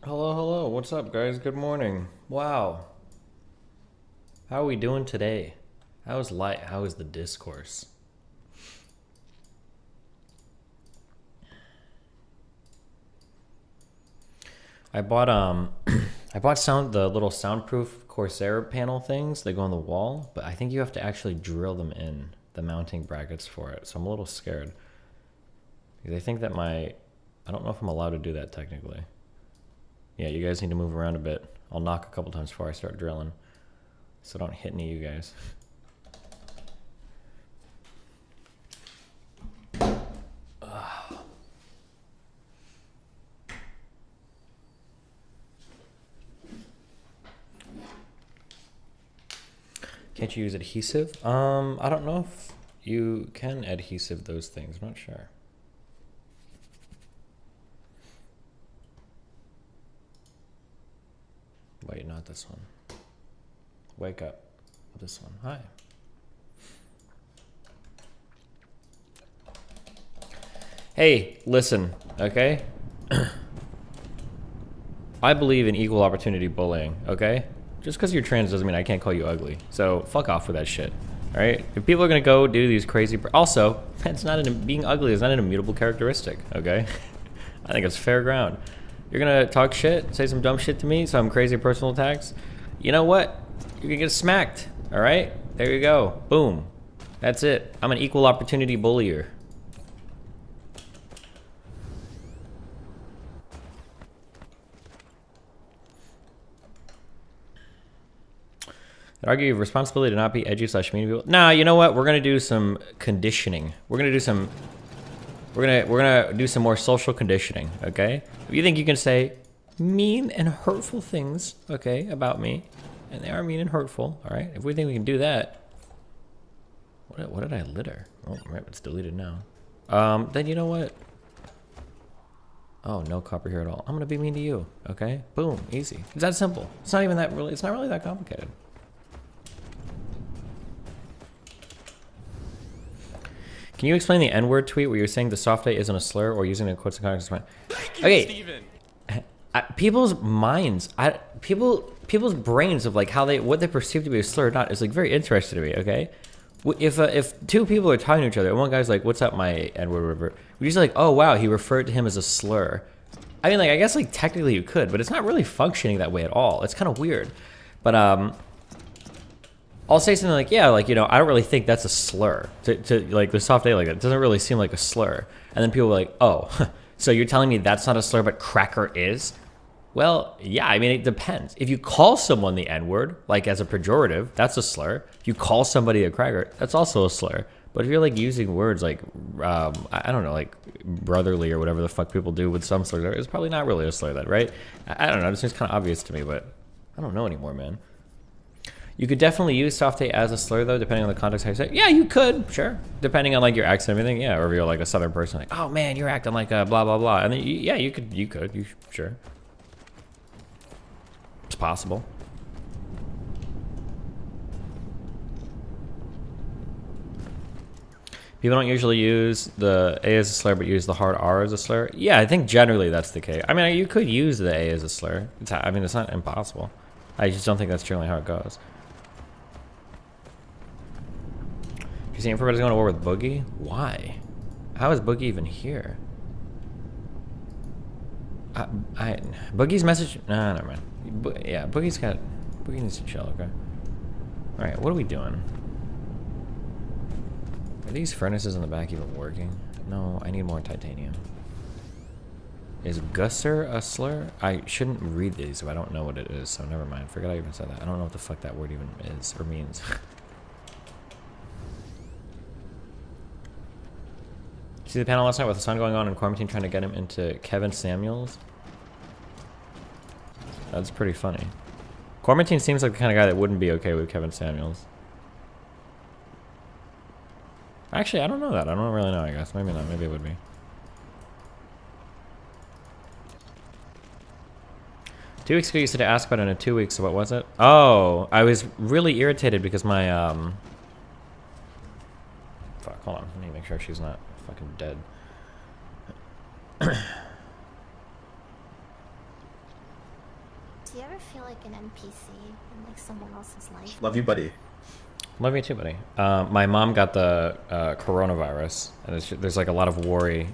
Hello, hello. What's up, guys? Good morning. Wow. How are we doing today? How is light? How is the discourse? I bought I bought the little soundproof Corsair panel things that go on the wall, but I think you have to actually drill them in the mounting brackets for it. So I'm a little scared. Because I think that I don't know if I'm allowed to do that technically. Yeah, you guys need to move around a bit. I'll knock a couple times before I start drilling. So don't hit any of you guys. Can't you use adhesive? I don't know if you can adhesive those things. I'm not sure. Wait, not this one. Wake up. This one. Hi. Hey, listen, okay? I believe in equal opportunity bullying, okay? Just because you're trans doesn't mean I can't call you ugly. So fuck off with that shit, all right? If people are gonna go do these crazy... Also, that's not being ugly is not an immutable characteristic, okay? I think it's fair ground. You're gonna talk shit, say some dumb shit to me, some crazy personal attacks. You know what? You're gonna get smacked, all right? There you go. Boom. That's it. I'm an equal opportunity bullier. I'd argue responsibility to not be edgy / mean people. Nah, you know what? We're gonna do some conditioning. We're gonna do some more social conditioning, okay? If you think you can say mean and hurtful things, okay, about me, and they are mean and hurtful, all right? If we think we can do that, what did I litter? Oh, right, it's deleted now. Then you know what? Oh, no copper here at all. I'm gonna be mean to you, okay? Boom, easy. It's that simple. It's not even that really. It's not really that complicated. Can you explain the N-word tweet where you're saying the soft A isn't a slur or using it in quotes and context? Okay, people's minds, people's brains of like how what they perceive to be a slur or not is like very interesting to me. Okay, if two people are talking to each other and one guy's like, "What's up, my N-word?" Whatever, we're just like, "Oh wow, he referred to him as a slur." I mean, like I guess like technically you could, but it's not really functioning that way at all. It's kind of weird, but I'll say something like, yeah, like, you know, I don't really think that's a slur. To like, the soft A like that doesn't really seem like a slur. And then people are like, oh, so you're telling me that's not a slur, but cracker is? Well, yeah, I mean, it depends. If you call someone the N-word, like as a pejorative, that's a slur. If you call somebody a cracker, that's also a slur. But if you're like using words like, I don't know, like brotherly or whatever the fuck people do with some slurs, it's probably not really a slur then, right? I don't know, it seems kind of obvious to me, but I don't know anymore, man. You could definitely use soft A as a slur, though, depending on the context how you say it. Yeah, you could, sure. Depending on, like, your accent and everything, yeah. Or if you're, like, a southern person, like, oh, man, you're acting like a blah, blah, blah. And then, yeah, you could, sure. It's possible. People don't usually use the A as a slur, but use the hard R as a slur. Yeah, I think generally that's the case. I mean, you could use the A as a slur. I mean, it's not impossible. I just don't think that's generally how it goes. You see, everybody's going to war with Boogie? Why? How is Boogie even here? Boogie's message. Nah, never mind. Yeah, Boogie needs to chill. Okay. All right, what are we doing? Are these furnaces in the back even working? No, I need more titanium. Is Gusser a slur? I shouldn't read these if I don't know what it is, so never mind. Forget I even said that. I don't know what the fuck that word even is or means. See the panel last night with the sun going on and quarantine trying to get him into Kevin Samuels? That's pretty funny. Quarantine seems like the kind of guy that wouldn't be okay with Kevin Samuels. Actually, I don't know that. I don't really know, I guess. Maybe not. Maybe it would be. Two weeks ago you said to ask about it in 2 weeks, so what was it? Oh, I was really irritated because my, Fuck, hold on. Let me make sure she's not fucking dead. an NPC in like someone else's life. Love you, buddy. Love you too, buddy. My mom got the coronavirus, and there's like a lot of worry.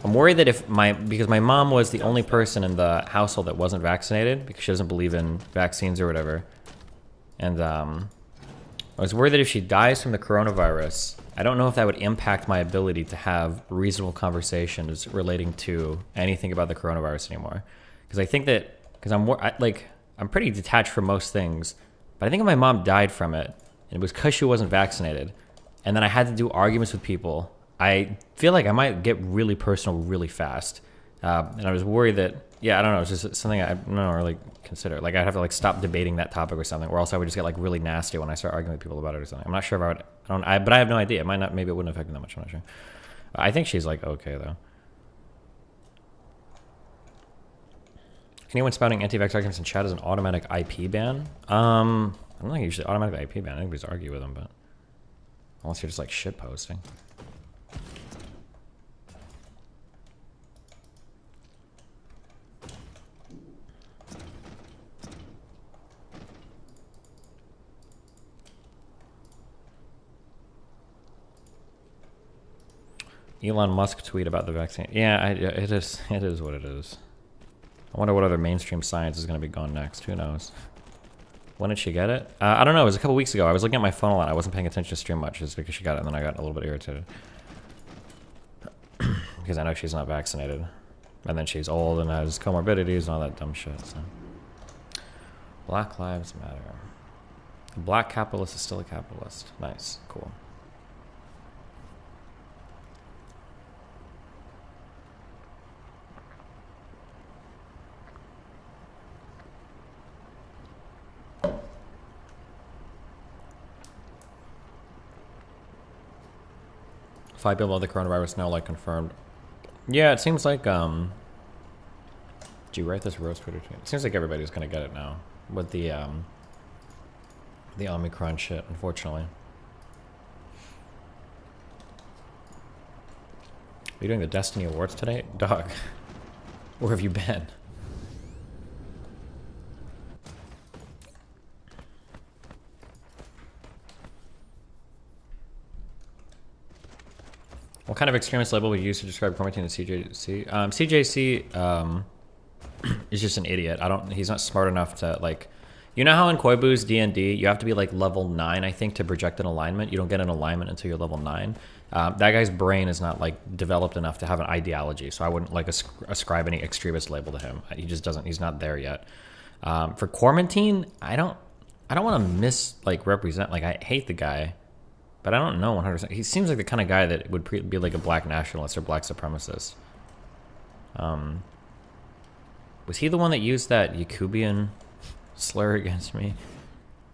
I'm worried that because my mom was the only person in the household that wasn't vaccinated because she doesn't believe in vaccines or whatever. And I was worried that if she dies from the coronavirus, I don't know if that would impact my ability to have reasonable conversations relating to anything about the coronavirus anymore. Because I think that, because I'm pretty detached from most things, but I think if my mom died from it, and it was because she wasn't vaccinated, and then I had to do arguments with people, I feel like I might get really personal really fast. And I was worried that, yeah, I don't know, it's just something I don't really consider. Like, I'd have to like stop debating that topic or something, or else I would just get like really nasty when I start arguing with people about it or something. I'm not sure if I would, but I have no idea. It might not, maybe it wouldn't affect me that much, I'm not sure. I think she's like okay though. Anyone spouting anti-vax arguments in chat as an automatic IP ban? I don't think usually automatic IP ban. I think we just argue with them, but unless you're just like shit posting. Elon Musk tweet about the vaccine. Yeah, it is what it is. I wonder what other mainstream science is going to be gone next. Who knows? When did she get it? I don't know. It was a couple weeks ago. I was looking at my phone a lot. I wasn't paying attention to stream much just because she got it, and then I got a little bit irritated. Because I know she's not vaccinated. And then she's old and has comorbidities and all that dumb shit. So. Black Lives Matter. A black capitalist is still a capitalist. Nice. Cool. Five people of the coronavirus now like confirmed. Yeah, it seems like did you write this roast Twitter tweet? It seems like everybody's gonna get it now with the Omicron shit, unfortunately. Are you doing the Destiny Awards today? Dog. Where have you been? What kind of extremist label would you use to describe quarantine and CJC? CJC is just an idiot. He's not smart enough to like, you know how in Koibu's D&D, you have to be like level 9, I think, to project an alignment. You don't get an alignment until you're level 9. That guy's brain is not like developed enough to have an ideology. So I wouldn't like ascribe any extremist label to him. He just doesn't, he's not there yet. For quarantine, I don't want to represent, like I hate the guy. But I don't know 100%. He seems like the kind of guy that would be like a black nationalist or black supremacist. Was he the one that used that Yakubian slur against me?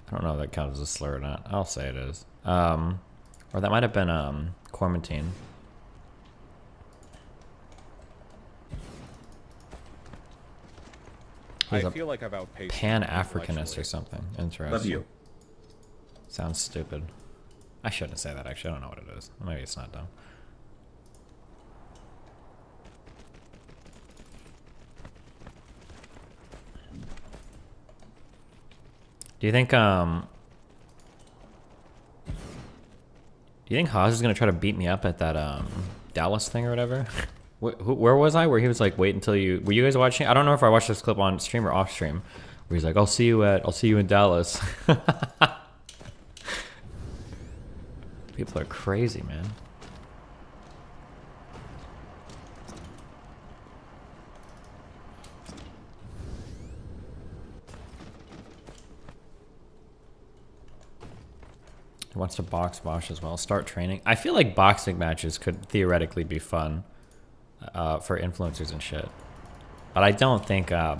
I don't know if that counts as a slur or not. I'll say it is. Or that might have been Quarantine. I feel like I've outpaced Pan-Africanist or something. Interesting. Love you. Sounds stupid. I shouldn't say that, actually. I don't know what it is. Maybe it's not dumb. Do you think Haas is gonna try to beat me up at that Dallas thing or whatever? Where was I? Where he was like, "Wait until you." Were you guys watching? I don't know if I watched this clip on stream or off stream. Where he's like, I'll see you in Dallas." People are crazy, man. He wants to box Bosch as well. Start training. I feel like boxing matches could theoretically be fun for influencers and shit. But I don't think I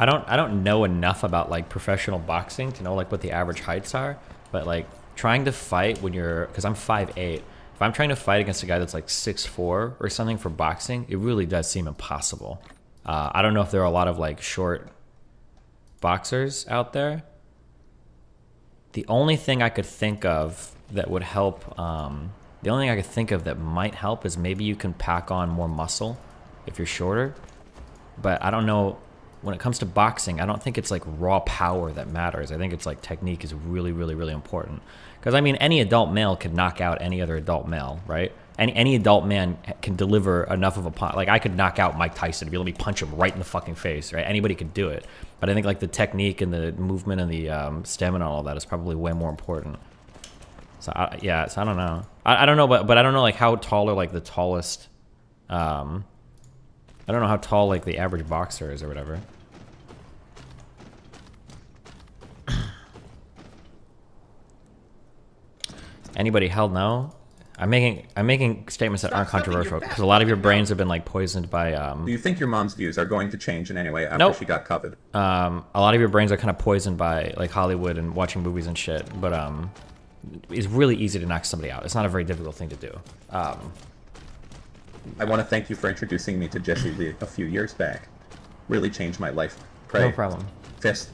don't know enough about like professional boxing to know like what the average heights are, but like trying to fight when you're, because I'm 5'8", if I'm trying to fight against a guy that's like 6'4" or something for boxing, it really does seem impossible. I don't know if there are a lot of like short boxers out there. The only thing I could think of that would help, the only thing I could think of that might help is maybe you can pack on more muscle if you're shorter. But I don't know, when it comes to boxing, I don't think it's like raw power that matters. I think it's like technique is really, really, really important. Because I mean, any adult male could knock out any other adult male, right? Any adult man can deliver enough of a punch. Like I could knock out Mike Tyson if you let me punch him right in the fucking face, right? Anybody could do it. But I think like the technique and the movement and the stamina and all that is probably way more important. So yeah, so I don't know. I don't know, but I don't know like how tall are like the tallest. I don't know how tall like the average boxer is or whatever. Anybody? Hell no. I'm making statements that aren't controversial because a lot of your brains have been like poisoned by. Do you think your mom's views are going to change in any way after she got COVID? A lot of your brains are kind of poisoned by like Hollywood and watching movies and shit. But it's really easy to knock somebody out. It's not a very difficult thing to do. I want to thank you for introducing me to Jesse Lee a few years back. Really changed my life. Pray. No problem. Fist.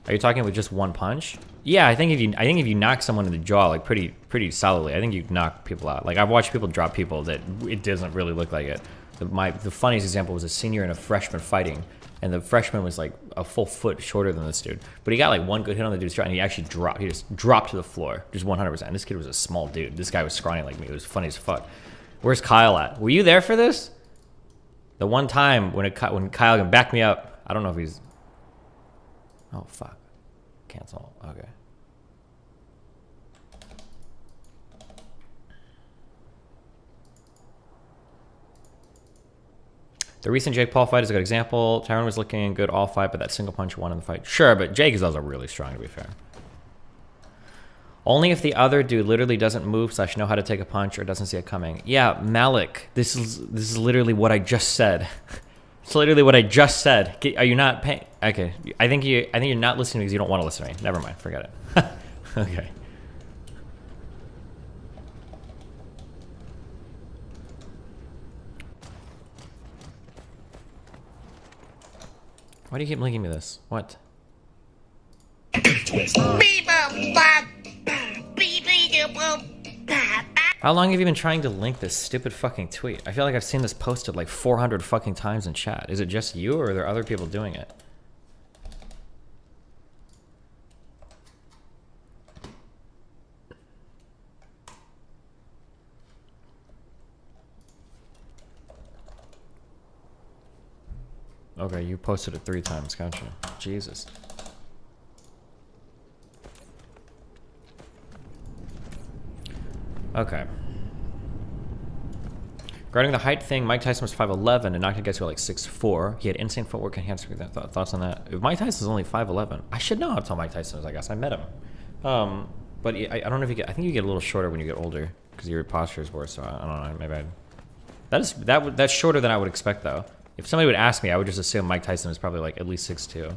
Are you talking with just one punch? Yeah, I think if you knock someone in the jaw like pretty solidly, I think you knock people out. Like I've watched people drop people that it doesn't really look like it. The funniest example was a senior and a freshman fighting, and the freshman was like a full foot shorter than this dude, but he got like one good hit on the dude's jaw and he actually dropped. He just dropped to the floor, just 100%. And this kid was a small dude. This guy was scrawny like me. It was funny as fuck. Where's Kyle at? Were you there for this? The one time when Kyle can back me up. I don't know if he's. Oh fuck. Cancel. Okay. The recent Jake Paul fight is a good example. Tyron was looking good all fight, but that single punch won in the fight. Sure, but Jake is also really strong, to be fair. Only if the other dude literally doesn't move / know how to take a punch or doesn't see it coming. Yeah, Malik, this is literally what I just said. It's literally what I just said. Are you not paying? Okay, I think you're not listening because you don't want to listen to me. Never mind, forget it. Okay. Why do you keep linking me this? What? How long have you been trying to link this stupid fucking tweet? I feel like I've seen this posted like 400 fucking times in chat. Is it just you or are there other people doing it? Okay, you posted it 3 times, gotcha. Jesus. Okay. Regarding the height thing, Mike Tyson was 5'11" and knocked against you like 6'4". He had insane footwork and hands. Thoughts on that? If Mike Tyson's only 5'11", I should know how tall Mike Tyson is. I guess I met him. But I don't know if you get. I think you get a little shorter when you get older because your posture is worse. So I don't know. Maybe that's shorter than I would expect though. If somebody would ask me, I would just assume Mike Tyson is probably like at least 6'2".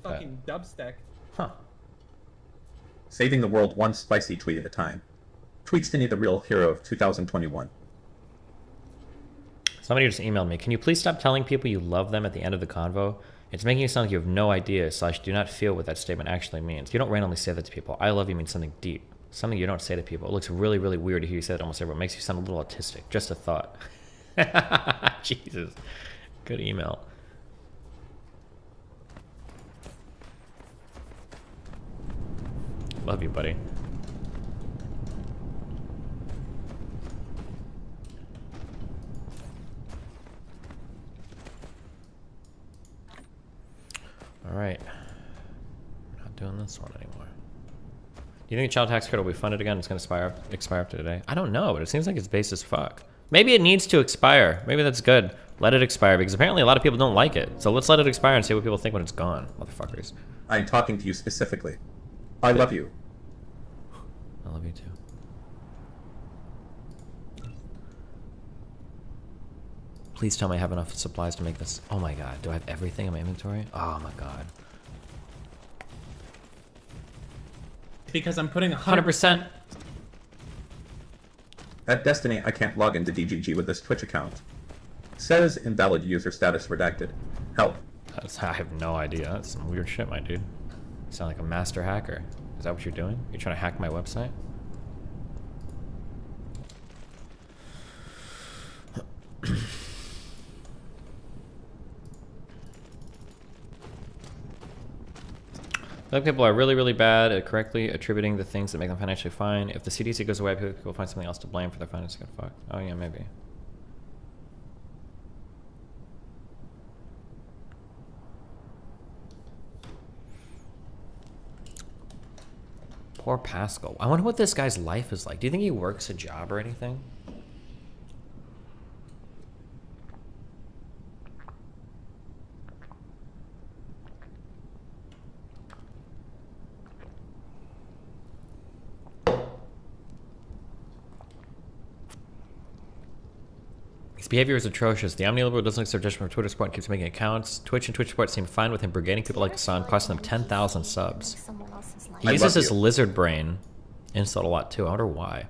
Fucking dubstep. Huh. Saving the world one spicy tweet at a time. Tweets to need the real hero of 2021. Somebody just emailed me. Can you please stop telling people you love them at the end of the convo? It's making you sound like you have no idea / do not feel what that statement actually means. You don't randomly say that to people. I love you means something deep. Something you don't say to people. It looks really, really weird to hear you say that almost everyone. It makes you sound a little autistic. Just a thought. Jesus. Good email. Love you, buddy. All right. I'm not doing this one anymore. Do you think the child tax credit will be funded again? It's going to expire after today. I don't know, but it seems like it's base as fuck. Maybe it needs to expire. Maybe that's good. Let it expire because apparently a lot of people don't like it. So let's let it expire and see what people think when it's gone, motherfuckers. I'm talking to you specifically. I love you. I love you too. Please tell me I have enough supplies to make this. Oh my god, do I have everything in my inventory? Oh my god. Because I'm putting 100%. At Destiny, I can't log into DGG with this Twitch account. Says invalid user status redacted. Help. I have no idea. That's some weird shit, my dude. You sound like a master hacker. Is that what you're doing? You're trying to hack my website? Like people are really, really bad at correctly attributing the things that make them financially fine. If the CDC goes away, people will find something else to blame for their financial fuck. Oh yeah, maybe. Poor Pascal. I wonder what this guy's life is like. Do you think he works a job or anything? His behavior is atrocious. The Omni-Liberal doesn't accept judgment from Twitter Sport and keeps making accounts. Twitch and Twitch Sport seem fine with him brigading people like Hassan, costing them 10,000 subs. He uses his lizard brain insult a lot too. I wonder why.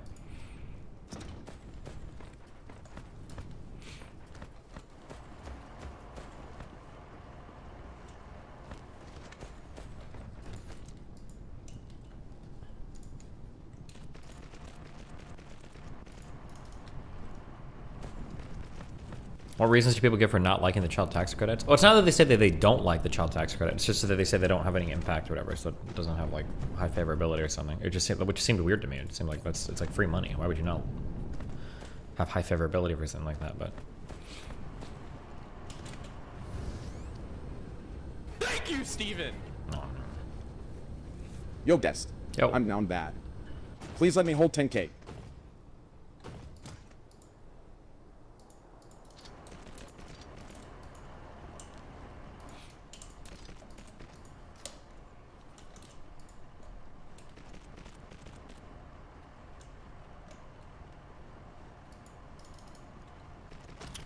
What reasons do people give for not liking the child tax credits? Well, it's not that they say that they don't like the child tax credit. It's just that they say they don't have any impact or whatever, so it doesn't have like high favorability or something. It just seemed, which seemed weird to me. It seemed like it's like free money. Why would you not have high favorability for something like that? But thank you, Steven. no. Yo, guest. Yo. I'm down bad. Please let me hold 10K.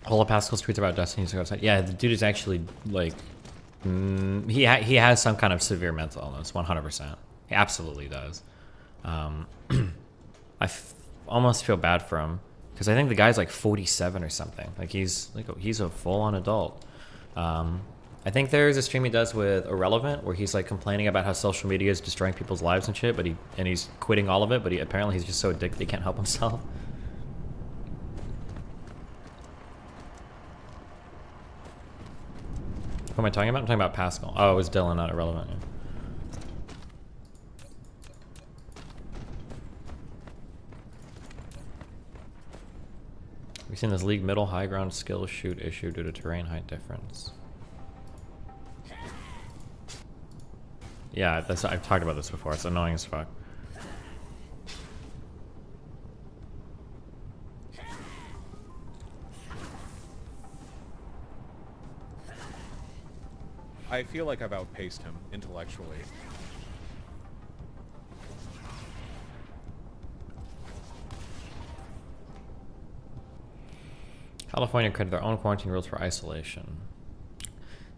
All of Pascal's tweets about Destiny's outside. Yeah, the dude is actually like, he has some kind of severe mental illness, 100%. He absolutely does. Almost feel bad for him because I think the guy's like 47 or something. Like he's a full-on adult. I think there's a stream he does with Irrelevant where he's like complaining about how social media is destroying people's lives and shit, but he's quitting all of it. But apparently he's just so addicted he can't help himself. Who am I talking about? I'm talking about Pascal. Oh, it was Dylan, not Irrelevant. Yeah. We've seen this league middle high ground skill shoot issue due to terrain height difference. Yeah, I've talked about this before. It's annoying as fuck. I feel like I've outpaced him intellectually. California created their own quarantine rules for isolation.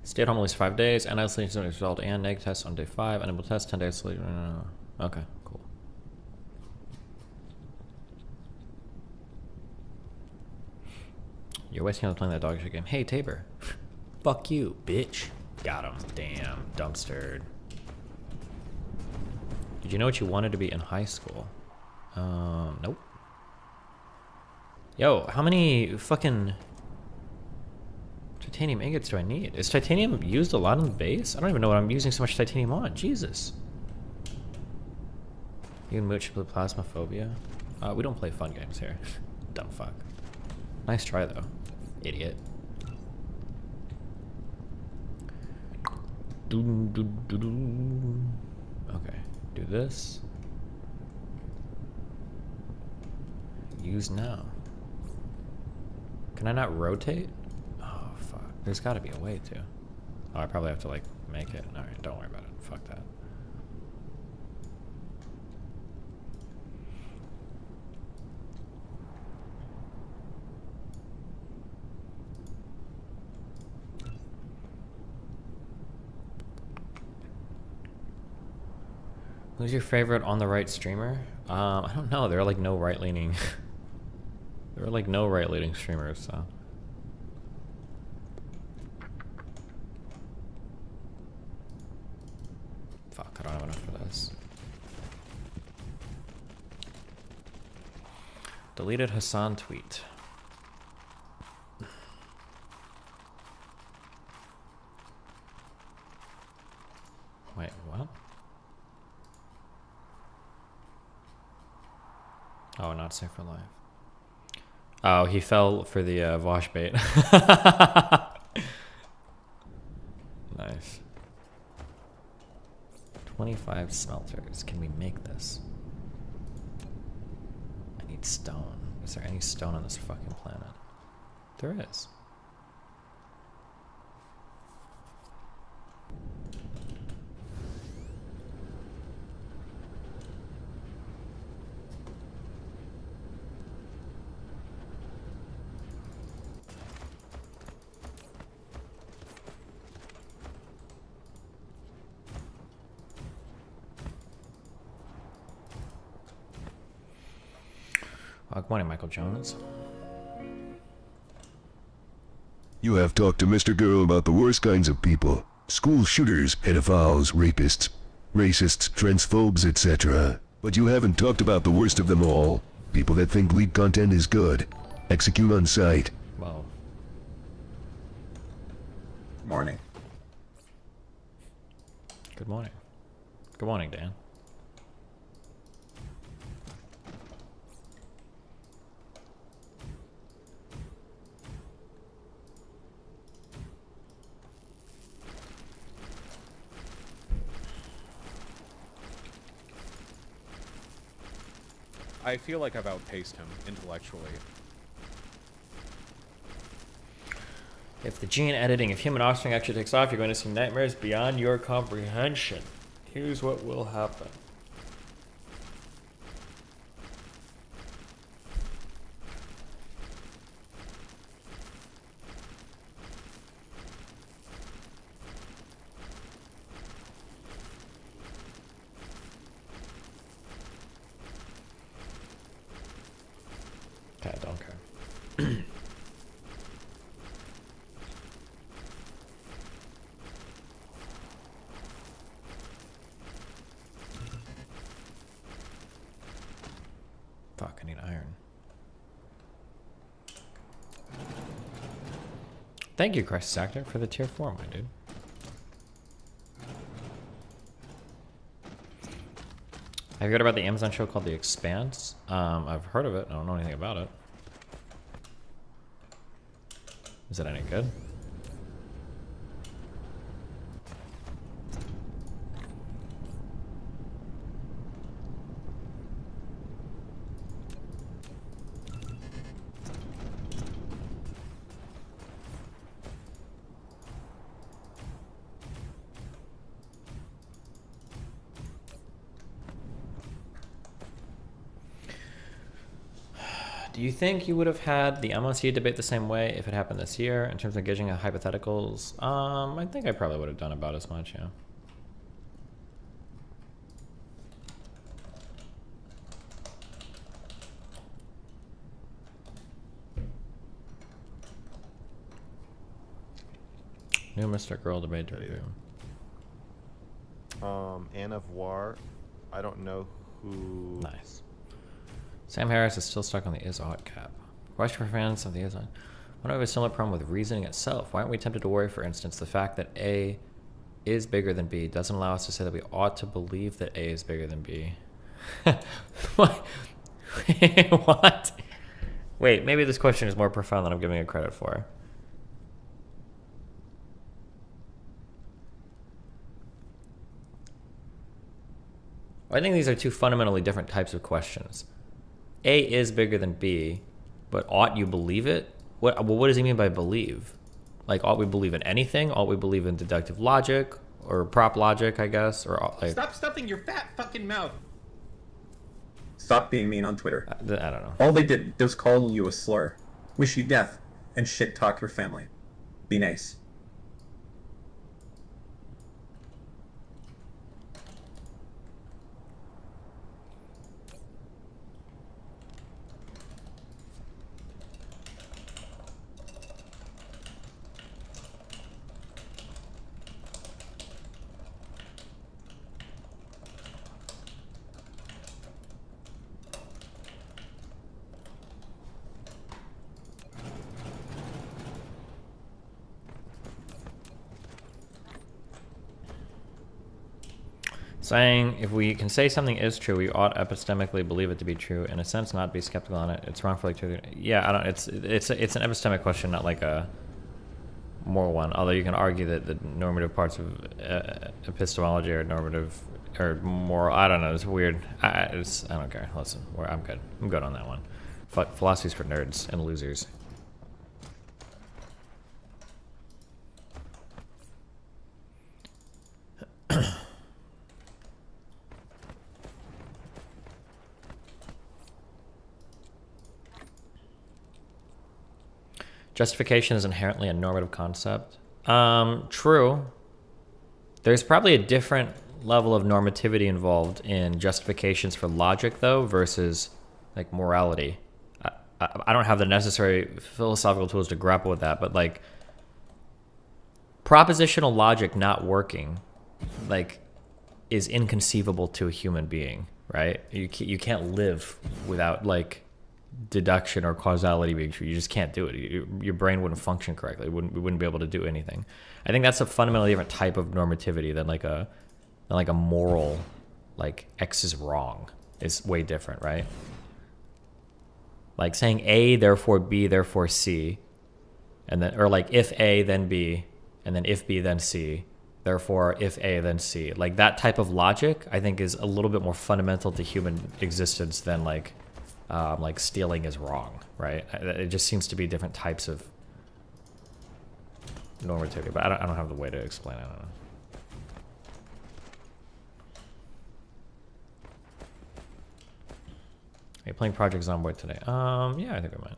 Stay at home at least 5 days, and isolation is result and negative test on day 5, unable test 10 days later. Okay, cool. You're wasting time playing that dog shit game. Hey, Tabor. Fuck you, bitch. Got him. Damn. Dumpstered. Did you know what you wanted to be in high school? Nope. Yo, how many fucking titanium ingots do I need? Is titanium used a lot on the base? I don't even know what I'm using so much titanium on. Jesus. You and Mooch play Plasmaphobia? We don't play fun games here. Dumb fuck. Nice try, though. Idiot. Okay, do this. Use now. Can I not rotate? Oh, fuck. There's gotta be a way to. Oh, I probably have to, like, make it. Alright, don't worry about it. Fuck that. Who's your favorite on the right streamer? I don't know. There are like no right-leaning. There are like no right-leaning streamers, so. Fuck, I don't have enough for this. Deleted Hassan tweet. Wait, what? Oh, not safe for life. Oh, he fell for the Vosh bait. Nice. 25 smelters. Can we make this? I need stone. Is there any stone on this fucking planet? There is. Good morning, Michael Jones. You have talked to Mr. Girl about the worst kinds of people. School shooters, pedophiles, rapists, racists, transphobes, etc. But you haven't talked about the worst of them all. People that think lead content is good. Execute on sight. Wow. Morning. Good morning. Good morning, Dan. I feel like I've outpaced him intellectually. If the gene editing of human offspring actually takes off, you're going to see nightmares beyond your comprehension. Here's what will happen. Okay, I don't care. Fuck, I need iron. Thank you, Crisis Actor, for the tier 4, my dude. Have you heard about the Amazon show called The Expanse? I've heard of it. I don't know anything about it. Is it any good? Do you think you would have had the MLC debate the same way if it happened this year in terms of engaging in hypotheticals? I think I probably would have done about as much, yeah. New Mr. Girl debate to review. Anna Voir, I don't know who. Nice. Sam Harris is still stuck on the is-ought cap. Question for fans of the is-ought. Why do we have a similar problem with reasoning itself? Why aren't we tempted to worry, for instance, the fact that A is bigger than B doesn't allow us to say that we ought to believe that A is bigger than B? What? What? Wait, maybe this question is more profound than I'm giving it credit for. I think these are two fundamentally different types of questions. A is bigger than B, but ought you believe it? What does he mean by believe? Like, ought we believe in anything? Ought we believe in deductive logic or prop logic, I guess? Or like, Stop stuffing your fat fucking mouth. Stop being mean on Twitter. I don't know. All they did was call you a slur, wish you death, and shit talk your family. Be nice. Saying if we can say something is true, we ought epistemically believe it to be true. In a sense, not be skeptical on it. It's wrong for like truth. Yeah, I don't. It's an epistemic question, not like a moral one. Although you can argue that the normative parts of epistemology are normative or moral. I don't know. It's weird. I don't care. Listen, I'm good. I'm good on that one. Fuck, philosophy's for nerds and losers. Justification is inherently a normative concept. True. There's probably a different level of normativity involved in justifications for logic, though, versus like morality. I don't have the necessary philosophical tools to grapple with that, but like propositional logic not working, like, is inconceivable to a human being, right? You can't live without like deduction or causality being true. You just can't do it. Your brain wouldn't function correctly. It wouldn't be able to do anything. I think that's a fundamentally different type of normativity than like a moral, like X is wrong is way different, right? Like saying A, therefore B, therefore C, and then, or like if A, then B, and then if B, then C, therefore if A, then C. Like that type of logic, I think, is a little bit more fundamental to human existence than like stealing is wrong, right? It just seems to be different types of normativity, but I don't have the way to explain it. I don't know. Are you playing Project Zomboid today? Yeah, I think I might.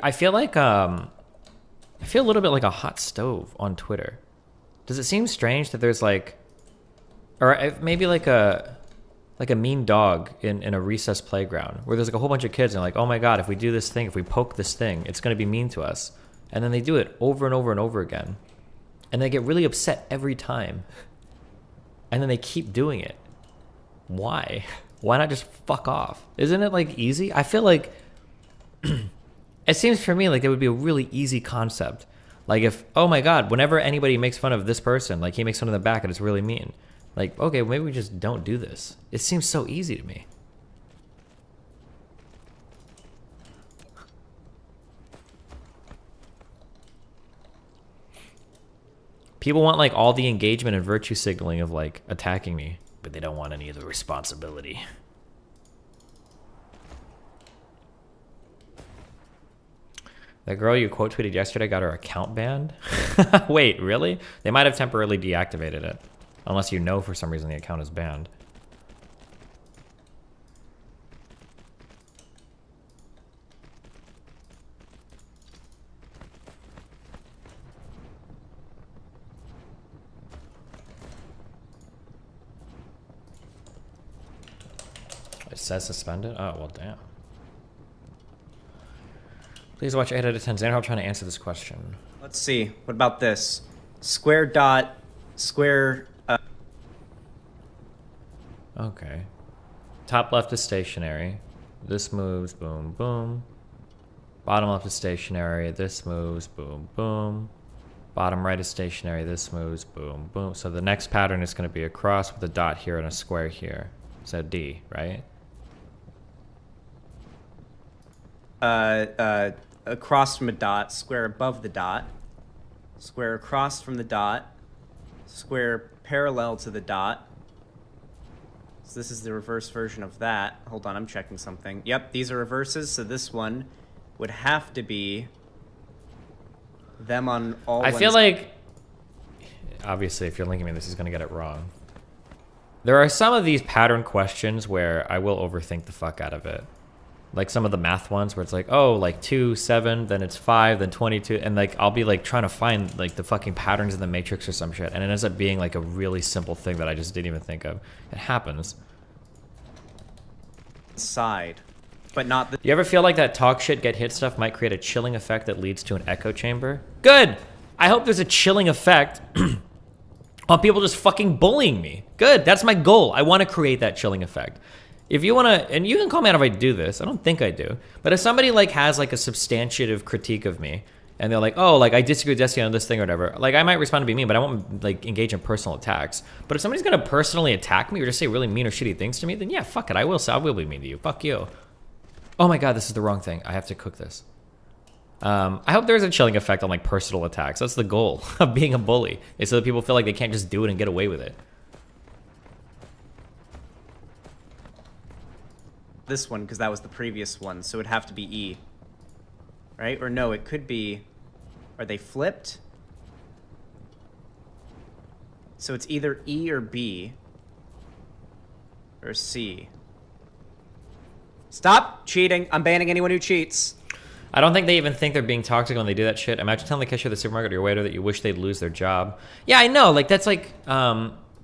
I feel like I feel a little bit like a hot stove on Twitter. Does it seem strange that there's like, or maybe like a mean dog in a recess playground where there's like a whole bunch of kids and like, oh my god, if we do this thing, if we poke this thing, it's going to be mean to us. And then they do it over and over and over again. And they get really upset every time. And then they keep doing it. Why? Why not just fuck off? Isn't it like easy? I feel like it seems for me like it would be a really easy concept. Like if, oh my god, whenever anybody makes fun of this person, like he makes fun of the back and it's really mean. Like, okay, maybe we just don't do this. It seems so easy to me. People want like all the engagement and virtue signaling of like attacking me, but they don't want any of the responsibility. The girl you quote tweeted yesterday got her account banned? Wait, really? They might have temporarily deactivated it. Unless you know for some reason the account is banned. It says suspended? Oh, well, damn. Please watch 8 out of 10. Xanderhal trying to answer this question. Let's see. What about this? Square dot, square... Okay. Top left is stationary. This moves, boom, boom. Bottom left is stationary. This moves, boom, boom. Bottom right is stationary. This moves, boom, boom. So the next pattern is going to be a cross with a dot here and a square here. So D, right? Across from a dot, square above the dot, square across from the dot, square parallel to the dot. So this is the reverse version of that. Hold on, I'm checking something. Yep, these are reverses, so this one would have to be them on all I feel like, obviously, if you're linking me, this is going to get it wrong. There are some of these pattern questions where I will overthink the fuck out of it. Like some of the math ones where it's like, oh, like 2, 7, then it's 5, then 22. And like, I'll be like trying to find like the fucking patterns in the matrix or some shit. And it ends up being like a really simple thing that I just didn't even think of. It happens. Side, but not the... You ever feel like that talk shit, get hit stuff might create a chilling effect that leads to an echo chamber? Good! I hope there's a chilling effect on people just fucking bullying me. Good, that's my goal. I want to create that chilling effect. If you want to, and you can call me out if I do this. I don't think I do. But if somebody like has like a substantive critique of me, and they're like, oh, like I disagree with Destiny on this thing or whatever, like I might respond to be mean, but I won't like engage in personal attacks. But if somebody's gonna personally attack me or just say really mean or shitty things to me, then yeah, fuck it, I will be mean to you. Fuck you. Oh my god, this is the wrong thing. I have to cook this. I hope there's a chilling effect on like personal attacks. That's the goal of being a bully, is so that people feel like they can't just do it and get away with it. This one, because that was the previous one, so it'd have to be E. Right? Or no, it could be... Are they flipped? So it's either E or B. Or C. Stop cheating! I'm banning anyone who cheats! I don't think they even think they're being toxic when they do that shit. Imagine telling the cashier at the supermarket or your waiter that you wish they'd lose their job. Yeah, I know. Like, that's like...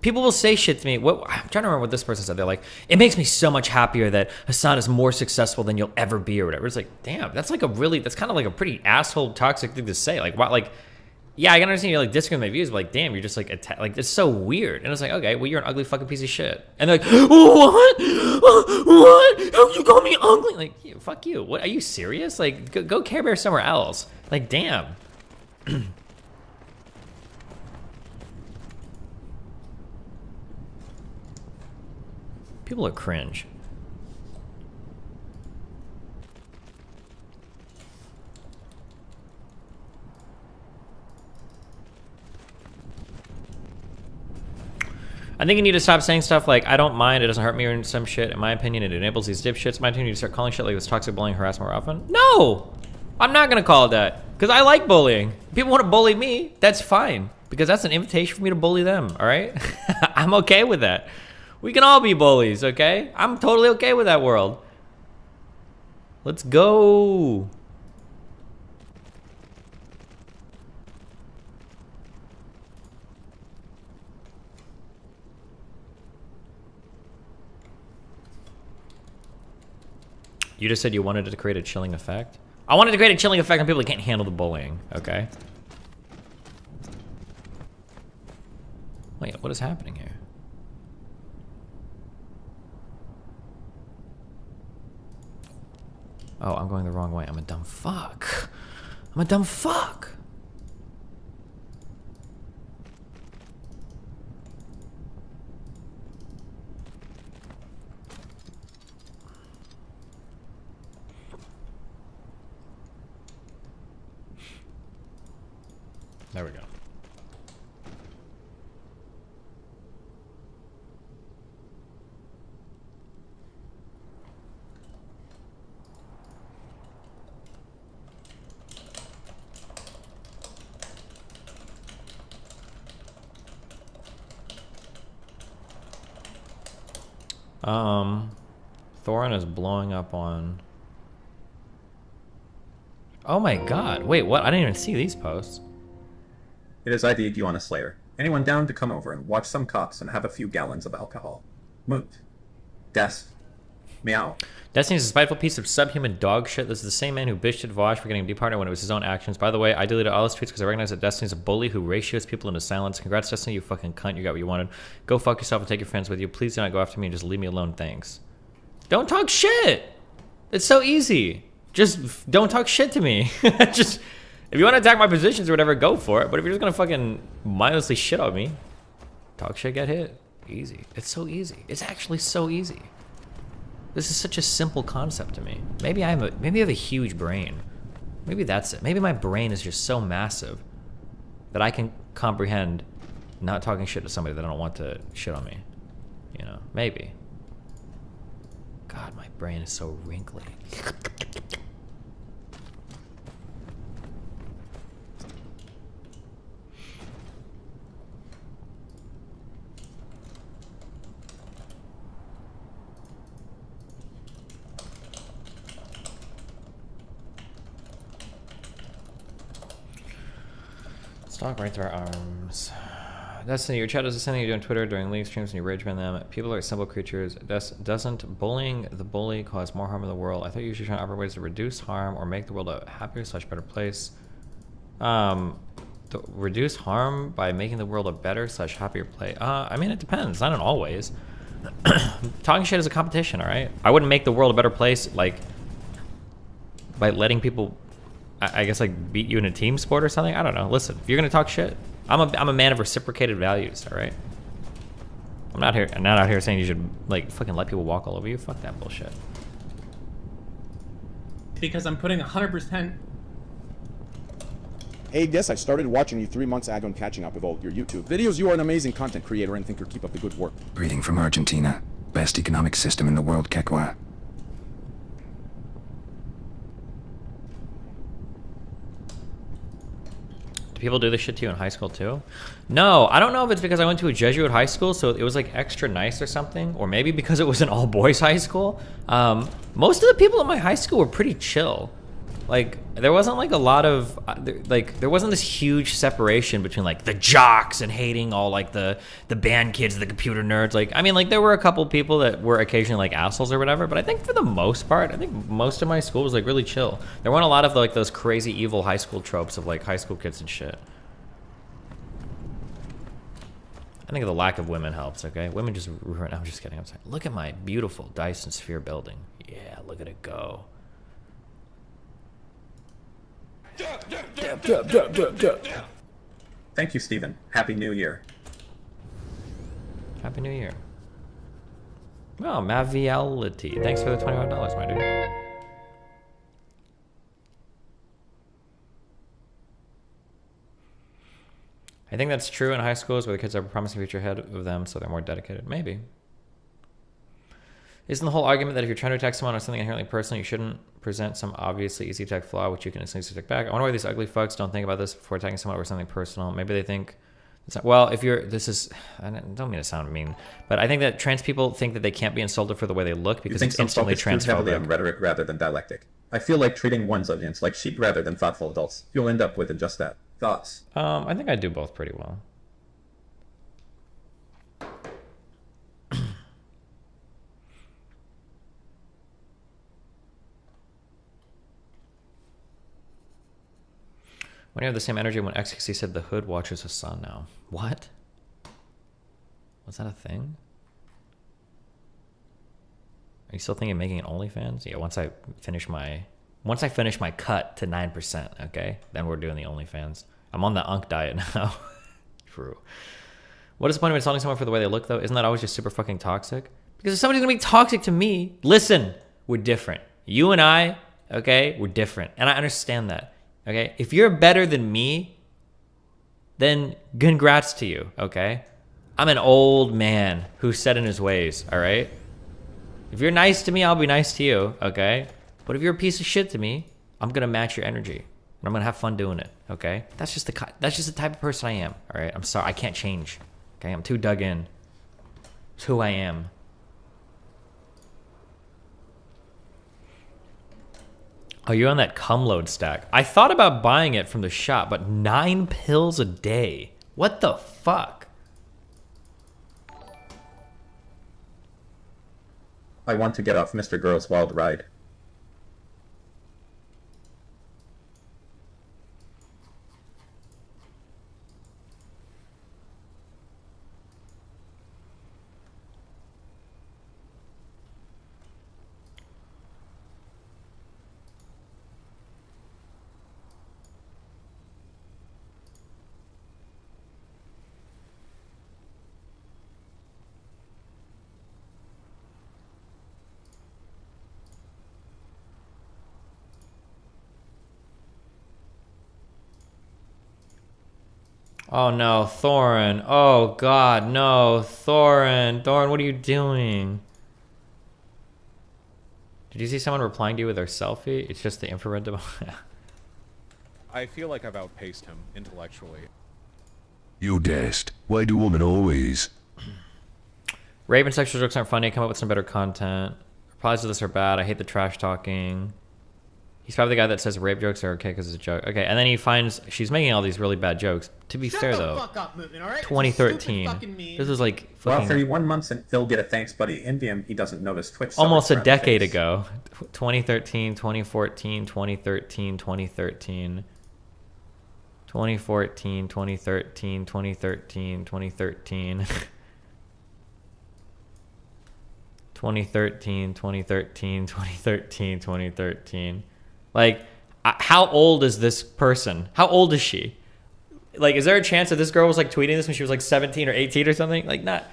people will say shit to me. I'm trying to remember what this person said. They're like, it makes me so much happier that Hassan is more successful than you'll ever be or whatever. It's like, damn, that's like that's kind of like a pretty asshole toxic thing to say. Like, what, like, yeah, I can understand you like disagreeing with my views, but like, damn, you're just like, like, it's so weird. And it's like, okay, well, you're an ugly fucking piece of shit. And they're like, what? What? How you call me ugly? Like, yeah, fuck you. What, are you serious? Like, go Care Bear somewhere else. Like, damn. People are cringe. I think you need to stop saying stuff like, I don't mind, it doesn't hurt me or some shit. In my opinion, it enables these dipshits. In my opinion, you need to start calling shit like this toxic bullying harassment more often. No! I'm not gonna call it that. Because I like bullying. If people want to bully me, that's fine. Because that's an invitation for me to bully them, alright? I'm okay with that. We can all be bullies, okay? I'm totally okay with that world. Let's go. You just said you wanted it to create a chilling effect? I wanted to create a chilling effect on people that can't handle the bullying, okay? Wait, what is happening here? Oh, I'm going the wrong way. I'm a dumb fuck. I'm a dumb fuck. There we go. Thorin is blowing up on... Oh my god, wait, what? I didn't even see these posts. It is ID'd you on a Slayer. Anyone down to come over and watch some cops and have a few gallons of alcohol? Moot. Des. Meow. Destiny's a spiteful piece of subhuman dog shit. This is the same man who bitched at Vosh for getting departed when it was his own actions. By the way, I deleted all his tweets because I recognize that Destiny's a bully who ratios people into silence. Congrats, Destiny, you fucking cunt. You got what you wanted. Go fuck yourself and take your friends with you. Please do not go after me and just leave me alone. Thanks. Don't talk shit. It's so easy. Just don't talk shit to me. Just, if you want to attack my positions or whatever, go for it. But if you're just going to fucking mindlessly shit on me, talk shit, get hit. Easy. It's so easy. It's actually so easy. This is such a simple concept to me. Maybe I have a huge brain. Maybe that's it. Maybe my brain is just so massive that I can comprehend not talking shit to somebody that I don't want to shit on me. You know, maybe. God, my brain is so wrinkly. Talk right through our arms. Destiny, your chat does the same thing you do on Twitter during league streams and you rage ban them. People are simple creatures. Doesn't bullying the bully cause more harm in the world? I thought you should try to operate ways to reduce harm or make the world a happier / better place. Reduce harm by making the world a better / happier place. I mean, it depends. Not in all ways. Talking shit is a competition, all right? I wouldn't make the world a better place, like, by letting people, I guess, like, beat you in a team sport or something. I don't know. Listen, if you're gonna talk shit, I'm a man of reciprocated values, all right? I'm not out here saying you should, like, fucking let people walk all over you. Fuck that bullshit. Because I'm putting 100%. Hey, guess I started watching you 3 months ago and catching up with all your YouTube videos. You are an amazing content creator and thinker. Keep up the good work. Greeting from Argentina. Best economic system in the world, Kekwa. Do people do this shit to you in high school too? No, I don't know if it's because I went to a Jesuit high school, so it was like extra nice or something, or maybe because it was an all-boys high school. Most of the people at my high school were pretty chill. Like, there wasn't like a lot of, like, there wasn't this huge separation between like the jocks and hating all like the band kids, the computer nerds. Like, I mean, like, there were a couple people that were occasionally like assholes or whatever, but I think for the most part, I think most of my school was like really chill. There weren't a lot of like those crazy evil high school tropes of like high school kids and shit. I think the lack of women helps, okay? Women just ruin, I'm just kidding, I'm sorry. Look at my beautiful Dyson Sphere building. Yeah, look at it go. Thank you, Stephen. Happy New Year. Happy New Year. Oh, Maviality. Thanks for the $21, my dude. I think that's true in high schools where the kids are promising future ahead of them, so they're more dedicated. Maybe. Isn't the whole argument that if you're trying to attack someone on something inherently personal, you shouldn't present some obviously easy attack flaw which you can instantly attack back? I wonder why these ugly fucks don't think about this before attacking someone over something personal. Maybe they think, well, if you're, this is, I don't mean to sound mean, but I think that trans people think that they can't be insulted for the way they look because it's instantly transphobic. Too heavily on rhetoric rather than dialectic. I feel like treating one's audience like sheep rather than thoughtful adults. You'll end up with just that. Thoughts? I think I do both pretty well. When you have the same energy when XXC said the hood watches his son now. What? Was that a thing? Are you still thinking of making an OnlyFans? Yeah, once I finish my cut to 9%, okay? Then we're doing the OnlyFans. I'm on the Unk diet now. True. What is the point of insulting someone for the way they look, though? Isn't that always just super fucking toxic? Because if somebody's gonna be toxic to me, listen, we're different. You and I, okay, we're different. And I understand that. Okay, if you're better than me, then congrats to you, okay? I'm an old man who's set in his ways, all right? If you're nice to me, I'll be nice to you, okay? But if you're a piece of shit to me, I'm gonna match your energy, and I'm gonna have fun doing it, okay? That's just the type of person I am, all right? I'm sorry, I can't change, okay? I'm too dug in. It's who I am. Oh, you're on that cum load stack. I thought about buying it from the shop, but 9 pills a day. What the fuck? I want to get off Mr. Girl's wild ride. Oh no, Thorin. Oh god, no. Thorin. Thorin, what are you doing? Did you see someone replying to you with their selfie? It's just the infrared device. I feel like I've outpaced him intellectually. You dest. Why do women always? Rape and sexual jokes aren't funny. Come up with some better content. Replies to this are bad. I hate the trash talking. He's probably the guy that says rape jokes are okay because it's a joke. Okay, and then he finds she's making all these really bad jokes. To be fair, though, fuck up, Movement, all right? 2013. This is like Well, fucking 31 months and Phil get a thanks buddy. Envy him, he doesn't notice Twitch. almost a summers around the decade face. ago. 2013, 2014, 2013, 2013. 2014, 2013, 2013, 2013. 2013, 2013, 2013, 2013. Like, how old is this person? How old is she? Like, is there a chance that this girl was like tweeting this when she was like 17 or 18 or something? Like, not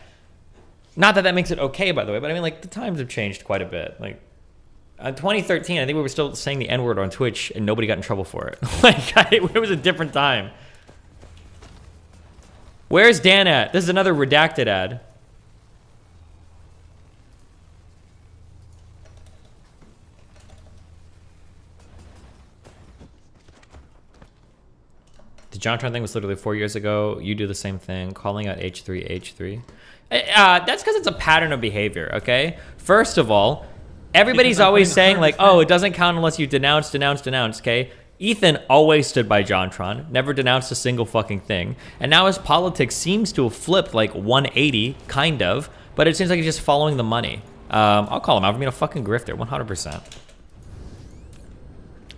that makes it okay, by the way, but I mean, like, the times have changed quite a bit. Like, in 2013, I think we were still saying the N-word on Twitch and nobody got in trouble for it. Like, it was a different time. Where's Dan at? This is another redacted ad. The JonTron thing was literally 4 years ago. You do the same thing, calling out H3H3. That's because it's a pattern of behavior, okay? First of all, everybody's always saying, like, oh, it doesn't count unless you denounce, okay? Ethan always stood by JonTron, never denounced a single fucking thing. And now his politics seems to have flipped like 180, kind of, but it seems like he's just following the money. I'll call him out for being a fucking grifter, 100%.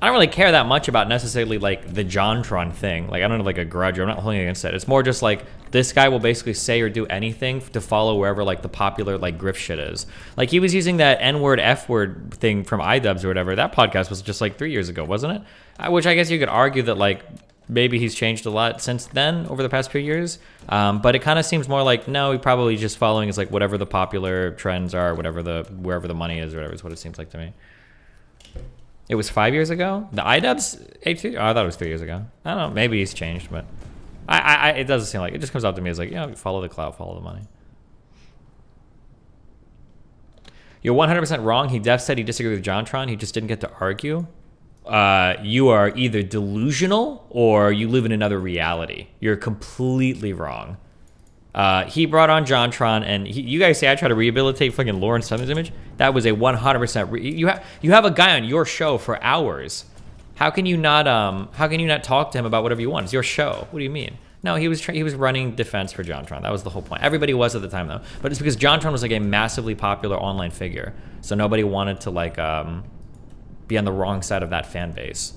I don't really care that much about necessarily like the JonTron thing. Like, I don't have like a grudge, or I'm not holding against it. It's more just like this guy will basically say or do anything to follow wherever like the popular like grift shit is. Like, he was using that N-word, F-word thing from iDubbbz or whatever. That podcast was just like 3 years ago, wasn't it? Which I guess you could argue that like maybe he's changed a lot since then over the past few years. But it kind of seems more like, no, he probably just following is like whatever the popular trends are, wherever the money is, or whatever is what it seems like to me. It was 5 years ago? The iDubbbz H2? Oh, I thought it was 3 years ago. I don't know. Maybe he's changed, but it doesn't seem like it. Just comes out to me as like, yeah, follow the clout, follow the money. You're 100% wrong. He def said he disagreed with JonTron. He just didn't get to argue. You are either delusional or you live in another reality. You're completely wrong. He brought on JonTron, and you guys say I try to rehabilitate fucking Lawrence Southern's image. That was a 100%. You have a guy on your show for hours. How can you not talk to him about whatever you want? It's your show. What do you mean? No, he was running defense for JonTron. That was the whole point. Everybody was at the time though, but it's because JonTron was like a massively popular online figure, so nobody wanted to like be on the wrong side of that fan base.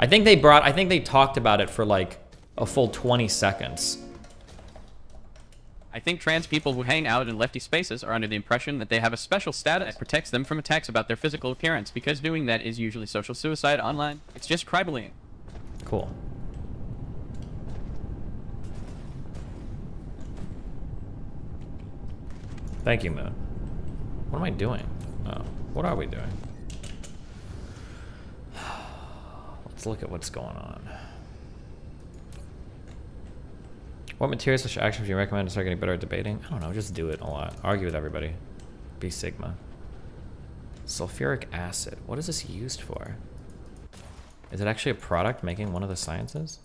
I think they talked about it for like a full 20 seconds. I think trans people who hang out in lefty spaces are under the impression that they have a special status that protects them from attacks about their physical appearance, because doing that is usually social suicide online. It's just crybullying. Cool. Thank you, Moon. What am I doing? Oh, what are we doing? Let's look at what's going on. What materials or actions do you recommend to start getting better at debating? I don't know, just do it a lot. Argue with everybody. Be Sigma. Sulfuric acid. What is this used for? Is it actually a product making one of the sciences?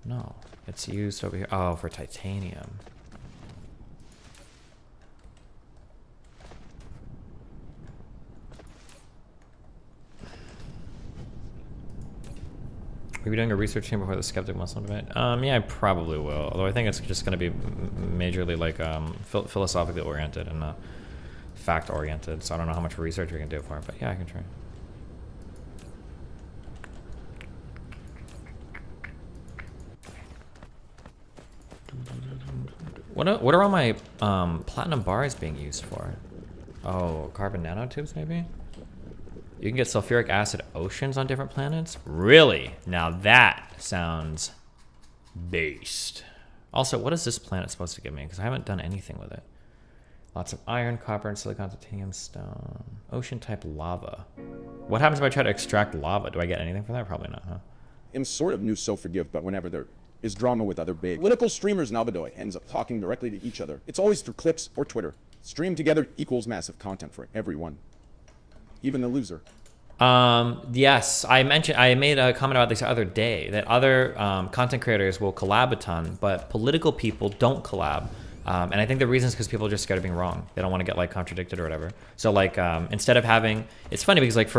No. It's used over here. Oh, for titanium. Are you doing a research team before the skeptic Muslim debate? Yeah, I probably will. Although I think it's just going to be majorly like philosophically oriented and not fact oriented. So I don't know how much research we can do for it, but yeah, I can try. What are all my platinum bars being used for? Oh, carbon nanotubes maybe? You can get sulfuric acid oceans on different planets? Really? Now that sounds based. Also, what is this planet supposed to give me? Because I haven't done anything with it. Lots of iron, copper, and silicon, titanium, stone. Ocean type lava. What happens if I try to extract lava? Do I get anything from that? Probably not, huh? I'm sort of new so forgive, but whenever there is drama with other big political streamers, Navadoy ends up talking directly to each other. It's always through clips or Twitter. Stream together equals massive content for everyone. Even the loser. Yes, I made a comment about this the other day, that other content creators will collab a ton, but political people don't collab. And I think the reason is because people are just scared of being wrong. They don't want to get like contradicted or whatever. So like instead of having, it's funny because like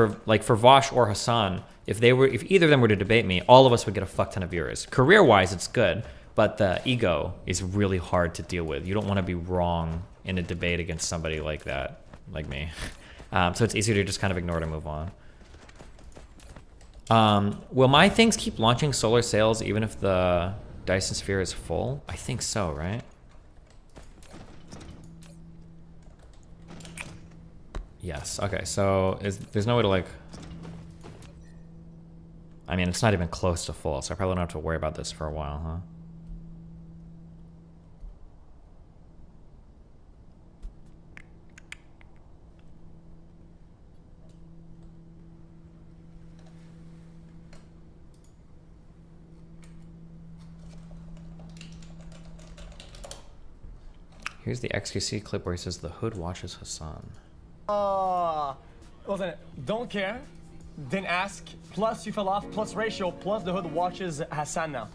for Vosh or Hassan, if either of them were to debate me, all of us would get a fuck ton of viewers. Career-wise, it's good, but the ego is really hard to deal with. You don't want to be wrong in a debate against somebody like that, like me. So it's easier to just kind of ignore it and move on. Will my things keep launching solar sails even if the Dyson sphere is full? I think so, right? Yes. Okay, so there's no way to like... I mean, it's not even close to full, so I probably don't have to worry about this for a while, huh? Here's the XQC clip where he says the hood watches Hassan. Listen, don't care, didn't ask, plus you fell off, plus ratio, plus the hood watches Hassan now.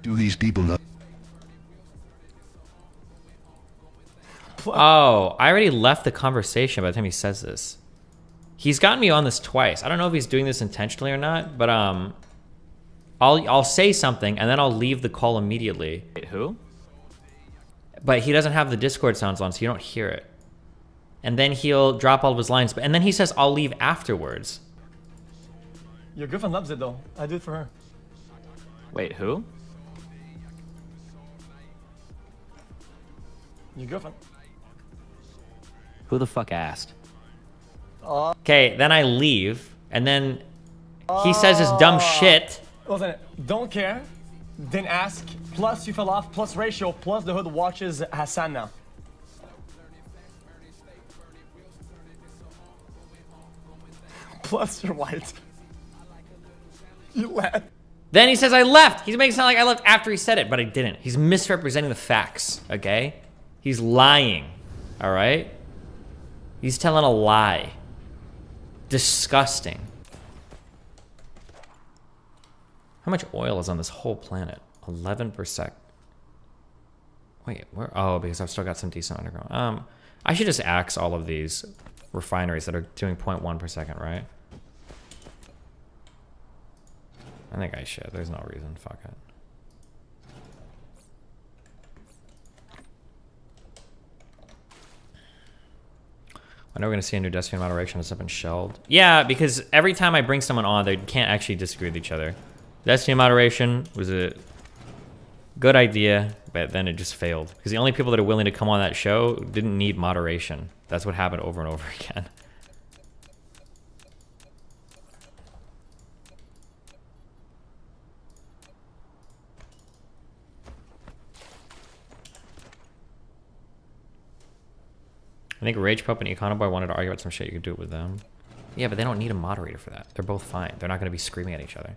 Do these people not? Oh, I already left the conversation by the time he says this. He's gotten me on this twice. I don't know if he's doing this intentionally or not, but I'll say something and then I'll leave the call immediately. Wait, who? But he doesn't have the Discord sounds on, so you don't hear it. And then he'll drop all of his lines, and then he says, I'll leave afterwards. Your girlfriend loves it though. I do it for her. Wait, who? Your girlfriend. Who the fuck asked? Okay, then I leave, and then he says his dumb shit. Listen, don't care, didn't ask, plus you fell off, plus ratio, plus the hood watches Hassan now. Plus you're white. You left. Then he says I left. He's making it sound like I left after he said it, but I didn't. He's misrepresenting the facts, okay? He's lying, all right? He's telling a lie. Disgusting. How much oil is on this whole planet? 11 per sec. Wait, where? Oh, because I've still got some decent underground. I should just axe all of these refineries that are doing 0.1 per second, right? I think I should. There's no reason. Fuck it. I know we're gonna see a new Destiny moderation that's been shelved. Yeah, because every time I bring someone on, they can't actually disagree with each other. Destiny moderation was a good idea, but then it just failed. Because the only people that are willing to come on that show didn't need moderation. That's what happened over and over again. I think Rage Pup and Econoboy wanted to argue about some shit. You could do it with them. Yeah, but they don't need a moderator for that. They're both fine. They're not going to be screaming at each other.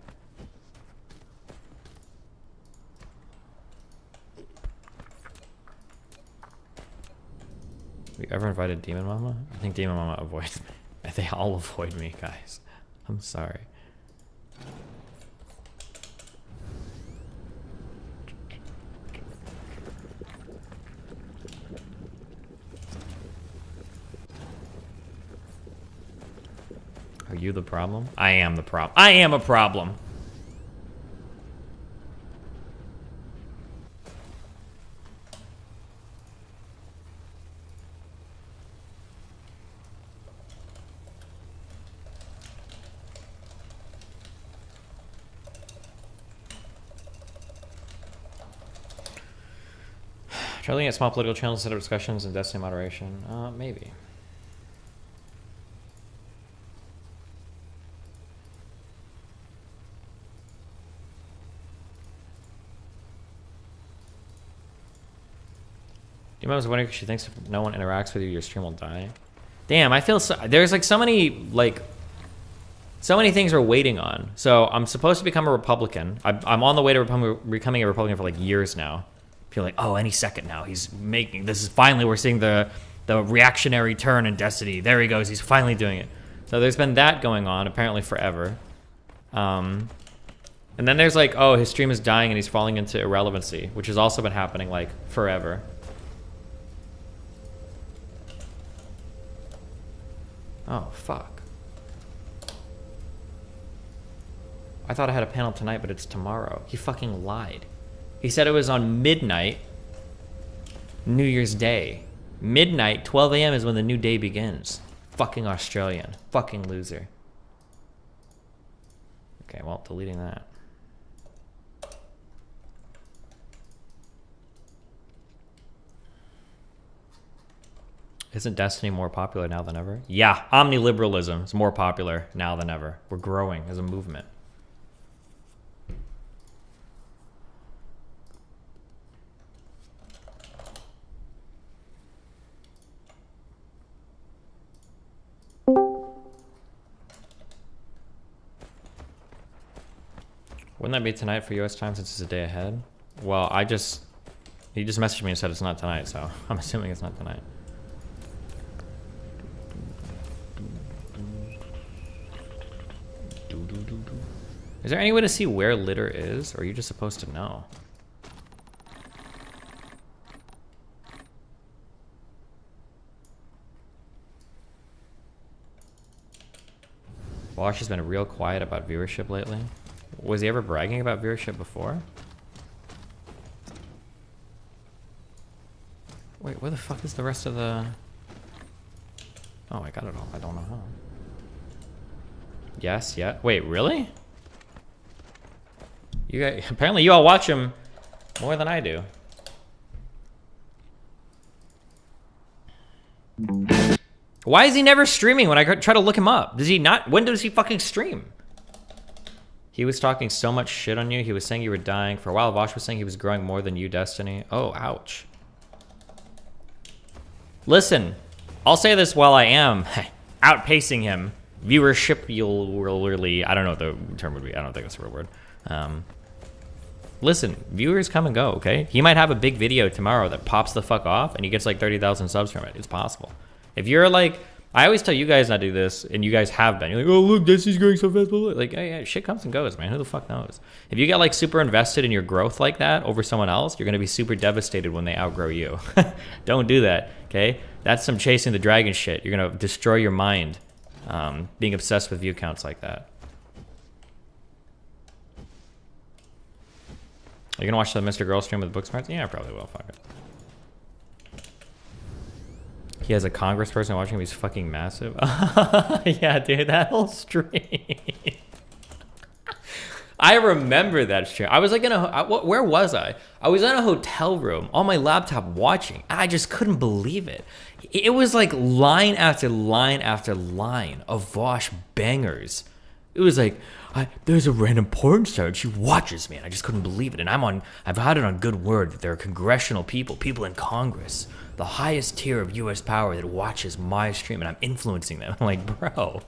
Have you ever invited Demon Mama? I think Demon Mama avoids me. They all avoid me, guys. I'm sorry. Are you the problem? I am the problem. I am a problem. Try looking at small political channels, set up discussions, and Destiny moderation. Maybe. I was wondering if she thinks if no one interacts with you, your stream will die. Damn, I feel so... There's like so many things we're waiting on. So I'm supposed to become a Republican. I'm on the way to becoming a Republican for like years now. I feel like, oh, any second now. He's making... This is finally, we're seeing the reactionary turn in Destiny. There he goes. He's finally doing it. So there's been that going on, apparently forever. And then there's like, oh, his stream is dying and he's falling into irrelevancy, which has also been happening like forever. Oh, fuck. I thought I had a panel tonight, but it's tomorrow. He fucking lied. He said it was on midnight, New Year's Day. Midnight, 12 a.m. is when the new day begins. Fucking Australian. Fucking loser. Okay, well, deleting that. Isn't Destiny more popular now than ever? Yeah, omniliberalism is more popular now than ever. We're growing as a movement. Wouldn't that be tonight for US time since it's a day ahead? Well, he just messaged me and said it's not tonight, so I'm assuming it's not tonight. Is there any way to see where litter is, or are you just supposed to know? Wash has been real quiet about viewership lately. Was he ever bragging about viewership before? Wait, where the fuck is the rest of the... Oh, I got it all. I don't know how. Yes, yeah. Wait, really? You guys, apparently you all watch him more than I do. Why is he never streaming when I try to look him up? Does he not? When does he fucking stream? He was talking so much shit on you. He was saying you were dying. For a while, Vosh was saying he was growing more than you, Destiny. Oh, ouch. Listen, I'll say this while I am outpacing him. Viewership, I don't know what the term would be. I don't think that's a real word. Listen, viewers come and go, okay? He might have a big video tomorrow that pops the fuck off and he gets like 30,000 subs from it. It's possible. If you're like, I always tell you guys not to do this, and you guys have been. You're like, oh, look, Destiny's growing so fast. Like, yeah, shit comes and goes, man. Who the fuck knows? If you get like super invested in your growth like that over someone else, you're going to be super devastated when they outgrow you. Don't do that, okay? That's some chasing the dragon shit. You're going to destroy your mind being obsessed with view counts like that. Are you going to watch the Mr. Girl stream with Booksmarts? Yeah, I probably will. Fuck it. He has a congressperson watching him. He's fucking massive. Yeah, dude, that whole stream. I remember that stream. I was like in a... Where was I? I was in a hotel room on my laptop watching. And I just couldn't believe it. It was like line after line after line of Vosh bangers. It was like, there's a random porn star and she watches me. And I just couldn't believe it. And I've had it on good word that there are congressional people in Congress, the highest tier of U.S. power that watches my stream, and I'm influencing them. I'm like, bro.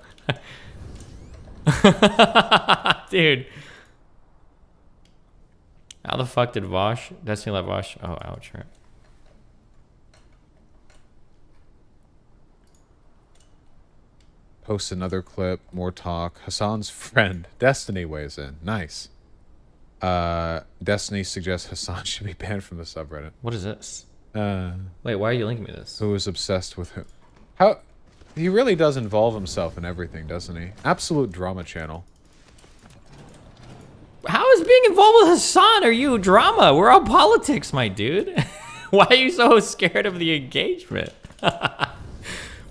Dude. How the fuck did Vosh? Destiny let Vosh? Oh, ouch, right. Post another clip, more talk. Hassan's friend, Destiny, weighs in. Nice. Destiny suggests Hassan should be banned from the subreddit. What is this? Wait, why are you linking me this? Who is obsessed with him? How? He really does involve himself in everything, doesn't he? Absolute drama channel. How is being involved with Hassan or you drama? We're all politics, my dude. Why are you so scared of the engagement?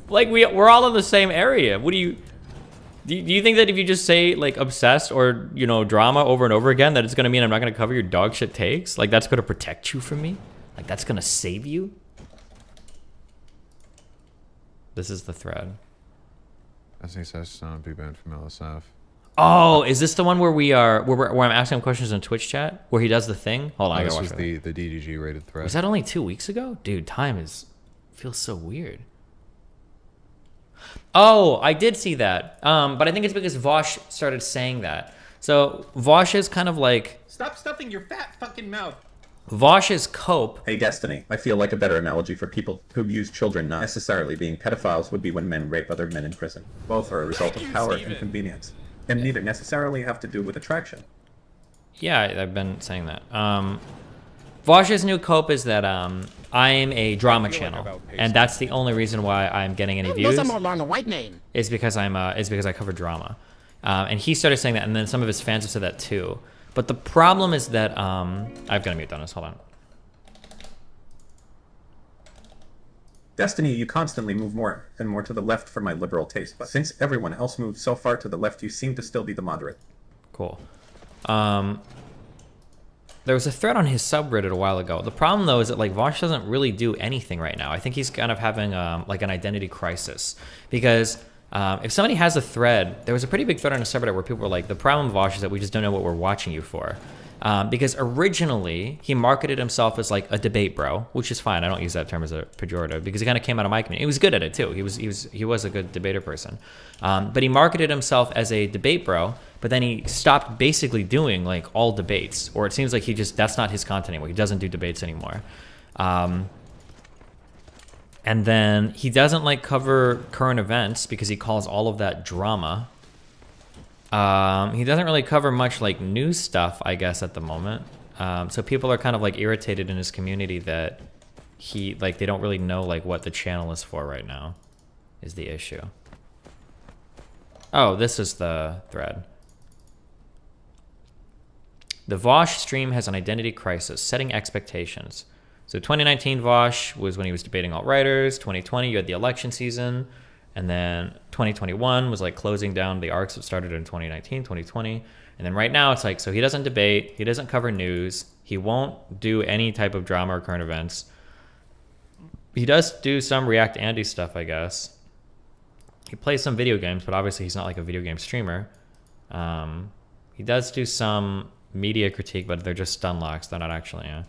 Like, we're all in the same area. What do you think that if you just say, like, obsessed or, you know, drama over and over again, that it's going to mean I'm not going to cover your dog shit takes? Like, that's going to protect you from me? Like, that's going to save you? This is the thread. Destiny says Hassan be banned from LSF. Oh, is this the one where where I'm asking him questions in Twitch chat? Where he does the thing? Hold on, I gotta watch this was the DDG rated thread. Was that only 2 weeks ago? Dude, time feels so weird. Oh, I did see that. But I think it's because Vosh started saying that. So Vosh is kind of like... Stop stuffing your fat fucking mouth. Vosh's cope. Hey, Destiny. I feel like a better analogy for people who use children not necessarily being pedophiles would be when men rape other men in prison. Both are a result of power and convenience, and neither necessarily have to do with attraction. Yeah, I've been saying that. Vosh's new cope is that I'm a drama channel, and that's the only reason why I'm getting any views. Is because I cover drama, and he started saying that, and then some of his fans have said that too. But the problem is that I've got to mute Dennis. Hold on. Destiny, you constantly move more and more to the left for my liberal taste, but since everyone else moves so far to the left, you seem to still be the moderate. Cool. There was a thread on his subreddit a while ago. The problem, though, is that like Vosh doesn't really do anything right now. I think he's kind of having like an identity crisis because if somebody has a thread, there was a pretty big thread on a subreddit where people were like, the problem, Vosh, is that we just don't know what we're watching you for. Because originally he marketed himself as like a debate bro, which is fine. I don't use that term as a pejorative because he kind of came out of my community. He was good at it too. He was a good debater person. But he marketed himself as a debate bro, but then he stopped basically doing like all debates, or it seems like that's not his content anymore. He doesn't do debates anymore. And then he doesn't like cover current events because he calls all of that drama. He doesn't really cover much like news stuff, I guess, at the moment. So people are kind of like irritated in his community that they don't really know like what the channel is for right now is the issue. Oh, this is the thread. The Vosh stream has an identity crisis, setting expectations. So 2019 Vosh was when he was debating alt-righters. 2020, you had the election season. And then 2021 was like closing down the arcs that started in 2019, 2020. And then right now it's like, so he doesn't debate. He doesn't cover news. He won't do any type of drama or current events. He does do some React Andy stuff, I guess. He plays some video games, but obviously he's not like a video game streamer. He does do some media critique, but they're just stun locks. They're not actually, yeah.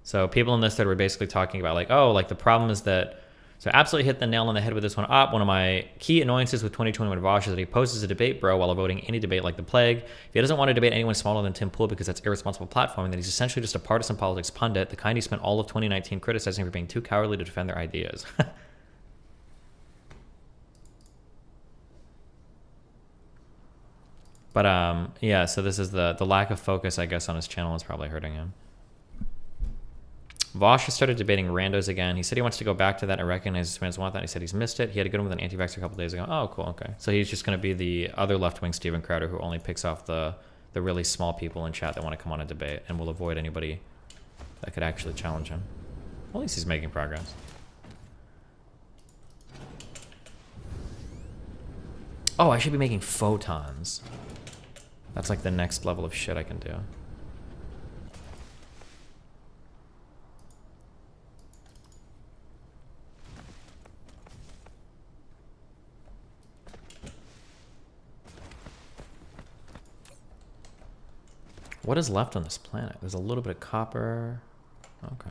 So people in this thread were basically talking about like, oh, like the problem is that, so absolutely hit the nail on the head with this one up. One of my key annoyances with 2021 Vosh is that he poses a debate bro while avoiding any debate like the plague. If he doesn't want to debate anyone smaller than Tim Pool because that's irresponsible platforming, then he's essentially just a partisan politics pundit, the kind he spent all of 2019 criticizing for being too cowardly to defend their ideas. But yeah, so this is the lack of focus, I guess, on his channel is probably hurting him. Vosh has started debating randos again. He said he wants to go back to that and recognize his fans want that. He said he's missed it. He had a good one with an anti-vaxxer a couple days ago. Oh, cool, okay. So he's just going to be the other left-wing Steven Crowder who only picks off the really small people in chat that want to come on a debate and will avoid anybody that could actually challenge him. Well, at least he's making progress. Oh, I should be making photons. That's like the next level of shit I can do. What is left on this planet? There's a little bit of copper. Okay.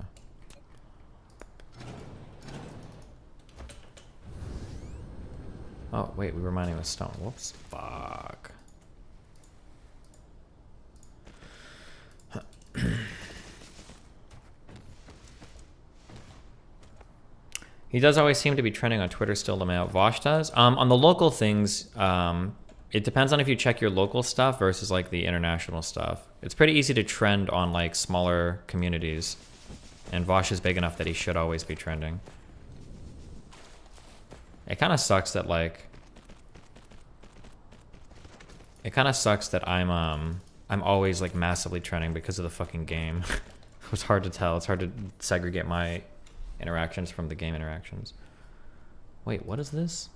Oh, wait, we were mining with stone. Whoops. Fuck. He does always seem to be trending on Twitter still, LeMayo. Vosh does. On the local things, it depends on if you check your local stuff versus like the international stuff. It's pretty easy to trend on like smaller communities. And Vosh is big enough that he should always be trending. It kind of sucks that like... It kind of sucks that I'm always like massively trending because of the fucking game. It's hard to tell. It's hard to segregate my interactions from the game interactions. Wait, what is this?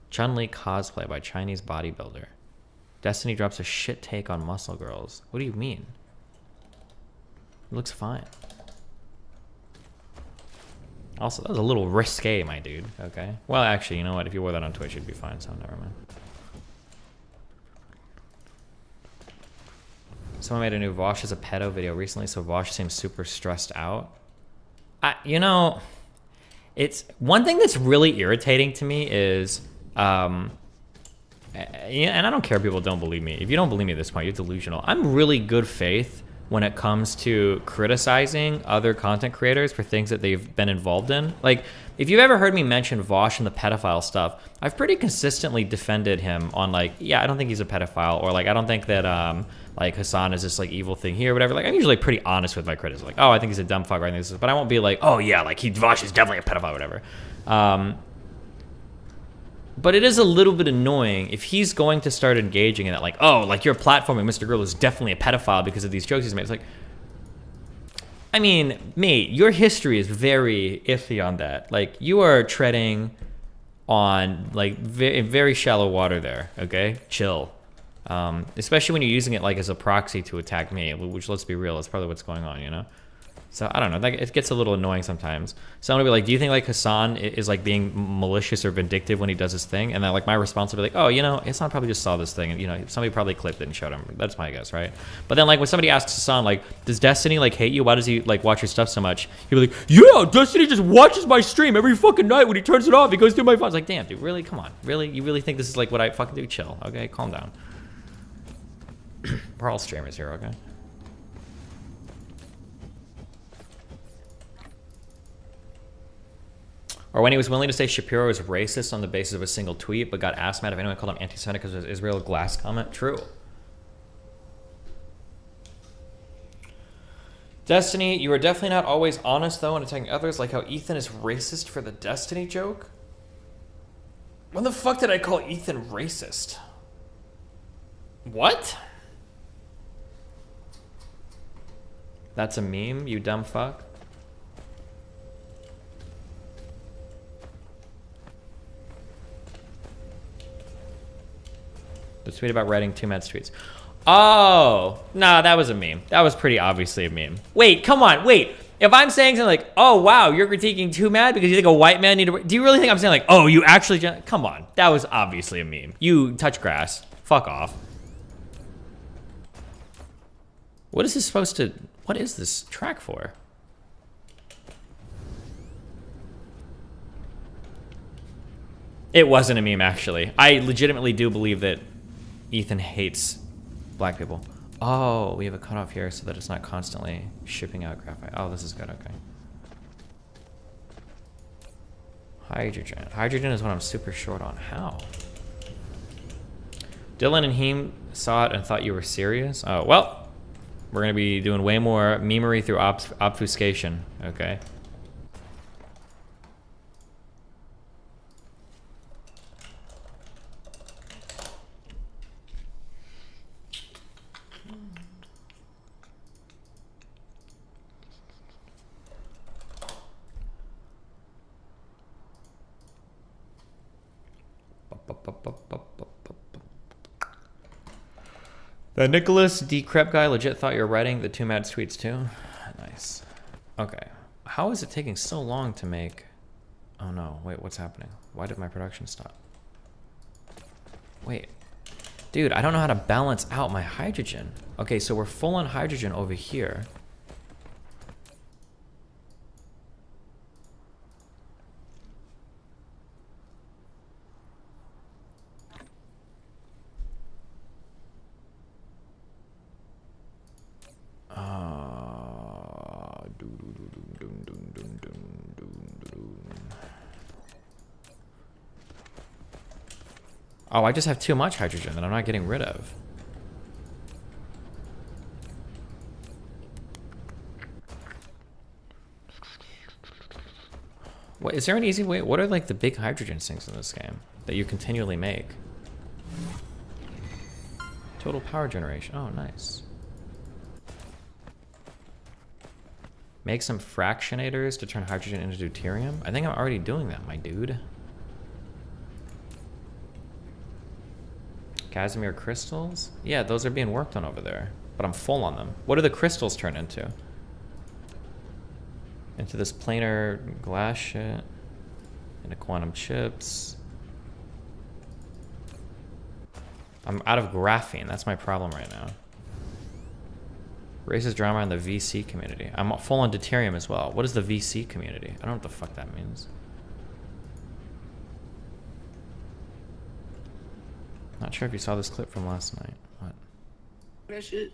Chun-Li cosplay by Chinese bodybuilder. Destiny drops a shit take on muscle girls. What do you mean? It looks fine. Also, that was a little risque, my dude. Okay. Well, actually, you know what? If you wore that on Twitch, you'd be fine, so never mind. Someone made a new Vosh as a pedo video recently, so Vosh seems super stressed out. You know, it's one thing that's really irritating to me is, and I don't care if people don't believe me. If you don't believe me at this point, you're delusional. I'm really good faith when it comes to criticizing other content creators for things that they've been involved in. Like, if you've ever heard me mention Vosh and the pedophile stuff, I've pretty consistently defended him on like, yeah, I don't think he's a pedophile, or like, I don't think that like Hassan is this like evil thing here, or whatever. Like, I'm usually pretty honest with my criticism. Like, oh, I think he's a dumb fuck, or I think this is, but I won't be like, oh yeah, like Vosh is definitely a pedophile, or whatever. But it is a little bit annoying if he's going to start engaging in it, like, oh, like you're platforming Mr. Girl is definitely a pedophile because of these jokes he's made. It's like, I mean, mate, your history is very iffy on that. Like, you are treading on like very shallow water there. Okay, chill. Especially when you're using it like as a proxy to attack me, which, let's be real, that's probably what's going on, you know? So I don't know, like, it gets a little annoying sometimes. So I'm gonna be like, do you think like Hassan is like being malicious or vindictive when he does his thing? And then like my response would be like, oh, you know, Hassan probably just saw this thing and, you know, somebody probably clipped it and showed him. That's my guess, right? But then like when somebody asks Hassan, like, does Destiny like hate you? Why does he like watch your stuff so much? He'll be like, yeah, Destiny just watches my stream every fucking night. When he turns it off, he goes through my phone. It's like, damn, dude, really? Come on. Really? You really think this is like what I fucking do? Chill, okay? Calm down. We're all streamers here, okay? Or when he was willing to say Shapiro was racist on the basis of a single tweet, but got asked mad if anyone called him anti-Semitic because of his Israel glass comment. True. Destiny, you are definitely not always honest, though, in attacking others, like how Ethan is racist for the Destiny joke. When the fuck did I call Ethan racist? What? That's a meme, you dumb fuck. The tweet about writing 2 Mad tweets. Oh, nah, that was a meme. That was pretty obviously a meme. Wait, come on, wait. If I'm saying something like, oh, wow, you're critiquing 2 Mad because you think a white man need to... Do you really think I'm saying like, oh, you actually... Come on, that was obviously a meme. You touch grass. Fuck off. What is this supposed to... What is this track for? It wasn't a meme, actually. I legitimately do believe that Ethan hates black people. Oh, we have a cutoff here so that it's not constantly shipping out graphite. Oh, this is good, okay. Hydrogen. Hydrogen is what I'm super short on. How? Dylan and Heem saw it and thought you were serious? Oh, well, we're going to be doing way more memery through obfuscation, okay? The Nicholas D. Crep guy legit thought you were writing the 2 Mad tweets too? Nice. Okay. How is it taking so long to make... Oh no, wait, what's happening? Why did my production stop? Wait. Dude, I don't know how to balance out my hydrogen. Okay, so we're full on hydrogen over here. Oh, I just have too much hydrogen that I'm not getting rid of. What, is there an easy way? What are like the big hydrogen sinks in this game that you continually make? Total power generation. Oh, nice. Make some fractionators to turn hydrogen into deuterium. I think I'm already doing that, my dude. Casimir crystals? Yeah, those are being worked on over there, but I'm full on them. What do the crystals turn into? Into this planar glass shit. Into quantum chips. I'm out of graphene. That's my problem right now. Racist drama in the VC community. I'm full on deuterium as well. What is the VC community? I don't know what the fuck that means. Not sure if you saw this clip from last night. What? That shit.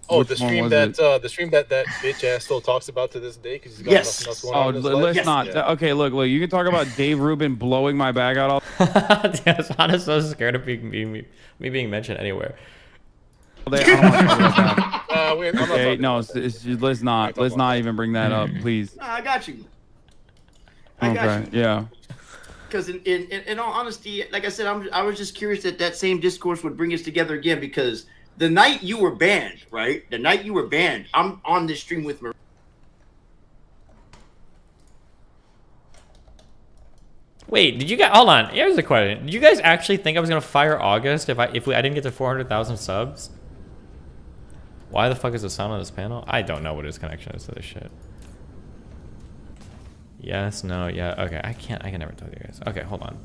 Oh, the stream that that bitch ass still talks about to this day because he's got nothing else going on. Let's not. Yeah. Okay, look. You can talk about Dave Rubin blowing my bag out. Yeah, I'm so scared of me being mentioned anywhere. Okay, no, let's not even bring that up, please. Nah, I got you. Okay, yeah. Because in all honesty, like I said, I was just curious that same discourse would bring us together again, because the night you were banned, right? The night you were banned, I'm on this stream with Marie. Wait, did you guys... Hold on. Here's the question. Did you guys actually think I was going to fire August if I didn't get to 400,000 subs? Why the fuck is the sound on this panel? I don't know what his connection is to this shit. Yes, no, yeah. Okay, I can never tell you guys. Okay, hold on.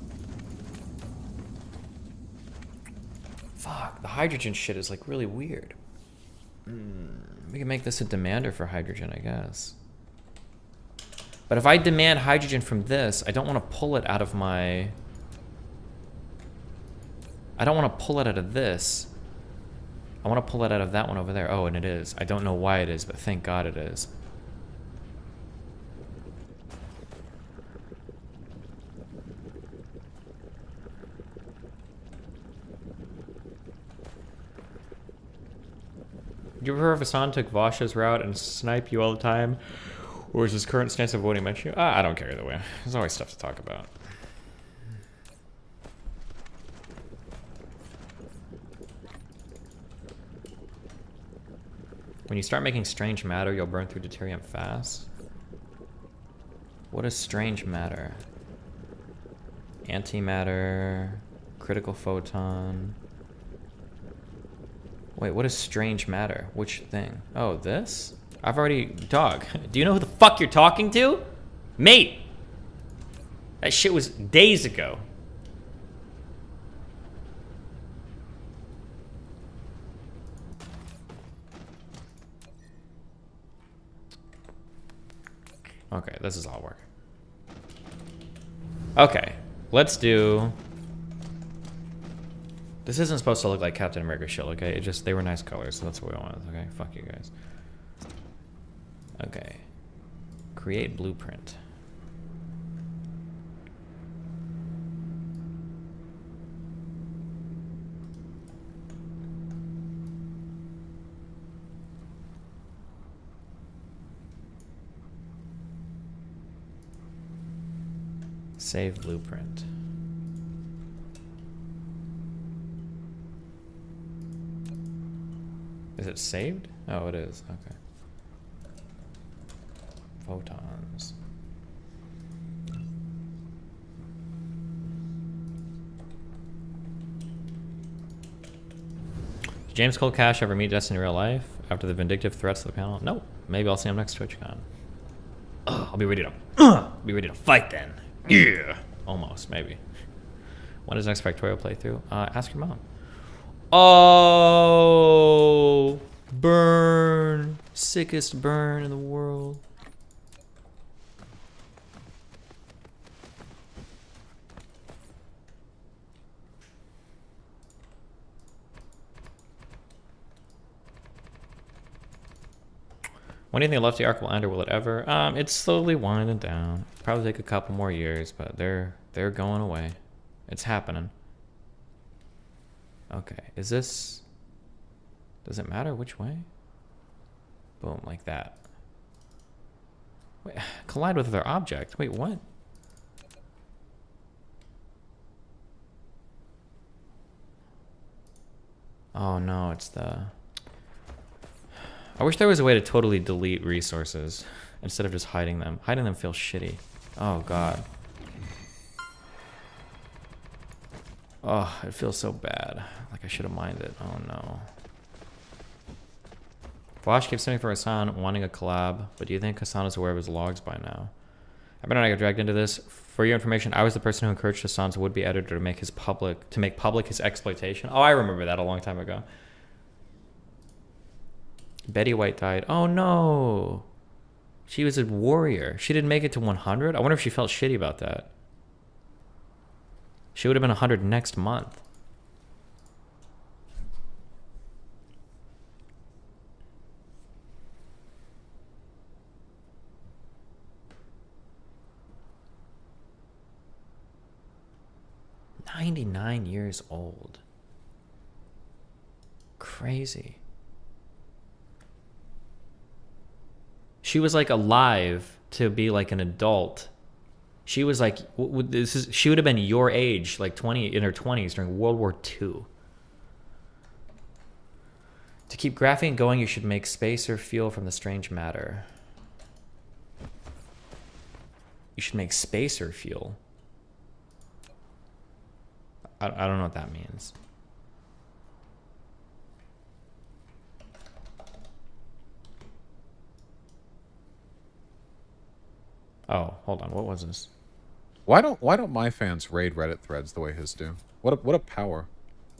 Fuck, the hydrogen shit is like really weird. We can make this a demander for hydrogen, I guess. But if I demand hydrogen from this, I don't want to pull it out of my... I don't want to pull it out of this. I want to pull it out of that one over there. Oh, and it is. I don't know why it is, but thank God it is. Do you prefer if Hassan took Vash's route and snipe you all the time? Or is his current stance avoiding mention you? I don't care either way. There's always stuff to talk about. When you start making strange matter, you'll burn through deuterium fast. What is strange matter? Antimatter, critical photon. Wait, what is strange matter? Which thing? Oh, this? I've already... Dog, do you know who the fuck you're talking to? Mate! That shit was days ago. Okay, this is all work. Okay, let's do... This isn't supposed to look like Captain America shit, okay? It just, they were nice colors, so that's what we wanted, okay? Fuck you guys. Okay. Create blueprint. Save blueprint. Is it saved? Oh, it is. Okay. Photons. Did James Cole Cash ever meet Justin in real life after the vindictive threats to the panel? No. Maybe I'll see him next TwitchCon. I'll be ready to fight then. Yeah. Almost, maybe. When is next Factorial playthrough? Ask your mom. Oh, burn. Sickest burn in the world. When do you think Lefty Arc will end, or will it ever? It's slowly winding down. Probably take a couple more years, but they're going away. It's happening. Okay, is this... Does it matter which way? Boom, like that. Wait, collide with their object. Wait, what? Oh no, it's the... I wish there was a way to totally delete resources instead of just hiding them. Hiding them feels shitty. Oh god. Oh, it feels so bad. Like I should have mined it. Oh no. Flash keeps sending for Hassan wanting a collab, but do you think Hassan is aware of his logs by now? I better not get dragged into this. For your information, I was the person who encouraged Hassan's would-be editor to make public his exploitation. Oh, I remember that a long time ago. Betty White died. Oh no. She was a warrior. She didn't make it to 100. I wonder if she felt shitty about that. She would have been 100 next month. "99 years old. Crazy. She was like alive to be like an adult. She was like, she would have been your age, like 20, in her 20s during World War II. To keep graphene going, you should make space or fuel from the strange matter. You should make space or fuel. I don't know what that means. Oh, hold on. What was this? Why don't my fans raid Reddit threads the way his do? What a power.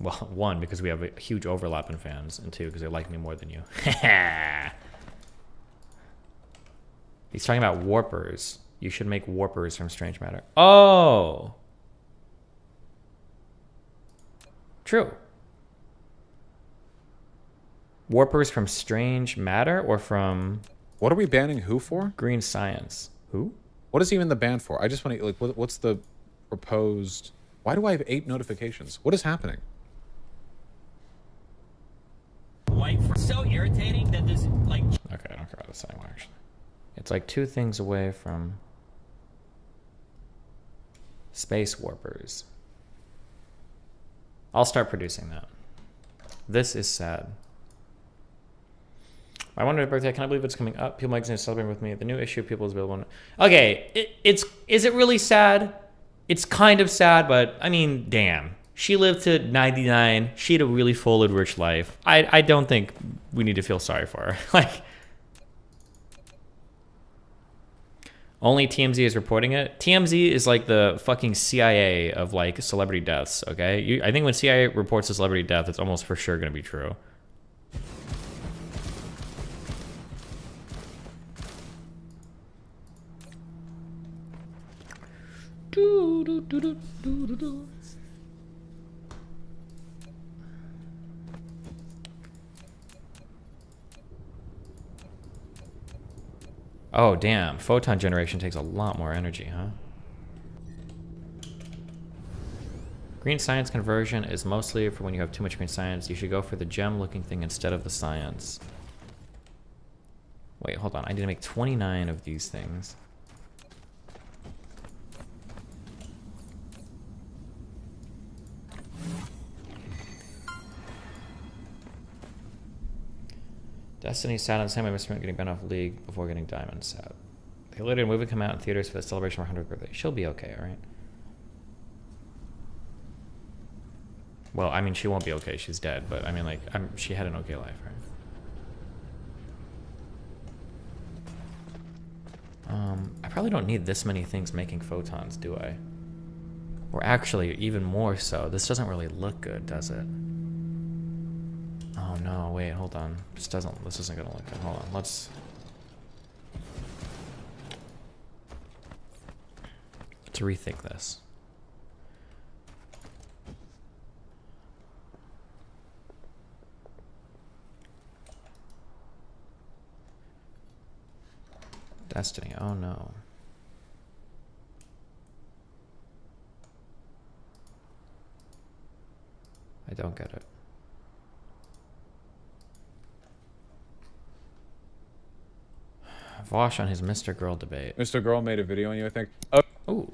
Well, one, because we have a huge overlap in fans, and two, because they like me more than you. He's talking about warpers. You should make warpers from strange matter. Oh! True. Warpers from strange matter or from... What are we banning who for? Green science. Who? What is even the ban for? I just want to, like, what's the proposed... Why do I have 8 notifications? What is happening? So irritating that this, like... Okay, I don't care about this anymore, actually. It's like 2 things away from... Space warpers. I'll start producing that. This is sad. My 100th birthday, I can't believe it's coming up. People magazine is celebrating with me. The new issue of People is available. Okay, is it really sad? It's kind of sad, but I mean, damn. She lived to 99. She had a really full and rich life. I don't think we need to feel sorry for her. Like, only TMZ is reporting it. TMZ is like the fucking CIA of like celebrity deaths, okay? I think when CIA reports a celebrity death, it's almost for sure going to be true. Oh, damn. Photon generation takes a lot more energy, huh? Green science conversion is mostly for when you have too much green science. You should go for the gem-looking thing instead of the science. Wait, hold on. I need to make 29 of these things. Destiny sad on the same way Mr. getting banned off League before getting Diamond sad. They later a movie come out in theaters for the celebration of her 100th birthday. She'll be okay, alright? Well, I mean, she won't be okay. She's dead, but I mean, like, she had an okay life, right? I probably don't need this many things making photons, do I? Or actually, even more so. This doesn't really look good, does it? Oh no, wait, hold on. This isn't gonna look good. Hold on, let's rethink this. Destiny, oh no. I don't get it. Vosh on his Mr. Girl debate. Mr. Girl made a video on you, I think. Oh,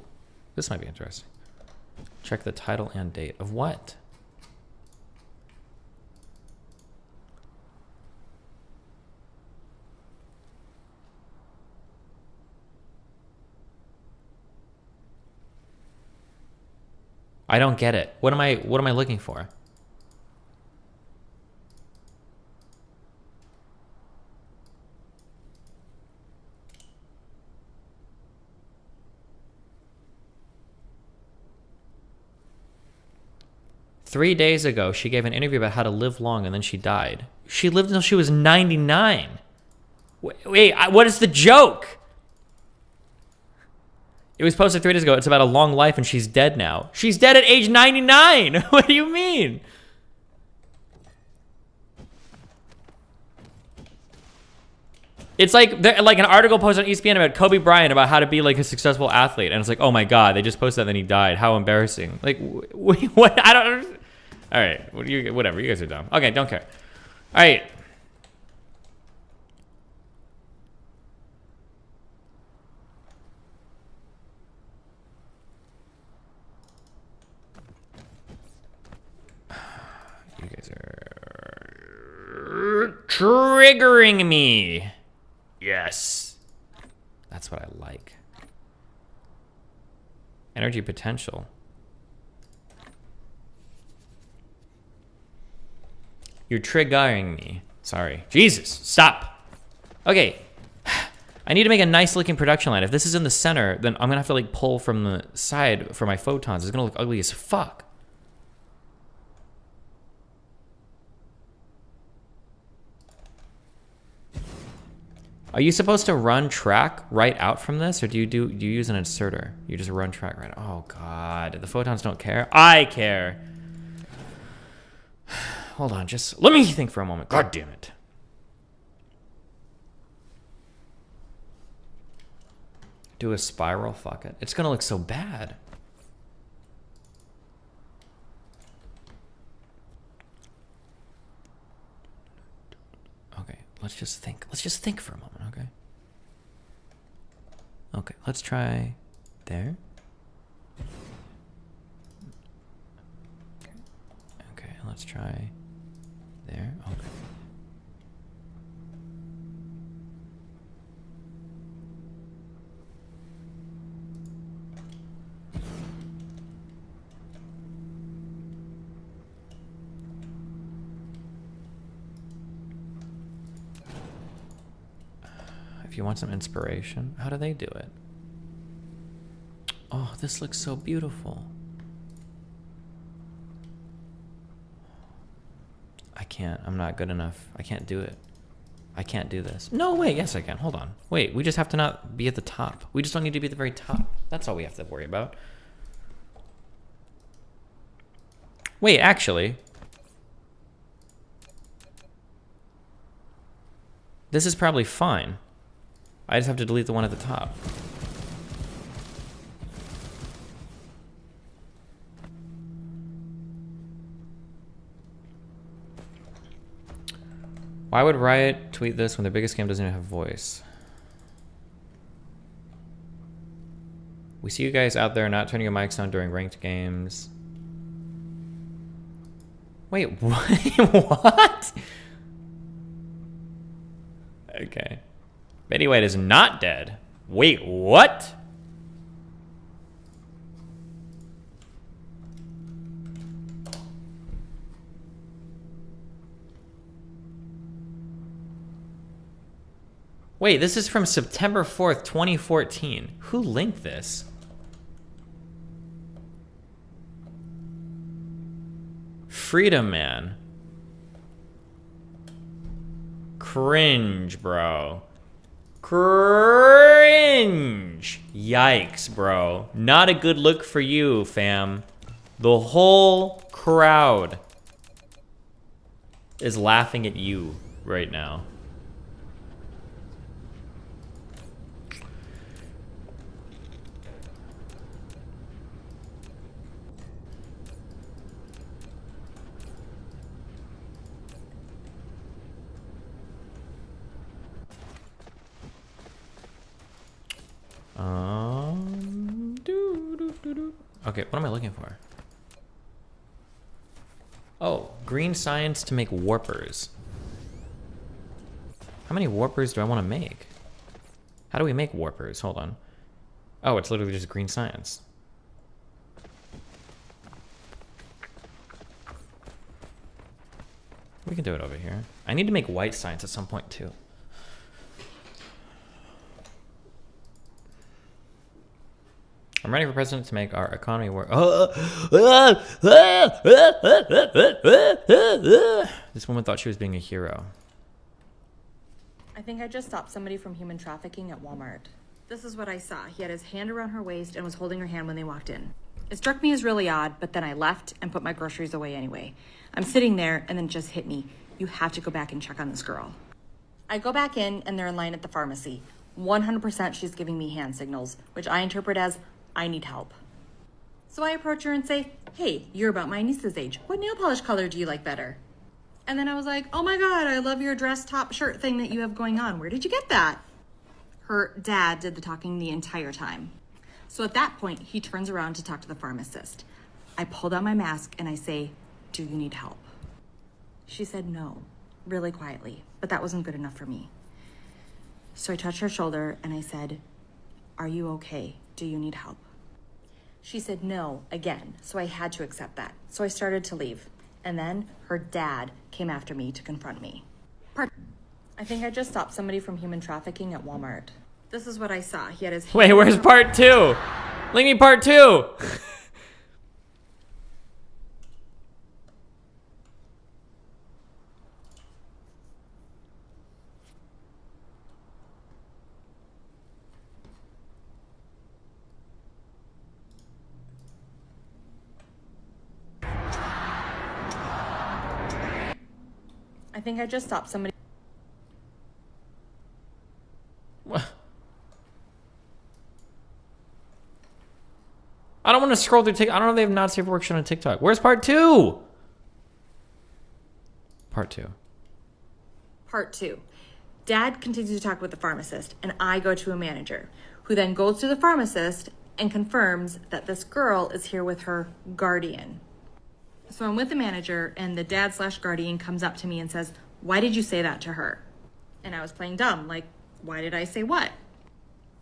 this might be interesting. Check the title and date of what? I don't get it. What am I looking for? Three days ago, she gave an interview about how to live long, and then she died. She lived until she was 99. Wait, what is the joke? It was posted 3 days ago. It's about a long life, and she's dead now. She's dead at age 99. What do you mean? It's like an article posted on ESPN about Kobe Bryant about how to be like a successful athlete, and it's like, oh my god, they just posted that, and then he died. How embarrassing! Like, what? I don't. All right, whatever. You guys are dumb. Okay, don't care. All right. You guys are triggering me. Yes. That's what I like. Energy potential. You're triggering me. Sorry. Jesus, stop. Okay. I need to make a nice looking production line. If this is in the center, then I'm gonna have to like pull from the side for my photons. It's gonna look ugly as fuck. Are you supposed to run track right out from this, or do you use an inserter? You just run track right out. Oh god, the photons don't care. I care. Hold on, just let me think for a moment. God damn it. Do a spiral, fuck it. It's gonna look so bad. Okay, let's just think. Let's just think for a moment, okay? Okay, let's try there. Okay, let's try there. Okay. If you want some inspiration, how do they do it? Oh, this looks so beautiful. I can't. I'm not good enough. I can't do it. I can't do this. No, wait. Yes, I can. Hold on. Wait, we just have to not be at the top. We just don't need to be at the very top. That's all we have to worry about. Wait, actually. This is probably fine. I just have to delete the one at the top. Why would Riot tweet this when their biggest game doesn't even have voice? We see you guys out there not turning your mics on during ranked games. Wait, what? What? Okay. Betty White is not dead. Wait, what? Wait, this is from September 4th, 2014. Who linked this? Freedom Man. Cringe, bro. Cringe. Yikes, bro. Not a good look for you, fam. The whole crowd is laughing at you right now. Okay, what am I looking for? Oh, green science to make warpers. How many warpers do I want to make? How do we make warpers? Hold on. Oh, it's literally just green science. We can do it over here. I need to make white science at some point too. I'm ready for president to make our economy work. This woman thought she was being a hero. I think I just stopped somebody from human trafficking at Walmart. This is what I saw. He had his hand around her waist and was holding her hand when they walked in. It struck me as really odd, but then I left and put my groceries away anyway. I'm sitting there and then it just hit me. You have to go back and check on this girl. I go back in and they're in line at the pharmacy. 100% she's giving me hand signals, which I interpret as, I need help. So I approach her and say, hey, you're about my niece's age. What nail polish color do you like better? And then I was like, oh my God, I love your dress top shirt thing that you have going on. Where did you get that? Her dad did the talking the entire time. So at that point, he turns around to talk to the pharmacist. I pull down my mask and I say, do you need help? She said no, really quietly, but that wasn't good enough for me. So I touched her shoulder and I said, are you okay? Do you need help? She said no again, so I had to accept that. So I started to leave. And then her dad came after me to confront me. I think I just stopped somebody from human trafficking at Walmart. This is what I saw. He had his Wait, where's part 2? Link me part 2. I think I just stopped somebody. I don't want to scroll through TikTok. I don't know if they have not safe work shit on TikTok. Where's part 2? Part 2. Part 2. Dad continues to talk with the pharmacist, and I go to a manager, who then goes to the pharmacist and confirms that this girl is here with her guardian. So I'm with the manager, and the dad/guardian comes up to me and says, "Why did you say that to her?" And I was playing dumb, like, why did I say what?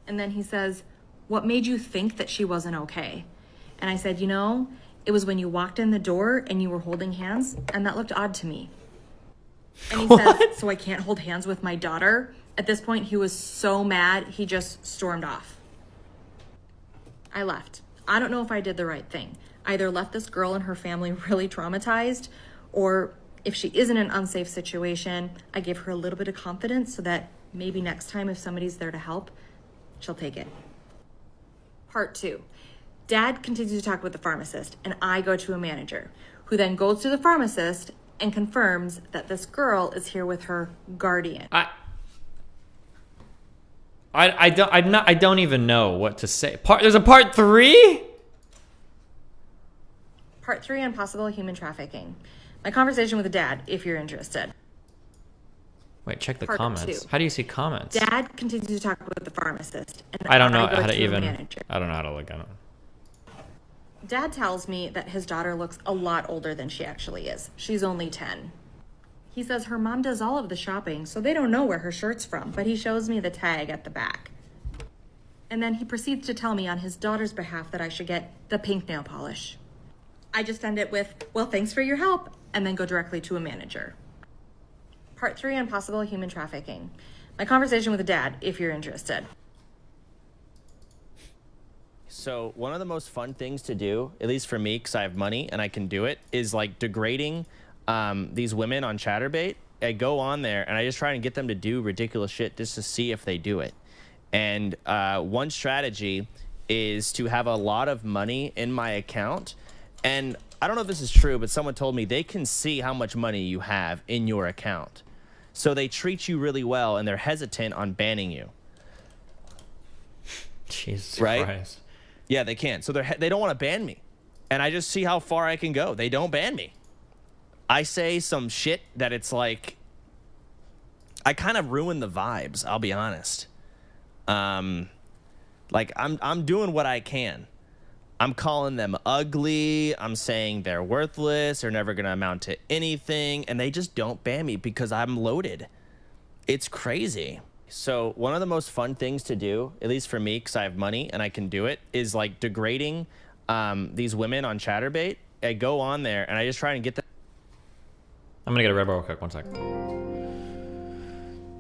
And then he says, "What made you think that she wasn't okay?" And I said, "You know, it was when you walked in the door and you were holding hands, and that looked odd to me." And he said, "So I can't hold hands with my daughter?" At this point, he was so mad, he just stormed off. I left. I don't know if I did the right thing. I either left this girl and her family really traumatized, or if she is in an unsafe situation, I give her a little bit of confidence so that maybe next time if somebody's there to help, she'll take it. Part 2. Dad continues to talk with the pharmacist, and I go to a manager, who then goes to the pharmacist and confirms that this girl is here with her guardian. I don't even know what to say. There's a part 3? Part 3 on possible human trafficking. My conversation with the dad, if you're interested. Wait, check the Part comments. 2. How do you see comments? Dad continues to talk with the pharmacist, and I don't know go how to a even. manager. I don't know how to look at it. Dad tells me that his daughter looks a lot older than she actually is. She's only 10. He says her mom does all of the shopping, so they don't know where her shirt's from, but he shows me the tag at the back. And then he proceeds to tell me on his daughter's behalf that I should get the pink nail polish. I just end it with, "Well, thanks for your help," and then go directly to a manager. Part 3 on possible human trafficking. My conversation with the dad, if you're interested. So one of the most fun things to do, at least for me, because I have money and I can do it, is like degrading these women on Chatterbait. I go on there and I just try and get them to do ridiculous shit just to see if they do it. And one strategy is to have a lot of money in my account. And I don't know if this is true, but someone told me they can see how much money you have in your account. So they treat you really well and they're hesitant on banning you. Jesus right? Christ. Yeah, they can. So they don't want to ban me. And I just see how far I can go. They don't ban me. I say some shit that it's like, I kind of ruin the vibes, I'll be honest. Like I'm doing what I can. I'm calling them ugly. I'm saying they're worthless. They're never going to amount to anything. And they just don't ban me because I'm loaded. It's crazy. So one of the most fun things to do, at least for me, because I have money and I can do it, is like degrading these women on Chatterbait. I go on there and I just try and get them. I'm gonna get a red bar real quick. 1 sec.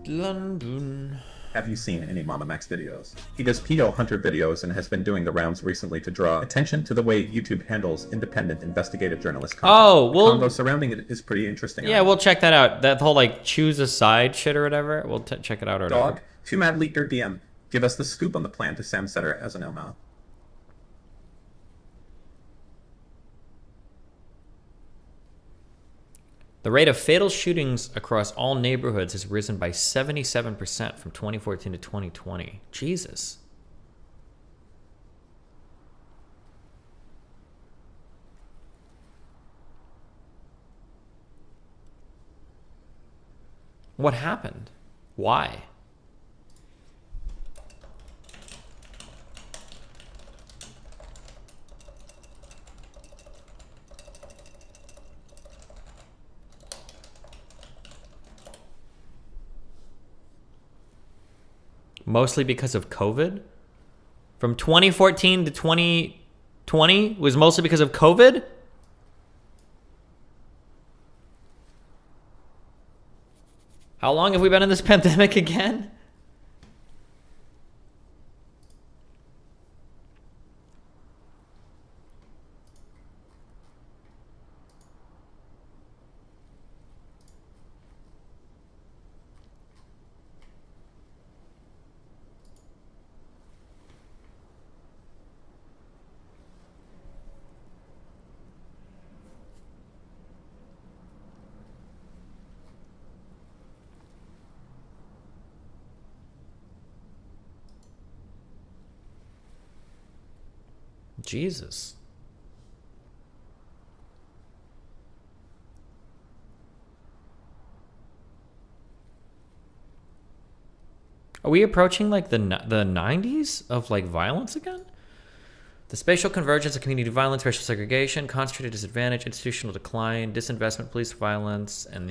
London. Have you seen any Mama Max videos? He does pedo hunter videos and has been doing the rounds recently to draw attention to the way YouTube handles independent investigative journalist content. Oh, well, the combo surrounding it is pretty interesting. Yeah, we'll check that out. That whole like choose a side shit or whatever. We'll check it out or whatever. Dog, too mad leaked your DM. Give us the scoop on the plan to Sam Setter as an Elmo. The rate of fatal shootings across all neighborhoods has risen by 77% from 2014 to 2020. Jesus. What happened? Why? Mostly because of COVID? From 2014 to 2020 was mostly because of COVID? How long have we been in this pandemic again? Jesus. Are we approaching like the 90s of like violence again? The spatial convergence of community violence, racial segregation, concentrated disadvantage, institutional decline, disinvestment, police violence, and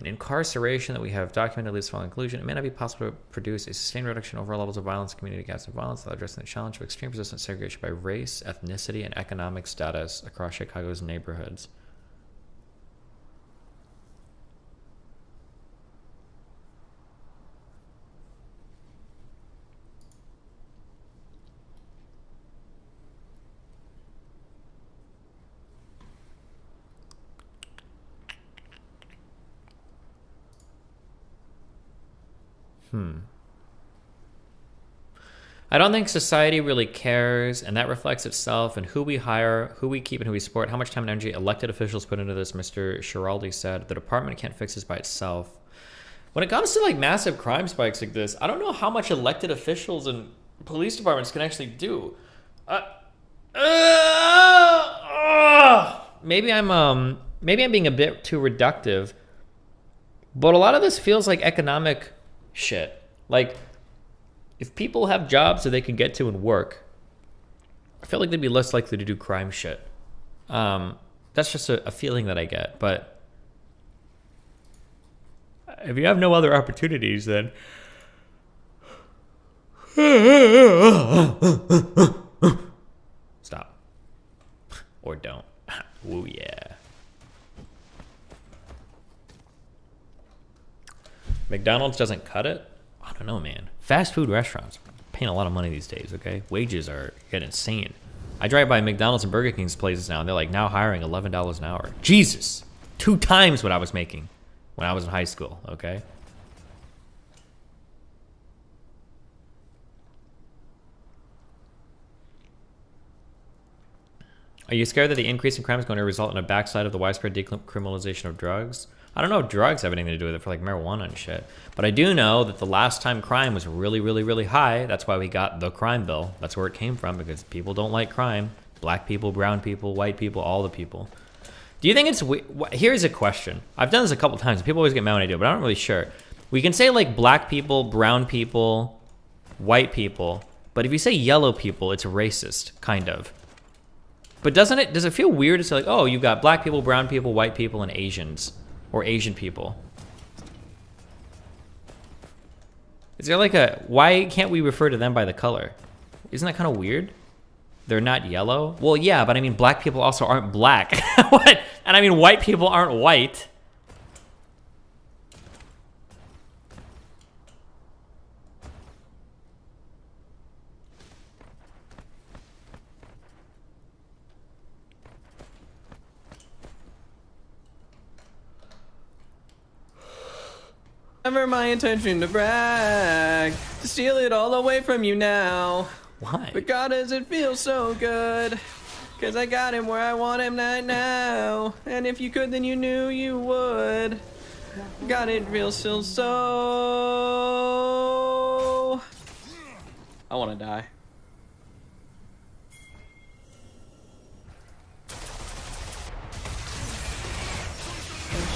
incarceration that we have documented leads to violent inclusion. It may not be possible to produce a sustained reduction in overall levels of violence, community gaps of violence, without addressing the challenge of extreme persistent segregation by race, ethnicity, and economic status across Chicago's neighborhoods. I don't think society really cares, and that reflects itself in who we hire, who we keep, and who we support, how much time and energy elected officials put into this. Mr. Schiraldi said, the department can't fix this by itself. When it comes to like massive crime spikes like this, I don't know how much elected officials and police departments can actually do. Maybe I'm being a bit too reductive, but a lot of this feels like economic shit. Like, if people have jobs that they can get to and work, I feel like they'd be less likely to do crime shit. That's just a feeling that I get. But if you have no other opportunities, then stop. Or don't. Ooh, yeah. McDonald's doesn't cut it? I don't know, man. Fast food restaurants are paying a lot of money these days, okay? Wages are getting insane. I drive by McDonald's and Burger King's places now, and they're like now hiring $11 an hour. Jesus! 2 times what I was making when I was in high school, okay? Are you scared that the increase in crime is going to result in a backslide of the widespread decriminalization of drugs? I don't know if drugs have anything to do with it for like marijuana and shit. But I do know that the last time crime was really, really, really high, that's why we got the crime bill. That's where it came from, because people don't like crime. Black people, brown people, white people, all the people. Do you think it's... Here's a question. I've done this a couple times. People always get mad when I do it, but I'm not really sure. We can say like black people, brown people, white people. But if you say yellow people, it's racist, kind of. But does it feel weird to say like, oh, you've got black people, brown people, white people, and Asians? Or Asian people? Is there like why can't we refer to them by the color? Isn't that kind of weird? They're not yellow? Well, yeah, but I mean, black people also aren't black. What? And I mean, white people aren't white. Never my intention to brag, to steal it all away from you now. Why? But God, does it feel so good? Cause I got him where I want him right now. And if you could, then you knew you would. God, it feels so... I wanna die.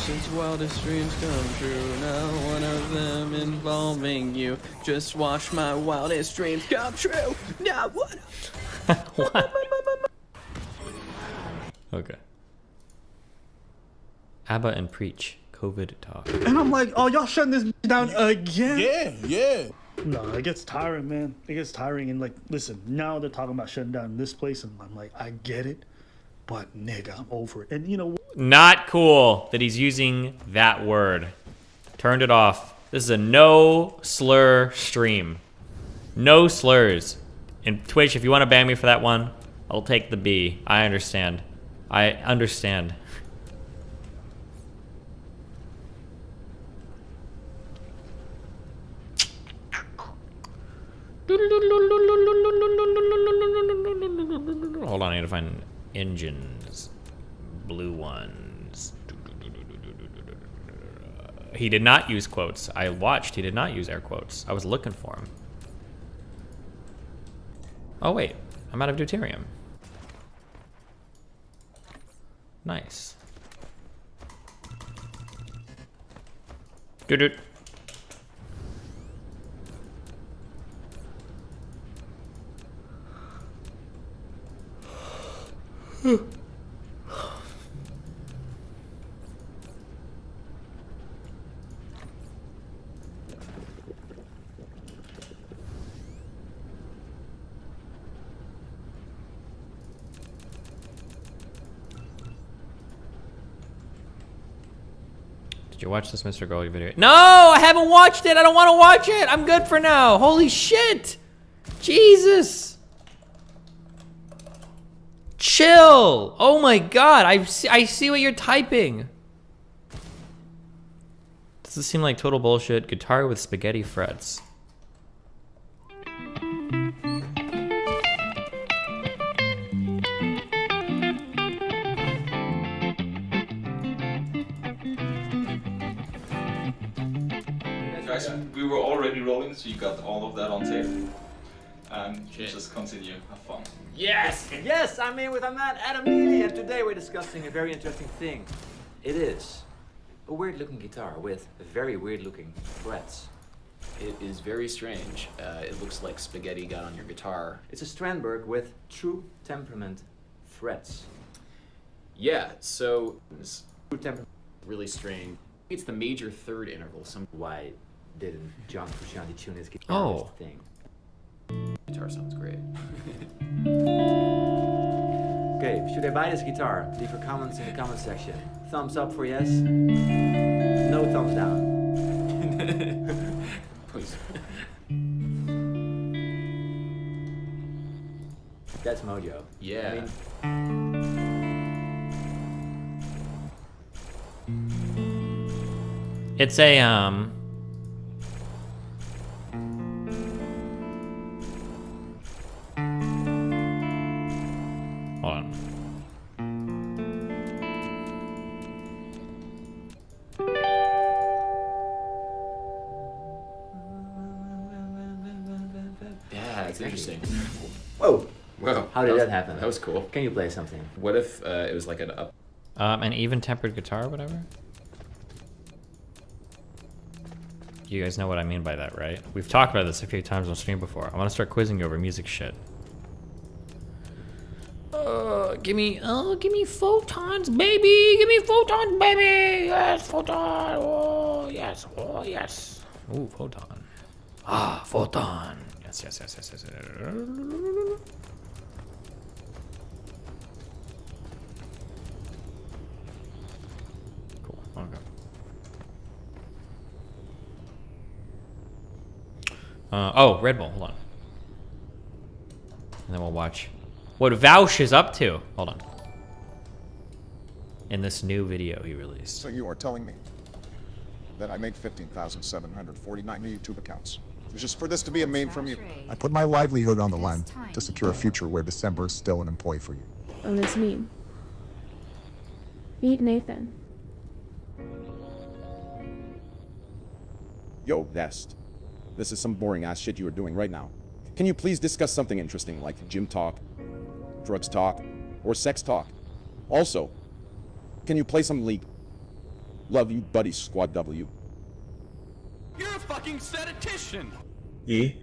Since wildest dreams come true, now one of them involving you. Just watch my wildest dreams come true. Now one of Okay. ABBA and Preach. COVID talk. And I'm like, oh, y'all shutting this down again? Yeah. No, it gets tiring, man. It gets tiring. And like, listen, now they're talking about shutting down this place, and I'm like, I get it, but nigga, I'm over it. And you know, not cool that he's using that word. Turned it off. This is a no slur stream. No slurs. And Twitch, if you want to ban me for that one, I'll take the B. I understand. I understand. Hold on, I need to find engines. Blue ones. He did not use quotes. I watched. He did not use air quotes. I was looking for him. Oh, wait. I'm out of deuterium. Nice. Doo-doo. Did you watch this Mr. Goalie video? No, I haven't watched it. I don't want to watch it. I'm good for now. Holy shit. Jesus. Chill. Oh my god. I see what you're typing. Does this seem like total bullshit? Guitar with spaghetti frets. Guys, we were already rolling, so you got all of that on tape. And you just continue. Have fun. Yes! Yes, I'm here with Ahmad Adamini, and today we're discussing a very interesting thing. It is a weird-looking guitar with very weird-looking frets. It is very strange. It looks like spaghetti got on your guitar. It's a Strandberg with true temperament frets. Yeah, so it's really strange. It's the major third interval. Why didn't John Frusciante tune his guitar? Oh. Thing? Guitar sounds great. Okay, should I buy this guitar? Leave your comments in the comment section. Thumbs up for yes. No thumbs down. Please. That's Mojo. Yeah. I mean, It's a hold on. Yeah, it's interesting. Whoa. Whoa. How did that happen? That was cool. Can you play something? What if it was like an up? An even-tempered guitar or whatever? You guys know what I mean by that, right? We've talked about this a few times on stream before. I want to start quizzing you over music shit. Give me photons, baby! Give me photons, baby! Yes, photon! Oh, yes, oh, yes. Ooh, photon. Ah, photon. Yes, yes, yes, yes, yes. Cool, okay. Oh, Red Bull, hold on. And then we'll watch what Vaush is up to. Hold on. In this new video he released. So you are telling me that I make 15,749 YouTube accounts. Just for this to be a meme from you. I put my livelihood on the line to secure a future where December is still an employee for you. Oh, that's mean. Meet Nathan. Yo, Vest. This is some boring ass shit you are doing right now. Can you please discuss something interesting like gym talk, drugs talk, or sex talk? Also, can you play some League? Love you, buddy, Squad W. You're a fucking statistician! E?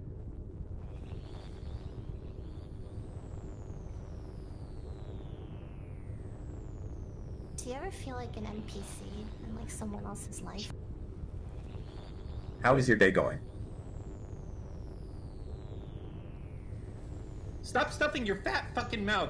Do you ever feel like an NPC in like someone else's life? How is your day going? Stop stuffing your fat fucking mouth.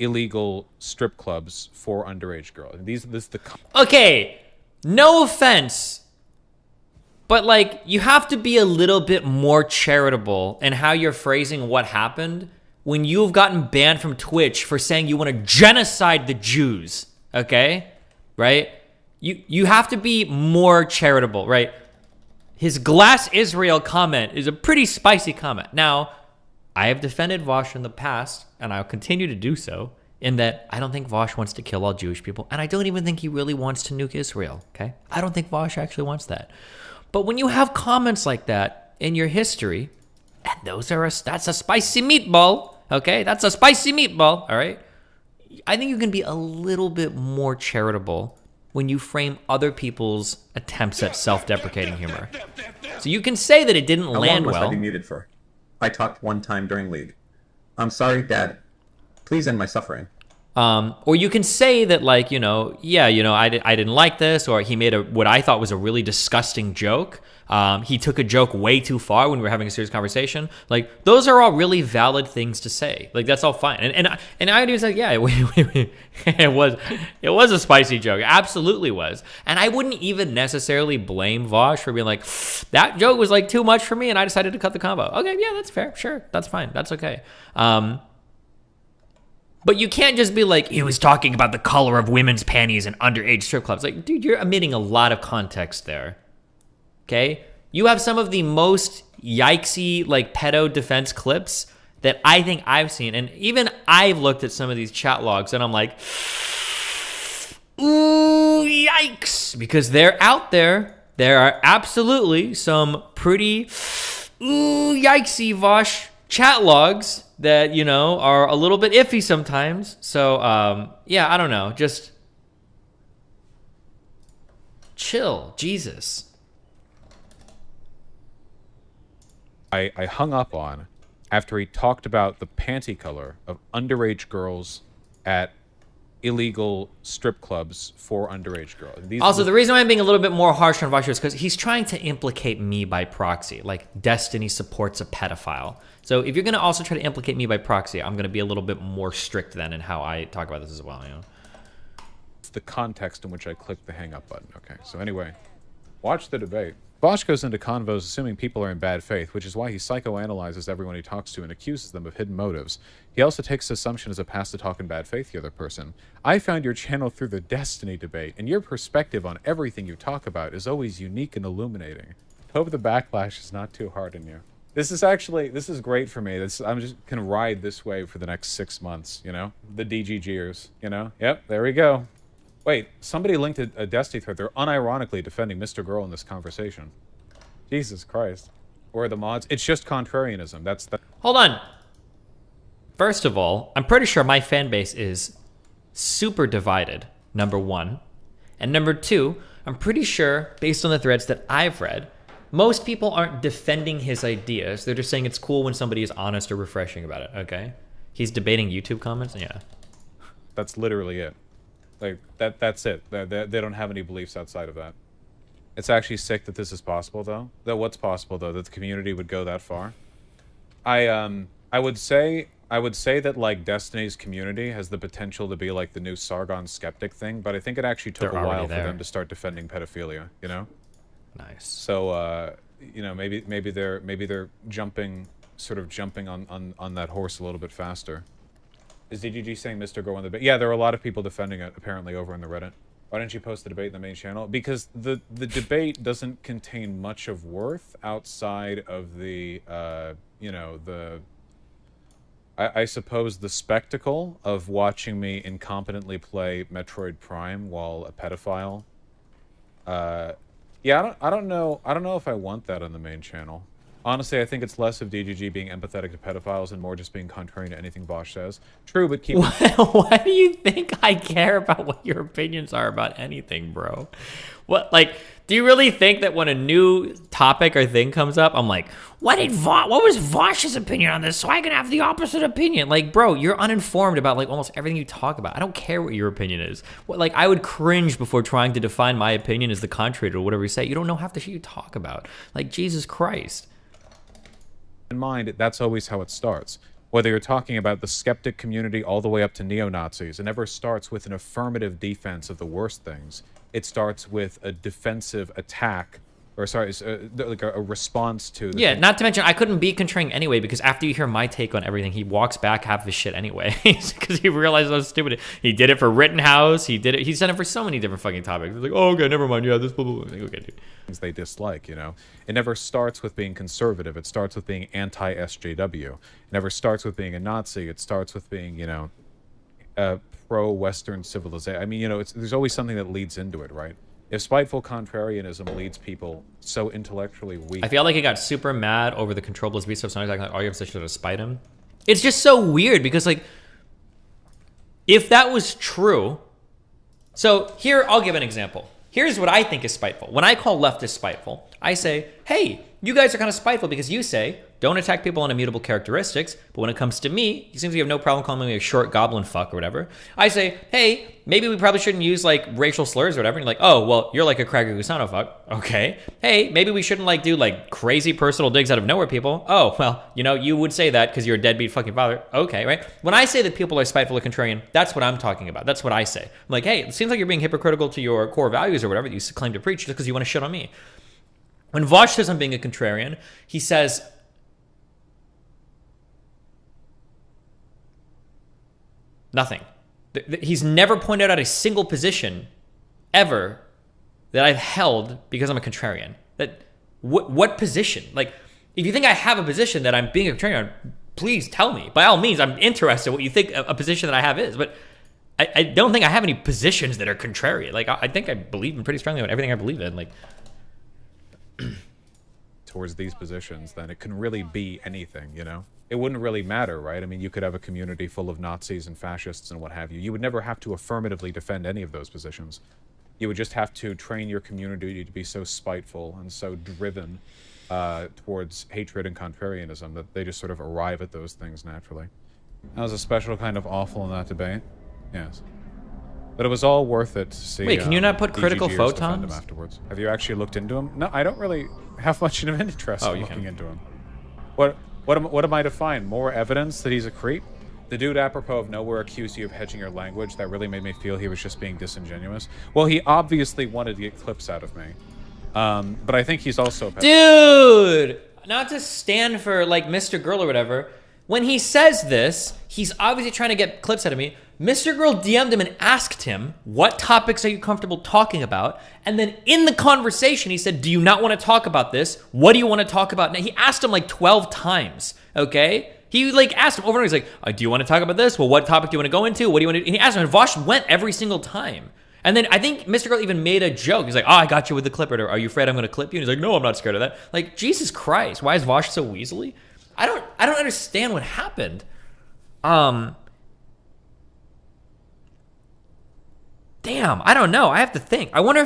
illegal strip clubs for underage girls. And this is the... Okay, no offense, but like you have to be a little bit more charitable in how you're phrasing what happened when you've gotten banned from Twitch for saying you want to genocide the Jews, okay? Right? You have to be more charitable, right? His Glass Israel comment is a pretty spicy comment. Now, I have defended Vosh in the past, and I'll continue to do so, in that I don't think Vosh wants to kill all Jewish people, and I don't even think he really wants to nuke Israel, okay? I don't think Vosh actually wants that. But when you have comments like that in your history, and that's a spicy meatball, okay? That's a spicy meatball, all right? I think you can be a little bit more charitable when you frame other people's attempts at self-deprecating humor. So you can say that it didn't land well. How long was I muted for? I talked one time during League. I'm sorry, Dad. Please end my suffering. Or you can say that, like, I didn't like this, or he made what I thought was a really disgusting joke. He took a joke way too far when we were having a serious conversation. Like, those are all really valid things to say. Like, that's all fine. And I was like, yeah, it was a spicy joke. It absolutely was. And I wouldn't even necessarily blame Vosh for being like, that joke was like too much for me, and I decided to cut the combo. Okay, yeah, that's fair. Sure, that's fine. That's okay. But you can't just be like, he was talking about the color of women's panties in underage strip clubs. Like, dude, you're omitting a lot of context there. Okay? You have some of the most yikesy, like, pedo defense clips that I think I've seen. And even I've looked at some of these chat logs and I'm like, ooh, yikes. Because they're out there. There are absolutely some pretty, ooh, yikesy Vosh chat logs that, are a little bit iffy sometimes. So, yeah, I don't know. Just chill. Jesus. I hung up on after he talked about the panty color of underage girls at illegal strip clubs for underage girls. The reason why I'm being a little bit more harsh on Vosh is because he's trying to implicate me by proxy. Like, Destiny supports a pedophile. So if you're going to also try to implicate me by proxy, I'm going to be a little bit more strict then in how I talk about this as well. It's the context in which I click the hang up button. Okay, so anyway, watch the debate. Bosch goes into convos assuming people are in bad faith, which is why he psychoanalyzes everyone he talks to and accuses them of hidden motives. He also takes the assumption as a pass to talk in bad faith the other person. I found your channel through the Destiny debate, and your perspective on everything you talk about is always unique and illuminating. Hope the backlash is not too hard on you. This is great for me. I'm just gonna ride this wave for the next 6 months, The DGGers, Yep, there we go. Wait, somebody linked a Destiny thread. They're unironically defending Mr. Girl in this conversation. Jesus Christ. Or the mods. It's just contrarianism. Hold on. First of all, I'm pretty sure my fan base is super divided, number one. And number two, I'm pretty sure, based on the threads that I've read, most people aren't defending his ideas. They're just saying it's cool when somebody is honest or refreshing about it, okay? He's debating YouTube comments? Yeah. That's literally it. Like, that's it. They don't have any beliefs outside of that. It's actually sick that this is possible, though. What's possible, though? That the community would go that far? I would say that, like, Destiny's community has the potential to be, like, the new Sargon skeptic thing, but I think it actually took a while for them to start defending pedophilia, Nice. So, maybe they're jumping on that horse a little bit faster. Is DGG saying Mr. Go on the debate? Yeah, there are a lot of people defending it, apparently, over in the Reddit. Why didn't you post the debate in the main channel? Because the debate doesn't contain much of worth outside of the, I suppose the spectacle of watching me incompetently play Metroid Prime while a pedophile. Yeah, I don't know if I want that on the main channel. Honestly, I think it's less of DGG being empathetic to pedophiles and more just being contrary to anything Bosch says. True, but keep... Why do you think I care about what your opinions are about anything, bro? What, like, do you really think that when a new topic or thing comes up, I'm like, what was Vosh's opinion on this so I can have the opposite opinion? Like, bro, you're uninformed about, like, almost everything you talk about. I don't care what your opinion is. Like, I would cringe before trying to define my opinion as the contrary to whatever you say. You don't know half the shit you talk about. Like, Jesus Christ. In mind, that's always how it starts. Whether you're talking about the skeptic community all the way up to neo-Nazis, it never starts with an affirmative defense of the worst things. It starts with a defensive attack, or sorry, like a response to. Yeah, not to mention I couldn't be contrarian anyway, because after you hear my take on everything, he walks back half of his shit anyway, because he realized how stupid he did it for Rittenhouse. He's done it for so many different fucking topics. It's like, oh, okay, never mind. Yeah, this blah blah blah. Like, okay, dude. Things they dislike, you know. It never starts with being conservative. It starts with being anti-SJW. It never starts with being a Nazi. It starts with being, you know, pro-Western civilization. I mean, you know, there's always something that leads into it, right? If spiteful contrarianism leads people so intellectually weak... I feel like he got super mad over the controllables beat stuff, so now he's like, oh, you have such to spite him. It's just so weird, because, like, if that was true... So, here, I'll give an example. Here's what I think is spiteful. When I call leftists spiteful, I say, hey, you guys are kind of spiteful because you say, don't attack people on immutable characteristics, but when it comes to me, you seem to have no problem calling me a short goblin fuck or whatever. I say, hey, maybe we probably shouldn't use, like, racial slurs or whatever. And you're like, oh, well, you're like a Cracker Gusano fuck. Okay. Hey, maybe we shouldn't, like, do, like, crazy personal digs out of nowhere people. Oh, well, you know, you would say that because you're a deadbeat fucking father. Okay, right? When I say that people are spiteful or contrarian, that's what I'm talking about. That's what I say. I'm like, hey, it seems like you're being hypocritical to your core values or whatever that you claim to preach just because you want to shit on me. When Vosh says I'm being a contrarian, he says... nothing. He's never pointed out a single position ever that I've held because I'm a contrarian. That what position? Like, if you think I have a position that I'm being a contrarian, please tell me. By all means, I'm interested in what you think a position that I have is. But I don't think I have any positions that are contrarian. Like, I think I believe in pretty strongly in everything I believe in. Like, towards these positions, then it can really be anything, you know? It wouldn't really matter, right? I mean, you could have a community full of Nazis and fascists and what have you. You would never have to affirmatively defend any of those positions. You would just have to train your community to be so spiteful and so driven towards hatred and contrarianism that they just sort of arrive at those things naturally. That was a special kind of awful in that debate. Yes. But it was all worth it to see. Wait, can you not put critical DGGers photons? defend him afterwards. Have you actually looked into him? No, I don't really have much of an interest in looking into him. What am I to find? More evidence that he's a creep? The dude, apropos of nowhere, accused you of hedging your language. That really made me feel he was just being disingenuous. Well, he obviously wanted to get clips out of me. But I think he's also... Dude! Not to stand for, like, Mr. Girl or whatever. When he says this, he's obviously trying to get clips out of me. Mr. Girl DM'd him and asked him, what topics are you comfortable talking about? And then in the conversation, he said, do you not want to talk about this? What do you want to talk about? Now, he asked him like 12 times, okay? He like asked him over and over. He's like, do you want to talk about this? Well, what topic do you want to go into? What do you want to... And he asked him, and Vosh went every single time. And then I think Mr. Girl even made a joke. He's like, oh, I got you with the clip. Or are you afraid I'm going to clip you? And he's like, no, I'm not scared of that. Like, Jesus Christ, why is Vosh so weaselly? I don't understand what happened. Damn, I don't know. I have to think. I wonder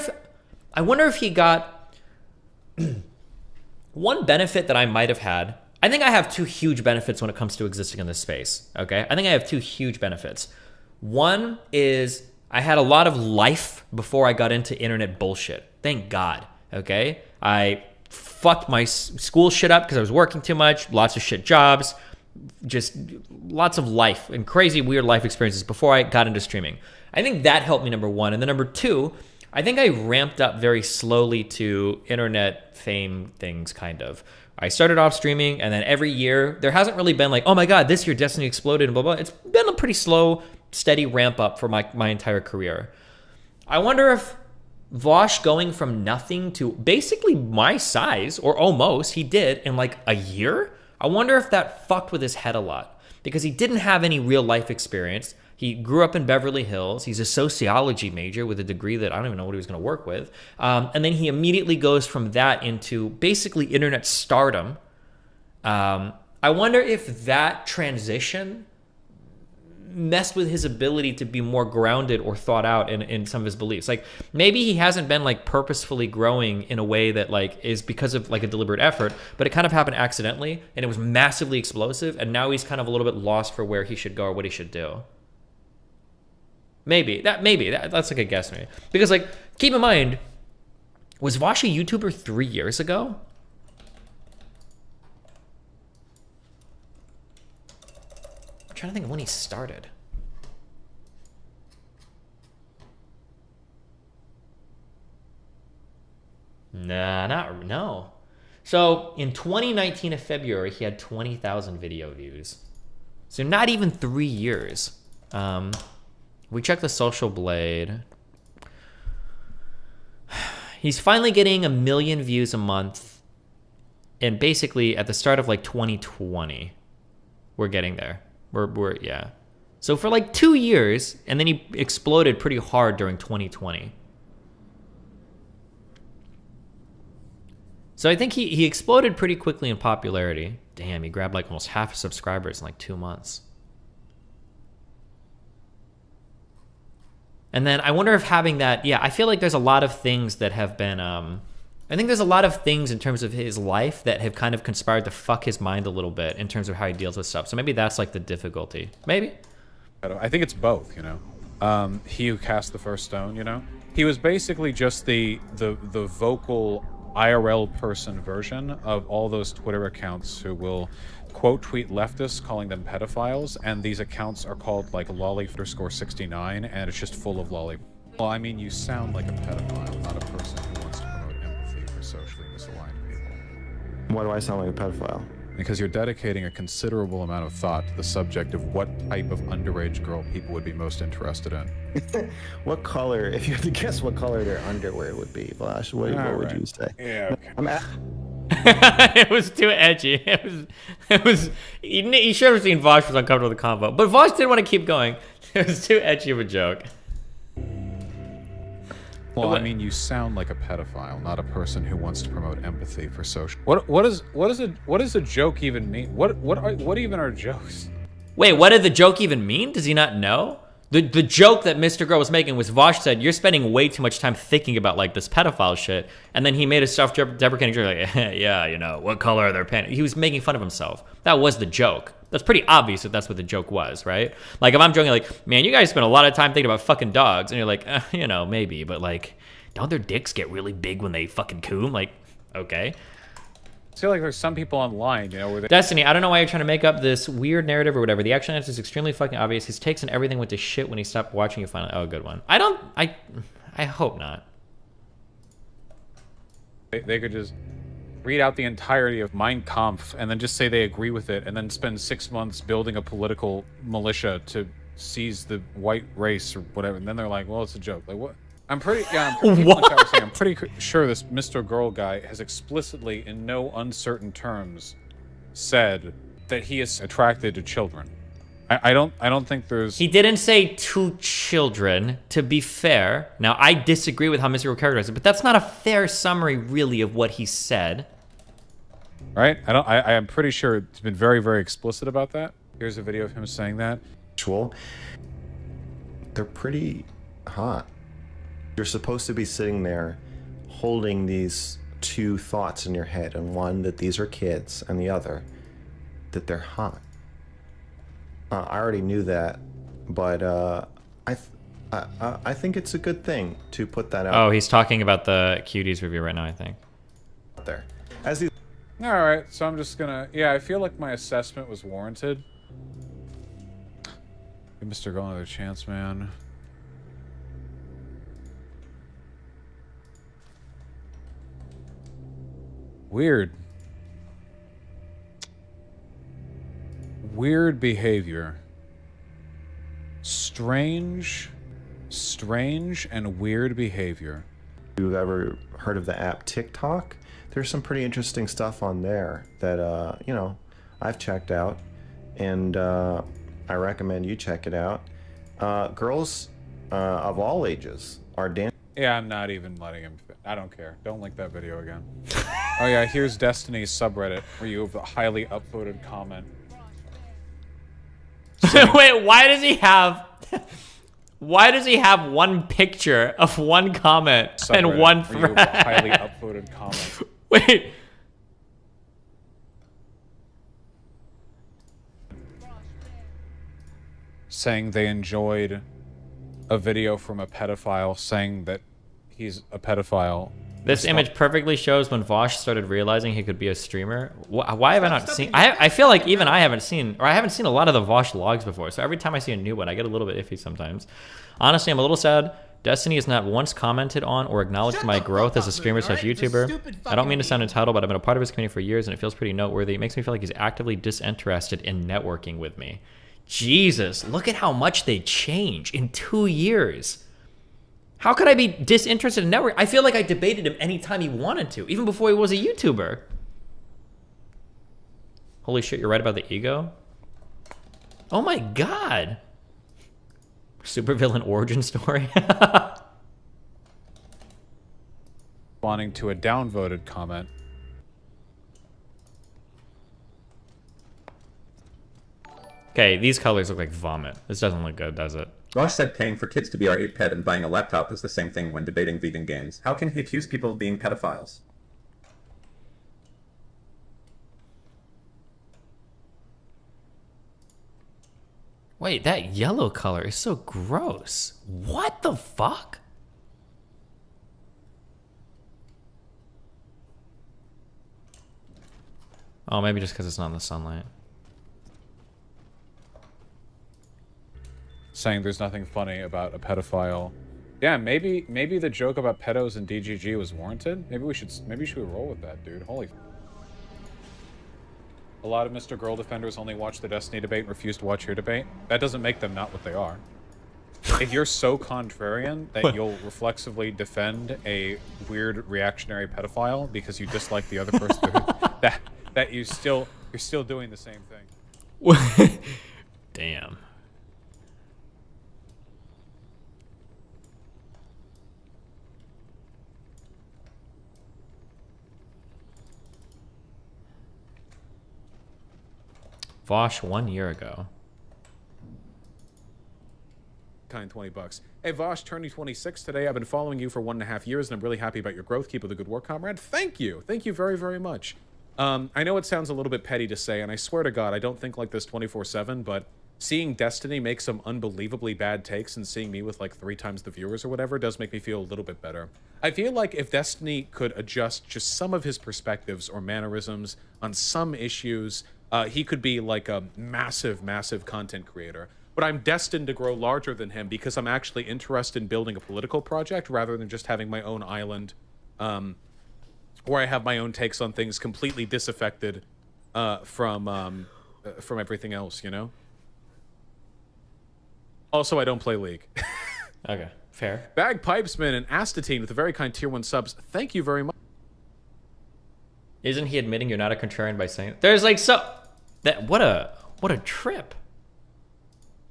if he got one benefit that I might have had. I think I have two huge benefits when it comes to existing in this space. Okay, I think I have two huge benefits. One is I had a lot of life before I got into internet bullshit. Thank God. Okay, I fucked my school shit up because I was working too much. Lots of shit jobs. Just lots of life and crazy weird life experiences before I got into streaming. I think that helped me, number one. And then number two, I think I ramped up very slowly to internet fame things, kind of. I started off streaming, and then every year, there hasn't really been like, oh my God, this year Destiny exploded and blah, blah. It's been a pretty slow, steady ramp up for my entire career. I wonder if Vosh going from nothing to basically my size, or almost, he did in like a year. I wonder if that fucked with his head a lot, because he didn't have any real life experience. He grew up in Beverly Hills. He's a sociology major with a degree that I don't even know what he was going to work with. And then he immediately goes from that into basically internet stardom. I wonder if that transition messed with his ability to be more grounded or thought out in some of his beliefs. Like, maybe he hasn't been like purposefully growing in a way that like is because of like a deliberate effort, but it kind of happened accidentally and it was massively explosive. And now he's kind of a little bit lost for where he should go or what he should do. Maybe that's like a guess, maybe. Because like, keep in mind, was Vosh a YouTuber 3 years ago? trying to think of when he started. No. So in 2019 of February, he had 20,000 video views. So not even 3 years. We check the Social Blade. He's finally getting 1 million views a month. And basically at the start of like 2020, we're getting there. Yeah. So for like 2 years, and then he exploded pretty hard during 2020. So I think he exploded pretty quickly in popularity. Damn, he grabbed like almost half his subscribers in like 2 months. And then I wonder if having that, yeah, I feel like there's a lot of things that have been, I think there's a lot of things in terms of his life that have kind of conspired to fuck his mind a little bit in terms of how he deals with stuff. So maybe that's like the difficulty. Maybe? I think it's both, you know. He who cast the first stone, you know. He was basically just the vocal IRL person version of all those Twitter accounts who will quote tweet leftists calling them pedophiles, and these accounts are called like lolly_69, and it's just full of lolly. Well, I mean, you sound like a pedophile, not a person who wants to promote empathy for socially misaligned people. Why do I sound like a pedophile? Because you're dedicating a considerable amount of thought to the subject of what type of underage girl people would be most interested in. What color, if you had to guess what color their underwear would be, Vosh, what would you say? Yeah, okay. It was too edgy. It was. You should have seen Vosh was uncomfortable with the combo, but Vosh didn't want to keep going. It was too edgy of a joke. Well, I mean, you sound like a pedophile, not a person who wants to promote empathy for social. What does a joke even mean? What even are jokes? Wait, what did the joke even mean? Does he not know? The joke that Mr. Girl was making was Vosh said, you're spending way too much time thinking about like this pedophile shit. And then he made a self-deprecating joke like, yeah, you know, what color are their pants? He was making fun of himself. That was the joke. That's pretty obvious that that's what the joke was, right? Like if I'm joking like, man, you guys spend a lot of time thinking about fucking dogs. And you're like, you know, maybe, but like, don't their dicks get really big when they fucking coom? Like, okay. I feel like there's some people online, you know, where they... Destiny, I don't know why you're trying to make up this weird narrative or whatever. The action answer is extremely fucking obvious. His takes and everything went to shit when he stopped watching you finally. Oh, good one. I hope not. They could just read out the entirety of Mein Kampf and then just say they agree with it and then spend 6 months building a political militia to seize the white race or whatever. And then they're like, well, it's a joke. Like, what? I'm pretty sure this Mr. Girl guy has explicitly, in no uncertain terms, said that he is attracted to children. I don't think there's... He didn't say to children, to be fair. Now, I disagree with how Mr. Girl characterized it, but that's not a fair summary, really, of what he said. Right? I am pretty sure it's been very, very explicit about that. Here's a video of him saying that. They're pretty hot. You're supposed to be sitting there holding these two thoughts in your head, and one that these are kids, and the other that they're hot. I already knew that, but I think it's a good thing to put that out. Oh, he's talking about the Cuties review right now, I think. There. As these... All right, so I'm just gonna... Yeah, I feel like my assessment was warranted. Give Mr. Girl another chance, man. Weird behavior. Strange and weird behavior. You've ever heard of the app TikTok? There's some pretty interesting stuff on there that, you know, I've checked out, and I recommend you check it out. Girls of all ages are dancing. Yeah, I'm not even letting him... I don't care. Don't link that video again. Oh yeah, here's Destiny's subreddit, where you have a highly upvoted comment. Wait, why does he have... Why does he have one picture of one comment and one thread? Where you have a highly upvoted comment. Wait. Saying they enjoyed a video from a pedophile saying that he's a pedophile This image perfectly shows when Vosh started realizing he could be a streamer. Why have I not seen? I feel like even I haven't seen, or I haven't seen a lot of the Vosh logs before. So every time I see a new one, I get a little bit iffy sometimes. Honestly, I'm a little sad. Destiny has not once commented on or acknowledged my growth as a streamer slash YouTuber. I don't mean to sound entitled, but I've been a part of his community for years, and it feels pretty noteworthy. It makes me feel like he's actively disinterested in networking with me. Jesus, look at how much they change in 2 years. How could I be disinterested in network? I feel like I debated him anytime he wanted to, even before he was a YouTuber. Holy shit, you're right about the ego? Oh my god. Supervillain origin story. Responding to a downvoted comment. Okay, these colors look like vomit. This doesn't look good, does it? Ross said paying for kids to be our ape pet and buying a laptop is the same thing when debating vegan games. How can he accuse people of being pedophiles? Wait, that yellow color is so gross. What the fuck? Oh, maybe just because it's not in the sunlight. Saying there's nothing funny about a pedophile. Yeah, maybe the joke about pedos and DGG was warranted. Maybe we should roll with that, dude. Holy. A lot of Mr. Girl Defenders only watch the Destiny debate and refuse to watch your debate. That doesn't make them not what they are. If you're so contrarian that you'll reflexively defend a weird reactionary pedophile because you dislike the other person, that you're still doing the same thing. Damn. Vosh 1 year ago. Kind $20. Hey Vosh, turning 26 today. I've been following you for 1.5 years, and I'm really happy about your growth. Keep up the good work, comrade. Thank you very, very much. I know it sounds a little bit petty to say, and I swear to God, I don't think like this 24/7. But seeing Destiny make some unbelievably bad takes and seeing me with like 3 times the viewers or whatever does make me feel a little bit better. I feel like if Destiny could adjust just some of his perspectives or mannerisms on some issues, he could be like a massive content creator. But I'm destined to grow larger than him because I'm actually interested in building a political project rather than just having my own island, where I have my own takes on things completely disaffected from everything else, you know? Also, I don't play League. Okay, fair. Bagpipesman and Astatine with a very kind tier 1 subs. Thank you very much. Isn't he admitting you're not a contrarian by saying there's like what a trip.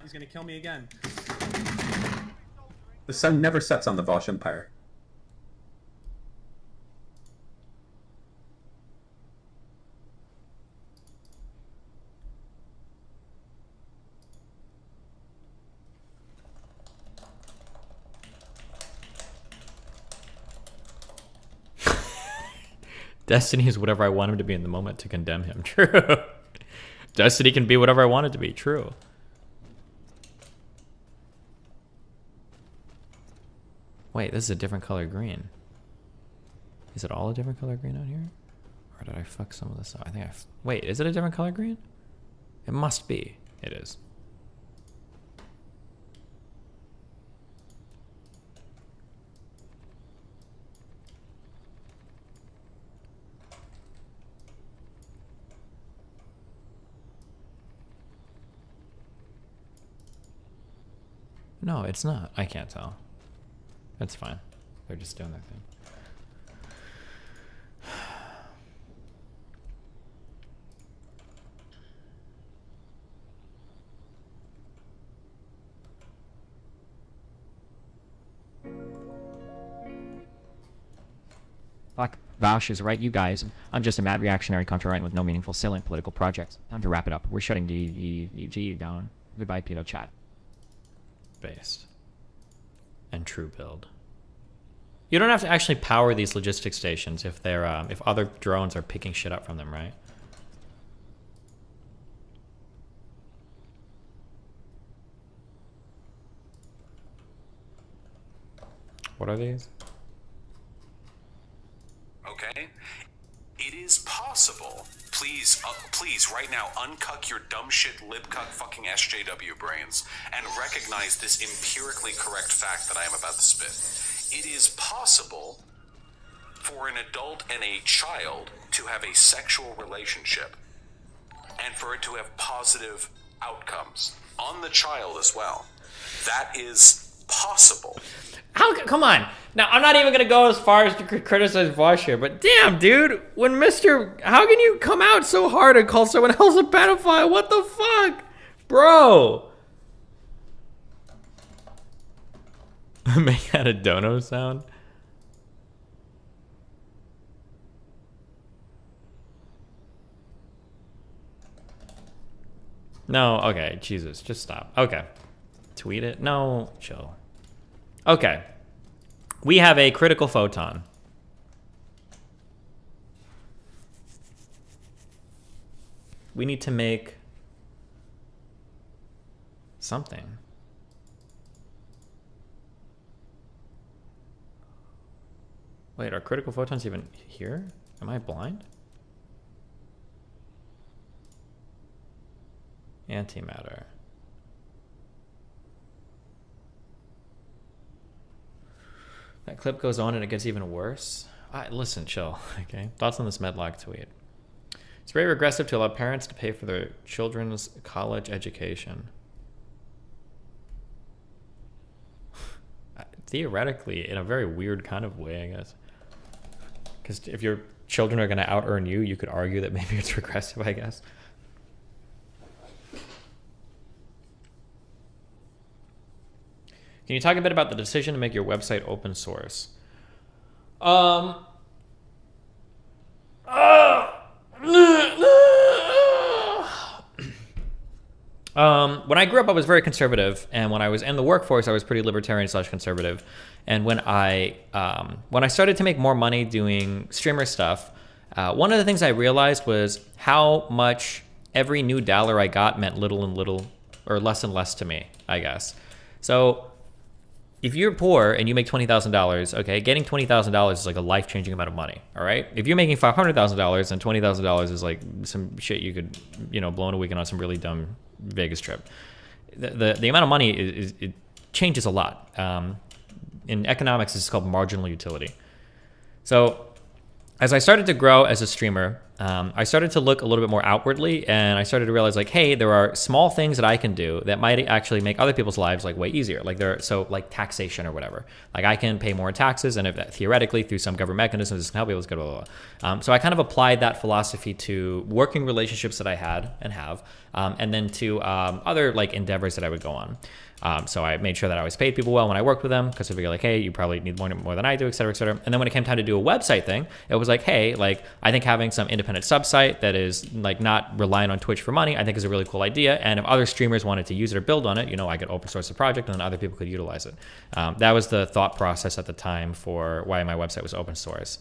He's gonna kill me again. The sun never sets on the Vosh Empire. Destiny is whatever I want him to be in the moment to condemn him. True. Destiny can be whatever I want it to be. True. Wait, this is a different color green. Is it all a different color green out here? Or did I fuck some of this up? I think wait, is it a different color green? It must be. It is. No, it's not. I can't tell. That's fine. They're just doing their thing. Fuck, Vaush is right, you guys. I'm just a mad reactionary contrarian with no meaningful salient political projects. Time to wrap it up. We're shutting DG down. Goodbye, pedo chat. Based. And true build. You don't have to actually power these logistics stations if they're if other drones are picking shit up from them, right? What are these? possible, please, please, right now, uncuck your dumb shit, libcuck fucking SJW brains and recognize this empirically correct fact that I am about to spit. It is possible for an adult and a child to have a sexual relationship and for it to have positive outcomes on the child as well. That is possible. Come on. Now, I'm not even going to go as far as to criticize Vosh here, but damn, dude, how can you come out so hard and call someone else a pedophile? What the fuck? Bro. Make that a dono sound. No, okay, Jesus, just stop. Okay. Tweet it? No, chill. Okay. We have a critical photon. We need to make something. Wait, are critical photons even here? Am I blind? Antimatter. That clip goes on and it gets even worse. Listen, chill, okay? Thoughts on this Medlock tweet. It's very regressive to allow parents to pay for their children's college education. Theoretically, in a very weird kind of way, I guess. Because if your children are going to out-earn you, you could argue that maybe it's regressive, I guess. Can you talk a bit about the decision to make your website open source? When I grew up, I was very conservative, and when I was in the workforce, I was pretty libertarian/conservative. And when I started to make more money doing streamer stuff, one of the things I realized was how much every new dollar I got meant little and little, or less and less to me, I guess. So if you're poor and you make $20,000, okay, getting $20,000 is like a life-changing amount of money, all right? If you're making $500,000, then $20,000 is like some shit you could, blow in a weekend on some really dumb Vegas trip. The amount of money it changes a lot. In economics, it's called marginal utility. So as I started to grow as a streamer, I started to look a little bit more outwardly, and I started to realize, like, hey, there are small things that I can do that might actually make other people's lives like way easier. Like like taxation or whatever. Like I can pay more in taxes, and if theoretically through some government mechanisms this can help people, let's go blah, blah, blah. So I kind of applied that philosophy to working relationships that I had and have, and then to other like endeavors that I would go on. So I made sure that I always paid people well when I worked with them, because I figured like, hey, you probably need more than I do, et cetera, et cetera. And then when it came time to do a website thing, it was like, hey, like I think having some independent sub-site that is like not reliant on Twitch for money, I think is a really cool idea. And if other streamers wanted to use it or build on it, I could open source the project and then other people could utilize it. That was the thought process at the time for why my website was open source.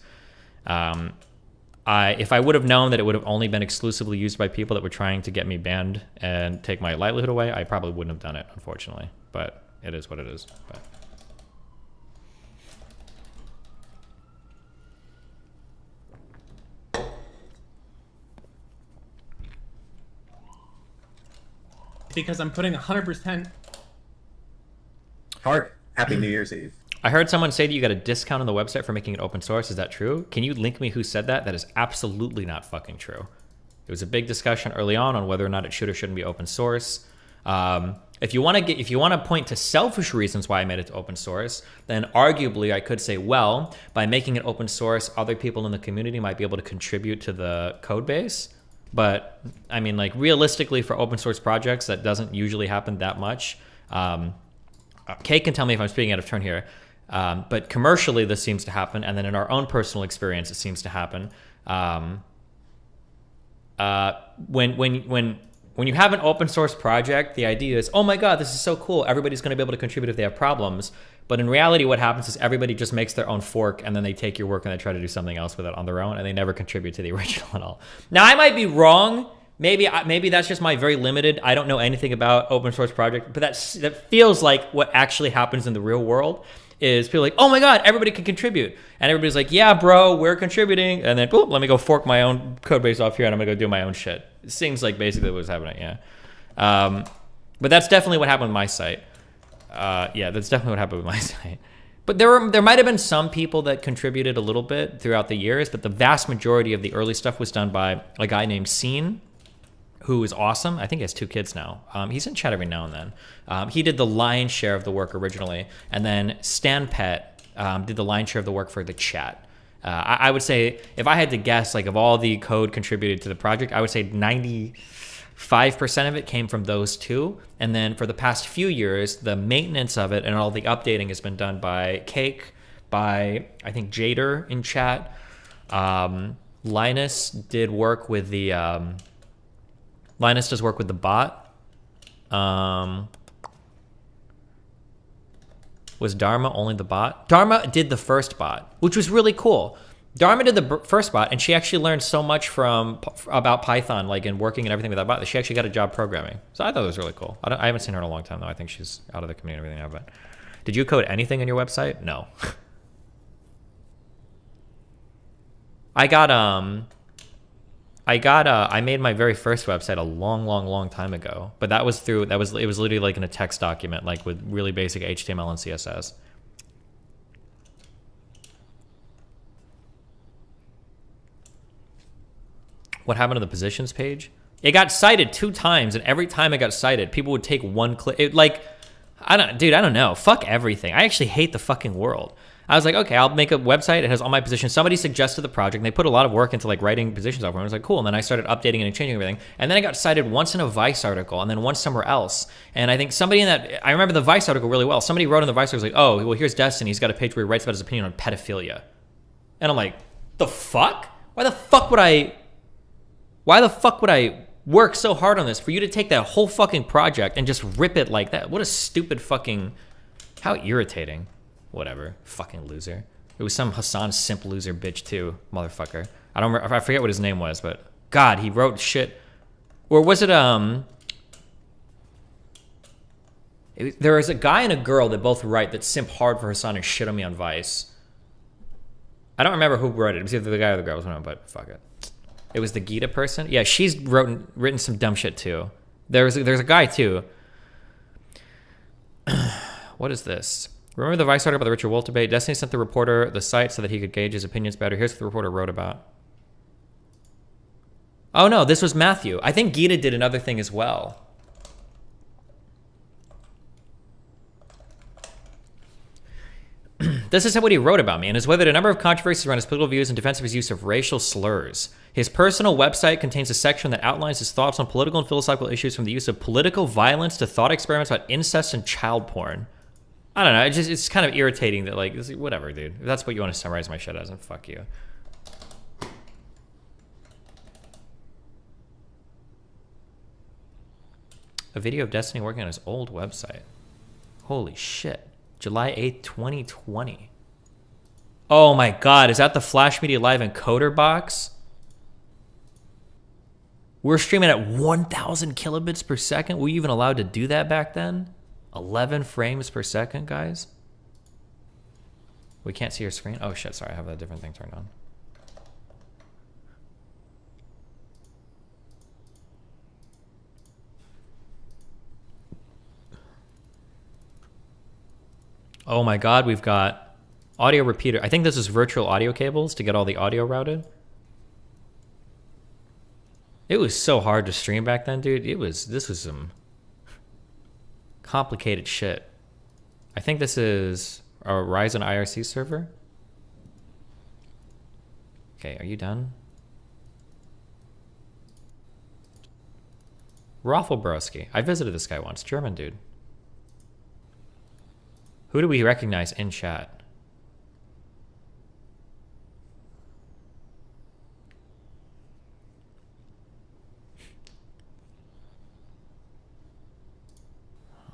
If I would have known that it would have only been exclusively used by people that were trying to get me banned and take my livelihood away, I probably wouldn't have done it, unfortunately. But it is what it is. But. Because I'm putting 100%. Heart. Happy New Year's Eve. I heard someone say that you got a discount on the website for making it open source. Is that true? Can you link me who said that? That is absolutely not fucking true. There was a big discussion early on whether or not it should or shouldn't be open source. If you want to point to selfish reasons why I made it open source, then arguably I could say, well, by making it open source, other people in the community might be able to contribute to the code base. But I mean, like realistically, for open source projects, that doesn't usually happen that much. Kay can tell me if I'm speaking out of turn here. But commercially, this seems to happen, and then in our own personal experience, it seems to happen. When you have an open source project, the idea is, oh my god, this is so cool. Everybody's going to be able to contribute if they have problems. But in reality, what happens is everybody just makes their own fork, and then they take your work and they try to do something else with it on their own, and they never contribute to the original at all. Now, I might be wrong. Maybe that's just my very limited, I don't know anything about open source project, but that feels like what actually happens in the real world. is people like, oh my God, everybody can contribute. And everybody's like, yeah, bro, we're contributing. And then, boop, let me go fork my own code base off here and I'm gonna go do my own shit. It seems like basically what's happening, yeah. But that's definitely what happened with my site. Yeah, that's definitely what happened with my site. But there might have been some people that contributed a little bit throughout the years, but the vast majority of the early stuff was done by a guy named Scene, who is awesome. I think he has 2 kids now. He's in chat every now and then. He did the lion's share of the work originally, and then Stan Pet did the lion's share of the work for the chat. I would say, if I had to guess, like of all the code contributed to the project, I would say 95% of it came from those 2. And then for the past few years, the maintenance of it and all the updating has been done by Cake, by, I think, Jader in chat. Linus did work with the... Linus does work with the bot. Was Dharma only the bot? Dharma did the first bot, which was really cool. Dharma did the first bot, and she actually learned so much about Python, like in working and everything with that bot, that she actually got a job programming. So I thought it was really cool. I haven't seen her in a long time, though. I think she's out of the community and everything now. But did you code anything in your website? No. I made my very first website a long time ago, but it was literally like in a text document, like with really basic HTML and CSS. What happened to the positions page? It got cited 2 times, and every time it got cited, people would take 1 click. I don't know. Fuck everything. I actually hate the fucking world. I was like, okay, I'll make a website. It has all my positions. Somebody suggested the project, and they put a lot of work into like writing positions over. And I was like, cool. And then I started updating and changing everything. And then I got cited once in a Vice article, and then once somewhere else. And I think somebody in that, I remember the Vice article really well. Somebody wrote in the Vice article, like, oh, well, here's Destiny. He's got a page where he writes about his opinion on pedophilia. And I'm like, the fuck? Why the fuck would I work so hard on this for you to take that whole fucking project and just rip it like that? What a stupid fucking, how irritating. Whatever, fucking loser. It was some Hassan simp loser bitch too, motherfucker. I forget what his name was, but God, he wrote shit. Or was it there was a guy and a girl that both write that simp hard for Hassan and shit on me on Vice. I don't remember who wrote it. It was either the guy or the girl, but fuck it. It was the Gita person. Yeah, she's written some dumb shit too. There's a guy too. What is this? Remember the Vice article about the Richard Wolf debate? Destiny sent the reporter the site so that he could gauge his opinions better. Here's what the reporter wrote about. Oh no, this was Matthew. I think Gita did another thing as well. This is what he wrote about me, and has weathered a number of controversies around his political views in defense of his use of racial slurs. His personal website contains a section that outlines his thoughts on political and philosophical issues, from the use of political violence to thought experiments about incest and child porn. I don't know, it's kind of irritating that, like, whatever, dude. If that's what you want to summarize my shit as, then fuck you. A video of Destiny working on his old website. Holy shit. July 8th, 2020. Oh my God, is that the Flash Media Live encoder box? We're streaming at 1,000 kilobits per second. Were you even allowed to do that back then? 11 frames per second, guys. We can't see your screen. Oh shit, sorry, I have a different thing turned on. Oh my God, we've got audio repeater. I think this is virtual audio cables to get all the audio routed. It was so hard to stream back then, dude. This was some complicated shit. I think this is a Ryzen IRC server. Okay, are you done? Rafflebrowski. I visited this guy once. German dude. Who do we recognize in chat?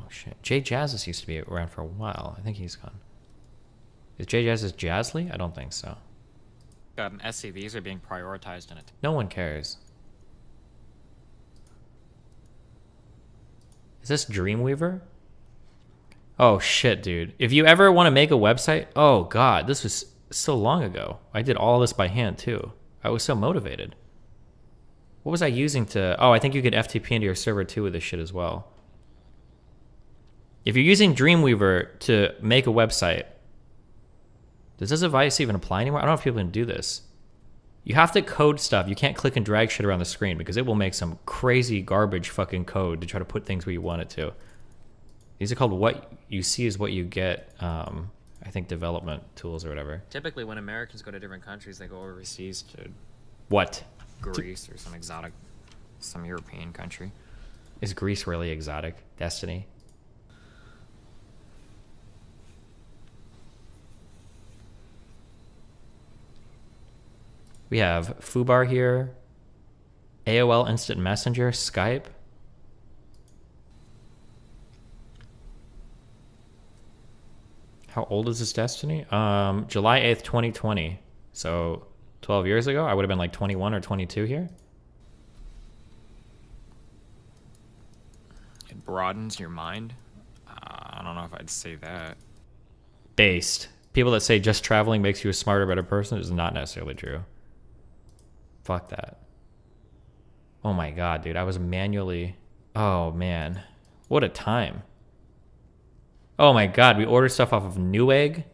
Oh shit. Jay Jazzes used to be around for a while. I think he's gone. Is Jay Jazzes Jazzly? I don't think so. God, and SCVs are being prioritized in it. No one cares. Is this Dreamweaver? Oh shit, dude. If you ever want to make a website, oh god, this was so long ago. I did all this by hand too. I was so motivated. What was I using to... Oh, I think you could FTP into your server too with this shit as well. If you're using Dreamweaver to make a website, does this advice even apply anymore? I don't know if people can do this. You have to code stuff. You can't click and drag shit around the screen because it will make some crazy garbage fucking code to try to put things where you want it to. These are called what you see is what you get, I think development tools or whatever. Typically when Americans go to different countries, they go overseas to... What? Greece or some European country. Is Greece really exotic? Destiny? We have Fubar here, AOL Instant Messenger, Skype. How old is this Destiny? July 8th, 2020. So 12 years ago, I would have been like 21 or 22 here. It broadens your mind. I don't know if I'd say that. Based. People that say just traveling makes you a smarter, better person is not necessarily true. Fuck that. Oh my god, dude. I was manually... Oh, man. What a time. Oh my god, we ordered stuff off of Newegg.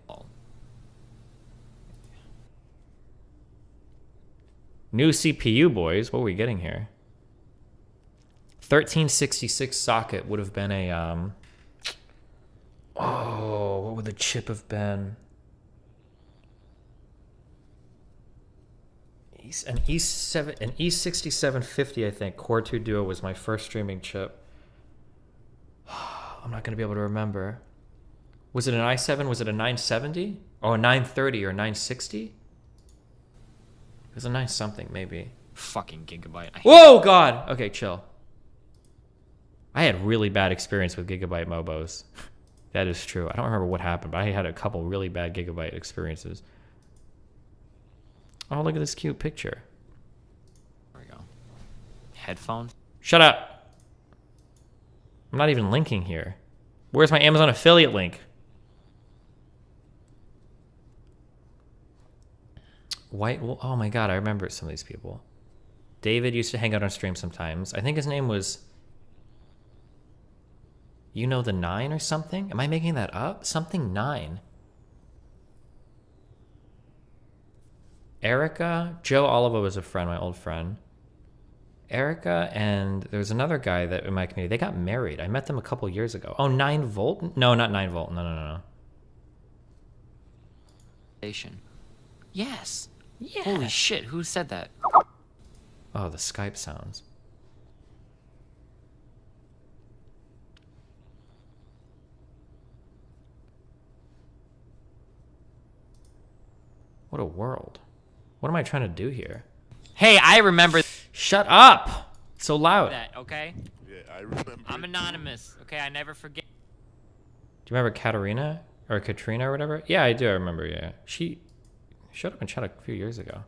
New CPU, boys. What are we getting here? 1366 socket would have been a... Oh, what would the chip have been? An E6750, I think. Core 2 Duo was my first streaming chip. I'm not going to be able to remember. Was it an i7? Was it a 970? Oh, a 930 or 960? It was a 9 something, maybe. Fucking Gigabyte. Whoa, God! Okay, chill. I had really bad experience with Gigabyte Mobos. That is true. I don't remember what happened, but I had a couple really bad Gigabyte experiences. Oh, look at this cute picture. There we go. Headphones? Shut up. I'm not even linking here. Where's my Amazon affiliate link? White Wolf. Oh my god, I remember some of these people. David used to hang out on stream sometimes. I think his name was... You know the 9 or something? Am I making that up? Something 9. Erica? Joe Oliver was a friend, my old friend. Erica and there was another guy that in my community. They got married. I met them a couple years ago. Oh, 9 Volt? No, not 9 Volt. No. Station. Yes. Yeah. Holy shit, who said that? Oh, the Skype sounds. What a world. What am I trying to do here? Hey, I remember. Shut up! It's so loud. That, okay? Yeah, I remember. I'm anonymous, okay? I never forget. Do you remember Katarina? Or Katrina or whatever? Yeah, I do. I remember, yeah. She showed up in chat a few years ago.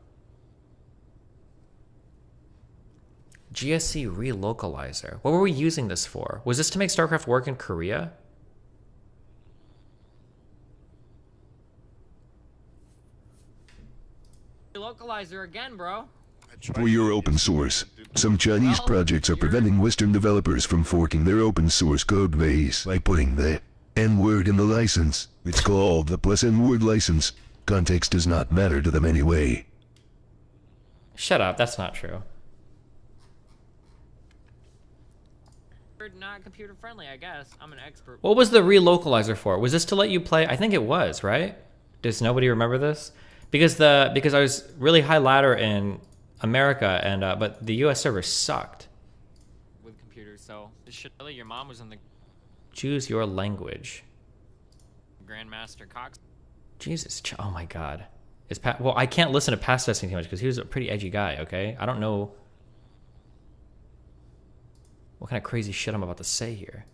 GSC relocalizer. What were we using this for? Was this to make StarCraft work in Korea? Localizer again, bro. For your open source, some Chinese projects are preventing Western developers from forking their open source code base by putting the N-word in the license. It's called the plus N-word license. Context does not matter to them anyway. Shut up, that's not true. Not computer friendly, I guess. I'm an expert. What was the relocalizer for? Was this to let you play? I think it was, right? Does nobody remember this? Because I was really high ladder in America, and but the U.S. server sucked. With computers, so this shit. Really, your mom was in the Choose your language. Grandmaster Cox. Jesus, oh my God. Is Pat? Well, I can't listen to past testing too much because he was a pretty edgy guy. Okay, I don't know what kind of crazy shit I'm about to say here.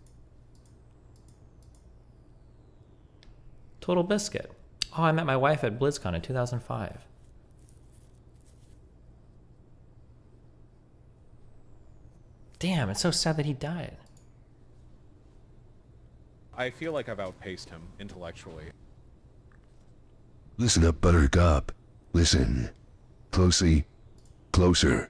Total Biscuit. Oh, I met my wife at BlizzCon in 2005. Damn, it's so sad that he died. I feel like I've outpaced him intellectually. Listen up, Buttercup. Listen. Closely. Closer.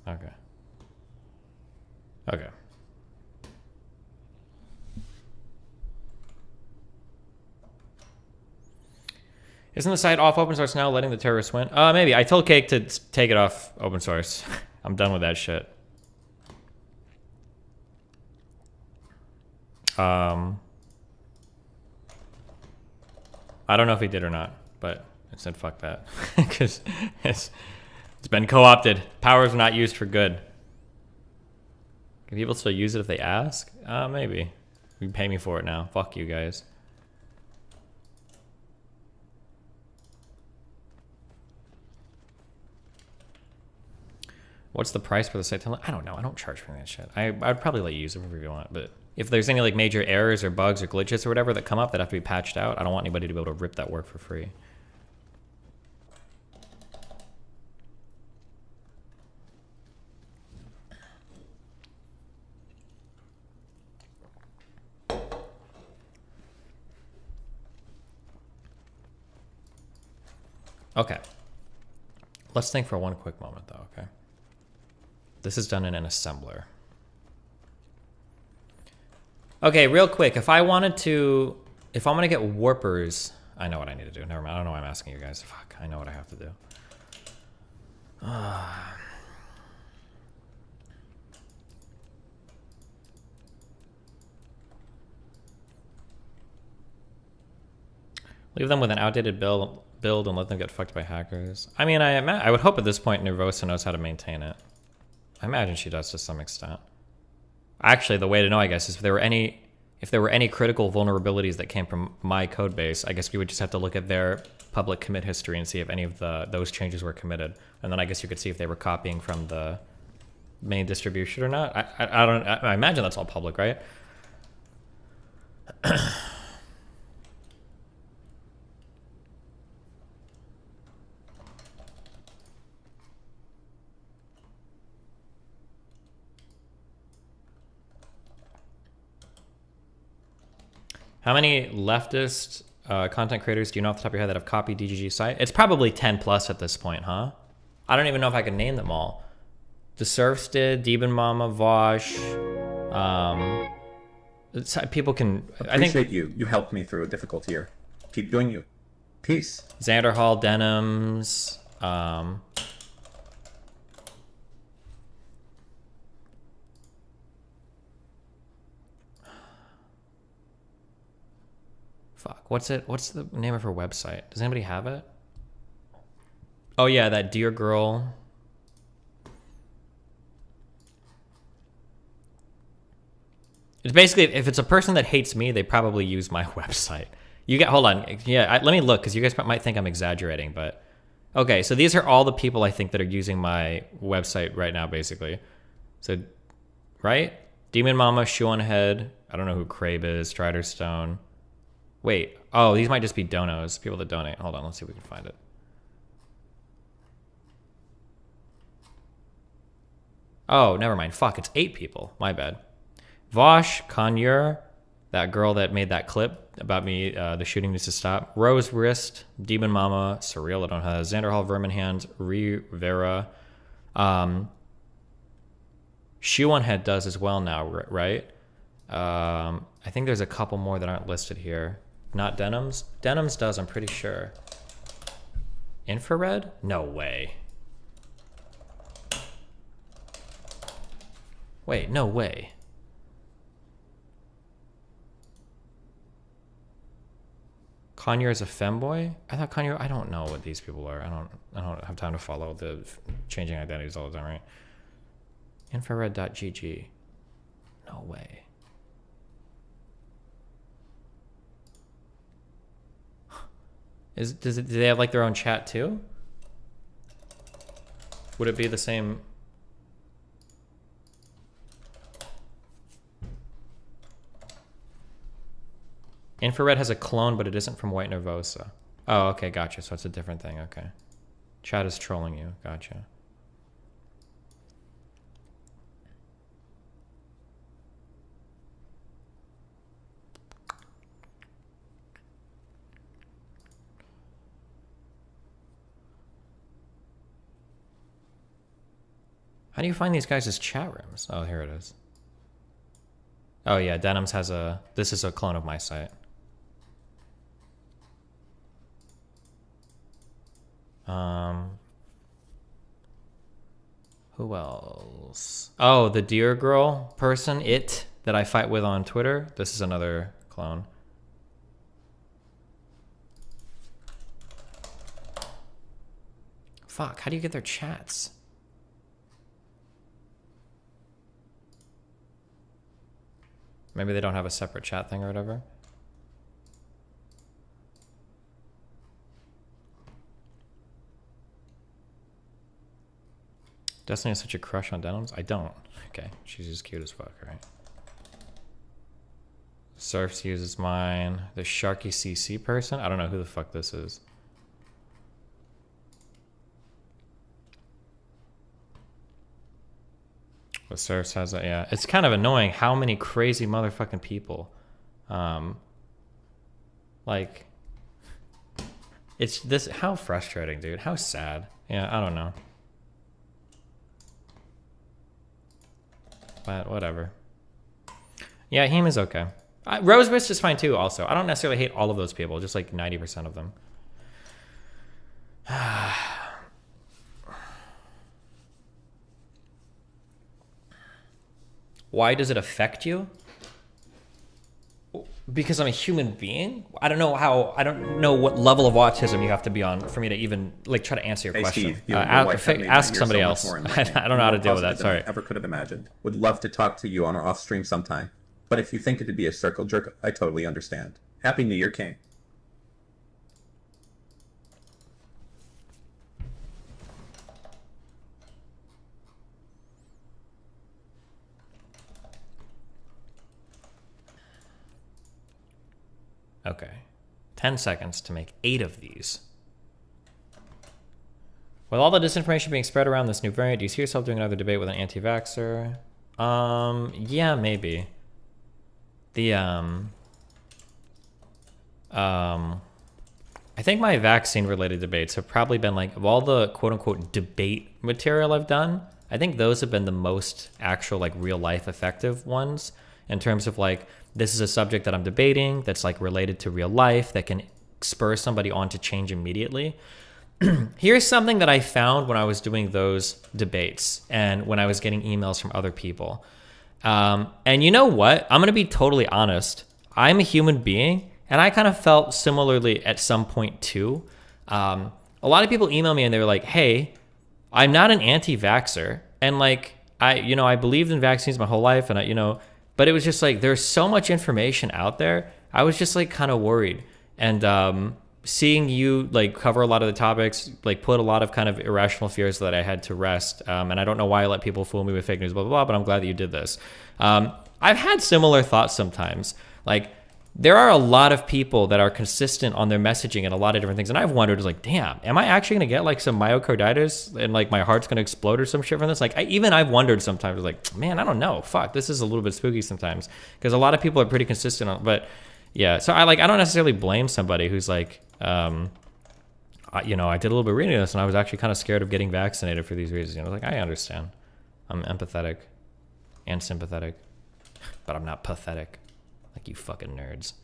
Okay. Okay. Isn't the site off open source now, letting the terrorists win? Maybe. I told Cake to take it off open source. I'm done with that shit. I don't know if he did or not, but I said fuck that. Because it's been co-opted. Powers are not used for good. Can people still use it if they ask? Maybe. You can pay me for it now. Fuck you guys. What's the price for the site? I don't know. I don't charge for that shit. I'd probably let you use it whenever you want, but if there's any like major errors or bugs or glitches or whatever that come up that have to be patched out, I don't want anybody to be able to rip that work for free. Okay. Let's think for one quick moment though, okay? This is done in an assembler. Okay, real quick, if I'm gonna get warpers, I know what I need to do. Never mind, I don't know why I'm asking you guys. Fuck, I know what I have to do. Leave them with an outdated build and let them get fucked by hackers. I mean, I would hope at this point Nervosa knows how to maintain it. I imagine she does to some extent. Actually, the way to know, I guess, is if there were any critical vulnerabilities that came from my code base, I guess we would just have to look at their public commit history and see if any of those changes were committed, and then I guess you could see if they were copying from the main distribution or not. I imagine that's all public, right? How many leftist content creators do you know off the top of your head that have copied DGG's site? It's probably 10 plus at this point, huh? I don't even know if I can name them all. The Surfs did, Demon Mama, Vosh. People can... Appreciate you. You helped me through a difficult year. Keep doing you. Peace. Xander Hall, Denims. Fuck, what's the name of her website? Does anybody have it? Oh yeah, that Dear Girl. It's basically, if it's a person that hates me, they probably use my website. Hold on, yeah, let me look, because you guys might think I'm exaggerating, but... Okay, so these are all the people I think that are using my website right now, basically. So, right? Demon Mama, Shoe on Head, I don't know who Crabe is, Strider Stone... Wait, oh, these might just be donos, people that donate. Hold on, let's see if we can find it. Oh, never mind. Fuck, it's 8 people. My bad. Vosh, Conure, that girl that made that clip about me, the shooting needs to stop. Rose Wrist, Demon Mama, Surreal, I don't know how. Xander Hall, Vermin Hands, Rivera. Shoe on Head does as well now, right? I think there's a couple more that aren't listed here. Not Denims? Denims does, I'm pretty sure. Infrared? No way. Wait, no way. Conure is a femboy? I thought Conure, I don't know what these people are. I don't have time to follow the changing identities all the time, right? Infrared.gg. No way. Do they have like their own chat too? Would it be the same? Infrared has a clone, but it isn't from White Nervosa. Oh, okay, gotcha. So it's a different thing. Okay. Chat is trolling you. Gotcha. How do you find these guys' chat rooms? Oh, here it is. Oh yeah, Denims has a... This is a clone of my site. Who else? Oh, the deer girl person, that I fight with on Twitter. This is another clone. Fuck, how do you get their chats? Maybe they don't have a separate chat thing or whatever. Destiny has such a crush on Denims? I don't. Okay, she's just cute as fuck, right? Surfs uses mine. The Sharky CC person? I don't know who the fuck this is. The Surfs has that, yeah. It's kind of annoying how many crazy motherfucking people. Like, it's this, how frustrating, dude. How sad. Yeah, I don't know. But whatever. Yeah, Heme is okay. Rosebust is fine too, also. I don't necessarily hate all of those people, just like 90% of them. Why does it affect you? Because I'm a human being? I don't know what level of autism you have to be on for me to even like try to answer your question. Steve, ask somebody else. I don't know how to deal with that. Sorry. Ever could have imagined. Would love to talk to you on our off stream sometime. But if you think it'd be a circle jerk, I totally understand. Happy New Year, King. Okay. 10 seconds to make 8 of these. With all the disinformation being spread around this new variant, do you see yourself doing another debate with an anti-vaxxer? Yeah, maybe. I think my vaccine-related debates have probably been like, of all the quote-unquote debate material I've done, I think those have been the most actual, like, real-life effective ones in terms of, like, this is a subject that I'm debating that's, like, related to real life that can spur somebody on to change immediately. Here's something that I found when I was doing those debates and when I was getting emails from other people. And you know what? I'm going to be totally honest. I'm a human being, and I kind of felt similarly at some point too. A lot of people email me and they're like, hey, I'm not an anti-vaxxer. And like, I believed in vaccines my whole life, and but it was just like, there's so much information out there. I was just like kind of worried. And seeing you like cover a lot of the topics, like put a lot of kind of irrational fears that I had to rest. And I don't know why I let people fool me with fake news, blah, blah, blah, but I'm glad that you did this. I've had similar thoughts sometimes. Like, there are a lot of people that are consistent on their messaging and a lot of different things. And I've wondered, like, damn, am I actually going to get like some myocarditis and like my heart's going to explode or some shit from this? Like, I've wondered sometimes, like, man, I don't know. Fuck, this is a little bit spooky sometimes because a lot of people are pretty consistent on, but yeah. So I don't necessarily blame somebody who's like, I did a little bit of reading this and I was actually kind of scared of getting vaccinated for these reasons. Like, I understand. I'm empathetic and sympathetic, but I'm not pathetic. Like you fucking nerds.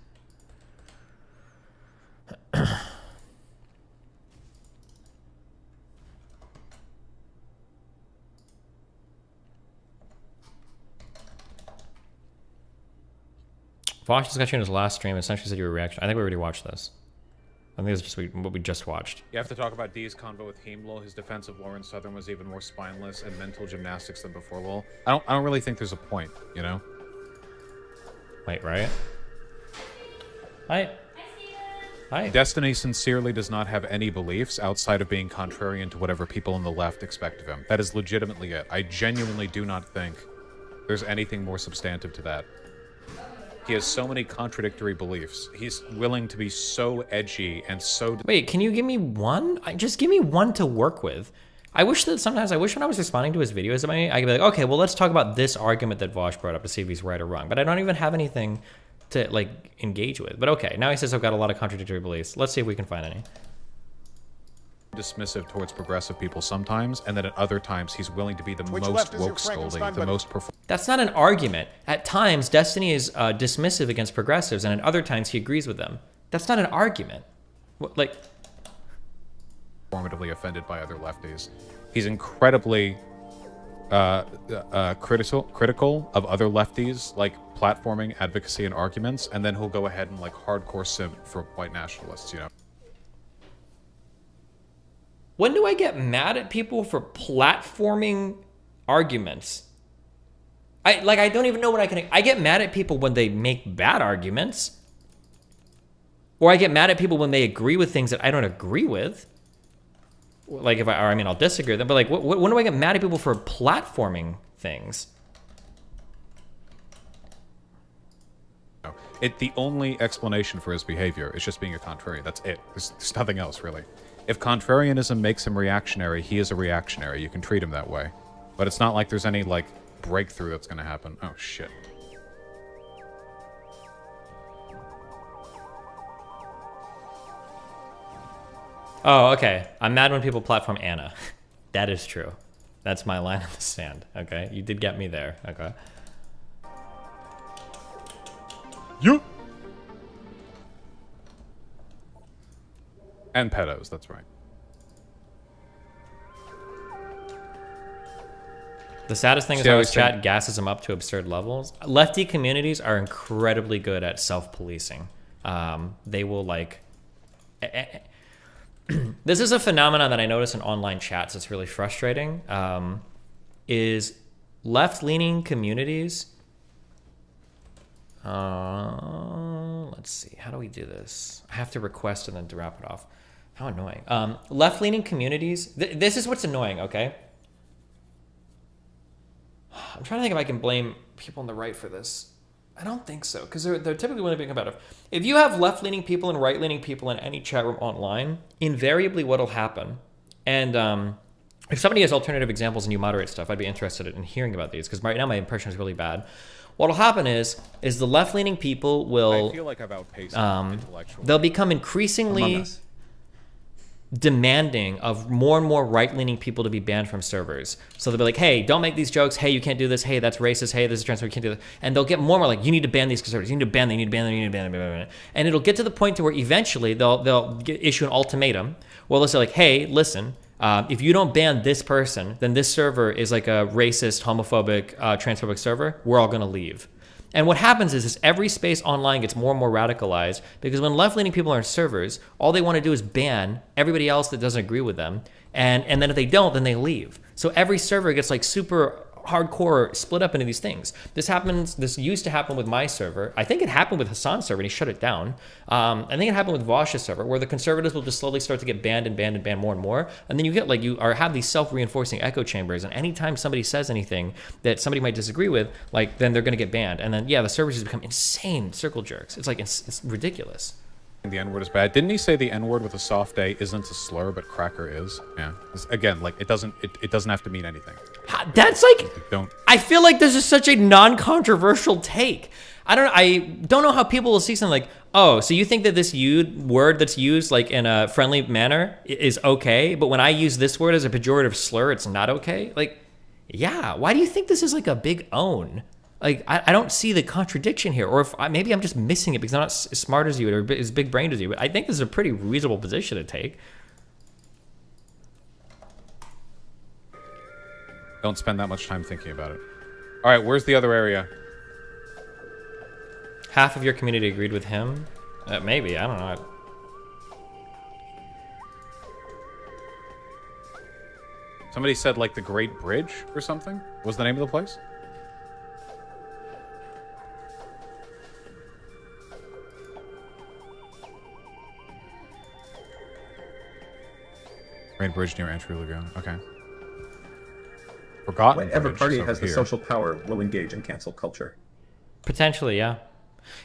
Vosh just got you in his last stream and essentially said your reaction. I think we already watched this. I think it's just what we just watched. You have to talk about D's convo with Heimlo. His defense of Lauren Southern was even more spineless and mental gymnastics than before. Lol. I don't really think there's a point, you know? Wait, right? Hi. Hi. Destiny sincerely does not have any beliefs outside of being contrarian to whatever people on the left expect of him. That is legitimately it. I genuinely do not think there's anything more substantive to that. He has so many contradictory beliefs. He's willing to be so edgy and so... Wait, can you give me one? Just give me one to work with. I wish that sometimes, I wish when I was responding to his videos, I could be like, okay, well, let's talk about this argument that Vosh brought up to see if he's right or wrong. But I don't even have anything to, like, engage with. But okay, now he says I've got a lot of contradictory beliefs. Let's see if we can find any. Dismissive towards progressive people sometimes, and then at other times he's willing to be the most woke scolding, the most... That's not an argument. At times, Destiny is dismissive against progressives, and at other times he agrees with them. That's not an argument. What, like... Formatively offended by other lefties. He's incredibly critical of other lefties, like platforming, advocacy, and arguments, and then he'll go ahead and like hardcore simp for white nationalists, you know. When do I get mad at people for platforming arguments? I don't even know what I get mad at people when they make bad arguments. Or I get mad at people when they agree with things that I don't agree with. Like if I'll disagree with them, but like when do I get mad at people for platforming things? The only explanation for his behavior is just being a contrarian. That's it. There's nothing else, really. If contrarianism makes him reactionary, he is a reactionary. You can treat him that way. But it's not like there's any, like, breakthrough that's going to happen. Oh, shit. Oh, okay. I'm mad when people platform Anna. That is true. That's my line in the sand. Okay, you did get me there. Okay. You. And pedos, that's right. The saddest thing is how his chat gasses him up to absurd levels. Lefty communities are incredibly good at self-policing. They will like... This is a phenomenon that I notice in online chats that's really frustrating, is left-leaning communities... let's see. How do we do this? I have to request and then to wrap it off. How annoying. Left-leaning communities... this is what's annoying, okay? I'm trying to think if I can blame people on the right for this. I don't think so, because they're typically willing to be competitive. If you have left-leaning people and right-leaning people in any chat room online, invariably what'll happen, and if somebody has alternative examples and you moderate stuff, I'd be interested in hearing about these, because right now my impression is really bad. What'll happen is the left-leaning people will... I feel like I've outpaced intellectually. They'll become increasingly demanding of more and more right-leaning people to be banned from servers. So they'll be like, hey, don't make these jokes. Hey, you can't do this. Hey, that's racist. Hey, this is transphobic. You can't do that. And they'll get more and more like, you need to ban these conservatives. You need to ban them. You need to ban them. You need to ban them. And it'll get to the point to where eventually they'll issue an ultimatum where they'll say like, hey, listen, if you don't ban this person, then this server is like a racist, homophobic, transphobic server. We're all going to leave. And what happens is every space online gets more and more radicalized because when left-leaning people are in servers, all they want to do is ban everybody else that doesn't agree with them. And then if they don't, then they leave. So every server gets like super hardcore split up into these things. This used to happen with my server. I think it happened with Hassan's server and he shut it down. I think it happened with Vosh's server where the conservatives will just slowly start to get banned and banned and banned more and more. And then you get like, have these self-reinforcing echo chambers. And anytime somebody says anything that somebody might disagree with, like then they're going to get banned. And then, yeah, the servers just become insane circle jerks. It's like, it's ridiculous. The N-word is bad. Didn't he say the N-word with a soft A isn't a slur, but cracker is? Yeah. Again, like it doesn't have to mean anything. That's like, I feel like this is such a non-controversial take. I don't know how people will see something like, oh, so you think that this word that's used like in a friendly manner is okay, but when I use this word as a pejorative slur, it's not okay? Like, yeah, why do you think this is like a big own? Like, I don't see the contradiction here. Or if maybe I'm just missing it because I'm not as smart as you or as big-brained as you. But I think this is a pretty reasonable position to take. Don't spend that much time thinking about it. All right, where's the other area? Half of your community agreed with him? Maybe, I don't know. Somebody said like the Great Bridge or something? What was the name of the place? Great Bridge near Entry Lagoon. Okay. Forgotten. Whatever Bridge party is has over the here. social power will engage in cancel culture. Potentially, yeah.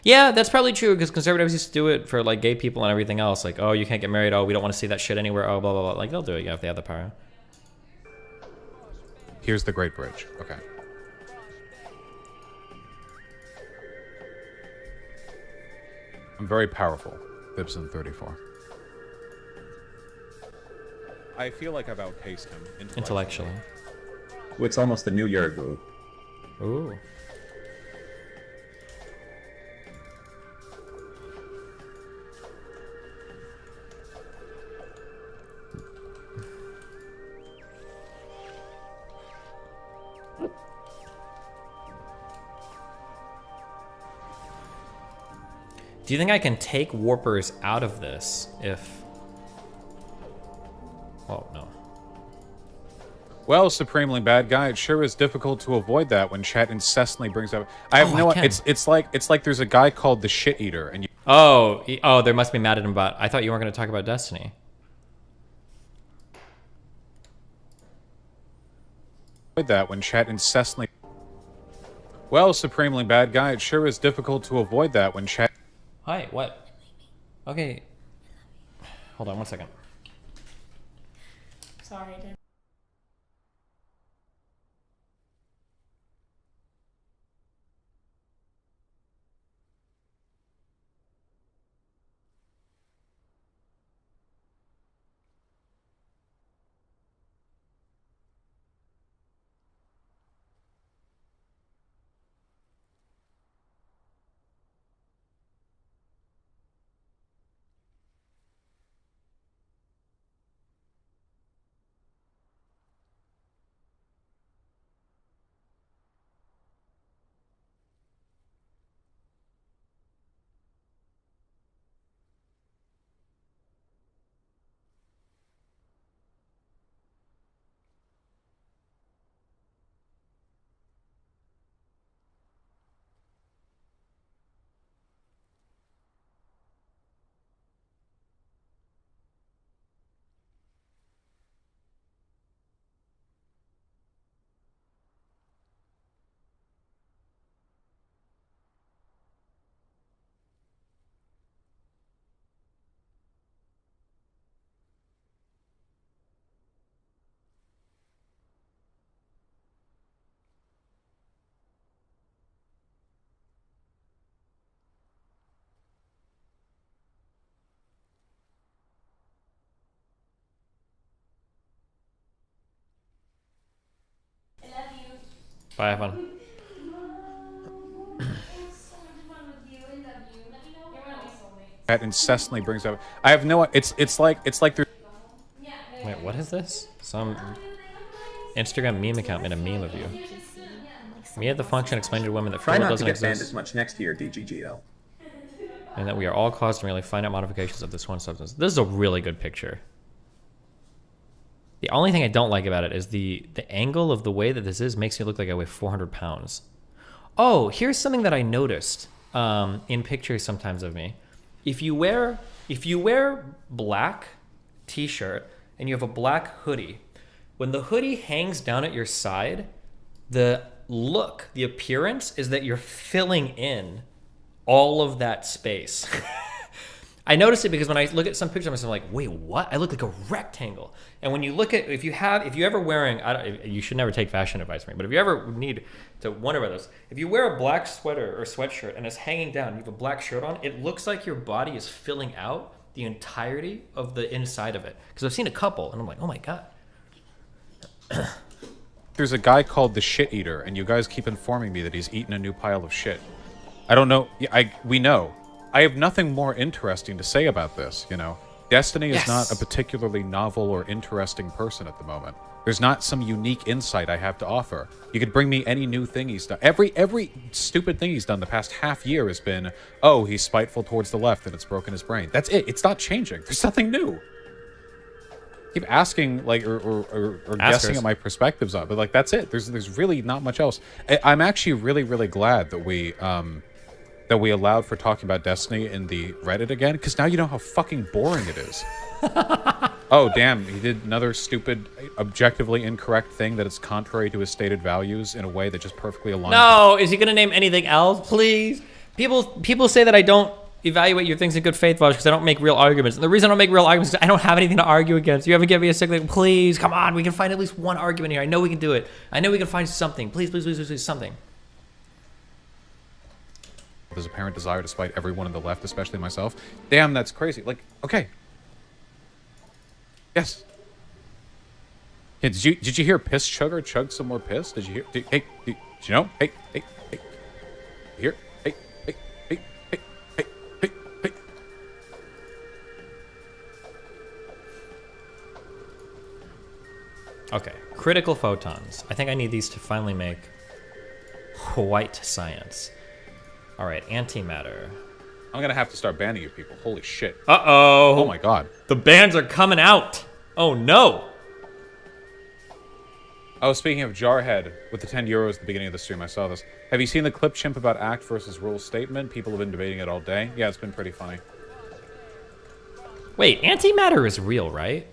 Yeah, that's probably true because conservatives used to do it for like gay people and everything else. Like, oh, you can't get married. Oh, we don't want to see that shit anywhere. Oh, blah blah blah. Like they'll do it, yeah, if they have the power. Here's the Great Bridge. Okay. I'm very powerful. Gibson 34. I feel like I've outpaced him Intellectually. It's almost the New Year group. Ooh. Do you think I can take warpers out of this if... Oh, no. Well, supremely bad guy, it sure is difficult to avoid that when chat incessantly brings up. I have no. It's like there's a guy called the Shit Eater, and you. Oh, there must be mad at him about. I thought you weren't going to talk about Destiny. Avoid that when chat incessantly. Well, supremely bad guy, it sure is difficult to avoid that when chat. Hi, what? Okay. Hold on one second. Sorry, dude. Bye, have fun. Chat incessantly brings up. I have no. It's like there. Wait, what is this? Some Instagram meme account made a meme of you. We had the function explained to women that Try free will not to doesn't get banned exist, as much next year, DGGL. and that we are all caused to merely finite modifications of this one substance. This is a really good picture. The only thing I don't like about it is the angle of the way that this is makes me look like I weigh 400 pounds. Oh, here's something that I noticed in pictures sometimes of me. If you wear black t-shirt and you have a black hoodie, when the hoodie hangs down at your side, the appearance is that you're filling in all of that space. I noticed it because when I look at some pictures, I'm like, wait, what? I look like a rectangle. And when you look at, if you ever wearing, you should never take fashion advice from me, but if you ever need to wonder about this, if you wear a black sweater or sweatshirt and it's hanging down, you have a black shirt on, it looks like your body is filling out the entirety of the inside of it. Because I've seen a couple, and I'm like, oh my God. There's a guy called the Shit Eater, and you guys keep informing me that he's eaten a new pile of shit. I don't know. We know. I have nothing more interesting to say about this, you know. Destiny is not a particularly novel or interesting person at the moment. There's not some unique insight I have to offer. You could bring me any new thing he's done. Every stupid thing he's done the past half year has been, oh, he's spiteful towards the left and it's broken his brain. That's it. It's not changing. There's nothing new. Keep asking, like, or guessing at my perspectives on it, but like that's it. There's really not much else. I'm actually really glad that we allowed for talking about Destiny in the Reddit again, because now you know how fucking boring it is. Oh, damn, he did another stupid, objectively incorrect thing that is contrary to his stated values in a way that just perfectly aligns. No, is he going to name anything else? Please. people say that I don't evaluate your things in good faith, Vosh, because I don't make real arguments. And the reason I don't make real arguments is I don't have anything to argue against. You haven't given me a second. Please, come on. We can find at least one argument here. I know we can do it. I know we can find something. Please, please, please, please, please something. There's apparent desire to spite everyone on the left, especially myself. Damn, that's crazy. Like, okay. Yes. Yeah, did you hear Piss Chugger chug some more piss? Did you hear? Did you know? Hey. Here. Hey. Okay, critical photons. I think I need these to finally make white science. All right, antimatter. I'm gonna have to start banning you people. Holy shit. Uh-oh. Oh my god. The bans are coming out. Oh no. Oh, speaking of Jarhead, with the 10 euros at the beginning of the stream, I saw this. Have you seen the clip chimp about act versus rule statement? People have been debating it all day. Yeah, it's been pretty funny. Wait, antimatter is real, right?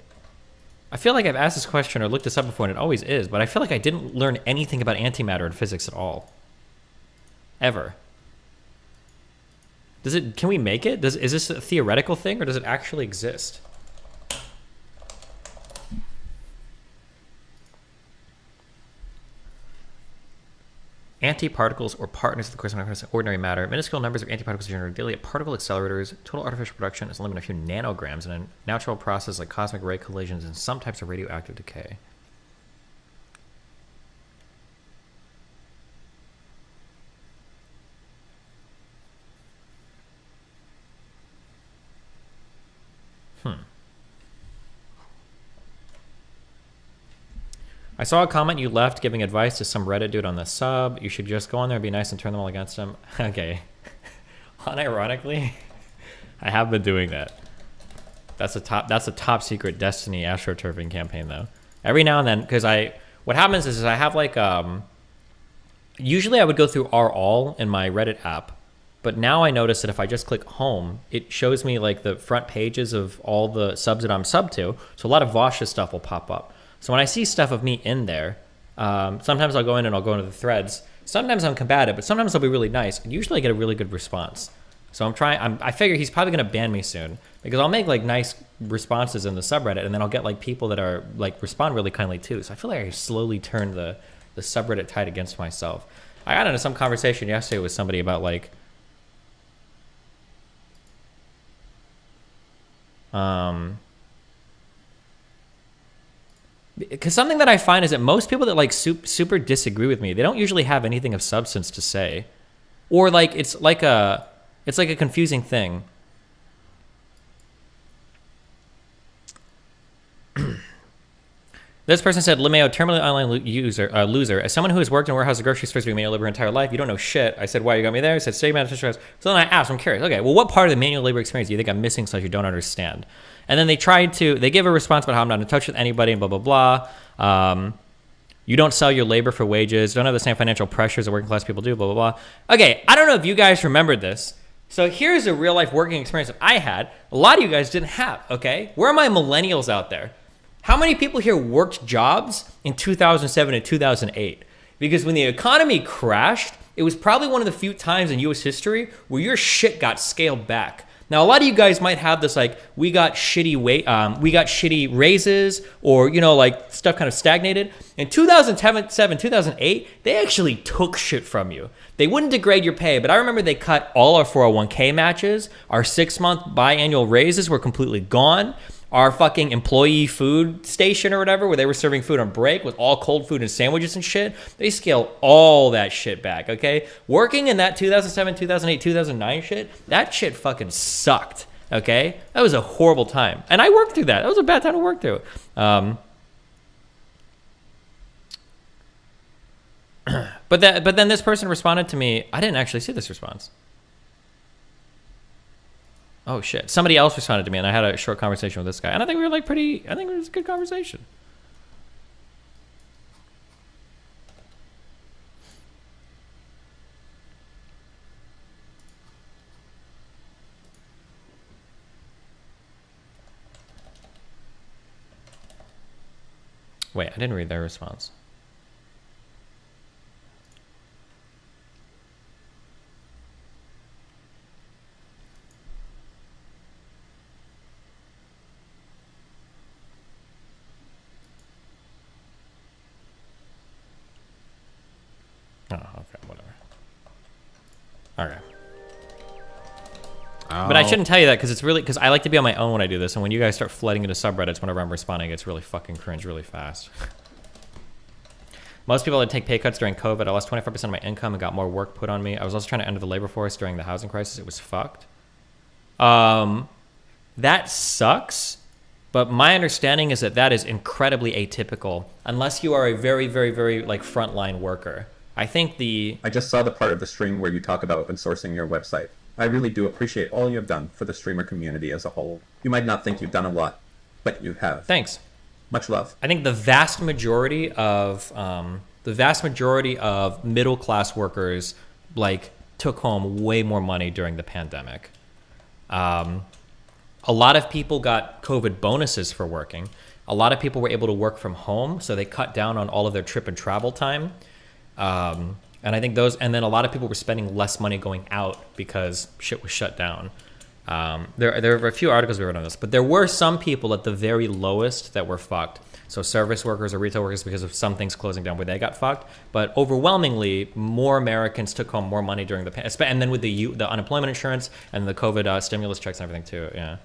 I feel like I've asked this question or looked this up before, and it always is, but I feel like I didn't learn anything about antimatter in physics at all. Ever. Can we make it? Is this a theoretical thing, or does it actually exist? Antiparticles or partners of the course of ordinary matter. Minuscule numbers of antiparticles are generated daily at particle accelerators. Total artificial production is limited to a few nanograms in a natural process like cosmic ray collisions and some types of radioactive decay. I saw a comment you left giving advice to some Reddit dude on the sub. You should just go on there and be nice and turn them all against him. Okay. Unironically, I have been doing that. That's a top secret Destiny astroturfing campaign though. Every now and then, because what happens is I have like usually I would go through our all in my Reddit app, but now I notice that if I just click home, it shows me like the front pages of all the subs that I'm sub to. So a lot of Vosh's stuff will pop up. So when I see stuff of me in there, sometimes I'll go in and I'll go into the threads. Sometimes I'm combative, but sometimes I'll be really nice. And usually I get a really good response. So I figure he's probably gonna ban me soon because I'll make like nice responses in the subreddit, and then I'll get like people that are like respond really kindly too. So I feel like I slowly turned the subreddit tide against myself. I got into some conversation yesterday with somebody about like because something that I find is that most people that like super disagree with me, they don't usually have anything of substance to say, or like it's like a confusing thing. This person said, Lemeo, terminally online loser. As someone who has worked in warehouse or grocery stores doing manual labor her entire life, you don't know shit. I said, why you got me there? I said, steady amount of stress. So then I asked, I'm curious. Okay, well, what part of the manual labor experience do you think I'm missing so you don't understand? And then they give a response about how I'm not in touch with anybody and blah, blah, blah. You don't sell your labor for wages. Don't have the same financial pressures that working class people do, blah, blah, blah. Okay, I don't know if you guys remembered this. So here's a real life working experience that I had. A lot of you guys didn't have, okay? Where are my millennials out there? How many people here worked jobs in 2007 and 2008? Because when the economy crashed, it was probably one of the few times in U.S. history where your shit got scaled back. Now, a lot of you guys might have this like, we got shitty raises, or like stuff kind of stagnated. In 2007, 2008, they actually took shit from you. They wouldn't degrade your pay, but I remember they cut all our 401k matches. Our 6-month biannual raises were completely gone. Our fucking employee food station or whatever, where they were serving food on break with all cold food and sandwiches and shit, they scaled all that shit back, okay? Working in that 2007, 2008, 2009 shit, that shit fucking sucked, okay? That was a horrible time. And I worked through that. That was a bad time to work through. But then this person responded to me. I didn't actually see this response. Oh shit. Somebody else responded to me and I had a short conversation with this guy. And I think we were like I think it was a good conversation. Wait, I didn't read their response. Oh, okay, whatever. Okay. But I shouldn't tell you that because it's really because I like to be on my own when I do this, and when you guys start flooding into subreddits whenever I'm responding, it's really fucking cringe really fast. Most people that take pay cuts during COVID, I lost 25% of my income and got more work put on me. I was also trying to enter the labor force during the housing crisis. It was fucked. That sucks. But my understanding is that that is incredibly atypical unless you are a very, very, very like frontline worker. I think I just saw the part of the stream where you talk about open sourcing your website. I really do appreciate all you have done for the streamer community as a whole. You might not think you've done a lot, but you have. Thanks. Much love. I think the vast majority of middle class workers like took home way more money during the pandemic. A lot of people got COVID bonuses for working. A lot of people were able to work from home, so they cut down on all of their trip and travel time. And I think and then a lot of people were spending less money going out because shit was shut down. There were a few articles we wrote on this, but there were some people at the very lowest that were fucked. So service workers or retail workers because of some things closing down where they got fucked. But overwhelmingly, more Americans took home more money during the pandemic, and then with the unemployment insurance and the COVID stimulus checks and everything too. Yeah.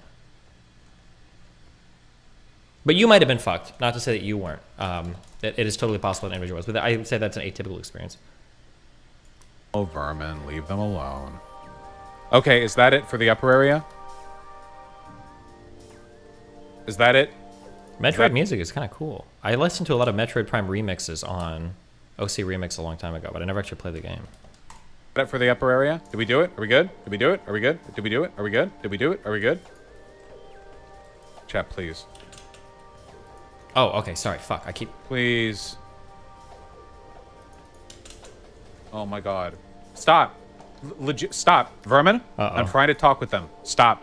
But you might have been fucked. Not to say that you weren't. It is totally possible that an individual was, but I would say that's an atypical experience. Oh, vermin, leave them alone. Okay, is that it for the upper area? Is that it? Metroid music is kind of cool. I listened to a lot of Metroid Prime remixes on OC Remix a long time ago, but I never actually played the game. Is that for the upper area? Did we do it? Are we good? Did we do it? Are we good? Did we do it? Are we good? Did we do it? Are we good? Chat, please. Oh, okay, sorry, fuck, I keep... Please. Oh my god. Stop. Legit, stop. Vermin? I'm trying to talk with them. Stop.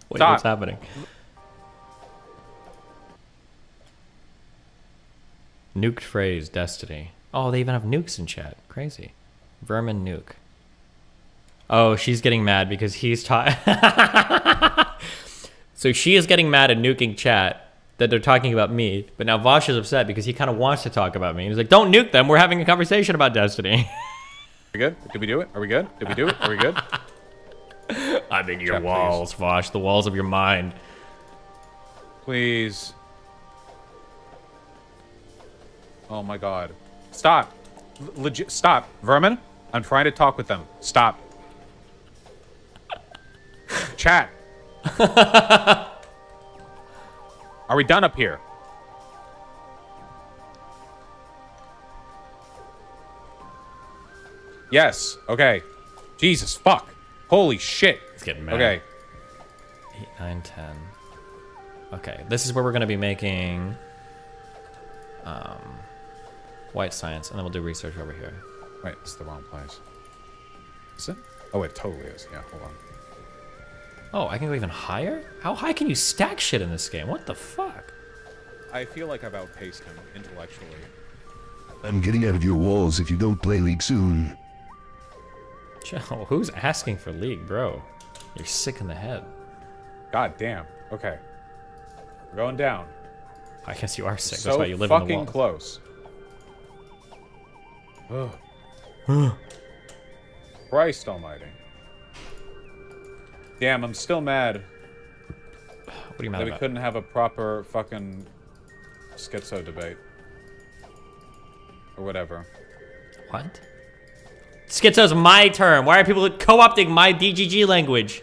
Wait, stop. What's happening? Nuked phrase, Destiny. Oh, they even have nukes in chat. Crazy. Vermin nuke. Oh, she's getting mad because he's So she is getting mad at nuking chat that they're talking about me, but now Vosh is upset because he kind of wants to talk about me. He's like, don't nuke them. We're having a conversation about Destiny. Are we good? Did we do it? Are we good? Did we do it? Are we good? I'm in your walls, please. Vosh. The walls of your mind. Please. Oh my god. Stop. Legit. Stop. Vermin? I'm trying to talk with them. Stop. Chat. Are we done up here? Yes. Okay. Jesus, fuck. Holy shit. It's getting mad. Okay. 8, 9, 10. Okay, this is where we're going to be making white science, and then we'll do research over here. Wait, it's the wrong place. Is it? Oh, it totally is. Yeah, hold on. Oh, I can go even higher? How high can you stack shit in this game? What the fuck? I feel like I've outpaced him intellectually. I'm getting out of your walls if you don't play League soon. Joe, who's asking for League, bro? You're sick in the head. God damn. Okay. We're going down. I guess you are sick. So that's why you live in the fucking walls. close. Christ almighty. Damn, I'm still mad. What are you mad that about? we couldn't have a proper fucking schizo debate. Or whatever. What? Schizo's my term. Why are people co-opting my DGG language?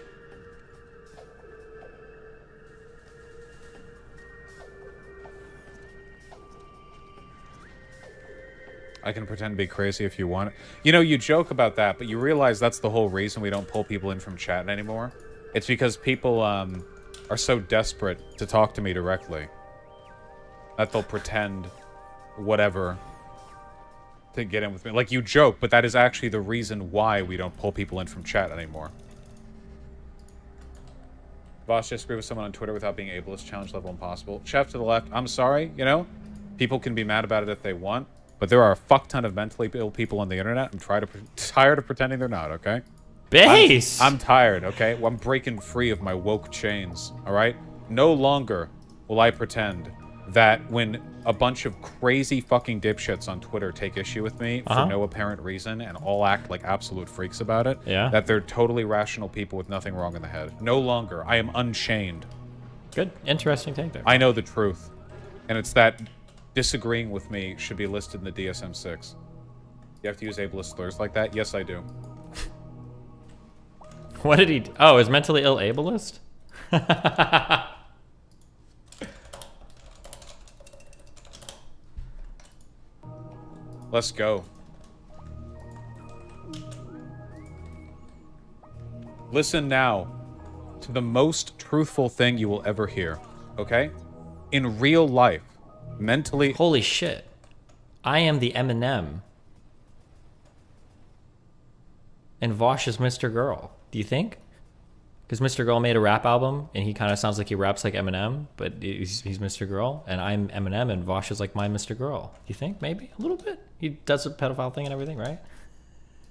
I can pretend to be crazy if you want. You know, you joke about that, but you realize that's the whole reason we don't pull people in from chat anymore. It's because people are so desperate to talk to me directly that they'll pretend whatever to get in with me. Like, you joke, but that is actually the reason why we don't pull people in from chat anymore. Vosh, just agree with someone on Twitter without being ableist, challenge level impossible. Chef to the left, I'm sorry, you know? People can be mad about it if they want, but there are a fuck ton of mentally ill people on the internet. I'm tired of pretending they're not, okay? Base! I'm tired, okay? Well, I'm breaking free of my woke chains, all right? No longer will I pretend that when a bunch of crazy fucking dipshits on Twitter take issue with me for no apparent reason and all act like absolute freaks about it, that they're totally rational people with nothing wrong in the head. No longer. I am unchained. Good. Interesting take there. I know the truth. And it's that disagreeing with me should be listed in the DSM-6. You have to use ableist slurs like that? Yes, I do. What did he... Oh, is mentally ill ableist? Let's go. Listen now to the most truthful thing you will ever hear, okay? In real life, mentally... Holy shit. I am the Eminem. And Vosh is Mr. Girl. Do you think? Because Mr. Girl made a rap album, and he kind of sounds like he raps like Eminem, but he's Mr. Girl, and I'm Eminem, and Vosh is like my Mr. Girl. Do you think? Maybe? A little bit? He does a pedophile thing and everything, right?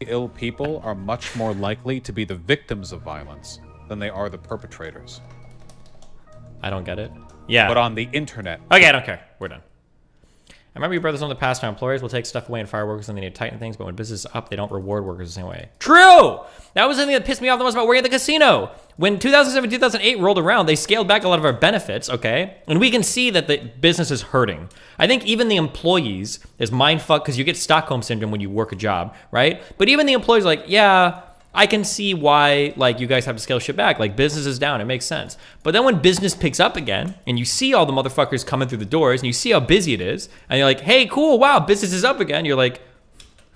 Ill people are much more likely to be the victims of violence than they are the perpetrators. I don't get it. Yeah. But on the internet... Okay, I don't care. We're done. I remember you brothers on the past, how employers will take stuff away and fire workers and they need to tighten things, but when business is up, they don't reward workers the same way. True! That was something that pissed me off the most about working at the casino. When 2007, 2008 rolled around, they scaled back a lot of our benefits, okay? And we can see that the business is hurting. I think even the employees is mindfucked because you get Stockholm Syndrome when you work a job, right? But even the employees are like, yeah, I can see why, like, you guys have to scale shit back. Like, business is down. It makes sense. But then when business picks up again, and you see all the motherfuckers coming through the doors, and you see how busy it is, and you're like, hey, cool, wow, business is up again. You're like,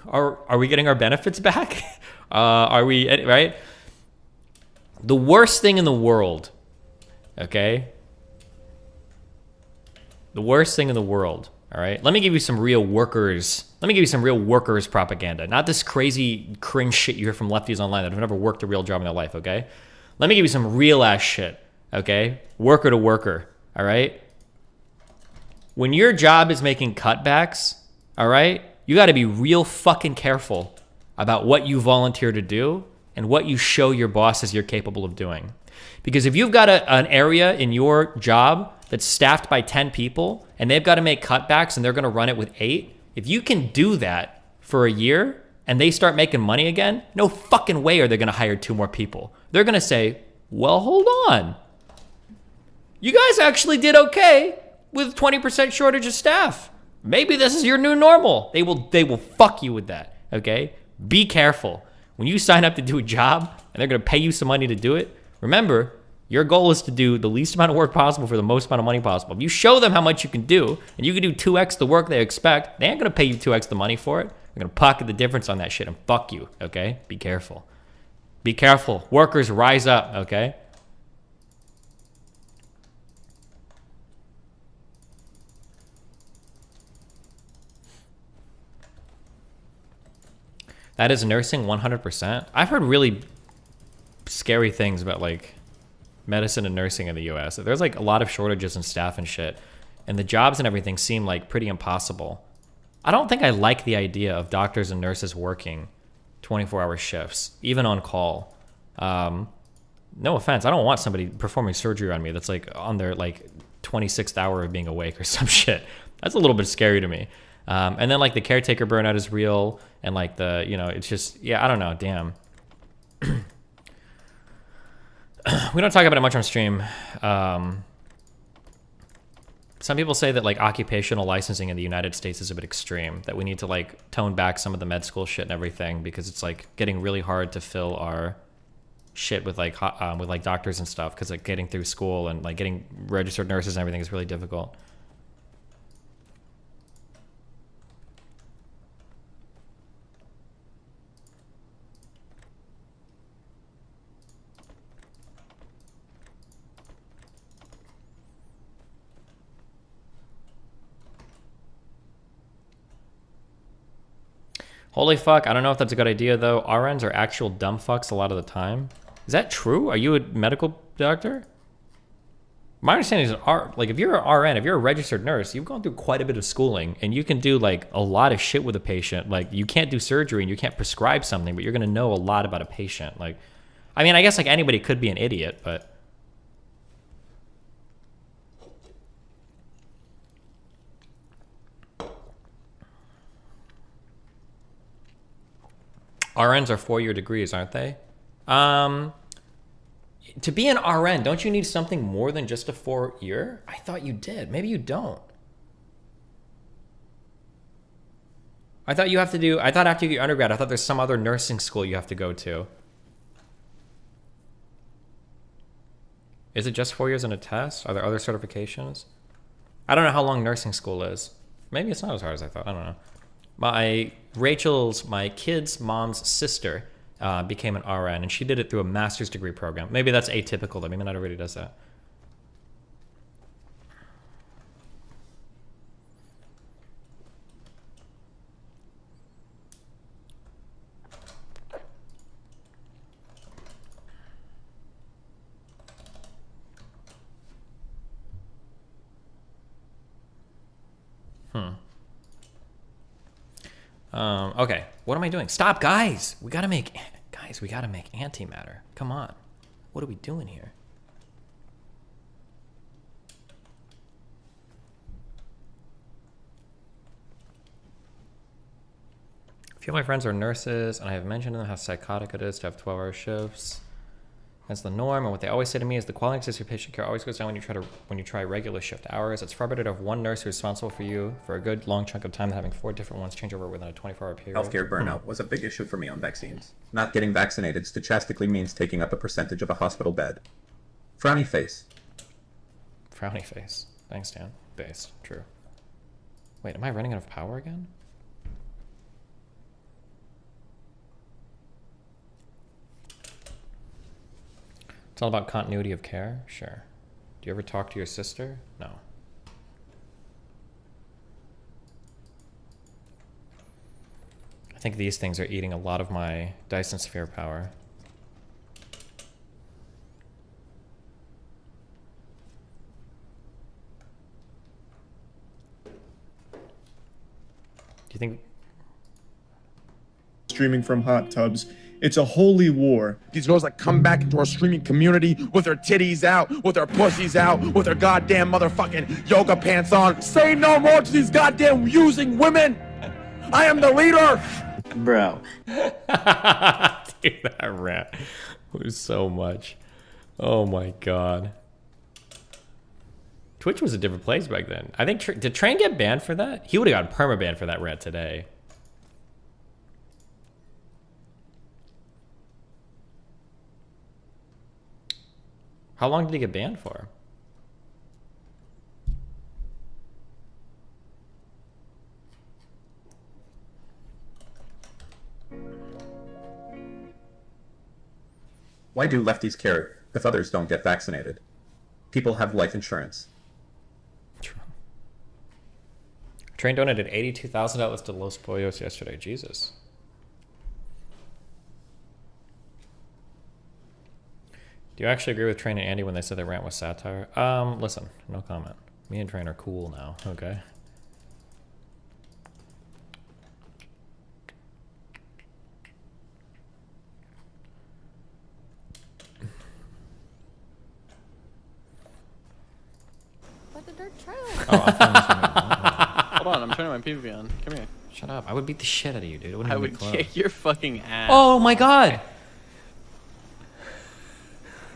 are we getting our benefits back? Are we, right? The worst thing in the world, okay? The worst thing in the world, all right? Let me give you some real workers. Let me give you some real workers propaganda. Not this crazy cringe shit you hear from lefties online that have never worked a real job in their life, okay? Let me give you some real ass shit, okay? Worker to worker, all right? When your job is making cutbacks, all right? You got to be real fucking careful about what you volunteer to do and what you show your bosses you're capable of doing. Because if you've got an area in your job that's staffed by 10 people and they've got to make cutbacks and they're going to run it with 8, if you can do that for a year and they start making money again, no fucking way are they going to hire 2 more people. They're going to say, well, hold on. You guys actually did okay with 20% shortage of staff. Maybe this is your new normal. They will fuck you with that, okay? Be careful. When you sign up to do a job and they're going to pay you some money to do it, remember, your goal is to do the least amount of work possible for the most amount of money possible. If you show them how much you can do, and you can do 2x the work they expect, they ain't going to pay you 2x the money for it. They're going to pocket the difference on that shit and fuck you, okay? Be careful. Be careful. Workers, rise up, okay? That is nursing 100%. I've heard really scary things about like medicine and nursing in the US. There's like a lot of shortages in staff and shit. And the jobs and everything seem like pretty impossible. I don't think I like the idea of doctors and nurses working 24-hour shifts, even on call. No offense. I don't want somebody performing surgery on me that's like on their like 26th hour of being awake or some shit. That's a little bit scary to me. And then like the caretaker burnout is real, and like the, you know, it's just, yeah, I don't know, damn. We don't talk about it much on stream. Some people say that like occupational licensing in the United States is a bit extreme, that we need to like tone back some of the med school shit and everything because it's like getting really hard to fill our shit with like doctors and stuff, because like getting through school and like getting registered nurses and everything is really difficult. Holy fuck, I don't know if that's a good idea though. RNs are actual dumb fucks a lot of the time. Is that true? Are you a medical doctor? My understanding is, like, if you're an RN, if you're a registered nurse, you've gone through quite a bit of schooling and you can do like a lot of shit with a patient. Like, you can't do surgery and you can't prescribe something, but you're gonna know a lot about a patient. Like, I mean, I guess like anybody could be an idiot, but RNs are 4-year degrees, aren't they? To be an RN, don't you need something more than just a 4-year? I thought you did. Maybe you don't. I thought after you get your undergrad, I thought there's some other nursing school you have to go to. Is it just 4 years and a test? Are there other certifications? I don't know how long nursing school is. Maybe it's not as hard as I thought. I don't know. My kid's mom's sister became an RN, and she did it through a master's degree program. Maybe that's atypical, though. Maybe not everybody does that. Okay, what am I doing? Stop, guys! We gotta make antimatter. Come on. What are we doing here? A few of my friends are nurses, and I have mentioned to them how psychotic it is to have 12-hour shifts. That's the norm, and what they always say to me is the quality of your patient care always goes down when you try regular shift hours. It's far better to have one nurse who's responsible for you for a good long chunk of time than having 4 different ones change over within a 24-hour period. Healthcare burnout was a big issue for me on vaccines. Not getting vaccinated stochastically means taking up a percentage of a hospital bed. Frowny face. Frowny face. Thanks, Dan. Based. True. Wait, am I running out of power again? It's all about continuity of care? Sure. Do you ever talk to your sister? No. I think these things are eating a lot of my Dyson Sphere power. Do you think... Streaming from hot tubs. It's a holy war. These girls that come back into our streaming community with their titties out, with their pussies out, with their goddamn motherfucking yoga pants on. Say no more to these goddamn using women. I am the leader. Bro. Dude, that rant was so much. Oh my god. Twitch was a different place back then. I think, did Train get banned for that? He would have gotten perma-banned for that rant today. How long did he get banned for? Why do lefties care if others don't get vaccinated? People have life insurance. True. Train donated $82,000 to Los Pollos yesterday. Jesus. Do you actually agree with Train and Andy when they said their rant was satire? Listen, no comment. Me and Train are cool now, okay? What the dirt trail? Oh, hold on, I'm turning my PvP on. Come here. Shut up. I would beat the shit out of you, dude. I would kick your fucking ass. Oh my god!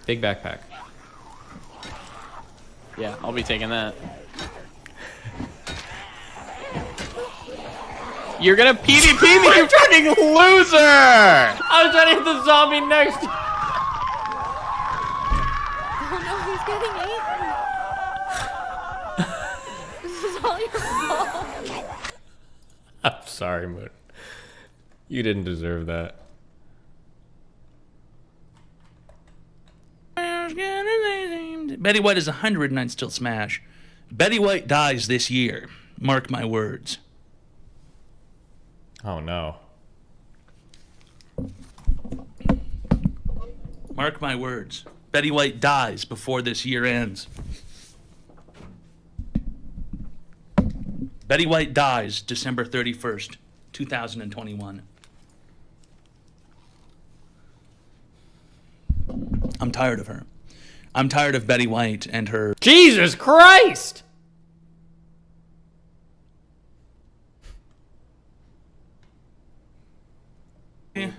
Big backpack. Yeah, I'll be taking that. You're gonna PvP me, you fucking loser! I was trying to hit the zombie next. Oh no, he's getting eaten. This is all your fault. I'm sorry, Moon. You didn't deserve that. Betty White is 100 and I'd still smash. Betty White dies this year. Mark my words. Oh no. Mark my words. Betty White dies before this year ends. Betty White dies December 31st, 2021. I'm tired of her. I'm tired of Betty White and her... Jesus Christ!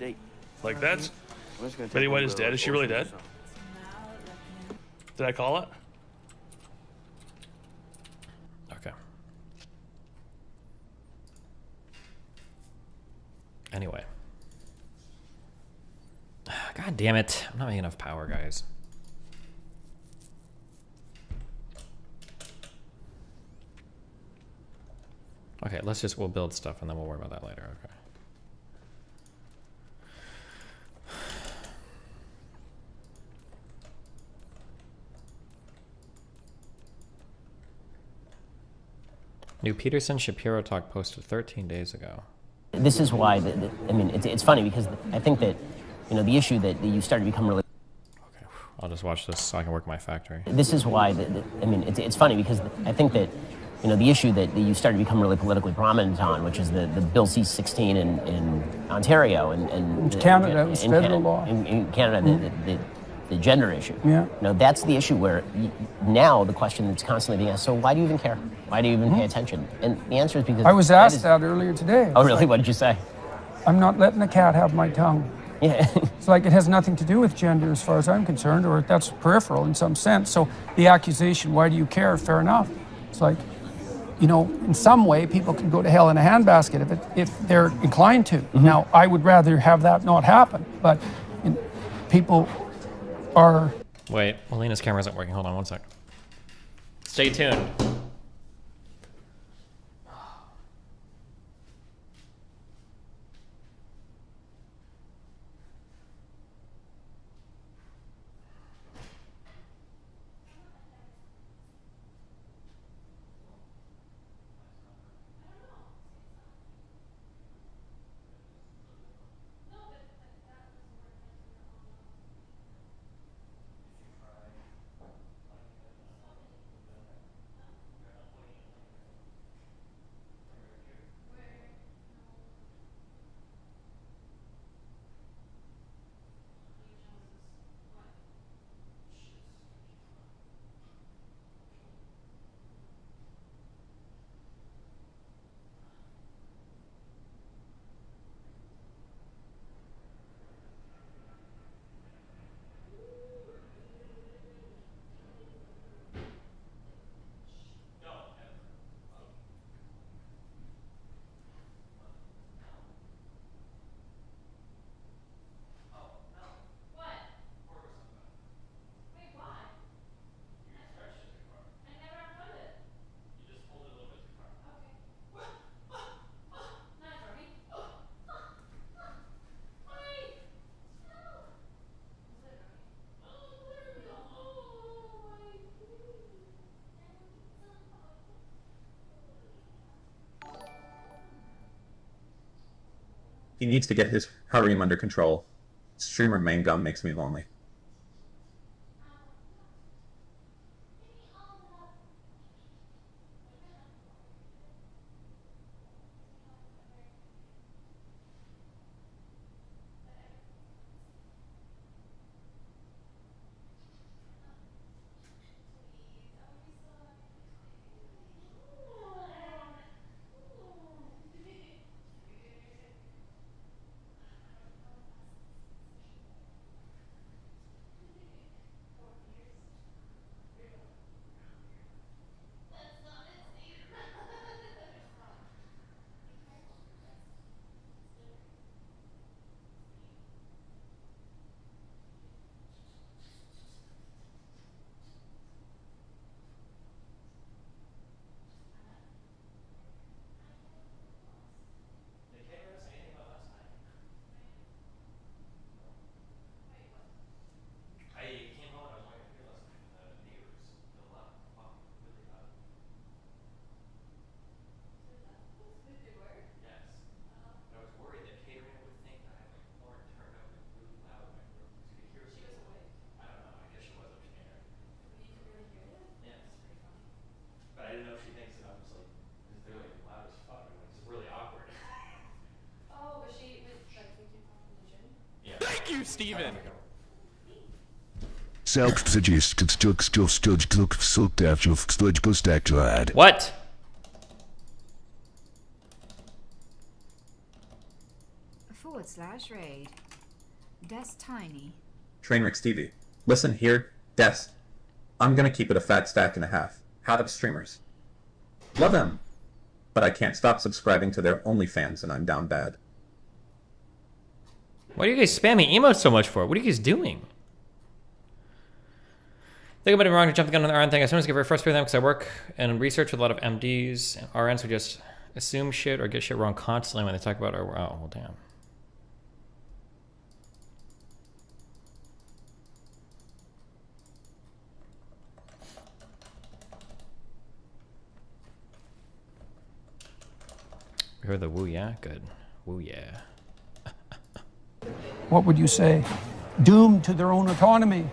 date. Like that's... Betty White is dead. Is she really dead? Did I call it? Okay. Anyway. God damn it. I'm not making enough power, guys. Okay, we'll build stuff and then we'll worry about that later. Okay. New Peterson Shapiro talk posted 13 days ago. This is why, I mean, it's funny because I think that, you know, the issue that you started to become really... Okay, I'll just watch this so I can work my factory. This is why, I mean, it's funny because I think that, you know, the issue that you started to become really politically prominent on, which is the Bill C-16 in Ontario and Canada, it's federal law. In Canada, the gender issue. Yeah. You know, that's the issue where now the question that's constantly being asked, so why do you even care? Why do you even pay attention? And the answer is because... I was asked that earlier today. Oh, really? What did you say? I'm not letting a cat have my tongue. Yeah. It's like it has nothing to do with gender as far as I'm concerned, or that's peripheral in some sense. So the accusation, why do you care? Fair enough. It's like, you know, in some way, people can go to hell in a handbasket if they're inclined to. Mm-hmm. Now, I would rather have that not happen, but people are... Wait, Melina's camera isn't working. Hold on one sec. Stay tuned. He needs to get his harem under control. Streamer main gun makes me lonely. Thank you, Steven. What? /raid. Des Tiny. Trainwreck Stevie. Listen here, Des. I'm gonna keep it a fat stack and a half. Hot up streamers. Love them. But I can't stop subscribing to their OnlyFans and I'm down bad. Why are you guys spamming emotes so much for? What are you guys doing? I think I might be wrong to jump the gun on the RN thing. I sometimes get very frustrated with them because I work and research with a lot of MDs and RNs who just assume shit or get shit wrong constantly when they talk about our... Oh, well, damn. You heard the woo yeah? Good. Woo yeah. What would you say? Doomed to their own autonomy.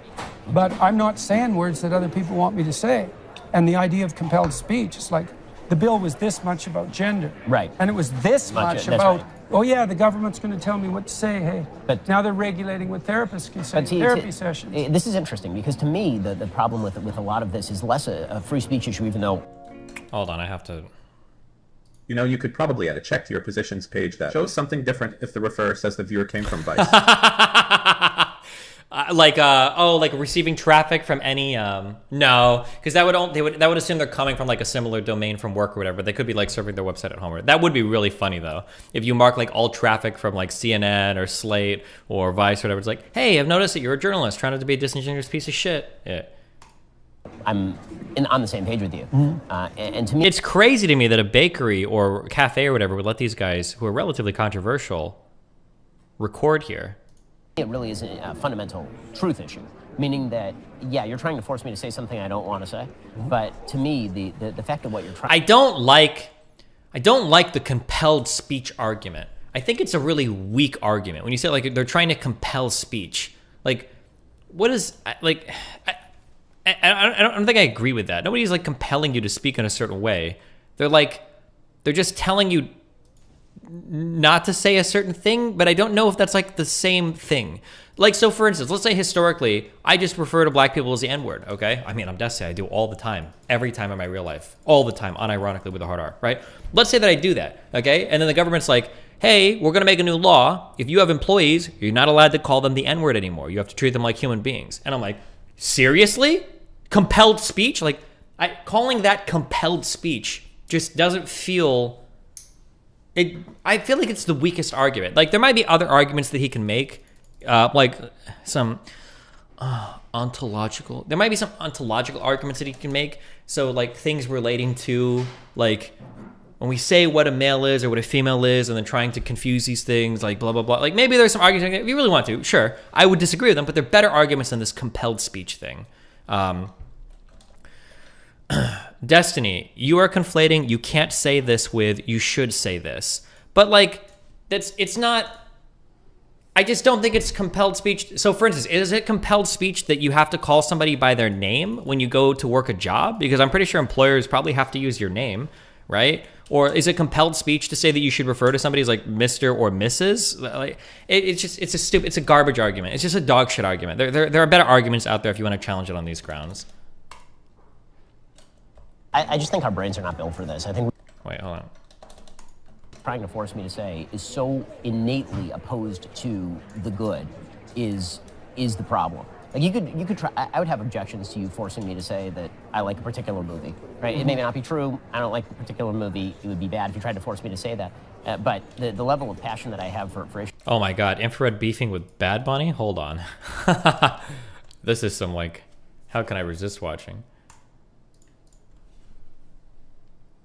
But I'm not saying words that other people want me to say. And the idea of compelled speech, it's like the bill was this much about gender. Right. And it was this much about, oh yeah, the government's going to tell me what to say, hey. But now they're regulating what therapists can say, therapy sessions. This is interesting because to me, the problem with a lot of this is less a free speech issue, even though... Hold on, I have to... You know, you could probably add a check to your positions page that shows something different if the referrer says the viewer came from Vice. like receiving traffic from any no, because that would assume they're coming from like a similar domain from work or whatever. They could be like serving their website at home. That would be really funny though if you mark like all traffic from like CNN or Slate or Vice or whatever. It's like, hey, I've noticed that you're a journalist trying not to be a disingenuous piece of shit. Yeah. I'm on the same page with you. And to me, it's crazy to me that a bakery or cafe or whatever would let these guys who are relatively controversial record here. It really is a fundamental truth issue, meaning that, yeah, you're trying to force me to say something I don't want to say, but to me, the fact of what you're trying... I don't like the compelled speech argument. I think it's a really weak argument. When you say, like, they're trying to compel speech, like, what is, like... I don't think I agree with that. Nobody's like compelling you to speak in a certain way. They're just telling you not to say a certain thing, but I don't know if that's like the same thing. Like, so for instance, let's say historically, I just refer to black people as the N-word, okay? I mean, I'm Desi, I do all the time, every time in my real life, all the time, unironically with a hard R, right? Let's say that I do that, okay? And then the government's like, hey, we're gonna make a new law. If you have employees, you're not allowed to call them the N-word anymore. You have to treat them like human beings. And I'm like, seriously? Compelled speech? Like, calling that compelled speech just doesn't feel... I feel like it's the weakest argument. Like, there might be other arguments that he can make, like some ontological... There might be some ontological arguments that he can make. So, like, things relating to, like, when we say what a male is or what a female is and then trying to confuse these things, like, blah, blah, blah. Like, maybe there's some arguments, if you really want to, sure. I would disagree with them, but they're better arguments than this compelled speech thing. Destiny, you are conflating you can't say this with you should say this. But like, it's not, I just don't think it's compelled speech. So for instance, is it compelled speech that you have to call somebody by their name when you go to work a job? Because I'm pretty sure employers probably have to use your name, right? Or is it compelled speech to say that you should refer to somebody as like Mr. or Mrs.? Like, it's a garbage argument. It's just a dog shit argument. There are better arguments out there if you want to challenge it on these grounds. I just think our brains are not built for this. I think... Wait, hold on. Trying to force me to say is so innately opposed to the good is the problem. Like you could try. I would have objections to you forcing me to say that I like a particular movie, right? It may not be true. I don't like a particular movie. It would be bad if you tried to force me to say that. But the level of passion that I have for issues. Oh my God, infrared beefing with Bad Bunny? Hold on. This is some like, how can I resist watching?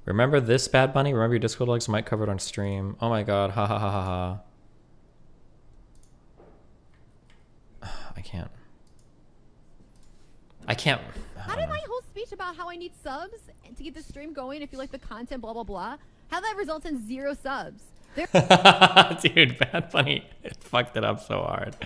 Remember this, Bad Bunny? Remember your Discord likes might cover it on stream. Oh my God, ha ha ha ha ha. I can't. How did my whole speech about how I need subs to keep the stream going if you like the content, blah, blah, blah, how that results in 0 subs? Dude, Bad Bunny fucked it up so hard.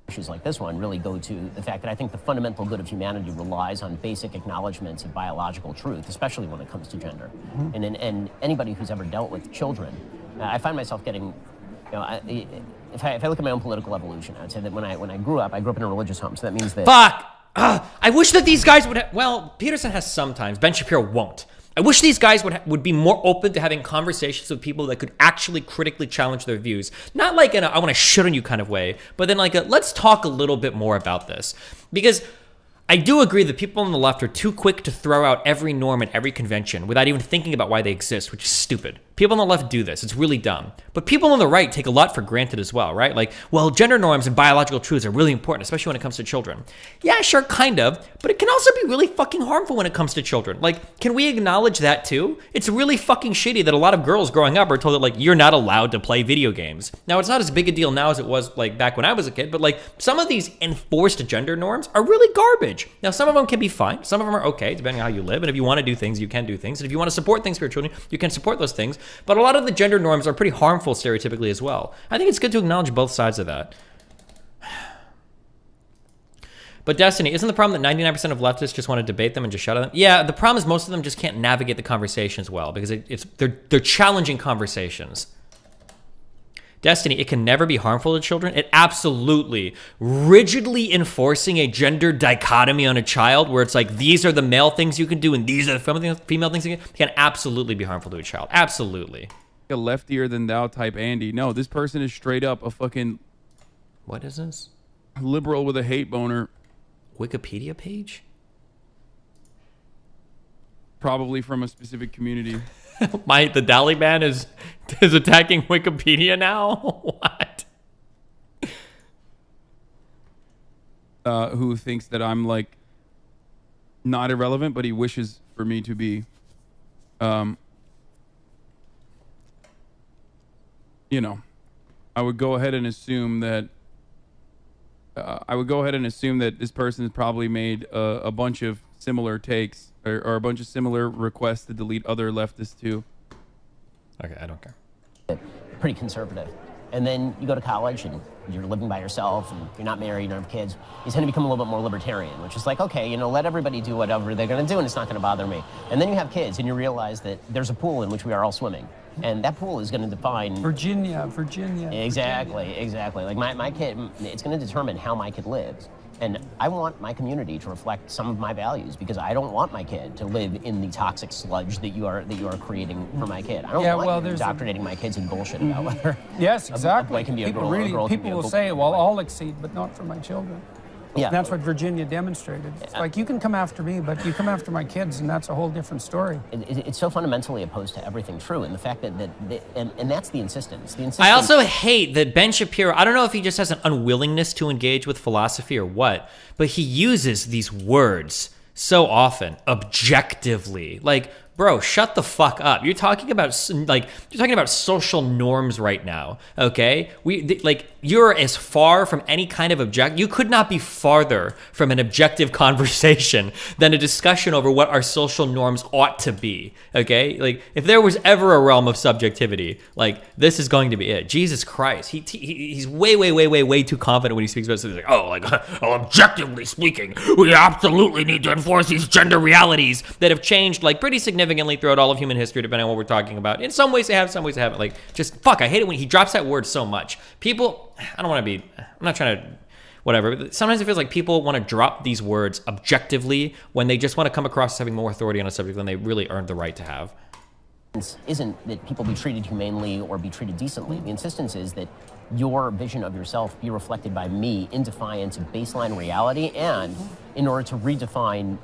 Issues like this one really go to the fact that I think the fundamental good of humanity relies on basic acknowledgments of biological truth, especially when it comes to gender. And anybody who's ever dealt with children, I find myself getting, if I look at my own political evolution, I would say that when I grew up in a religious home, so that means that... Fuck! I wish that these guys would have... Well, Peterson has sometimes. Ben Shapiro won't. I wish these guys would be more open to having conversations with people that could actually critically challenge their views. Not like in a I want to shit on you kind of way, but then like a let's talk a little bit more about this. Because I do agree that people on the left are too quick to throw out every norm and every convention without even thinking about why they exist, which is stupid. People on the left do this. It's really dumb. But people on the right take a lot for granted as well, right? Like, well, gender norms and biological truths are really important, especially when it comes to children. Yeah, sure, kind of. But it can also be really fucking harmful when it comes to children. Like, can we acknowledge that too? It's really fucking shitty that a lot of girls growing up are told that, like, you're not allowed to play video games. Now, it's not as big a deal now as it was, like, back when I was a kid, but, like, some of these enforced gender norms are really garbage. Now, some of them can be fine. Some of them are okay, depending on how you live. And if you want to do things, you can do things. And if you want to support things for your children, you can support those things. But a lot of the gender norms are pretty harmful stereotypically as well. I think it's good to acknowledge both sides of that. But Destiny, isn't the problem that 99% of leftists just want to debate them and just shut at them? Yeah, the problem is most of them just can't navigate the conversations well because they're challenging conversations. Destiny, it can never be harmful to children. It absolutely, rigidly enforcing a gender dichotomy on a child where it's like, these are the male things you can do and these are the female things you can absolutely be harmful to a child. Absolutely. A leftier than thou type Andy. No, this person is straight up a fucking... What is this? Liberal with a hate boner. Wikipedia page? Probably from a specific community. The Dali man is attacking Wikipedia now? What? Who thinks that I'm like not irrelevant, but he wishes for me to be. You know, I would go ahead and assume that this person has probably made a bunch of similar takes or a bunch of similar requests to delete other leftists too. Okay, I don't care. Pretty conservative. And then you go to college and you're living by yourself and you're not married, you don't have kids. You tend to become a little bit more libertarian, which is like, okay, you know, let everybody do whatever they're going to do and it's not going to bother me. And then you have kids and you realize that there's a pool in which we are all swimming. And that pool is going to define... Virginia. Exactly. Like my kid, it's going to determine how my kid lives. And I want my community to reflect some of my values because I don't want my kid to live in the toxic sludge that you are creating for my kid. I don't want you indoctrinating my kids in bullshit about whether yes, exactly. a boy can be a girl, or a girl can be a people will boy. say, well, I'll exceed, but not for my children. Yeah. And that's what Virginia demonstrated. It's like, you can come after me, but you come after my kids, and that's a whole different story. It's so fundamentally opposed to everything true, and the fact that and that's the insistence. I also hate that Ben Shapiro, I don't know if he just has an unwillingness to engage with philosophy or what, but he uses these words so often, objectively. Like, bro, shut the fuck up. You're talking about social norms right now, okay? You're as far from any kind of you could not be farther from an objective conversation than a discussion over what our social norms ought to be, okay? Like, if there was ever a realm of subjectivity, like, this is going to be it. Jesus Christ. He's way too confident when he speaks about something like, objectively speaking, we absolutely need to enforce these gender realities that have changed, like, pretty significantly throughout all of human history, depending on what we're talking about. In some ways they have, some ways they haven't. Like, just, fuck, I hate it when he drops that word so much. People, I'm not trying to, whatever, but sometimes it feels like people want to drop these words objectively when they just want to come across as having more authority on a subject than they really earned the right to have. Isn't that people be treated humanely or be treated decently. The insistence is that your vision of yourself be reflected by me in defiance of baseline reality and in order to redefine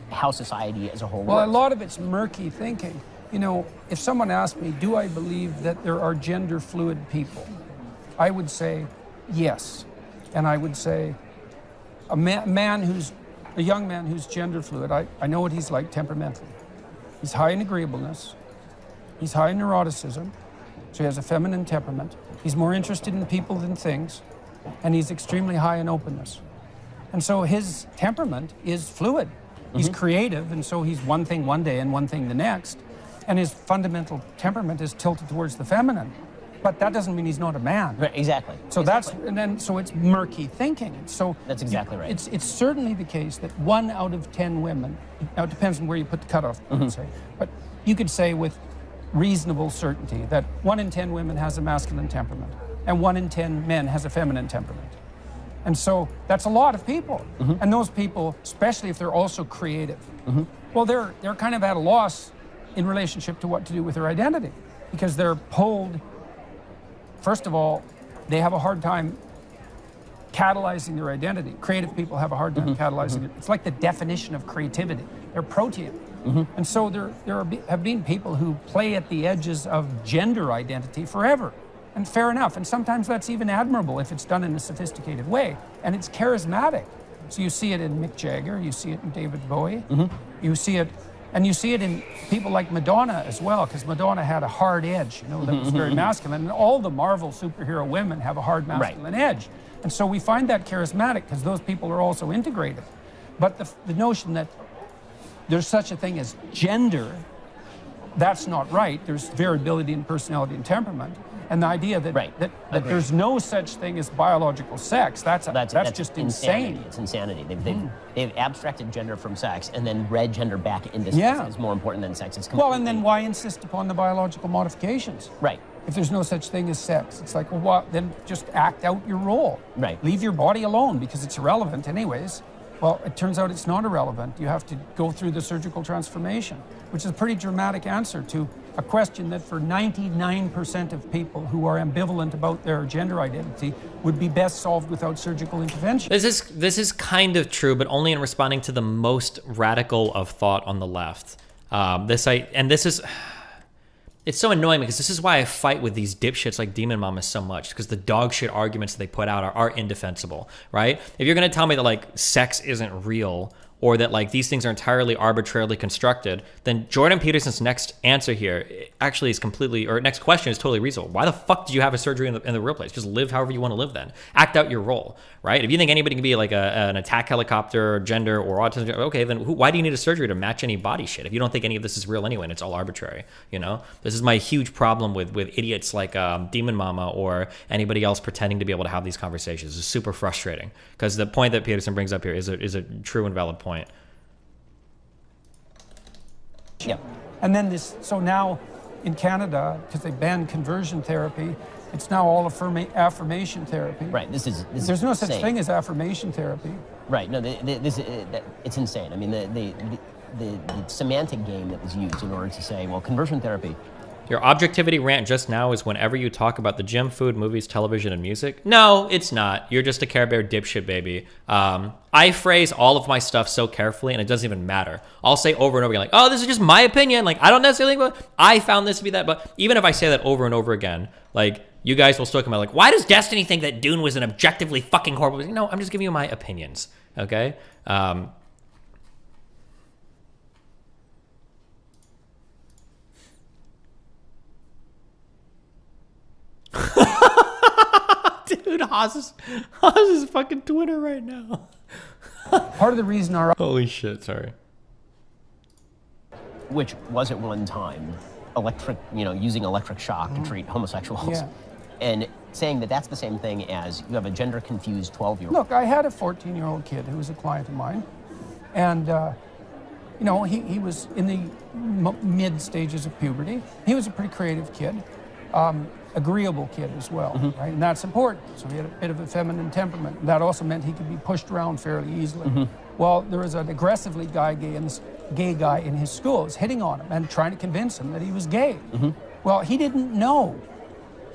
how society as a whole works. Well, a lot of it's murky thinking. You know, if someone asked me, do I believe that there are gender fluid people? I would say yes. And I would say a young man who's gender fluid, I know what he's like temperamentally. He's high in agreeableness. He's high in neuroticism. So he has a feminine temperament. He's more interested in people than things. And he's extremely high in openness. And so his temperament is fluid. He's creative, and so he's one thing one day and one thing the next. And his fundamental temperament is tilted towards the feminine. But that doesn't mean he's not a man. Right, exactly. So so it's murky thinking. So that's exactly right. It's certainly the case that 1 out of 10 women, now it depends on where you put the cutoff, I would say, but you could say with reasonable certainty that 1 in 10 women has a masculine temperament and 1 in 10 men has a feminine temperament. And so that's a lot of people. And those people, especially if they're also creative, well, they're kind of at a loss in relationship to what to do with their identity, because they're pulled. First of all, they have a hard time catalyzing their identity. Creative people have a hard time catalyzing it. It's like the definition of creativity. They're protean. And so have been people who play at the edges of gender identity forever. And fair enough. And sometimes that's even admirable if it's done in a sophisticated way. And it's charismatic. So you see it in Mick Jagger, you see it in David Bowie, you see it, and you see it in people like Madonna as well, because Madonna had a hard edge, you know, that was very masculine. And all the Marvel superhero women have a hard masculine edge. And so we find that charismatic because those people are also integrated. But the notion that there's such a thing as gender, that's not right. There's variability in personality and temperament. And the idea that, that there's no such thing as biological sex, that's just insane. It's insanity. They've abstracted gender from sex and then read gender back into sex as more important than sex. It's well, and then why insist upon the biological modifications? Right. If there's no such thing as sex, it's like, well, then just act out your role. Right. Leave your body alone because it's irrelevant anyways. Well, it turns out it's not irrelevant. You have to go through the surgical transformation, which is a pretty dramatic answer to a question that for 99% of people who are ambivalent about their gender identity would be best solved without surgical intervention. This is kind of true, but only in responding to the most radical of thought on the left. It's so annoying because this is why I fight with these dipshits like Demon Mama so much, because the dog shit arguments that they put out are indefensible, right? If you're going to tell me that like sex isn't real, or that like these things are entirely arbitrarily constructed, then Jordan Peterson's next answer here actually is next question is totally reasonable. Why the fuck did you have a surgery in the real place? Just live however you want to live then. Act out your role, right? If you think anybody can be like an attack helicopter, gender, or autism, okay, then why do you need a surgery to match any body shit? If you don't think any of this is real anyway and it's all arbitrary, you know? This is my huge problem with idiots like Demon Mama or anybody else pretending to be able to have these conversations. It's super frustrating because the point that Peterson brings up here is a true and valid point. Yeah. And then so now in Canada, because they banned conversion therapy, it's now all affirmation therapy. Right. There's no such thing as affirmation therapy. Right. No, it's insane. I mean, the semantic game that was used in order to say, well, conversion therapy. Your objectivity rant just now is whenever you talk about the gym, food, movies, television, and music. No, it's not. You're just a Care Bear dipshit, baby. I phrase all of my stuff so carefully, and it doesn't even matter. I'll say over and over again, like, oh, this is just my opinion. Like, I don't necessarily think about it. I found this to be that. But even if I say that over and over again, like, you guys will still come out like, why does Destiny think that Dune was an objectively fucking horrible? No, I'm just giving you my opinions, okay? Dude, Haas is fucking Twitter right now. Part of the reason our... Holy shit, sorry. Which was at one time using electric shock to treat homosexuals. Yeah. And saying that that's the same thing as you have a gender-confused 12-year-old. Look, I had a 14-year-old kid who was a client of mine. And, he was in the mid stages of puberty. He was a pretty creative kid. Agreeable kid as well, right? And that's important. So he had a bit of a feminine temperament. That also meant he could be pushed around fairly easily. Well, there was an aggressively gay guy in his school. Was hitting on him and trying to convince him that he was gay. Well, he didn't know.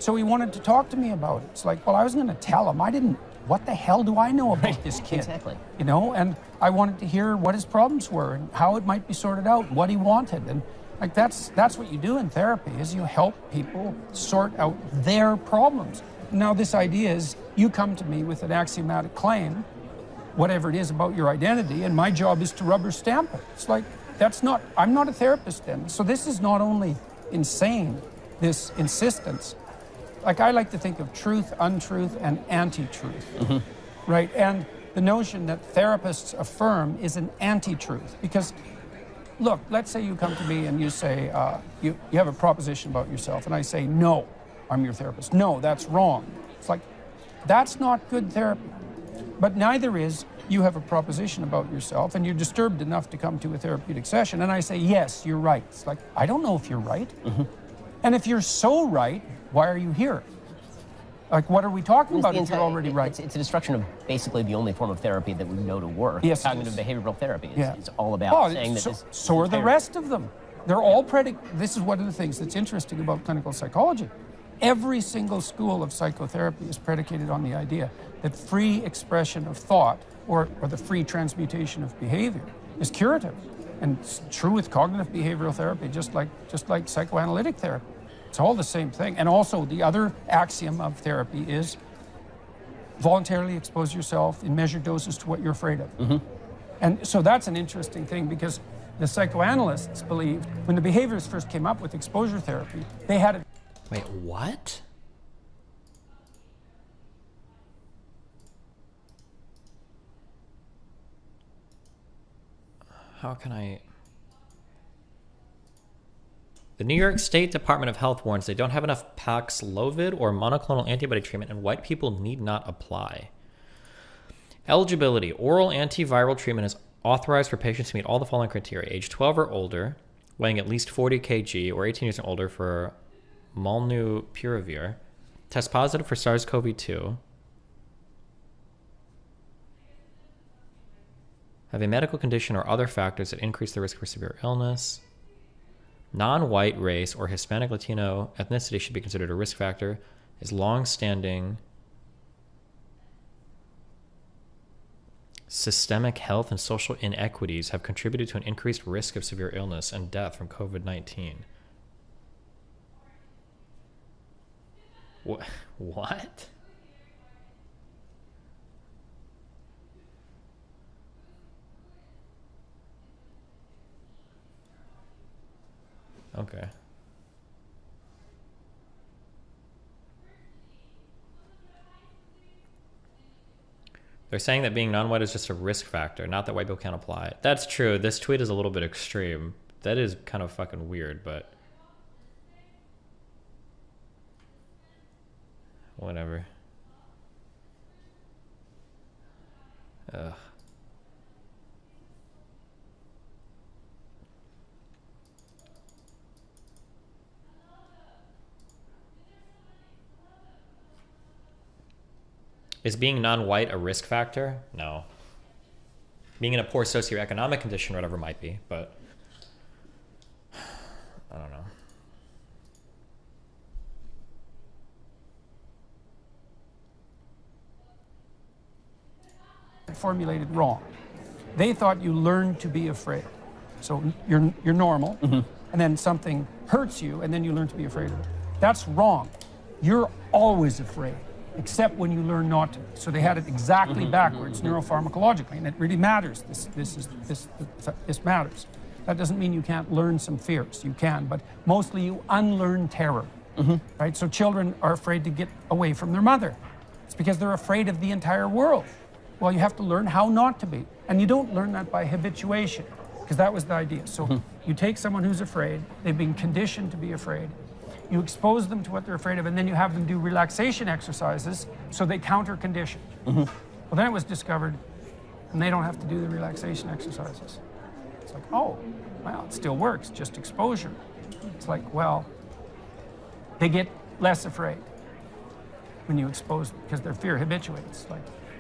So he wanted to talk to me about it. It's like, well, I was going to tell him. What the hell do I know about this kid? Exactly. You know, and I wanted to hear what his problems were and how it might be sorted out, what he wanted. And like that's what you do in therapy, is you help people sort out their problems. Now this idea is you come to me with an axiomatic claim, whatever it is about your identity, and my job is to rubber stamp it. It's like, I'm not a therapist then. So this is not only insane, this insistence. Like I like to think of truth, untruth, and anti-truth, right? And the notion that therapists affirm is an anti-truth because look, let's say you come to me and you say, you have a proposition about yourself, and I say, no, I'm your therapist. No, that's wrong. It's like, that's not good therapy. But neither is you have a proposition about yourself, and you're disturbed enough to come to a therapeutic session, and I say, yes, you're right. It's like, I don't know if you're right. And if you're so right, why are you here? Like, what are we talking about if you're already right? It's a destruction of basically the only form of therapy that we know to work. Yes, cognitive behavioral therapy. It's all about saying that so are the rest of them. they're all this is one of the things that's interesting about clinical psychology. Every single school of psychotherapy is predicated on the idea that free expression of thought or the free transmutation of behavior is curative. And it's true with cognitive behavioral therapy, just like psychoanalytic therapy. It's all the same thing. And also the other axiom of therapy is voluntarily expose yourself in measured doses to what you're afraid of. And so that's an interesting thing, because the psychoanalysts believed when the behaviorists first came up with exposure therapy, they had it. Wait, what? How can I... The New York State Department of Health warns they don't have enough Paxlovid or monoclonal antibody treatment, and white people need not apply. Eligibility. Oral antiviral treatment is authorized for patients who meet all the following criteria: age 12 or older, weighing at least 40 kg, or 18 years and older for molnupiravir, test positive for SARS-CoV-2, have a medical condition or other factors that increase the risk for severe illness. Non-white race or Hispanic Latino ethnicity should be considered a risk factor, as long-standing systemic health and social inequities have contributed to an increased risk of severe illness and death from COVID-19. What? Okay. They're saying that being non-white is just a risk factor, not that white people can't apply it. That's true. This tweet is a little bit extreme. That is kind of fucking weird, but whatever. Ugh. Is being non-white a risk factor? No. Being in a poor socioeconomic condition or whatever might be, but I don't know. Formulated wrong. They thought you learned to be afraid. So you're normal, and then something hurts you, and then you learn to be afraid of it. That's wrong. You're always afraid, except when you learn not to. So they had it exactly backwards neuropharmacologically, and it really matters. This matters. That doesn't mean you can't learn some fears. You can, but mostly you unlearn terror, right? So children are afraid to get away from their mother. It's because they're afraid of the entire world. Well, you have to learn how not to be, and you don't learn that by habituation, because that was the idea. So you take someone who's afraid, they've been conditioned to be afraid, you expose them to what they're afraid of, and then you have them do relaxation exercises so they counter condition. Well, then it was discovered, and they don't have to do the relaxation exercises. It's like, oh, well, it still works, just exposure. It's like, well, they get less afraid when you expose them, because their fear habituates.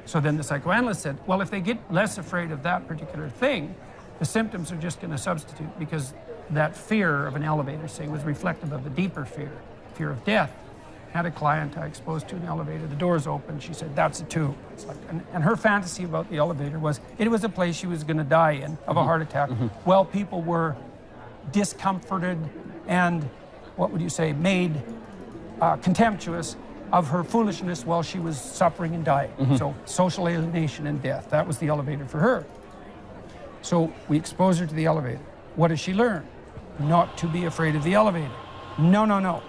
So then the psychoanalyst said, well, if they get less afraid of that particular thing, the symptoms are just going to substitute, because that fear of an elevator, say, was reflective of a deeper fear of death. Had a client I exposed to an elevator, the doors open, she said, that's a 2. It's like, and her fantasy about the elevator was, it was a place she was going to die in of a heart attack. Well, people were discomforted and, what would you say, made contemptuous of her foolishness while she was suffering and dying. So social alienation and death, that was the elevator for her. So we expose her to the elevator. What does she learn? Not to be afraid of the elevator. No, no, no.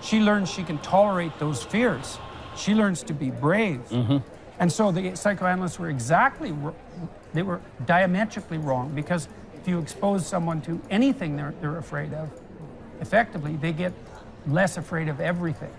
She learns she can tolerate those fears. She learns to be brave. And so the psychoanalysts were they were diametrically wrong, because if you expose someone to anything they're afraid of, effectively they get less afraid of everything.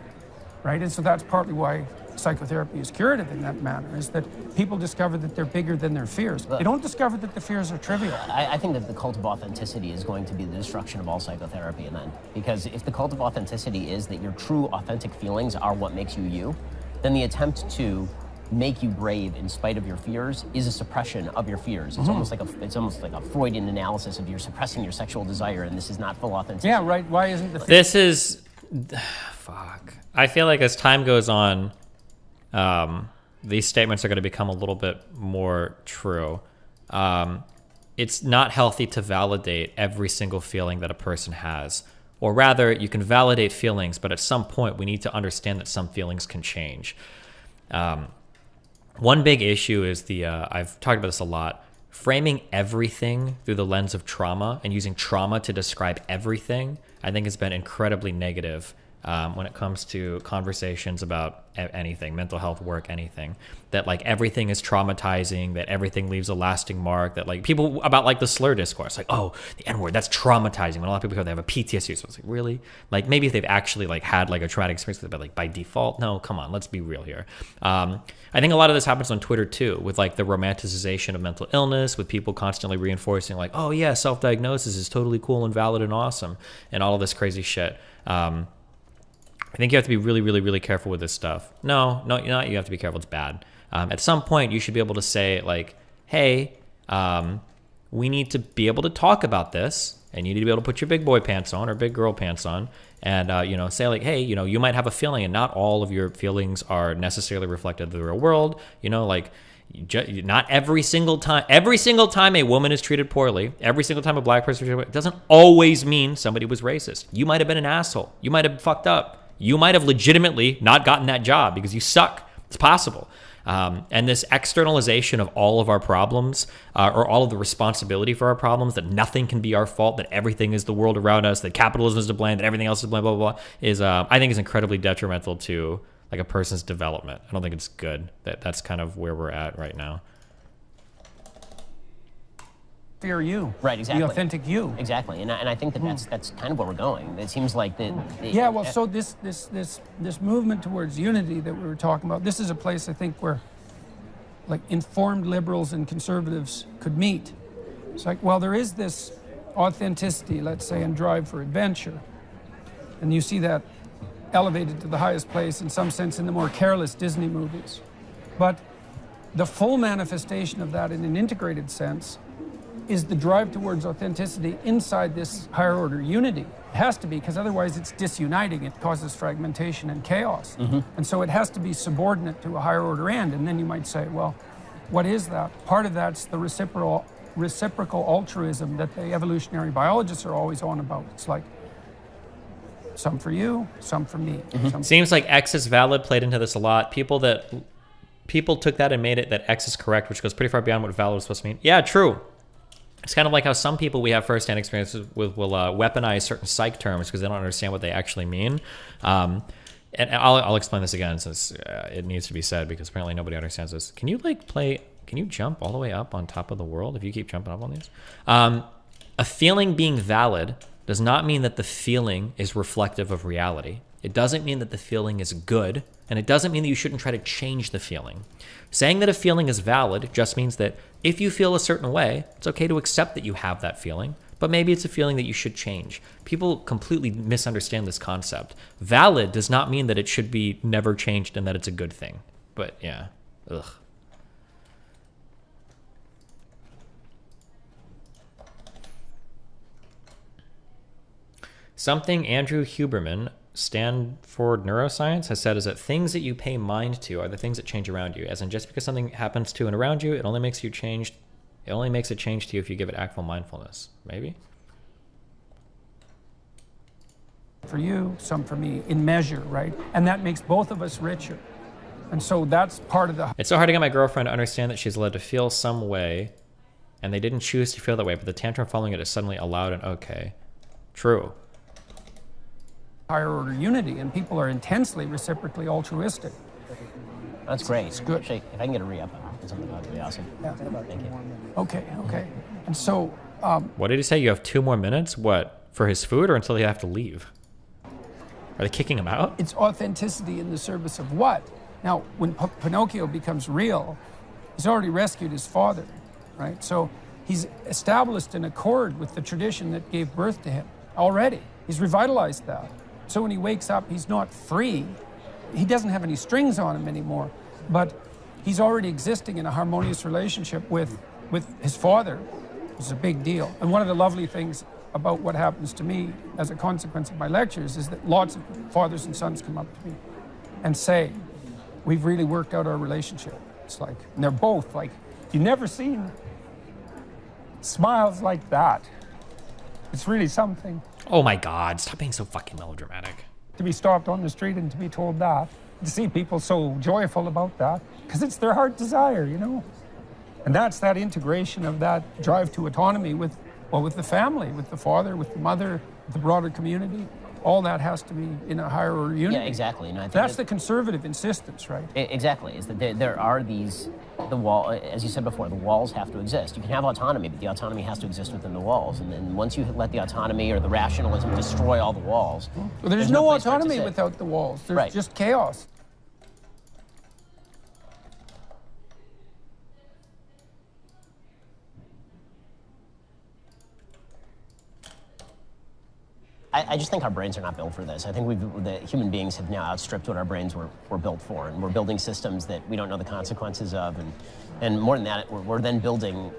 Right? And so that's partly why psychotherapy is curative in that manner, is that people discover that they're bigger than their fears. They don't discover that the fears are trivial. I think that the cult of authenticity is going to be the destruction of all psychotherapy, and then, because if the cult of authenticity is that your true authentic feelings are what makes you you, then the attempt to make you brave in spite of your fears is a suppression of your fears. It's almost like a Freudian analysis of you're suppressing your sexual desire, and this is not full authenticity. Yeah, right. Why isn't the This is fuck. I feel like as time goes on, these statements are going to become a little bit more true. It's not healthy to validate every single feeling that a person has. Or rather, you can validate feelings, but at some point we need to understand that some feelings can change. One big issue is I've talked about this a lot, framing everything through the lens of trauma and using trauma to describe everything, I think has been incredibly negative when it comes to conversations about anything, mental health, work, anything. That like everything is traumatizing, that everything leaves a lasting mark, that like people about like the slur discourse, like, oh, the N-word, that's traumatizing. When a lot of people hear they have a PTSD, so it's like, really? Like maybe if they've actually like had like a traumatic experience with it, but like by default, no, come on, let's be real here. I think a lot of this happens on Twitter too, with like the romanticization of mental illness, with people constantly reinforcing like, oh yeah, self-diagnosis is totally cool and valid and awesome, and all of this crazy shit. I think you have to be really, really, really careful with this stuff. No, you're not. You have to be careful. It's bad. At some point, you should be able to say, like, hey, we need to be able to talk about this, and you need to be able to put your big boy pants on or big girl pants on, and, say, like, hey, you might have a feeling, and not all of your feelings are necessarily reflected in the real world. Not every single time a woman is treated poorly, every single time a black person is treated poorly, it doesn't always mean somebody was racist. You might have been an asshole. You might have fucked up. You might have legitimately not gotten that job because you suck. It's possible. And this externalization of all of our problems or all of the responsibility for our problems, that nothing can be our fault, that everything is the world around us, that capitalism is to blame, that everything else is to blame, blah, blah, blah, is, I think is incredibly detrimental to like a person's development. I don't think it's good. That's kind of where we're at right now. Fear you. Right, exactly. The authentic you. Exactly, and I think that that's kind of where we're going. It seems like yeah, well, so this movement towards unity that we were talking about, this is a place I think where like informed liberals and conservatives could meet. It's like, well, there is this authenticity, let's say, and drive for adventure, and you see that elevated to the highest place in some sense in the more careless Disney movies. But the full manifestation of that in an integrated sense is the drive towards authenticity inside this higher order unity. It has to be, because otherwise it's disuniting. It causes fragmentation and chaos. And so it has to be subordinate to a higher order end. And then you might say, well, what is that? Part of that's the reciprocal altruism that the evolutionary biologists are always on about. It's like, some for you, some for me. Seems like X is valid played into this a lot. People took that and made it that X is correct, which goes pretty far beyond what valid was supposed to mean. Yeah, true. It's kind of like how some people we have firsthand experiences with will weaponize certain psych terms because they don't understand what they actually mean. And I'll explain this again since it needs to be said because apparently nobody understands this. Can you can you jump all the way up on top of the world if you keep jumping up on these? A feeling being valid does not mean that the feeling is reflective of reality. It doesn't mean that the feeling is good, and it doesn't mean that you shouldn't try to change the feeling. Saying that a feeling is valid just means that if you feel a certain way, it's okay to accept that you have that feeling, but maybe it's a feeling that you should change. People completely misunderstand this concept. Valid does not mean that it should be never changed and that it's a good thing. But yeah, ugh. Something Andrew Huberman, Stanford Neuroscience, has said is that things that you pay mind to are the things that change around you. As in, just because something happens to and around you, it only makes it change to you if you give it actual mindfulness. Maybe? For you, some for me, in measure, right? And that makes both of us richer. And so that's part of the... It's so hard to get my girlfriend to understand that she's allowed to feel some way, and they didn't choose to feel that way, but the tantrum following it is suddenly allowed and okay. True. Higher order unity, and people are intensely reciprocally altruistic. That's great. It's good. Actually, if I can get a re-up on something, that would be awesome. Yeah. Thank you. Okay. And so... what did he say? You have 2 more minutes? What? For his food or until you have to leave? Are they kicking him out? It's authenticity in the service of what? Now, when Pinocchio becomes real, he's already rescued his father, right? So he's established an accord with the tradition that gave birth to him already. He's revitalized that. So when he wakes up, he's not free. He doesn't have any strings on him anymore. But he's already existing in a harmonious relationship with his father, which is a big deal. And one of the lovely things about what happens to me as a consequence of my lectures is that lots of fathers and sons come up to me and say, we've really worked out our relationship. It's like, and they're both like, you've never seen smiles like that. It's really something. Oh my God, stop being so fucking melodramatic. To be stopped on the street and to be told that, to see people so joyful about that, because it's their heart desire, you know? And that's that integration of that drive to autonomy with the family, with the father, with the mother, with the broader community. All that has to be in a higher unity. Yeah, exactly. And I think that's the conservative insistence, right? Exactly. Is that there are these, the wall, as you said before, the walls have to exist. You can have autonomy, but the autonomy has to exist within the walls. And then once you let the autonomy or the rationalism destroy all the walls, well, there's no autonomy without the walls. There's just chaos. I just think our brains are not built for this. I think the human beings have now outstripped what our brains were built for, and we're building systems that we don't know the consequences of, and more than that, we're then building,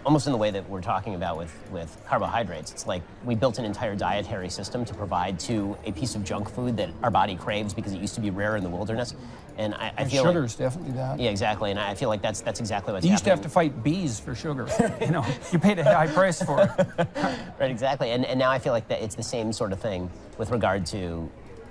almost in the way that we're talking about with carbohydrates. It's like we built an entire dietary system to provide to a piece of junk food that our body craves because it used to be rare in the wilderness. And I feel sugar's definitely that. Yeah, exactly. And I feel like that's exactly what's happening. You used to have to fight bees for sugar. You know, you paid a high price for it. Right, exactly. And now I feel like that it's the same sort of thing with regard to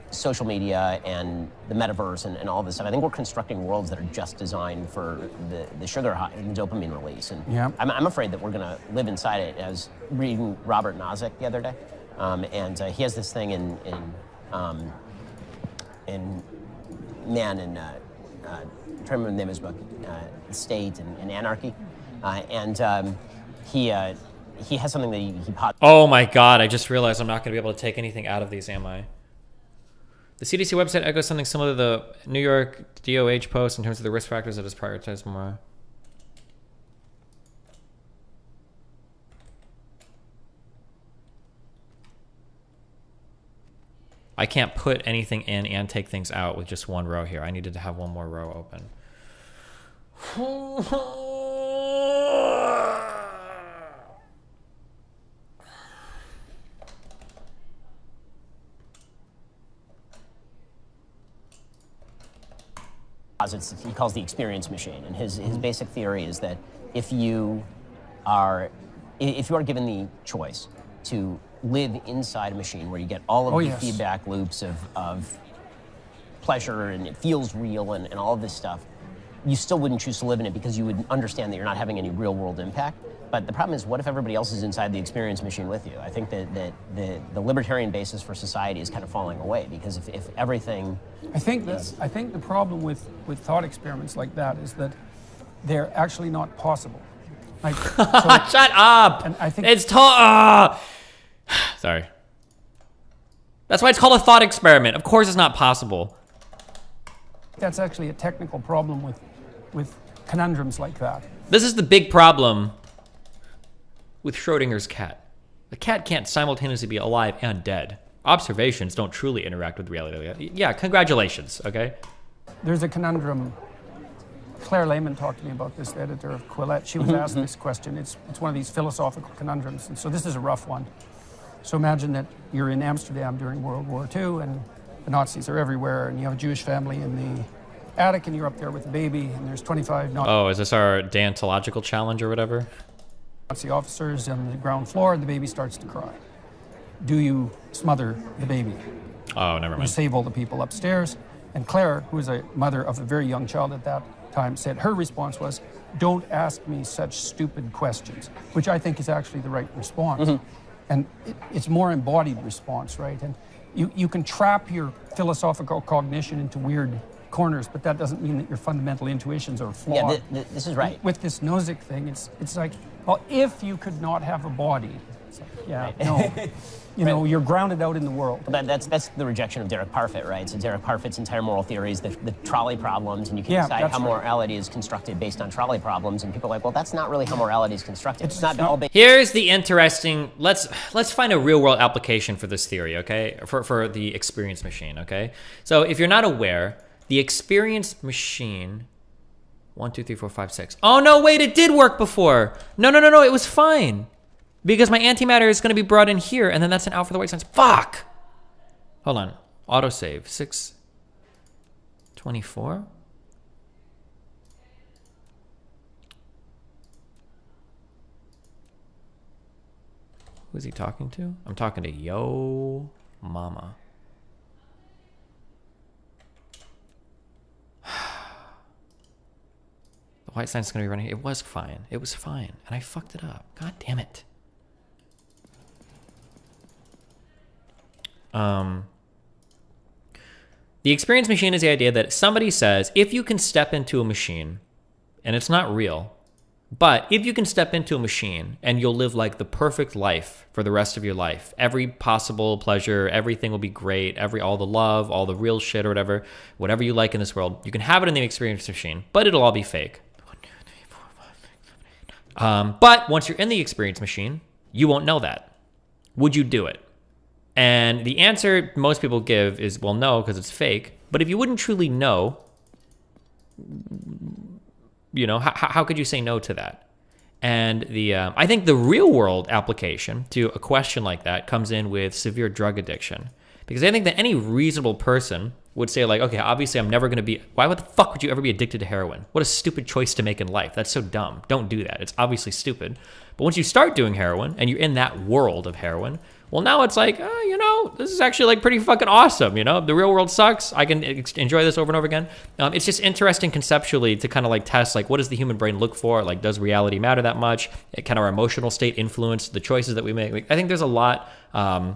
social media and the metaverse and all this stuff. I think we're constructing worlds that are just designed for the sugar high and the dopamine release. And yeah. I'm afraid that we're going to live inside it. I was reading Robert Nozick the other day, and he has this thing in Man and I'm trying to remember the name of his book, State and Anarchy, and he has something that he Oh my God, I just realized I'm not going to be able to take anything out of these, am I? The CDC website echoes something similar to the New York DOH post in terms of the risk factors that is prioritized more. I can't put anything in and take things out with just one row here. I needed to have one more row open. He calls the experience machine, and his basic theory is that if you are given the choice to live inside a machine where you get all of the feedback loops of pleasure and it feels real and all of this stuff, you still wouldn't choose to live in it because you would understand that you're not having any real world impact. But the problem is, what if everybody else is inside the experience machine with you? I think that the libertarian basis for society is kind of falling away, because if everything... I think the problem with thought experiments like that is that they're actually not possible. Like, shut up! And I think it's sorry. That's why it's called a thought experiment. Of course it's not possible. That's actually a technical problem with conundrums like that. This is the big problem with Schrodinger's cat. The cat can't simultaneously be alive and dead. Observations don't truly interact with reality. Yeah, congratulations, okay? There's a conundrum. Claire Lehman talked to me about this, the editor of Quillette. She was asked this question. It's one of these philosophical conundrums, and so this is a rough one. So imagine that you're in Amsterdam during World War II, and the Nazis are everywhere, and you have a Jewish family in the attic, and you're up there with a baby, and there's 25 Nazi... Oh, is this our deontological challenge or whatever? Nazi officers on the ground floor, and the baby starts to cry. Do you smother the baby? Oh, never mind. You save all the people upstairs. And Claire, who was a mother of a very young child at that time, said her response was, "Don't ask me such stupid questions," which I think is actually the right response. And it's more embodied response, right? And you can trap your philosophical cognition into weird corners, but that doesn't mean that your fundamental intuitions are flawed. Yeah, this is right. With this Nozick thing, it's like, well, if you could not have a body, it's like, yeah, no. You know, you're grounded out in the world. Well, that's the rejection of Derek Parfit, right? So Derek Parfit's entire moral theory is the trolley problems, and you can decide how morality is constructed based on trolley problems, and people are like, well, that's not really how morality is constructed. It's not all based... Here's the interesting, let's find a real world application for this theory, okay? For the experience machine, okay? So if you're not aware, the experience machine 1, 2, 3, 4, 5, 6. Oh no, wait, it did work before. No, no, no, no, it was fine. Because my antimatter is going to be brought in here, and then that's an out for the white signs. Fuck! Hold on. Autosave. 6, 24? Who's he talking to? I'm talking to Yo Mama. The white sign's gonna be running. It was fine. It was fine. And I fucked it up. God damn it. The experience machine is the idea that somebody says, if you can step into a machine, and it's not real, but if you can step into a machine and you'll live like the perfect life for the rest of your life, every possible pleasure, everything will be great, all the love, all the real shit or whatever you like in this world, you can have it in the experience machine, but it'll all be fake. But once you're in the experience machine, you won't know that. Would you do it? And the answer most people give is, well, no, because it's fake. But if you wouldn't truly know, you know, how could you say no to that? And I think the real world application to a question like that comes in with severe drug addiction. Because I think that any reasonable person would say, like, okay, obviously I'm never going to be, why the fuck would you ever be addicted to heroin? What a stupid choice to make in life. That's so dumb. Don't do that. It's obviously stupid. But once you start doing heroin and you're in that world of heroin, well, now it's like, you know, this is actually like pretty fucking awesome. You know, the real world sucks. I can enjoy this over and over again. It's just interesting conceptually to kind of like test, like, what does the human brain look for? Like, does reality matter that much? Can our emotional state influence the choices that we make? Like, I think there's a lot. I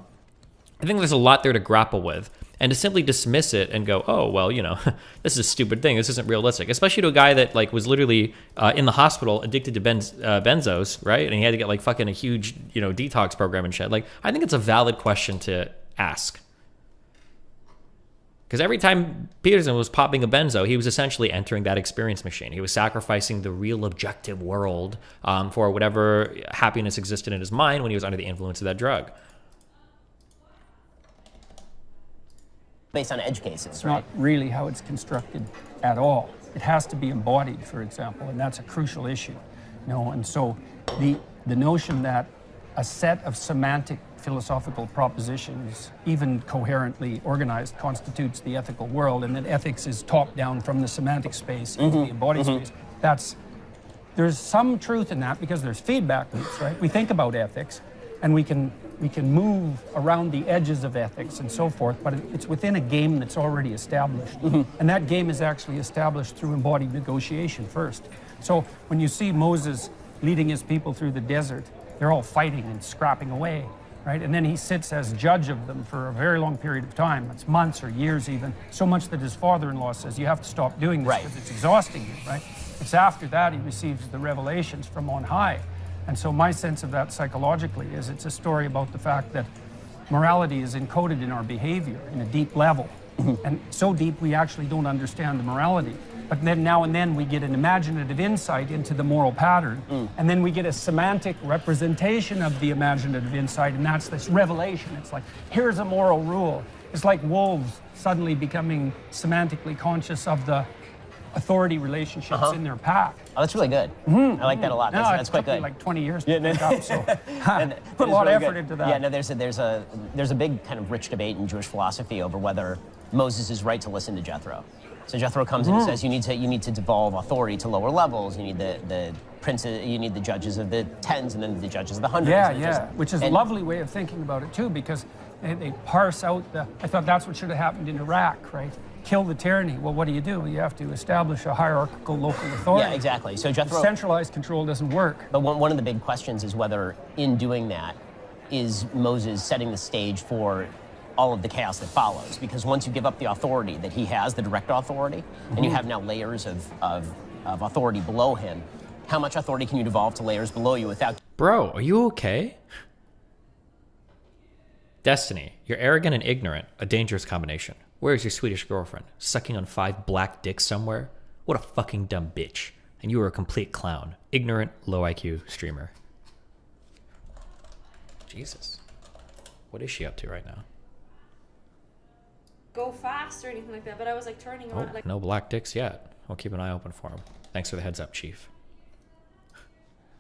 think there's a lot there to grapple with. And to simply dismiss it and go, oh, well, you know, this is a stupid thing. This isn't realistic. Especially to a guy that like was literally in the hospital addicted to benzos, right? And he had to get like fucking a huge, you know, detox program and shit. Like, I think it's a valid question to ask. Because every time Peterson was popping a benzo, he was essentially entering that experience machine. He was sacrificing the real objective world for whatever happiness existed in his mind when he was under the influence of that drug. Based on edge cases, It's not really how it's constructed at all. It has to be embodied, for example, and that's a crucial issue. You know, and so the notion that a set of semantic philosophical propositions, even coherently organized, constitutes the ethical world, and that ethics is top down from the semantic space into the embodied space, there's some truth in that because there's feedback loops, right? We think about ethics, and we can move around the edges of ethics and so forth, but it's within a game that's already established. And that game is actually established through embodied negotiation first. So when you see Moses leading his people through the desert, they're all fighting and scrapping away, right? And then he sits as judge of them for a very long period of time. It's months or years even, so much that his father-in-law says, you have to stop doing this because it's exhausting you, right? It's after that he receives the revelations from on high. And so my sense of that psychologically is it's a story about the fact that morality is encoded in our behavior in a deep level. And so deep we actually don't understand the morality. But then now and then we get an imaginative insight into the moral pattern. And then we get a semantic representation of the imaginative insight, and that's this revelation. It's like, here's a moral rule. It's like wolves suddenly becoming semantically conscious of the authority relationships in their pack. Oh, that's really good. I like that a lot. That's quite took me good. like 20 years to pick up, so put a lot of effort into that. Yeah, no, there's a big kind of rich debate in Jewish philosophy over whether Moses is right to listen to Jethro. So Jethro comes in and says you need to devolve authority to lower levels. You need the princes, you need the judges of the tens, and then the judges of the hundreds. Yeah, which is a lovely way of thinking about it too, because they parse out I thought that's what should have happened in Iraq, right? Kill the tyranny. Well, what do? You have to establish a hierarchical local authority. Yeah, exactly. So Jethro, centralized control doesn't work. But one of the big questions is whether, in doing that, is Moses setting the stage for all of the chaos that follows? Because once you give up the authority that he has, the direct authority, and you have now layers of authority below him, how much authority can you devolve to layers below you without? Bro, are you okay? Destiny, you're arrogant and ignorant, a dangerous combination. Where's your Swedish girlfriend? Sucking on 5 black dicks somewhere? What a fucking dumb bitch. And you are a complete clown. Ignorant, low IQ streamer. Jesus. What is she up to right now? Go fast or anything like that, but I was like turning around. No black dicks yet. I'll keep an eye open for him. Thanks for the heads up, Chief.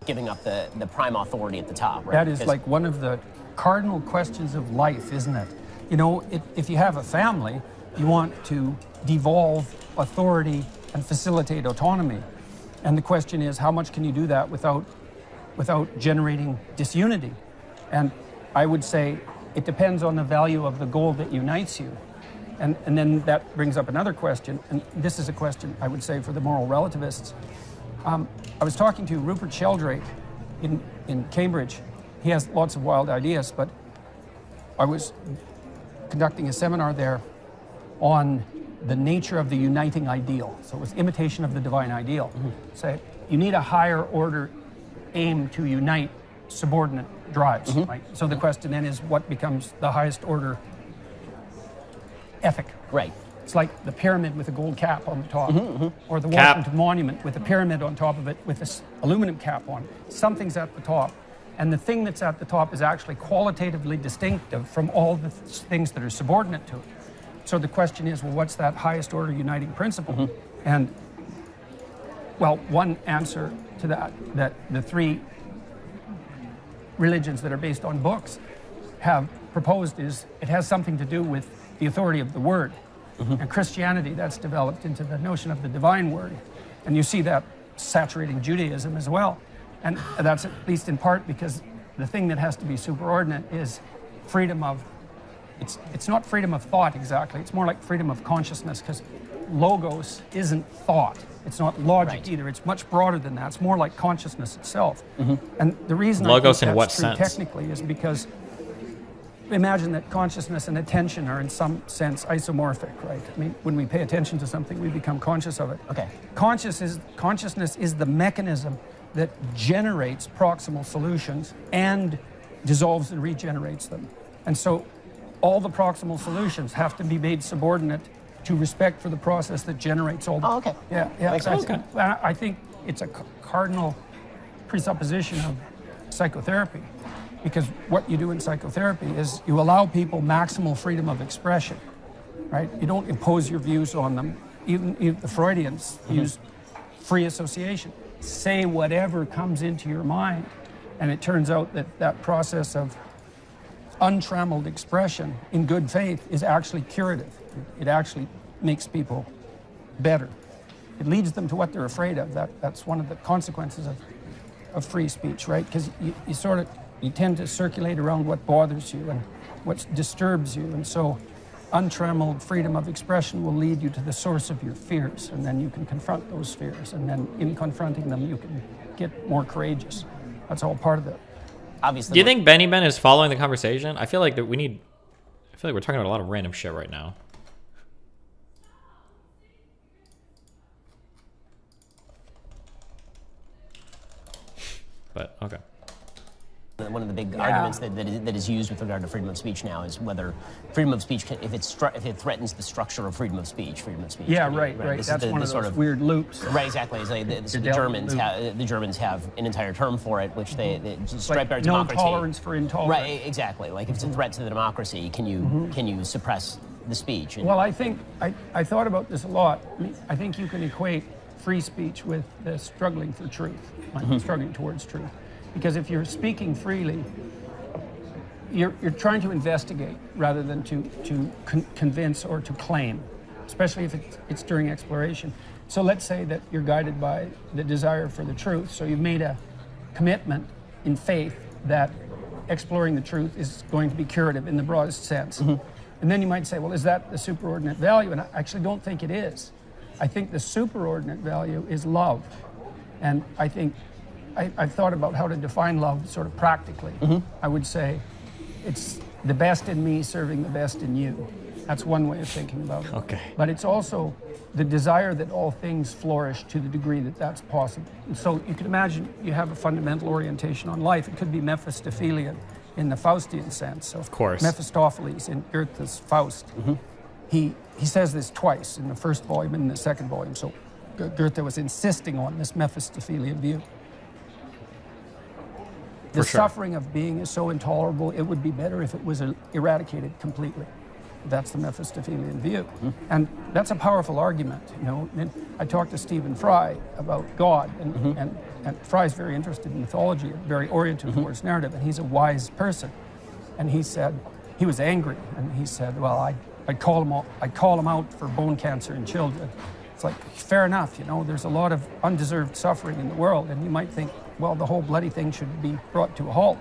Giving up the prime authority at the top, right? That is like one of the cardinal questions of life, isn't it? You know, if you have a family, you want to devolve authority and facilitate autonomy. And the question is, how much can you do that without generating disunity? And I would say it depends on the value of the goal that unites you. And then that brings up another question, and this is a question I would say for the moral relativists. I was talking to Rupert Sheldrake in Cambridge. He has lots of wild ideas, but I was conducting a seminar there on the nature of the uniting ideal. So it was imitation of the divine ideal. Say, you need a higher order aim to unite subordinate drives. Right? So the question then is, what becomes the highest order ethic? Right. It's like the pyramid with a gold cap on the top, or the Washington Monument with a pyramid on top of it with this aluminum cap on. Something's at the top, and the thing that's at the top is actually qualitatively distinctive from all the things that are subordinate to it. So the question is, well, what's that highest order uniting principle? And, well, one answer to that the three religions that are based on books have proposed is it has something to do with the authority of the word. And Christianity, that's developed into the notion of the divine word. And you see that saturating Judaism as well. And that's at least in part because the thing that has to be superordinate is freedom of, it's not freedom of thought exactly, it's more like freedom of consciousness, because logos isn't thought. It's not logic either. It's much broader than that. It's more like consciousness itself. And the reason logos I think in what that's true sense? technically is because imagine that consciousness and attention are in some sense isomorphic, right? I mean, when we pay attention to something, we become conscious of it. Okay. Consciousness is the mechanism that generates proximal solutions and dissolves and regenerates them. And so all the proximal solutions have to be made subordinate to respect for the process that generates all the... Oh, okay. Yeah, Makes sense. okay. I think it's a cardinal presupposition of psychotherapy. Because what you do in psychotherapy is you allow people maximal freedom of expression, right? You don't impose your views on them. Even the Freudians use free association. Say whatever comes into your mind. And it turns out that that process of untrammeled expression in good faith is actually curative. It actually makes people better. It leads them to what they're afraid of. That's one of the consequences of free speech, right? Because you tend to circulate around what bothers you and what disturbs you. And so untrammeled freedom of expression will lead you to the source of your fears. And then you can confront those fears. And then in confronting them, you can get more courageous. That's all part of it. Obviously. Do you think Benny Ben is following the conversation? I feel like we're talking about a lot of random shit right now. But, okay. One of the big arguments that is used with regard to freedom of speech now is whether freedom of speech, if it threatens the structure of freedom of speech. Yeah, right. That's one of those weird loops. Right, exactly. It's like the Germans have an entire term for it, which they stripe our democracy. No tolerance for intolerance. Right, exactly. Like if it's a threat to the democracy, can you suppress the speech? Well, I think I thought about this a lot. I think you can equate free speech with the struggling for truth, like struggling towards truth. Because if you're speaking freely, you're trying to investigate rather than to convince or to claim, especially if it's during exploration. So let's say that you're guided by the desire for the truth. So you've made a commitment in faith that exploring the truth is going to be curative in the broadest sense. And then you might say, well, is that the superordinate value? And I actually don't think it is. I think the superordinate value is love. And I think I've thought about how to define love sort of practically. I would say it's the best in me serving the best in you. That's one way of thinking about it. Okay. But it's also the desire that all things flourish to the degree that that's possible. And so you can imagine you have a fundamental orientation on life. It could be Mephistophelian in the Faustian sense. Of course. Mephistopheles in Goethe's Faust. He says this twice, in the first volume and in the second volume. So Goethe was insisting on this Mephistophelian view. The suffering of being is so intolerable, it would be better if it was eradicated completely. That's the Mephistophelian view. And that's a powerful argument, you know. And I talked to Stephen Fry about God, and Fry's very interested in mythology, very oriented towards narrative, and he's a wise person. And he said, he was angry, and he said, well, I'd call him out for bone cancer in children. It's like, fair enough, you know, there's a lot of undeserved suffering in the world, and you might think, well, the whole bloody thing should be brought to a halt.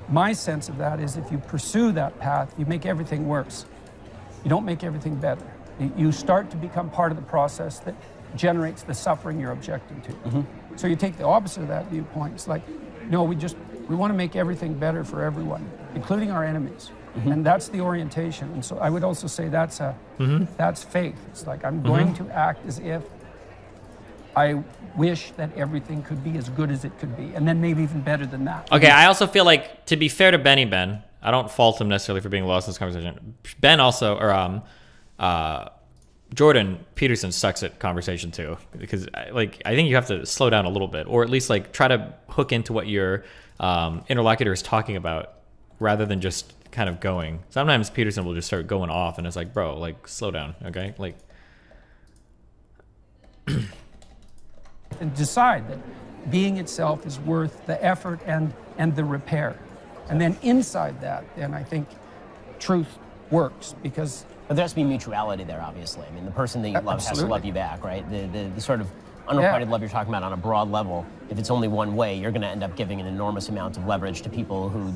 My sense of that is if you pursue that path, you make everything worse. You don't make everything better. You start to become part of the process that generates the suffering you're objecting to. So you take the opposite of that viewpoint. It's like, no, we want to make everything better for everyone, including our enemies. And that's the orientation. And so I would also say that's that's faith. It's like I'm going to act as if I wish that everything could be as good as it could be, and then maybe even better than that. Okay, I also feel like, to be fair to Benny Ben, I don't fault him necessarily for being lost in this conversation. Ben also, or Jordan Peterson sucks at conversation too, because I think you have to slow down a little bit, or at least like try to hook into what your interlocutor is talking about, rather than just kind of going. Sometimes Peterson will just start going off, and it's like, bro, like slow down, okay? Like, and decide that being itself is worth the effort and the repair. And then inside that, then I think truth works, because... But there has to be mutuality there, obviously. I mean, the person that you love has to love you back, right? The sort of unrequited love you're talking about on a broad level, if it's only one way, you're going to end up giving an enormous amount of leverage to people who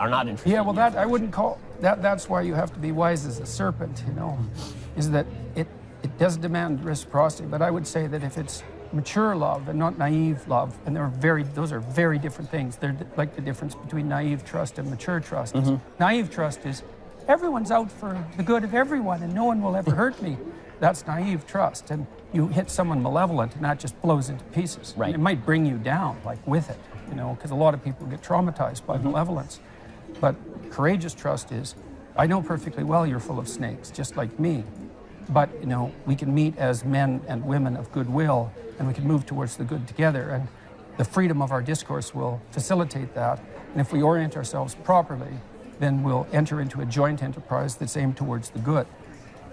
are not interested. Yeah, well, that I wouldn't call... That's why you have to be wise as a serpent, you know, is that it does demand reciprocity, but I would say that if it's mature love and not naive love, and those are very different things. They're like the difference between naive trust and mature trust. Naive trust is everyone's out for the good of everyone and no one will ever hurt me. That's naive trust, and you hit someone malevolent and that just blows into pieces. Right. And it might bring you down, like, with it, you know, because a lot of people get traumatized by malevolence. But courageous trust is, I know perfectly well you're full of snakes, just like me. But, you know, we can meet as men and women of goodwill, and we can move towards the good together. And the freedom of our discourse will facilitate that. And if we orient ourselves properly, then we'll enter into a joint enterprise that's aimed towards the good.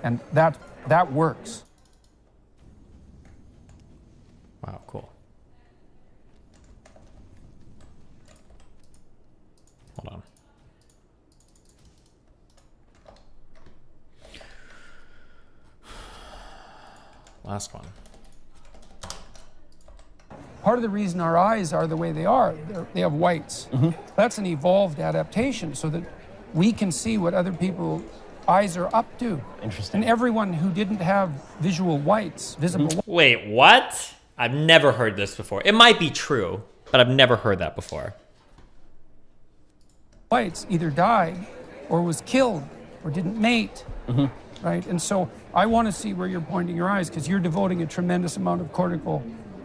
And that works. Wow, cool. Hold on. Last one. Part of the reason our eyes are the way they are, they have whites. That's an evolved adaptation so that we can see what other people's eyes are up to. Interesting. And everyone who didn't have visual whites, visible Wait, what? I've never heard this before. It might be true, but I've never heard that before. whites either died or was killed or didn't mate. Right? And so I want to see where you're pointing your eyes, because you're devoting a tremendous amount of cortical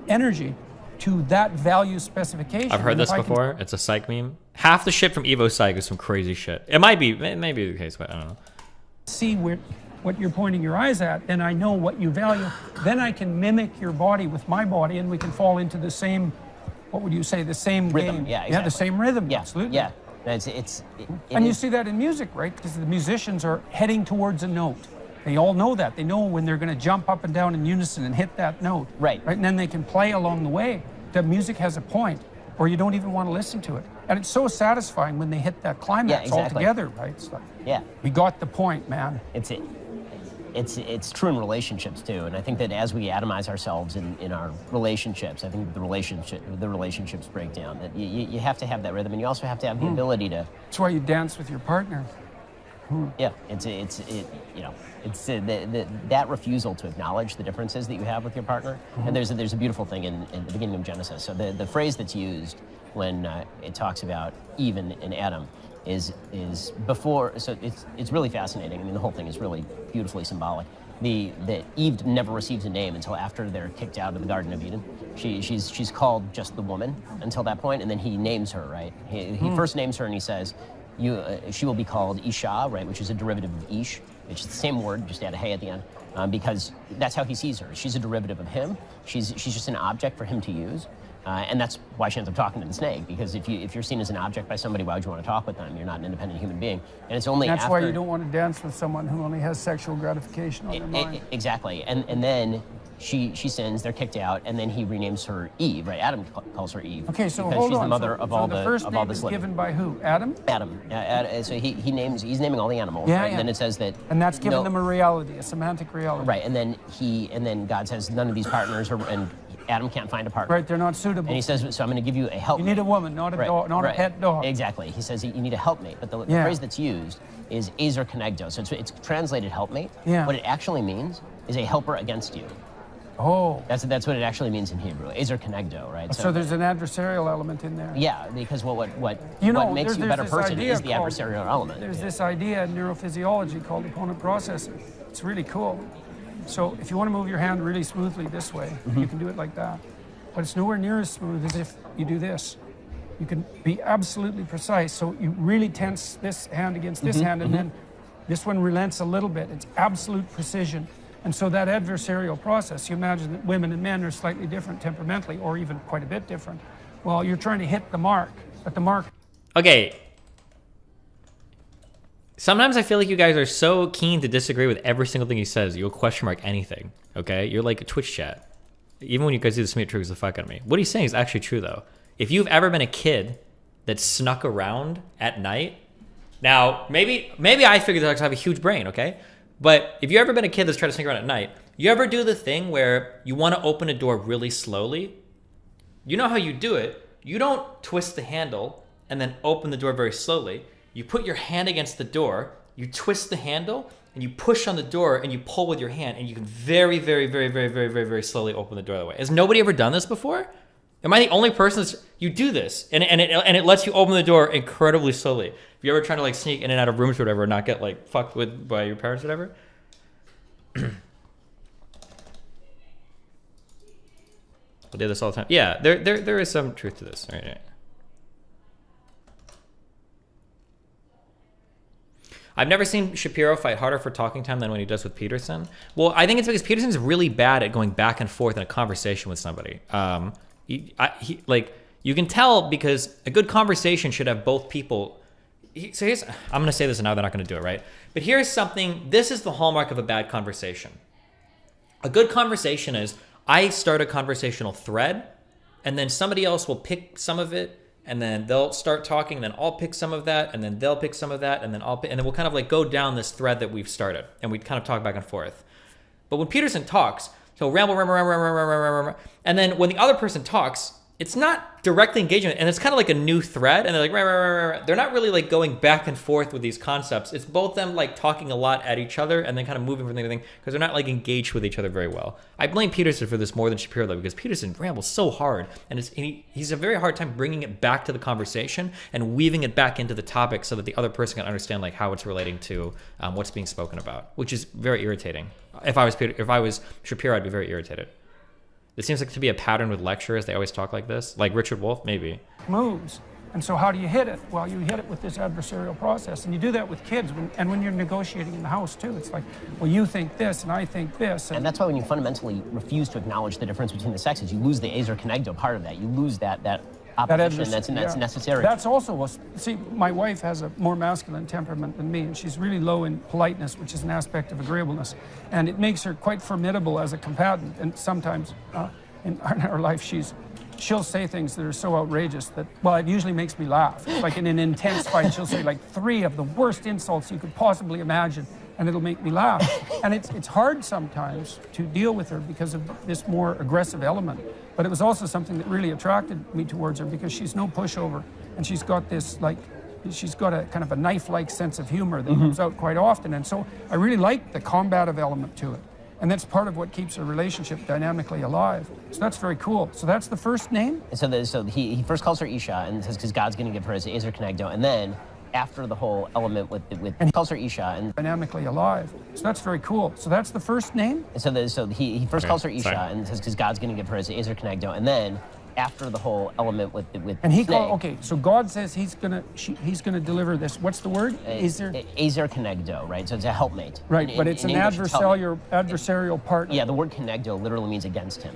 energy to that value specification. I've heard this before. It's a psych meme. Half the shit from Evo Psych is some crazy shit. It may be the case, but I don't know. See what you're pointing your eyes at, and I know what you value. Then I can mimic your body with my body, and we can fall into the same, what would you say, the same rhythm. game. Yeah, exactly. Yeah, the same rhythm. Yeah, absolutely. Yeah, And you see that in music, right? Because the musicians are heading towards a note. They all know that. They know when they're going to jump up and down in unison and hit that note. Right. And then they can play along the way. The music has a point, or you don't even want to listen to it. And it's so satisfying when they hit that climax all together, right? It's like, we got the point, man. It's true in relationships too, and I think that as we atomize ourselves in our relationships, I think the relationships break down. That you have to have that rhythm, and you also have to have the ability to. That's why you dance with your partner. Yeah, that refusal to acknowledge the differences that you have with your partner. And there's a beautiful thing in the beginning of Genesis. So the phrase that's used when it talks about Eve and Adam is before. So it's really fascinating. I mean, the whole thing is really beautifully symbolic. That Eve never receives a name until after they're kicked out of the Garden of Eden. She's called just the woman until that point, and then he names her, right? He first names her and he says, she will be called Isha, right, which is a derivative of Ish, which is the same word, just add a hey at the end. because that's how he sees her. She's a derivative of him. She's just an object for him to use. And that's why she ends up talking to the snake, because if you're seen as an object by somebody, why would you want to talk with them? You're not an independent human being. And it's only That's after... why you don't want to dance with someone who only has sexual gratification on their mind. Exactly. And then she sins, they're kicked out, and then he renames her Eve, right? Adam calls her Eve. Okay, so because hold she's on. the mother of all the first name is given by who? Adam? Adam. So he's naming all the animals, Yeah, right? yeah. And then it says that... And that's giving them a reality, a semantic reality. Right, and then God says none of these partners are... And Adam can't find a partner. Right, they're not suitable. And he says, so I'm going to give you a helpmate. You need a woman, not a dog, not a pet dog. Exactly. He says you need a helpmate, but the phrase that's used is ezer kenegdo. So it's translated helpmate. Yeah. What it actually means is a helper against you. Oh. That's what it actually means in Hebrew. Ezer kenegdo, right? So there's an adversarial element in there. Yeah, because what makes you a better this person idea is the adversarial element. There's this idea in neurophysiology called opponent processing. It's really cool. So if you want to move your hand really smoothly this way, you can do it like that. But it's nowhere near as smooth as if you do this. You can be absolutely precise. So you really tense this hand against this hand, and then this one relents a little bit. It's absolute precision. And so that adversarial process, you imagine that women and men are slightly different temperamentally, or even quite a bit different. Well, you're trying to hit the mark, but the mark... Okay. Sometimes I feel like you guys are so keen to disagree with every single thing he says, you'll question mark anything, okay? You're like a Twitch chat. Even when you guys do this, it triggers the fuck out of me. What he's saying is actually true, though. If you've ever been a kid that snuck around at night, now, maybe I figured that I have a huge brain, okay? But if you've ever been a kid that's trying to sneak around at night, you ever do the thing where you want to open a door really slowly? You know how you do it. You don't twist the handle and then open the door very slowly. You put your hand against the door, you twist the handle, and you push on the door and you pull with your hand, and you can very, very, very, very, very, very, very slowly open the door that way. Has nobody ever done this before? Am I the only person that's... You do this, and it lets you open the door incredibly slowly. If you're ever trying to like sneak in and out of rooms or whatever, and not get like fucked with by your parents or whatever. I do this all the time. Yeah, there is some truth to this. Right. I've never seen Shapiro fight harder for talking time than when he does with Peterson. Well, I think it's because Peterson's really bad at going back and forth in a conversation with somebody. You can tell because a good conversation should have both people. So here's, I'm going to say this and now they're not going to do it, right? But here's something, this is the hallmark of a bad conversation. A good conversation is, I start a conversational thread, and then somebody else will pick some of it, and then they'll start talking, and then I'll pick some of that, and then they'll pick some of that, and then I'll pick, and then we'll kind of like go down this thread that we've started, and we kind of talk back and forth. But when Peterson talks, he'll ramble, and then when the other person talks, it's not directly engagement, and it's kind of like a new thread, and they're like, they're not really like going back and forth with these concepts. It's both them like talking a lot at each other, and then kind of moving from thing to thing, because they're not like engaged with each other very well. I blame Peterson for this more than Shapiro, though, because Peterson rambles so hard, and he's a very hard time bringing it back to the conversation and weaving it back into the topic so that the other person can understand like how it's relating to what's being spoken about, which is very irritating. If I was Shapiro, I'd be very irritated. This seems like to be a pattern with lecturers. They always talk like this. Like Richard Wolff, maybe. Moves. And so how do you hit it? Well, you hit it with this adversarial process. And you do that with kids. And when you're negotiating in the house, too. It's like, well, you think this, and I think this. And that's why when you fundamentally refuse to acknowledge the difference between the sexes, you lose the ezer kenegdo part of that. You lose that opposition that's necessary. That's also, see, my wife has a more masculine temperament than me, and she's really low in politeness, which is an aspect of agreeableness. And it makes her quite formidable as a combatant. And sometimes in our life, she'll say things that are so outrageous that, well, it usually makes me laugh. Like in an intense fight, she'll say like 3 of the worst insults you could possibly imagine, and it'll make me laugh. And it's hard sometimes to deal with her because of this more aggressive element. But it was also something that really attracted me towards her because she's no pushover, and she's got this she's got a kind of a knife-like sense of humor that comes out quite often. And so I really like the combative element to it. And that's part of what keeps a relationship dynamically alive. So that's very cool. So that's the first name? And so he first calls her Isha, and says, because God's going to give her his ezer kenegdo. And then, after the whole element with he calls her Isha, and dynamically alive. So that's very cool. So that's the first name? And so he first calls her Isha, and says, because God's going to give her his ezer kenegdo. And then, after the whole element with And he Snake. okay, so God says he's gonna deliver this. What's the word? Ezer Kenegdo, right? So it's a helpmate. Right, In- but in- it's in an English, it's help. adversarial partner. Yeah, the word Kenegdo literally means against him,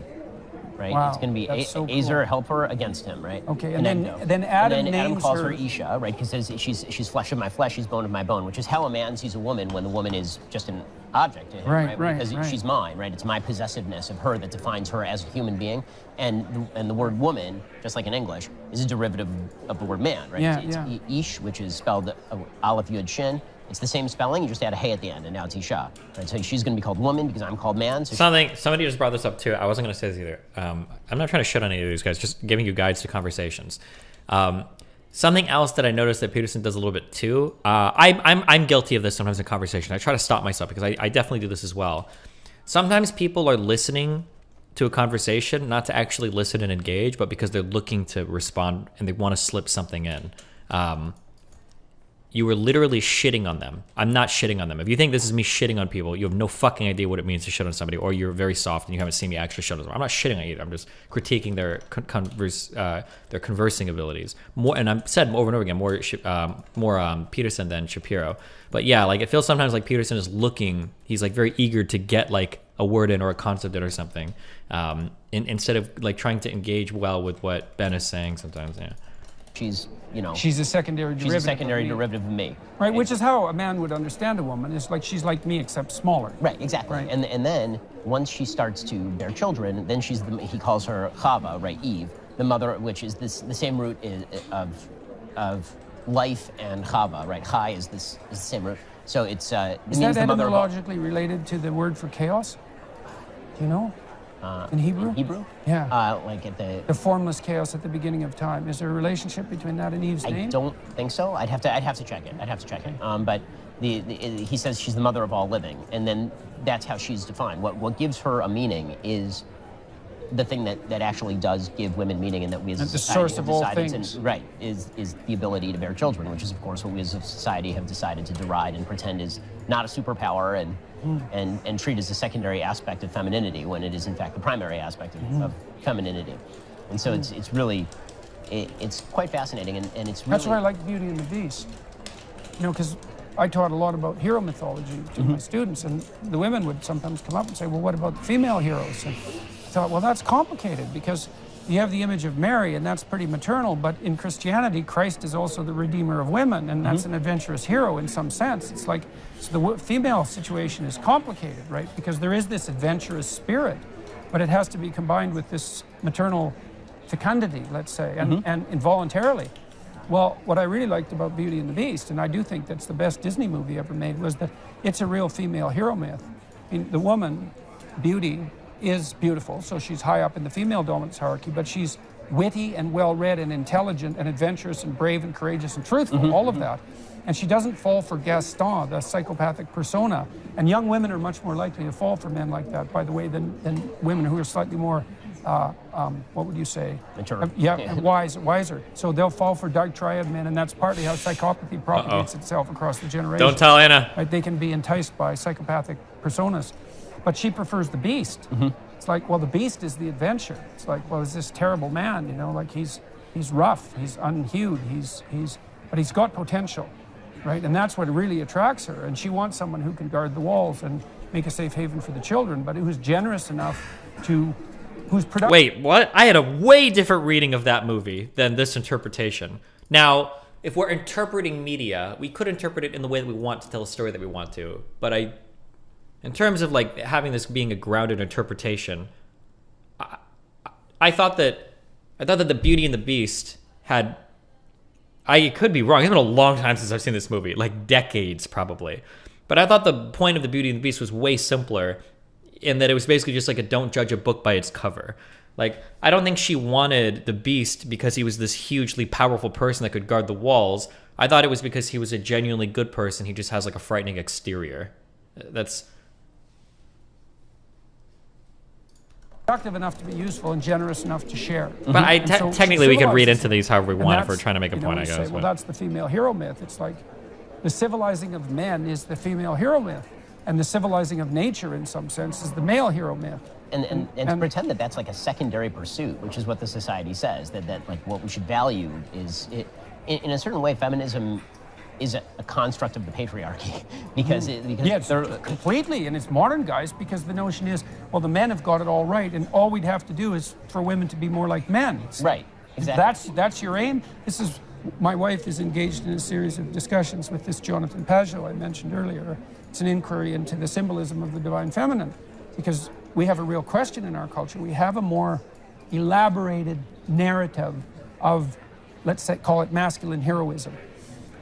right? Wow, It's going to be that's so Ezer, cool. helper, against him, right? Okay, and then Kenegdo. Adam and then Adam names calls her- her Isha, right? Because she's flesh of my flesh, she's bone of my bone, which is how a man sees a woman when the woman is just an object to him, Right, right, Because right. she's mine, right? It's my possessiveness of her that defines her as a human being, and the word woman, just like in English, is a derivative of the word man, right? Yeah, it's yeah. Ish, which is spelled Aleph Yud Shin. It's the same spelling, you just add a hey at the end, and now it's Isha. Right? So she's going to be called woman because I'm called man. So Somebody just brought this up too. I wasn't going to say this either. I'm not trying to shit on any of these guys, just giving you guides to conversations. Something else that I noticed that Peterson does a little bit too. I'm guilty of this sometimes in conversation. I try to stop myself because I definitely do this as well. Sometimes people are listening to a conversation not to actually listen and engage, but because they're looking to respond and they want to slip something in. You were literally shitting on them. I'm not shitting on them. If you think this is me shitting on people, you have no fucking idea what it means to shit on somebody, or you're very soft and you haven't seen me actually shit on them. I'm not shitting on you. I'm just critiquing their conversing abilities. More, and I've said over and over again, more Peterson than Shapiro. But yeah, like it feels sometimes like Peterson is looking. He's like very eager to get like a word in or a concept in or something, instead of like trying to engage well with what Ben is saying. Sometimes, yeah. she's, she's a secondary derivative. She's a secondary derivative of me. Right, which is how a man would understand a woman. It's like she's like me except smaller. Right, exactly. Right. And then once she starts to bear children, then she's he calls her Chava, right, Eve, the mother, which is the same root of life and Chava, right? Chai is the same root. So it's it is means that the mother of all. etymologically related to the word for chaos? Do you know? In Hebrew? In Hebrew? Yeah. Like at the formless chaos at the beginning of time. Is there a relationship between that and Eve's name? I don't think so. I'd have to check it. But he says she's the mother of all living, and then that's how she's defined. What gives her a meaning is the thing that actually does give women meaning, and that we as a society source of all things. Right, is the ability to bear children, which is of course what we as a society have decided to deride and pretend is not a superpower and treat as a secondary aspect of femininity when it is in fact the primary aspect of femininity. And so it's really it's quite fascinating, and it's really... That's why I like Beauty and the Beast. Because I taught a lot about hero mythology to my students, and the women would sometimes come up and say, well, what about the female heroes? And I thought, well, that's complicated because you have the image of Mary, and that's pretty maternal, but in Christianity, Christ is also the redeemer of women, and that's an adventurous hero in some sense. It's like, so the female situation is complicated, right? Because there is this adventurous spirit, but it has to be combined with this maternal fecundity, let's say, and involuntarily. Well, what I really liked about Beauty and the Beast, and I do think that's the best Disney movie ever made, was that it's a real female hero myth. I mean, the woman, Beauty, is beautiful, so she's high up in the female dominance hierarchy, but she's witty and well-read and intelligent and adventurous and brave and courageous and truthful, all of that. And she doesn't fall for Gaston, the psychopathic persona. And young women are much more likely to fall for men like that, by the way, than women who are slightly more, what would you say? Mature. Wiser. So they'll fall for dark triad men, and that's partly how psychopathy propagates itself across the generations. Don't tell Anna. Right? They can be enticed by psychopathic personas. But she prefers the Beast. It's like, well, the Beast is the adventure. It's like, well, is this terrible man, like he's rough, he's unhewed, but he's got potential, right? And that's what really attracts her. And she wants someone who can guard the walls and make a safe haven for the children, but who's generous enough who's productive. Wait, what? I had a way different reading of that movie than this interpretation. Now, if we're interpreting media, we could interpret it in the way that we want to tell a story that we want to, but in terms of like having this being a grounded interpretation, I thought that the Beauty and the Beast had. I could be wrong. It's been a long time since I've seen this movie, like decades probably. But I thought the point of the Beauty and the Beast was way simpler, in that it was basically just like a don't judge a book by its cover. Like, I don't think she wanted the Beast because he was this hugely powerful person that could guard the walls. I thought it was because he was a genuinely good person. He just has like a frightening exterior. That's productive enough to be useful and generous enough to share. But technically we can read into these however we want if we're trying to make a point, I guess. Well, that's the female hero myth. It's like the civilizing of men is the female hero myth, and the civilizing of nature, in some sense, is the male hero myth. and to pretend that that's like a secondary pursuit, which is what the society says, that like what we should value is it. In a certain way, feminism is a construct of the patriarchy because they're completely, and it's modern, guys, because the notion is, well, the men have got it all right, and all we'd have to do is for women to be more like men. Right. Exactly. That's your aim. This is, my wife is engaged in a series of discussions with this Jonathan Pajot I mentioned earlier. It's an inquiry into the symbolism of the divine feminine, because we have a real question in our culture. We have a more elaborated narrative of, let's say, call it masculine heroism,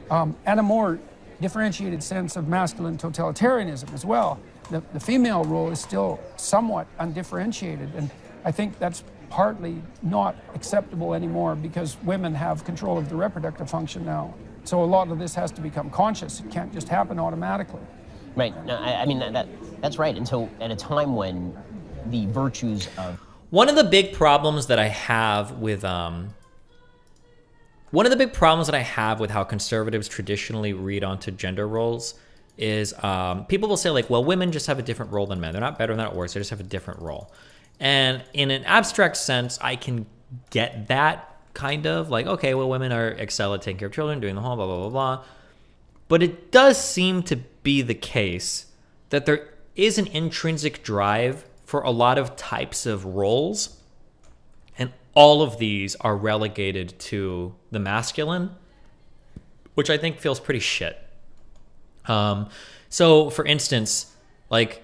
and a more differentiated sense of masculine totalitarianism as well. The female role is still somewhat undifferentiated, and I think that's partly not acceptable anymore because women have control of the reproductive function now. So a lot of this has to become conscious. It can't just happen automatically. Right. No, I mean, that's right. And so at a time when the virtues of... One of the big problems that I have with how conservatives traditionally read onto gender roles is people will say, like, well, women just have a different role than men. They're not better, they're not worse, they just have a different role. And in an abstract sense, I can get that kind of, like, okay, well, women excel at taking care of children, doing the whole blah, blah, blah, blah. But it does seem to be the case that there is an intrinsic drive for a lot of types of roles, and all of these are relegated to the masculine, which I think feels pretty shit. So, for instance, like,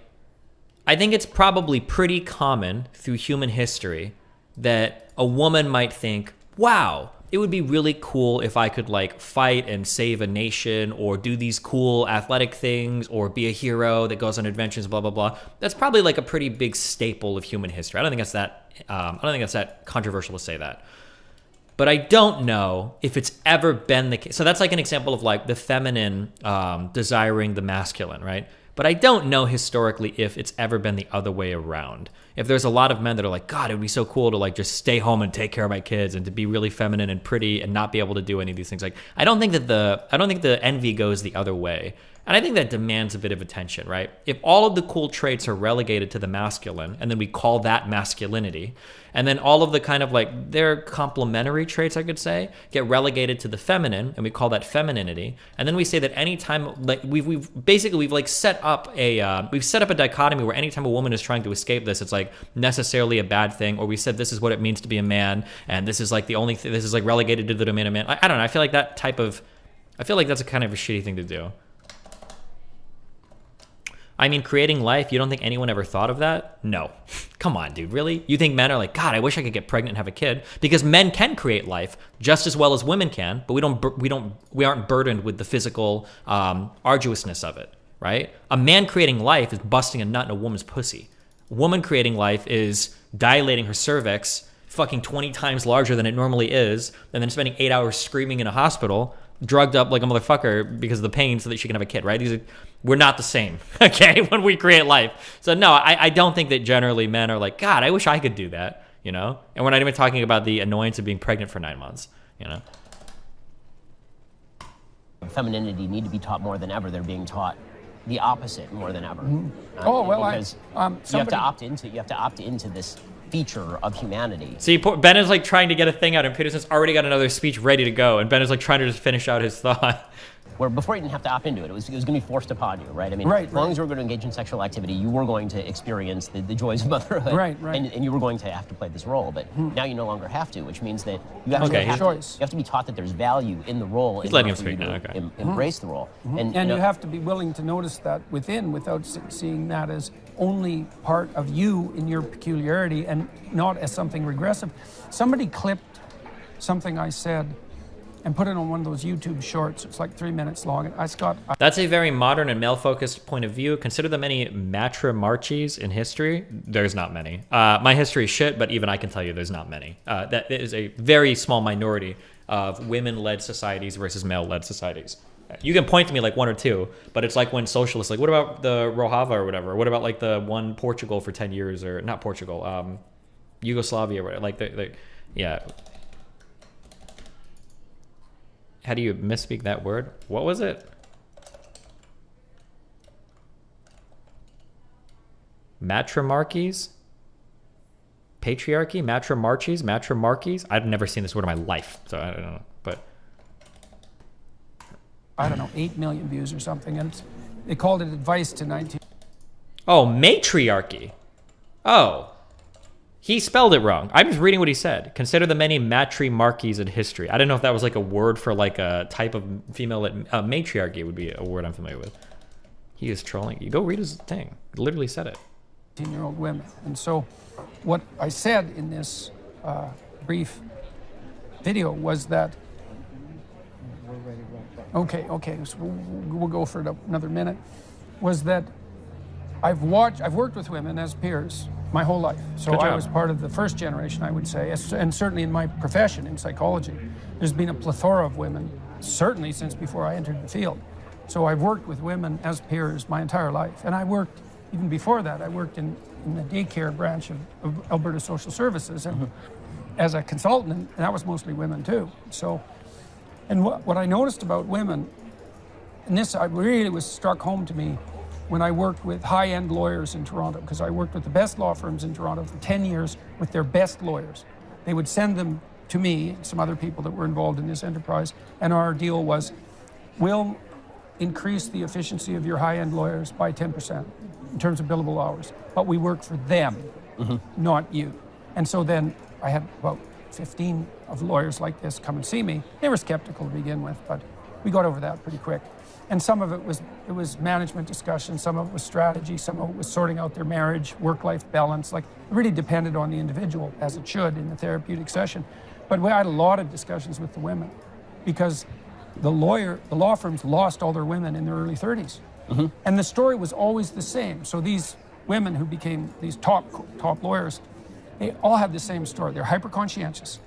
I think it's probably pretty common through human history that a woman might think, wow, it would be really cool if I could, like, fight and save a nation or do these cool athletic things or be a hero that goes on adventures, blah, blah, blah. That's probably like a pretty big staple of human history. I don't think that's that controversial to say that. But I don't know if it's ever been the case. So that's like an example of, like, the feminine desiring the masculine, right? But I don't know historically if it's ever been the other way around. If there's a lot of men that are like, God, it would be so cool to, like, just stay home and take care of my kids and to be really feminine and pretty and not be able to do any of these things. Like, I don't think the envy goes the other way. And I think that demands a bit of attention, right? If all of the cool traits are relegated to the masculine, and then we call that masculinity, and then all of the kind of, like, their complementary traits, I could say, get relegated to the feminine, and we call that femininity, and then we say that anytime, like, we've set up a dichotomy where anytime a woman is trying to escape this, it's like necessarily a bad thing, or we said this is what it means to be a man, and this is like the only thing, this is like relegated to the domain of man. I don't know. I feel like that's a kind of a shitty thing to do. I mean, creating life, you don't think anyone ever thought of that? No. Come on, dude, really? You think men are like, God, I wish I could get pregnant and have a kid? Because men can create life just as well as women can, but we aren't burdened with the physical arduousness of it, right? A man creating life is busting a nut in a woman's pussy. A woman creating life is dilating her cervix, fucking 20 times larger than it normally is, and then spending 8 hours screaming in a hospital, drugged up like a motherfucker because of the pain so that she can have a kid, right? We're not the same, okay, when we create life. So no, I don't think that generally men are like, God, I wish I could do that, you know? And we're not even talking about the annoyance of being pregnant for 9 months, you know? Femininity need to be taught more than ever. They're being taught the opposite more than ever. Because you have to opt into this feature of humanity. See, Ben is like trying to get a thing out, and Peterson's already got another speech ready to go, and Ben is like trying to just finish out his thought. Where before you didn't have to opt into it, it was going to be forced upon you, right? I mean, as long as you were going to engage in sexual activity, you were going to experience the joys of motherhood, and you were going to have to play this role. But now you no longer have to, which means that you actually have to be taught that there's value in the role. He's letting him speak now. Okay. Embrace the role, and you have to be willing to notice that within, without seeing that as only part of you in your peculiarity and not as something regressive. Somebody clipped something I said and put it on one of those YouTube shorts. It's like 3 minutes long. That's a very modern and male-focused point of view. Consider the many matriarchies in history. There's not many. My history is shit, but even I can tell you there's not many. That is a very small minority of women-led societies versus male-led societies. You can point to me like one or two, but it's like when socialists, like, what about the Rojava or whatever? What about like the one Portugal for 10 years, or not Portugal, Yugoslavia or whatever? Like, yeah. How do you misspeak that word? What was it? Matriarchies? patriarchy, matrimarchies. I've never seen this word in my life, so I don't know. But I don't know, 8 million views or something, and they called it advice to 19. oh, matriarchy. Oh, he spelled it wrong. I'm just reading what he said. Consider the many matrimarchies in history. I didn't know if that was like a word for like a type of female. Matriarchy would be a word I'm familiar with. He is trolling. You go read his thing. He literally said it. 18-year-old women. And so what I said in this brief video was that, okay, so we'll go for another minute, was that I've worked with women as peers my whole life. So I was part of the first generation, I would say, and certainly in my profession in psychology, there's been a plethora of women, certainly since before I entered the field. So I've worked with women as peers my entire life. And I worked, even before that, I worked in the daycare branch of Alberta Social Services and as a consultant, and that was mostly women too. So, and what I noticed about women, and this really was struck home to me when I worked with high-end lawyers in Toronto, because I worked with the best law firms in Toronto for 10 years with their best lawyers. They would send them to me, and some other people that were involved in this enterprise, and our deal was, we'll increase the efficiency of your high-end lawyers by 10% in terms of billable hours, but we work for them, not you. And so then I had about 15 of lawyers like this come and see me. They were skeptical to begin with, but we got over that pretty quick. And some of it was management discussion, some of it was strategy, some of it was sorting out their marriage, work-life balance. Like, it really depended on the individual, as it should in the therapeutic session. But we had a lot of discussions with the women because the law firms lost all their women in their early 30s. And the story was always the same. So these women who became these top lawyers, they all had the same story. They're hyper-conscientious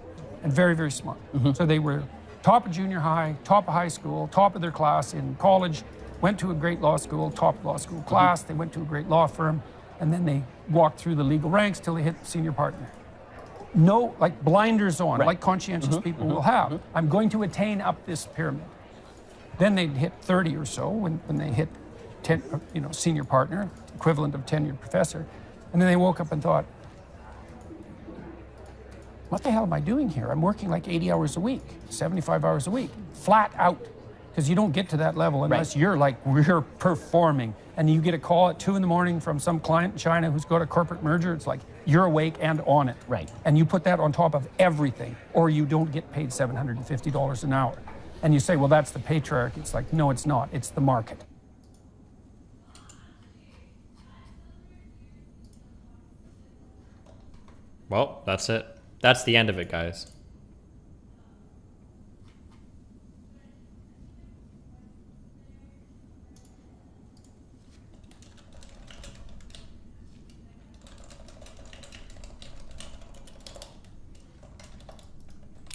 and very, very smart. So they were top of junior high, top of high school, top of their class in college, went to a great law school, top law school class, they went to a great law firm, and then they walked through the legal ranks till they hit senior partner. No, like blinders on, like conscientious people will have. I'm going to attain up this pyramid. Then they'd hit 30 or so when they hit senior partner, equivalent of tenured professor. And then they woke up and thought, what the hell am I doing here? I'm working like 80 hours a week, 75 hours a week, flat out. Because you don't get to that level unless you're performing. And you get a call at 2 in the morning from some client in China who's got a corporate merger. It's like, you're awake and on it. And you put that on top of everything, or you don't get paid $750 an hour. And you say, well, that's the patriarchy. It's like, no, it's not. It's the market. Well, that's it. That's the end of it, guys.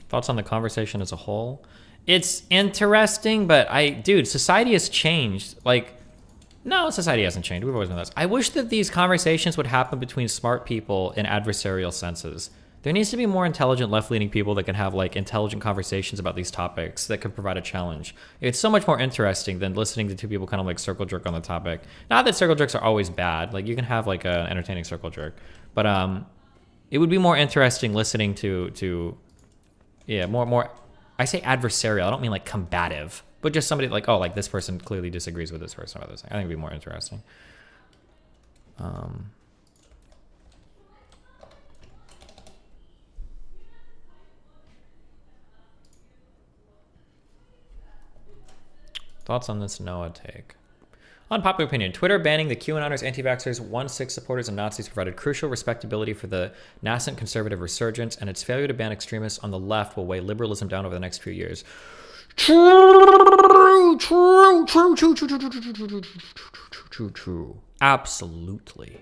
Thoughts on the conversation as a whole? It's interesting, but dude, society has changed. Like, no, society hasn't changed. We've always been this. I wish that these conversations would happen between smart people in adversarial senses. There needs to be more intelligent left-leaning people that can have like intelligent conversations about these topics that can provide a challenge. It's so much more interesting than listening to two people kind of like circle jerk on the topic. Not that circle jerks are always bad. Like, you can have like an entertaining circle jerk, but it would be more interesting listening to more. I say adversarial. I don't mean like combative, but just somebody like, oh, like this person clearly disagrees with this person about this thing. I think it'd be more interesting. Thoughts on this Noah take? Unpopular opinion. Twitter banning the QAnoners, anti-vaxxers, 1-6 supporters, and Nazis provided crucial respectability for the nascent conservative resurgence, and its failure to ban extremists on the left will weigh liberalism down over the next few years. True. Absolutely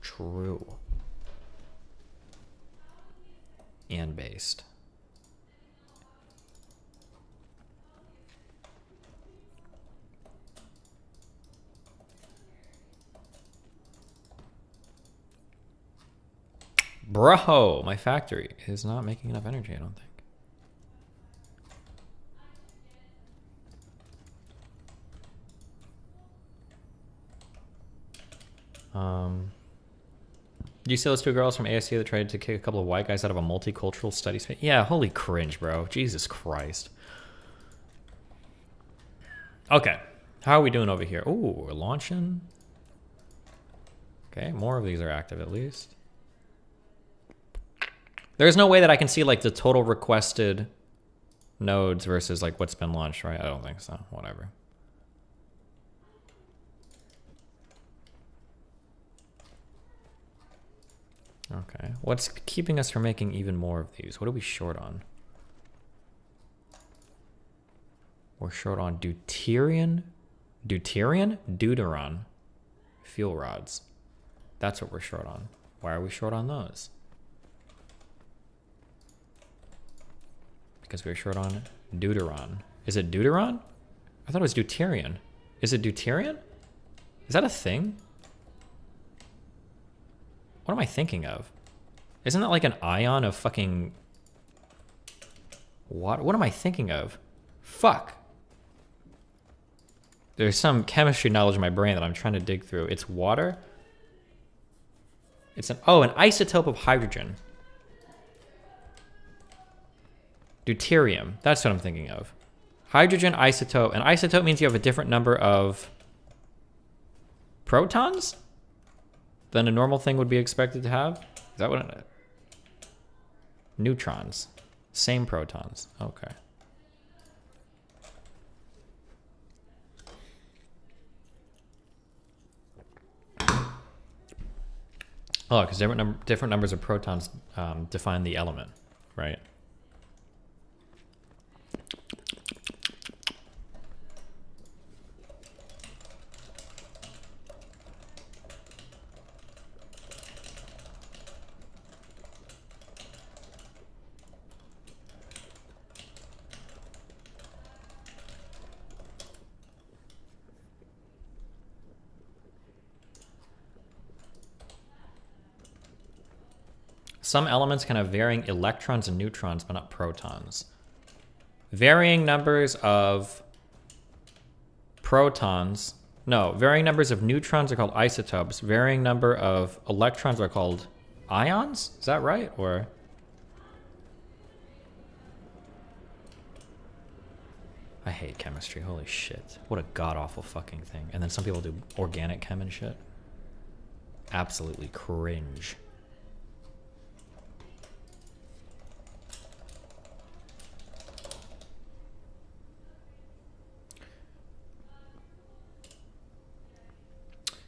true. And based. Bro, my factory is not making enough energy, I don't think. Do you see those two girls from ASU that tried to kick a couple of white guys out of a multicultural studies? Yeah, holy cringe, bro. Jesus Christ. Okay. How are we doing over here? Ooh, we're launching. Okay, more of these are active at least. There's no way that I can see like the total requested nodes versus like what's been launched, right? I don't think so. Whatever. Okay, what's keeping us from making even more of these? What are we short on? We're short on deuterium, deuteron, fuel rods. That's what we're short on. Why are we short on those? Because we're short on deuteron. Is it deuteron? I thought it was deuterium. Is it deuterium? Is that a thing? What am I thinking of? Isn't that like an ion of fucking water? What am I thinking of? Fuck. There's some chemistry knowledge in my brain that I'm trying to dig through. It's water. It's an isotope of hydrogen. Deuterium. That's what I'm thinking of. Hydrogen isotope. An isotope means you have a different number of protons than a normal thing would be expected to have. Is that what it? Neutrons. Same protons. Okay. Oh, because different numbers of protons define the element, right? Some elements can have varying electrons and neutrons, but not protons. Varying numbers of protons. No, varying numbers of neutrons are called isotopes. Varying number of electrons are called ions? Is that right? Or... I hate chemistry. Holy shit. What a god-awful fucking thing. And then some people do organic chem and shit. Absolutely cringe.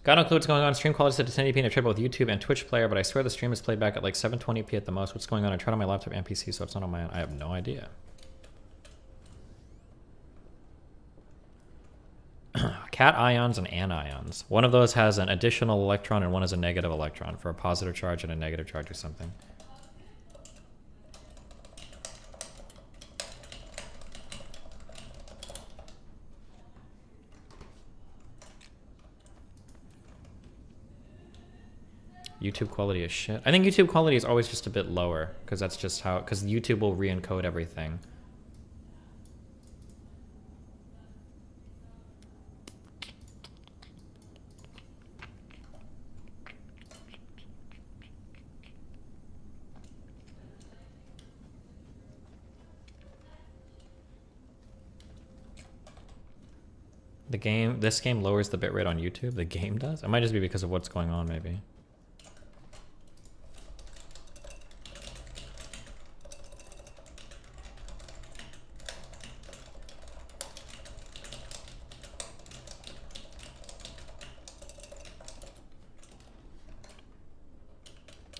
Got no clue what's going on. Stream quality set to 1080p in a trip with YouTube and Twitch player, but I swear the stream is played back at like 720p at the most. What's going on? I tried on my laptop and PC, so it's not on my own. I have no idea. Cat ions and anions. One of those has an additional electron and one has a negative electron for a positive charge and a negative charge or something. YouTube quality is shit. I think YouTube quality is always just a bit lower because that's just how, because YouTube will re-encode everything. This game lowers the bitrate on YouTube. The game does? It might just be because of what's going on, maybe.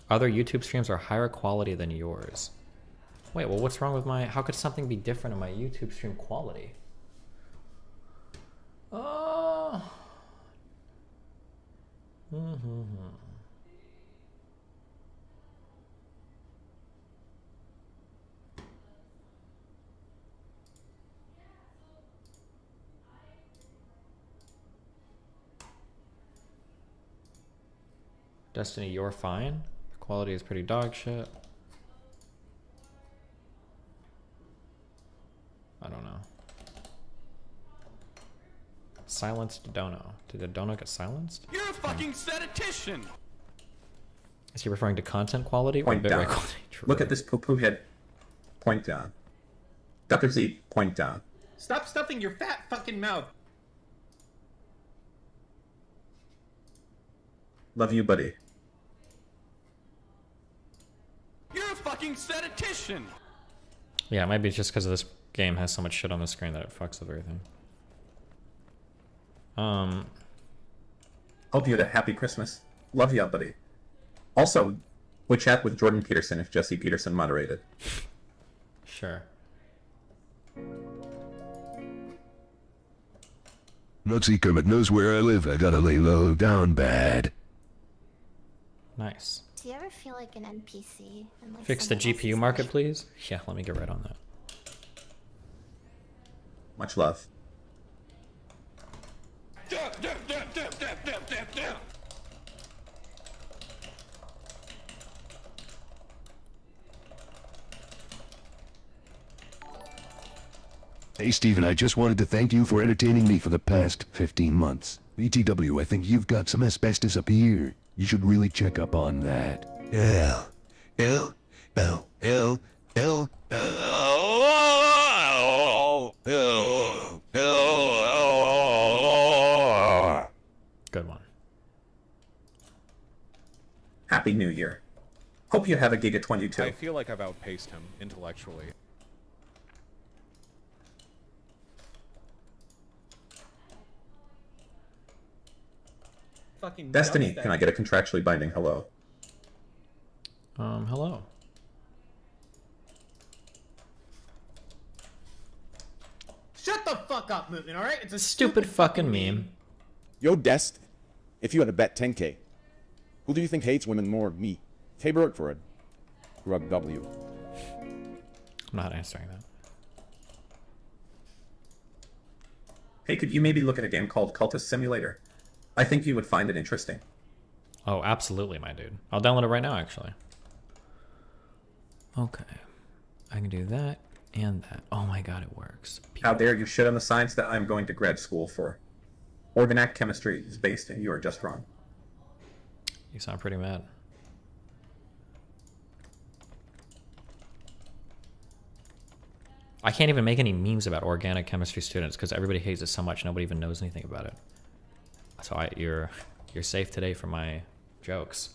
Other YouTube streams are higher quality than yours. Wait, well, what's wrong with my... How could something be different in my YouTube stream quality? Destiny, you're fine. The quality is pretty dog shit. I don't know. Silenced Dono. Did the Dono get silenced? You're a fucking statistician! Is he referring to content quality or Point bitrate down. quality? Look at this poo-poo head. Point down. Dr. Z, point down. Stop stuffing your fat fucking mouth. Love you, buddy. You're a fucking statistician. Yeah, it might be just because this game has so much shit on the screen that it fucks with everything. Hope you had a happy Christmas. Love ya, buddy. Also, would chat with Jordan Peterson if Jesse Peterson moderated. Sure. Nutsy Kermit knows where I live. I gotta lay low down bad. Nice. Do you ever feel like an NPC? And, like, Fix the someone else's GPU market, please. Yeah, let me get right on that. Much love. Hey Steven, I just wanted to thank you for entertaining me for the past 15 months. BTW, I think you've got some asbestos up here. You should really check up on that. L. L. L. L. L. Good one. Happy New Year. Hope you have a Giga 22. I feel like I've outpaced him intellectually. Fucking Destiny, can I get a contractually binding hello? Hello. Shut the fuck up, Movement, alright? It's a Stupid fucking meme. Yo, Dest, if you had to bet 10K, who do you think hates women more? Me, Tabor, for a Grub W. I'm not answering that. Hey, could you maybe look at a game called Cultist Simulator? I think you would find it interesting. Oh, absolutely, my dude. I'll download it right now, actually. Okay. I can do that and that. Oh my god, it works. How dare you shit on the science that I'm going to grad school for? Organic chemistry is based and you are just wrong. You sound pretty mad. I can't even make any memes about organic chemistry students because everybody hates it so much nobody even knows anything about it. So you're safe today for my jokes.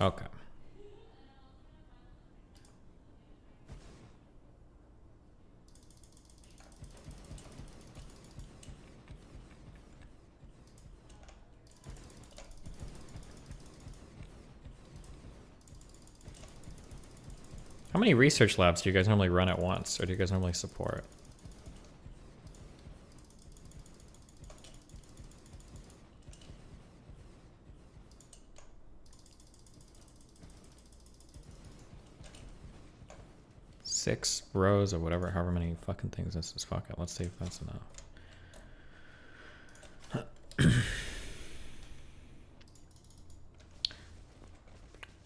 Okay. How many research labs do you guys normally run at once, or do you guys normally support? Six rows or whatever, however many fucking things this is. Fuck it. Let's see if that's enough.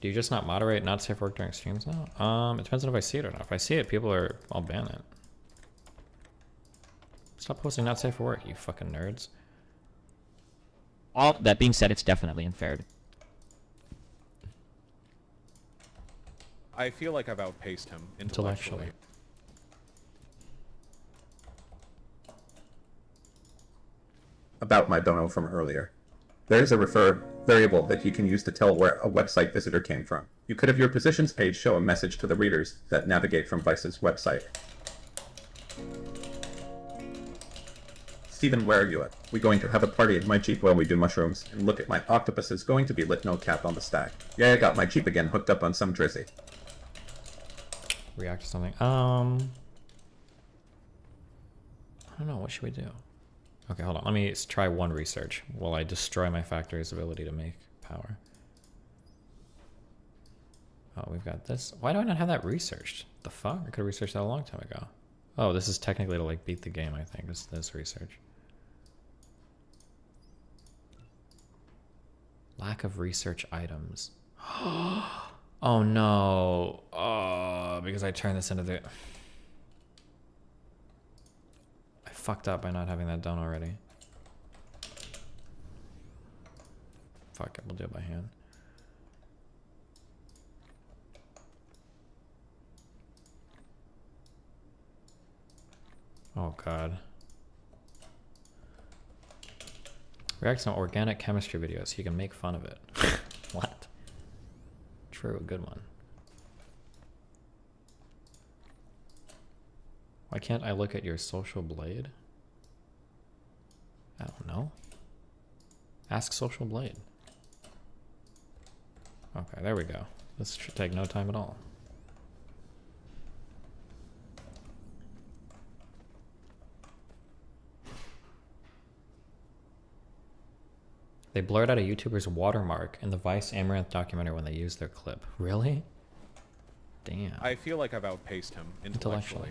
Do you just not moderate not safe work during streams now? It depends on if I see it or not. If I see it, I'll ban it. Stop posting not safe for work, you fucking nerds. All that being said, it's definitely unfair. I feel like I've outpaced him intellectually. About my dono from earlier. There is a refer variable that you can use to tell where a website visitor came from. You could have your positions page show a message to the readers that navigate from Vice's website. Steven, where are you at? We going to have a party at my Jeep while we do mushrooms, and look at my octopus is going to be lit no cap on the stack. Yeah, I got my Jeep again hooked up on some drizzy. React to something. I don't know, what should we do? Okay, hold on. Let me try one research while I destroy my factory's ability to make power. Oh, we've got this. Why do I not have that researched? The fuck? I could have researched that a long time ago. Oh, this is technically to like beat the game, I think. This research. Lack of research items. Oh no. Oh, because I turned this into the... I fucked up by not having that done already. Fuck it, we'll do it by hand. Oh god. Reacts on organic chemistry videos so you can make fun of it. What? True, good one. Why can't I look at your social blade? I don't know. Ask social blade. Okay, there we go. This should take no time at all. They blurred out a YouTuber's watermark in the Vice Amaranth documentary when they used their clip. Really? Damn. I feel like I've outpaced him intellectually.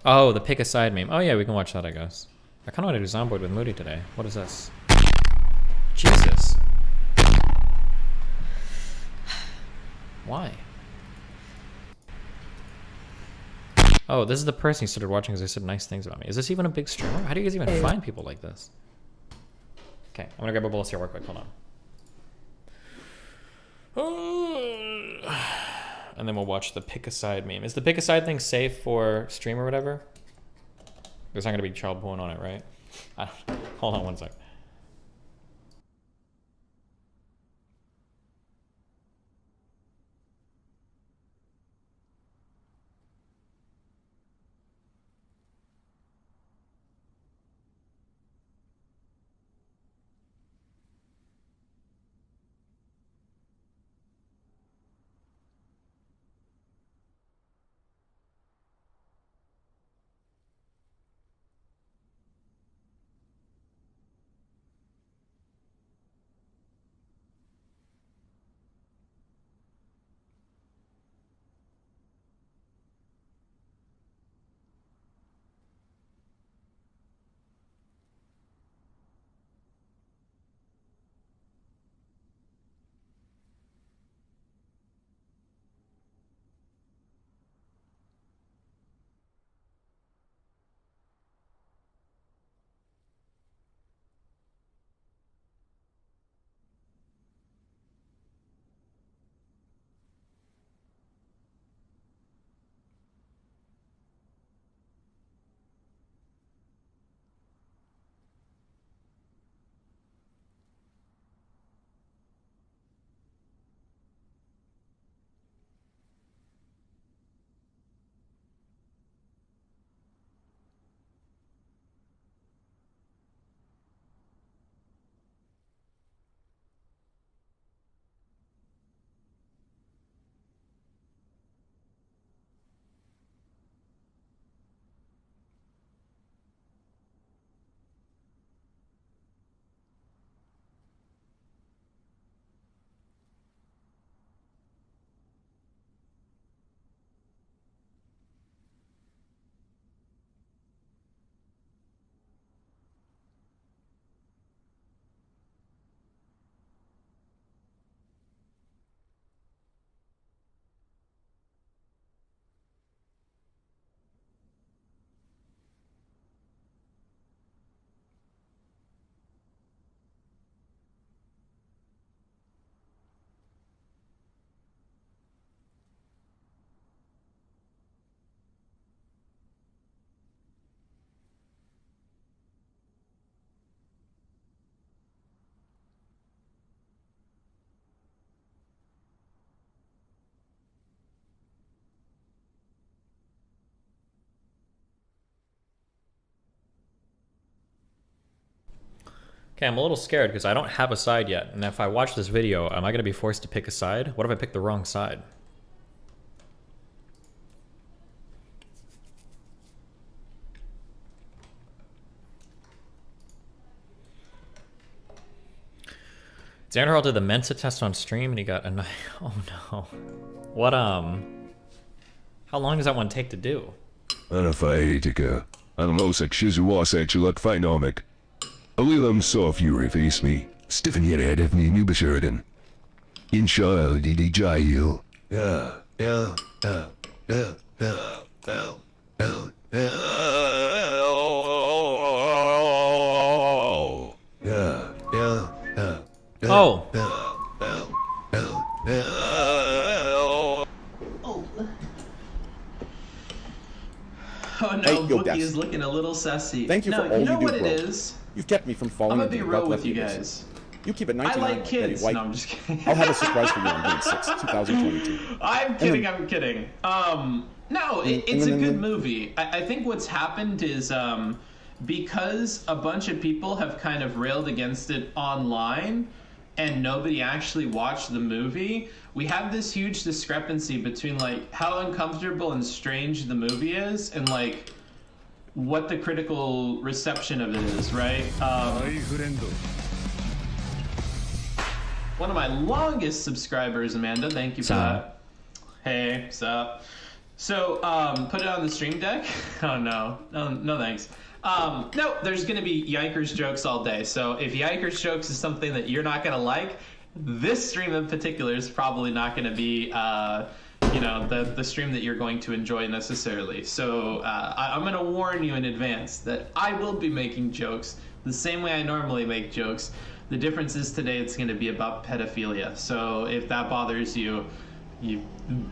Oh, the pick a side meme. Oh yeah, we can watch that, I guess. I kind of want to do Zomboid with Moody today. What is this? Jesus. Why? Oh, this is the person you started watching because they said nice things about me. Is this even a big streamer? How do you guys even find people like this? Okay, I'm gonna grab a bowl of cereal real quick. Hold on. And then we'll watch the pick a side meme. Is the pick a side thing safe for stream or whatever? There's not gonna be child porn on it, right? Hold on one sec. Okay, I'm a little scared because I don't have a side yet. And if I watch this video, am I going to be forced to pick a side? What if I pick the wrong side? Xanderhall did the Mensa test on stream and he got a oh no. What how long does that one take to do? Anafaetica. Anamosexuzuwasexulut phenomic. Alilam saw fury face me. Stiffen yet head of me nubasheridan. Inshallah didi jail. Oh. Oh no, Hey, yo, Bookie Des. is looking a little sassy. Thank you no, for all you know you do, what bro. it is? You've kept me from falling I'm gonna into be the real rut with left you years. guys. You keep it I 99 like kids. Betty White. No, I'm just kidding. I'll have a surprise for you on June 6th, 2022. I'm kidding. I'm kidding. No, it's a good movie. I think what's happened is because a bunch of people have kind of railed against it online and nobody actually watched the movie, we have this huge discrepancy between like how uncomfortable and strange the movie is and like what the critical reception of it is, right? One of my longest subscribers, Amanda, thank you for that. Hey, what's up? So, put it on the stream deck? Oh no, no thanks. No, there's gonna be Yikers jokes all day, so if Yikers jokes is something that you're not gonna like, this stream in particular is probably not gonna be, you know, the stream that you're going to enjoy necessarily. So, I'm gonna warn you in advance that I will be making jokes the same way I normally make jokes. The difference is today it's gonna be about pedophilia, so if that bothers you,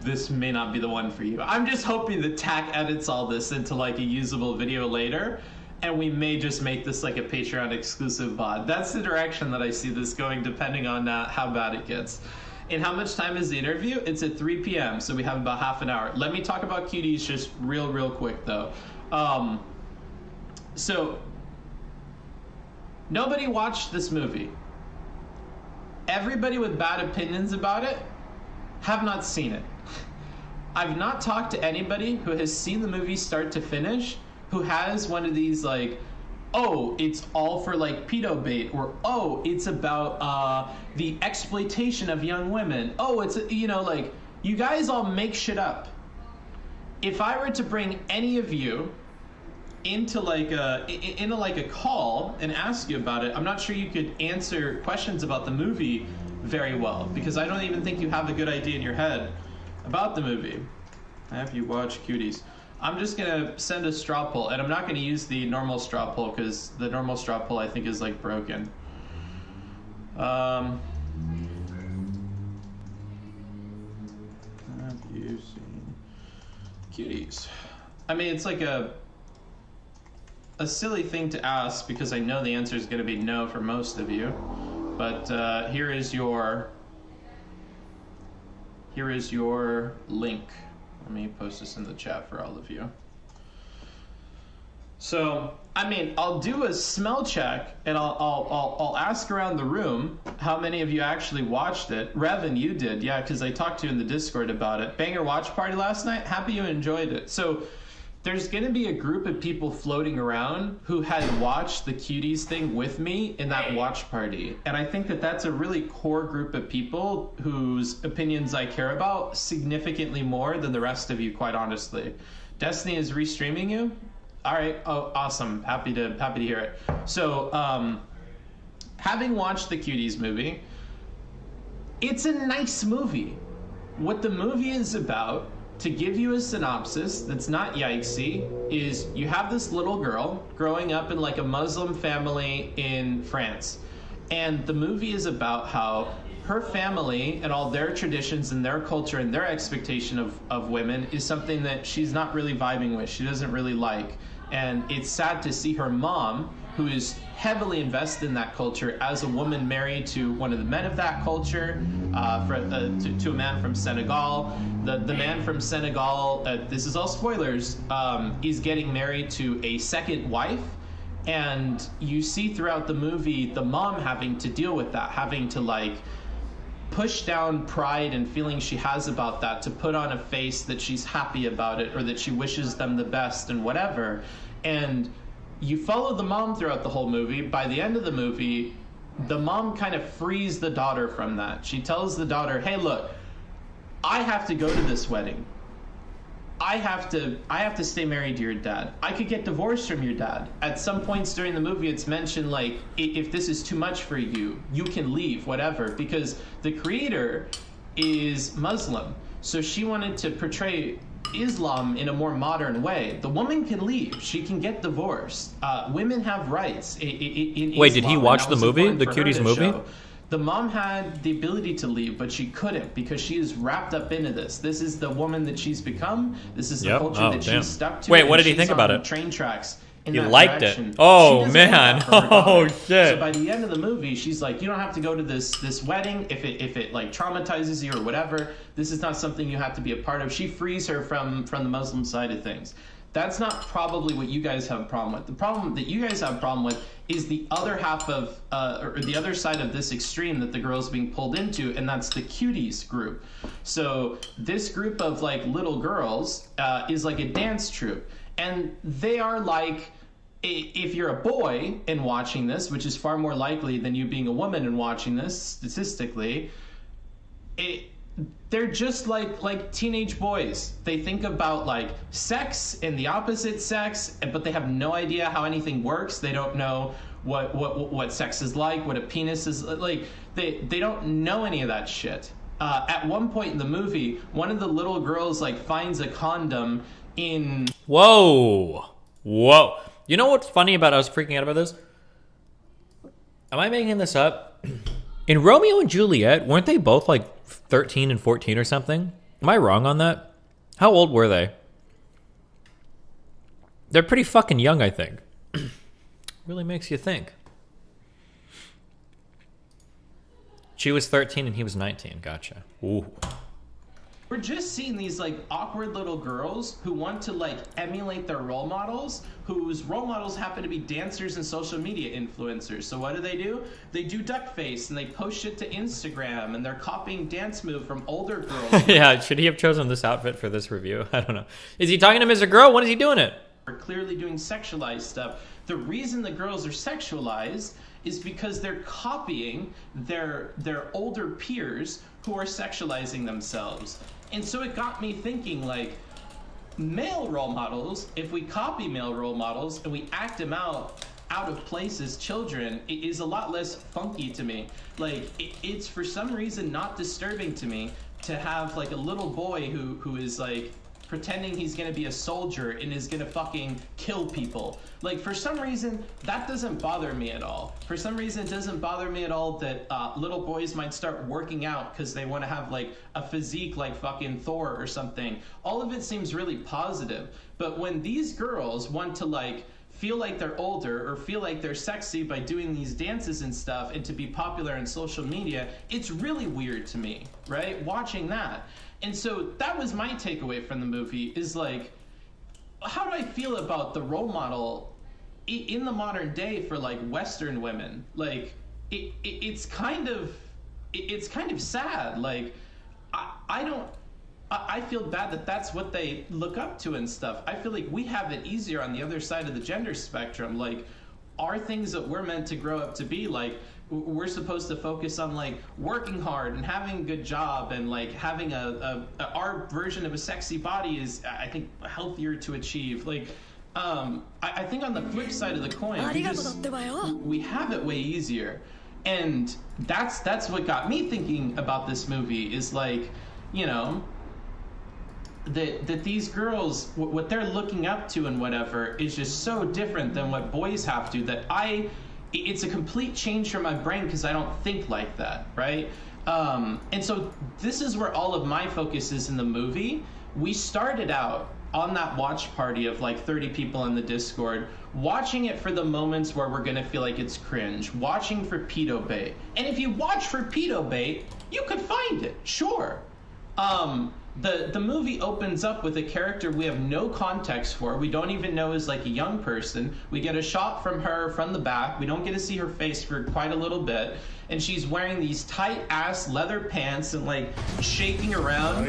this may not be the one for you. I'm just hoping that TAC edits all this into like a usable video later, and we may just make this like a Patreon exclusive VOD. That's the direction that I see this going, depending on how bad it gets. And how much time is the interview? It's at 3 p.m., so we have about half an hour. Let me talk about cuties just real quick though. So, nobody watched this movie. Everybody with bad opinions about it have not seen it. I've not talked to anybody who has seen the movie start to finish who has one of these like, oh, it's all for like pedo bait, or oh, it's about the exploitation of young women. Oh, it's, you know, like, you guys all make shit up. If I were to bring any of you into like a call and ask you about it, I'm not sure you could answer questions about the movie very well, because I don't even think you have a good idea in your head about the movie. Have you watched Cuties? I'm just gonna send a straw poll, and I'm not gonna use the normal straw poll because the normal straw poll I think is like broken. Have you seen Cuties? I mean, it's like a silly thing to ask because I know the answer is gonna be no for most of you. But here is your link. Let me post this in the chat for all of you. So, I mean, I'll do a smell check and I'll ask around the room how many of you actually watched it. Revan, you did, yeah, because I talked to you in the Discord about it. Banger watch party last night. Happy you enjoyed it. So, there's going to be a group of people floating around who had watched the Cuties thing with me in that watch party. And I think that that's a really core group of people whose opinions I care about significantly more than the rest of you, quite honestly. Destiny is restreaming you? All right. Oh, awesome. Happy to hear it. So, having watched the Cuties movie, it's a nice movie. What the movie is about, to give you a synopsis that's not yikesy, is you have this little girl growing up in like a Muslim family in France. And the movie is about how her family and all their traditions and their culture and their expectation of women is something that she's not really vibing with. She doesn't really like. And it's sad to see her mom, who is heavily invested in that culture, as a woman married to one of the men of that culture, to a man from Senegal. The man from Senegal, this is all spoilers, is getting married to a second wife. And you see throughout the movie the mom having to deal with that, having to like push down pride and feelings she has about that to put on a face that she's happy about it or that she wishes them the best and whatever. And you follow the mom throughout the whole movie. By the end of the movie, the mom kind of frees the daughter from that. She tells the daughter, hey, look, I have to go to this wedding. I have to stay married to your dad. I could get divorced from your dad. At some points during the movie, it's mentioned, like, if this is too much for you, you can leave, whatever, because the creator is Muslim. So she wanted to portray Islam in a more modern way. The woman can leave. She can get divorced. Women have rights in Wait, did he Islam, watch and that the was movie? important The for her Cuties to movie? show. The mom had the ability to leave, but she couldn't because she is wrapped up into this. This is the woman that she's become. This is the culture that she's stuck to. Wait, what and did he she's think about on it? Train tracks. In He that liked direction. it. Oh, She doesn't man. want that for her Oh, daughter. shit. So by the end of the movie, she's like, you don't have to go to this wedding if it like traumatizes you or whatever. This is not something you have to be a part of. She frees her from the Muslim side of things. That's not probably what you guys have a problem with. The problem that you guys have a problem with is the other half of, or the other side of this extreme that the girl's being pulled into, and that's the cuties group. So this group of like little girls is like a dance troupe, and they are like, if you're a boy and watching this, which is far more likely than you being a woman and watching this statistically, they're just like teenage boys. They think about like sex and the opposite sex, but they have no idea how anything works. They don't know what sex is like, what a penis is like. They don't know any of that shit. At one point in the movie, one of the little girls like finds a condom in. Whoa. You know what's funny about us freaking out about this? Am I making this up? In Romeo and Juliet, weren't they both like 13 and 14 or something? Am I wrong on that? How old were they? They're pretty fucking young, I think. Really makes you think. She was 13 and he was 19. Gotcha. Ooh. We're just seeing these like awkward little girls who want to like emulate their role models, whose role models happen to be dancers and social media influencers. So what do? They do duck face and they post it to Instagram, and they're copying dance move from older girls. Yeah, should he have chosen this outfit for this review? I don't know. Is he talking to him as a girl? When is he doing it? Are clearly doing sexualized stuff. The reason the girls are sexualized is because they're copying their older peers who are sexualizing themselves. And so it got me thinking, like, male role models, if we copy male role models and we act them out of place as children, it is a lot less funky to me. Like, it's for some reason not disturbing to me to have like a little boy who is like pretending he's gonna be a soldier and is gonna fucking kill people. Like, for some reason, that doesn't bother me at all. For some reason, it doesn't bother me at all that little boys might start working out because they want to have like a physique like fucking Thor or something. All of it seems really positive. But when these girls want to like feel like they're older or feel like they're sexy by doing these dances and stuff and to be popular on social media, it's really weird to me, right? Watching that. And so that was my takeaway from the movie, is like, how do I feel about the role model in the modern day for like Western women? Like, it's kind of sad. Like, I feel bad that that's what they look up to and stuff. I feel like we have it easier on the other side of the gender spectrum. Like, are things that we're meant to grow up to be, like, we're supposed to focus on like working hard and having a good job and like having our version of a sexy body is, I think, healthier to achieve. Like, I think on the flip side of the coin, we have it way easier. And that's what got me thinking about this movie, is like, you know, that these girls, what they're looking up to and whatever is just so different than what boys have to, that it's a complete change for my brain because I don't think like that, right? And so this is where all of my focus is in the movie. We started out on that watch party of like 30 people in the Discord, watching it for the moments where we're gonna feel like it's cringe, watching for pedo bait. And if you watch for pedo bait, you could find it, sure. The movie opens up with a character we have no context for. We don't even know is like a young person. We get a shot from her from the back. We don't get to see her face for quite a little bit. And she's wearing these tight ass leather pants and like shaking around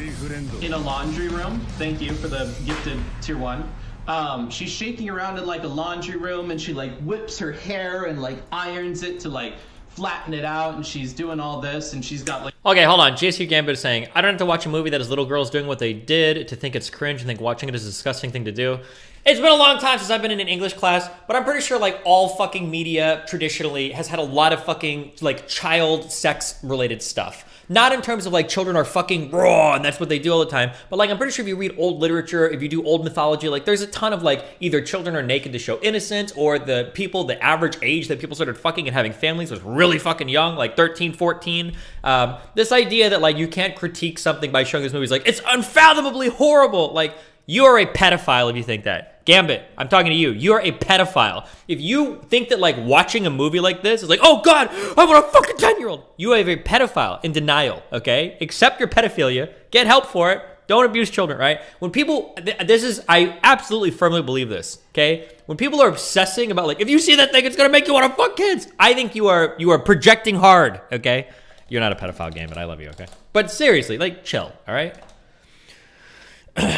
in a laundry room. Thank you for the gifted tier 1. She's shaking around in like a laundry room, and she like whips her hair and like irons it to like flatten it out, and she's doing all this, and she's got like. Okay, hold on. JSU Gambit is saying, I don't have to watch a movie that has little girls doing what they did to think it's cringe and think watching it is a disgusting thing to do. It's been a long time since I've been in an English class, but I'm pretty sure like all fucking media traditionally has had a lot of fucking like child sex related stuff. Not in terms of like children are fucking raw and that's what they do all the time, but like I'm pretty sure if you read old literature, if you do old mythology, like there's a ton of like either children are naked to show innocence or the average age that people started fucking and having families was really fucking young, like 13, 14. This idea that like you can't critique something by showing this movie is like, it's unfathomably horrible. Like you are a pedophile if you think that. Gambit, I'm talking to you. You are a pedophile. If you think that like watching a movie like this is like, oh God, I want a fucking 10-year-old. You are a pedophile in denial, okay? Accept your pedophilia. Get help for it. Don't abuse children, right? When people, I absolutely firmly believe this, okay? When people are obsessing about like, if you see that thing, it's gonna make you want to fuck kids. I think you are projecting hard, okay? You're not a pedophile, Gambit. I love you, okay? But seriously, like chill, all right?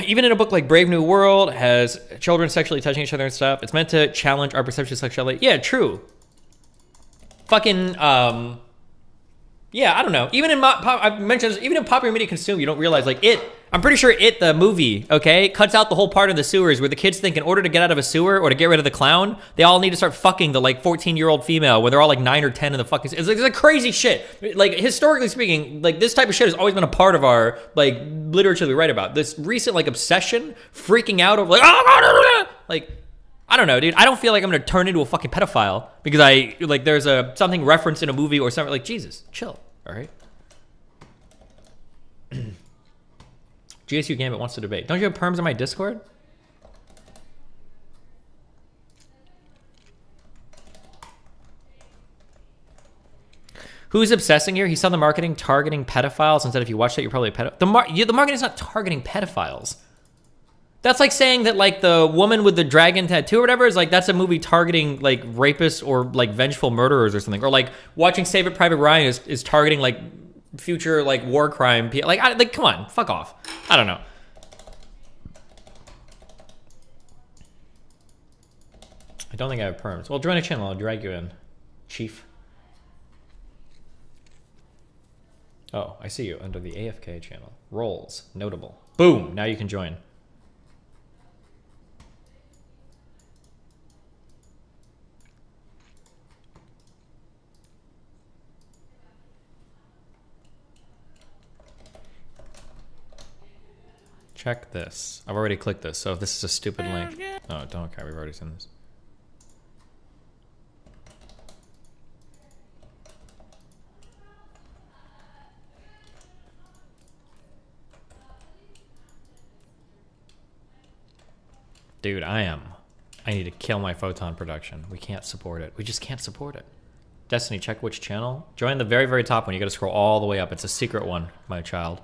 Even in a book like Brave New World has children sexually touching each other and stuff. It's meant to challenge our perception of sexuality. Yeah, true. Fucking, yeah, I don't know. Even in I've mentioned this, even in popular media consumed, you don't realize like I'm pretty sure the movie, okay, cuts out the whole part of the sewers where the kids think in order to get out of a sewer or to get rid of the clown, they all need to start fucking the like 14-year-old female when they're all like 9 or 10 in the fucking. It's like crazy shit. Like historically speaking, like this type of shit has always been a part of our like literature we write about. This recent like obsession, freaking out of like, oh, like. I don't know, dude. I don't feel like I'm gonna turn into a fucking pedophile because there's something referenced in a movie or something. Like, Jesus, chill, all right? GSU Gambit wants to debate. Don't you have perms in my Discord? Who's obsessing here? He saw the marketing targeting pedophiles and said if you watch that, you're probably a pedophile. The marketing is not targeting pedophiles. That's like saying that like the woman with the dragon tattoo or whatever is like that's a movie targeting like rapists or like vengeful murderers or something, or like watching Save It Private Ryan is targeting like future like war crime people. Like come on, fuck off. I don't know. I don't think I have perms. Well, join a channel. I'll drag you in, Chief. Oh, I see you under the AFK channel. Roles notable. Boom. Now you can join. Check this. I've already clicked this, so if this is a stupid link. Oh, don't care. We've already seen this. Dude, I need to kill my photon production. We can't support it. We just can't support it. Destiny, check which channel. Join the very, very top one. You gotta scroll all the way up. It's a secret one, my child,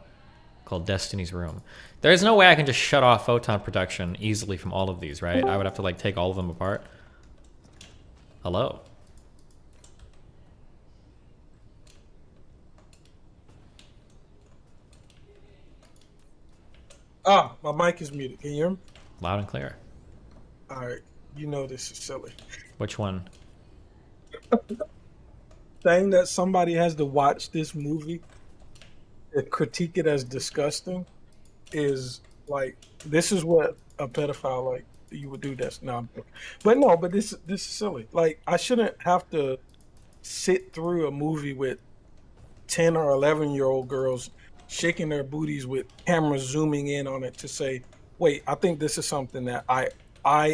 called Destiny's Room. There's no way I can just shut off photon production easily from all of these, right? I would have to like take all of them apart. Hello. Ah, my mic is muted. Can you hear me? Loud and clear. All right. You know this is silly. Which one? Saying that somebody has to watch this movie and critique it as disgusting is like, this is what a pedophile like you would do. That's no, but this is silly. Like, I shouldn't have to sit through a movie with 10 or 11-year-old girls shaking their booties with cameras zooming in on it to say, wait, I think this is something that I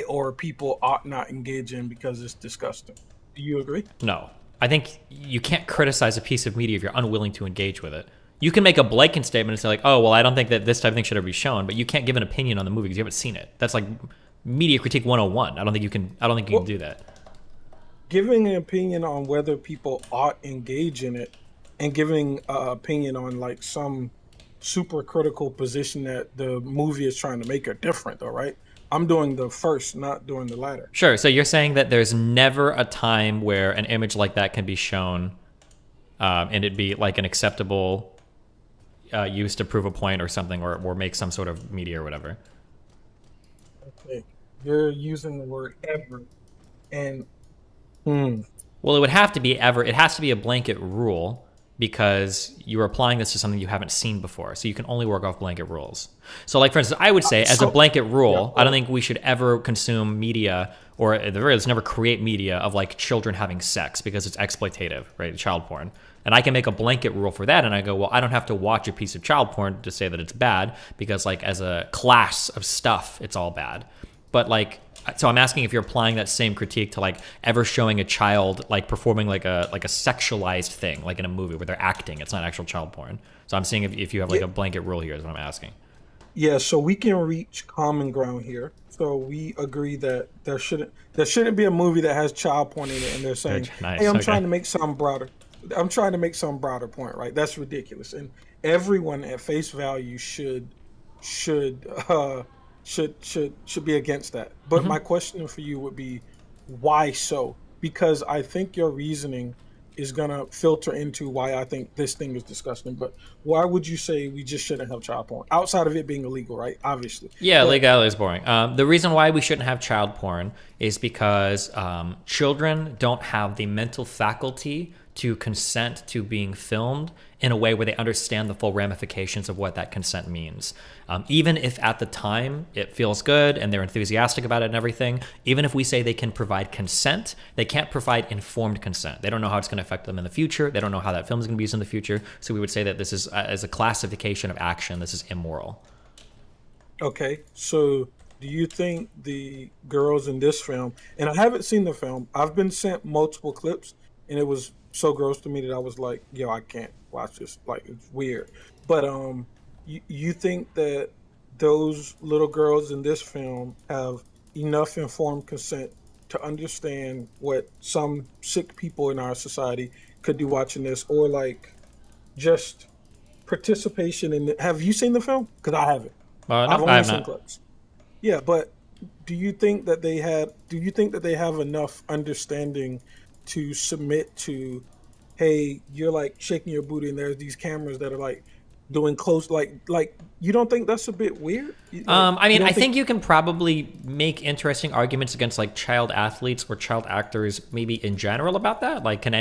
or people ought not engage in because it's disgusting. Do you agree? No. I think you can't criticize a piece of media if you're unwilling to engage with it. You can make a blanket statement and say like, oh, well, I don't think that this type of thing should ever be shown, but you can't give an opinion on the movie because you haven't seen it. That's like media critique 101. I don't think you can do that. Giving an opinion on whether people ought engage in it and giving an opinion on like some super critical position that the movie is trying to make are different, though, right? I'm doing the first, not doing the latter. Sure. So you're saying that there's never a time where an image like that can be shown and it'd be like an acceptable use to prove a point or something, or make some sort of media or whatever. Okay. You're using the word ever. And Well, it has to be a blanket rule because you're applying this to something you haven't seen before. So you can only work off blanket rules. So like, for instance, I would say as a blanket rule, I don't think we should ever consume media, or at the very least never create media of like children having sex, because it's exploitative, right? Child porn. And I can make a blanket rule for that, and I go, well, I don't have to watch a piece of child porn to say that it's bad, because like as a class of stuff, it's all bad. But like, so I'm asking if you're applying that same critique to like ever showing a child like performing like a sexualized thing, like in a movie where they're acting. It's not actual child porn. So I'm seeing if you have like a blanket rule here is what I'm asking. Yeah, so we can reach common ground here. So we agree that there shouldn't be a movie that has child porn in it, and they're saying, Nice. "Hey, I'm Okay. trying to make some broader. I'm trying to make some broader point, right? That's ridiculous." And everyone at face value should be against that. But Mhm. my question for you would be, why so? Because I think your reasoning is gonna filter into why I think this thing is disgusting. But why would you say we just shouldn't have child porn outside of it being illegal, right? Obviously. Yeah, But legality is boring. The reason why we shouldn't have child porn is because children don't have the mental faculty to consent to being filmed in a way where they understand the full ramifications of what that consent means. Even if at the time it feels good and they're enthusiastic about it and everything, even if we say they can provide consent, they can't provide informed consent. They don't know how it's going to affect them in the future. They don't know how that film is going to be used in the future. So we would say that this is, as a classification of action, this is immoral. okay, so do you think the girls in this film, and I haven't seen the film, I've been sent multiple clips, and it was so gross to me that I was like, yo, I can't watch this. Like, it's weird. But you think that those little girls in this film have enough informed consent to understand what some sick people in our society could do watching this, or like just participation in it? Have you seen the film? Because I haven't. No, I've I only have seen not. clips. Yeah, but do you think that they have enough understanding to submit to, hey, you're like shaking your booty and there's these cameras that are like doing close, like you don't think that's a bit weird? I mean, I think you can probably make interesting arguments against like child athletes or child actors, maybe in general, about that. Like, could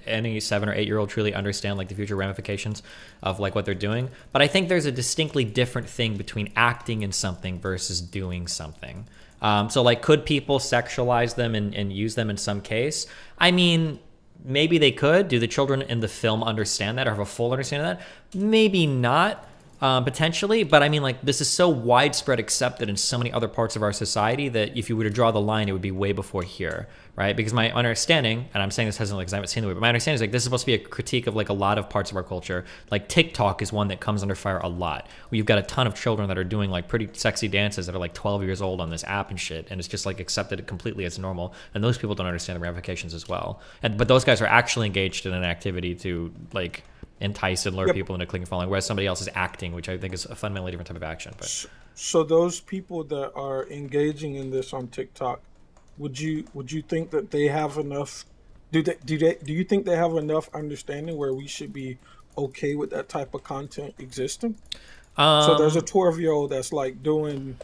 any 7 or 8 year old truly understand like the future ramifications of like what they're doing? But I think there's a distinctly different thing between acting in something versus doing something. So like, could people sexualize them and use them in some case? I mean, maybe they could. Do the children in the film understand that or have a full understanding of that? Maybe not. Potentially, but I mean, like, this is so widespread accepted in so many other parts of our society that if you were to draw the line, it would be way before here, right? Because my understanding, and I'm saying this hasn't, like, 'cause I haven't seen the movie, but my understanding is like this is supposed to be a critique of like a lot of parts of our culture. Like TikTok is one that comes under fire a lot. Where you've got a ton of children that are doing like pretty sexy dances that are like 12 years old on this app and shit, and it's just like accepted completely as normal. And those people don't understand the ramifications as well. But those guys are actually engaged in an activity to like entice and lure people into clicking following, whereas somebody else is acting, which I think is a fundamentally different type of action. But So those people that are engaging in this on TikTok, would you think that they have enough? Do you think they have enough understanding where we should be okay with that type of content existing? So there's a 12-year-old that's like doing,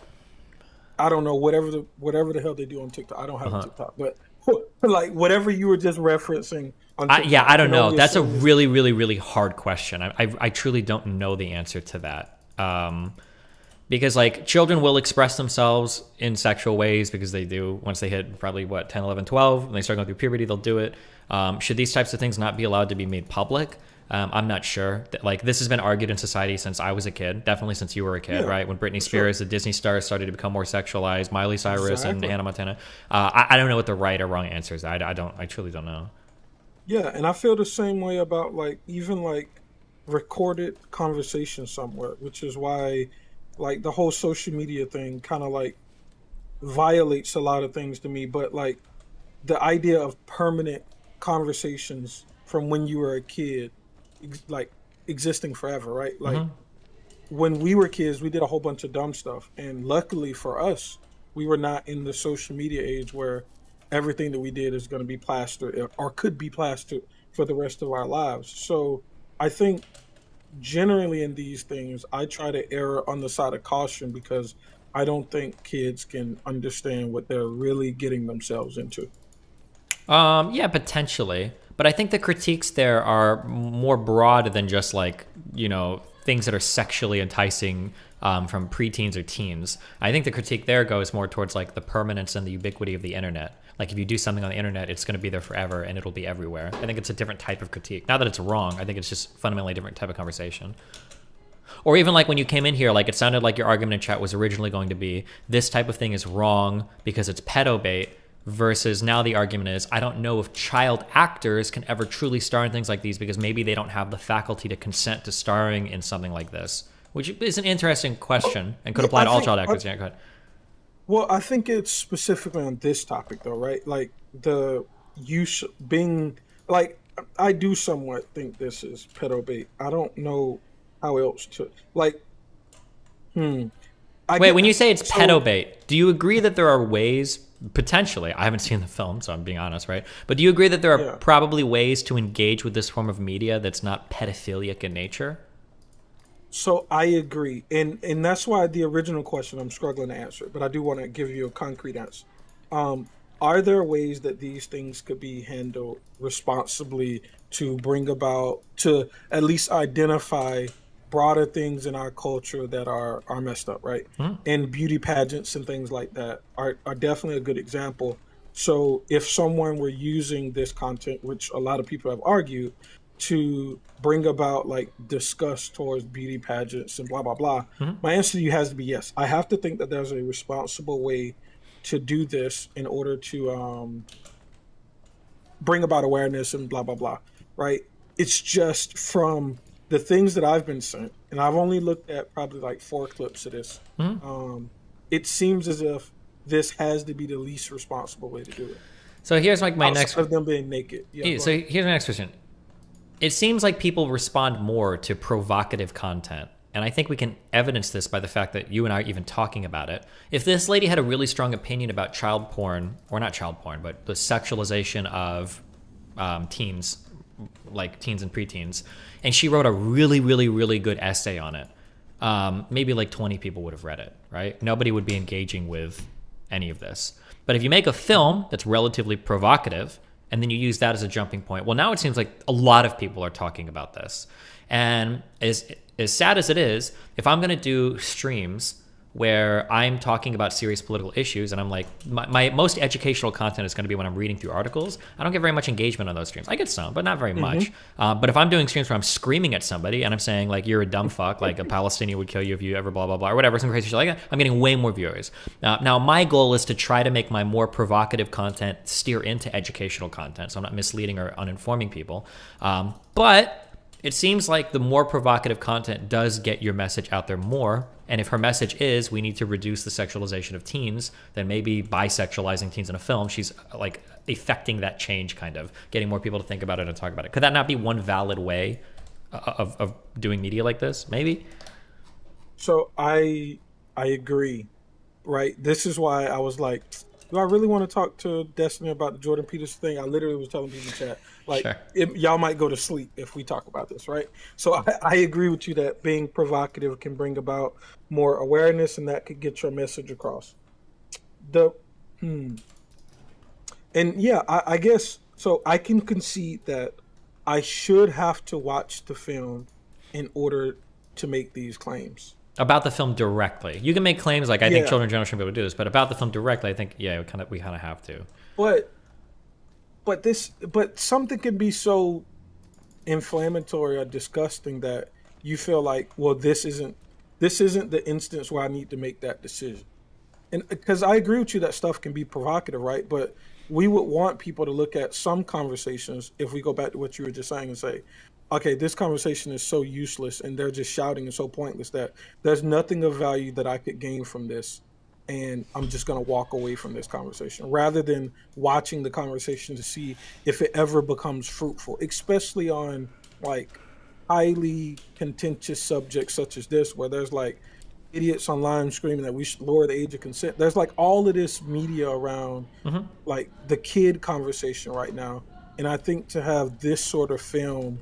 I don't know, whatever the hell they do on TikTok. I don't have a TikTok, but like whatever you were just referencing on TikTok. I don't know. That's a really, really, really hard question. I truly don't know the answer to that. Because like children will express themselves in sexual ways because they do once they hit probably 10, 11, 12, when they start going through puberty, they'll do it. Should these types of things not be allowed to be made public? I'm not sure. Like, this has been argued in society since I was a kid, definitely since you were a kid, right? When Britney Spears, the Disney stars, started to become more sexualized, Miley Cyrus and Hannah Montana. I don't know what the right or wrong answer is. I truly don't know. Yeah, and I feel the same way about like even like recorded conversation somewhere, which is why like the whole social media thing kind of like violates a lot of things to me. But like the idea of permanent conversations from when you were a kid, like existing forever, right? Like when we were kids, we did a whole bunch of dumb stuff, and luckily for us, we were not in the social media age where everything that we did is going to be plastered or could be plastered for the rest of our lives. So I think generally in these things, I try to err on the side of caution because I don't think kids can understand what they're really getting themselves into. Yeah, potentially. But I think the critiques there are more broad than just like, things that are sexually enticing from preteens or teens. I think the critique there goes more towards like the permanence and the ubiquity of the internet. Like if you do something on the internet, it's going to be there forever and it'll be everywhere. I think it's a different type of critique. Not that it's wrong. I think it's just fundamentally a different type of conversation. Or even like when you came in here, like it sounded like your argument in chat was originally going to be this type of thing is wrong because it's pedo bait, versus now the argument is I don't know if child actors can ever truly star in things like these because maybe they don't have the faculty to consent to starring in something like this, which is an interesting question and could apply to all child actors. Yeah, go ahead. Well, I think it's specifically on this topic though, right? Like the use being like I do somewhat think this is pedo bait. I don't know how else to like. When you say it's pedo bait, do you agree that there are ways, potentially, I haven't seen the film, so I'm being honest, right? But do you agree that there are probably ways to engage with this form of media that's not pedophilic in nature? So I agree. And that's why the original question I'm struggling to answer, but I do want to give you a concrete answer. Are there ways that these things could be handled responsibly to bring about, to at least identify broader things in our culture that are messed up, right? And beauty pageants and things like that are definitely a good example. So if someone were using this content, which a lot of people have argued, to bring about like disgust towards beauty pageants and blah, blah, blah, my answer to you has to be yes. I have to think that there's a responsible way to do this in order to bring about awareness and blah, blah, blah, right? It's just from the things that I've been sent, and I've only looked at probably like 4 clips of this, it seems as if this has to be the least responsible way to do it. So here's like my next... of them being naked. So here's my next question. It seems like people respond more to provocative content. And I think we can evidence this by the fact that you and I are even talking about it. If this lady had a really strong opinion about child porn, or not child porn, but the sexualization of teens, like teens and preteens, and she wrote a really, really, really good essay on it, maybe like 20 people would have read it, right? Nobody would be engaging with any of this. But if you make a film that's relatively provocative, and then you use that as a jumping point, well, now it seems like a lot of people are talking about this. And as sad as it is, if I'm going to do streams where I'm talking about serious political issues and I'm like, my most educational content is going to be when I'm reading through articles. I don't get very much engagement on those streams. I get some, but not very much. But if I'm doing streams where I'm screaming at somebody and I'm saying like, you're a dumb fuck, like a Palestinian would kill you if you ever blah, blah, blah, or whatever, some crazy shit like that, I'm getting way more viewers. Now, my goal is to try to make my more provocative content steer into educational content, so I'm not misleading or uninforming people. But it seems like the more provocative content does get your message out there more. And if her message is we need to reduce the sexualization of teens, then maybe bisexualizing teens in a film, she's like effecting that change, kind of getting more people to think about it and talk about it. Could that not be one valid way of doing media like this? Maybe. So I agree, right? This is why I was like, do I really want to talk to Destiny about the Jordan Peterson thing? I literally was telling people in chat, like, y'all might go to sleep if we talk about this, right? So I agree with you that being provocative can bring about more awareness and that could get your message across. And yeah, I guess, so I can concede that I should have to watch the film in order to make these claims. About the film directly. You can make claims like, I think children in general shouldn't be able to do this, but about the film directly, I think, we kind of have to. But something can be so inflammatory or disgusting that you feel like, well, this isn't the instance where I need to make that decision. And because I agree with you that stuff can be provocative, right? But we would want people to look at some conversations, if we go back to what you were just saying, and say, okay, this conversation is so useless and they're just shouting and so pointless that there's nothing of value that I could gain from this, and I'm just going to walk away from this conversation, rather than watching the conversation to see if it ever becomes fruitful, especially on like highly contentious subjects such as this, where there's like idiots online screaming that we should lower the age of consent. There's like all of this media around like the kid conversation right now. And I think to have this sort of film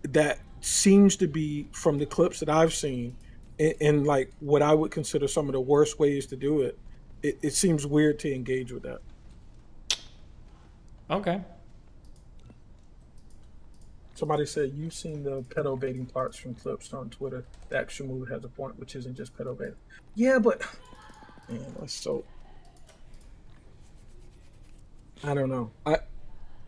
that seems to be, from the clips that I've seen, and like what I would consider some of the worst ways to do it, it seems weird to engage with that. Okay. Somebody said you've seen the pedo baiting parts from clips on Twitter. The actual movie has a point, which isn't just pedo baiting. Yeah, but man, that's so. I don't know.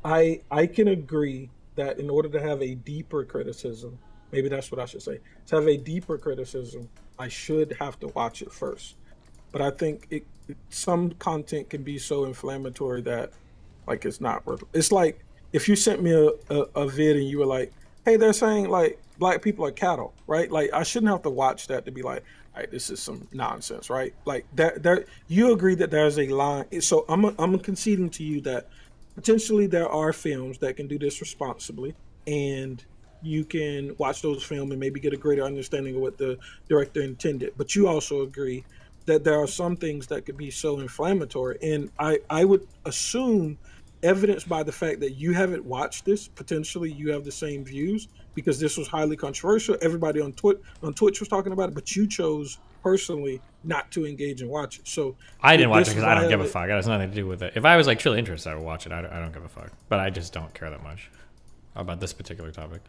I can agree that in order to have a deeper criticism, maybe that's what I should say. To have a deeper criticism, I should have to watch it first. But I think some content can be so inflammatory that like it's not worth it. It's like if you sent me a vid and you were like, hey, they're saying like black people are cattle, right? Like I shouldn't have to watch that to be like, all right, this is some nonsense, right? Like that you agree that there's a line. So I'm conceding to you that potentially there are films that can do this responsibly, and you can watch those films and maybe get a greater understanding of what the director intended. But you also agree that there are some things that could be so inflammatory. And I would assume, evidenced by the fact that you haven't watched this, potentially you have the same views because this was highly controversial. Everybody on Twitch was talking about it, but you chose personally not to engage and watch it. So I didn't watch it because I don't give a fuck. It has nothing to do with it. If I was like truly interested, I would watch it. I don't give a fuck. But I just don't care that much about this particular topic.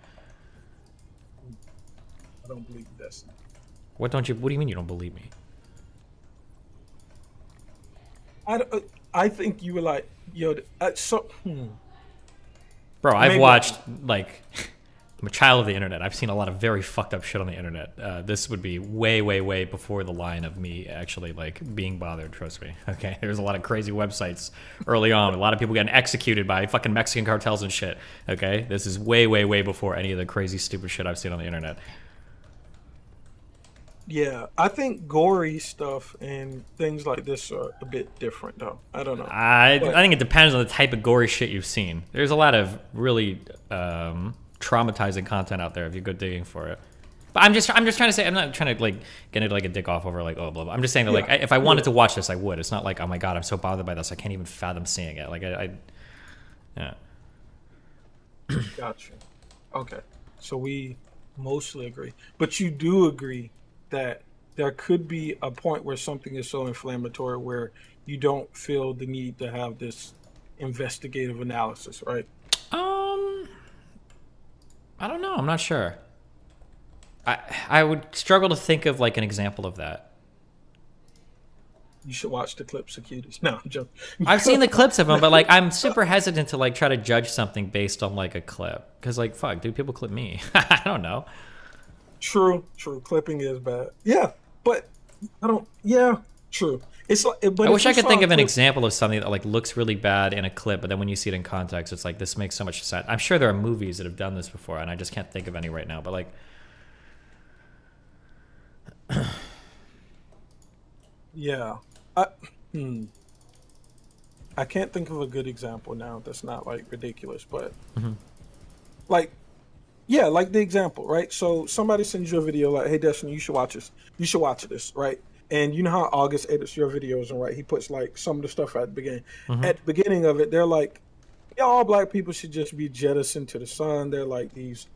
I don't believe this. What do you mean you don't believe me? I think you were like, yo, Bro, I've watched, like, I'm a child of the internet. I've seen a lot of very fucked up shit on the internet. This would be way, way, way before the line of me actually, like, being bothered, trust me. Okay, there's a lot of crazy websites early on. A lot of people getting executed by fucking Mexican cartels and shit. Okay, this is way, way, way before any of the crazy, stupid shit I've seen on the internet. Yeah, I think gory stuff and things like this are a bit different, though. I don't know. I think it depends on the type of gory shit you've seen. There's a lot of really traumatizing content out there if you go digging for it. But I'm just trying to say, I'm not trying to like get into like a dick off over like oh blah blah. I'm just saying that like if I wanted to watch this, I would. It's not like oh my god, I'm so bothered by this, I can't even fathom seeing it. Like yeah. Gotcha. Okay, so we mostly agree, but you do agree that there could be a point where something is so inflammatory where you don't feel the need to have this investigative analysis, right? I don't know. I'm not sure. I would struggle to think of like an example of that. You should watch the clips of cuties. No, I'm joking. I've seen the clips of them, but like I'm super hesitant to like try to judge something based on like a clip because like fuck, dude, people clip me. I don't know. True. Clipping is bad. Yeah, but I don't. Yeah, true. It's like. But I wish I could think of an example of something that like looks really bad in a clip, but then when you see it in context, it's like this makes so much sense. I'm sure there are movies that have done this before, and I just can't think of any right now. But like, yeah, I can't think of a good example now. That's not like ridiculous, but like. Yeah, like the example, right? So somebody sends you a video like, hey, Destiny, you should watch this. You should watch this, right? And you know how August edits your videos, and right? He puts like some of the stuff at the beginning. At the beginning of it, they're like, yeah, all black people should just be jettisoned to the sun. They're like these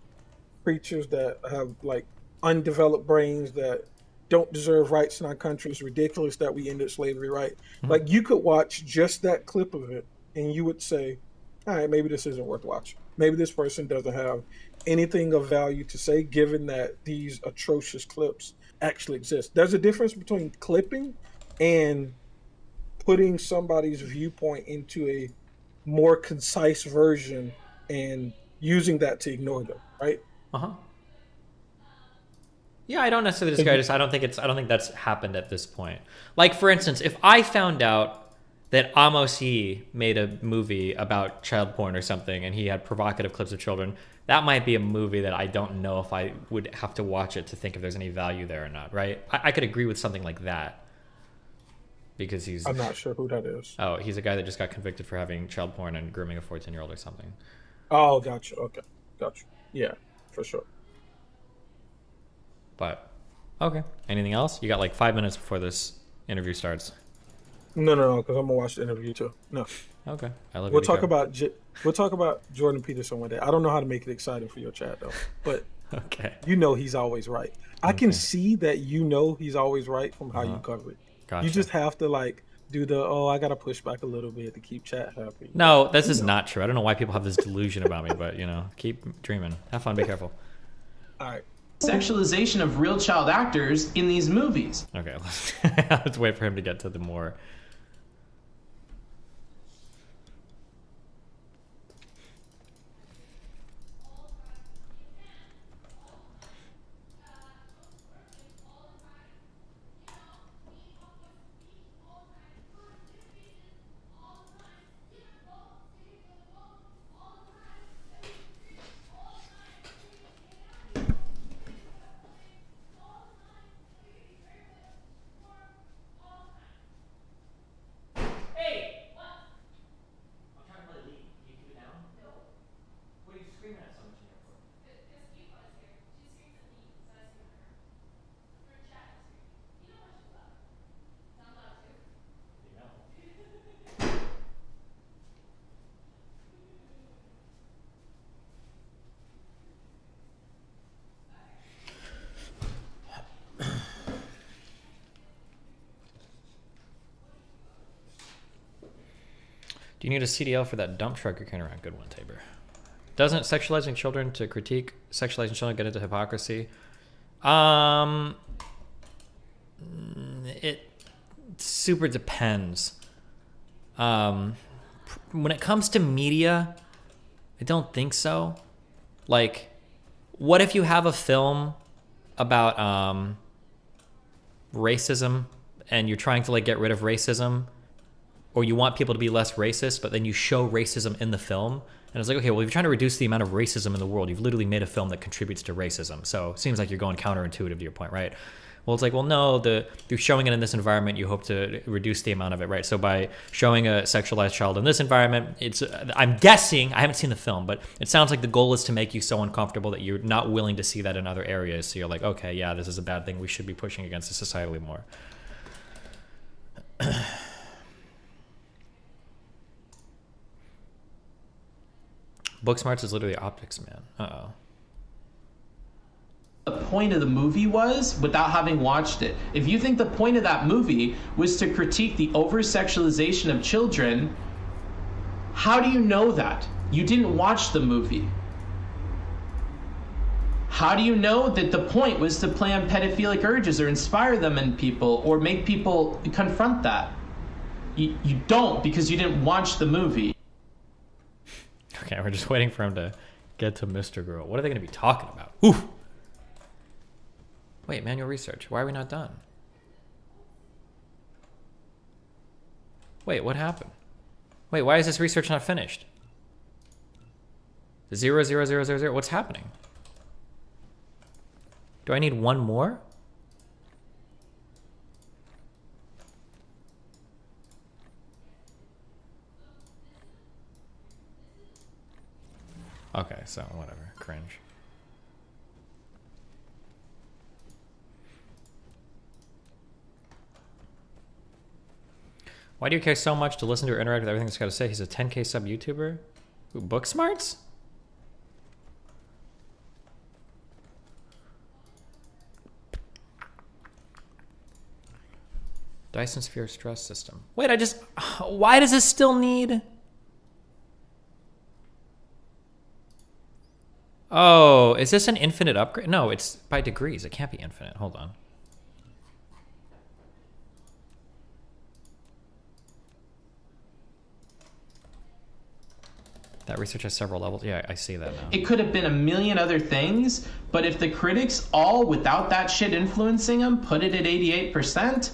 creatures that have like undeveloped brains that don't deserve rights in our country. It's ridiculous that we ended slavery, right? Like you could watch just that clip of it, and you would say, all right, maybe this isn't worth watching. Maybe this person doesn't have anything of value to say, given that these atrocious clips actually exist. There's a difference between clipping and putting somebody's viewpoint into a more concise version and using that to ignore them, right? Yeah, I don't necessarily disagree. I don't think that's happened at this point. Like for instance, if I found out that Amos Yee made a movie about child porn or something and he had provocative clips of children, that might be a movie that I don't know if I would have to watch it to think if there's any value there or not, right? I could agree with something like that because he's... I'm not sure who that is. Oh, he's a guy that just got convicted for having child porn and grooming a 14-year-old or something. Oh, gotcha. Okay. Gotcha. Yeah, for sure. But, okay. Anything else? You got like 5 minutes before this interview starts. No, because I'm gonna watch the interview too. No. Okay. I love you. We'll talk about Jordan Peterson one day. I don't know how to make it exciting for your chat though, but okay. You know he's always right. I can see that you know he's always right from how you cover it. Gotcha. You just have to like do the I gotta push back a little bit to keep chat happy. No, this is not true. I don't know why people have this delusion about me, but you know, keep dreaming. Have fun. Be careful. All right. Sexualization of real child actors in these movies. Okay, let's wait for him to get to the more. Do you need a CDL for that dump truck you're carrying around? Good one, Tabor. Doesn't sexualizing children to critique sexualizing children get into hypocrisy? It super depends. When it comes to media, I don't think so. Like, what if you have a film about racism and you're trying to like get rid of racism, or you want people to be less racist, but then you show racism in the film, and it's like, okay, well, if you're trying to reduce the amount of racism in the world, you've literally made a film that contributes to racism. So it seems like you're going counterintuitive to your point, right? Well, it's like, well, no, you're showing it in this environment, you hope to reduce the amount of it, right? So by showing a sexualized child in this environment, I'm guessing, I haven't seen the film, but it sounds like the goal is to make you so uncomfortable that you're not willing to see that in other areas. So you're like, okay, yeah, this is a bad thing. We should be pushing against it societally more. Booksmarts is literally optics, man. Uh-oh. The point of the movie was without having watched it. If you think the point of that movie was to critique the over-sexualization of children, how do you know that? You didn't watch the movie. How do you know that the point was to play on pedophilic urges or inspire them in people or make people confront that? You don't, because you didn't watch the movie. Okay, we're just waiting for him to get to Mr. Girl. What are they going to be talking about? Oof. Wait, manual research. Why are we not done? Wait, what happened? Wait, why is this research not finished? 0, 0, 0, 0, 0. What's happening? Do I need one more? Okay, so whatever. Cringe. Why do you care so much to listen to or interact with everything he's got to say? He's a 10K sub YouTuber? Ooh, Booksmarts? Dyson Sphere stress system. Wait, why does this still need... Oh, is this an infinite upgrade? No, it's by degrees. It can't be infinite. Hold on. That research has several levels. Yeah, I see that now. It could have been a million other things, but if the critics all, without that shit influencing them, put it at 88%,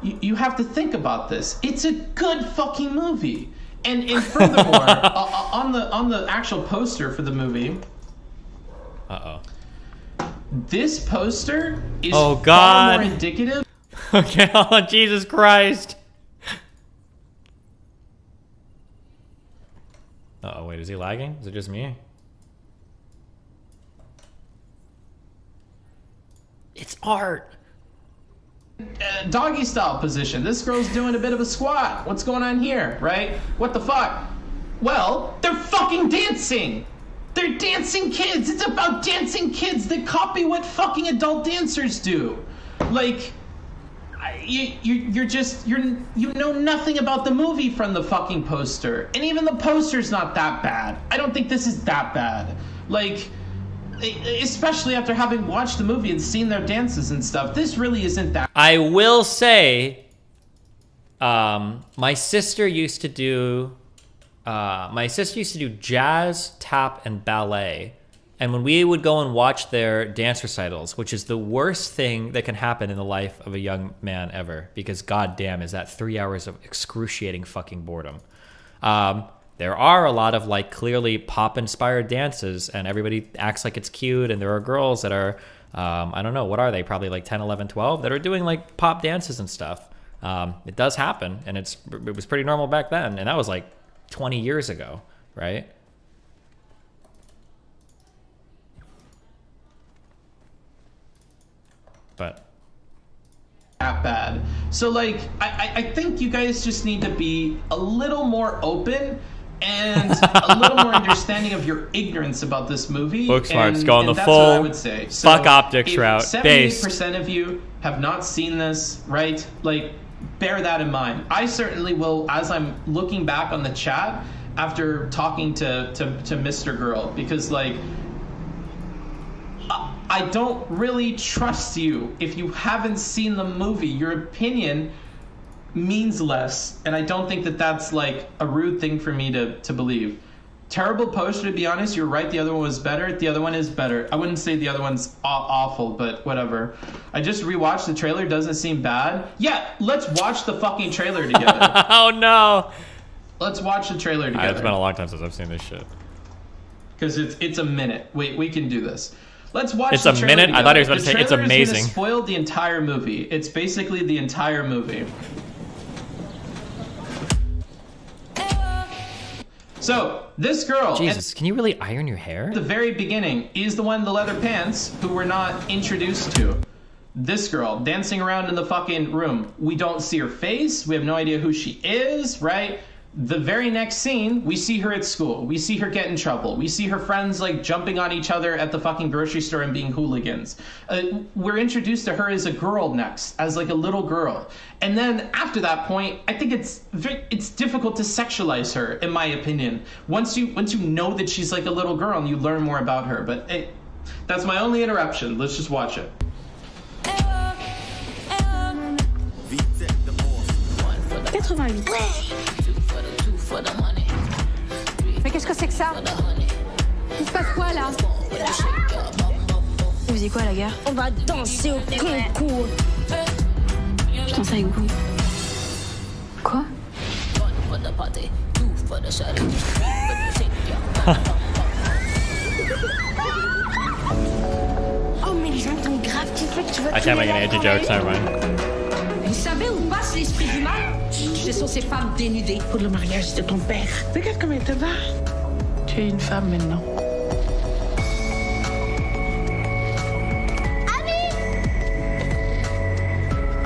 you have to think about this. It's a good fucking movie. And furthermore, on the actual poster for the movie, this poster is far more indicative. Okay, oh Jesus Christ! Uh-oh, wait, is he lagging? Is it just me? It's art. Doggy style position. This girl's doing a bit of a squat. What's going on here, right? What the fuck? Well, they're fucking dancing. They're dancing kids. It's about dancing kids that copy what fucking adult dancers do. Like, you know nothing about the movie from the fucking poster, and even the poster's not that bad. I don't think this is that bad. Like, especially after having watched the movie and seen their dances and stuff, this really isn't that. I will say, my sister used to do jazz, tap, and ballet. And when we would go and watch their dance recitals, which is the worst thing that can happen in the life of a young man ever, because goddamn is that 3 hours of excruciating fucking boredom. There are a lot of like clearly pop inspired dances, and everybody acts like it's cute. And there are girls that are, I don't know, what are they? Probably like 10, 11, 12 that are doing like pop dances and stuff. It does happen, and it was pretty normal back then. And that was like 20 years ago, right? But that bad. So like, I think you guys just need to be a little more open and a little more understanding of your ignorance about this movie. Booksmart's going the that's full what I would say. So fuck optics route. 78% of you have not seen this, right? Like, bear that in mind. I certainly will, as I'm looking back on the chat after talking to Mr. Girl, because like, I don't really trust you if you haven't seen the movie. Your opinion means less, and I don't think that that's like a rude thing for me to believe. Terrible poster, to be honest. You're right, the other one was better. The other one is better. I wouldn't say the other one's awful, but whatever. I just rewatched the trailer. Doesn't seem bad. Yeah, let's watch the fucking trailer together. Oh no! Let's watch the trailer together. It's been a long time since I've seen this shit. Because it's a minute. We can do this. Let's watch. It's a minute. Together. I thought he was about to say it's amazing. Spoiled the entire movie. It's basically the entire movie. So this girl, Jesus, can you really iron your hair? At the very beginning is the one in the leather pants who we're not introduced to. This girl dancing around in the fucking room. We don't see her face. We have no idea who she is, right? The very next scene, we see her at school. We see her get in trouble. We see her friends like jumping on each other at the fucking grocery store and being hooligans. We're introduced to her as a girl next, as like a little girl. And then after that point, I think it's difficult to sexualize her, in my opinion. Once you know that she's like a little girl and you learn more about her. But hey, that's my only interruption. Let's just watch it. Mais qu'est-ce que c'est que ça? Il se passe quoi là? Vous faisiez quoi à la gare? On va danser au concours. Je danse avec vous. Quoi? Oh mais les gens t'ont grave kiffé que tu vas. I can't make any edgy jokes, never mind. Vous savez où passe l'esprit du mal? Ce sont ces femmes dénudées pour le mariage de ton père. Regarde comment elle te va. Tu es une femme maintenant.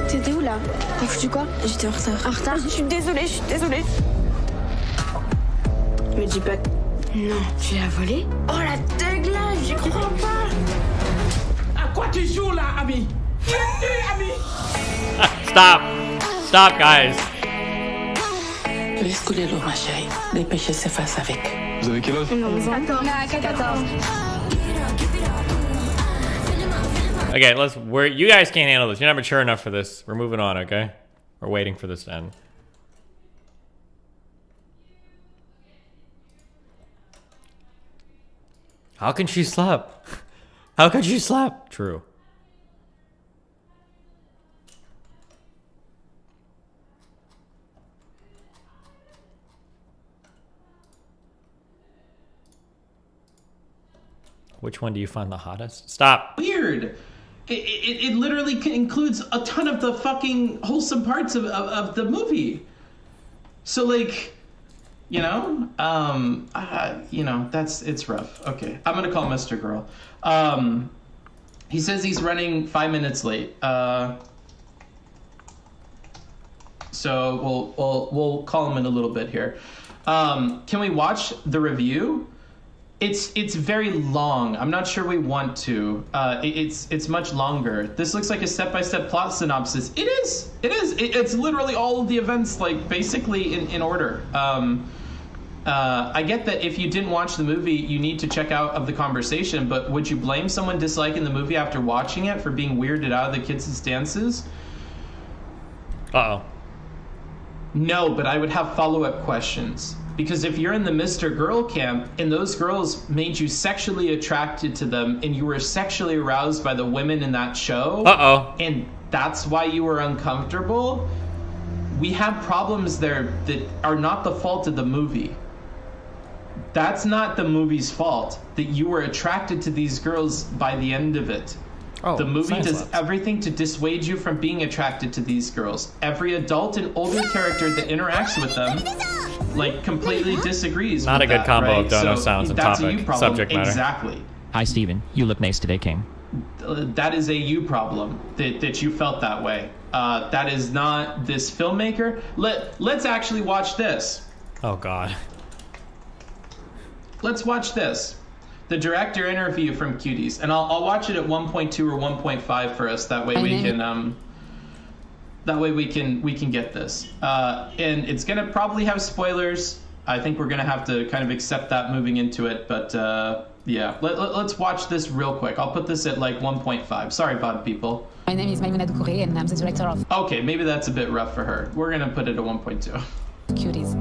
T'étais où là? T'as foutu quoi? J'étais en retard. En retard? Je suis désolée. Me dis pas. Non, tu l'as volé? Oh la déglingue, j'y crois pas. À quoi tu joues là, ami? Ami? Stop, guys. Laisse couler l'eau, ma chérie. Les péchés s'effacent avec. Vous avez quel âge? 14. Okay, you guys can't handle this. You're not mature enough for this. We're moving on, okay? We're waiting for this to end. How can she slap? How could she slap? True. Which one do you find the hottest? Stop. Weird. It literally includes a ton of the fucking wholesome parts of the movie. So like, you know, it's rough. Okay, I'm gonna call Mr. Girl. He says he's running 5 minutes late. So we'll call him in a little bit here. Can we watch the review? It's very long. I'm not sure we want to. It's much longer. This looks like a step-by-step plot synopsis. It is. It's literally all of the events, like, basically in order. I get that if you didn't watch the movie, you need to check out of the conversation, but would you blame someone disliking the movie after watching it for being weirded out of the kids' stances? Uh-oh. No, but I would have follow-up questions. Because if you're in the Mr. Girl camp and those girls made you sexually attracted to them and you were sexually aroused by the women in that show, and that's why you were uncomfortable, we have problems there that are not the fault of the movie. That's not the movie's fault that you were attracted to these girls by the end of it. The movie does everything to dissuade you from being attracted to these girls. Every adult and older character that interacts with them, like, completely disagrees. Not with a good that, combo right? of dono So sounds and that's a topic you problem. subject matter. Exactly. Hi, Steven. You look nice today, King. That is a you problem that you felt that way. That is not this filmmaker. Let's actually watch this. Oh God. Let's watch this. The director interview from Cuties, and I'll watch it at 1.2 or 1.5 for us. That way we can we can get this. And it's gonna probably have spoilers. I think we're gonna have to kind of accept that moving into it. But yeah, let's watch this real quick. I'll put this at like 1.5. Sorry, VOD people. My name is Maimuna Dukouré and I'm the director of Okay, maybe that's a bit rough for her. We're gonna put it at 1.2. Cuties.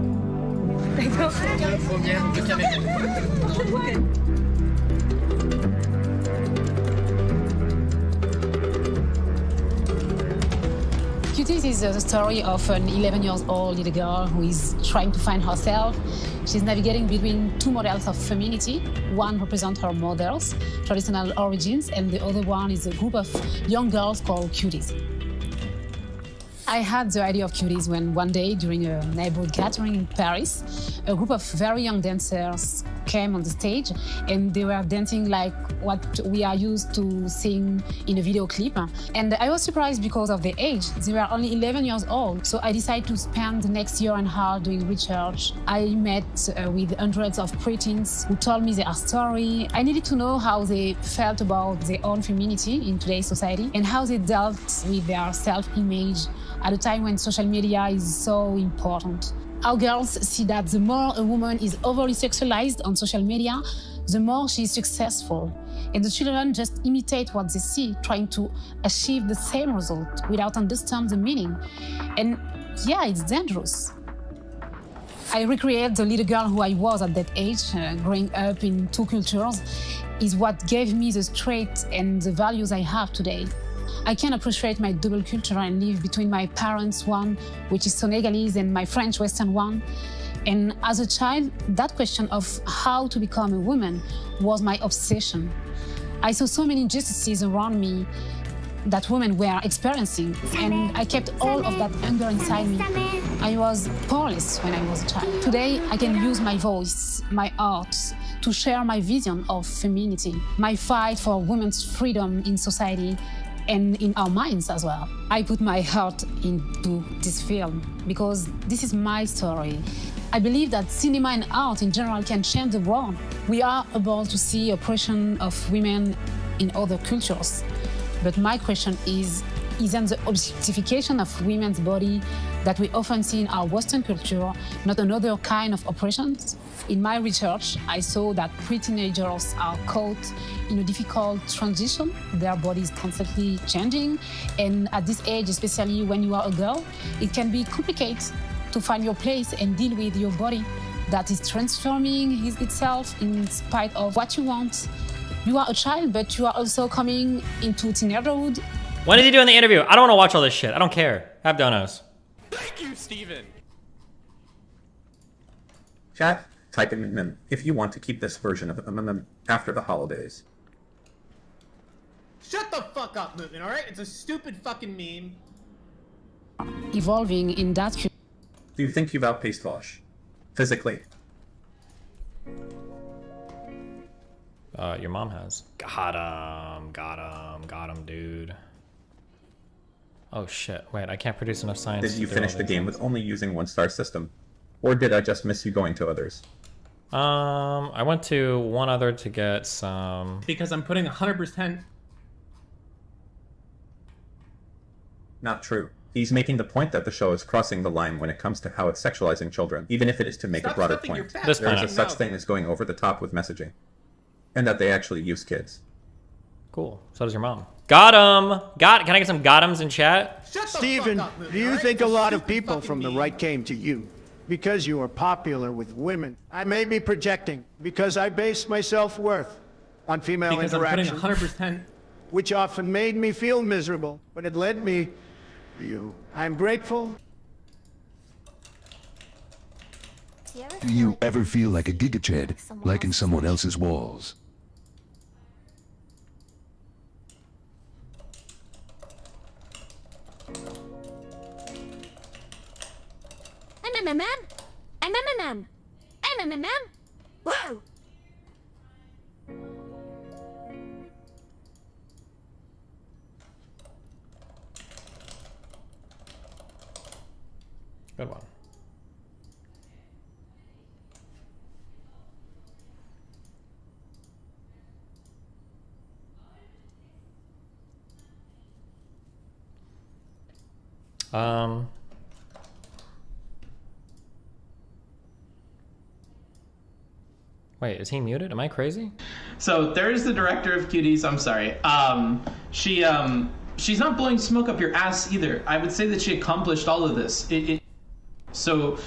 Cuties is the story of an 11-year-old little girl who is trying to find herself. She's navigating between two models of femininity. One represents her mother's traditional origins, and the other one is a group of young girls called Cuties. I had the idea of Cuties when one day, during a neighborhood gathering in Paris, a group of very young dancers came on the stage and they were dancing like what we are used to seeing in a video clip. And I was surprised because of their age. They were only 11 years old. So I decided to spend the next year and a half doing research. I met with hundreds of preteens who told me their story. I needed to know how they felt about their own femininity in today's society and how they dealt with their self-image at a time when social media is so important. Our girls see that the more a woman is overly sexualized on social media, the more she is successful. And the children just imitate what they see, trying to achieve the same result without understanding the meaning. And yeah, it's dangerous. I recreate the little girl who I was at that age, growing up in two cultures, is what gave me the strength and the values I have today. I can appreciate my double culture and live between my parents' one, which is Senegalese, and my French Western one. And as a child, that question of how to become a woman was my obsession. I saw so many injustices around me that women were experiencing, and I kept all of that anger inside me. I was powerless when I was a child. Today, I can use my voice, my art, to share my vision of femininity, my fight for women's freedom in society, and in our minds as well. I put my heart into this film because this is my story. I believe that cinema and art in general can change the world. We are able to see oppression of women in other cultures. But my question is, isn't the objectification of women's body that we often see in our Western culture not another kind of oppression? In my research, I saw that pre-teenagers are caught in a difficult transition. Their body is constantly changing. And at this age, especially when you are a girl, it can be complicated to find your place and deal with your body that is transforming itself in spite of what you want. You are a child, but you are also coming into teenagerhood. When is he doing the interview? I don't want to watch all this shit. I don't care. Have donos. Thank you, Steven. Chat, type in mem if you want to keep this version of after the holidays. Shut the fuck up, Movement, alright? It's a stupid fucking meme. Evolving in that. Do you think you've outpaced Vosh? Physically? Your mom has. Got him, dude. Oh shit, wait, I can't produce enough science. Did you finish the game with only using 1-star system? Or did I just miss you going to others? I went to one other to get some. Because I'm putting 100%. Not true. He's making the point that the show is crossing the line when it comes to how it's sexualizing children, even if it is to make a broader point. There is a such thing as going over the top with messaging. And that they actually use kids. Cool. So does your mom. Got him! Can I get some got-ems in chat? Stephen, do you think a lot of people from the right came to you because you are popular with women? I may be projecting because I base my self-worth on female Because interaction, I'm putting 100%. which often made me feel miserable, but it led me to you. I'm grateful. Do you ever feel like a gigachad, like in someone else's walls? Whoa! Good one. Wait, is he muted? Am I crazy? So there's the director of Cuties. I'm sorry. She's not blowing smoke up your ass either. I would say that she accomplished all of this. So.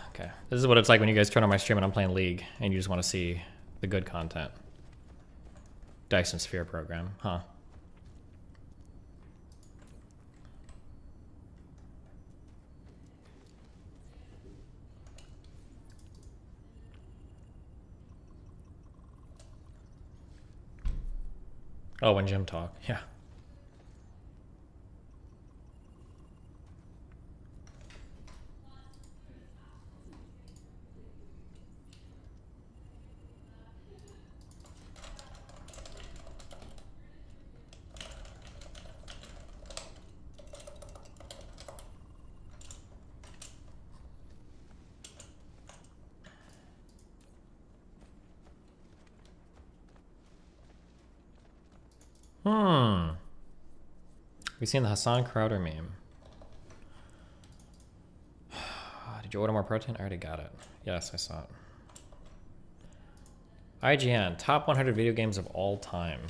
Okay. This is what it's like when you guys turn on my stream and I'm playing League and you just want to see the good content. Dyson Sphere program, huh? Oh, when Jim talk, yeah. We seen the Hassan Crowder meme. Did you order more protein? I already got it. Yes, I saw it. IGN, top 100 video games of all time.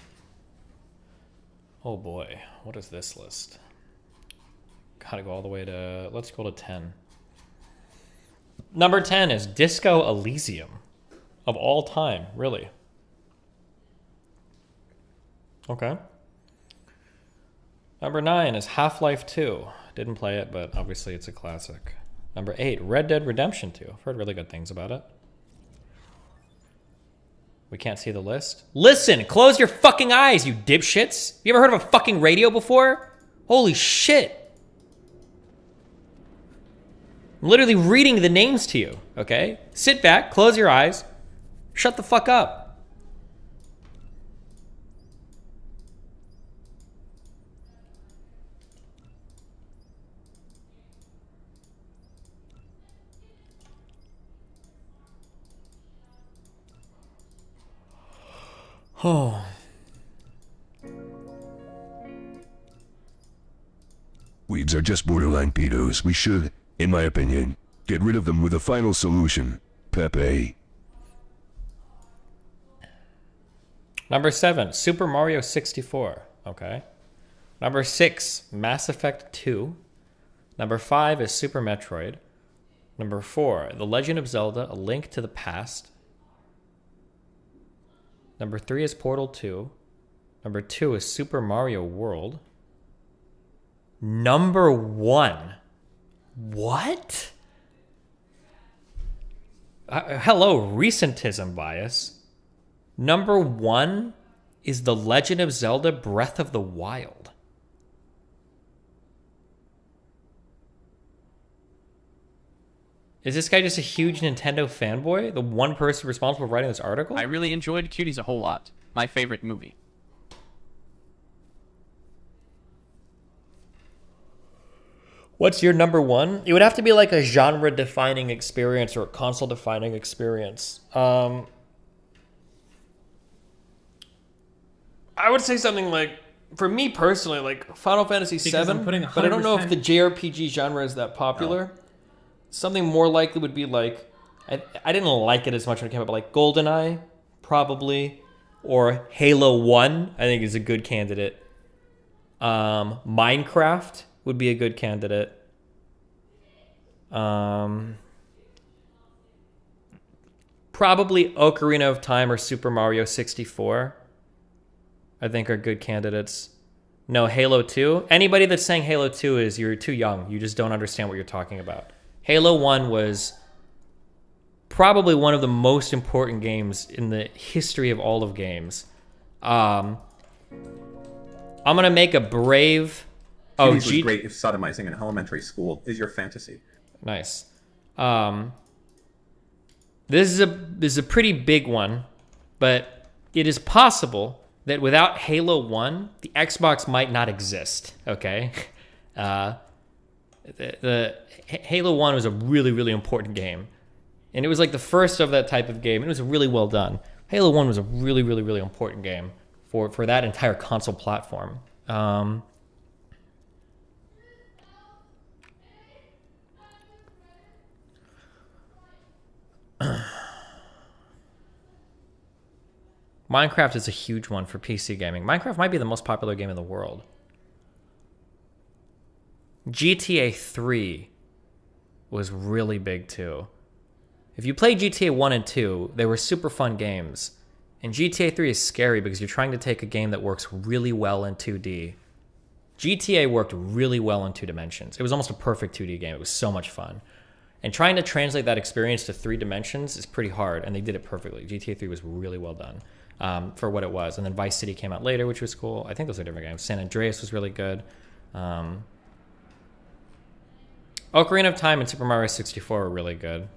Oh boy, what is this list? Gotta go all the way to, let's go to 10. Number 10 is Disco Elysium. Of all time, really. Okay. Number 9 is Half-Life 2. Didn't play it, but obviously it's a classic. Number 8, Red Dead Redemption 2. I've heard really good things about it. We can't see the list. Listen, close your fucking eyes, you dipshits. You ever heard of a fucking radio before? Holy shit. I'm literally reading the names to you, okay? Sit back, close your eyes, shut the fuck up. Oh. Weebs are just borderline pedos. We should, in my opinion, get rid of them with a final solution. Pepe. Number 7, Super Mario 64. Okay. Number 6, Mass Effect 2. Number 5 is Super Metroid. Number 4, The Legend of Zelda: A Link to the Past. Number 3 is Portal 2. Number 2 is Super Mario World. Number 1. What? Hello, recentism bias. Number 1 is The Legend of Zelda: Breath of the Wild. Is this guy just a huge Nintendo fanboy? The one person responsible for writing this article? I really enjoyed Cuties a whole lot. My favorite movie. What's your number one? It would have to be like a genre-defining experience or a console-defining experience. I would say something like, for me personally, like Final Fantasy VII, but I don't know if the JRPG genre is that popular. No. Something more likely would be like, I didn't like it as much when it came out, but like GoldenEye, probably, or Halo 1, I think is a good candidate. Minecraft would be a good candidate. Probably Ocarina of Time or Super Mario 64, I think are good candidates. No, Halo 2. Anybody that's saying Halo 2 is, you're too young. You just don't understand what you're talking about. Halo 1 was probably one of the most important games in the history of all of games. I'm going to make a brave... Oh, was great if sodomizing in elementary school is your fantasy. Nice. This is a pretty big one, but it is possible that without Halo 1, the Xbox might not exist, okay? The Halo 1 was a really, really important game. And it was like the first of that type of game. And it was really well done. Halo 1 was a really, really, really important game for that entire console platform. Minecraft is a huge one for PC gaming. Minecraft might be the most popular game in the world. GTA 3 was really big too. If you play GTA 1 and 2, they were super fun games. And GTA 3 is scary because you're trying to take a game that works really well in 2D. GTA worked really well in 2 dimensions. It was almost a perfect 2D game. It was so much fun. And trying to translate that experience to 3 dimensions is pretty hard, and they did it perfectly. GTA 3 was really well done for what it was. And then Vice City came out later, which was cool. I think those are different games. San Andreas was really good. Ocarina of Time and Super Mario 64 were really good.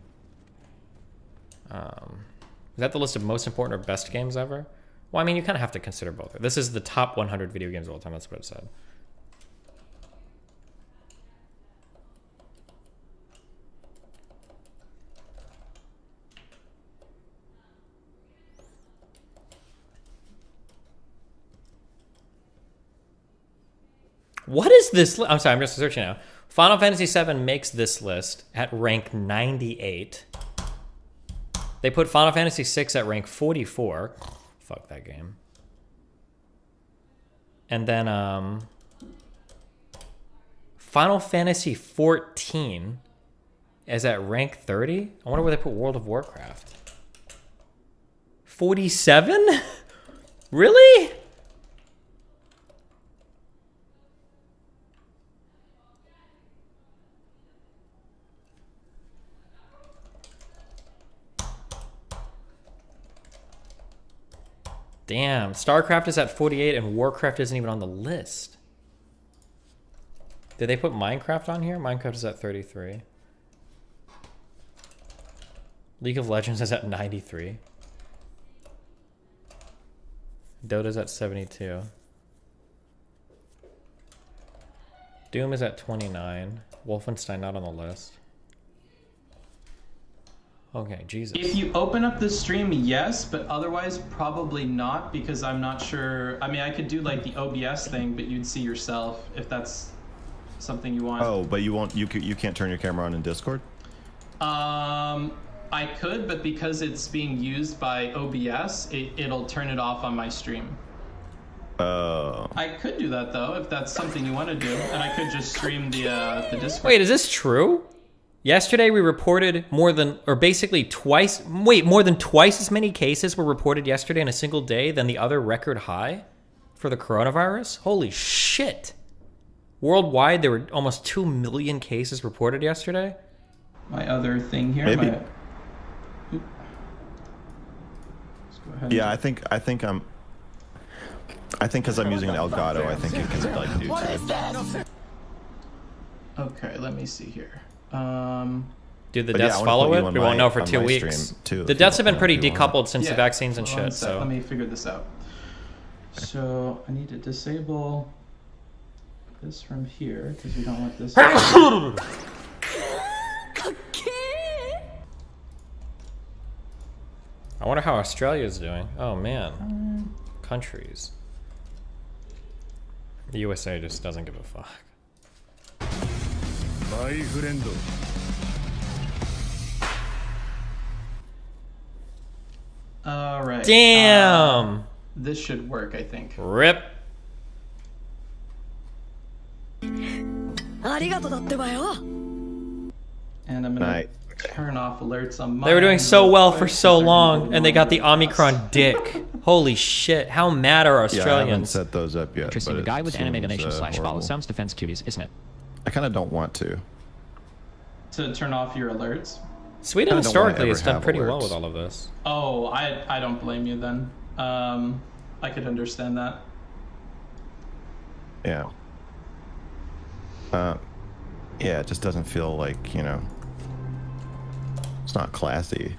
Is that the list of most important or best games ever? Well, I mean, you kind of have to consider both. This is the top 100 video games of all time. That's what it said. What is this? I'm sorry, I'm just searching now. Final Fantasy VII makes this list at rank 98. They put Final Fantasy VI at rank 44. Fuck that game. And then Final Fantasy 14 is at rank 30. I wonder where they put World of Warcraft. 47? Really? Damn, StarCraft is at 48 and Warcraft isn't even on the list. Did they put Minecraft on here? Minecraft is at 33. League of Legends is at 93. Dota's at 72. Doom is at 29. Wolfenstein not on the list. Okay, Jesus. If you open up the stream, yes, but otherwise probably not, because I'm not sure. I mean, I could do like the OBS thing, but you'd see yourself if that's something you want. Oh, but you won't. You can't turn your camera on in Discord. I could, but because it's being used by OBS, it'll turn it off on my stream. Oh. I could do that though, if that's something you want to do, and I could just stream the Discord. Wait, is this true? Yesterday we reported more than twice as many cases were reported yesterday in a single day than the other record high for the coronavirus? Holy shit. Worldwide, there were almost 2 million cases reported yesterday. My other thing here. Maybe. Let's go ahead. Yeah, I think because I'm using an Elgato, I think it can like do too. Okay, let me see here. Did the deaths follow it? We won't know for 2 weeks. The deaths have been pretty decoupled since the vaccines and shit. So let me figure this out. So I need to disable this from here because we don't want this. I wonder how Australia's doing. Oh man. Countries. The USA just doesn't give a fuck. My friend. All right. Damn. This should work, I think. Rip. And I'm gonna turn off alerts on my. They were doing so well for so long, and they got the Omicron dick. Holy shit! How mad are Yeah, I haven't Australians? set those up yet. Interesting. but The guy it with anime seems, donation slash follow horrible. sounds defense cuties, isn't it? I kind of don't want to. To turn off your alerts. Sweden I don't wanna historically has ever done have pretty well alerts. with all of this. Oh, I don't blame you then. I could understand that. Yeah. Yeah, it just doesn't feel like, you know, it's not classy.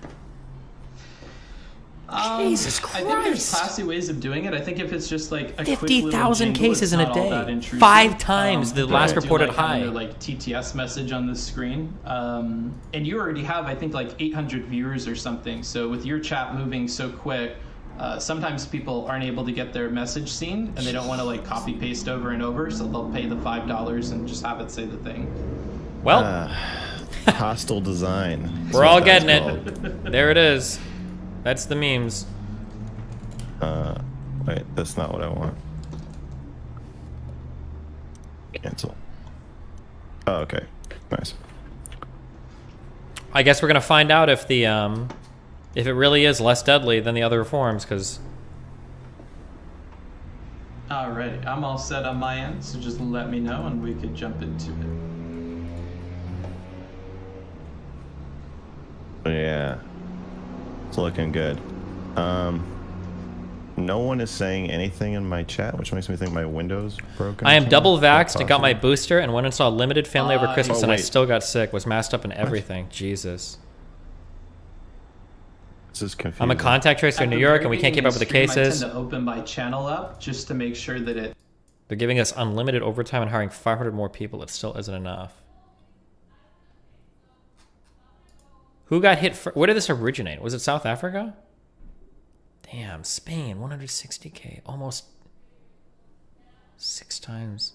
Jesus I think there's classy ways of doing it. I think if it's just like a quick 50,000 little jingle, cases it's in a not all that day. intrusive. 5 times the People last do reported like having high. their, like TTS message on the screen, and you already have, I think, like 800 viewers or something. So with your chat moving so quick, sometimes people aren't able to get their message seen, and they don't want to like copy paste over and over, so they'll pay the $5 and just have it say the thing. Well, hostile design. we're all getting it. There it is. That's the memes. Wait, that's not what I want. Cancel. Oh, okay. Nice. I guess we're gonna find out if the if it really is less deadly than the other reforms, because Alrighty, I'm all set on my end, so just let me know and we could jump into it. Yeah. It's looking good. No one is saying anything in my chat, which makes me think my Window's broken. I am double vaxxed. I got my Possibly. booster and went and saw Limited Family over Christmas, Oh, and I wait. still got sick. Was masked up and everything. Jesus. This is confusing. I'm a contact tracer in New York, and we can't keep up with the cases. I tend to open my channel up just to make sure that it. They're giving us unlimited overtime and hiring 500 more people. It still isn't enough. Who got hit? Where did this originate? Was it South Africa? Damn, Spain, 160K, almost 6 times.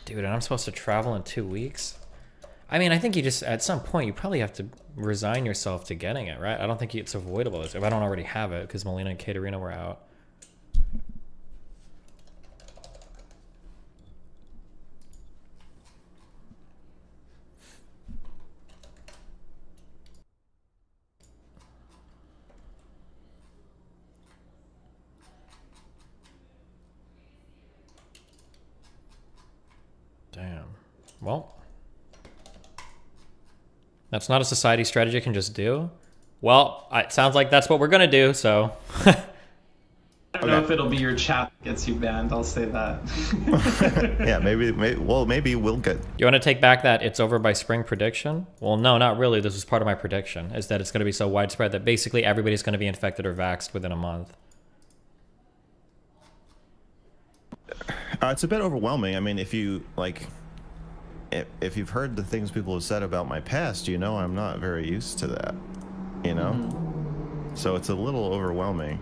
Dude, and I'm supposed to travel in 2 weeks? I mean, I think you just, at some point, you probably have to resign yourself to getting it, right? I don't think it's avoidable if I don't already have it, because Melina and Katerina were out. Damn. Well, that's not a society strategy I can just do. Well, it sounds like that's what we're gonna do, so. I don't know if it'll be your chat that gets you banned, I'll say that. Yeah, maybe we'll get... You want to take back that it's over by spring prediction? Well, no, not really. This was part of my prediction, is that it's going to be so widespread that basically everybody's going to be infected or vaxxed within a month. It's a bit overwhelming. I mean, if you, like... If you've heard the things people have said about my past, you know I'm not very used to that. You know? Mm-hmm. So it's a little overwhelming.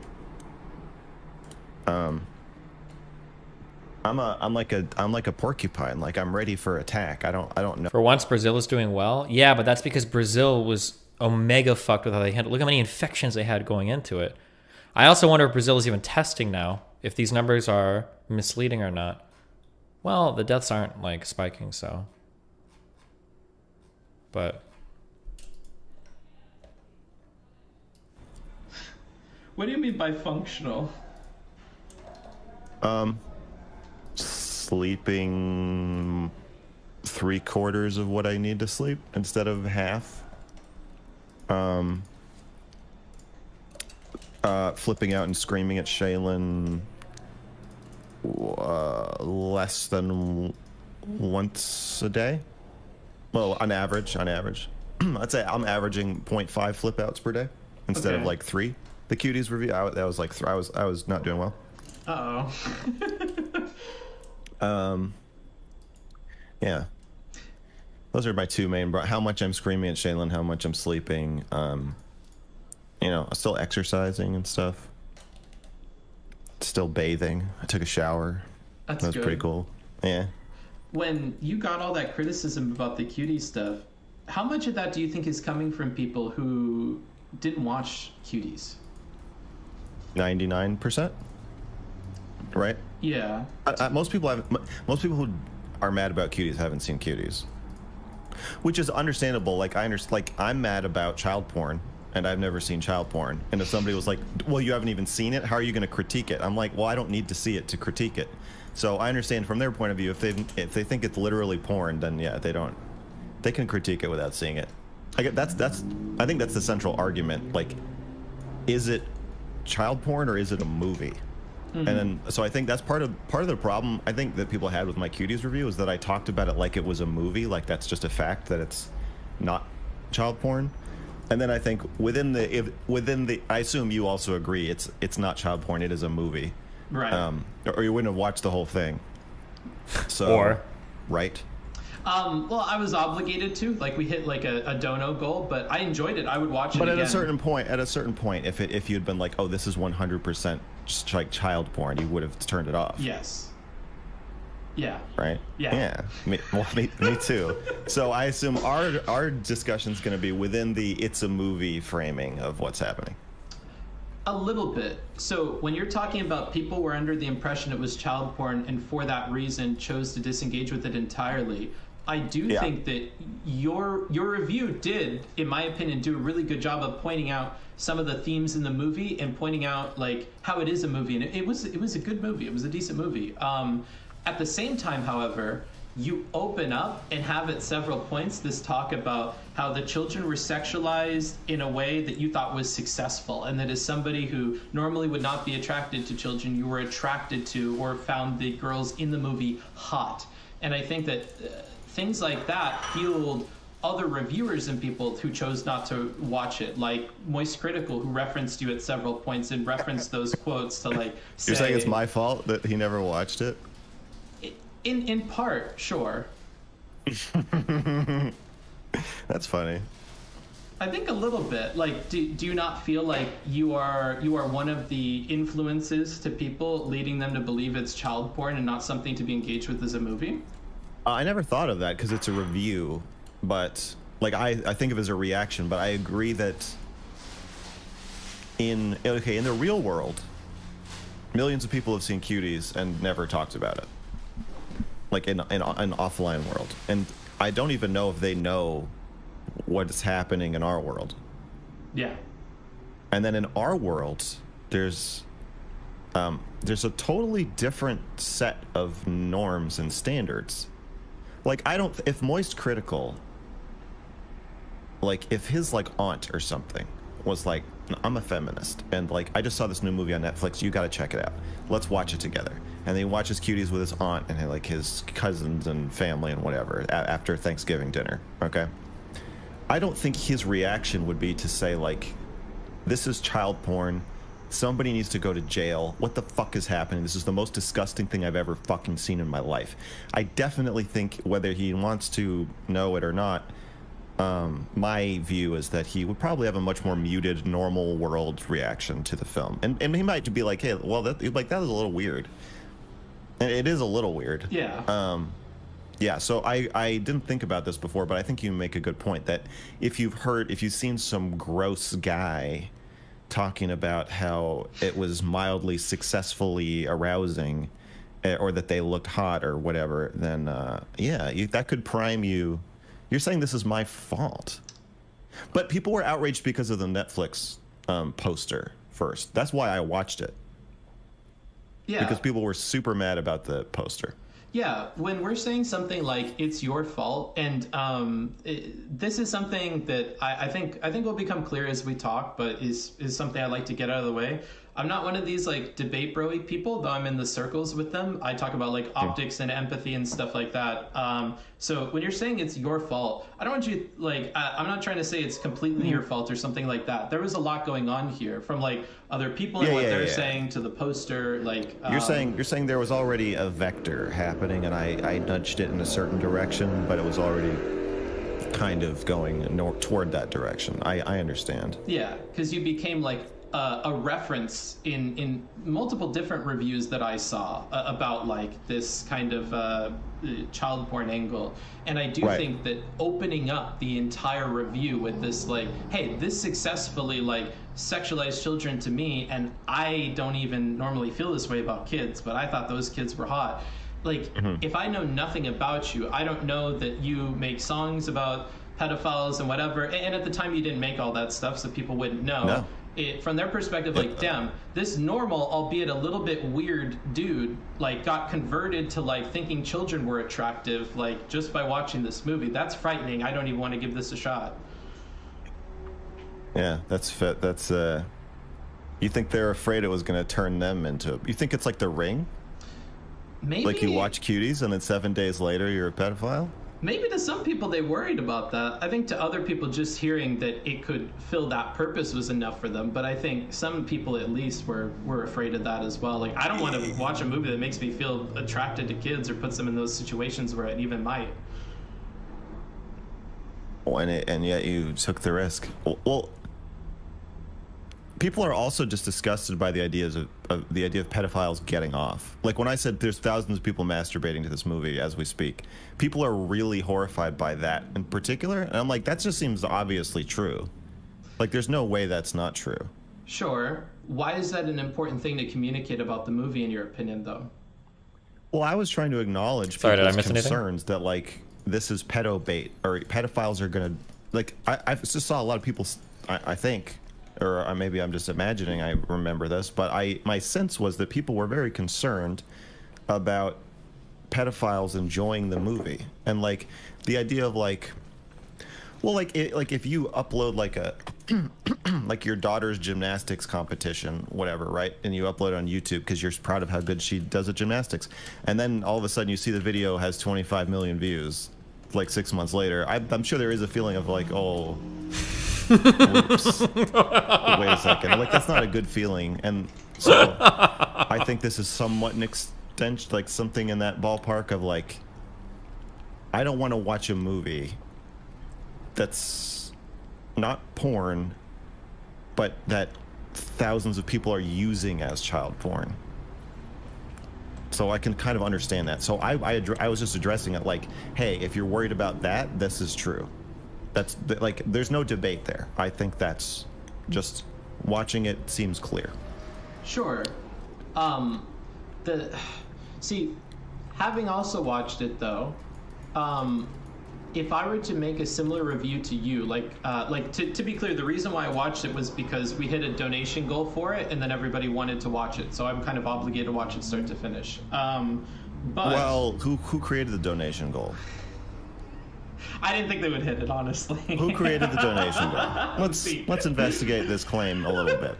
I'm like a porcupine. Like, I'm ready for attack. I don't know. For once, Brazil is doing well. Yeah, but that's because Brazil was omega fucked with how they handled. Look how many infections they had going into it. I also wonder if Brazil is even testing now, if these numbers are misleading or not. Well, the deaths aren't like spiking, so. But. What do you mean by functional? Sleeping 3/4 of what I need to sleep instead of half. Flipping out and screaming at Shaylin less than once a day. Well, on average. I'd say I'm averaging 0.5 flip outs per day instead of Okay. like 3. The Cuties review. I was not doing well. Yeah. Those are my two main. How much I'm screaming at Shaylin, how much I'm sleeping. Still exercising and stuff. Still bathing. I took a shower. That's that was good. Pretty cool. Yeah. When you got all that criticism about the Cuties stuff, how much of that do you think is coming from people who didn't watch Cuties? 99%. Right? Yeah. Most people who are mad about Cuties haven't seen Cuties, which is understandable. I'm mad about child porn, and I've never seen child porn. And if somebody was like, "Well, you haven't even seen it. How are you going to critique it?" I'm like, "Well, I don't need to see it to critique it." So I understand from their point of view. If they think it's literally porn, then yeah, they can critique it without seeing it. I think that's the central argument. Like, is it child porn or is it a movie? Mm-hmm. And then, so I think that's part of the problem I think that people had with my Cuties review is that I talked about it like it was a movie, like that's just a fact that it's not child porn. And then I think within the, I assume you also agree it's not child porn, it is a movie, right? Or you wouldn't have watched the whole thing. So, right? Well, I was obligated to. Like, we hit like a dono goal, but I enjoyed it. I would watch it But again. at a certain point, if you'd been like, oh, this is 100% just like child porn, you would have turned it off. Yes. Yeah. Right? Yeah. Me too. So I assume our discussion's going to be within the it's a movie framing of what's happening. A little bit. So when you're talking about people were under the impression it was child porn and for that reason chose to disengage with it entirely, I do think that your review did, in my opinion, do a really good job of pointing out some of the themes in the movie and pointing out like how it is a movie, and it was a good movie. It was a decent movie. At the same time, however, you open up and have at several points this talk about how the children were sexualized in a way that you thought was successful, and that as somebody who normally would not be attracted to children, you were attracted to or found the girls in the movie hot. And I think that things like that fueled other reviewers and people who chose not to watch it, like Moist Critical, who referenced you at several points and referenced those quotes to like say... You're saying it's my fault that he never watched it? In part, sure. That's funny. I think a little bit. Like, do you not feel like you are one of the influences to people, leading them to believe it's child porn and not something to be engaged with as a movie? I never thought of that because it's a review, but like I think of it as a reaction. But I agree that in the real world, millions of people have seen Cuties and never talked about it. Like in an offline world, and I don't even know if they know what's happening in our world. Yeah. And then in our world, there's a totally different set of norms and standards. Like if Moist Critical, like if his like aunt or something was like, I'm a feminist, and like I just saw this new movie on Netflix, you gotta check it out, let's watch it together. And then he watches Cuties with his aunt and like his cousins and family and whatever after Thanksgiving dinner, okay? I don't think his reaction would be to say like, this is child porn, somebody needs to go to jail, what the fuck is happening, this is the most disgusting thing I've ever fucking seen in my life. I definitely think, whether he wants to know it or not, my view is that he would probably have a much more muted, normal world reaction to the film. And he might be like, hey, well, that is a little weird. And it is a little weird. Yeah. Yeah, so I didn't think about this before, but I think you make a good point that if you've seen some gross guy talking about how it was mildly successfully arousing, or that they looked hot or whatever, then that could prime you. You're saying this is my fault. But people were outraged because of the Netflix poster first. That's why I watched it. Yeah. Because people were super mad about the poster. Yeah, when we're saying something like it's your fault, and this is something that I think will become clear as we talk, but is something I'd like to get out of the way. I'm not one of these like debate bro-y people, though I'm in the circles with them. I talk about like optics and empathy and stuff like that. So when you're saying it's your fault, I don't want you like, I'm not trying to say it's completely your fault or something like that. There was a lot going on here from like other people and what they're saying to the poster. Like you're saying there was already a vector happening, and I nudged it in a certain direction, but it was already kind of going toward that direction. I understand. Yeah, because you became like a reference in multiple different reviews that I saw about like this kind of child porn angle. And I do think that opening up the entire review with this like, hey, this successfully like sexualized children to me, and I don't even normally feel this way about kids, but I thought those kids were hot. Like, if I know nothing about you, I don't know that you make songs about pedophiles and whatever. And at the time, you didn't make all that stuff, so people wouldn't know. No. From their perspective, like, damn, this normal, albeit a little bit weird dude, like, got converted to, like, thinking children were attractive, like, just by watching this movie. That's frightening. I don't even want to give this a shot. Yeah, that's you think they're afraid it was going to turn them into... You think it's like The Ring? Maybe. Like you watch Cuties and then 7 days later you're a pedophile? Maybe to some people they worried about that. I think to other people just hearing that it could fill that purpose was enough for them. But I think some people at least were afraid of that as well. Like, I don't want to watch a movie that makes me feel attracted to kids or puts them in those situations where it even might. Oh, and yet you took the risk. Well, people are also just disgusted by the idea of pedophiles getting off. Like when I said there's thousands of people masturbating to this movie as we speak, people are really horrified by that in particular. And I'm like, that just seems obviously true. Like there's no way that's not true. Sure. Why is that an important thing to communicate about the movie in your opinion, though? Well, I was trying to acknowledge people's concerns that like this is pedo bait, or pedophiles are gonna like. I just saw a lot of people. I think. Or maybe I'm just imagining I remember this, but my sense was that people were very concerned about pedophiles enjoying the movie. And like the idea of like, well, like if you upload like a like your daughter's gymnastics competition, whatever, right? And you upload it on YouTube because you're proud of how good she does at gymnastics. And then all of a sudden you see the video has 25 million views like 6 months later. I'm sure there is a feeling of like, oh, whoops. Wait a second. Like, that's not a good feeling. And so I think this is somewhat an extension, like something in that ballpark of like, I don't want to watch a movie that's not porn, but that thousands of people are using as child porn. So I can kind of understand that. So I was just addressing it like, hey, if you're worried about that, this is true. That's like, there's no debate there. I think that's just watching it seems clear. Sure. See, having also watched it though, if I were to make a similar review to you, to be clear, the reason why I watched it was because we hit a donation goal for it, and then everybody wanted to watch it, so I'm kind of obligated to watch it start to finish. Well, who created the donation goal? I didn't think they would hit it, honestly. Who created the donation goal? Let's investigate this claim a little bit.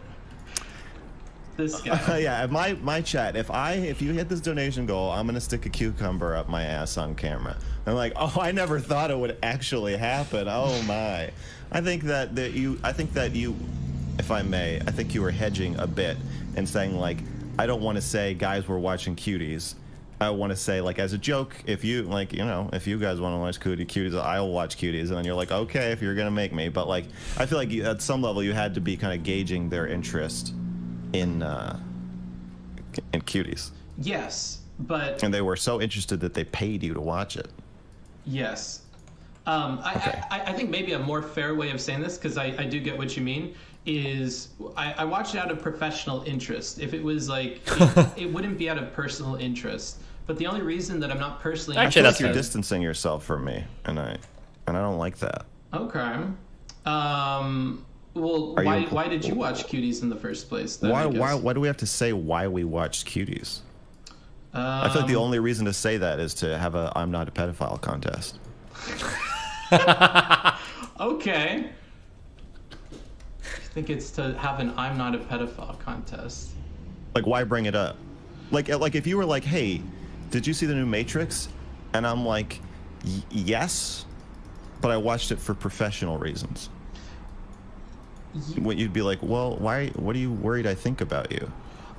This guy. Yeah, my chat. If you hit this donation goal, I'm gonna stick a cucumber up my ass on camera. I'm like, oh, I never thought it would actually happen. Oh my. I think that you, if I may, I think you were hedging a bit and saying like, I don't want to say guys were watching Cuties. I want to say like as a joke, if you like, you know, if you guys want to watch Cuties, I'll watch Cuties, and then you're like, okay, if you're gonna make me. But like, I feel like at some level you had to be kind of gauging their interest in Cuties. Yes, but and they were so interested that they paid you to watch it. Yes. I think maybe a more fair way of saying this, because I do get what you mean, is I watched it out of professional interest. If it was like, it wouldn't be out of personal interest. But the only reason that I'm not personally... Actually, that's you're distancing yourself from me, and I don't like that. Okay. Well, why did you watch Cuties in the first place, then, why do we have to say why we watched Cuties? I feel like the only reason to say that is to have a I'm not a pedophile contest. Okay. think it's to have an I'm not a pedophile contest. Like, why bring it up? Like if you were like, hey, did you see the new Matrix? And I'm like, yes, but I watched it for professional reasons. What you'd be like, well, why? What are you worried I think about you?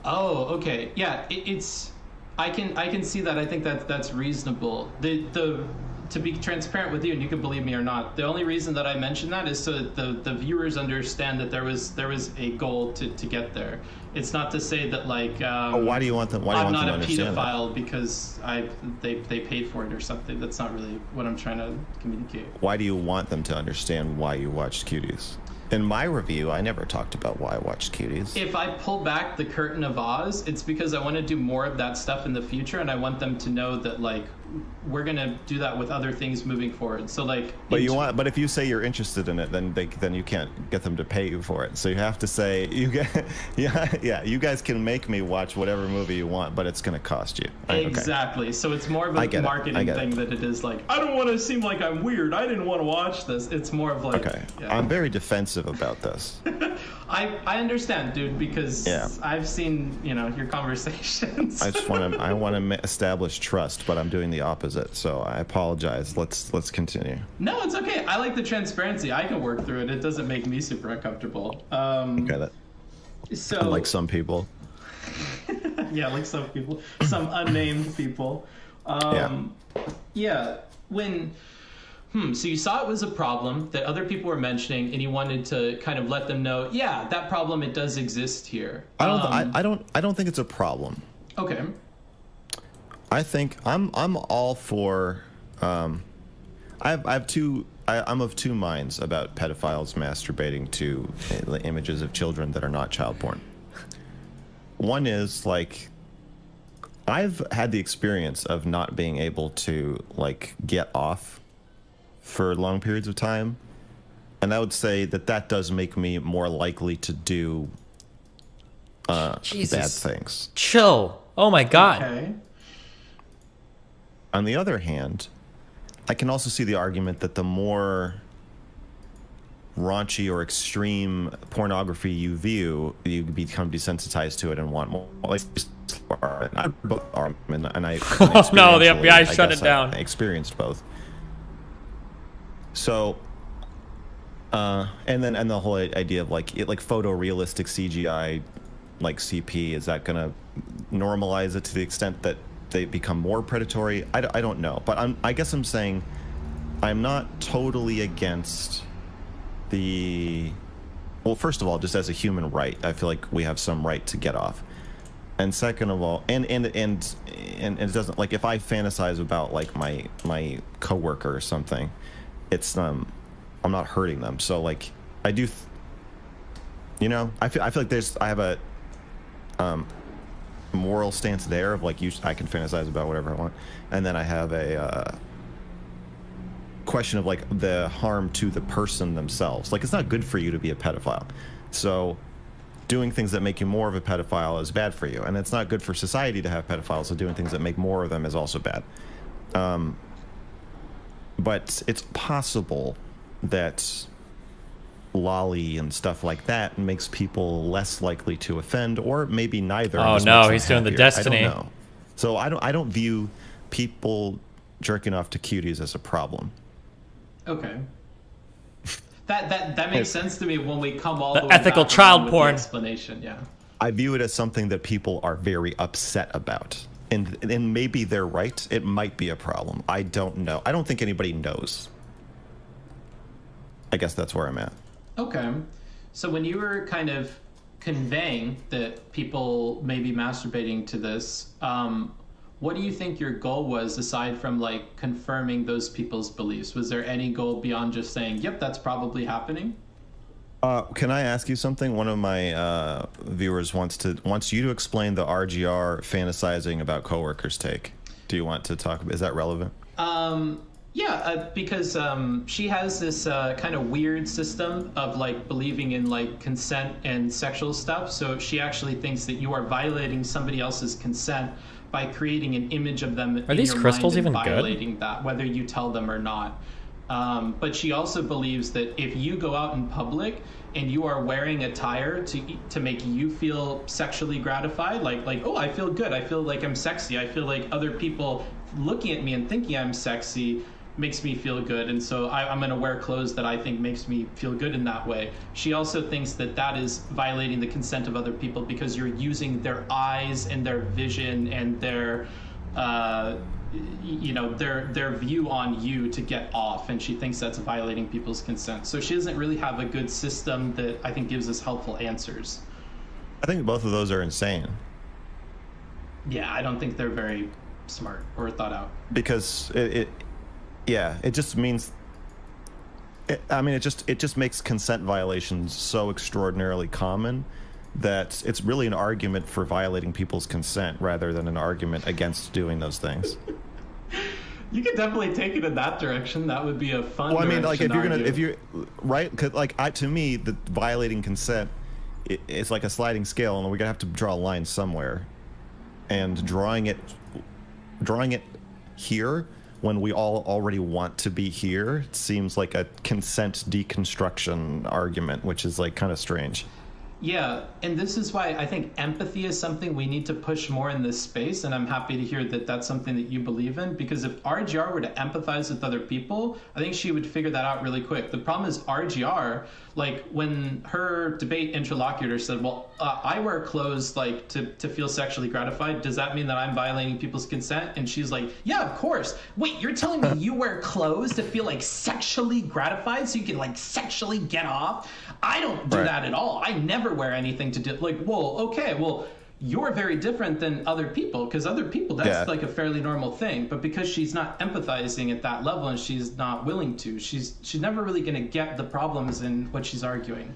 Oh, okay. Yeah, it's. I can see that. I think that's reasonable. To be transparent with you, and you can believe me or not, the only reason that I mentioned that is so that the viewers understand that there was a goal to get there. It's not to say that like why do you want them? Why do you I'm want not them a to understand pedophile because they paid for it or something. That's not really what I'm trying to communicate. Why do you want them to understand why you watched Cuties? In my review, I never talked about why I watched Cuties. If I pull back the curtain of Oz, it's because I want to do more of that stuff in the future, and I want them to know that like we're gonna do that with other things moving forward. So like, but if you say you're interested in it, then you can't get them to pay you for it. So you have to say you guys can make me watch whatever movie you want, but it's gonna cost you. Exactly. Okay. So it's more of a marketing thing that it is like I don't want to seem like I'm weird. I didn't want to watch this. It's more of like I'm very defensive about this. I understand, dude, because I've seen your conversations. I want to establish trust, but I'm doing the opposite. So I apologize. Let's continue. No, it's okay. I like the transparency. I can work through it. It doesn't make me super uncomfortable. So like some people. Yeah, like some people, some unnamed people. Yeah. When. So you saw it was a problem that other people were mentioning, and you wanted to kind of let them know, yeah, that problem, it does exist here. I don't think it's a problem. Okay. I think I'm all for. I'm of two minds about pedophiles masturbating to images of children that are not child porn. One is like, I've had the experience of not being able to like get off for long periods of time, and I would say that does make me more likely to do bad things. Chill. Oh my god. Okay. On the other hand, I can also see the argument that the more raunchy or extreme pornography you view, you become desensitized to it and want more. And I oh no, the FBI shut it down. I experienced both. So, and the whole idea of like photorealistic CGI, like CP, is that gonna normalize it to the extent that they become more predatory? I don't know, but I guess I'm saying I'm not totally against the. Well, first of all, just as a human right, I feel like we have some right to get off. And second of all, and it doesn't, like, if I fantasize about like my coworker or something, it's I'm not hurting them. So like I do, I feel like I have a moral stance there of like I can fantasize about whatever I want, and then I have a question of like the harm to the person themselves. Like, it's not good for you to be a pedophile, so doing things that make you more of a pedophile is bad for you, and it's not good for society to have pedophiles, so doing things that make more of them is also bad. But it's possible that lolly and stuff like that makes people less likely to offend, or maybe neither. Oh no, he's doing the Destiny. I don't know. So I don't view people jerking off to cuties as a problem. Okay. That makes sense to me when we come all the way ethical back child with porn the explanation. Yeah. I view it as something that people are very upset about. And maybe they're right. It might be a problem. I don't know. I don't think anybody knows. I guess that's where I'm at. Okay. So when you were kind of conveying that people may be masturbating to this, what do you think your goal was aside from like confirming those people's beliefs? Was there any goal beyond just saying, yep, that's probably happening? Can I ask you something? One of my viewers wants you to explain the RGR fantasizing about coworkers take. Do you want to talk? Is that relevant? Yeah, because she has this kind of weird system of like believing in like consent and sexual stuff. So she actually thinks that you are violating somebody else's consent by creating an image of them in these your crystals mind and even good? violating that, whether you tell them or not. But she also believes that if you go out in public and you are wearing attire to make you feel sexually gratified, like oh, I feel good, I feel like I'm sexy, I feel like other people looking at me and thinking I'm sexy makes me feel good, and so I'm going to wear clothes that I think makes me feel good in that way. She also thinks that that is violating the consent of other people because you're using their eyes and their vision and their their view on you to get off, and she thinks that's violating people's consent. So she doesn't really have a good system that I think gives us helpful answers. I think both of those are insane. Yeah, I don't think they're very smart or thought out. Because it just means, it just makes consent violations so extraordinarily common that it's really an argument for violating people's consent rather than an argument against doing those things. You could definitely take it in that direction. That would be a fun. Well, I mean, like if you're right, because to me, the violating consent, it's like a sliding scale, and we're gonna have to draw a line somewhere, and drawing it here when we all already want to be here seems like a consent deconstruction argument, which is like kind of strange. Yeah, and this is why I think empathy is something we need to push more in this space, and I'm happy to hear that that's something that you believe in, because if RGR were to empathize with other people, I think she would figure that out really quick. The problem is RGR, like when her debate interlocutor said, well, I wear clothes like to feel sexually gratified, does that mean that I'm violating people's consent? And she's like, yeah, of course. Wait, you're telling me you wear clothes to feel like sexually gratified so you can like sexually get off? I don't do that at all. I never wear anything to do like, well, okay, well, you're very different than other people, because other people, that's like a fairly normal thing. But because she's not empathizing at that level and she's not willing to, she's never really going to get the problems in what she's arguing.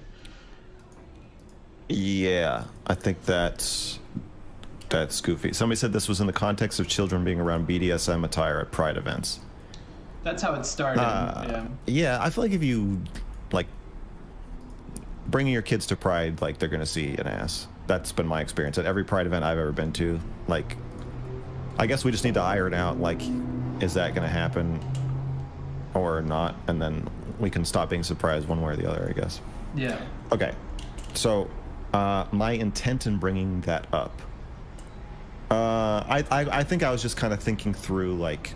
Yeah, I think that's goofy. Somebody said this was in the context of children being around BDSM attire at Pride events. That's how it started. Yeah, I feel like if you like bringing your kids to Pride, like they're gonna see an ass. That's been my experience at every Pride event I've ever been to. Like, I guess we just need to iron out, like, is that gonna happen or not? And then we can stop being surprised one way or the other, I guess. Yeah. Okay. So, my intent in bringing that up, I think I was just kind of thinking through, like,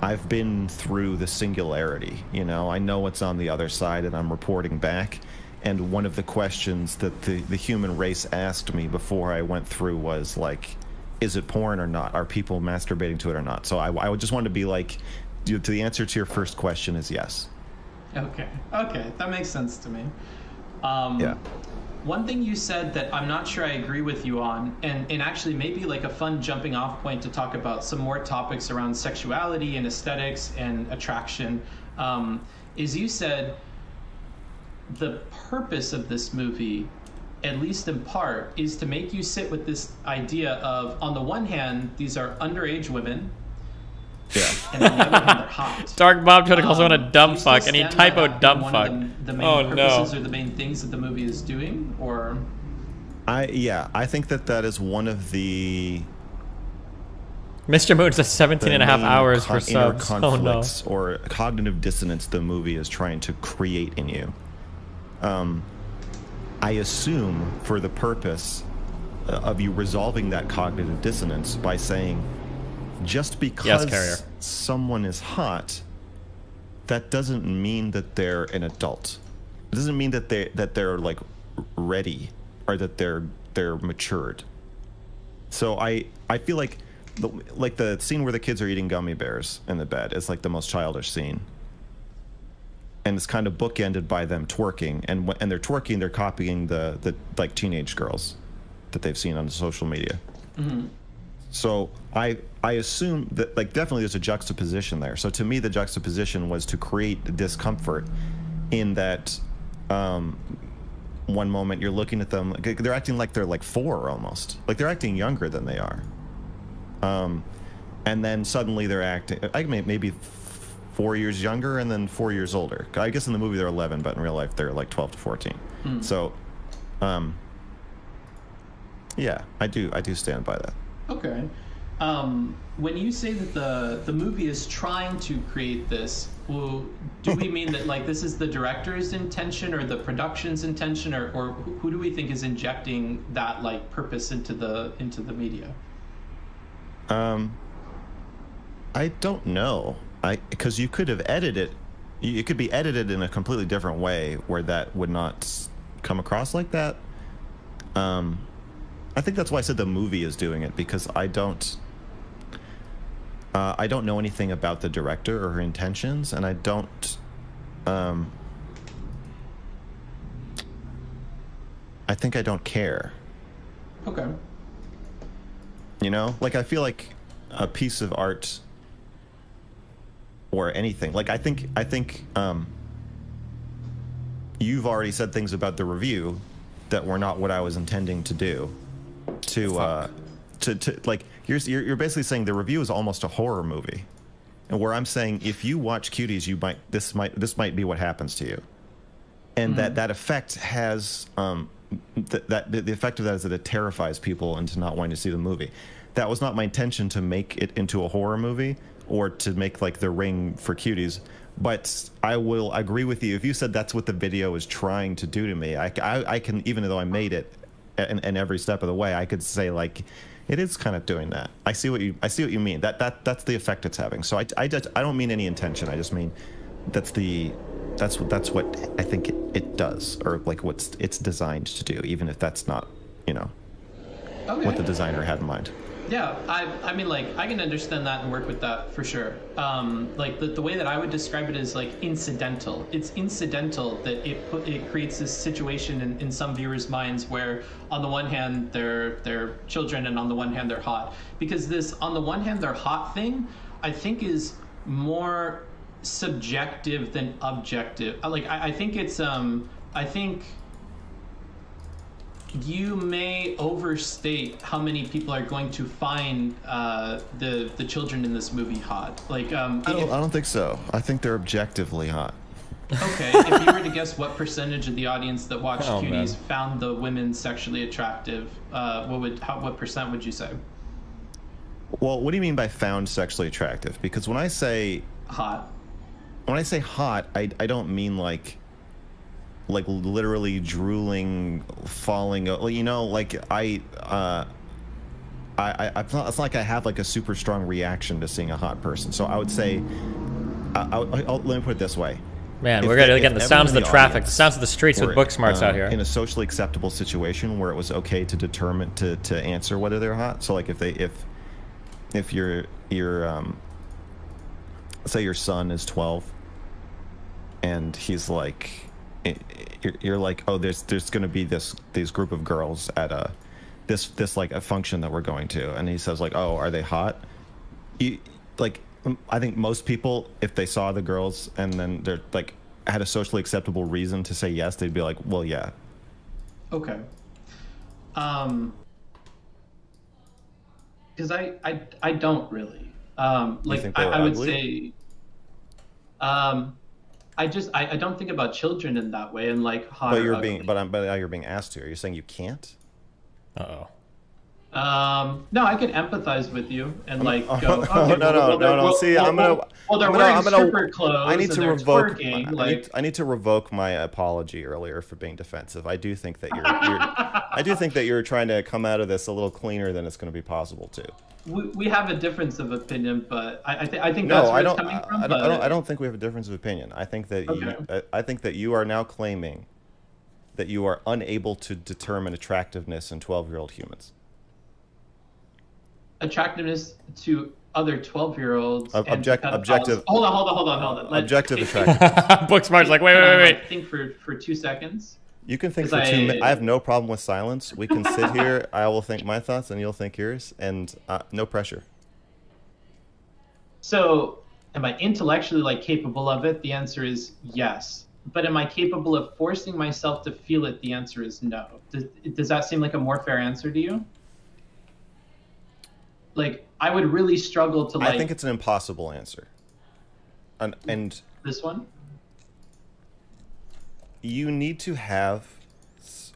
I've been through the singularity, you know? I know what's on the other side, and I'm reporting back. And one of the questions that the human race asked me before I went through was, like, is it porn or not? Are people masturbating to it or not? So I would just want to be like, the answer to your first question is yes. Okay, that makes sense to me. Yeah. One thing you said that I'm not sure I agree with you on, and actually maybe like a fun jumping off point to talk about some more topics around sexuality and aesthetics and attraction, is you said the purpose of this movie, at least in part, is to make you sit with this idea of, on the one hand, these are underage women, and on the other hand, they're hot. Dark Bob tried to call someone a dumb fuck, and he typoed dumb fuck. The main purposes or the main things that the movie is doing, or? I think that is one of the... Mr. Moon says 17 and a half hours for subs. Oh no. Or cognitive dissonance the movie is trying to create in you. I assume for the purpose of you resolving that cognitive dissonance by saying, just because someone is hot, that doesn't mean that they're an adult. It doesn't mean that they're like ready or that they're matured. So I feel like the scene where the kids are eating gummy bears in the bed is like the most childish scene. And it's kind of bookended by them twerking, and they're twerking, they're copying the like teenage girls that they've seen on social media. Mm-hmm. So I assume that, like, definitely there's a juxtaposition there. So to me, the juxtaposition was to create discomfort in that one moment you're looking at them, they're acting like they're like 4 almost, like they're acting younger than they are. And then suddenly they're acting, maybe 4 years younger and then 4 years older. I guess in the movie they're 11, but in real life they're like 12 to 14. So, yeah, I do stand by that. Okay. When you say that the movie is trying to create this, well, do we mean that like this is the director's intention or the production's intention, or who do we think is injecting that like purpose into the media? I don't know. Because you could have edited it could be edited in a completely different way where that would not come across like that. I think that's why I said the movie is doing it, because I don't know anything about the director or her intentions, and I don't I think I don't care. Okay. You know, like I feel like a piece of art or anything, like I think you've already said things about the review that were not what I was intending to do. To like you're basically saying the review is almost a horror movie, and where I'm saying if you watch Cuties, this might be what happens to you, and that effect has the effect of that is that it terrifies people into not wanting to see the movie. That was not my intention to make it into a horror movie or to make like The Ring for Cuties, but I will agree with you if you said that's what the video is trying to do to me. I can, even though I made it and every step of the way, I could say like it is kind of doing that. I see what you mean. That's the effect it's having. So I don't mean any intention. I just mean that's what I think it does, or like what it's designed to do, even if that's not, you know, what the designer had in mind. Yeah, I mean, like, I can understand that and work with that for sure. Like, the way that I would describe it is, like, incidental. It's incidental that it creates this situation in some viewers' minds where, on the one hand, they're children, and on the one hand, they're hot. Because this, on the one hand, they're hot thing, I think is more subjective than objective. Like, I think it's, I think you may overstate how many people are going to find the children in this movie hot. Like, I don't think so. I think they're objectively hot. Okay, if you were to guess what percentage of the audience that watched Cuties man. found the women sexually attractive, what percent would you say? Well, what do you mean by found sexually attractive? Because when I say hot, I don't mean like literally drooling, falling, you know, like it's not like I have like a super strong reaction to seeing a hot person. So I would say, let me put it this way. Man, we're gonna get the sounds of the traffic, the sounds of the streets with book smarts out here. In a socially acceptable situation where it was okay to determine to answer whether they're hot. So like if your say your son is 12 and he's like, you're like, oh, there's going to be these group of girls at this like a function that we're going to, and he says like, oh, are they hot? I think most people, if they saw the girls and then they're like had a socially acceptable reason to say yes, they'd be like, well, yeah. Okay. Because I don't really like I would say I don't think about children in that way, and like hot. But you're being asked to. Are you saying you can't? No, I could empathize with you and like go. Okay, no. See, I'm they're wearing stripper clothes. I need to revoke. Twerking, I need to revoke my apology earlier for being defensive. I do think that I do think that you're trying to come out of this a little cleaner than it's going to be possible to. We have a difference of opinion, but I think that's where it's coming from. I don't think we have a difference of opinion. I think that I think that you are now claiming that you are unable to determine attractiveness in 12-year-old humans. Attractiveness to other 12-year-olds. Objective. Hold on. Objective attractiveness. Book smart's like, wait. Think for 2 seconds. You can think for 2 minutes. I have no problem with silence. We can sit here. I will think my thoughts, and you'll think yours, and no pressure. So, am I intellectually like capable of it? The answer is yes. But am I capable of forcing myself to feel it? The answer is no. Does that seem like a more fair answer to you? Like, I would really struggle to like. I think it's an impossible answer. And this one? You need to have.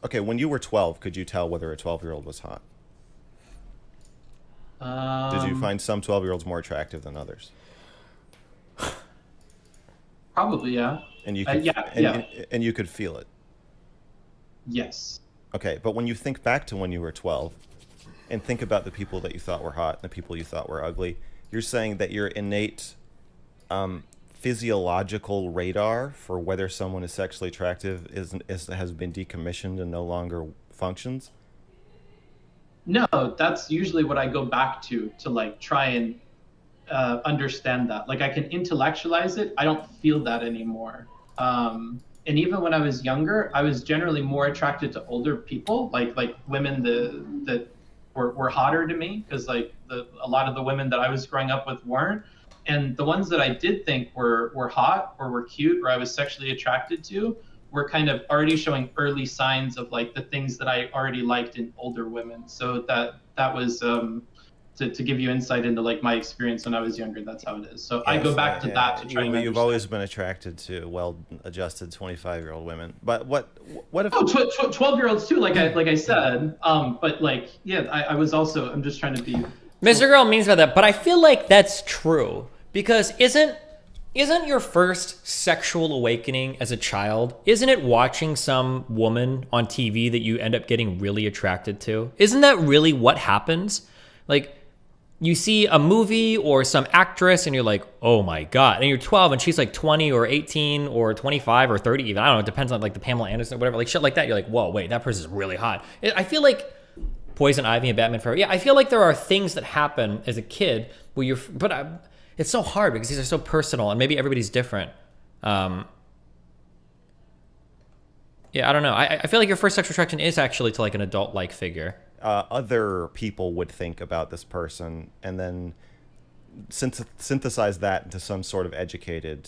Okay, when you were 12, could you tell whether a 12-year-old was hot? Did you find some 12-year-olds more attractive than others? Probably, yeah. And you could, and you could feel it. Yes. Okay, but when you think back to when you were 12, and think about the people that you thought were hot and the people you thought were ugly, you're saying that your innate physiological radar for whether someone is sexually attractive has been decommissioned and no longer functions? No, that's usually what I go back to like try and understand that. Like I can intellectualize it. I don't feel that anymore. And even when I was younger, I was generally more attracted to older people, like women that were hotter to me, because like a lot of the women that I was growing up with weren't. And the ones that I did think were hot or were cute or I was sexually attracted to were kind of already showing early signs of like the things that I already liked in older women. So that was to give you insight into like my experience when I was younger. That's how it is. So I go back to that to try and You've always been attracted to well-adjusted 25-year-old women. But what if 12-year-olds too? Like I said. But like I was also. I'm just trying to be. Mr. Girl means by that, but I feel like that's true because isn't your first sexual awakening as a child, isn't it watching some woman on TV that you end up getting really attracted to? Isn't that really what happens? Like, you see a movie or some actress and you're like, oh my God. And you're 12 and she's like 20 or 18 or 25 or 30 even. I don't know. It depends on like the Pamela Anderson or whatever. Like shit like that. You're like, whoa, wait, that person's really hot. I feel like Poison Ivy and Batman Forever. Yeah, I feel like there are things that happen as a kid where it's so hard because these are so personal and maybe everybody's different. Yeah, I don't know. I feel like your first sexual attraction is actually to like an adult-like figure. Other people would think about this person and then synthesize that into some sort of educated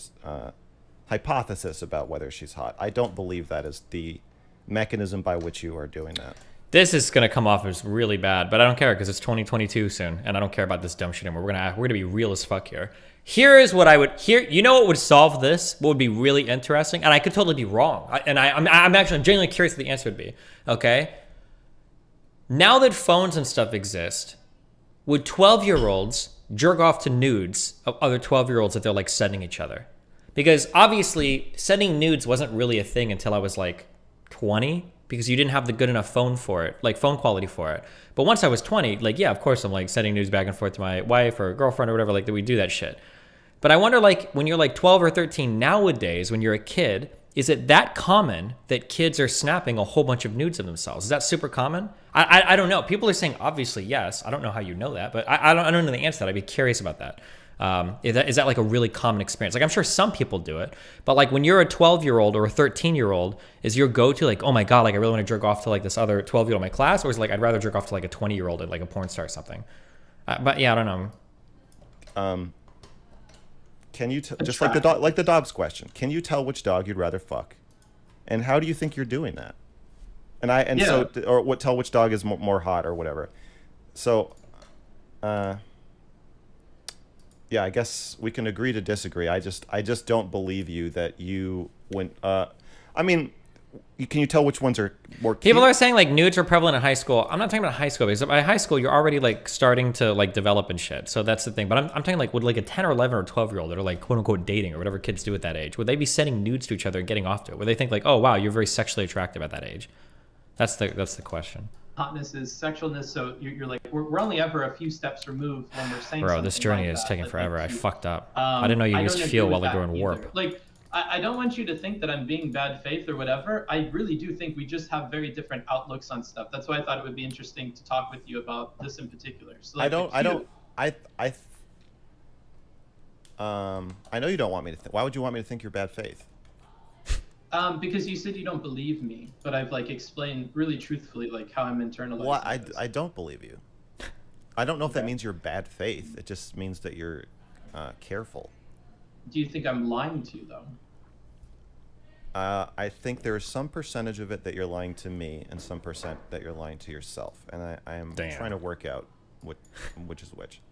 hypothesis about whether she's hot. I don't believe that is the mechanism by which you are doing that. This is gonna come off as really bad, but I don't care because it's 2022 soon, and I don't care about this dumb shit anymore. We're gonna be real as fuck here. Here is what I would you know what would solve this? What would be really interesting? And I could totally be wrong. I'm genuinely curious what the answer would be. Okay. Now that phones and stuff exist, would 12-year-olds jerk off to nudes of other 12-year-olds that they're like sending each other? Because obviously sending nudes wasn't really a thing until I was like 20. Because you didn't have the good enough phone for it, like phone quality for it. But once I was 20, like, yeah, of course I'm like sending news back and forth to my wife or girlfriend or whatever, like that we do that shit. But I wonder like when you're like 12 or 13 nowadays, when you're a kid, is it that common that kids are snapping a whole bunch of nudes of themselves? Is that super common? I don't know. People are saying obviously yes. I don't know how you know that, but I don't know the answer to that. I'd be curious about that. Is that like a really common experience? Like I'm sure some people do it, but like when you're a 12-year-old or a 13-year-old, is your go-to like, oh my God, like I really want to jerk off to like this other 12-year-old in my class, or is it like I'd rather jerk off to like a 20-year-old at like a porn star or something? But yeah, I don't know. Can you just like the dog's question? Can you tell which dog you'd rather fuck, and how do you think you're doing that? Tell which dog is more hot or whatever. So, yeah, I guess we can agree to disagree. I just don't believe you that you went. I mean, can you tell which ones are more cute? People are saying like nudes are prevalent in high school. I'm not talking about high school because by high school you're already like starting to like develop and shit. So that's the thing. But I'm talking like would like a 10 or 11 or 12-year-old that are like quote unquote dating or whatever kids do at that age, would they be sending nudes to each other and getting off to it? Would they think like, oh wow, you're very sexually attractive at that age? That's the question. Hotness is sexualness, so you're like we're only ever a few steps removed when we're saying. Bro, this journey is taking forever. I fucked up. I didn't know you used feel while they grow in warp. Like I don't want you to think that I'm being bad faith or whatever. I really do think we just have very different outlooks on stuff. That's why I thought it would be interesting to talk with you about this in particular. So like, I know you don't want me to. Why would you want me to think you're bad faith? Because you said you don't believe me, but I've like explained really truthfully like how I'm internalizing. Well, I don't believe you. I don't know if that means you're bad faith. It just means that you're careful. Do you think I'm lying to you though? I think there is some percentage of it that you're lying to me, and some percent that you're lying to yourself, and I am trying to work out which is which.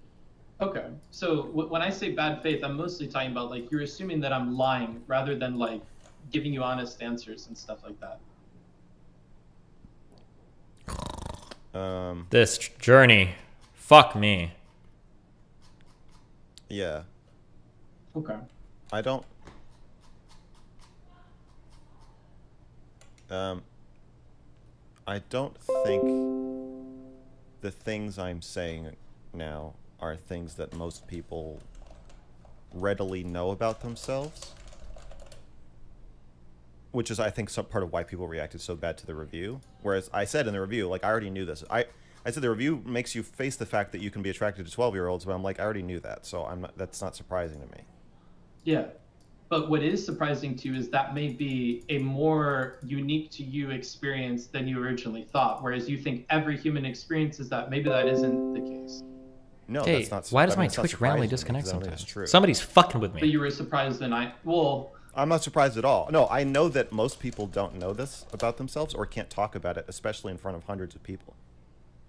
Okay, so when I say bad faith, I'm mostly talking about like you're assuming that I'm lying rather than like giving you honest answers and stuff like that. This journey Fuck me. Yeah. Okay. I don't. I don't think the things I'm saying now are things that most people readily know about themselves. Which is, I think, some part of why people reacted so bad to the review. Whereas I said in the review, like, I already knew this. I said the review makes you face the fact that you can be attracted to 12-year-olds, but I'm like, I already knew that, so that's not surprising to me. Yeah. But what is surprising to you is that may be a more unique to you experience than you originally thought, whereas you think every human experiences that. Maybe that isn't the case. No, Hey, that's not. why does I mean, my it's not Twitch randomly surprising to me, disconnect 'cause I don't think sometimes? it's true. Somebody's fucking with But me. you were surprised and well, I'm not surprised at all. No, I know that most people don't know this about themselves or can't talk about it, especially in front of hundreds of people.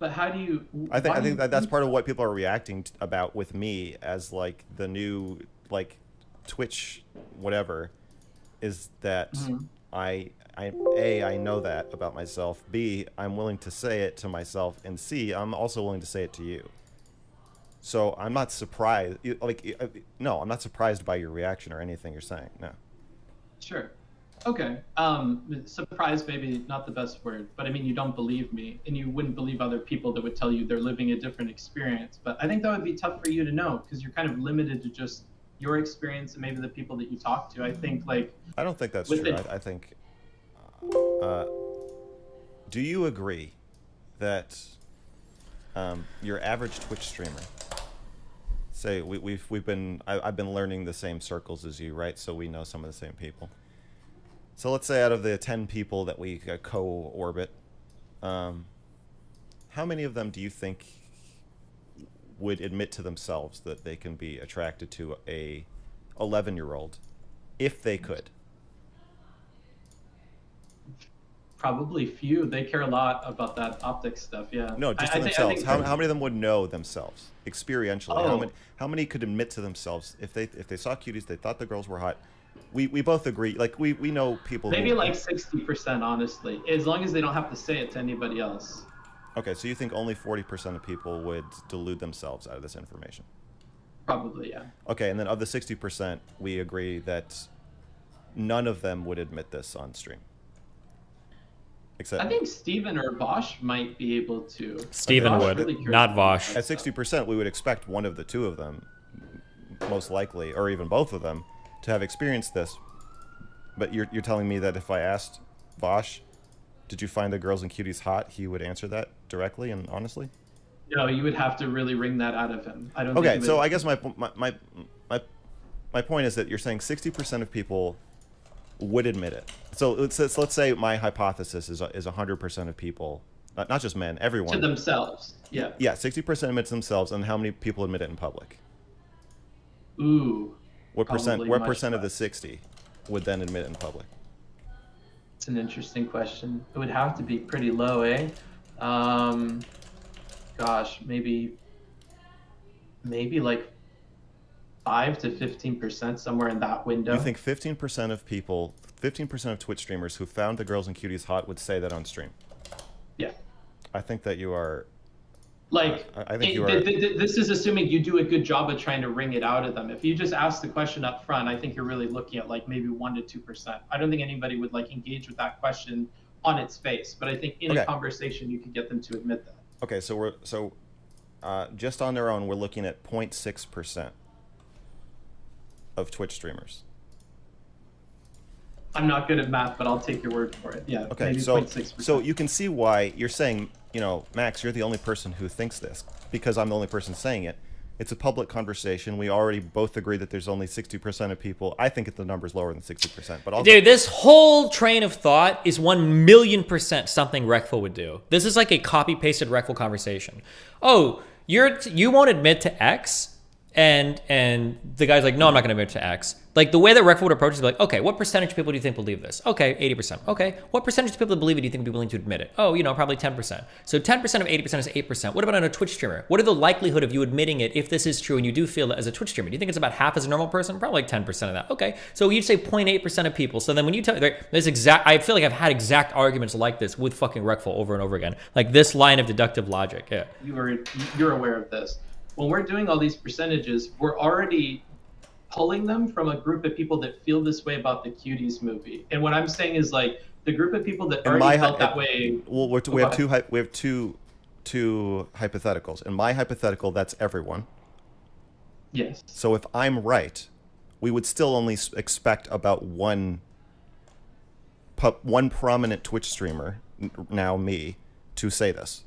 but how do you... I think that's part of what people are reacting about with me as like the new like Twitch whatever is that I know that about myself. B, I'm willing to say it to myself, and C, I'm also willing to say it to you. So I'm not surprised. No, I'm not surprised by your reaction or anything you're saying. No. Sure. Okay. Surprise, maybe not the best word, but I mean, you don't believe me, and you wouldn't believe other people that would tell you they're living a different experience. But I think that would be tough for you to know because you're kind of limited to just your experience and maybe the people that you talk to. I think like... I don't think that's true. I think... do you agree that your average Twitch streamer... Say I've been learning the same circles as you, right? So we know some of the same people. So let's say out of the 10 people that we co-orbit, how many of them do you think would admit to themselves that they can be attracted to a 11-year-old if they could? Probably few. They care a lot about that optics stuff. Yeah. No, just to themselves. How many of them would know themselves experientially? Oh. How many could admit to themselves if they saw cuties, they thought the girls were hot? We both agree. Like we know people. Maybe like 60%, honestly, as long as they don't have to say it to anybody else. Okay, so you think only 40% of people would delude themselves out of this information? Probably, yeah. Okay, and then of the 60%, we agree that none of them would admit this on stream. Except I think Steven or Bosch might be able to. Steven would, really not Bosch. At 60%, we would expect one of the two of them, most likely, or even both of them, to have experienced this. But you're telling me that if I asked Bosch, did you find the girls and cuties hot, he would answer that directly and honestly? No, you would have to really wring that out of him. I don't. Okay, think so I guess my point is that you're saying 60% of people would admit it. So let's say my hypothesis is 100% of people, not just men, everyone. To themselves, yeah. Yeah, 60% admit to themselves, and how many people admit it in public? Ooh. What percent of the 60 would then admit it in public? It's an interesting question. It would have to be pretty low, eh? Gosh, maybe like 5 to 15%, somewhere in that window. You think 15% of people, 15% of Twitch streamers who found the girls and cuties hot would say that on stream? Yeah. I think that you are... Like, I think you are... This is assuming you do a good job of trying to wring it out of them. If you just ask the question up front, I think you're really looking at like maybe 1 to 2%. I don't think anybody would like engage with that question on its face, but I think in a conversation you could get them to admit that. Okay, so just on their own, we're looking at 0.6% of Twitch streamers. I'm not good at math, but I'll take your word for it. Yeah. Okay, maybe so 0.6%. so you can see why you're saying, you know, Max, you're the only person who thinks this because I'm the only person saying it. It's a public conversation. We already both agree that there's only 60% of people. I think the number's lower than 60%. But also, dude, this whole train of thought is 1,000,000% something Reckful would do. This is like a copy-pasted Reckful conversation. Oh, you won't admit to X? And the guy's like, no, I'm not going to admit to X. Like, the way that Reckful would approach it is like, okay, what percentage of people do you think believe this? Okay, 80%. Okay, what percentage of people that believe it do you think would be willing to admit it? Oh, probably 10%. So 10% of 80% is 8%. What about on a Twitch streamer? What are the likelihood of you admitting it if this is true and you do feel it as a Twitch streamer? Do you think it's about half as a normal person? Probably like 10% of that. Okay, so you'd say 0.8% of people. So then when you tell this exact, I feel like I've had exact arguments like this with fucking Reckful over and over again. Like this line of deductive logic. Yeah. You're aware of this. When we're doing all these percentages, we're already pulling them from a group of people that feel this way about the Cuties movie. And what I'm saying is like the group of people that already felt that way. Well, we have two hypotheticals. In my hypothetical, that's everyone. Yes. So if I'm right, we would still only expect about one prominent Twitch streamer, now me, to say this.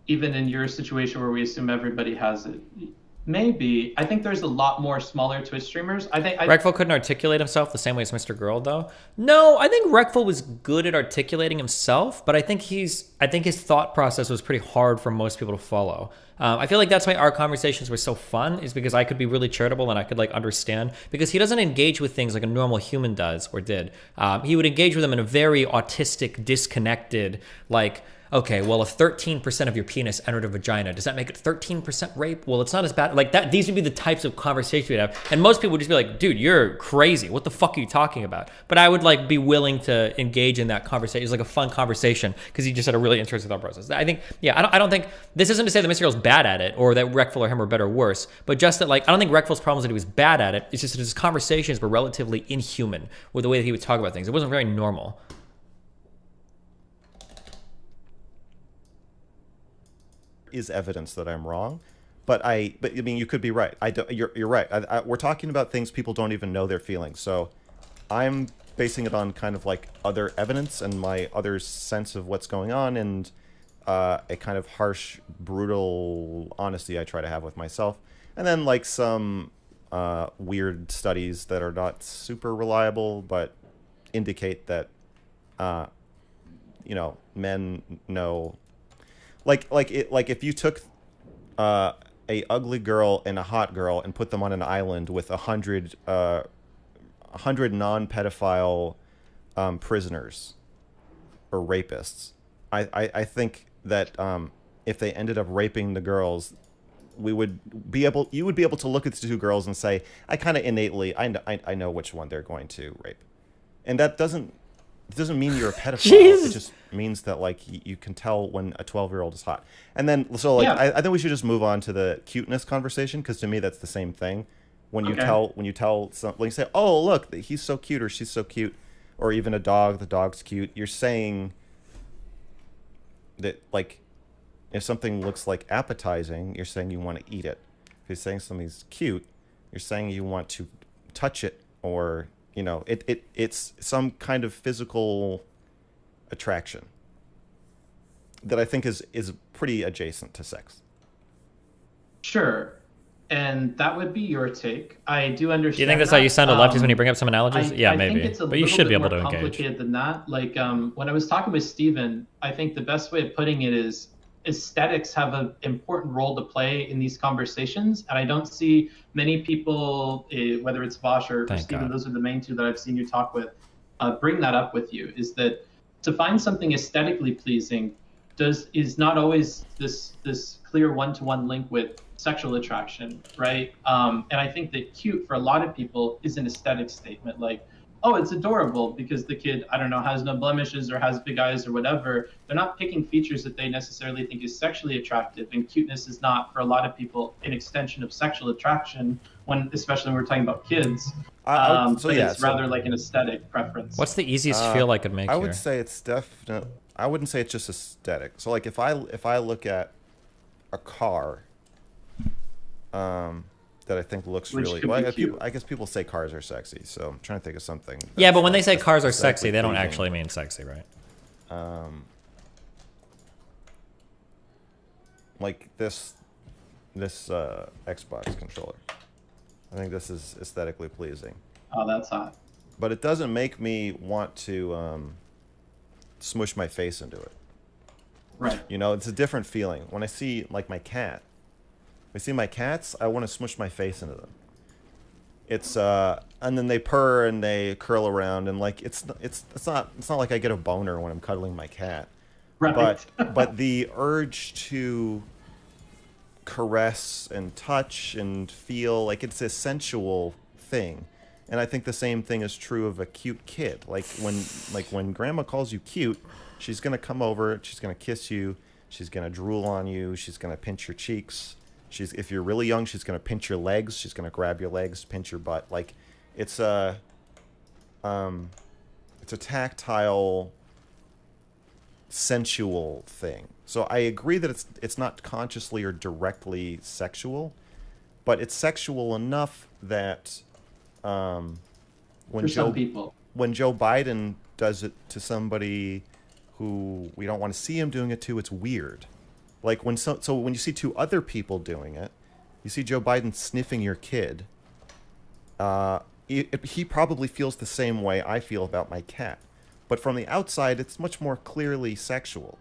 Even in your situation where we assume everybody has it. Maybe. I think there's a lot more smaller Twitch streamers. Reckful couldn't articulate himself the same way as Mr. Girl, though. No, I think Reckful was good at articulating himself, but I think his thought process was pretty hard for most people to follow. I feel like that's why our conversations were so fun, is because I could be really charitable and I could like understand, because he doesn't engage with things like a normal human does or did. He would engage with them in a very autistic, disconnected, like, okay, well, if 13% of your penis entered a vagina, does that make it 13% rape? Well, it's not as bad. Like that, these would be the types of conversations we'd have. And most people would just be like, dude, you're crazy. What the fuck are you talking about? But I would like be willing to engage in that conversation. It's like a fun conversation because he just had a really interesting thought process. I think, yeah, I don't think, this isn't to say that Mr. Girl's bad at it or that Reckful or him are better or worse, but just that like, I don't think Reckful's problem is that he was bad at it. It's just that his conversations were relatively inhuman with the way that he would talk about things. It wasn't very normal. Is evidence that I'm wrong, but I mean, you could be right. You're right. We're talking about things people don't even know they're feeling. So I'm basing it on kind of like other evidence and my other sense of what's going on, and a kind of harsh, brutal honesty I try to have with myself, and then like some weird studies that are not super reliable but indicate that men know. Like if you took a ugly girl and a hot girl and put them on an island with 100 non-pedophile prisoners or rapists, I think that if they ended up raping the girls, you would be able to look at the two girls and say, I kind of innately I know which one they're going to rape, and that doesn't mean you're a pedophile. It just means that like you can tell when a 12-year-old is hot. And then so like yeah. I think we should just move on to the cuteness conversation, because to me that's the same thing. When you tell when you say, oh look, he's so cute or she's so cute, or even a dog, the dog's cute, you're saying that like if something looks like appetizing, you're saying you want to eat it. If you're saying something's cute, you're saying you want to touch it, or it's some kind of physical attraction that I think is pretty adjacent to sex. Sure. And that would be your take. I do understand. Do you think that's how you sound to lefties when you bring up some analogies? Yeah, maybe. But you should be able to engage. Complicated than that. Like when I was talking with Steven, I think the best way of putting it is aesthetics have an important role to play in these conversations, and I don't see many people, whether it's Vosh or Steven, those are the main two that I've seen you talk with, bring that up with you, is that to find something aesthetically pleasing is not always this clear one-to-one link with sexual attraction, right? And I think that cute for a lot of people is an aesthetic statement, like, oh, it's adorable because the kid, I don't know, has no blemishes or has big eyes or whatever. They're not picking features that they necessarily think is sexually attractive. And cuteness is not, for a lot of people, an extension of sexual attraction, especially when we're talking about kids. It's rather like an aesthetic preference. What's the easiest feel I could make I would say it's definitely, I wouldn't say it's just aesthetic. So like if I look at a car, that I think looks really well. I guess people say cars are sexy, so I'm trying to think of something. Yeah, but when they say cars are sexy, they don't actually mean sexy, right? Like this Xbox controller. I think this is aesthetically pleasing. Oh, that's hot. But it doesn't make me want to smush my face into it. Right. It's a different feeling. When I see like my cat, If I see my cats, I want to smush my face into them. It's and then they purr and they curl around, and like it's not like I get a boner when I'm cuddling my cat. Right. But the urge to caress and touch and feel, like, it's a sensual thing. And I think the same thing is true of a cute kid. Like when grandma calls you cute, she's gonna come over, she's gonna kiss you, she's gonna drool on you, she's gonna pinch your cheeks. If you're really young, she's gonna pinch your legs, she's gonna grab your legs, pinch your butt. Like, it's a tactile, sensual thing. So I agree that it's not consciously or directly sexual, but it's sexual enough that when Joe Biden does it to somebody who we don't want to see him doing it to, it's weird. Like when when you see two other people doing it, you see Joe Biden sniffing your kid. He probably feels the same way I feel about my cat, but from the outside, it's much more clearly sexual.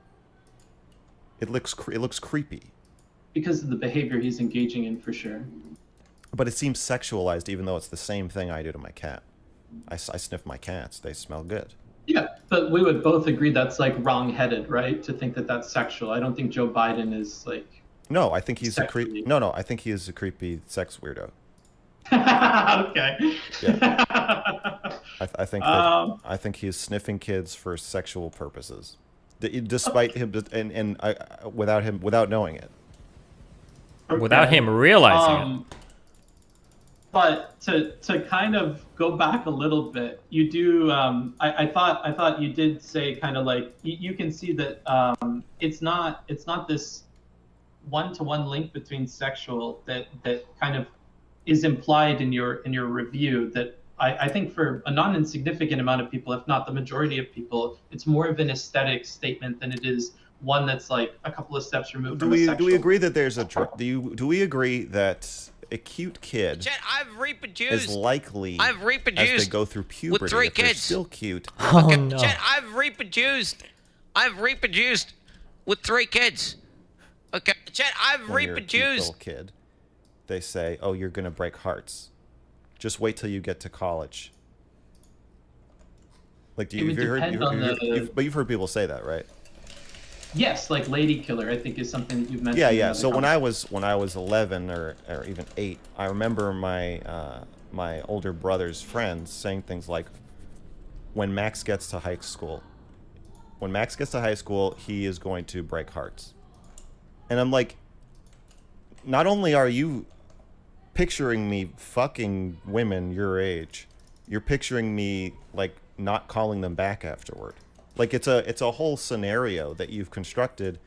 It looks creepy because of the behavior he's engaging in, for sure. But it seems sexualized, even though it's the same thing I do to my cat. I sniff my cats; they smell good. Yeah, but we would both agree that's like wrong-headed, right? To think that that's sexual. I don't think Joe Biden is like. No, I think he's a creep. No, I think he is a creepy sex weirdo. Okay. Yeah. I think that, I think he is sniffing kids for sexual purposes, despite him and without knowing it. Okay. Without him realizing it. But to kind of go back a little bit, you do. I thought you did say kind of like you can see that it's not this one-to-one link between sexual that kind of is implied in your review. That I think for a non-insignificant amount of people, if not the majority of people, it's more of an aesthetic statement than it is one that's like a couple of steps removed. Do we agree that there's a do we agree that a cute kid I've reproduced. is likely I've reproduced as they go through puberty with 3 if they're kids. still cute? Oh no! Chet, I've reproduced with 3 kids. Okay, Chet, I've When you're a cute reproduced. little kid, they say, "Oh, you're gonna break hearts. Just wait till you get to college." Like, It would depend on but you've heard people say that, right? Yes, like lady killer, I think is something that you've mentioned. Yeah. So when I was 11 or even 8, I remember my my older brother's friends saying things like, "When Max gets to high school, he is going to break hearts." And I'm like, not only are you picturing me fucking women your age, you're picturing me like not calling them back afterward. Like it's a whole scenario that you've constructed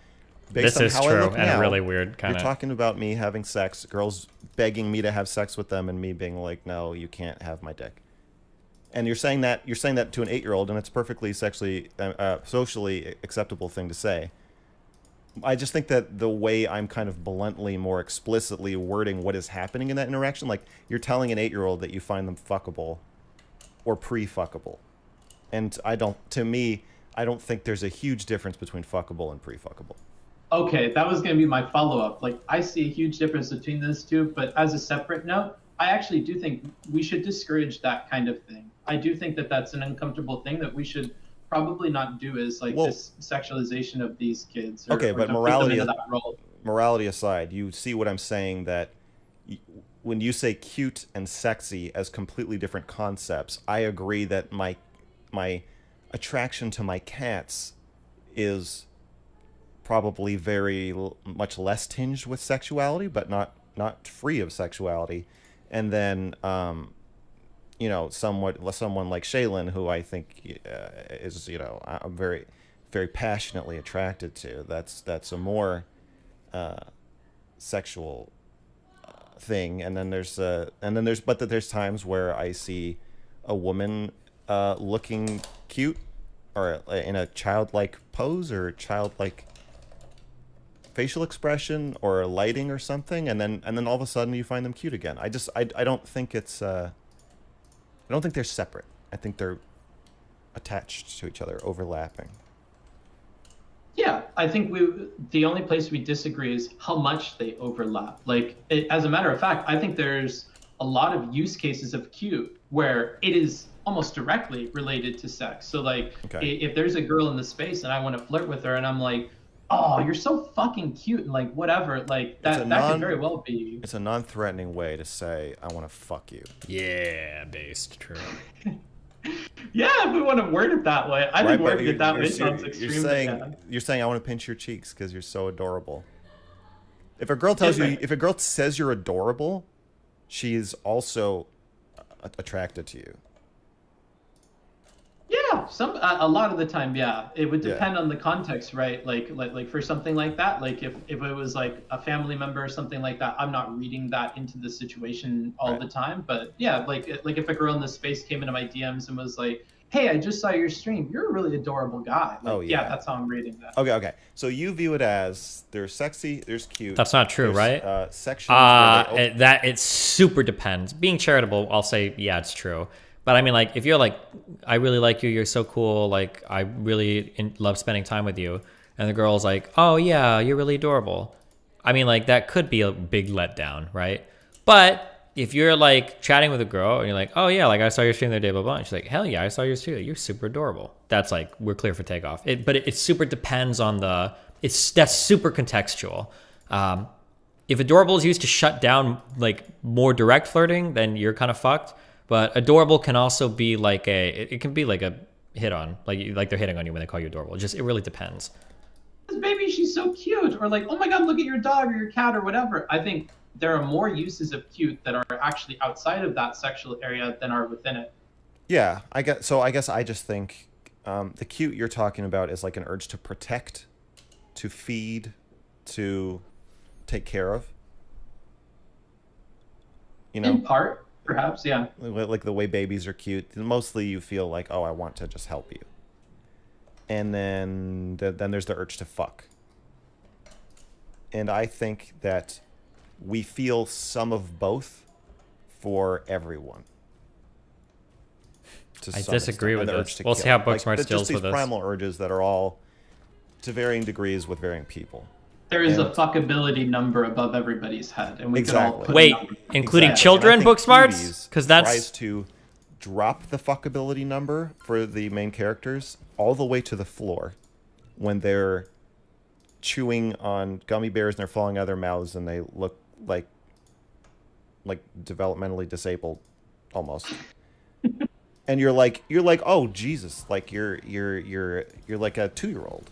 based on how I look now. Really weird kind You're of. talking about me having sex, girls begging me to have sex with them, and me being like, "No, you can't have my dick." And you're saying that to an 8-year-old, and it's perfectly socially acceptable thing to say. I just think that the way I'm kind of bluntly, more explicitly wording what is happening in that interaction, like you're telling an 8-year-old that you find them fuckable or pre-fuckable. And I don't think there's a huge difference between fuckable and pre-fuckable. Okay, that was going to be my follow-up. Like, I see a huge difference between those two, but as a separate note, I actually do think we should discourage that kind of thing. I do think that that's an uncomfortable thing that we should probably not do, is like this sexualization of these kids. Okay, but put them into that role. morality aside, you see what I'm saying, that when you say cute and sexy as completely different concepts, I agree that my attraction to my cats is probably very much less tinged with sexuality, but not free of sexuality. And then someone like Shaylin, who I think is I'm very very passionately attracted to, that's a more sexual thing. And then there's times where I see a woman looking cute or in a childlike pose or childlike facial expression or lighting or something, and then all of a sudden you find them cute again. I don't think it's I don't think they're separate. I think they're attached to each other, overlapping. Yeah, I think the only place we disagree is how much they overlap. Like, as a matter of fact, I think there's a lot of use cases of cute where it is almost directly related to sex. So like, if there's a girl in the space and I want to flirt with her and I'm like, oh, you're so fucking cute and like whatever, like that could very well be. It's a non-threatening way to say I want to fuck you. Yeah, based, true. Yeah, if we want to word it that way, I think wording it that way sounds extremely. You're saying I want to pinch your cheeks because you're so adorable. If a girl tells you, if a girl says you're adorable, she is also attracted to you. Yeah, a lot of the time, yeah. It would depend on the context, right? Like for something like that, like if it was like a family member or something like that, I'm not reading that into the situation all the time. But yeah, like if a girl in the space came into my DMs and was like, "Hey, I just saw your stream. You're a really adorable guy." Like, yeah, that's how I'm reading that. Okay. So you view it as there's sexy, there's cute. That's not true, right? Sections. It super depends. Being charitable, I'll say, yeah, it's true. But I mean, like, if you're like, I really like you, you're so cool, like, I really love spending time with you, and the girl's like, oh yeah, you're really adorable. I mean, like, that could be a big letdown, right? But if you're like chatting with a girl and you're like, oh yeah, like I saw your stream the other day, blah blah, and she's like, hell yeah, I saw your stream, you're super adorable. That's like, we're clear for takeoff. But it super depends on that's super contextual. If adorable is used to shut down like more direct flirting, then you're kind of fucked. But adorable can also be like it can be like a hit on, like they're hitting on you when they call you adorable. It really depends. Baby, she's so cute, or like, oh my god, look at your dog or your cat or whatever. I think there are more uses of cute that are actually outside of that sexual area than are within it. Yeah, I guess I just think the cute you're talking about is like an urge to protect, to feed, to take care of. You know, in part. Perhaps, yeah. Like the way babies are cute. Mostly you feel like, oh, I want to just help you. And then there's the urge to fuck. And I think that we feel some of both for everyone. I disagree with this. We'll see how Booksmart deals with this. These primal urges that are all to varying degrees with varying people. There is a fuckability number above everybody's head, and we can all put wait, including children, Booksmarts, because that's tries to drop the fuckability number for the main characters all the way to the floor when they're chewing on gummy bears and they're falling out of their mouths and they look like developmentally disabled almost. And you're like, oh Jesus, like you're like a 2-year-old.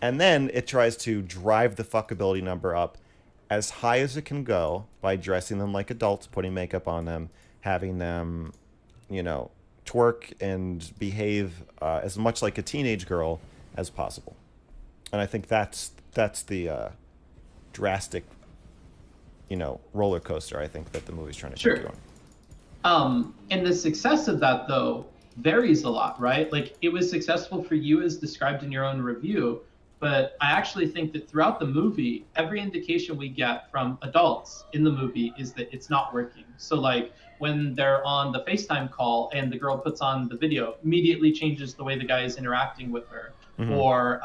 And then it tries to drive the fuckability number up as high as it can go by dressing them like adults, putting makeup on them, having them, you know, twerk and behave as much like a teenage girl as possible. And I think that's the drastic, you know, roller coaster I think that the movie's trying to take you on. And the success of that, though, varies a lot, right? Like, it was successful for you as described in your own review. But I actually think that throughout the movie, every indication we get from adults in the movie is that it's not working. So like when they're on the FaceTime call and the girl puts on the video, immediately changes the way the guy is interacting with her. Mm-hmm. Or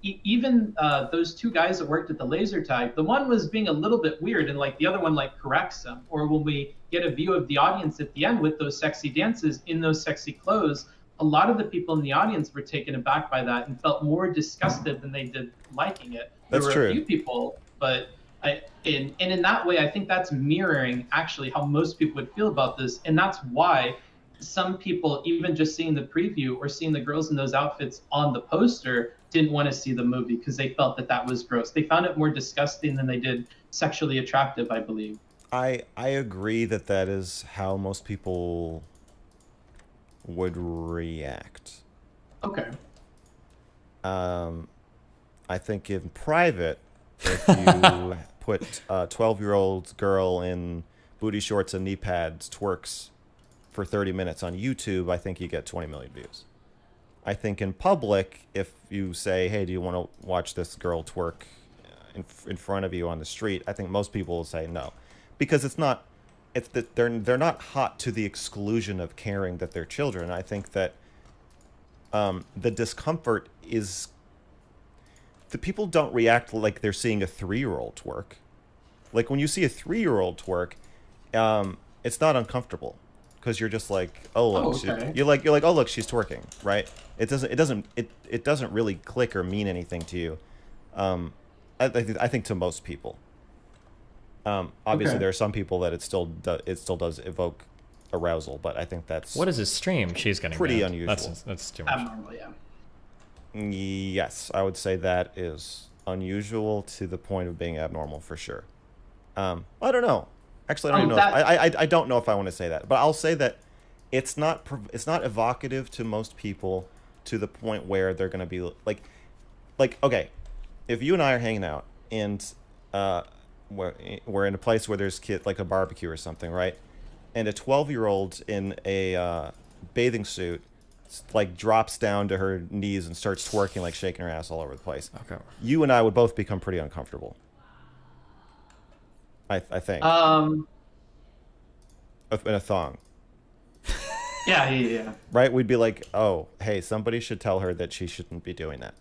even those two guys that worked at the laser tag, the one was being a little bit weird and like the other one like corrects him. Or when we get a view of the audience at the end with those sexy dances in those sexy clothes, a lot of the people in the audience were taken aback by that and felt more disgusted than they did liking it. That's true. There were a few people, but in that way, I think that's mirroring actually how most people would feel about this. And that's why some people, even just seeing the preview or seeing the girls in those outfits on the poster, didn't want to see the movie because they felt that was gross. They found it more disgusting than they did sexually attractive, I believe. I agree that is how most people would react. Okay. I think in private, if you put a 12-year-old girl in booty shorts and knee pads twerks for 30 minutes on YouTube, I think you get 20 million views. I think in public, if you say, hey, do you want to watch this girl twerk in front of you on the street, I think most people will say no. Because they're not hot to the exclusion of caring that they're children. I think that the discomfort is the people don't react like they're seeing a 3-year-old twerk. Like when you see a 3-year-old twerk, it's not uncomfortable because you're just like, oh look, you're like, oh look, she's twerking, right? It doesn't really click or mean anything to you. I think to most people. Obviously, there are some people that it still does evoke arousal, but I think that's what is this stream? She's getting pretty banned. unusual. That's too much. Abnormal, yeah. Yes, I would say that is unusual to the point of being abnormal for sure. I don't know. Actually, I don't even know. I don't know if I want to say that, but I'll say that it's not evocative to most people to the point where they're going to be like okay, if you and I are hanging out and we're in a place where there's like a barbecue or something, right? And a 12-year-old in a bathing suit like drops down to her knees and starts twerking, like shaking her ass all over the place. Okay. You and I would both become pretty uncomfortable. I think. In a thong. Yeah. Right? We'd be like, oh, hey, somebody should tell her that she shouldn't be doing that.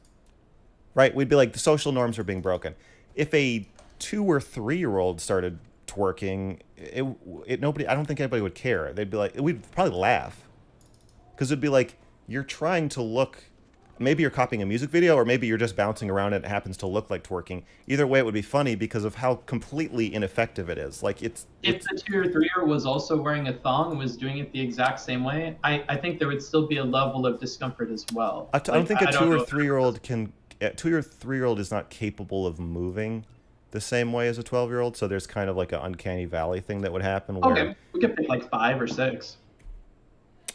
Right? We'd be like, the social norms are being broken. If a 2 or 3-year-old started twerking, nobody, I don't think anybody would care. They'd be like, we'd probably laugh. Because it'd be like, you're trying to look, maybe you're copying a music video, or maybe you're just bouncing around and it happens to look like twerking. Either way, it would be funny because of how completely ineffective it is. Like if the 2 or 3-year-old was also wearing a thong and was doing it the exact same way, I think there would still be a level of discomfort as well. I don't think a 2 or 3-year-old can. A 2 or 3-year-old is not capable of moving the same way as a 12-year-old. So there's kind of like an uncanny valley thing that would happen. Where okay, we could pick like 5 or 6.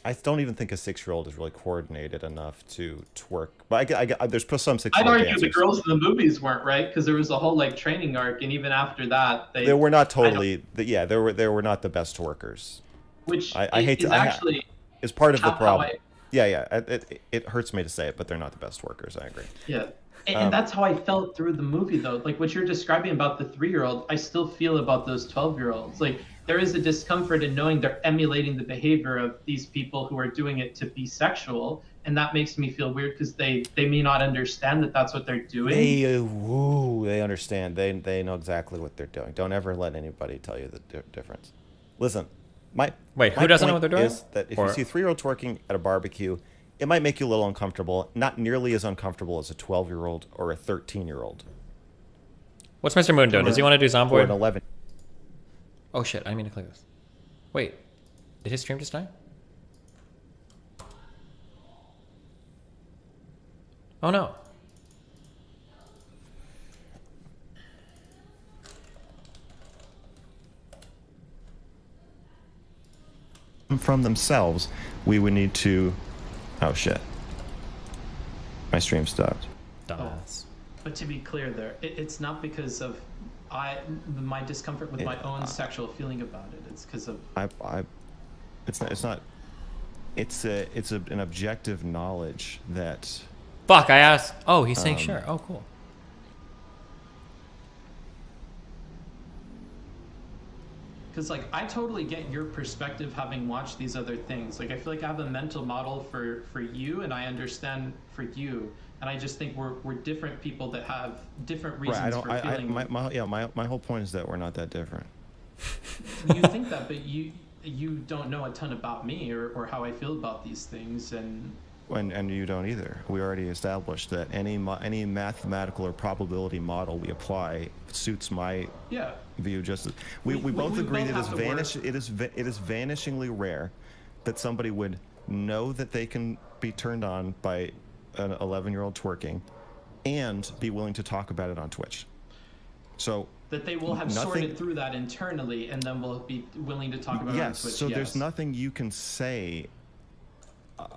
I don't even think a 6-year-old is really coordinated enough to twerk. But there's some 6-year-old I'd argue dancers. the girls in the movies weren't, right? Because there was a whole like training arc, and even after that, they were not totally. They were not the best twerkers. Which I hate to actually is part of the problem. Yeah. It hurts me to say it, but they're not the best twerkers. I agree. Yeah. And that's how I felt through the movie, though. Like what you're describing about the 3-year-old, I still feel about those 12-year-olds. Like there is a discomfort in knowing they're emulating the behavior of these people who are doing it to be sexual, and that makes me feel weird because they may not understand that that's what they're doing. They understand. They know exactly what they're doing. Don't ever let anybody tell you the difference. Listen, who doesn't know what they're doing? Is that if you see a 3-year-old twerking at a barbecue, it might make you a little uncomfortable. Not nearly as uncomfortable as a 12-year-old or a 13-year-old. What's Mr. Moon doing? Does he want to do Zomboid? Or an 11. Oh shit! I didn't mean to click this. Wait, did his stream just die? Oh no. From themselves, we would need to. Oh shit! My stream stopped. Dumbass. But to be clear, there, it's not because of my discomfort with my own sexual feeling about it. It's because of It's an objective knowledge that. Fuck! I asked. Oh, he's saying sure. Oh, cool. Because like I totally get your perspective having watched these other things. Like I feel like I have a mental model for you, and I understand for you. And I just think we're different people that have different reasons for feeling. My whole point is that we're not that different. You think that, but you don't know a ton about me or how I feel about these things, and you don't either. We already established that any mathematical or probability model we apply suits my view. Just we both agree that it is vanishingly rare that somebody would know that they can be turned on by an 11-year-old twerking and be willing to talk about it on Twitch. So that they will have sorted through that internally and then will be willing to talk about it on Twitch. So there's nothing you can say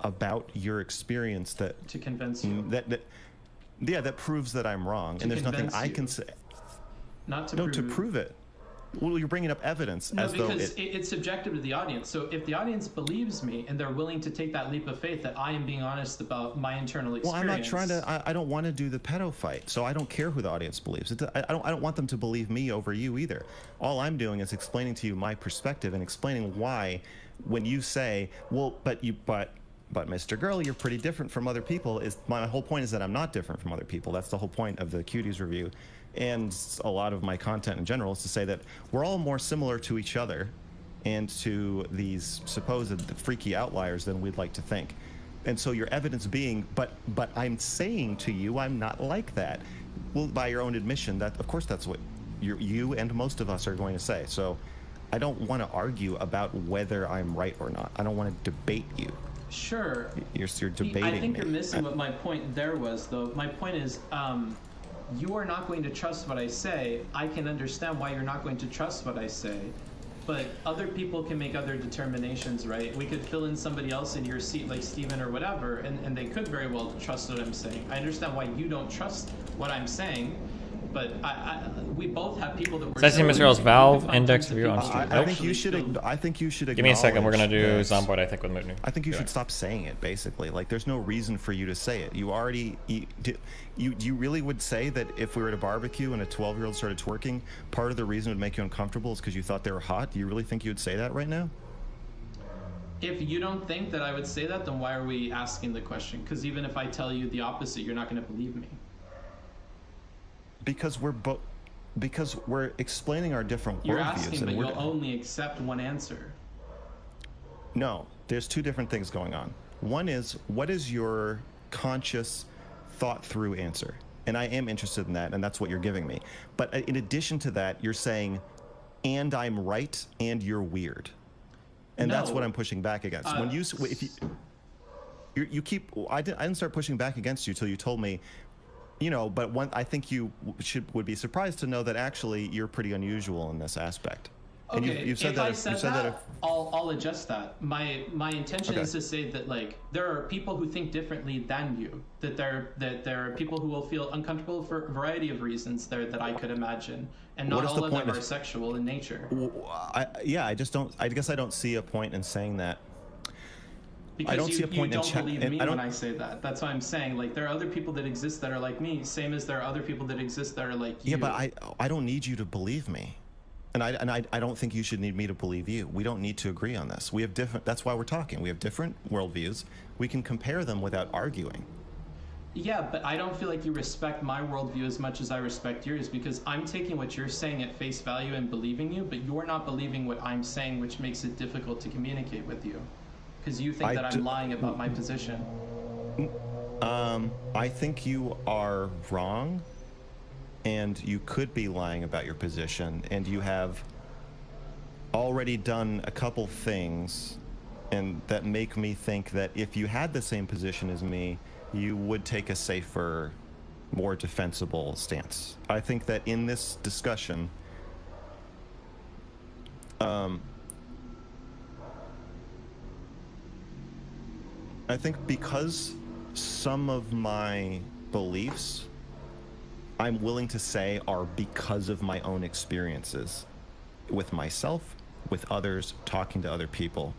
about your experience that to convince you that proves that I'm wrong, and there's nothing I can say to prove it. Well, you're bringing up evidence as though it's subjective to the audience. So if the audience believes me and they're willing to take that leap of faith that I am being honest about my internal experience. Well, I'm not trying to. I don't want to do the pedo fight, so I don't care who the audience believes. I don't want them to believe me over you either. All I'm doing is explaining to you my perspective and explaining why, when you say, well, but but Mr. Girl, you're pretty different from other people. My whole point is that I'm not different from other people. That's the whole point of the Cuties review. And a lot of my content in general is to say that we're all more similar to each other and to these supposed freaky outliers than we'd like to think. And so your evidence being, but I'm saying to you, I'm not like that. Well, by your own admission, that of course that's what you and most of us are going to say. So I don't want to argue about whether I'm right or not. I don't want to debate you. Sure. You're debating I think me. you're missing what my point there was, though. My point is, you are not going to trust what I say. I can understand why you're not going to trust what I say. But other people can make other determinations, right? We could fill in somebody else in your seat, like Steven or whatever, and they could very well trust what I'm saying. I understand why you don't trust what I'm saying, but we both have people that we're... Sassy Mr. Girl's Valve index review on stream. I think you should. Give me a second. We're gonna do that- Zomboid, I think, with Mootney. I think you should stop saying it. Basically, like there's no reason for you to say it. You already. You really would say that if we were at a barbecue and a 12-year-old started twerking, part of the reason it would make you uncomfortable is because you thought they were hot? Do you really think you would say that right now? If you don't think that I would say that, then why are we asking the question? Because even if I tell you the opposite, you're not going to believe me. Because we're explaining our different You're worldviews. asking, but you'll only accept one answer. No, there's two different things going on. One is, what is your conscious, thought-through answer? And I am interested in that, and that's what you're giving me. But in addition to that, you're saying, and I'm right, and you're weird. And that's what I'm pushing back against. When you, if you keep, I didn't start pushing back against you till you told me, you know, but I think you would be surprised to know that actually you're pretty unusual in this aspect. And Okay, you've said if that I said that, I'll adjust that. My intention is to say that, like, there are people who think differently than you. That there are people who will feel uncomfortable for a variety of reasons that I could imagine, and not all of them are sexual in nature. I guess I don't see a point in saying that. Because I don't see a point you in don't believe me when I say that. That's why I'm saying, like, there are other people that exist that are like me, same as there are other people that exist that are like you. Yeah, but I don't need you to believe me. And I don't think you should need me to believe you. We don't need to agree on this. We have different, that's why we're talking. We have different worldviews. We can compare them without arguing. Yeah, but I don't feel like you respect my worldview as much as I respect yours, because I'm taking what you're saying at face value and believing you, but you're not believing what I'm saying, which makes it difficult to communicate with you. Because you think that I'm lying about my position. I think you are wrong, and you could be lying about your position, and you have already done a couple things and that make me think that if you had the same position as me, you would take a safer, more defensible stance. I think that in this discussion, I think because some of my beliefs, I'm willing to say, are because of my own experiences with myself, with others, talking to other people.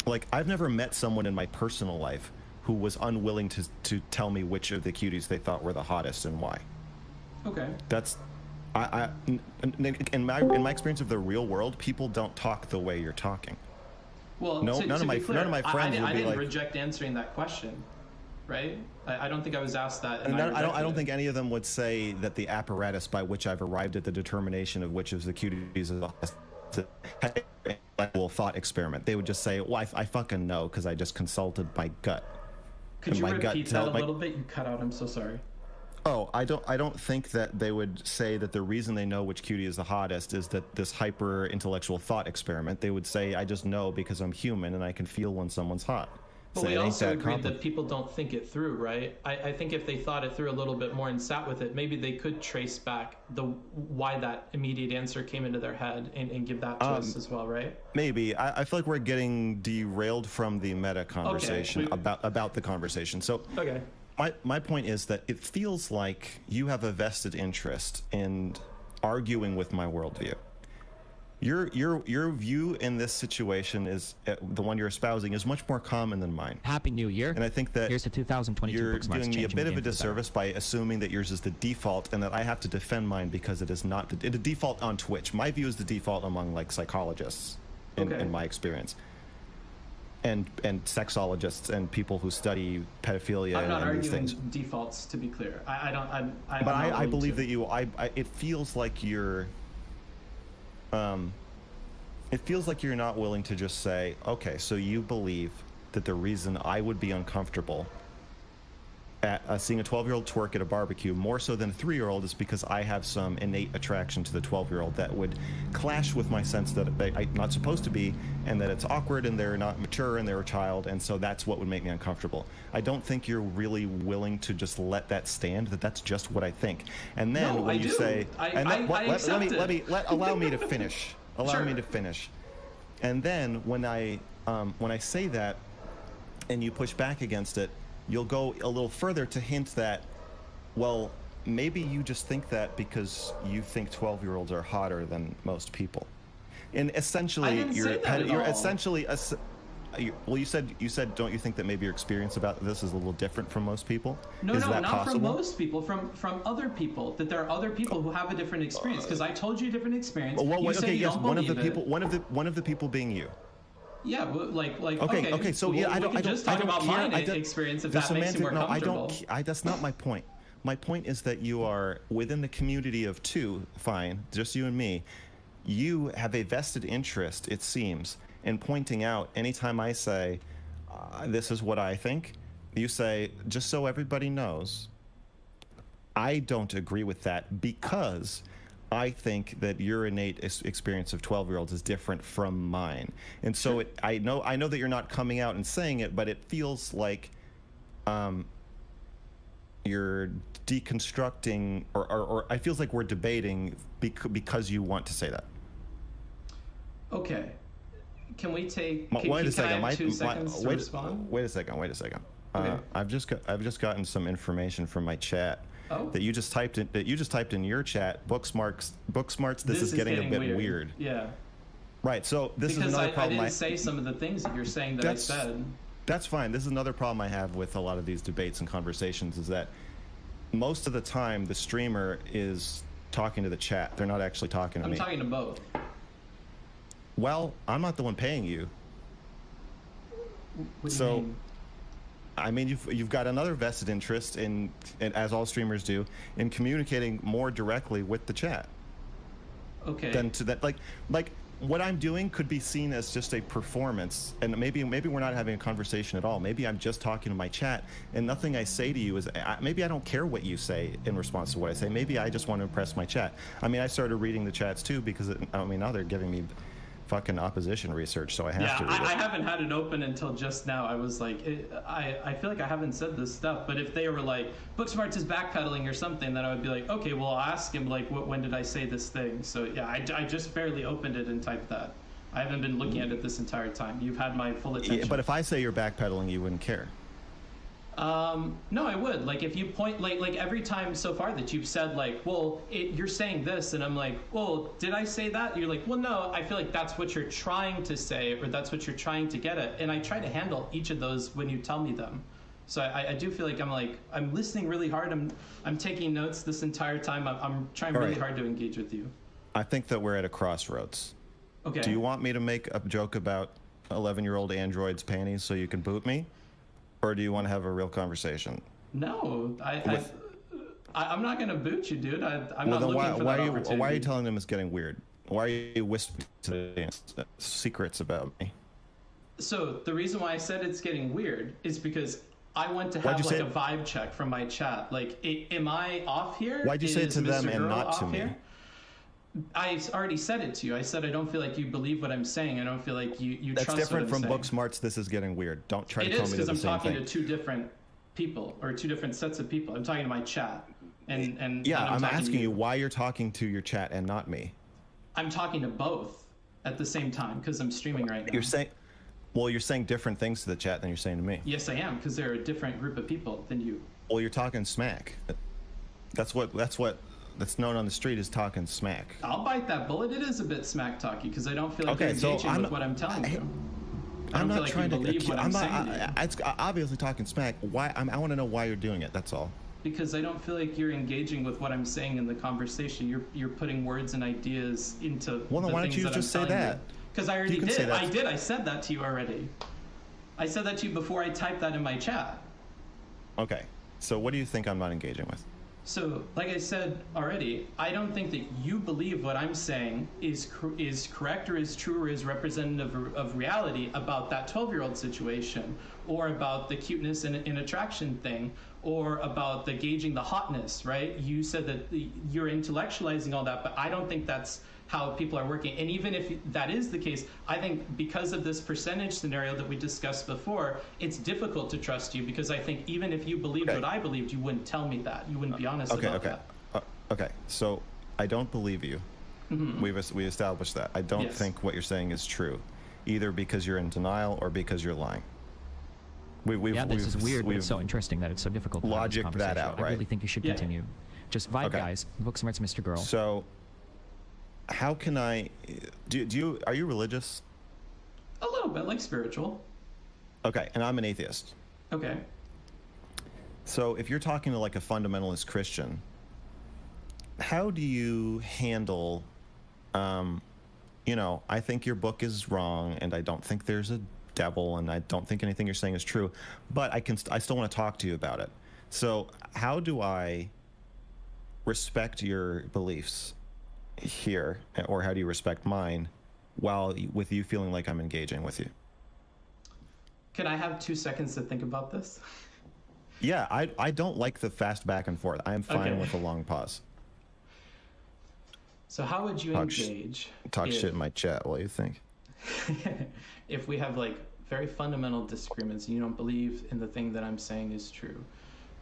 Like, I've never met someone in my personal life who was unwilling to tell me which of the cuties they thought were the hottest and why. Okay. That's, in my experience of the real world, people don't talk the way you're talking. Well, none of my friends would be like. I didn't reject answering that question, right? I don't think I was asked that. And I don't think any of them would say that the apparatus by which I've arrived at the determination of which of the cuties is the intellectual thought experiment. They would just say, well, I fucking know because I just consulted my gut. Could you repeat that a little bit? You cut out. I'm so sorry. Oh, I don't think that they would say that the reason they know which cutie is the hottest is that this hyper intellectual thought experiment. They would say, I just know because I'm human and I can feel when someone's hot. But we also agreed that people don't think it through, right? I think if they thought it through a little bit more and sat with it, maybe they could trace back why that immediate answer came into their head and give that to us as well, right? Maybe. I feel like we're getting derailed from the meta conversation about the conversation. So my point is that it feels like you have a vested interest in arguing with my worldview. Your view in this situation is the one you're espousing is much more common than mine. Happy New Year. And I think that here's the 2022 you're bookmarks doing me a changing bit of again a disservice by assuming that yours is the default and that I have to defend mine because it is not the default on Twitch. My view is the default among like psychologists in my experience. and sexologists and people who study pedophilia I'm not and these arguing things. defaults, to be clear. But I believe that you. It feels like you're. It feels like you're not willing to just say, okay, so you believe that the reason I would be uncomfortable at seeing a 12-year-old twerk at a barbecue more so than a 3-year-old is because I have some innate attraction to the 12-year-old that would clash with my sense that I'm not supposed to be, and that it's awkward and they're not mature and they're a child, and so that's what would make me uncomfortable. I don't think you're really willing to just let that stand, that's just what I think. And then No, when I you do. say, allow me to finish. Allow Sure. me to finish. And then when I say that, and you push back against it, you'll go a little further to hint that, well, maybe you just think that because you think 12-year-olds are hotter than most people. And essentially, I didn't say that at you're all. essentially well, you said, don't you think that maybe your experience about this is a little different from most people? No, is no, that not possible? from most people, from other people. That there are other people who have a different experience. Because I told you a different experience. Well, You said okay, you yes, don't one of the believe it. people, one of the people being you. Yeah, well, like. Okay. So yeah, we can just talk about my experience if that makes you more comfortable. That's not my point. My point is that you are within the community of two. Fine, just you and me. You have a vested interest, it seems, in pointing out anytime I say, "This is what I think." You say, "Just so everybody knows, I don't agree with that because I think that your innate experience of 12-year-olds is different from mine." And so I know that you're not coming out and saying it, but it feels like you're deconstructing, or it feels like we're debating because you want to say that. Okay. Can we take? Wait a second. I have 2 seconds to respond? Wait a second. Okay. I've just gotten some information from my chat. Oh. That you just typed in your chat. Booksmarts. This is getting a bit weird. Yeah. Right. So this because is another problem. I didn't say some of the things that you're saying that I said. That's fine. This is another problem I have with a lot of these debates and conversations is that most of the time the streamer is talking to the chat. They're not actually talking to me. I'm talking to both. Well, I'm not the one paying you. What do you mean? I mean, you've got another vested interest in, as all streamers do, in communicating more directly with the chat. Okay. Than to that, like what I'm doing could be seen as just a performance, and maybe we're not having a conversation at all. Maybe I'm just talking to my chat, and nothing I say to you is. Maybe I don't care what you say in response to what I say. Maybe I just want to impress my chat. I mean, I started reading the chats too because now they're giving me fucking opposition research, so I have to read it. I haven't had it open until just now. I was like, I feel like I haven't said this stuff, but if they were like, Booksmarts is backpedaling or something, then I would be like, okay, well, I'll ask him, like, when did I say this thing? So, yeah, I just barely opened it and typed that. I haven't been looking at it this entire time. You've had my full attention. Yeah, but if I say you're backpedaling, you wouldn't care. No, I would. Like, if you point, like every time so far that you've said, like, well, you're saying this, and I'm like, well, did I say that? You're like, well, no, I feel like that's what you're trying to say, or that's what you're trying to get at. And I try to handle each of those when you tell me them. So I do feel like I'm listening really hard. I'm taking notes this entire time. I'm trying really hard to engage with you. I think that we're at a crossroads. Okay. Do you want me to make a joke about 11-year-old android's panties so you can boot me? Or do you want to have a real conversation? No, I'm not going to boot you, dude. I'm not looking for that opportunity. Why are you telling them it's getting weird? Why are you whispering to the secrets about me? So the reason why I said it's getting weird is because I want to have like a vibe check from my chat. Like, am I off here? Why'd you say it to them and not to me? Here? I already said it to you. I said I don't feel like you believe what I'm saying. I don't feel like you trust what I'm saying. That's different from Booksmarts. This is getting weird. Don't try to tell me the same thing. It is because I'm talking to two different people or two different sets of people. I'm talking to my chat, and yeah, I'm asking you why you're talking to your chat and not me. I'm talking to both at the same time because I'm streaming right now. You're saying different things to the chat than you're saying to me. Yes, I am, because they're a different group of people than you. Well, you're talking smack. That's known on the street as talking smack. I'll bite that bullet. It is a bit smack talky because I don't feel like you're engaging with what I'm telling you. I'm not trying to. It's obviously talking smack. Why? I want to know why you're doing it. That's all. Because I don't feel like you're engaging with what I'm saying in the conversation. You're putting words and ideas into. Well, then why don't you just say that? Because I already did. I said that to you already. I said that to you before I typed that in my chat. Okay. So what do you think I'm not engaging with? So, like I said already, I don't think that you believe what I'm saying is correct or is true or is representative of reality about that 12-year-old situation, or about the cuteness and attraction thing, or about the gauging the hotness, right? You said that you're intellectualizing all that, but I don't think that's how people are working. And even if that is the case, I think because of this percentage scenario that we discussed before, it's difficult to trust you, because I think even if you believed what I believed, you wouldn't tell me that. You wouldn't be honest about that. Okay. So I don't believe you. We established that. I don't think what you're saying is true, either because you're in denial or because you're lying. This is weird, but it's so interesting that it's so difficult to logic have this that conversation. out, right? I really think you should continue. Just vibe, guys. Book smarts, Mr. Girl. So, how can I? Are you religious? A little bit, like spiritual. Okay, and I'm an atheist. Okay. So, if you're talking to like a fundamentalist Christian, how do you handle? I think your book is wrong, and I don't think there's a devil, and I don't think anything you're saying is true, but I still want to talk to you about it. So how do I respect your beliefs here, or how do you respect mine, while with you feeling like I'm engaging with you? Can I have 2 seconds to think about this? Yeah, I don't like the fast back and forth. I am fine with a long pause. So how would you engage? Talk shit in my chat. What do you think? If we have like very fundamental disagreements and you don't believe in the thing that I'm saying is true.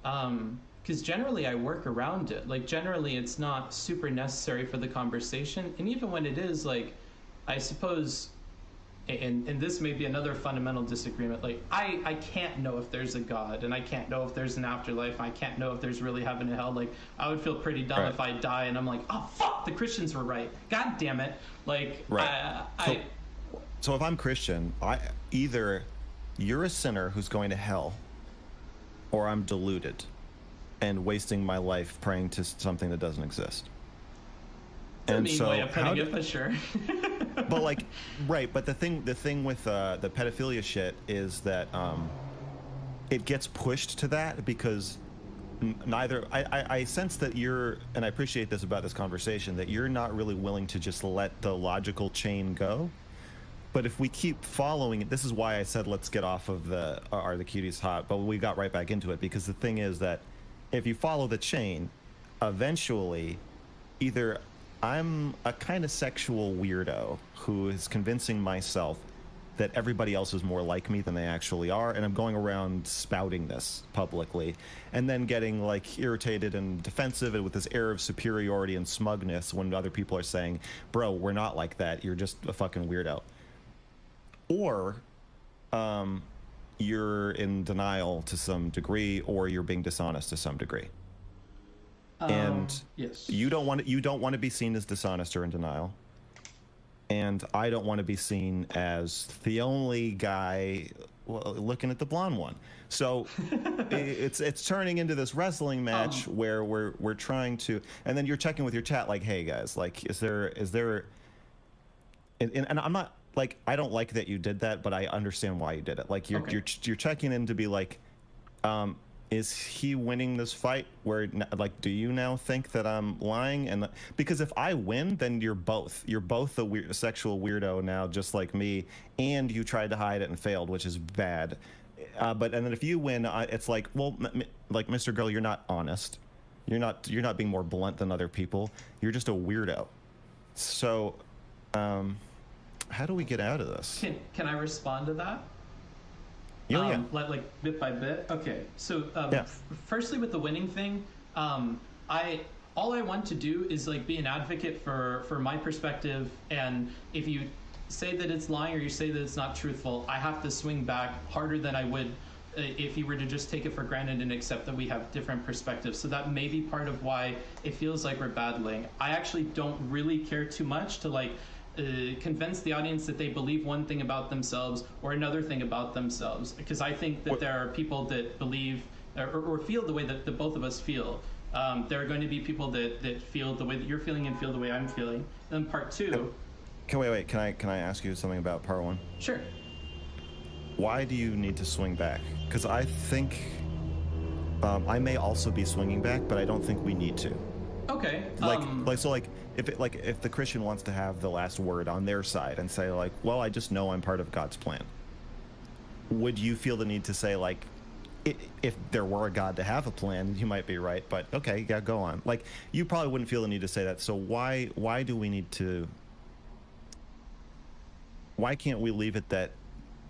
Because generally I work around it. Like generally it's not super necessary for the conversation. And even when it is, like, I suppose, and this may be another fundamental disagreement, like I can't know if there's a God, and I can't know if there's an afterlife. I can't know if there's really heaven and hell. Like I would feel pretty dumb if I die and I'm like, oh fuck, the Christians were right. God damn it. Like So if I'm Christian, either you're a sinner who's going to hell, or I'm deluded and wasting my life praying to something that doesn't exist. And so way of putting it, for sure. But like, right? But the thing with the pedophilia shit is that it gets pushed to that because neither I sense that you're, and I appreciate this about this conversation, that you're not really willing to just let the logical chain go. But if we keep following it, this is why I said let's get off of the are the cuties hot, but we got right back into it, because the thing is that if you follow the chain, eventually either I'm a kind of sexual weirdo who is convincing myself that everybody else is more like me than they actually are, and I'm going around spouting this publicly and then getting like irritated and defensive and with this air of superiority and smugness when other people are saying, bro, we're not like that, you're just a fucking weirdo. Or you're in denial to some degree, or you're being dishonest to some degree. And yes, you don't want to be seen as dishonest or in denial, and I don't want to be seen as the only guy looking at the blonde one. So it's turning into this wrestling match where we're trying to, and then you're checking with your chat like, hey guys, like is there and I'm not like, I don't like that you did that, but I understand why you did it. Like you're checking in to be like, is he winning this fight? Where like, do you now think that I'm lying? And because if I win, then you're both a sexual weirdo now, just like me, and you tried to hide it and failed, which is bad. And then if you win, it's like, well, like Mr. Girl, you're not honest. You're not being more blunt than other people. You're just a weirdo. So, how do we get out of this? Can I respond to that? Yeah. Like bit by bit. Okay. So firstly, with the winning thing, all I want to do is like be an advocate for my perspective, and if you say that it's lying or you say that it's not truthful, I have to swing back harder than I would if you were to just take it for granted and accept that we have different perspectives. So that may be part of why it feels like we're battling. I actually don't really care too much to like convince the audience that they believe one thing about themselves or another thing about themselves, because I think that there are people that believe or feel the way that the both of us feel. There are going to be people that feel the way that you're feeling and feel the way I'm feeling. And then part two. Wait. Can I ask you something about part one? Sure. why do you need to swing back? Because I think I may also be swinging back, but I don't think we need to. Okay. If the Christian wants to have the last word on their side and say like, well, I just know I'm part of God's plan. Would you feel the need to say like, if there were a God to have a plan, you might be right, but okay, yeah, go on. Like, you probably wouldn't feel the need to say that. So why do we need to? Why can't we leave it that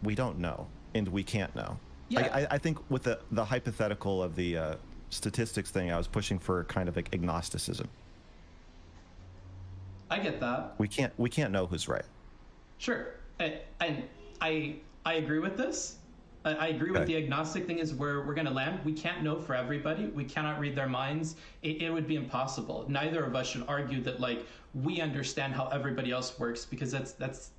we don't know and we can't know? Yeah. I think with the hypothetical of the statistics thing, I was pushing for kind of like agnosticism. I get that. We can't know who's right. Sure, and I agree with this. I agree with the agnostic thing is where we're going to land. We can't know for everybody. We cannot read their minds. It would be impossible. Neither of us should argue that like we understand how everybody else works, because that's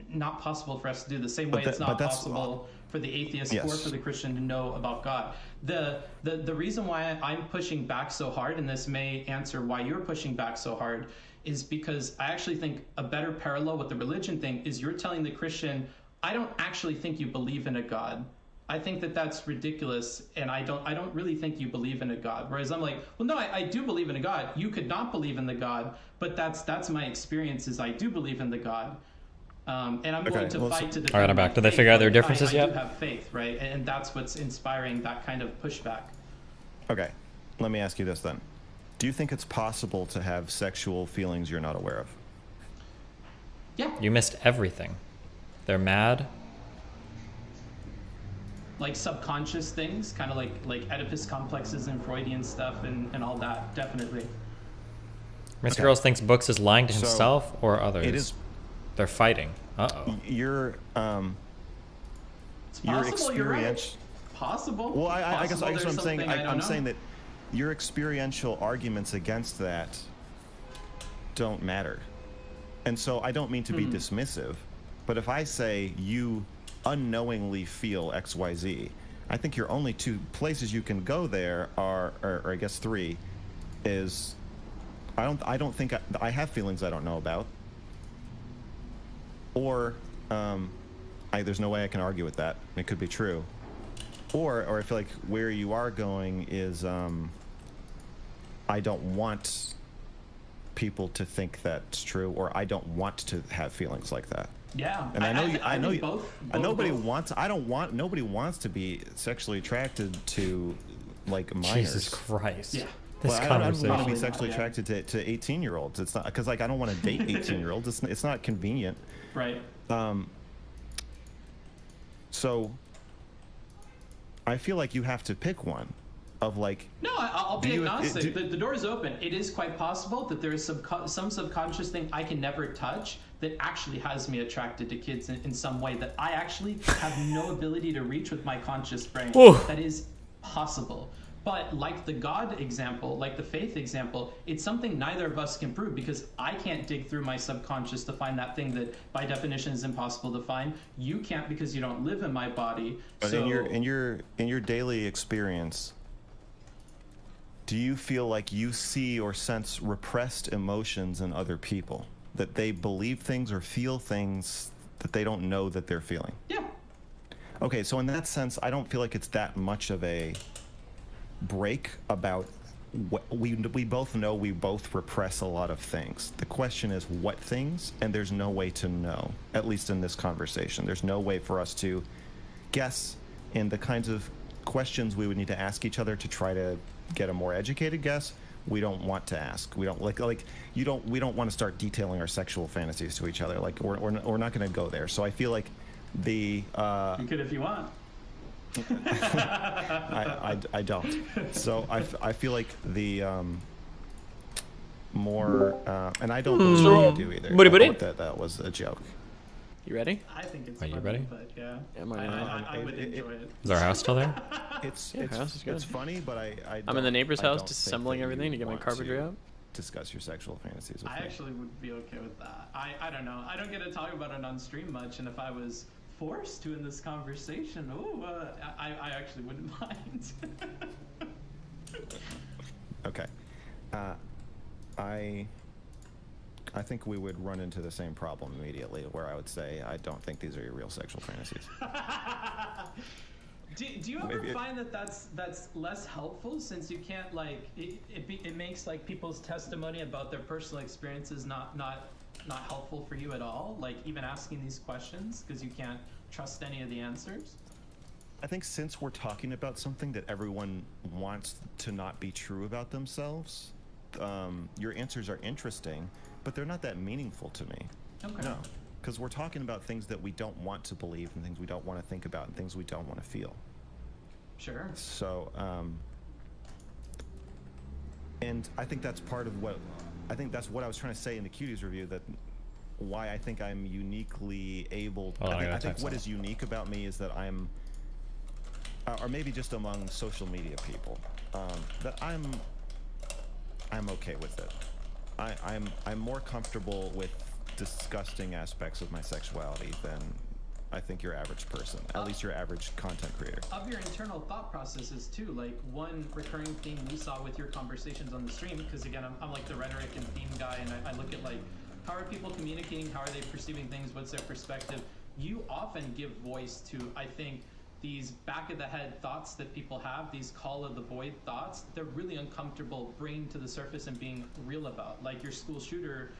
not possible for us to do. The same way it's not possible for the atheist or for the Christian to know about God. The reason why I'm pushing back so hard, and this may answer why you're pushing back so hard, is because I actually think a better parallel with the religion thing is you're telling the Christian, I don't actually think you believe in a God. I think that that's ridiculous, and I don't really think you believe in a God. Whereas I'm like, well, no, I do believe in a God. You could not believe in the God, but that's my experience. Is I do believe in the God, and I'm willing to fight to defend. All right, I'm back. Did they figure out their differences yet? I do have faith, right? And that's what's inspiring that kind of pushback. Okay, let me ask you this then. Do you think it's possible to have sexual feelings you're not aware of? Yeah. You missed everything. They're mad. Like subconscious things, kind of like Oedipus complexes and Freudian stuff and all that, definitely. Mr. Girls thinks Books is lying to himself or others. It is. They're fighting. Uh-oh. Your experience. You're right. Possible. Well, I guess what there's I'm saying. something I don't I'm know. saying that your experiential arguments against that don't matter, and so I don't mean to be dismissive, but if I say you unknowingly feel XYZ, I think your only two places you can go there are, or I guess three, is I don't think I have feelings I don't know about, or there's no way I can argue with that. It could be true, or I feel like where you are going is I don't want people to think that's true, or I don't want to have feelings like that. Yeah, and I know nobody both. wants. Nobody wants to be sexually attracted to like minors. Jesus Christ. Yeah. This I don't want to be sexually attracted to 18-year-olds. It's not because like I don't want to date 18-year-olds. It's not convenient. Right. So I feel like you have to pick one of like. No, I'll be agnostic. The door is open. It is quite possible that there is some subconscious thing I can never touch that actually has me attracted to kids in some way that I actually have no ability to reach with my conscious brain. Ooh. That is possible. But like the God example, like the faith example, it's something neither of us can prove, because I can't dig through my subconscious to find that thing that by definition is impossible to find. You can't because you don't live in my body. But so in your daily experience, do you feel like you see or sense repressed emotions in other people? That they believe things or feel things that they don't know that they're feeling? Yeah. Okay, so in that sense, I don't feel like it's that much of a break about what we both know. We both repress a lot of things. The question is what things, and there's no way to know, at least in this conversation. There's no way for us to guess in the kinds of questions we would need to ask each other to try to get a more educated guess. We don't want to ask. We don't like you don't. We don't want to start detailing our sexual fantasies to each other. Like we're not going to go there. So I feel like the you could if you want. I don't. So I feel like the more and I don't believe you do either. Buddy. I thought that was a joke. You ready? I think it's Are you funny, ready? but yeah. I would enjoy it. Is our house still there? It's house is good. it's funny, but I'm in the neighbor's I house don't think disassembling that everything you to get my want carpentry to out. Discuss your sexual fantasies with I me. actually would be okay with that. I don't know. I don't get to talk about it on stream much, and if I was forced to in this conversation, I actually wouldn't mind. Okay. I think we would run into the same problem immediately, where I would say, I don't think these are your real sexual fantasies. Do you ever find that that's less helpful, since you can't, like, it makes like people's testimony about their personal experiences not helpful for you at all, like even asking these questions because you can't trust any of the answers? I think since we're talking about something that everyone wants to not be true about themselves, your answers are interesting, but they're not that meaningful to me. Okay. No, because we're talking about things that we don't want to believe and things we don't want to think about and things we don't want to feel. Sure. So, and I think that's part of what, I think that's what I was trying to say in the Cuties review, that why I think I'm uniquely able, I think what is unique about me is that I'm, or maybe just among social media people, that I'm okay with it. I'm more comfortable with disgusting aspects of my sexuality than I think your average person, at least your average content creator. Of your internal thought processes too, like one recurring theme we saw with your conversations on the stream, because again, I'm like the rhetoric and theme guy, and I look at like, how are people communicating, how are they perceiving things, what's their perspective? You often give voice to, I think, these back of the head thoughts that people have, these call of the void thoughts, they're really uncomfortable bringing to the surface and being real about, like your school shooter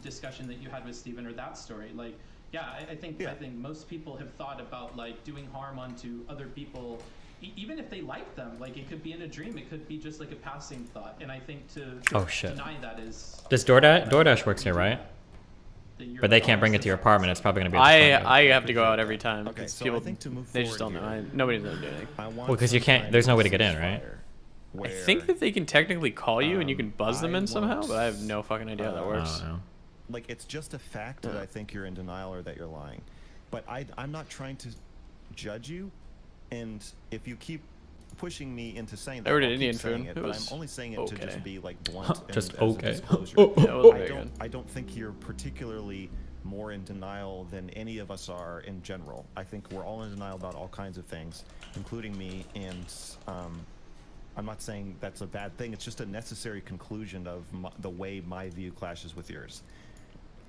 discussion that you had with Steven, or that story. Like, yeah, I think most people have thought about like doing harm onto other people, even if they like them. Like, it could be in a dream, it could be just like a passing thought. And I think to deny that is... Does DoorDash works here, right? But they can't bring it to your apartment. It's probably going to be. I have to go out every time. Okay, so people, I think to move they just don't know. Nobody's gonna do anything. Well, because you can't. There's no way to get in, right? I think that they can technically call you and you can buzz them in somehow, but I have no fucking idea how that works. Like, it's just a fact that I think you're in denial or that you're lying, but I'm not trying to judge you, and if you keep pushing me into saying that, I ordered I'll Indian keep saying food. it, It but was I'm only saying it to just be like blunt. Just and as a okay. disclosure. I don't think you're particularly more in denial than any of us are in general. I think we're all in denial about all kinds of things, including me, and I'm not saying that's a bad thing. It's just a necessary conclusion of the way my view clashes with yours.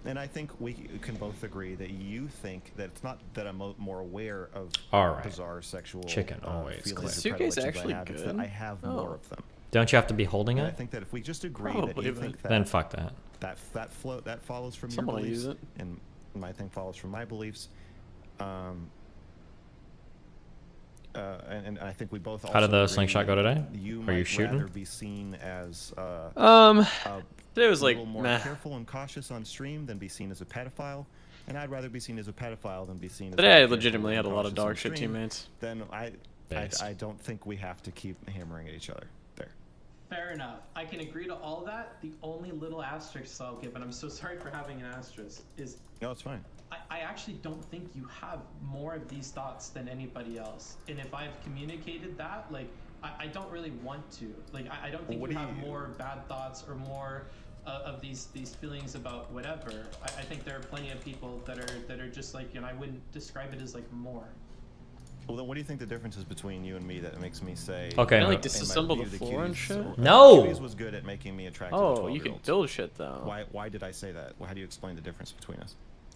And I think we can both agree that you think that it's not that I'm more aware of bizarre sexual feelings or predilections I have, it's that I have more of them. Don't you have to be holding it? I think that if we just agree that you think that, then fuck that. That follows from your beliefs, and my thing follows from my beliefs. And I think we both. How did the slingshot go today? Are you shooting? Be seen as today was like a little more careful and cautious on stream than be seen as a pedophile, and I'd rather be seen as a pedophile than be seen as. Today I legitimately had a lot of dog shit teammates. Then I don't think we have to keep hammering at each other. There. Fair enough. I can agree to all that. The only little asterisk I'll give, and I'm so sorry for having an asterisk, is no, it's fine. I actually don't think you have more of these thoughts than anybody else. And if I've communicated that, like, I don't really want to. Like, I don't think you have more bad thoughts or more of these feelings about whatever. I think there are plenty of people that are just like, and I wouldn't describe it as like more. Well, then what do you think the difference is between you and me that makes me say... Okay. Can I, like, disassemble the floor and shit? No! Cuties was good at making me attracted to 12-year-olds. You can build shit, though. Why did I say that? How do you explain the difference between us?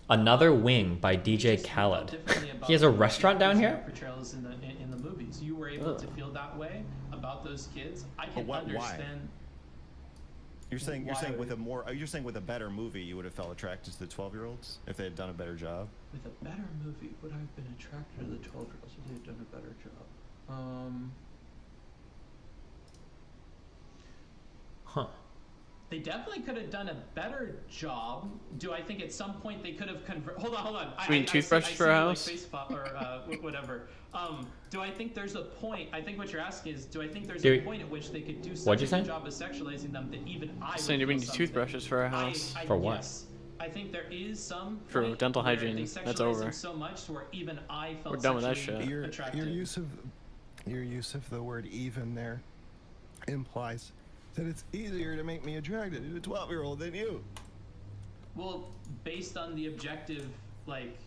Another Wing by DJ Khaled. He has a restaurant down here? Portrayals in the movies. You were able to feel that way about those kids. I can understand... Why? You're saying with a more you're saying with a better movie you would have felt attracted to the 12-year-olds if they had done a better job. With a better movie, would I have been attracted to the 12-year-olds if they had done a better job? Huh. They definitely could have done a better job. Do I think at some point they could have Hold on. You mean toothbrushes for a house? Like or whatever. Do I think there's a point? I think what you're asking is, do I think there's a point at which they could do such a good job of sexualizing them that even I? Saying you mean toothbrushes for a house? For what? Yes. I think there is some for dental hygiene. That's over. So much to where even I felt we're done with that shit. Your use of the word "even" there implies that it's easier to make me attracted to a 12-year-old than you. Well, based on the objective, like,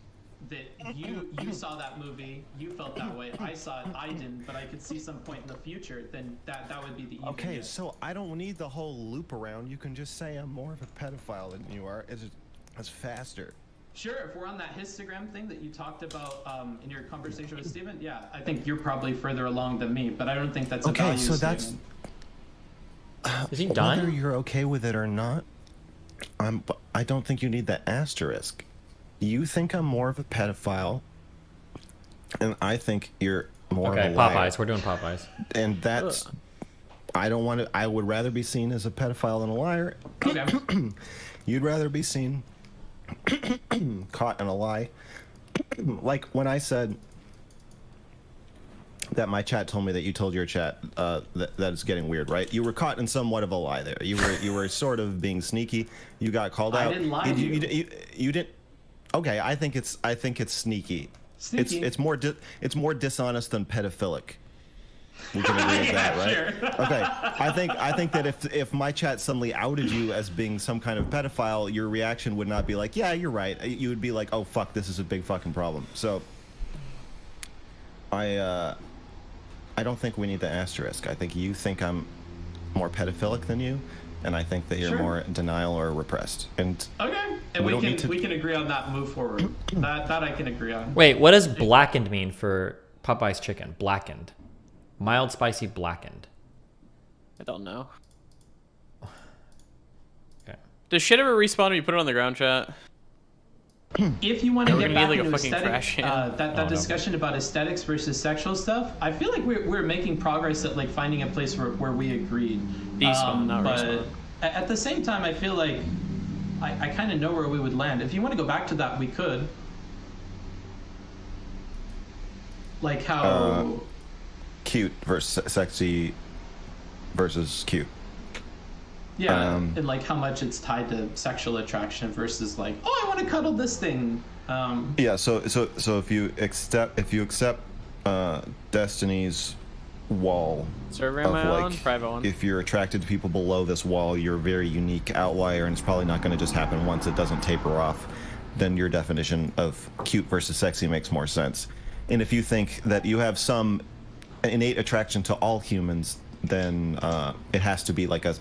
that you saw that movie, you felt that way. I saw it, I didn't, but I could see some point in the future. Then that would be the even. Okay, so I don't need the whole loop around. You can just say I'm more of a pedophile than you are. It's faster. Sure, if we're on that histogram thing that you talked about in your conversation with Steven, yeah, I think you're probably further along than me, but I don't think that's a value so statement. that's Is he dying? Whether you're okay with it or not, I don't think you need the asterisk. You think I'm more of a pedophile, and I think you're more of a liar. Popeyes. We're doing Popeyes. And that's... I don't want to... I would rather be seen as a pedophile than a liar. Okay. You'd rather be seen caught in a lie. Like when I said that my chat told me that you told your chat that it's getting weird, right? You were caught in somewhat of a lie there. You were sort of being sneaky. You got called out. I didn't lie to you. You didn't... Okay, I think it's sneaky. Sneaky. It's more dishonest than pedophilic. We can agree with that, right? Sure. Okay. I think that if my chat suddenly outed you as being some kind of pedophile, your reaction would not be like, yeah, you're right. You would be like, oh fuck, this is a big fucking problem. So I don't think we need the asterisk. I think you think I'm more pedophilic than you, and I think that you're more denial or repressed. And okay, and we can agree on that. Move forward. that I can agree on. Wait, what does blackened mean for Popeye's chicken? Blackened, mild, spicy, blackened. I don't know. Okay. Does shit ever respawn when you put it on the ground, chat? If you want to get back like into a fucking aesthetic, crash that discussion about aesthetics versus sexual stuff, I feel like we're making progress at like finding a place where we agreed. Despawn, not but respawn. at the same time, I feel like I kind of know where we would land. If you want to go back to that, we could. Like how cute versus sexy versus cute. Yeah, and like how much it's tied to sexual attraction versus like, oh, I want to cuddle this thing. Yeah. So if you accept Destiny's wall server of my like, own private one. If you're attracted to people below this wall, you're a very unique outlier, and it's probably not going to just happen once. It doesn't taper off. Then your definition of cute versus sexy makes more sense. And if you think that you have some innate attraction to all humans, then it has to be like a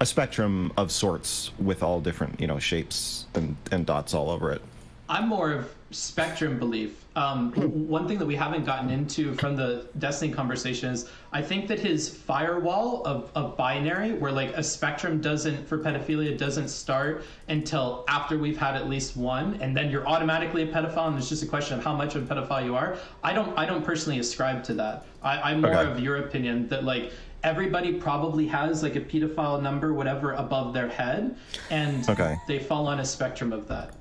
spectrum of sorts with all different, shapes and dots all over it. I'm more of spectrum belief. One thing that we haven't gotten into from the Destiny conversation is I think that his firewall of binary, where like a spectrum for pedophilia doesn't start until after we've had at least one, and then you're automatically a pedophile, and it's just a question of how much of a pedophile you are. I don't personally ascribe to that. I'm more of your opinion that like everybody probably has like a pedophile number, whatever, above their head, and they fall on a spectrum of that.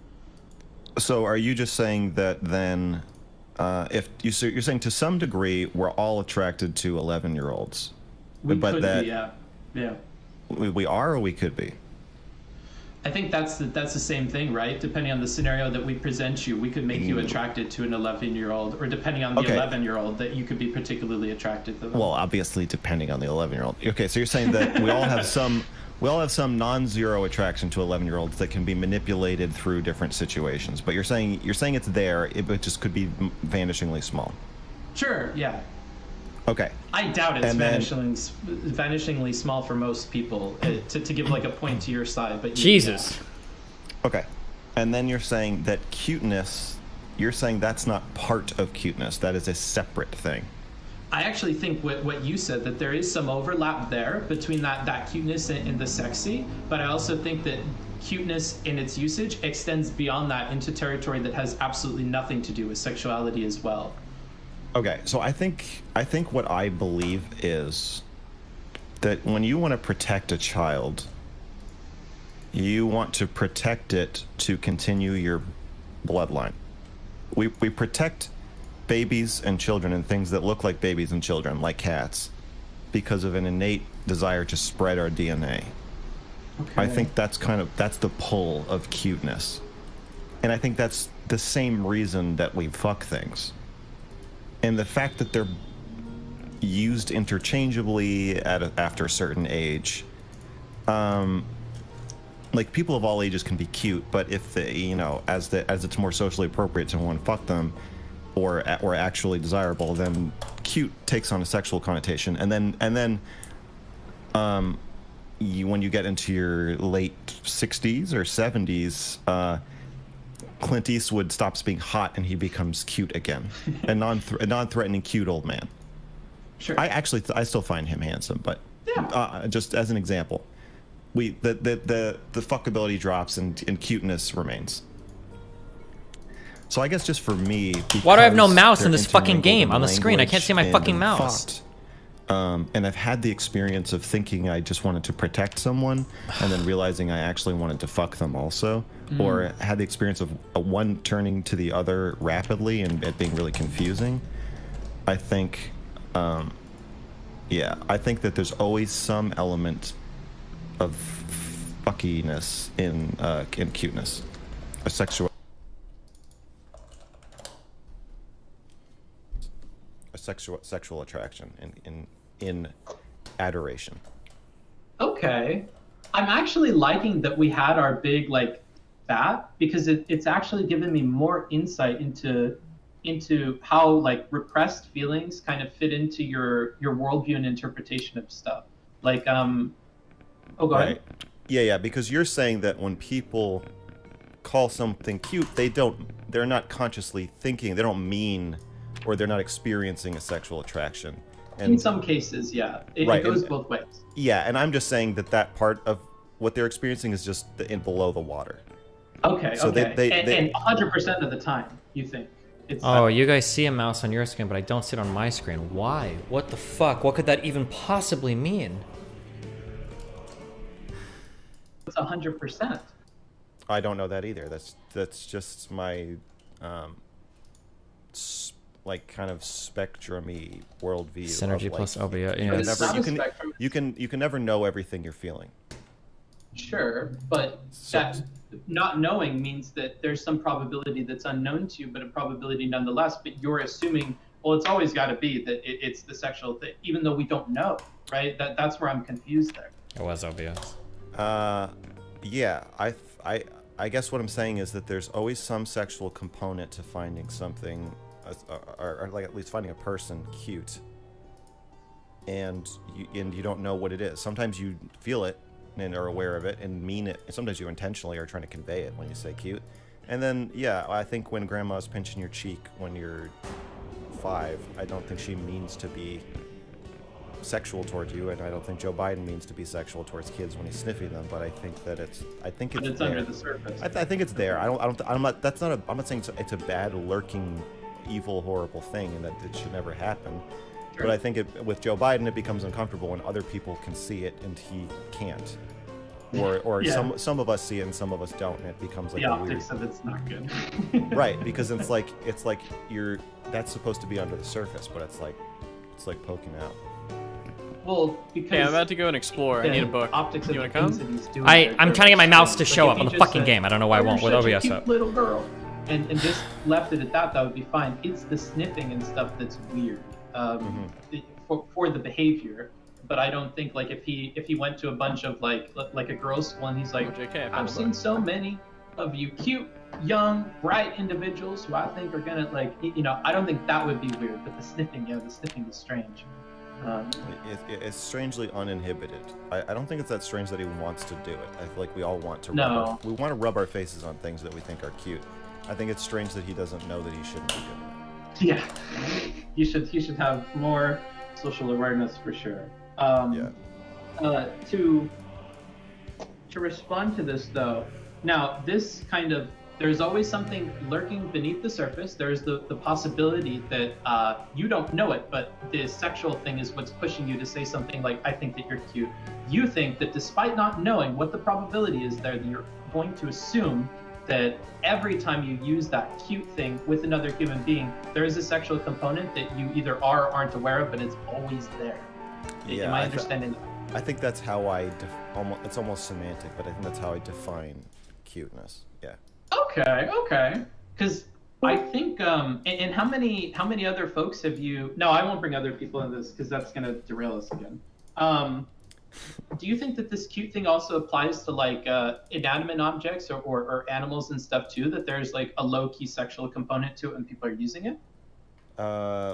So are you just saying that then, if you're saying to some degree we're all attracted to 11-year-olds, we could be, yeah. We are, or we could be. I think that's the same thing, right? Depending on the scenario that we present you, we could make you attracted to an 11-year-old, or depending on the 11-year-old, that you could be particularly attracted to them. Well, obviously, depending on the 11-year-old. Okay, so you're saying that we all have some non-zero attraction to 11-year-olds that can be manipulated through different situations. But you're saying it's there, it just could be vanishingly small. Sure. Yeah. Okay. I doubt it's vanishingly small for most people. To give like a point to your side, but Jesus. Okay. And then you're saying that cuteness. You're saying that's not part of cuteness. That is a separate thing. I actually think what you said, that there is some overlap there between that cuteness and the sexy, but I also think that cuteness in its usage extends beyond that into territory that has absolutely nothing to do with sexuality as well. Okay, so I think what I believe is that when you want to protect a child, you want to protect it to continue your bloodline. We protect babies and children and things that look like babies and children, like cats, because of an innate desire to spread our DNA. Okay. I think that's the pull of cuteness. And I think that's the same reason that we fuck things. And the fact that they're used interchangeably after a certain age, like people of all ages can be cute, but if they, you know, as it's more socially appropriate to want to fuck them, or actually desirable, then cute takes on a sexual connotation, and then when you get into your late 60s or 70s, Clint Eastwood stops being hot and he becomes cute again, a non-threatening cute old man. Sure. I still find him handsome, but just as an example, the fuckability drops and cuteness remains. So I guess just for me, why do I have no mouse in they're this fucking game intermingled on the screen? I can't see my and fucking in mouse. thought. And I've had the experience of thinking I just wanted to protect someone, and then realizing I actually wanted to fuck them also, or had the experience of one turning to the other rapidly and it being really confusing. I think, I think that there's always some element of fuckiness in cuteness, a sexual attraction in adoration. Okay. I'm actually liking that we had our big like that, because it's actually given me more insight into how like repressed feelings kind of fit into your worldview and interpretation of stuff. Like go ahead. Yeah, because you're saying that when people call something cute, they're not consciously thinking, they don't mean, or they're not experiencing a sexual attraction. And in some cases, yeah. It goes both ways. Yeah, and I'm just saying that part of what they're experiencing is just below the water. Okay, so okay. And 100% of the time, you think? It's You guys see a mouse on your screen, but I don't see it on my screen. Why? What the fuck? What could that even possibly mean? It's 100%. I don't know that either. That's just my like kind of spectrum-y worldview. Synergy plus OBS. You can never know everything you're feeling. Sure, but that not knowing means that there's some probability that's unknown to you, but a probability nonetheless. But you're assuming, well, it's always got to be that it's the sexual thing, even though we don't know, right? That's where I'm confused there. It was OBS. Yeah, I guess what I'm saying is that there's always some sexual component to finding something, or like at least finding a person cute, and you don't know what it is. Sometimes you feel it and are aware of it and mean it. Sometimes you intentionally are trying to convey it when you say cute. And then, yeah, I think when grandma's pinching your cheek when you're 5, I don't think she means to be sexual towards you, and I don't think Joe Biden means to be sexual towards kids when he's sniffing them. But I think that it's there. Under the surface. I think it's there. I'm not saying it's a bad, lurking, evil, horrible thing, and that it should never happen. Sure. But I think with Joe Biden, it becomes uncomfortable when other people can see it and he can't, or some of us see it and some of us don't, and it becomes like the a optics of it's not good. Right, because it's like that's supposed to be under the surface, but it's like poking out. Well, because I'm about to go and explore. I need a book. Optics you want to come? I'm trying to get my mouse to show up on the fucking game. I don't know why it won't with OBS up. Little girl, and just left it at that would be fine. It's the sniffing and stuff that's weird. For the behavior, but I don't think like if he went to a bunch of like a girls' school and he's like, I've seen so many of you cute, young, bright individuals who I think are gonna I don't think that would be weird. But the sniffing is strange. It's strangely uninhibited. I don't think it's that strange that he wants to do it. I feel like we all want to. We want to rub our faces on things that we think are cute. I think it's strange that he doesn't know that he shouldn't be doing it. Yeah, he should have more social awareness for sure. To respond to this though, now this kind of there's always something lurking beneath the surface. There's the possibility that you don't know it, but the sexual thing is what's pushing you to say something like, I think that you're cute. You think that despite not knowing what the probability is there, that you're going to assume that every time you use that cute thing with another human being, there is a sexual component that you either are or aren't aware of, but it's always there. Am I understanding that? I think that's how it's almost semantic, but I think that's how I define cuteness. Yeah. Okay. Because I think, and how many other folks have you? No, I won't bring other people into this because that's gonna derail us again. Do you think that this cute thing also applies to like inanimate objects or animals and stuff too? That there's like a low key sexual component to it when people are using it?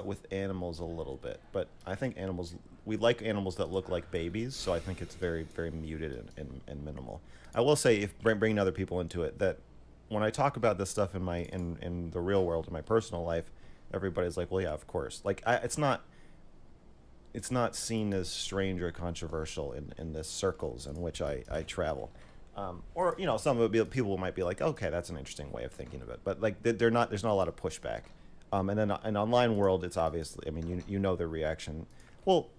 With animals a little bit, but I think we like animals that look like babies, so I think it's very, very muted and minimal. I will say, if bringing other people into it, that when I talk about this stuff in the real world, in my personal life, everybody's like, well, yeah, of course. Like, it's not seen as strange or controversial in the circles in which I travel. Or, you know, some of it, people might be like, okay, that's an interesting way of thinking of it. But, like, there's not a lot of pushback. And then in online world, it's obviously, I mean, you know the reaction. Well,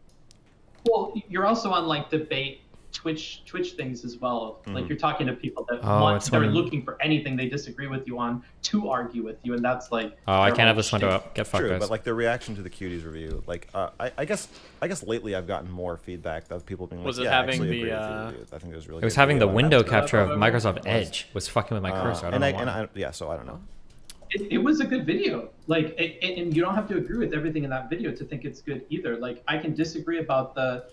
you're also on like debate Twitch things as well. Like you're talking to people that they're looking for anything they disagree with you on to argue with you, and that's like. Oh, I can't have this window up. Get fucked, True, guys. but like the reaction to the Cuties review, like I guess lately I've gotten more feedback of people being like, Was it yeah, having actually the? I think it was really. It was good having the video. window capture of Microsoft Edge was fucking with my cursor. I don't know why. So I don't know. It was a good video. Like, and you don't have to agree with everything in that video to think it's good either. Like, I can disagree about the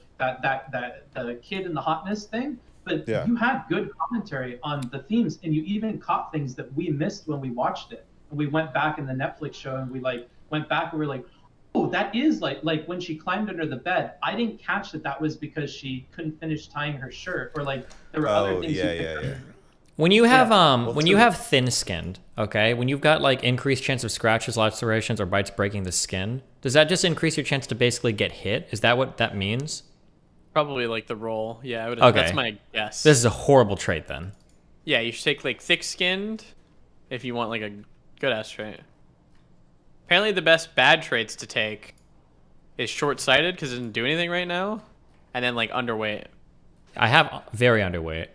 kid and the hotness thing, but you had good commentary on the themes, and you even caught things that we missed when we watched it. And we went back in the Netflix show, and we like went back and we were like, oh, that is like when she climbed under the bed. I didn't catch that was because she couldn't finish tying her shirt, or like there were other things. When you have when you have thin-skinned, okay, when you've got like increased chance of scratches, lacerations, or bites breaking the skin, does that just increase your chance to basically get hit? Is that what that means? Probably like the roll. Yeah, okay. That's my guess. This is a horrible trait then. Yeah, you should take like thick-skinned if you want like a good-ass trait. Apparently the best bad traits to take is short-sighted because it doesn't do anything right now, and then like underweight. I have very underweight.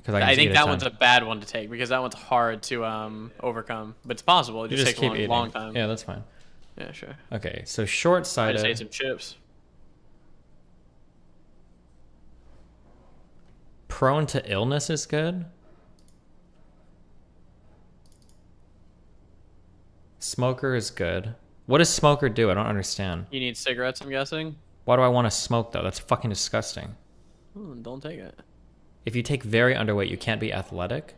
I think that one's a bad one to take because that one's hard to overcome, but it's possible. It just takes a long time. Yeah, that's fine. Yeah, sure. Okay, so short-sighted. I just ate some chips. Prone to illness is good. Smoker is good. What does smoker do? I don't understand. You need cigarettes, I'm guessing? Why do I want to smoke, though? That's fucking disgusting. Don't take it. If you take very underweight, you can't be athletic?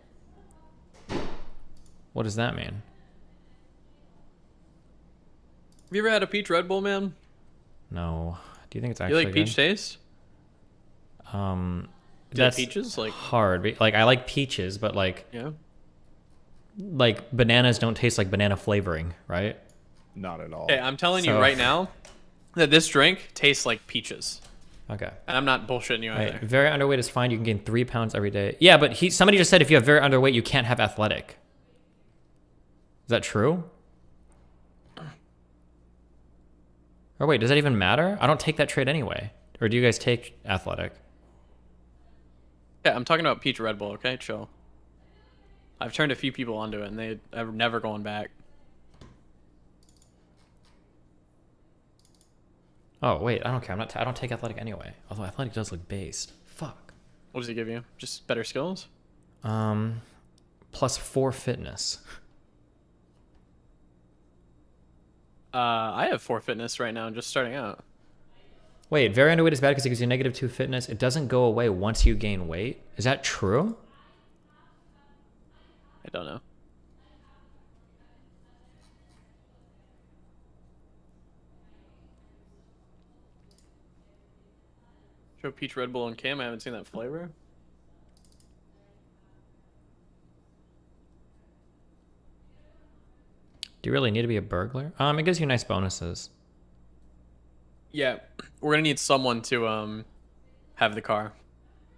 What does that mean? Have you ever had a peach Red Bull, man? No. Do you think it's actually You like peach taste? That's peaches? Like hard. Like I like peaches, but like like bananas don't taste like banana flavoring, right? Not at all. Okay, I'm telling you right now that this drink tastes like peaches. Okay. And I'm not bullshitting you either. Right. Very underweight is fine. You can gain 3 pounds every day. Yeah, but somebody just said if you have very underweight, you can't have athletic. Is that true? Or wait, does that even matter? I don't take that trait anyway. Or do you guys take athletic? Yeah, I'm talking about peach Red Bull, okay? Chill. I've turned a few people onto it, and they are never going back. Oh, wait, I don't care. I don't take athletic anyway. Although athletic does look based. Fuck. What does it give you? Just better skills? Plus 4 fitness. I have 4 fitness right now, just starting out. Wait, very underweight is bad because it gives you -2 fitness. It doesn't go away once you gain weight. Is that true? I don't know. Show peach Red Bull on cam. I haven't seen that flavor. Do you really need to be a burglar? It gives you nice bonuses. Yeah, we're gonna need someone to have the car.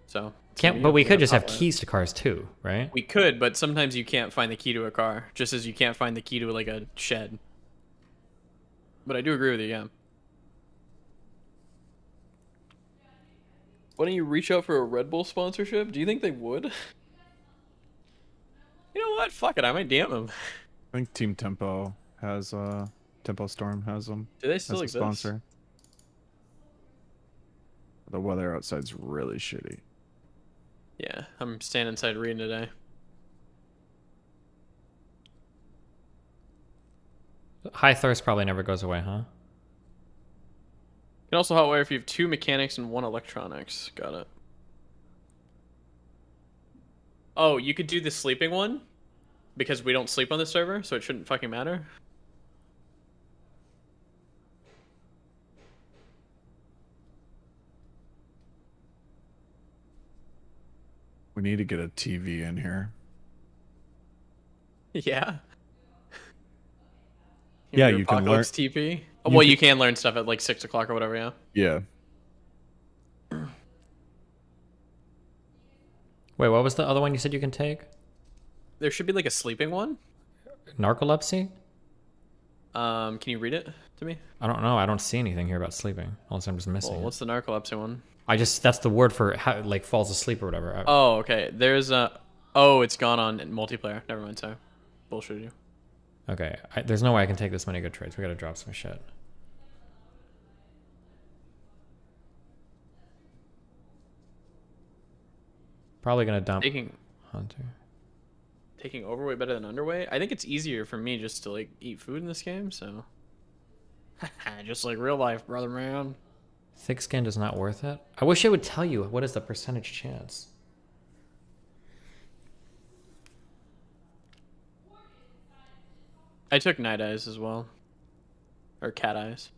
So but we could just have keys to cars too, right? We could, but sometimes you can't find the key to a car, just as you can't find the key to like a shed. But I do agree with you, yeah. Why don't you reach out for a Red Bull sponsorship? Do you think they would? You know what? Fuck it, I might DM them. I think Team Tempo has Tempo Storm has them. Do they still as a exist? Sponsor. The weather outside's really shitty. Yeah, I'm staying inside reading today. High thirst probably never goes away, huh? can also hotwire if you have 2 mechanics and 1 electronics. Got it. Oh, you could do the sleeping one because we don't sleep on the server, so it shouldn't fucking matter. We need to get a TV in here. Yeah. Yeah, you can learn. Apocalypse TP. Well, you can learn stuff at like 6 o'clock or whatever. Yeah. Yeah. Wait, what was the other one you said you can take? There should be like a sleeping one. Narcolepsy? Can you read it to me? I don't know. I don't see anything here about sleeping. Unless I'm just missing Well, it. what's the narcolepsy one? That's the word for how, like, falls asleep or whatever. Oh, okay. There's a... Oh, it's gone on multiplayer. Never mind, sorry. Bullshit you. Okay. There's no way I can take this many good trades. We gotta drop some shit. Probably gonna dump Hunter. Taking overweight better than underweight? I think it's easier for me just to, like, eat food in this game, so... just like real life, brother, man. Thick skin is not worth it? I wish it would tell you what is the percentage chance. I took night eyes as well. Or cat eyes.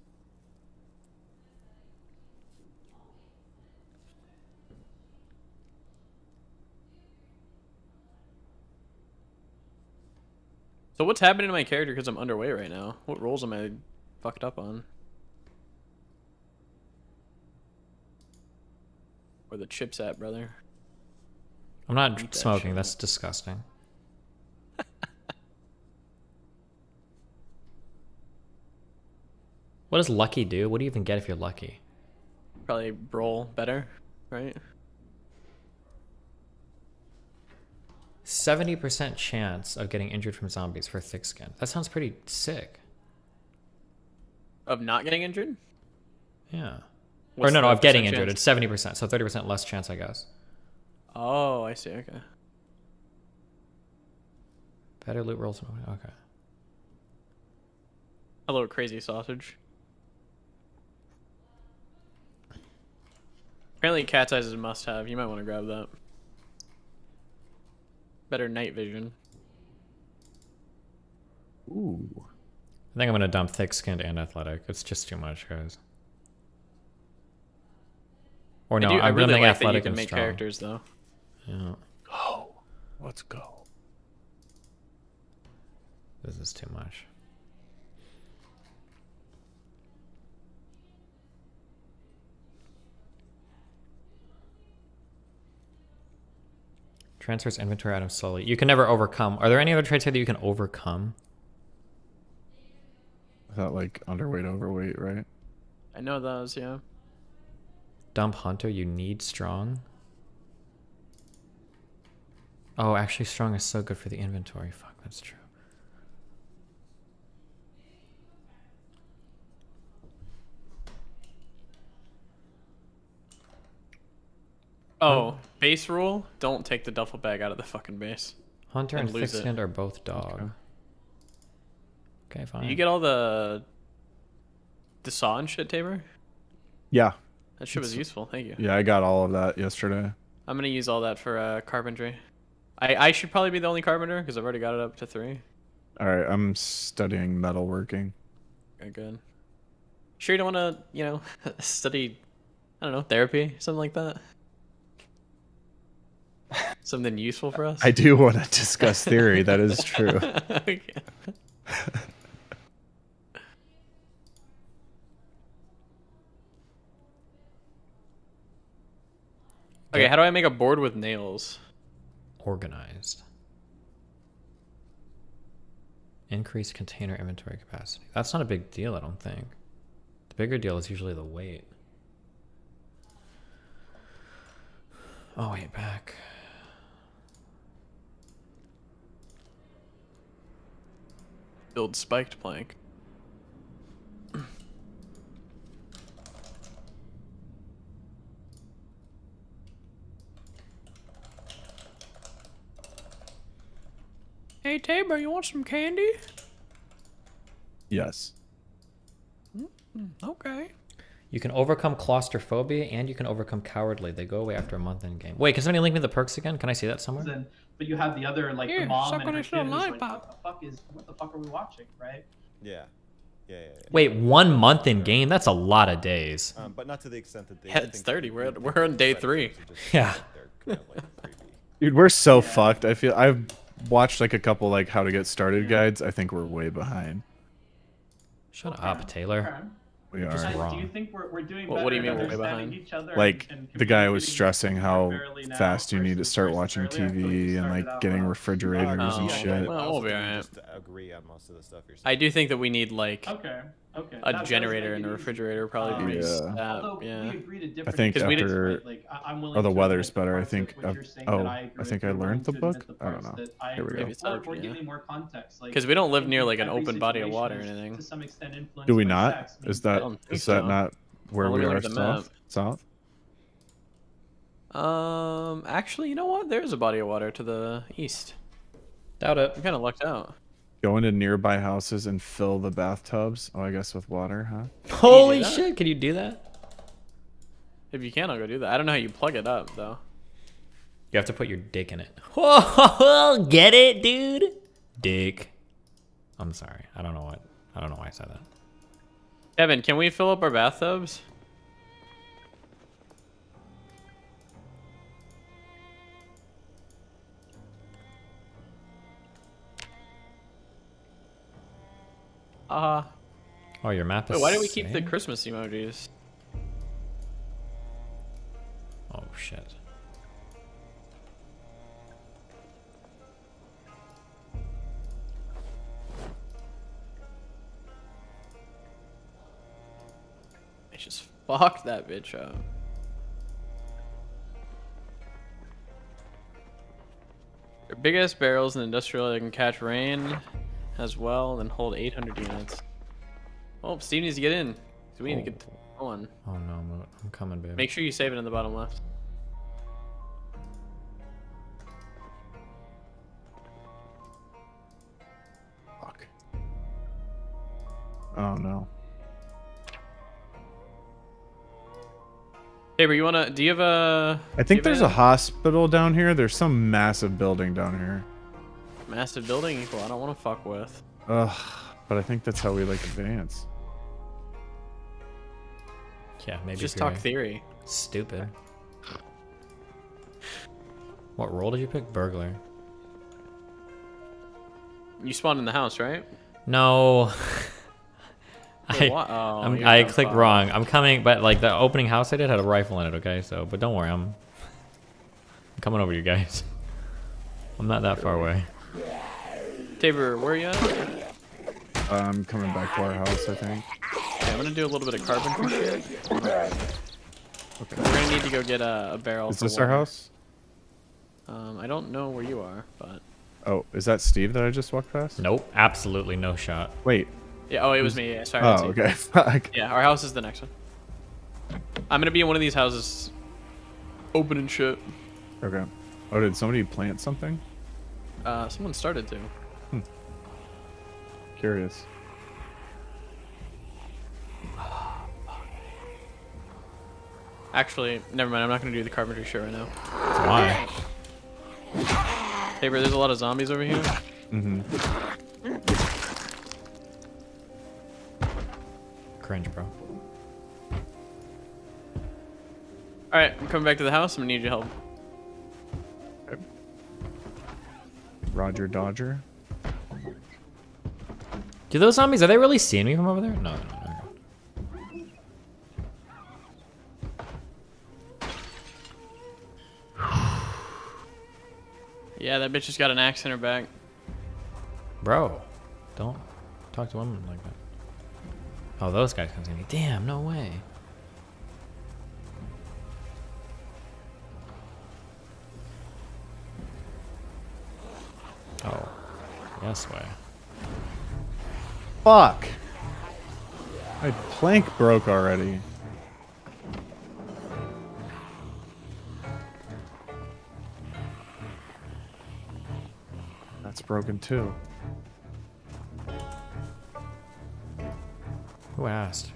So what's happening to my character because I'm underweight right now? What roles am I fucked up on? Where the chips at, brother? I'm not smoking. That's disgusting. What does lucky do? What do you even get if you're lucky? Probably roll better, right? 70% chance of getting injured from zombies for thick skin. That sounds pretty sick. Of not getting injured? Yeah. What's or no, the of getting percent injured. chance? It's 70%, so 30% less chance, I guess. Oh, I see. Okay. Better loot rolls. Okay. Hello, crazy sausage. Apparently, cat's eyes is a must-have. You might want to grab that. Better night vision. Ooh. I think I'm gonna dump thick-skinned and athletic. It's just too much, guys. Or no, I I'm really dumping like that you athletic can and make strong. characters though. Yeah. Go. Let's go. This is too much. Transfers inventory items slowly. You can never overcome. Are there any other traits here that you can overcome? I thought like underweight, overweight, right? I know those, yeah. Dump hunter, you need strong. Oh, actually strong is so good for the inventory. Fuck, that's true. Oh, base rule: don't take the duffel bag out of the fucking base. Hunter and lose thick-skinned it. are both dog. Okay, fine. Did you get all the saw and shit, Tabor? Yeah. That shit was useful. Thank you. Yeah, I got all of that yesterday. I'm gonna use all that for carpentry. I should probably be the only carpenter because I've already got it up to 3. All right, I'm studying metalworking. Okay, good. Sure you don't want to, you know, study, I don't know, therapy, something like that? Something useful for us? I do want to discuss theory. That is true. Okay. Okay, how do I make a board with nails? Organized. Increase container inventory capacity. That's not a big deal, I don't think. The bigger deal is usually the weight. Oh, wait, back. Build spiked plank. Hey Tabor, you want some candy? Yes. Okay. You can overcome claustrophobia and you can overcome cowardly. They go away after a month in game. Wait, can somebody link me the perks again? Can I see that somewhere? But you have the other, like, Here, the mom suck and on her this kid little who's like, lollipop. what the fuck are we watching, right? Yeah. Wait, 1 month in game? That's a lot of days. But not to the extent that they. Yeah, it's 30. We're on day 3. Yeah. Dude, we're so fucked. I feel I've watched like a couple like how to get started guides. I think we're way behind. Shut up, Taylor. We are. Do you think we're doing What better do you mean at we're way understanding behind? each other Like and the guy was communicating stressing how fairly now fast you need to start watching earlier? I feel like TV you and started like out getting well. refrigerators and shit. Well, we'll be alright. Just agree on most of the stuff you're saying. I do think that we need like Okay. a generator and a refrigerator probably pretty Yeah. Although yeah. we agree to I different think things, after like, I'm willing oh the to weather's admit better. I parts of think what you're saying oh that I agree I think with. I You're learned the willing to book. admit the I don't parts know. that I Here we agree go. with. Or give me more context. Like, Because we don't live I near think like an every open body of water or situation is anything. to some extent influenced Do we by not? sex. Is that don't think is that so. not where Well, let we me are look at the map. south? Actually, you know what? There's a body of water to the east. Doubt it. We kind of lucked out. Go into nearby houses and fill the bathtubs. Oh, I guess with water, huh? Holy that? shit, can you do that? If you can, I'll go do that. I don't know how you plug it up though. You have to put your dick in it. Whoa, get it, dude? Dick. I'm sorry. I don't know why I said that. Kevin, can we fill up our bathtubs? Oh, your map is Wait, why do we keep the saved? Christmas emojis? Oh shit. I just fucked that bitch up. They're big ass barrels and industrial that can catch rain as well and hold 800 units. Oh, Steve needs to get in. So we need to get going. Oh no, I'm coming, baby. Make sure you save it in the bottom left. Fuck. Oh no. Hey, but do you have a... I think there's a hospital down here. There's some massive building down here. massive building equal I don't want to fuck with. Ugh, but I think that's how we like advance. Yeah, maybe Just if you're talk theory. Stupid. What role did you pick? Burglar. You spawned in the house, right? No. Wait, what? Oh, I clicked wrong. I'm coming, but like the opening house I did had a rifle in it. Okay, so but don't worry, I'm coming over to you guys. I'm not that far away. Tabor, where are you at? I'm coming back to our house, I think. Okay, I'm gonna do a little bit of carpentry shit. Okay. We're gonna need to go get a barrel. Is for this our water. house? I don't know where you are, but Oh, is that Steve that I just walked past? Nope, absolutely no shot. Wait. yeah. Oh, it was me. Yeah, sorry. I Oh, didn't see. okay. Fuck. Yeah, our house is the next one. I'm gonna be in one of these houses, opening shit. Okay. Oh, did somebody plant something? Someone started to. Curious. Actually, never mind. I'm not gonna do the carpentry shit right now. Why? Tabor, there's a lot of zombies over here. Mm-hmm. Cringe, bro. All right, I'm coming back to the house. I'm gonna need your help. Roger Dodger. Do those zombies, are they really seeing me from over there? No, no, no. Yeah, that bitch just got an axe in her back. Bro, don't talk to women like that. Oh, those guys can see me. Damn, no way. Oh, yes way. Fuck! My plank broke already. That's broken too. Who asked?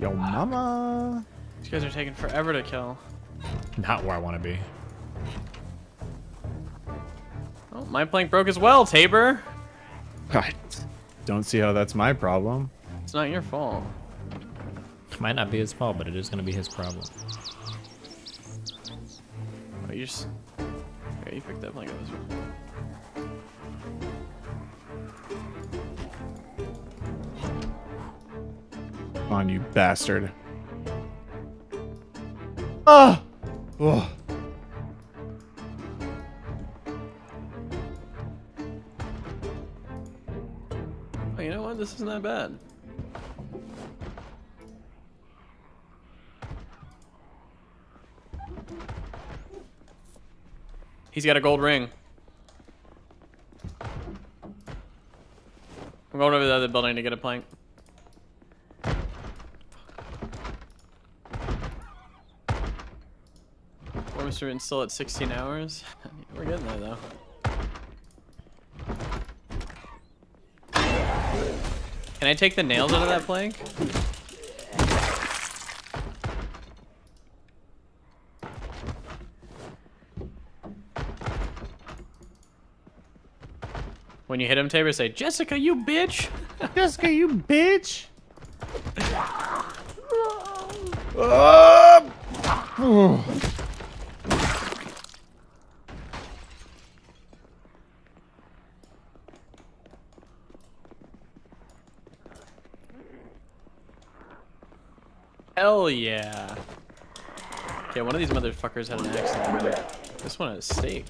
Yo, mama. These guys are taking forever to kill. Not where I want to be. Oh, my plank broke as well, Tabor. I don't see how that's my problem. It's not your fault. Might not be his fault, but it is going to be his problem. Oh, you just... Here, you picked that plank up as well. Come on, you bastard. Ah! Oh. Oh, you know what? This isn't that bad. He's got a gold ring. I'm going over to the other building to get a plank. We're still at 16 hours. We're getting there though. Can I take the nails out of that plank? When you hit him, Tabor, say, Jessica, you bitch! Jessica, you bitch! Hell yeah. Okay, one of these motherfuckers had an accident. Right? This one has steak.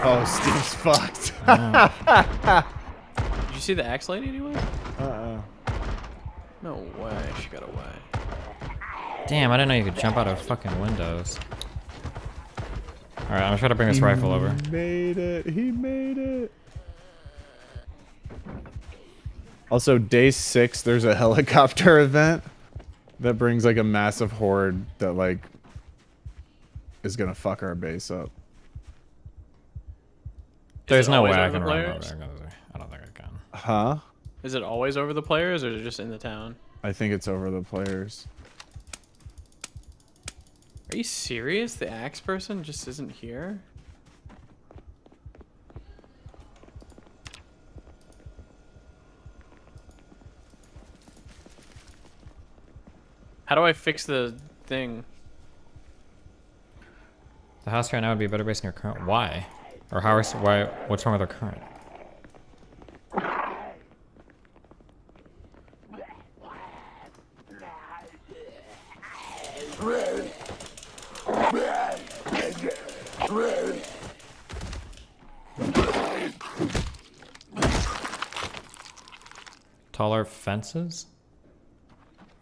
Oh, Steve's fucked. Did you see the axe lady anyway? No way, she got away. Damn, I didn't know you could jump out of fucking windows. Alright, I'm gonna try to bring this rifle over. He made it. He made it. Also, day 6, there's a helicopter event that brings like a massive horde that like is gonna fuck our base up. There's no way always I over can the run players? over there. I don't think I can. Huh? Is it always over the players, or is it just in the town? I think it's over the players. Are you serious? The axe person just isn't here? How do I fix the thing? The house right now would be a better base than your current. Why? Or how? Why? What's wrong with our current? Taller fences?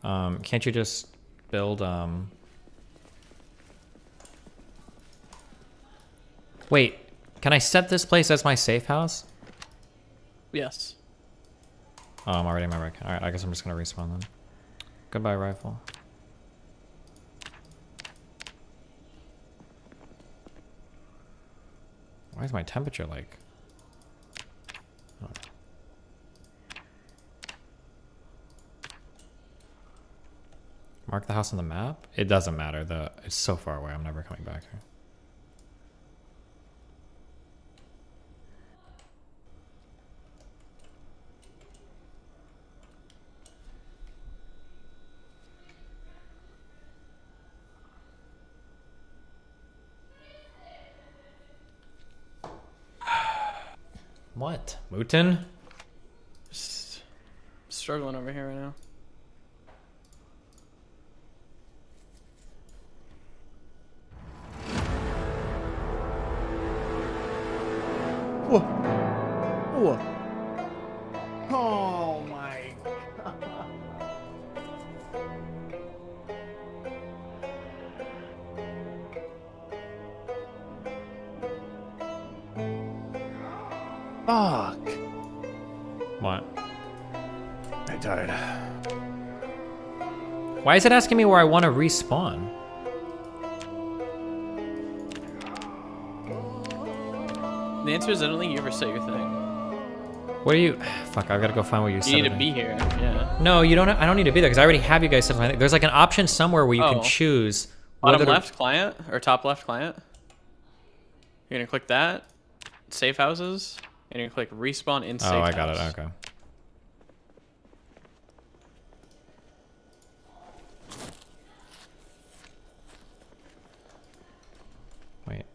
Can't you just build, Wait, can I set this place as my safe house? Yes. Oh, I'm already in my wreck. Alright, I guess I'm just gonna respawn then. Goodbye, rifle. Why is my temperature like... Oh. Mark the house on the map? It doesn't matter. It's so far away. I'm never coming back here. What? Mutin? Just struggling over here right now. Whoa. Whoa. Oh my god. Fuck. What? I died. Why is it asking me where I want to respawn? The answer is I don't think you ever set your thing. What are you? Fuck, I've got to go find where you You set need it. to be here. Yeah. No, you don't. I don't need to be there because I already have you guys set my thing. There's like an option somewhere where you can choose. Bottom whether to- left client or top left client. You're gonna click that. Safe houses. And you're gonna click respawn in safe Oh, house. I got it. Okay. Wait.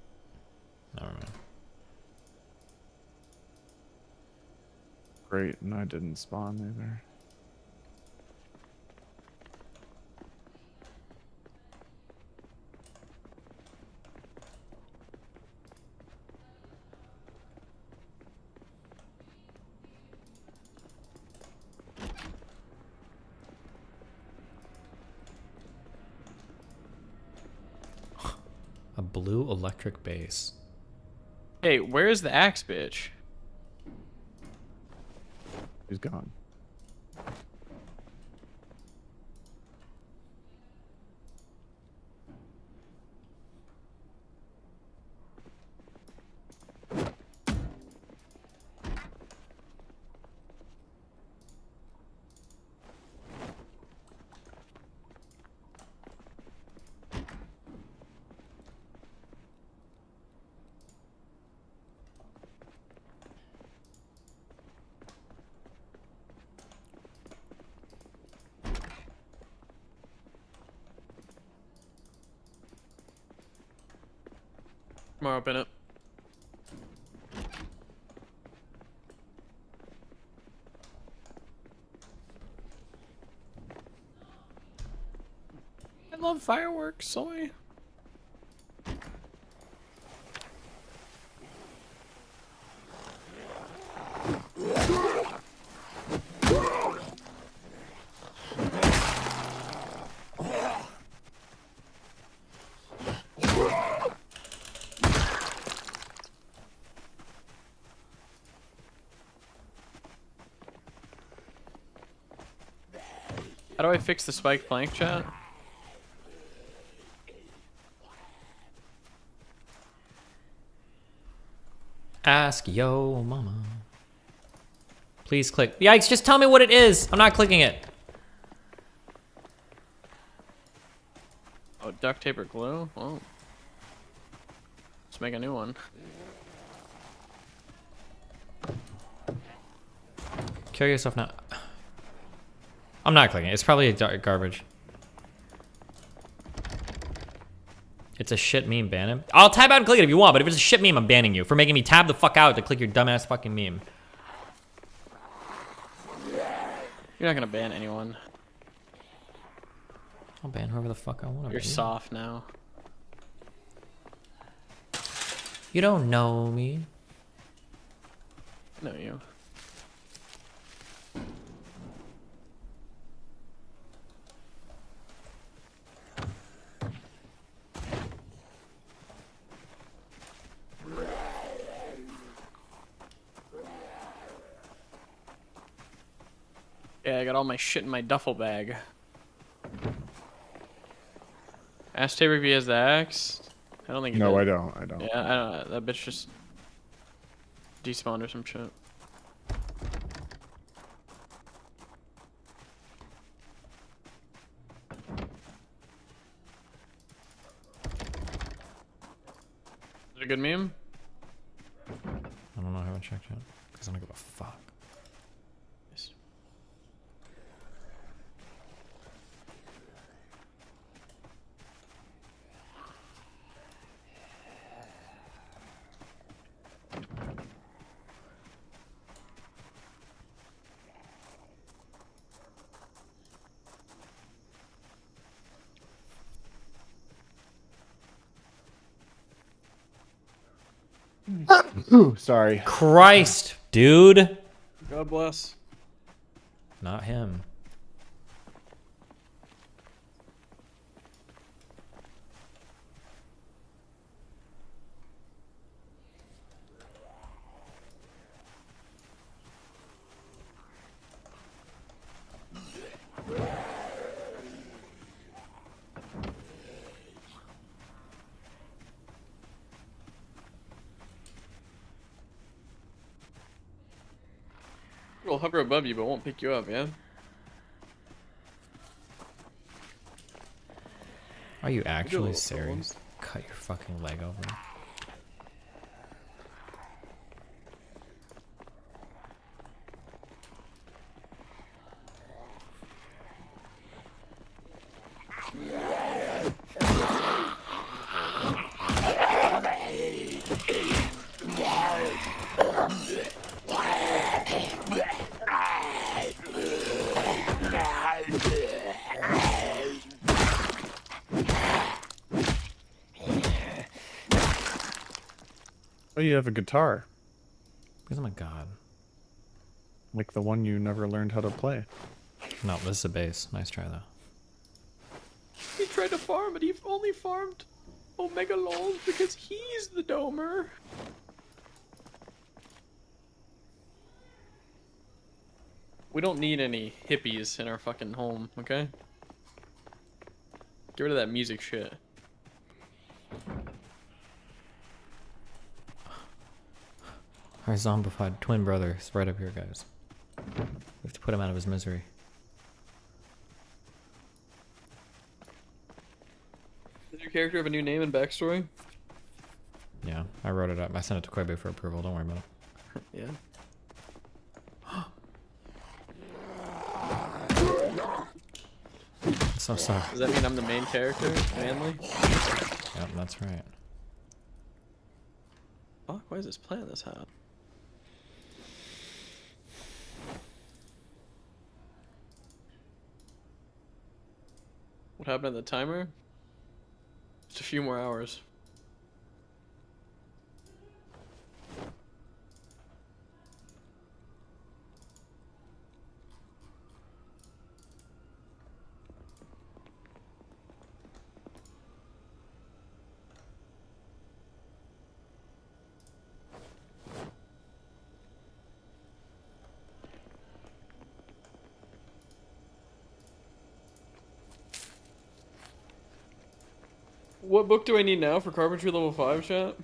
Never mind. Great, and I didn't spawn either. A blue electric base. Hey, where's the axe, bitch? He's gone. Come on, open it. I love fireworks, soy. How do I fix the spike plank, chat? Ask yo mama. Please click. Yikes, just tell me what it is. I'm not clicking it. Oh, duct tape or glue? Oh. Let's make a new one. Kill yourself now. I'm not clicking it. It's probably garbage. It's a shit meme, ban him. I'll tab out and click it if you want, but if it's a shit meme, I'm banning you for making me tab the fuck out to click your dumbass fucking meme. You're not gonna ban anyone. I'll ban whoever the fuck I want. You're soft now. You don't know me. I know you. Yeah, I got all my shit in my duffel bag. Ask Tabor if he has the axe. I don't think he No, did. I don't. I don't. Yeah, I don't. That bitch just despawned or some shit. Is it a good meme? I don't know. I haven't checked yet. Because I don't give a fuck. Ooh, sorry. Christ, dude. God bless. Not him. Will hover above you, but won't pick you up. Yeah. Are you actually little serious? Cut your fucking leg open. Oh, you have a guitar. Because I'm a god. Like the one you never learned how to play. No, this is a bass. Nice try though. He tried to farm, but he only farmed Omega Lols because he's the domer. We don't need any hippies in our fucking home, okay? Get rid of that music shit. Our zombified twin brother is right up here, guys. We have to put him out of his misery. Does your character have a new name and backstory? Yeah, I wrote it up. I sent it to Quebe for approval. Don't worry about it. Yeah. So sorry. Does that mean I'm the main character, Manly? Yep, that's right. Fuck, why is this playing this hot? What happened to the timer? Just a few more hours. What book do I need now for carpentry level 5, chat?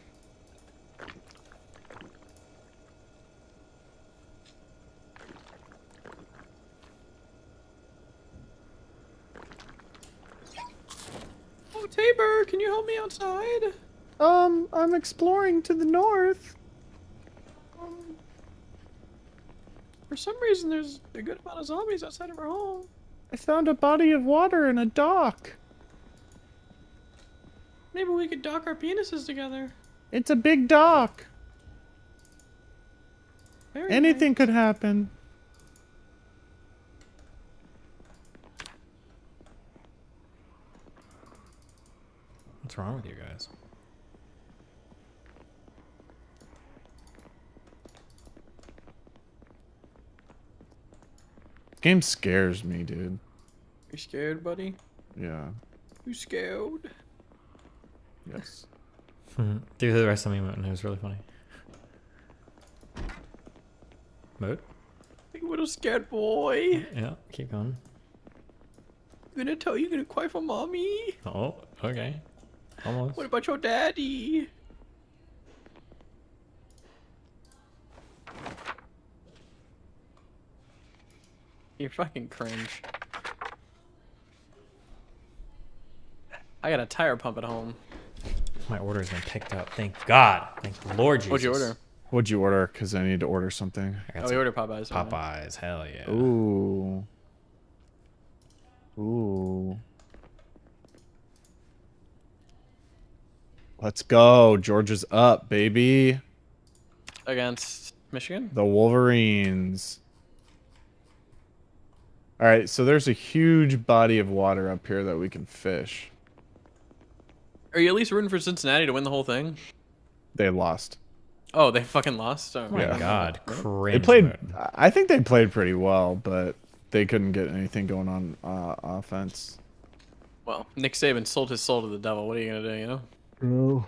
Oh, Tabor, can you help me outside? I'm exploring to the north. For some reason, there's a good amount of zombies outside of our home. I found a body of water in a dock. Maybe we could dock our penises together. It's a big dock. Very Anything could happen. What's wrong with you guys? Game scares me, dude. You scared, buddy? Yeah. You scared? Yes. Do the rest of me, and it was really funny. Mode? Like a little scared boy. Yeah, keep going. You gonna tell you gonna cry for mommy? Oh, okay. Almost. What about your daddy? You're fucking cringe. I got a tire pump at home. My order's been picked up. Thank God. Thank Lord Jesus. What'd you order? What'd you order? Because I need to order something. Oh, we ordered Popeyes. Popeyes, hell yeah. Ooh. Ooh. Let's go. Georgia's up, baby. Against Michigan? The Wolverines. All right, so there's a huge body of water up here that we can fish. Are you at least rooting for Cincinnati to win the whole thing? They lost. Oh, they fucking lost? Oh my God. Cringe. They played. I think they played pretty well, but they couldn't get anything going on offense. Well, Nick Saban sold his soul to the devil. What are you going to do, you know? No.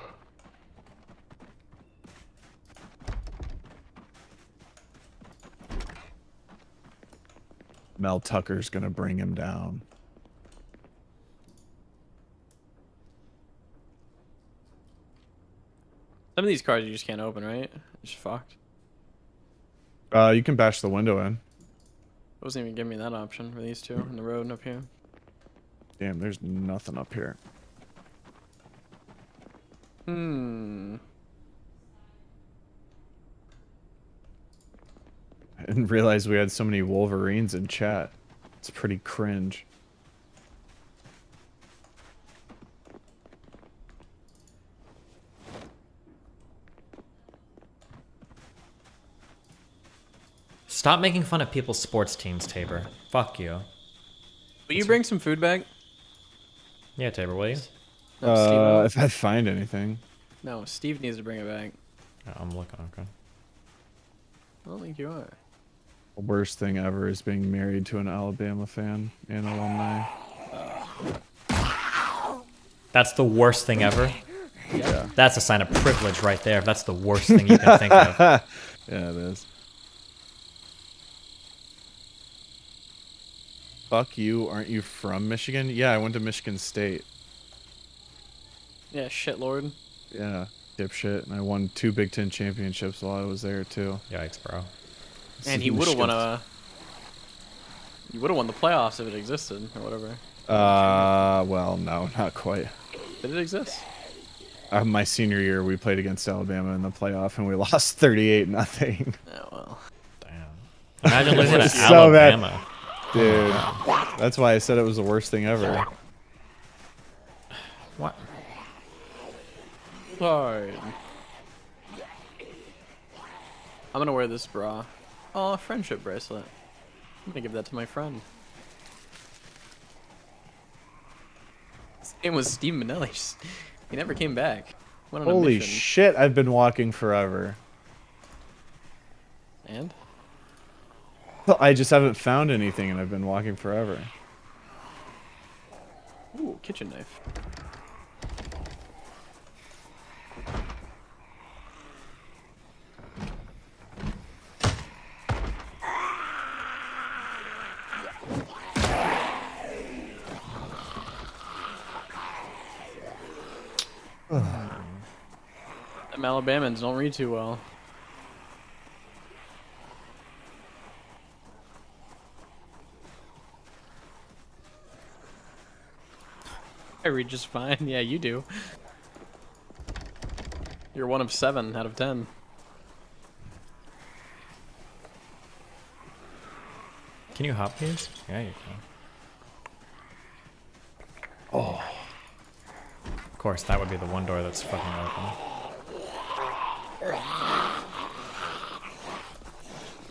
Mel Tucker's gonna bring him down. Some of these cars you just can't open, right? Just fucked. You can bash the window in. Wasn't even giving me that option for these two in the road up here. Damn, there's nothing up here. Hmm. I didn't realize we had so many Wolverines in chat. It's pretty cringe. Stop making fun of people's sports teams, Tabor. Fuck you. Will you bring some food back? Yeah, Tabor, will you? No, Steve, If I find anything. no, Steve needs to bring it back. I'm looking, okay. I don't think you are. The worst thing ever is being married to an Alabama fan and alumni. That's the worst thing ever? Yeah. That's a sign of privilege right there. If that's the worst thing you can think of. Yeah, it is. Fuck you, aren't you from Michigan? Yeah, I went to Michigan State. Yeah, shitlord. Yeah, dipshit. And I won 2 Big Ten championships while I was there, too. Yikes, bro. And he would have won a... You would have won the playoffs if it existed, or whatever. Well, no, not quite. Did it exist? My senior year, we played against Alabama in the playoff, and we lost 38-0. Oh, well. Damn. Imagine losing to so Alabama. Bad. Dude, that's why I said it was the worst thing ever. What? Alright. I'm gonna wear this bra. Oh, a friendship bracelet. I'm gonna give that to my friend. His name was Steve Manelli. He never came back. Went on a Holy mission. shit, I've been walking forever. And? I just haven't found anything, and I've been walking forever. Ooh, kitchen knife. Them Alabamans don't read too well. I read just fine. Yeah, you do. You're 1 of 7 out of 10. Can you hop these? Yeah, you can. Oh. Of course, that would be the one door that's fucking open.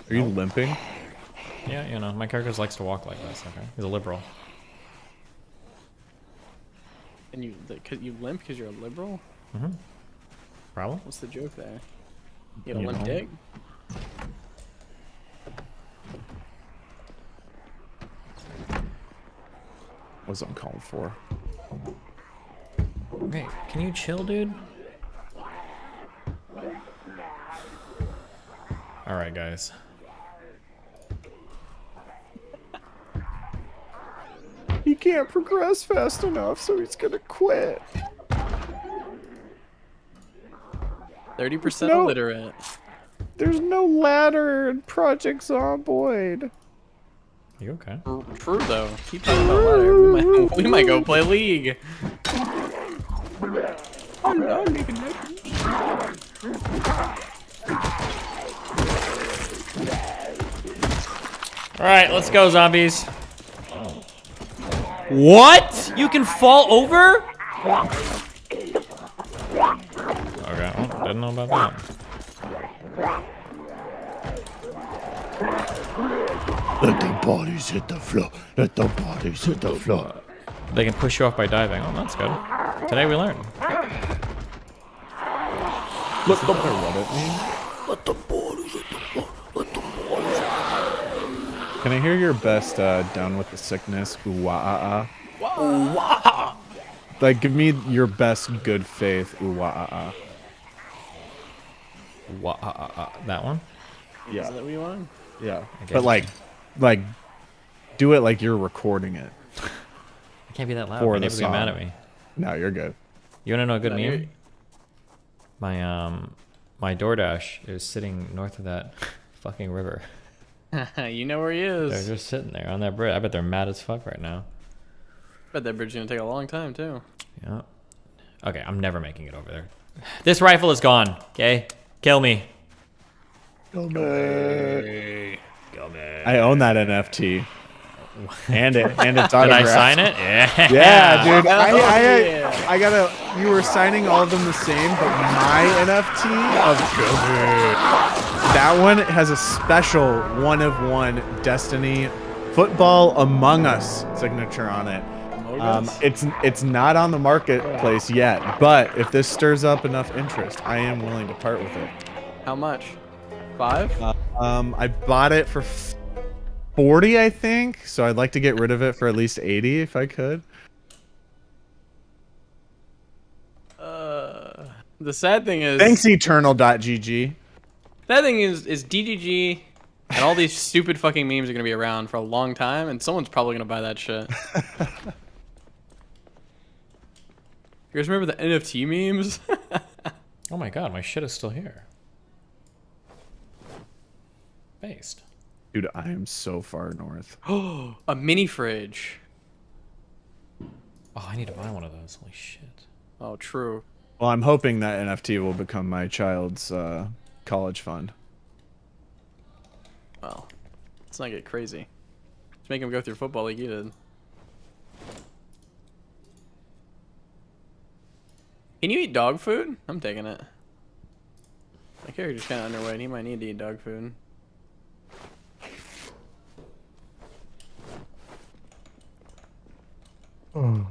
Are you limping? Yeah, you know, my character likes to walk like this, okay? He's a liberal. And you limp because you're a liberal? Mm-hmm. Problem? What's the joke there? You got a You limp know. dick? Was uncalled for. Okay, can you chill, dude? Alright, guys. He can't progress fast enough, so he's gonna quit. 30% No. illiterate. There's no ladder in Project Zomboid. You okay? True though. Keep talking about ladder. We might go play League. Alright, let's go, zombies. What? You can fall over? Okay, well, didn't know about that. Let the bodies hit the floor. Let the bodies hit the floor. They can push you off by diving. Oh, that's good. Today we learned. Let the what it mean? Let the bodies hit the floor. Let the bodies. Can I hear your best down with the sickness? Ooh-wah-ah-ah. Ooh-wah-ah. Like, give me your best good faith. Ooh-wah-ah-ah. That one? Yeah. Is that what you want? Yeah. Okay. But like, do it like you're recording it. I can't be that loud. For My the neighbors get mad at song. me. No, you're good. You wanna know a good No, meme? you're- My DoorDash is sitting north of that fucking river. You know where he is. They're just sitting there on that bridge. I bet they're mad as fuck right now. Bet that bridge is gonna take a long time too. Yeah. Okay, I'm never making it over there. This rifle is gone. Okay, kill me. Kill me. Kill me. I own that NFT. And it's autographed. Did I sign it? Yeah. Yeah, dude. I gotta. You were signing all of them the same, but my NFT of that one has a special 1 of 1 Destiny Football Among Us signature on it. It's not on the marketplace yet, but if this stirs up enough interest, I am willing to part with it. How much? 5? I bought it for 40, I think. So I'd like to get rid of it for at least 80 if I could. The sad thing is... Thanks, Eternal.gg. That thing is DGG, and all these stupid fucking memes are going to be around for a long time, and someone's probably going to buy that shit. You guys remember the NFT memes? Oh my god, my shit is still here. Based. Dude, I am so far north. Oh, a mini fridge. Oh, I need to buy one of those. Holy shit. Oh, true. Well, I'm hoping that NFT will become my child's college fund. Well, let's not get crazy. Just make him go through football like you did. Can you eat dog food? I'm taking it. My character's kind of underweight. He might need to eat dog food. Oh,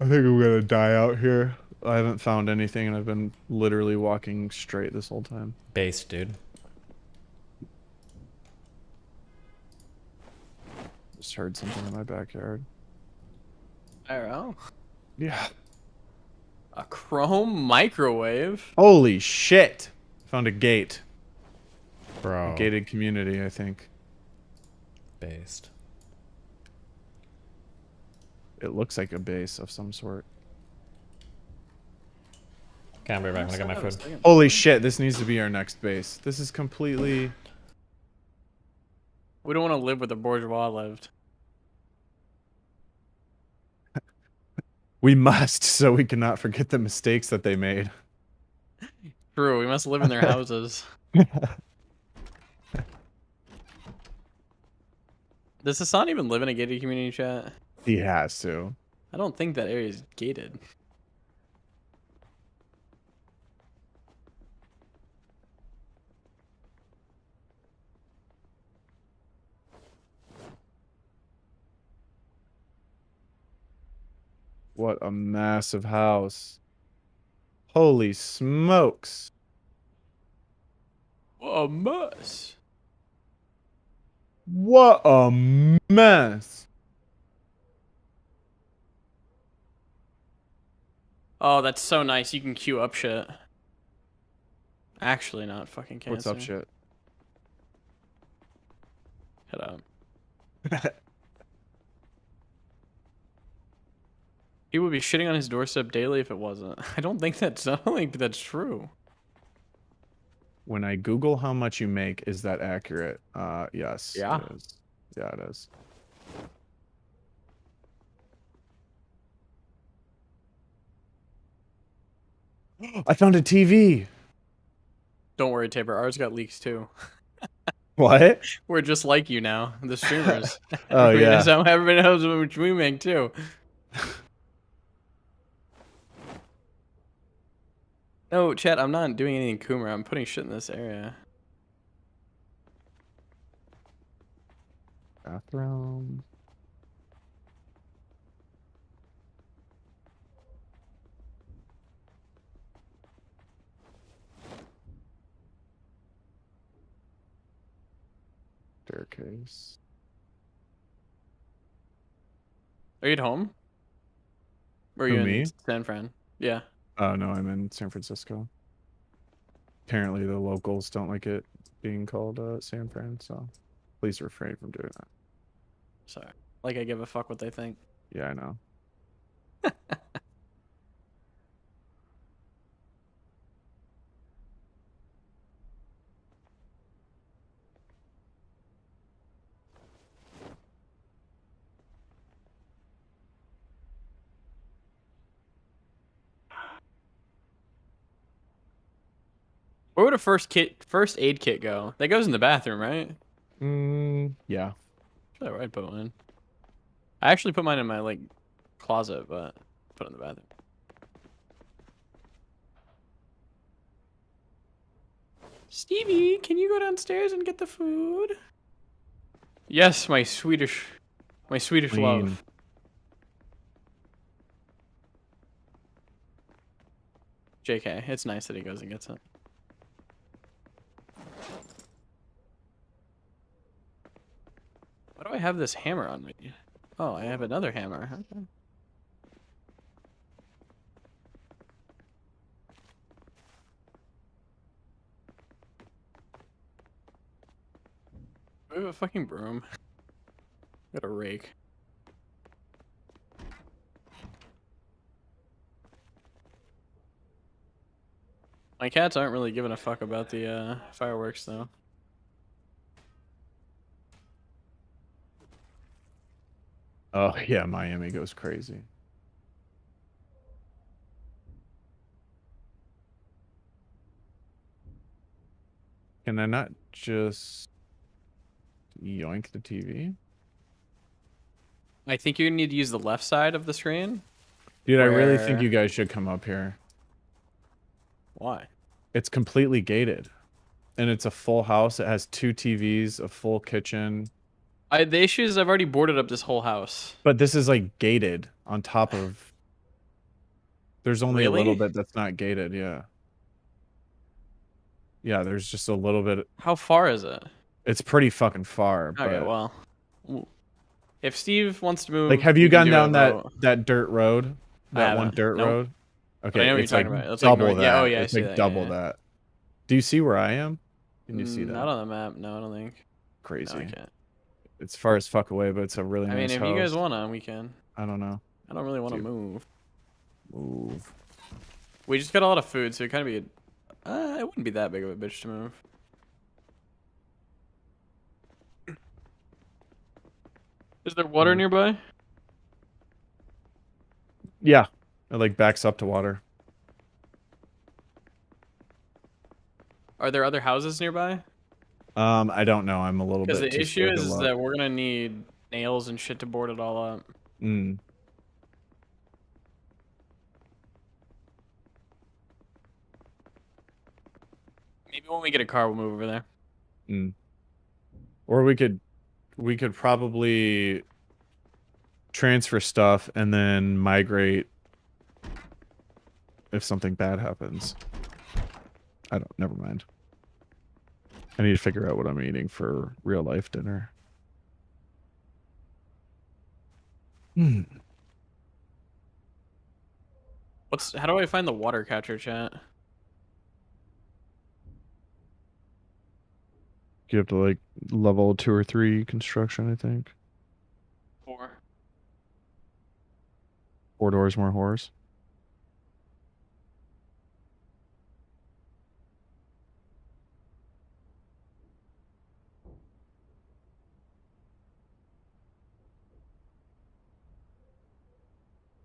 I think I'm gonna die out here. I haven't found anything, and I've been literally walking straight this whole time. Based, dude. Just heard something in my backyard. IRL? Yeah. A chrome microwave? Holy shit! Found a gate. Bro. A gated community, I think. Based. It looks like a base of some sort. Okay, I'll be back when I get my food. Holy shit, this needs to be our next base. This is completely... We don't want to live where the bourgeois lived. We must, so we cannot forget the mistakes that they made. True, we must live in their houses. Does Hassan even live in a gated community, chat? He has to. I don't think that area is gated. What a massive house. Holy smokes. What a mess. What a mess. Oh, that's so nice. You can queue up shit. Actually, not fucking cancer. What's up, shit? Shut up. He would be shitting on his doorstep daily if it wasn't. I don't think that's true. When I Google how much you make, is that accurate? Yes. Yeah. It is. Yeah, it is. I found a TV. Don't worry, Tabor. Ours got leaks too. What? We're just like you now, the streamers. Oh, yeah. Everybody knows how much we make too. No, chat, I'm not doing anything Coomer. I'm putting shit in this area. Bathroom. Staircase. Are you at home? Or are Who, you me? in San Fran? Yeah. Oh, no, I'm in San Francisco. Apparently the locals don't like it being called San Fran, so please refrain from doing that. Sorry. Like I give a fuck what they think. Yeah, I know. Where would a first aid kit go? That goes in the bathroom, right? Yeah. Sure, I'd put one in. I actually put mine in my like closet, but put it in the bathroom. Stevie, can you go downstairs and get the food? Yes, my Swedish love. JK, it's nice that he goes and gets it. Why do I have this hammer on me? Oh, I have another hammer. Okay. I have a fucking broom. Got a rake. My cats aren't really giving a fuck about the fireworks, though. Oh yeah, Miami goes crazy. Can I not just yoink the TV? I think you need to use the left side of the screen. Dude, I really think you guys should come up here. Why? It's completely gated. And it's a full house. It has 2 TVs, a full kitchen. The issue is I've already boarded up this whole house. But this is like gated on top of... There's only a little bit that's not gated, yeah. Yeah, there's just a little bit... How far is it? It's pretty fucking far, Okay, but... well... If Steve wants to move... Like, have you gone down that dirt road? That one dirt Nope. road? But I Okay, know what it's you're like talking about. It's double like that. yeah, oh yeah, I it's see like that, double yeah. that. Do you see where I am? Can you see that? Not on the map. No, I don't think. Crazy. No, I can't. It's far as fuck away, but it's a really I nice mean, if house. you guys want to, we can. I don't know. I don't really want to move. Move. We just got a lot of food, so it kind of be... it wouldn't be that big of a bitch to move. Is there water nearby? Yeah. It like backs up to water. Are there other houses nearby? I don't know. I'm a little bit Because the too issue scared to is look. that we're gonna need nails and shit to board it all up. Mm. Maybe when we get a car, we'll move over there. Mm. Or we could probably transfer stuff and then migrate if something bad happens. Never mind. I need to figure out what I'm eating for real life dinner. How do I find the water catcher, chat? You have to like level 2 or 3 construction, I think. 4. 4 doors, more horrors.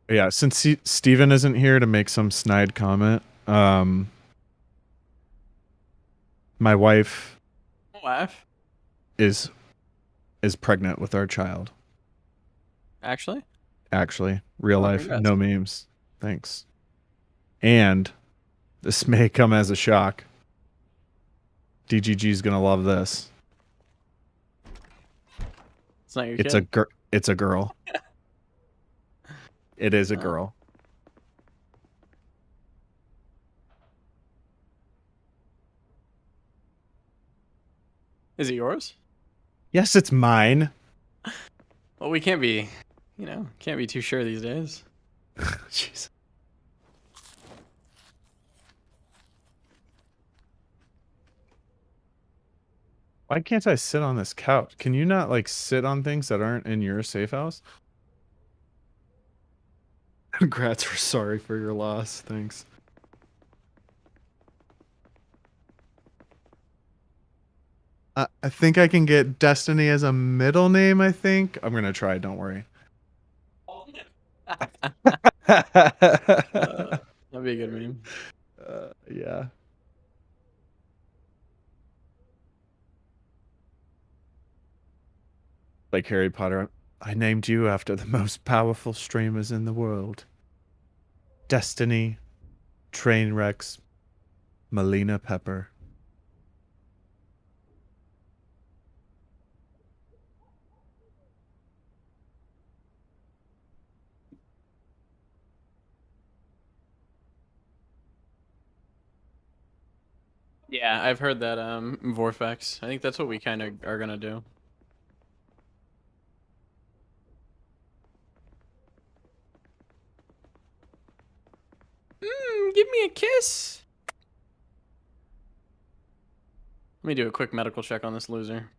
Yeah, since Steven isn't here to make some snide comment, my wife is pregnant with our child. Actually? Actually, real life, congrats. no memes. Thanks. And this may come as a shock. DGG's gonna love this. It's not your It's kid? it's a girl. It is a girl. Is it yours? Yes, it's mine. Well, we can't be, can't be too sure these days. Jeez. Why can't I sit on this couch? Can you not like sit on things that aren't in your safe house? Congrats, for sorry for your loss. Thanks. I think I can get Destiny as a middle name, I think. I'm going to try, don't worry. That'd be a good meme. Yeah. Like Harry Potter, I named you after the most powerful streamers in the world. Destiny, Trainwrecks, Melina Pepper. Yeah, I've heard that Vorfex. I think that's what we kind of are gonna do. Give me a kiss. Let me do a quick medical check on this loser.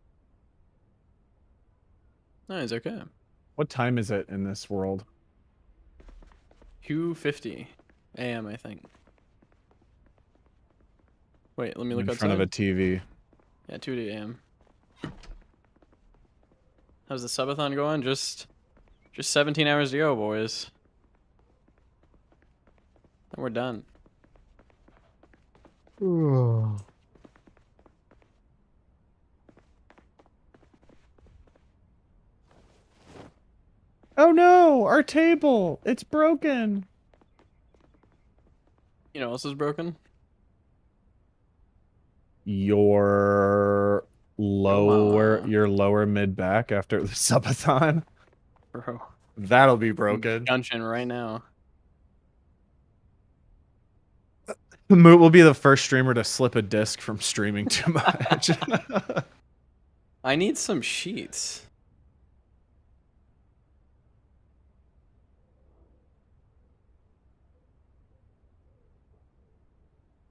No, he's okay. What time is it in this world? 2:50 a.m. I think. Wait, let me look In outside. front of a TV. Yeah, 2 a.m. How's the subathon going? Just 17 hours to go, boys. And we're done. Oh no, our table. It's broken. You know what else is broken? Your lower mid back after the subathon. Bro. That'll be broken. Gungeon right now. Moot will be the first streamer to slip a disc from streaming too much. I need some sheets.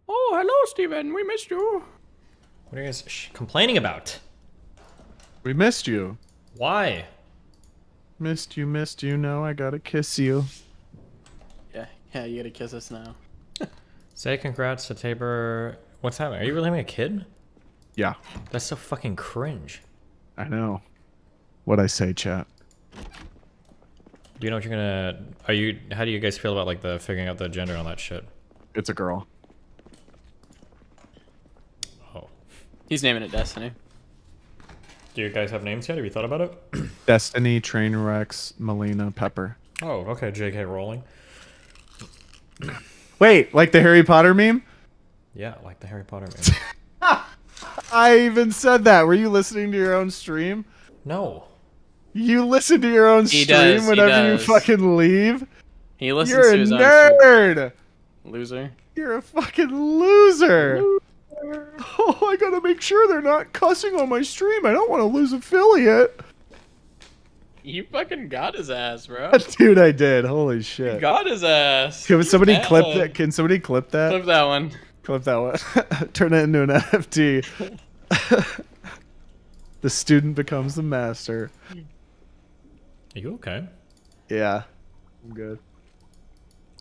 Oh, hello, Steven. We missed you. What are you guys complaining about? We missed you. Why? Missed you. No, I gotta kiss you. Yeah, you gotta kiss us now. Say congrats to Tabor. What's happening? Are you really having a kid? Yeah. That's so fucking cringe. I know. What'd I say, chat? Do you know what you're gonna... How do you guys feel about, like, the figuring out the gender and all that shit? It's a girl. Oh. He's naming it Destiny. Do you guys have names yet? Have you thought about it? Destiny, Trainwrecks, Melina, Pepper. Oh, okay. JK Rowling. Wait, like the Harry Potter meme? Yeah, like the Harry Potter meme. I even said that. Were you listening to your own stream? No. You listen to your own stream whenever you fucking leave? He listens You're to his a own nerd! Loser. You're a fucking loser! Oh, I gotta make sure they're not cussing on my stream. I don't want to lose affiliate. You fucking got his ass, bro. Dude, I did. Holy shit. Got his ass. Can somebody He's clip mad. that? Can somebody clip that? Clip that one. Clip that one. Turn it into an NFT. The student becomes the master. Are you okay? Yeah. I'm good.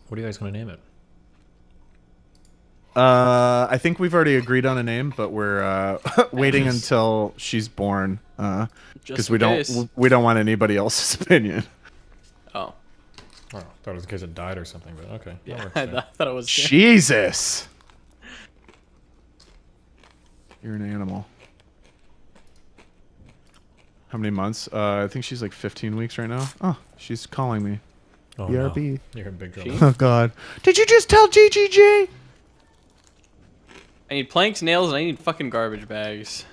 What are you guys gonna name it? I think we've already agreed on a name, but we're waiting until she's born, because we don't want anybody else's opinion. Oh. Oh, I thought it was because it died or something, but okay. Yeah, I thought it was. Jesus. You're an animal. How many months? I think she's like 15 weeks right now. Oh, she's calling me. Oh, BRB. no. You're in big trouble. Oh God. Did you just tell GGG? I need planks, nails, and I need fucking garbage bags.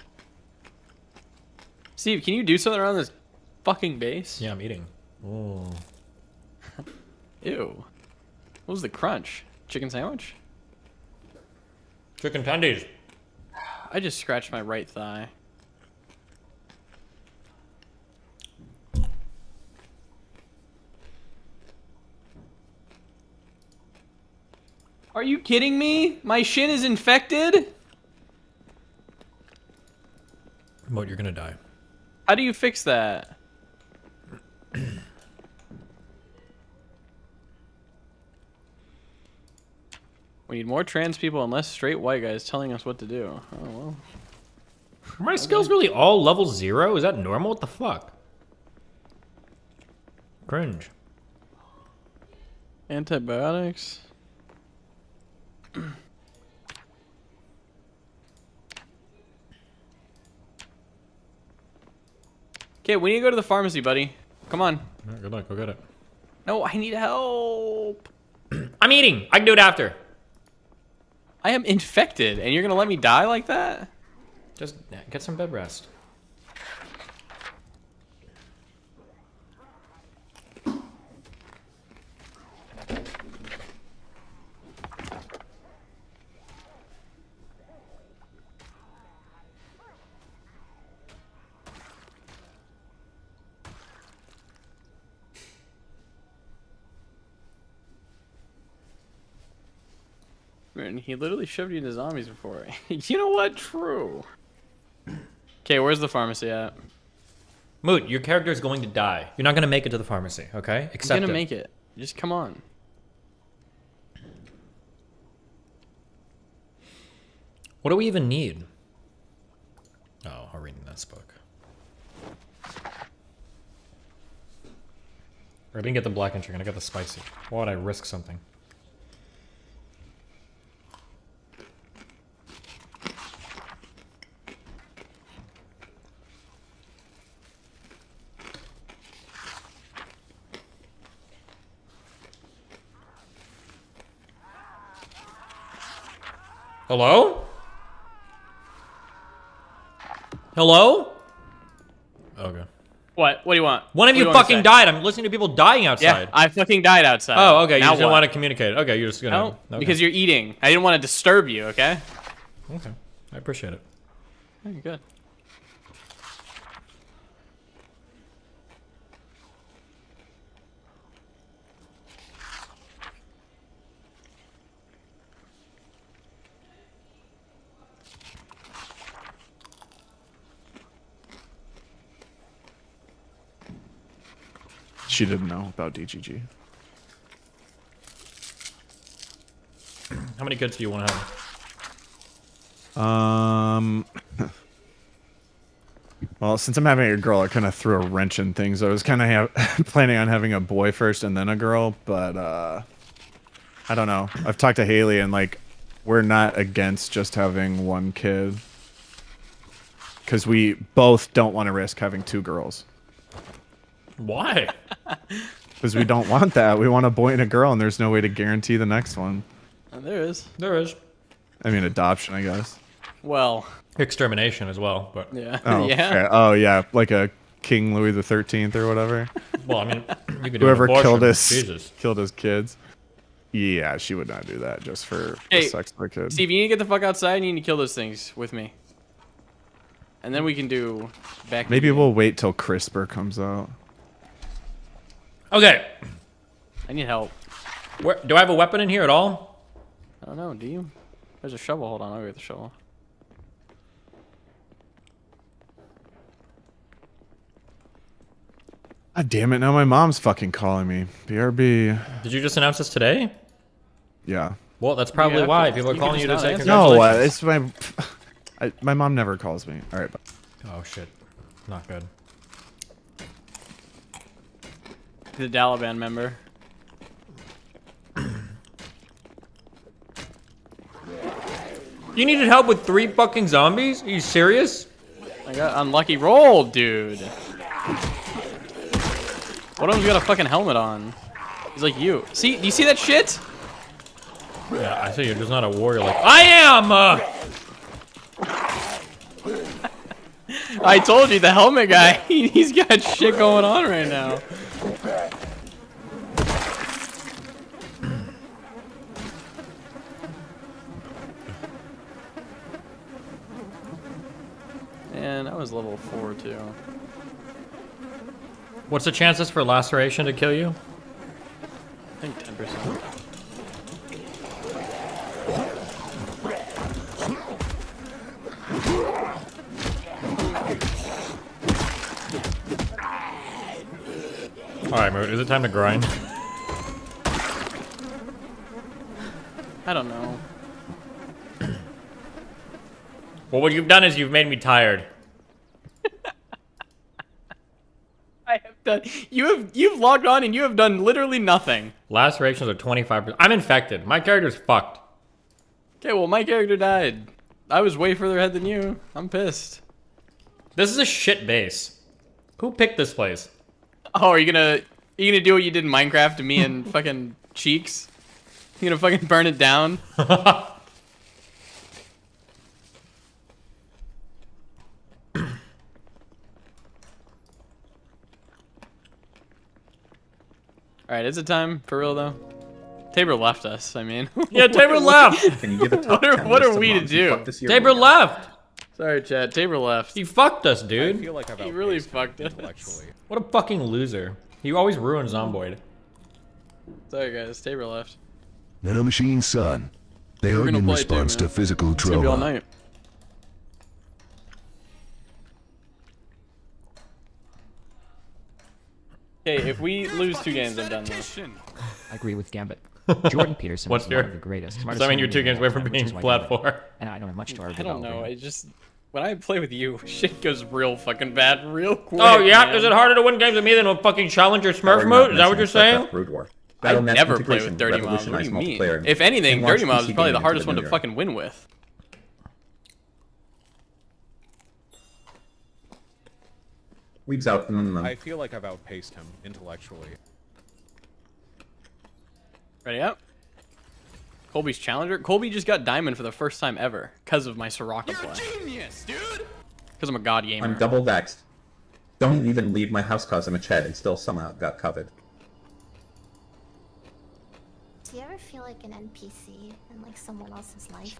Steve, can you do something around this fucking base? Yeah, I'm eating. Oh. Ew. What was the crunch? Chicken sandwich? Chicken tendies. I just scratched my right thigh. Are you kidding me? My shin is infected? Moat, you're gonna die. How do you fix that? We need more trans people and less straight white guys telling us what to do. Oh, well. Are my skills really all level 0? Is that normal? What the fuck? Cringe. Antibiotics? Okay, we need to go to the pharmacy, buddy. Come on. Right, good luck. Go get it. No, I need help. I'm eating. I can do it after. I am infected, and you're gonna let me die like that? Just get some bed rest. Man, he literally shoved you into zombies before. You know what? True. Okay, where's the pharmacy at? Moot, your character is going to die. You're not going to make it to the pharmacy, okay? Accept I'm gonna make it. Just come on. What do we even need? Oh, I'm reading this book. I didn't get the black and chicken. I got the spicy. Why would I risk something? Hello? Hello? Okay. What? What do you want? One of you fucking died. I'm listening to people dying outside. Yeah, I fucking died outside. Oh, okay. You Now just didn't what? want to communicate. Okay, you're just gonna. No, Okay. because you're eating. I didn't want to disturb you, okay? Okay. I appreciate it. Oh, you're good. She didn't know about DGG. How many kids do you want to have? Well, since I'm having a girl, I kind of threw a wrench in things. I was kind of planning on having a boy first and then a girl, but I don't know. I've talked to Haley, and like, we're not against just having one kid because we both don't want to risk having two girls. Why? Because we don't want that. We want a boy and a girl, and there's no way to guarantee the next one. There is. There is. I mean, adoption, I guess. Well. Extermination as well, but. Yeah. Oh, yeah. fair. Oh, yeah. Like a King Louis the 13th or whatever. Well, I mean, you could do Whoever an abortion. killed his kids. Yeah, she would not do that just for the Hey, sex of a kid. Steve, you need to get the fuck outside and you need to kill those things with me. And then we can do back. Maybe we'll wait till CRISPR comes out. Okay. I need help. Where, do I have a weapon in here at all? I don't know. Do you? There's a shovel. Hold on. I'll go get the shovel. God damn it, now my mom's fucking calling me. BRB. Did you just announce this today? Yeah. Well, that's probably Yeah, why you people are can calling you to just say not congratulations. No, it's my mom never calls me. All right. Bye. Oh shit, not good. The Dalaban member. You needed help with 3 fucking zombies? Are you serious? I got unlucky roll, dude. One of them's got a fucking helmet on. He's like you. See? Do you see that shit? Yeah, I see you're just not a warrior like I am! I told you, the helmet guy, he's got shit going on right now. And that was level 4 too. What's the chances for laceration to kill you? I think 10%. Alright, Moot, is it time to grind? I don't know. Well, what you've done is you've made me tired. I have done. You've logged on and you have done literally nothing. Lacerations are 25%. I'm infected. My character's fucked. Okay, well my character died. I was way further ahead than you. I'm pissed. This is a shit base. Who picked this place? Oh, are you gonna do what you did in Minecraft to me and fucking Cheeks? You gonna fucking burn it down? Alright, is it time for real though? Tabor left us, I mean. Yeah, Tabor left! Can you give a top what 10 are list of we to moms who do? fucked this year? Tabor left! Sorry, chat. Tabor left. He fucked us, dude. I feel like I've He really outpaced him fucked us. intellectually. What a fucking loser. He always ruins Zomboid. Sorry guys, Tabor left. Nanomachine son. They We're aren't gonna in play response too, to man. physical It's gonna be all trauma. night. Okay, if we lose 2 games, I'm done though. I agree with Gambit. Jordan Peterson What's was your- one of the greatest. Does that mean you're 2 games away from being flat 4? And I don't have much to argue I don't about. know. I just when I play with you, shit goes real fucking bad real quick. Oh yeah? man. Is it harder to win games with me than with fucking Challenger Smurf mode? Is that what you're saying? Brood War. I Battle.net never play integration with Dirty Mobs. What do you revolutionized mean? multiplayer If anything, and launched Dirty Mobs PC is probably the gaming hardest into one the to new era. fucking win with. Weeb's out. I feel like I've outpaced him intellectually. Ready up? Colby's Challenger. Colby just got Diamond for the first time ever because of my Soraka play. Genius, dude. Because I'm a god gamer. I'm double vexed. Don't even leave my house cause I'm a Chad and still somehow got covered. Do you ever feel like an NPC in like someone else's life?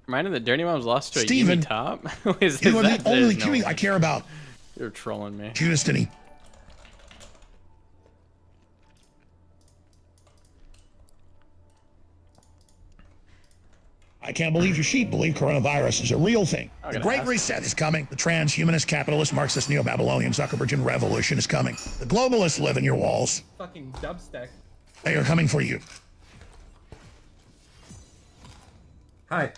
Reminded that Dirty Mobs lost to a Steven, Yumi top? is You are that- the only there's no cutie way. I care about. You're trolling me. Destiny. I can't believe your sheep believe coronavirus is a real thing. The Great Reset is coming. The transhumanist, capitalist, Marxist, neo-Babylonian, Zuckerbergian revolution is coming. The globalists live in your walls. Fucking dubstep. They are coming for you. Hi.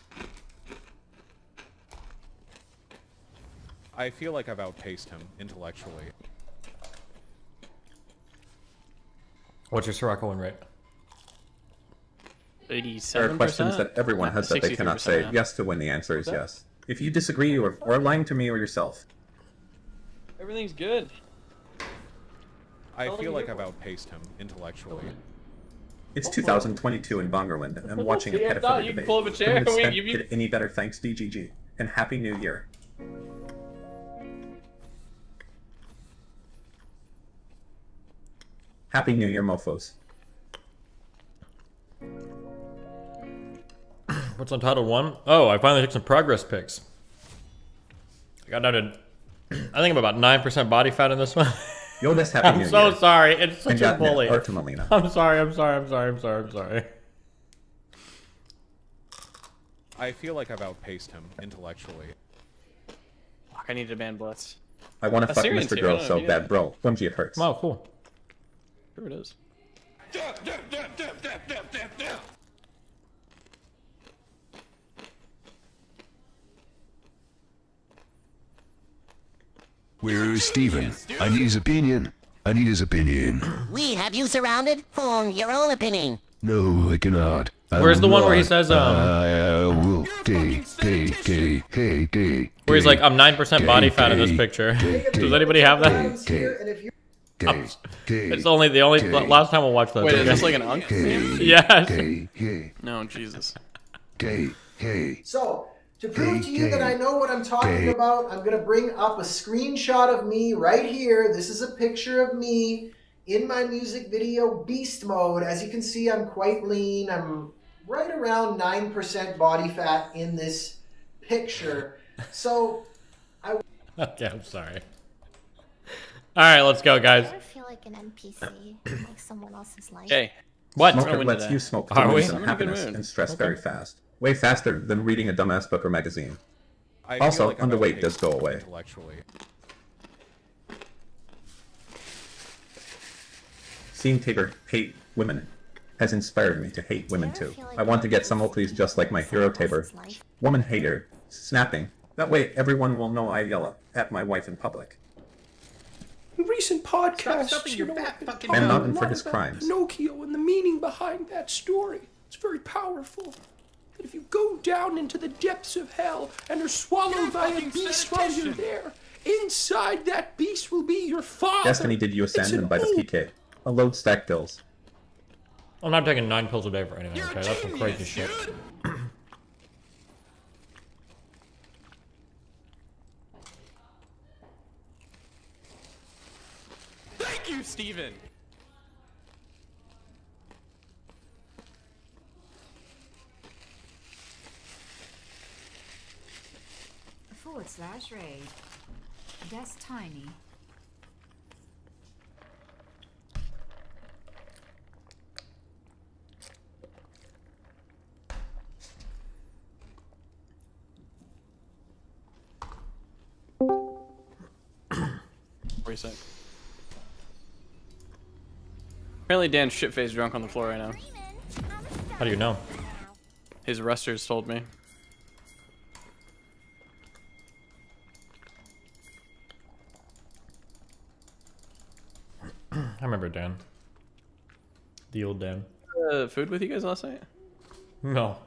I feel like I've outpaced him intellectually. What's your Soraka win rate? 87%? There are questions that everyone has that they cannot say 63%. yes to when the answer is yes. If you disagree, you are lying to me or yourself. Everything's good. I feel like I've outpaced him intellectually. It's 2022 in Bongerland, and watching a See, I thought pedophilia you could debate pull up a chair. couldn't have Wait, spent you- it any better thanks DGG. And Happy New Year. Happy New Year, mofos. What's Untitled 1? Oh, I finally took some progress pics. I got down to, I think I'm about 9% body fat in this one. Yo, this Happy I'm New so Year. sorry. It's such And a got bully. Art to Melina. I'm sorry. I'm sorry. I feel like I've outpaced him intellectually. Fuck, I need to ban Blitz. I want to A fuck Syrian Mr. too, I Girl don't know so if you bad, know. bro. Bumsy, it hurts. Oh, cool. Sure it is. Where is Steven? I need his opinion. We have you surrounded? Form your own opinion. No, I cannot. Where's the one where he says, Where Where he's like, I'm 9% body fat in this picture. Does anybody have that? It's only the only last time we'll watch that. Wait, is this like an unk? Yes. No, Jesus. So, to prove to you that I know what I'm talking about, I'm going to bring up a screenshot of me right here. This is a picture of me in my music video beast mode. As you can see, I'm quite lean. I'm right around 9% body fat in this picture. So, Okay, I'm sorry. Alright, let's go, guys. Do you ever feel like an NPC in like someone else's life? Okay. What? Smoker lets you smoke to Are we? win some happiness and stress very fast. Way faster than reading a dumbass book or magazine. I feel Also, like I've underweight outpaced does go him away. Intellectually. Seeing Tabor hate women has inspired me to hate women too. I want to get some Oakleys just like my hero Tabor. Woman hater. Snapping. That way everyone will know I yell at my wife in public. In recent podcasts, stuffing you your know, fat I've fucking talked And a not in for lot his about crimes. Pinocchio and the meaning behind that story. It's very powerful. That if you go down into the depths of hell and are swallowed by a beast while you're there, Inside that beast will be your father. Destiny did you ascend and buy the PK. A load stack pills. I'm not taking 9 pills a day for anything, okay? That's some crazy shit. Thank you, Steven. /raid. That's tiny. Reset. Apparently Dan's shit-faced drunk on the floor right now. How do you know? His resters told me. I remember Dan. The old Dan. Food with you guys last night? No.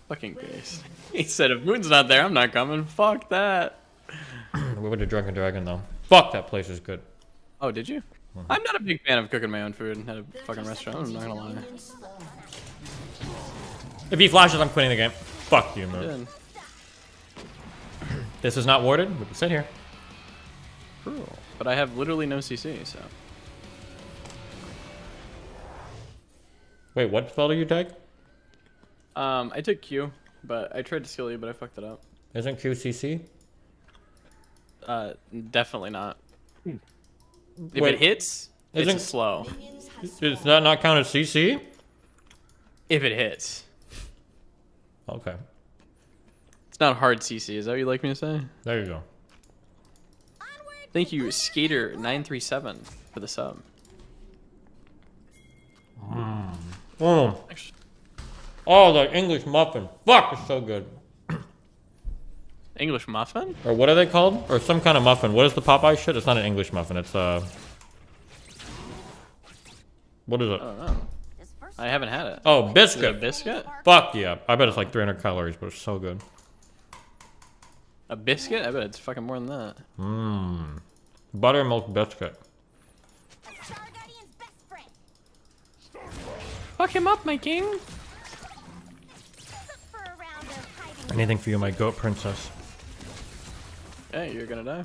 Fucking beast. He said, if Moon's not there, I'm not coming. Fuck that. We went to Drunken Dragon, though. Fuck, that place is good. Oh, did you? I'm not a big fan of cooking my own food at a fucking restaurant. I'm not gonna lie. If he flashes, I'm quitting the game. Fuck you, Moon. This is not warded. We can sit here. Cool. But I have literally no CC, so. Wait, what spell did you take? I took Q, but I tried to skill you, but I fucked it up. Isn't Q CC? Definitely not. If Wait, it hits, it's slow. Does that not count as CC? If it hits. Okay. It's not hard CC, is that what you'd like me to say? There you go. Thank you, Skater937, for the sub. Oh. Oh, the English muffin. Fuck, it's so good. English muffin? Or what are they called? Or some kind of muffin. What is the Popeye shit? It's not an English muffin. It's what is it? I don't know. I haven't had it. Oh, biscuit. Is it a biscuit? Fuck yeah. I bet it's like 300 calories, but it's so good. A biscuit? I bet it's fucking more than that. Mmm. Buttermilk biscuit. Fuck him up, my king. Anything for you, my goat princess. Hey, you're gonna die.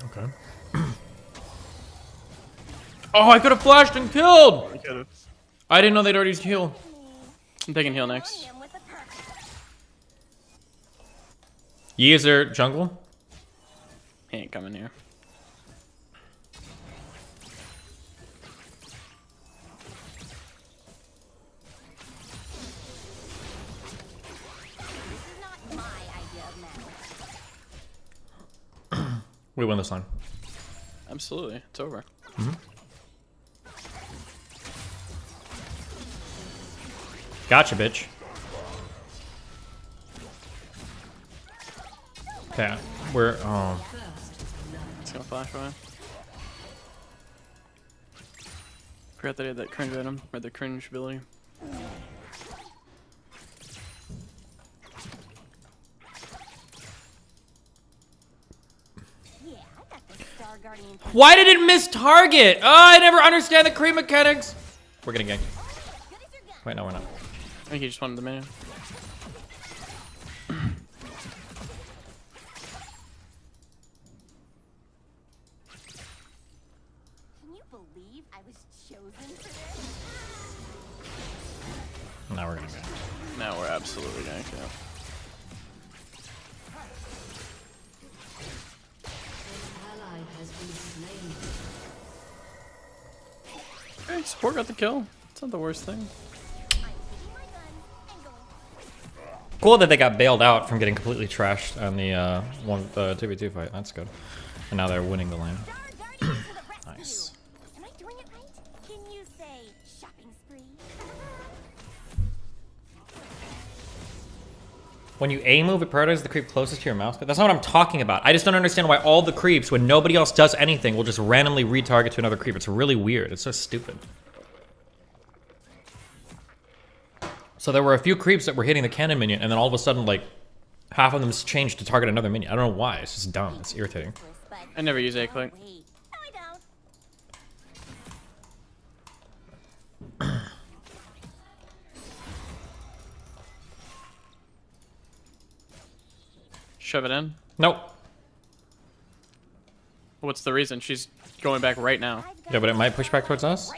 Okay. Oh, I could have flashed and killed! I didn't know they'd already heal. I'm taking heal next. Yi, is there jungle? He ain't coming here. We win this line. Absolutely. It's over. Gotcha, bitch. Okay, we're It's gonna flash away. Forgot that I had that cringe item, or the cringe ability. Why did it miss target? Oh, I never understand the creep mechanics. We're getting ganked. Wait, no, we're not. I think he just wanted the minion. Can you believe I was chosen for this? Now we're gonna gank. Now we're absolutely ganked, yeah. Okay, support got the kill. It's not the worst thing. Cool that they got bailed out from getting completely trashed on the 2v2 fight. That's good. And now they're winning the lane. Nice. Am I doing it right? Can you say shopping spree? When you A move, it prioritizes the creep closest to your mouse. That's not what I'm talking about. I just don't understand why all the creeps, when nobody else does anything, will just randomly retarget to another creep. It's really weird. It's so stupid. So there were a few creeps that were hitting the cannon minion, and then all of a sudden, like, half of them changed to target another minion. I don't know why. It's just dumb. It's irritating. I never use A-click. Shove it in? Nope. What's the reason? She's going back right now. Yeah, but it might push back towards us.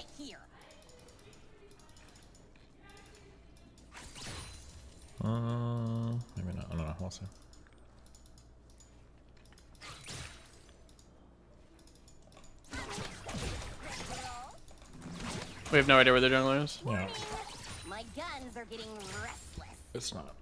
Maybe not. I don't know. We'll see. We have no idea where their jungler is. Yeah. My guns are getting restless. It's not.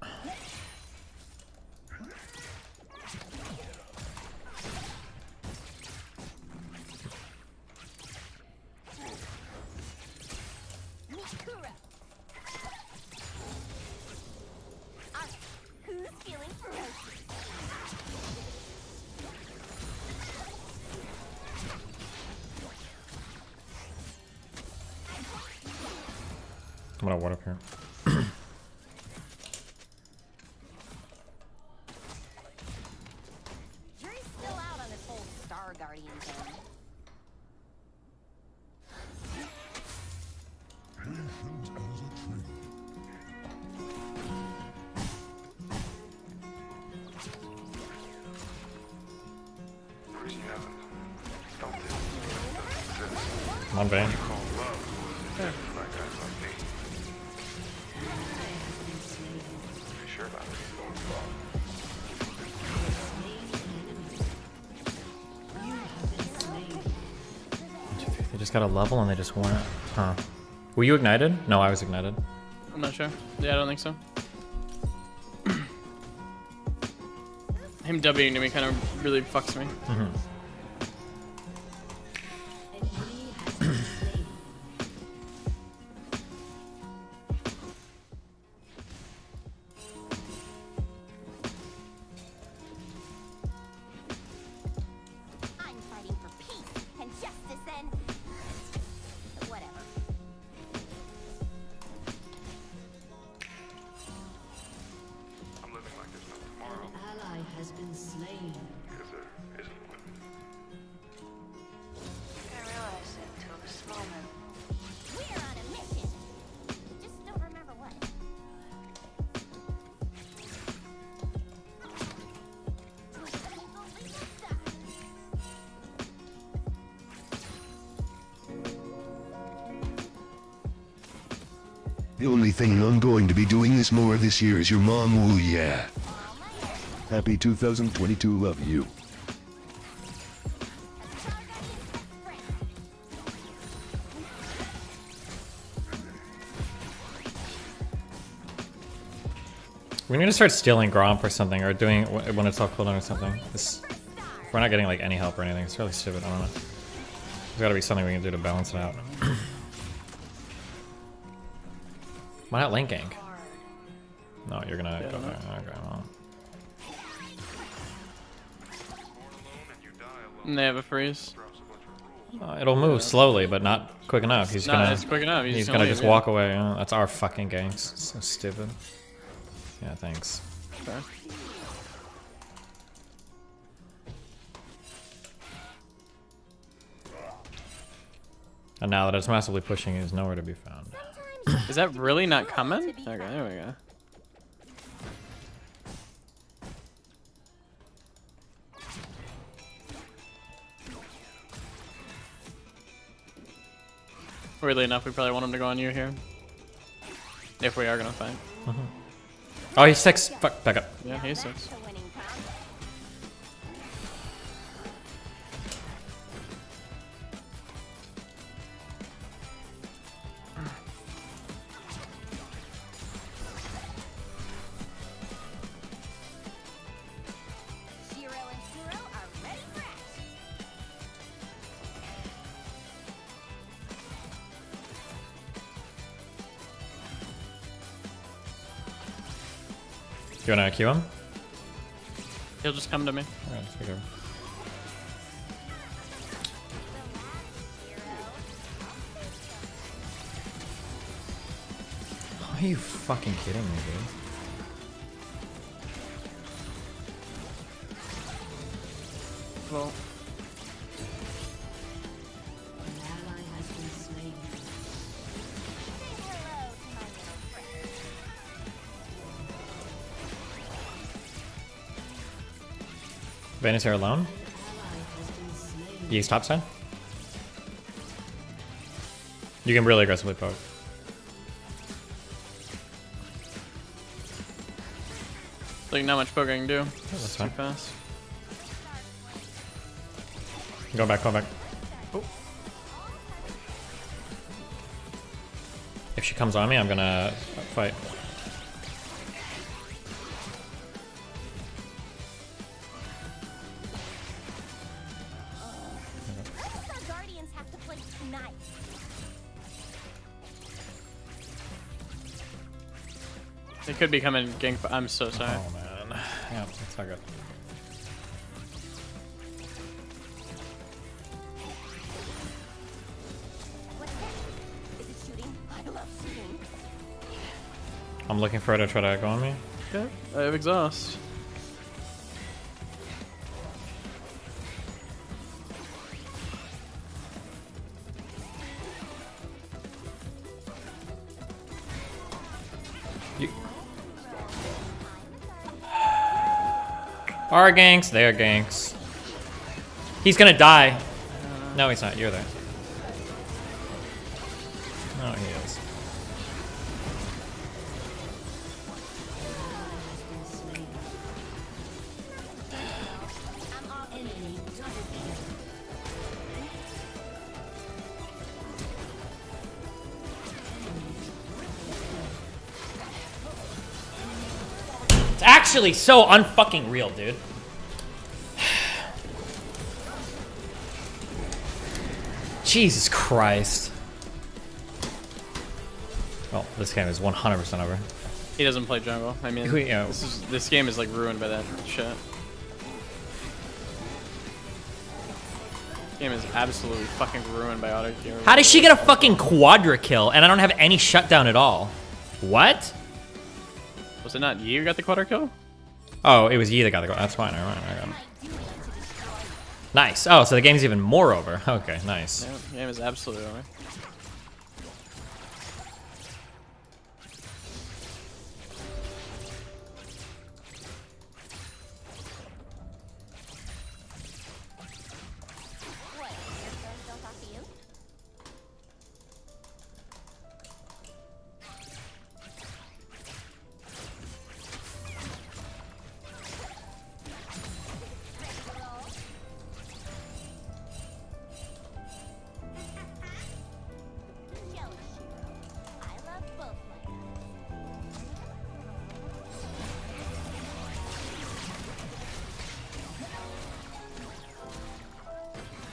Who's feeling ferocious? I'm gonna ward up here. Jury's still out on this whole Star Guardian thing. Come on, Vayne. They just got a level and they just weren't. Huh. Were you ignited? No, I was ignited. I'm not sure. Yeah, I don't think so. Him Wing to me kind of really fucks me. I'm fighting for peace and justice and whatever. I'm living like there's no tomorrow. An ally has been slain. Because there isn't one. I realized it until this moment. We're on a mission. Just don't remember what. The only thing I'm going to be doing this more this year is your mom, woo yeah. Happy 2022, love you. We need to start stealing Gromp or something, or doing it when it's all cooldown or something. We're not getting like any help or anything. It's really stupid. I don't know. There's got to be something we can do to balance it out. Why not lane gank? No, you're gonna go there. Okay, well. And they have a freeze. It'll move slowly, but not quick enough. He's gonna. It's quick enough. He's gonna just walk away. That's our fucking ganks. So stupid. Yeah, thanks. Okay. And now that it's massively pushing, he's nowhere to be found. Is that really not coming? Okay, there we go. Weirdly enough, we probably want him to go on you here. If we are gonna fight. Oh, he's 6. Fuck, back up. Yeah, he's 6. You wanna queue him? He'll just come to me. Yeah, just take over. Are you fucking kidding me, dude? Well. Vayne's here alone. Use top side. You can really aggressively poke. Like not much poking I can do. That's too fine. fast. Go back, go back. Oh. If she comes on me, I'm gonna fight. They could be coming gank. I'm so sorry. Oh man. Yeah, it's not good. I'm looking for her to try to go on me. Okay, I have exhaust. Our ganks, their ganks. He's gonna die. No, he's not. You're there. Oh, he is. It's actually so unfucking real, dude. Jesus Christ. Well, this game is 100% over. He doesn't play jungle. I mean, Yeah. this game is like ruined by that shit. This game is absolutely fucking ruined by auto queue. How did she get a fucking quadra kill and I don't have any shutdown at all? What? Was it not you who got the quadra kill? Oh, it was Yi that got the goal. That's fine. Never mind. I got it. Nice. Oh, so the game's even more over. Okay, nice. Yeah, the game is absolutely over.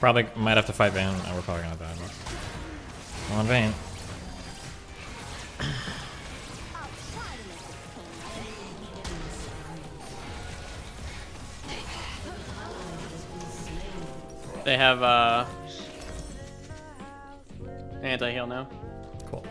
Probably might have to fight Vayne. Oh, we're probably gonna die. But... Come on, Vayne. They have anti-heal now. Cool.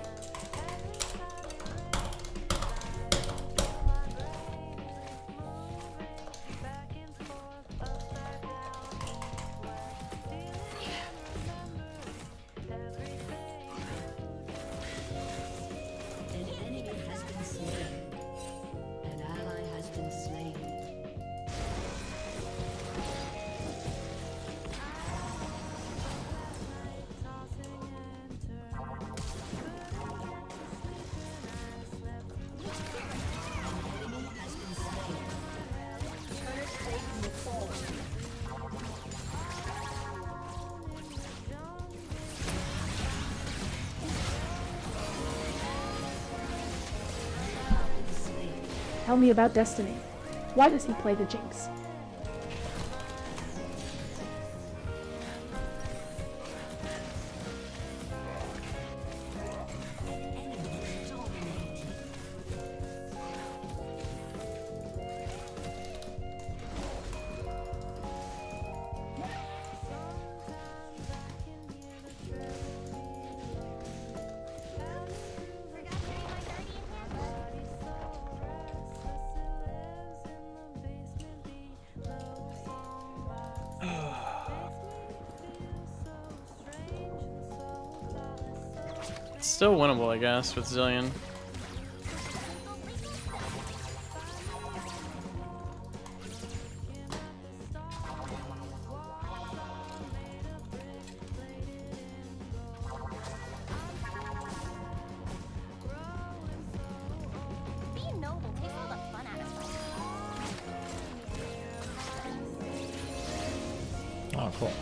Tell me about Destiny. Why does he play the Jinx? It's still winnable, I guess, with Zillion. Being noble takes all the fun out of it. Oh, cool.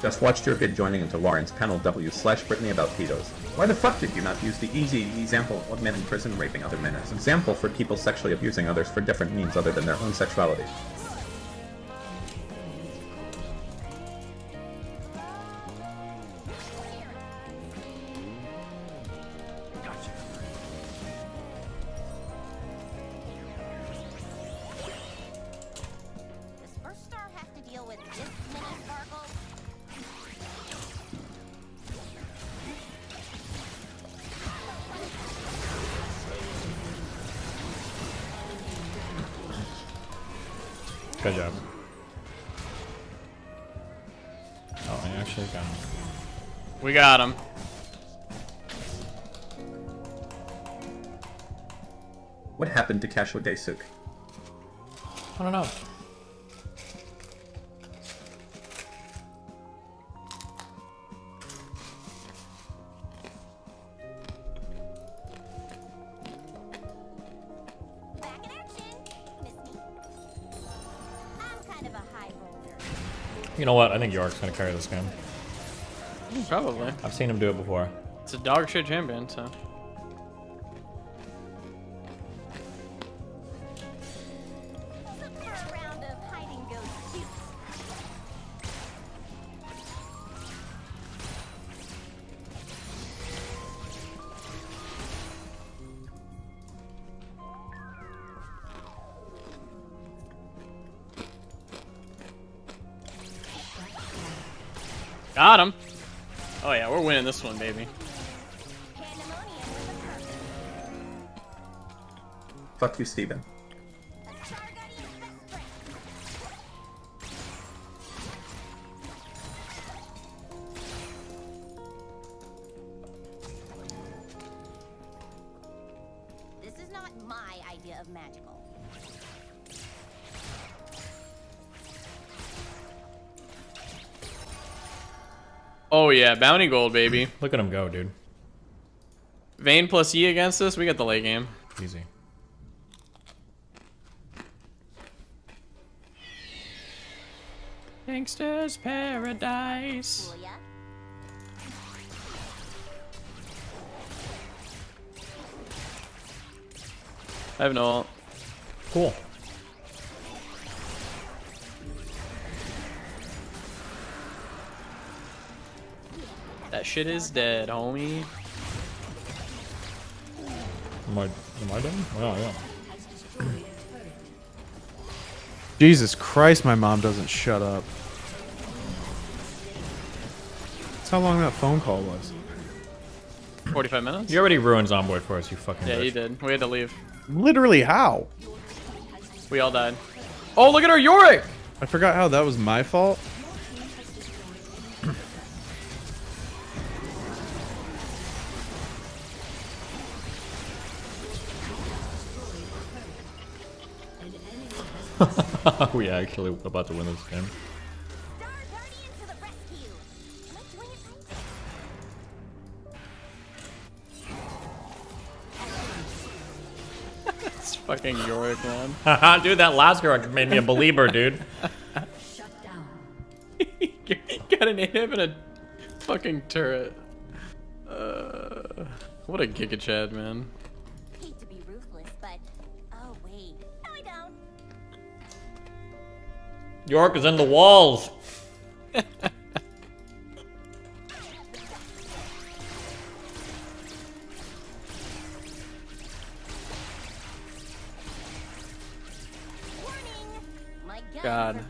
Just watched your vid joining into Lauren's panel W/Brittany about pedos. Why the fuck did you not use the easy example of men in prison raping other men as an example for people sexually abusing others for different means other than their own sexuality? Does First Star have to deal with this many sparkles? Good job. Oh, I actually got him. We got him. What happened to Kashua Daesuk? I don't know. Back in action. Miss me? I'm kind of a high roller. You know what? I think York's gonna carry this game. Probably. I've seen him do it before. It's a dog shit champion, so. For a round of hide and go shoot. Got him. Oh yeah, we're winning this one, baby. Fuck you, Steven. This is not my idea of magical. Oh yeah, bounty gold, baby. Look at him go, dude. Vayne plus E against us, we got the late game. Easy. Gangster's paradise. I have no ult. Cool. That shit is dead, homie. Am I done? Oh, yeah. Jesus Christ, my mom doesn't shut up. That's how long that phone call was. 45 minutes? You already ruined Zomboid for us, you fucking Yeah, bitch. you did. We had to leave. Literally how? We all died. Oh, look at our Yorick! I forgot how that was my fault. We actually about to win this game. It's fucking Yorick, man. Dude, that last girl made me a believer, dude. Got an inhib and a fucking turret. What a Giga Chad, man. Hate to be ruthless, but oh wait, no I don't. York is in the walls. God.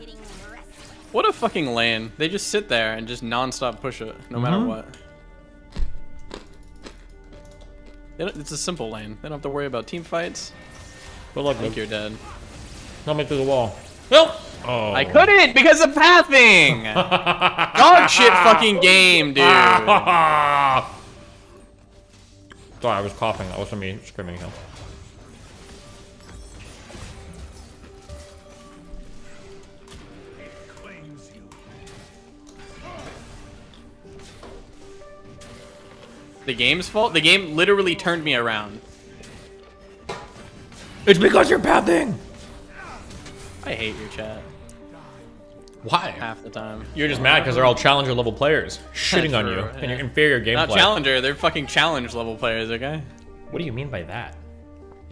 What a fucking lane. They just sit there and just non-stop push it, no matter what. It's a simple lane. They don't have to worry about team fights. Good luck, I think dude. you're dead. Help me through the wall. Nope. Oh. I couldn't because of pathing! Dog shit fucking game, dude. Sorry, I was coughing. That wasn't me screaming him. The game's fault? The game literally turned me around. It's because you're pathing! I hate your chat. Why? Half the time. You're just mad because they're all challenger level players shitting on you and your inferior gameplay. Not challenger, they're fucking challenge level players, okay? What do you mean by that?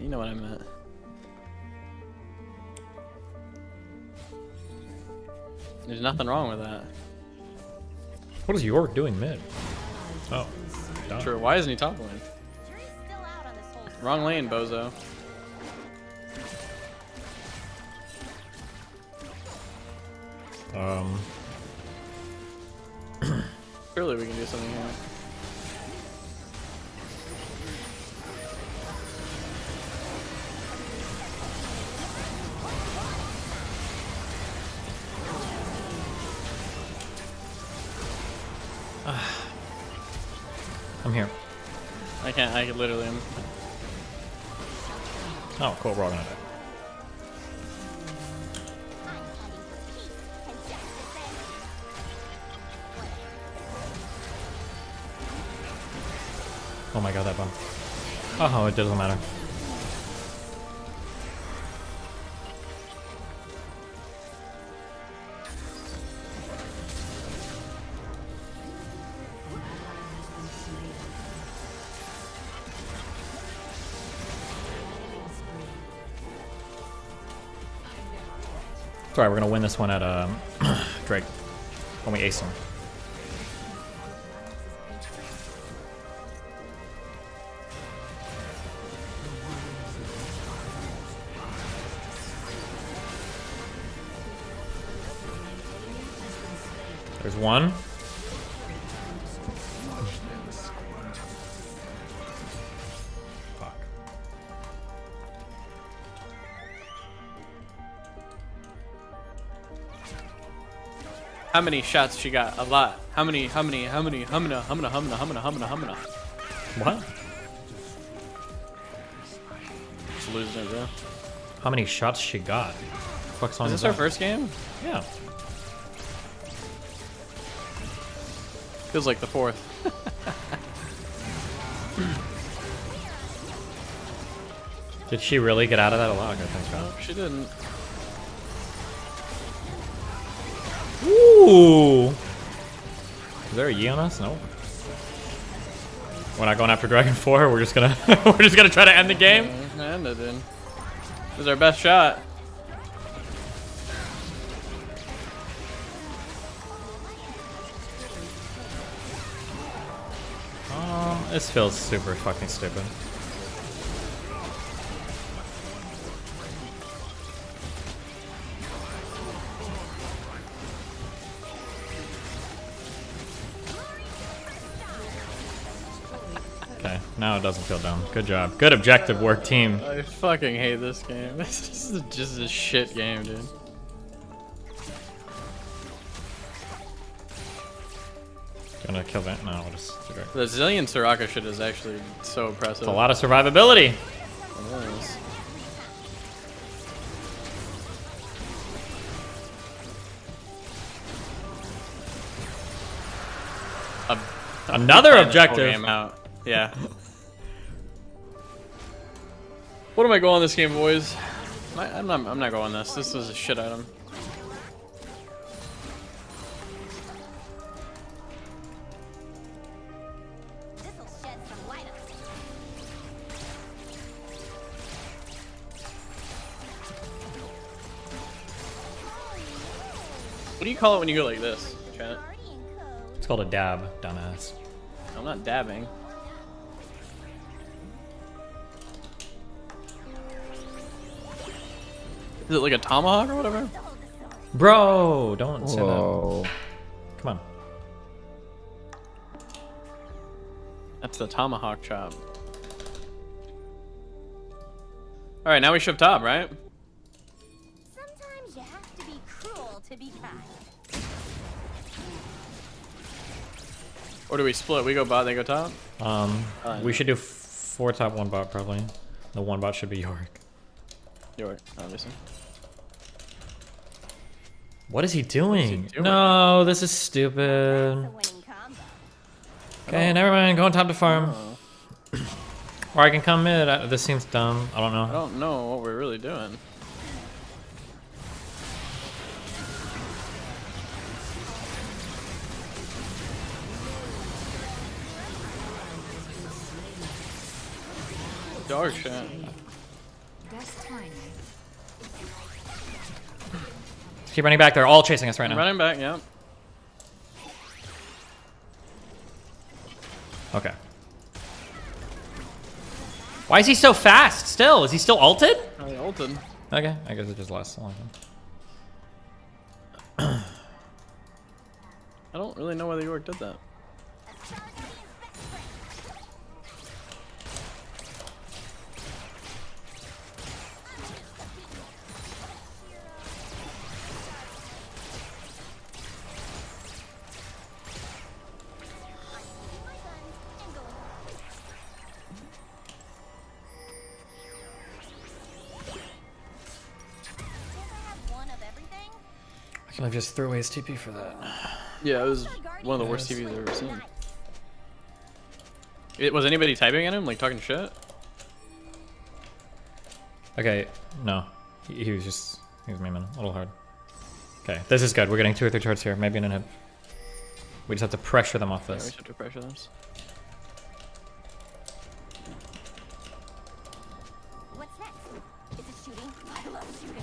You know what I meant. There's nothing wrong with that. What is York doing mid? Oh. Done. Sure, why isn't he top lane? Wrong lane, bozo. Surely we can do something here. I'm here. I can't, I literally am. Oh, cool, we're all gonna die. Oh my god, that bump. Oh, it doesn't matter. Sorry, we're gonna win this one at Drake when we ace him. There's one. Fuck. How many shots she got? A lot. How many? What? Just losing it, bro. How many shots she got? Fuck song Is this our first game? Yeah. Feels like the fourth. Did she really get out of that alive? I think so. No, she didn't. Ooh! Is there a Yi on us? No. We're not going after Dragon 4. We're just gonna we're just gonna try to end the game. End it, dude. This is our best shot. This feels super fucking stupid. Okay, now it doesn't feel dumb. Good job. Good objective work, team. I fucking hate this game. This is just a shit game, dude. Gonna kill that? No, we'll just do it. The Zillion Soraka shit is actually so impressive. It's a lot of survivability. It is. Another objective. Game out. Yeah. What am I going this game, boys? I'm not going this. This is a shit item. What do you call it when you go like this, chat? It's called a dab, dumbass. I'm not dabbing. Is it like a tomahawk or whatever? Bro, don't say that. Come on. That's the tomahawk chop. Alright, now we shift top, right? Sometimes you have to be cruel to be kind. Or do we split? We go bot, they go top? We should do 4 top, 1 bot probably. The 1 bot should be York. York, obviously. What is he doing? doing? No, this is stupid. Okay, never mind. Going top to farm. Or I can come mid. This seems dumb. I don't know. I don't know what we're really doing. Dog shit. That's tiny. Keep running back. They're all chasing us right now. Running back, yeah. Okay. Why is he so fast still? Is he still ulted? Oh, he ulted. Okay, I guess it just lasts so long. I don't really know why the York did that. I can have just threw away his TP for that. Yeah, it was one of the worst TVs I've ever seen. Was anybody typing at him, like talking shit? Okay, no. He was memeing a little hard. Okay, this is good. We're getting 2 or 3 turrets here. Maybe an inhib. We just have to pressure them off Yeah, this. we just have to pressure them. What's next? Is it shooting? I love shooting.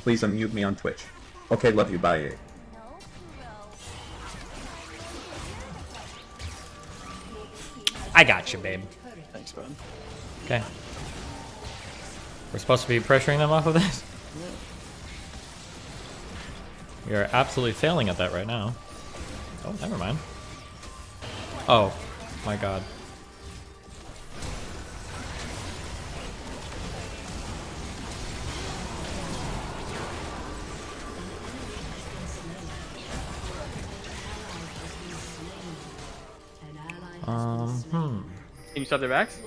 Please unmute me on Twitch. Okay, love you, bye. I got you, babe. Thanks, bud. Okay. We're supposed to be pressuring them off of this? We are absolutely failing at that right now. Oh, never mind. Oh, my god. Can you stop their backs?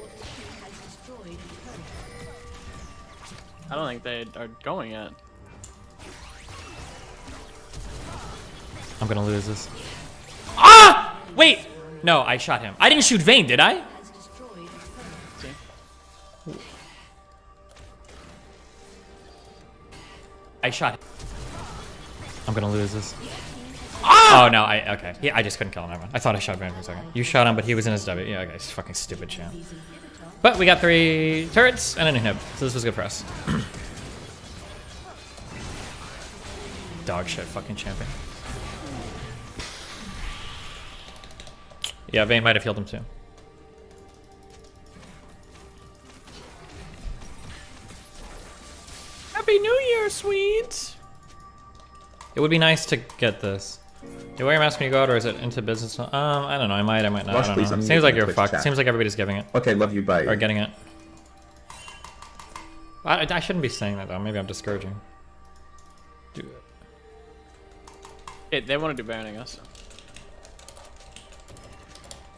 I don't think they are going yet. I'm gonna lose this. Ah! Wait! No, I shot him. I didn't shoot Vayne, did I? I shot him. I'm gonna lose this. Oh no, okay. I just couldn't kill him. Never mind. I thought I shot Vayne for a second. You shot him, but he was in his W. Yeah, okay, he's fucking stupid champ. But we got 3 turrets and an inhib, so this was good for us. Dog shit fucking champion. Yeah, Vayne might have healed him too. Happy New Year, sweets! It would be nice to get this. Do you wear your mask when you go out, or is it into business? I don't know. I might not. Rush, I please, don't know. unmute Seems like my you're Twitch fucked. chat. Seems like everybody's giving it. Okay, love you, bye. Or getting it. I shouldn't be saying that though. Maybe I'm discouraging. They want to do banning us.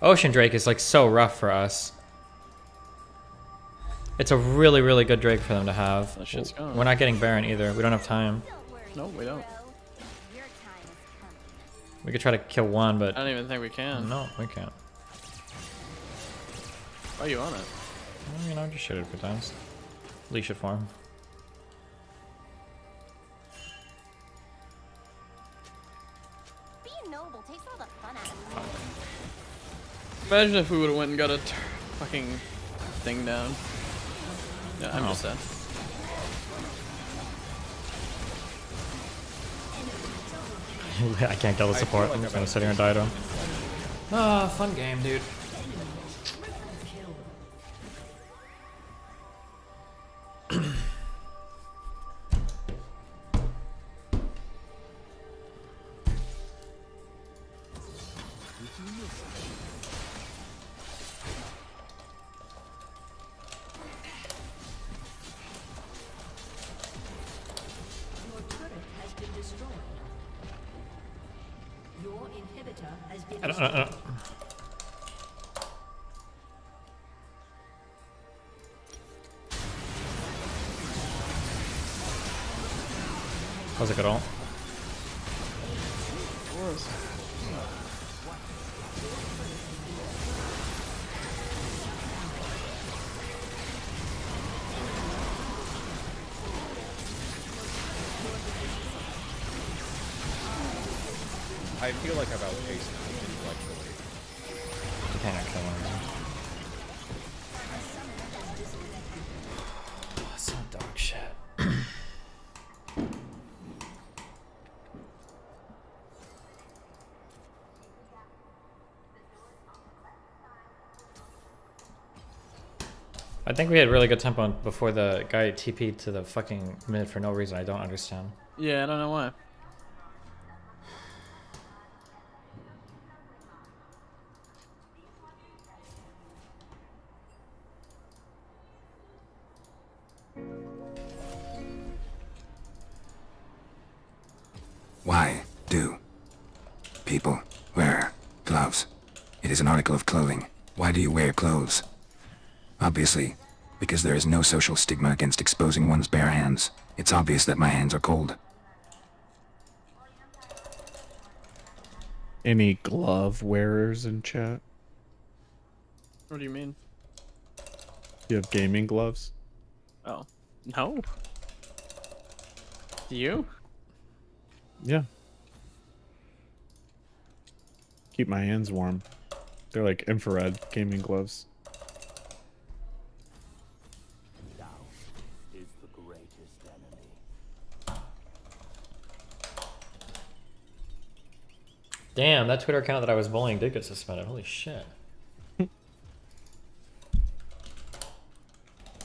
Ocean Drake is like so rough for us. It's a really, really good Drake for them to have. That shit's gone. We're not getting Baron either. We don't have time. No, we don't. We could try to kill one, but I don't even think we can. no, we can't. Why are you on it? Well, you know, just shit it a few times. Leash it for him. Being noble takes all the fun out of it. Imagine if we would have went and got a fucking thing down. Yeah, I'm just sad. I can't kill the support. I'm just gonna sit here and die to him. Ah, fun game, dude. Was a good ult. I feel like I've outpaced him intellectually. You can't kill him. Oh, so dog shit. I think we had really good tempo before the guy TP'd to the fucking mid for no reason I don't understand. Yeah, I don't know why. Why do people wear gloves? It is an article of clothing. Why do you wear clothes? Obviously, because there is no social stigma against exposing one's bare hands. It's obvious that my hands are cold. Any glove wearers in chat? What do you mean? You have gaming gloves? Oh, no. Do you? Yeah. Keep my hands warm. They're like infrared gaming gloves. Damn, that Twitter account that I was bullying did get suspended. Holy shit. It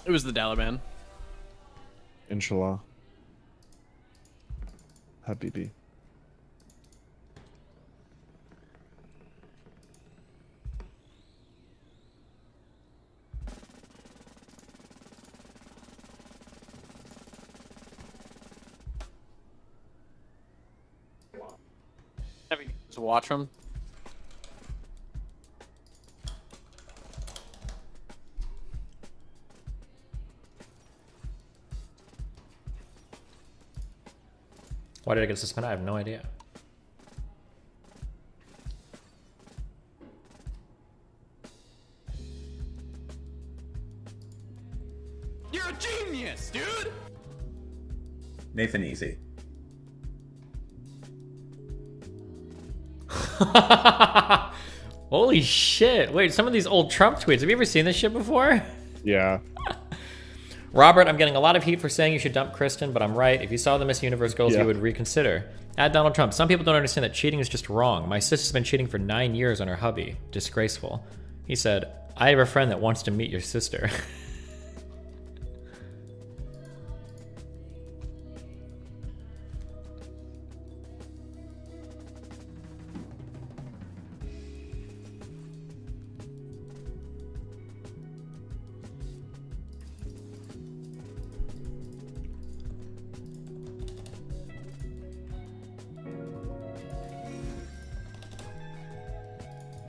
was the Dalaban. Inshallah. Habibi. Just watch them. Why did I get suspended? I have no idea. You're a genius, dude! Nathan Easy. Holy shit. Wait, some of these old Trump tweets. Have you ever seen this shit before? Yeah. Robert, I'm getting a lot of heat for saying you should dump Kristen, but I'm right. If you saw the Miss Universe goals, Yeah. you would reconsider. Add Donald Trump. Some people don't understand that cheating is just wrong. My sister's been cheating for 9 years on her hubby. Disgraceful. He said, I have a friend that wants to meet your sister.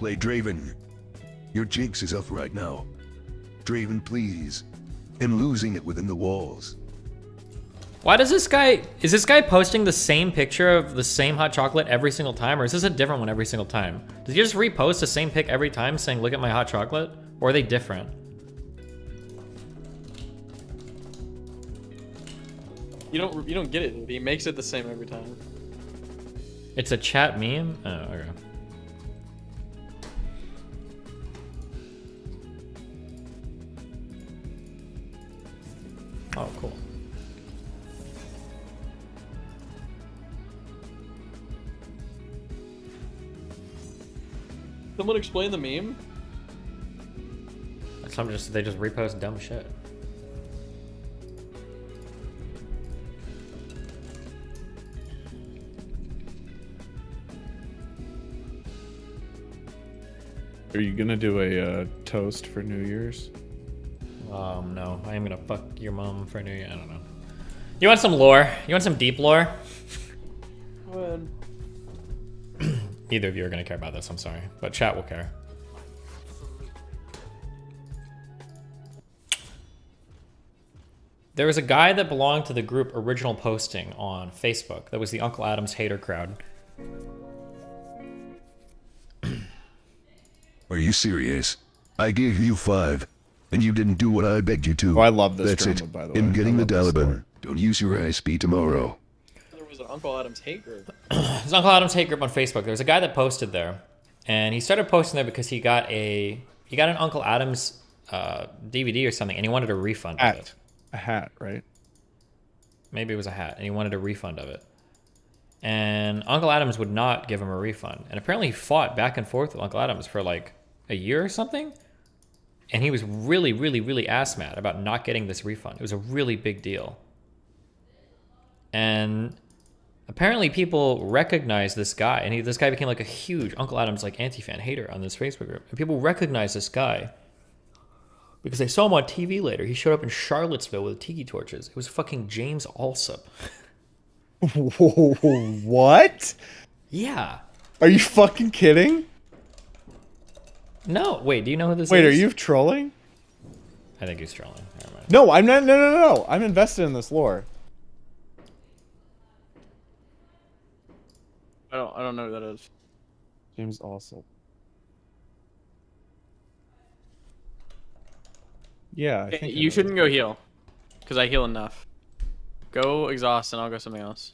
Play Draven. Your jinx is up right now. Draven, please. And losing it within the walls. Why does this guy... Is this guy posting the same picture of the same hot chocolate every single time? Or is this a different one every single time? Does he just repost the same pic every time saying, look at my hot chocolate? Or are they different? You don't get it. He makes it the same every time. It's a chat meme? Oh, okay. Oh, cool. Someone explain the meme? They just repost dumb shit. Are you gonna do a toast for New Year's? No. I am gonna fuck your mom for New Year. I don't know. You want some lore? You want some deep lore? Go ahead. Neither of you are going to care about this, I'm sorry. But chat will care. There was a guy that belonged to the group Original Posting on Facebook. That was the Uncle Adam's hater crowd. Are you serious? I gave you 5, and you didn't do what I begged you to. Oh, I love this That's drama, it. by the way. I'm getting I the love this Taliban. Don't use your ISP tomorrow. There was an Uncle Adam's hate group. There's Uncle Adam's hate group on Facebook. There was a guy that posted there, and he started posting there because he got an Uncle Adam's DVD or something, and he wanted a refund of it. A hat, right? Maybe it was a hat, and he wanted a refund of it. And Uncle Adams would not give him a refund. And apparently he fought back and forth with Uncle Adams for like a year or something. And he was really, really, really ass mad about not getting this refund. It was a really big deal. And apparently people recognized this guy, and this guy became like a huge Uncle Adams like anti-fan hater on this Facebook group. And people recognized this guy because they saw him on TV later. He showed up in Charlottesville with tiki torches. It was fucking James Alsop. What? Yeah. Are you fucking kidding? No. Wait, do you know who this is? Wait, are you trolling? I think he's trolling. Never mind. No, I'm not. No. I'm invested in this lore. I don't know who that is. James Alsop. Yeah, I think you shouldn't go heal, because I heal enough. Go exhaust, and I'll go something else.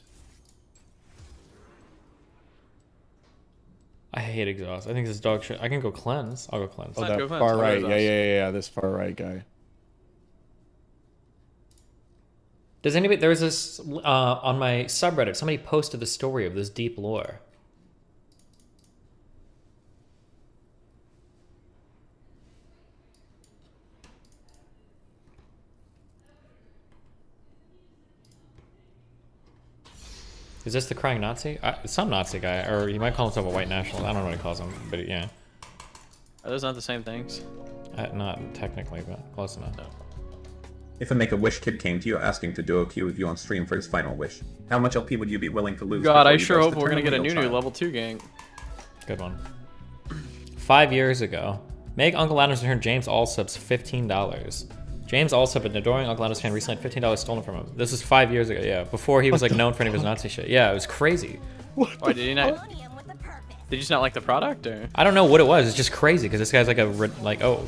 I hate exhaust. I think this is dog shit. I can go cleanse. I'll go cleanse. Oh, that far right. Yeah. This far right guy. Does anybody? There was this on my subreddit. Somebody posted the story of this deep lore. Is this the crying Nazi? Some Nazi guy, or you might call himself a white nationalist. I don't know what he calls him, but yeah. Are those not the same things? Not technically, but close enough. No. If a Make-A-Wish kid came to you asking to do a queue with you on stream for his final wish, how much LP would you be willing to lose? God, I you sure burst hope the we're gonna get a terminal new child? level 2 gang. Good one. 5 years ago, make Uncle Adams return James Alsop's $15. James Alsop, an adoring Uncle Adams fan, recently had $15 stolen from him. This was 5 years ago, yeah. Before he was like known for any of his Nazi shit. Yeah, it was crazy. Why did he not? Did you just not like the product, or? I don't know what it was. It's just crazy because this guy's like oh.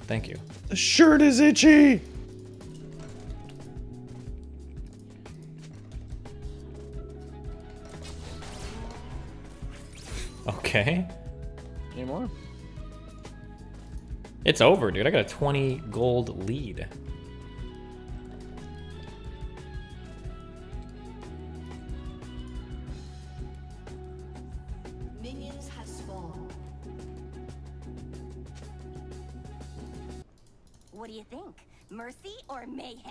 Thank you. The shirt is itchy. Okay. Any more? It's over, dude. I got a 20 gold lead. Minions have spawned. What do you think? Mercy or mayhem?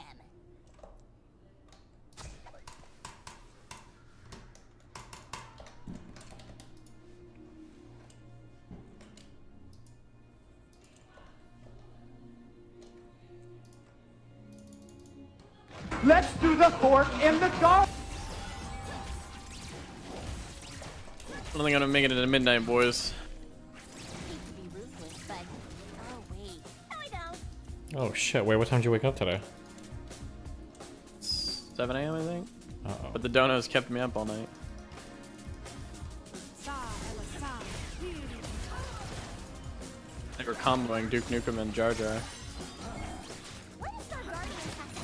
Let's do the fork in the dog. I don't think I'm gonna make it into midnight, boys. Oh shit, wait, what time did you wake up today? 7 a.m. I think. Uh-oh. But the donos kept me up all night. They were comboing Duke Nukem and Jar Jar.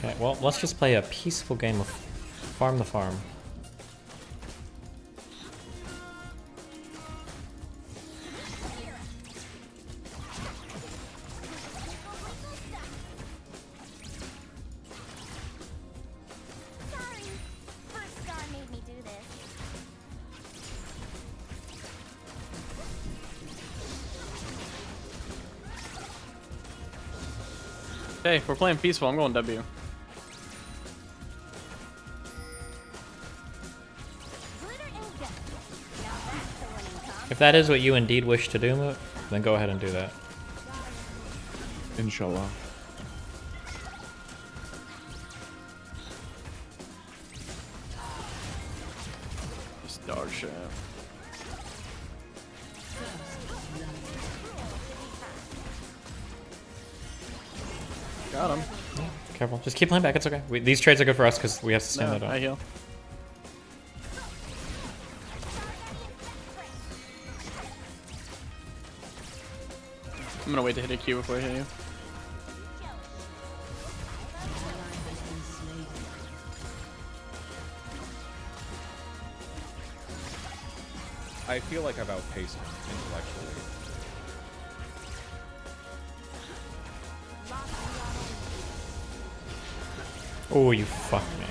Okay, well, let's just play a peaceful game of Farm the Farm. Hey, we're playing peaceful. I'm going W. If that is what you indeed wish to do, Moot, then go ahead and do that. Inshallah. Just dog shit. Got him. Careful. Just keep playing back. It's okay. These trades are good for us because we have to stand No, that up. I heal. I'm gonna wait to hit a Q before I hit you. I feel like I've outpaced him intellectually. Oh, you fucked me.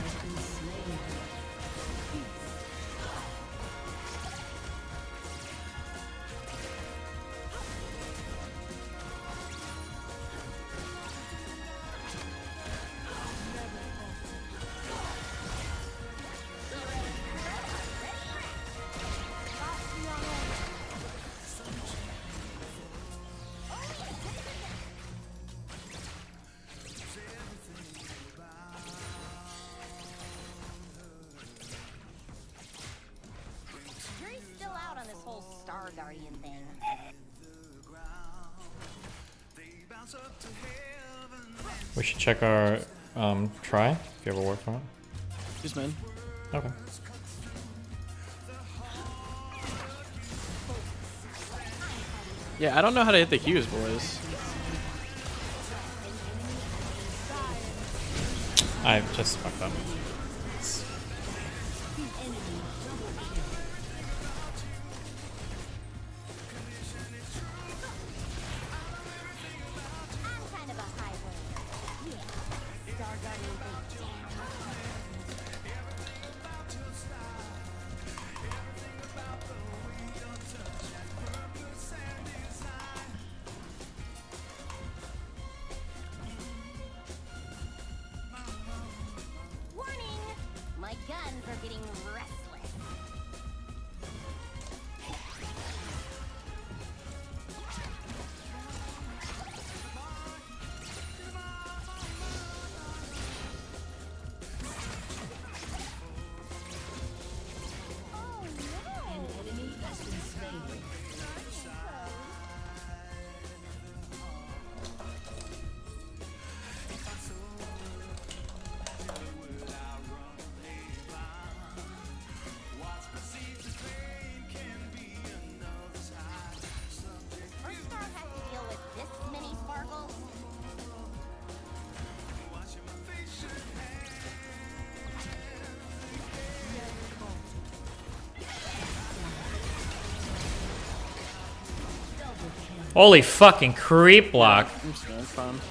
Jury's still out on this whole Star Guardian thing. We should check our try if you have a word from it. Just man. Okay. Yeah, I don't know how to hit the Qs, boys. I just fucked up. Warning! My guns are getting restless. First Star has to deal with this many sparkles. Holy fucking creep block. I'm just gonna fun.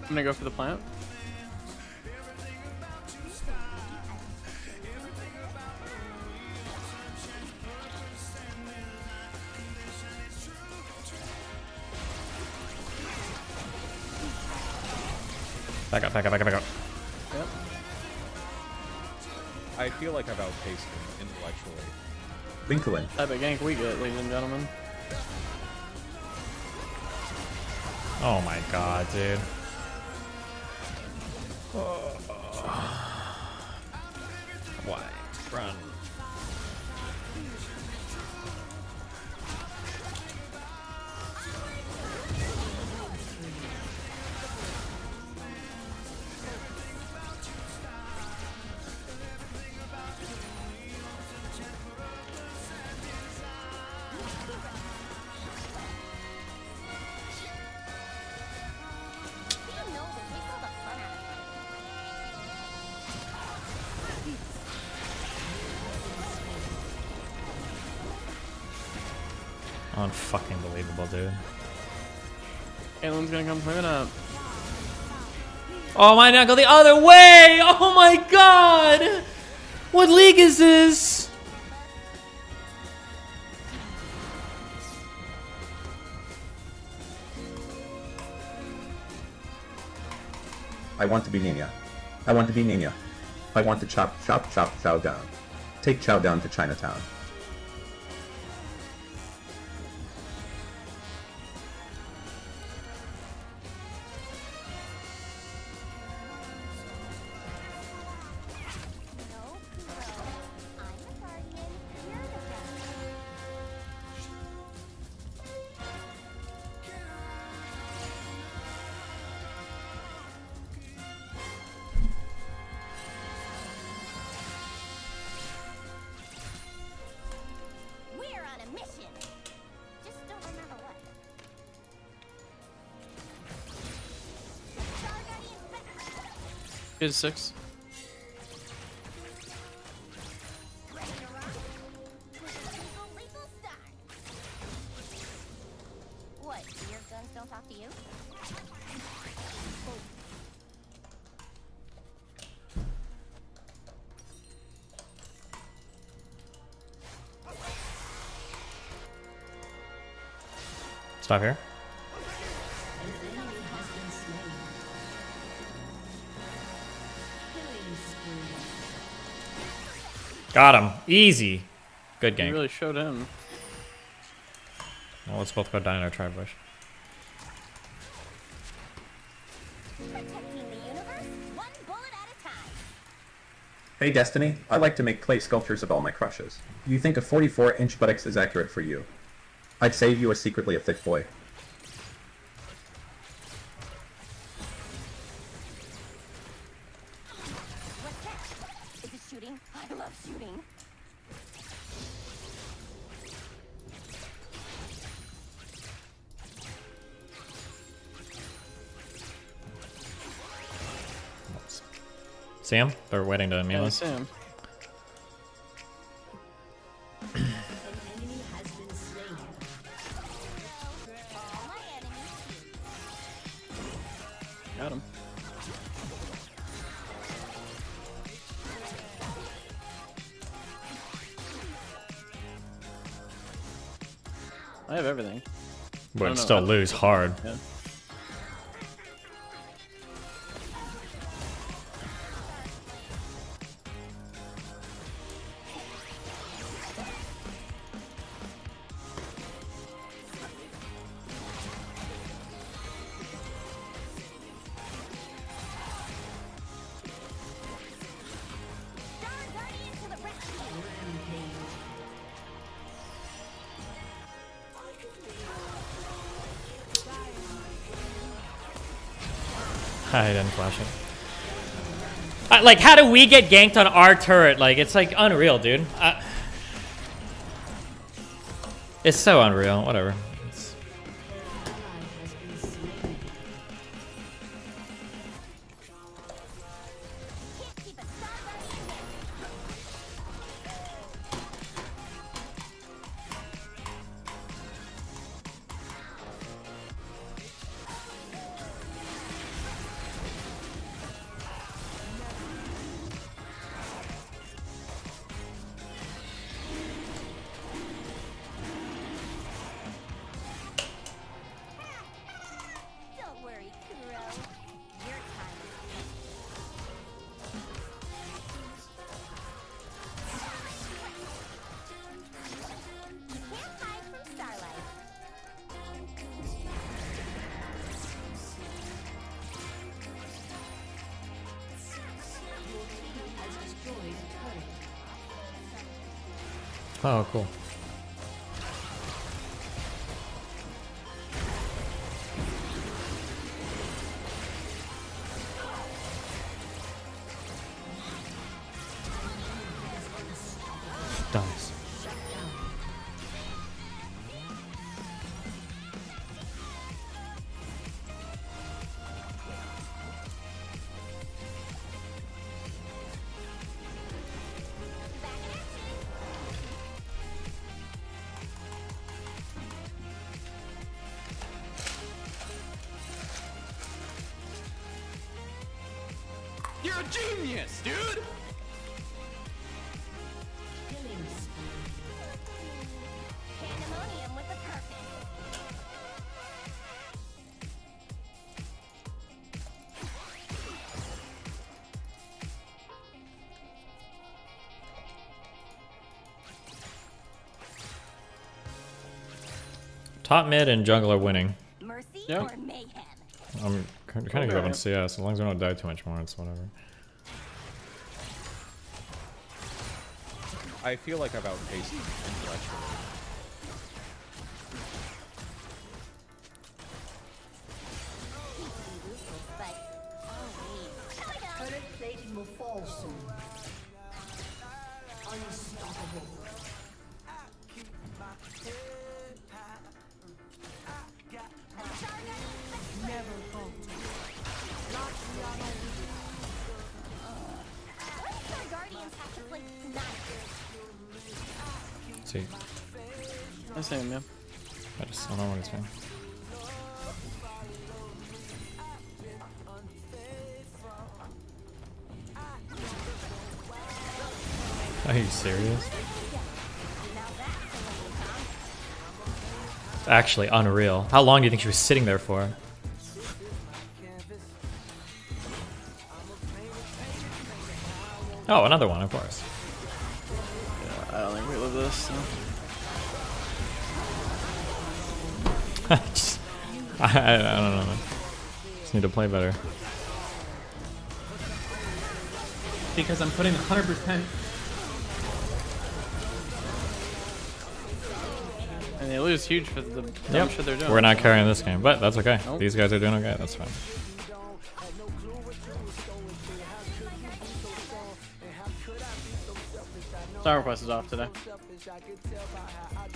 I'm gonna go for the plant. Back up, back up, back up, back up. Yep. I feel like I've outpaced him intellectually. Winkling. Type of gank we get, ladies and gentlemen. Oh my god, dude. Why? Run. Unfucking believable, dude. Caitlin's gonna come swimming up. Oh, why not go the other way? Oh my god! What league is this? I want to be Nina. I want to be Nina. I want to chop, chop, chop, chow down. Take chow down to Chinatown. We're on a mission. Just don't remember what. Here's 6. What? Your guns don't talk to you? Stop here. Got him. Easy. Good You gank. really showed him. Well, let's both go down in our tri bush. Protecting the universe, one bullet at a time. Hey Destiny, I like to make clay sculptures of all my crushes. Do you think a 44-inch buttocks is accurate for you? I'd say you are secretly a thick boy. What's that? Is it shooting? I love shooting. See him? They're waiting to melee. Yeah, I see him. Got him. I have everything. I don't Would know. still lose hard. Yeah. I didn't flash it. Like, how do we get ganked on our turret? Like, it's like unreal, dude. It's so unreal. Whatever. It's... Don't worry, Kuro. Your time is you can't hide from starlight. Oh, cool. Dies. You're a genius, dude! Pandemonium with a purpose. Top, mid, and jungle are winning. Mercy Yep. or mayhem? I'm kind of give up on CS. As long as we don't die too much more, it's whatever. I feel like I've outpaced you intellectually. Turret plating will fall soon. Unstoppable. Never falter. Our guardians have to play tonight. See, I see him, yeah. I don't know what he's saying. Are you serious? It's actually unreal. How long do you think she was sitting there for? Oh, another one, of course. Yeah, I don't think we live this. So. I don't know, man. Just need to play better. Because I'm putting 100%. And they lose huge for the dumb shit they're doing. We're not carrying this game, but that's okay. Nope. These guys are doing okay. That's fine. Star Request is off today.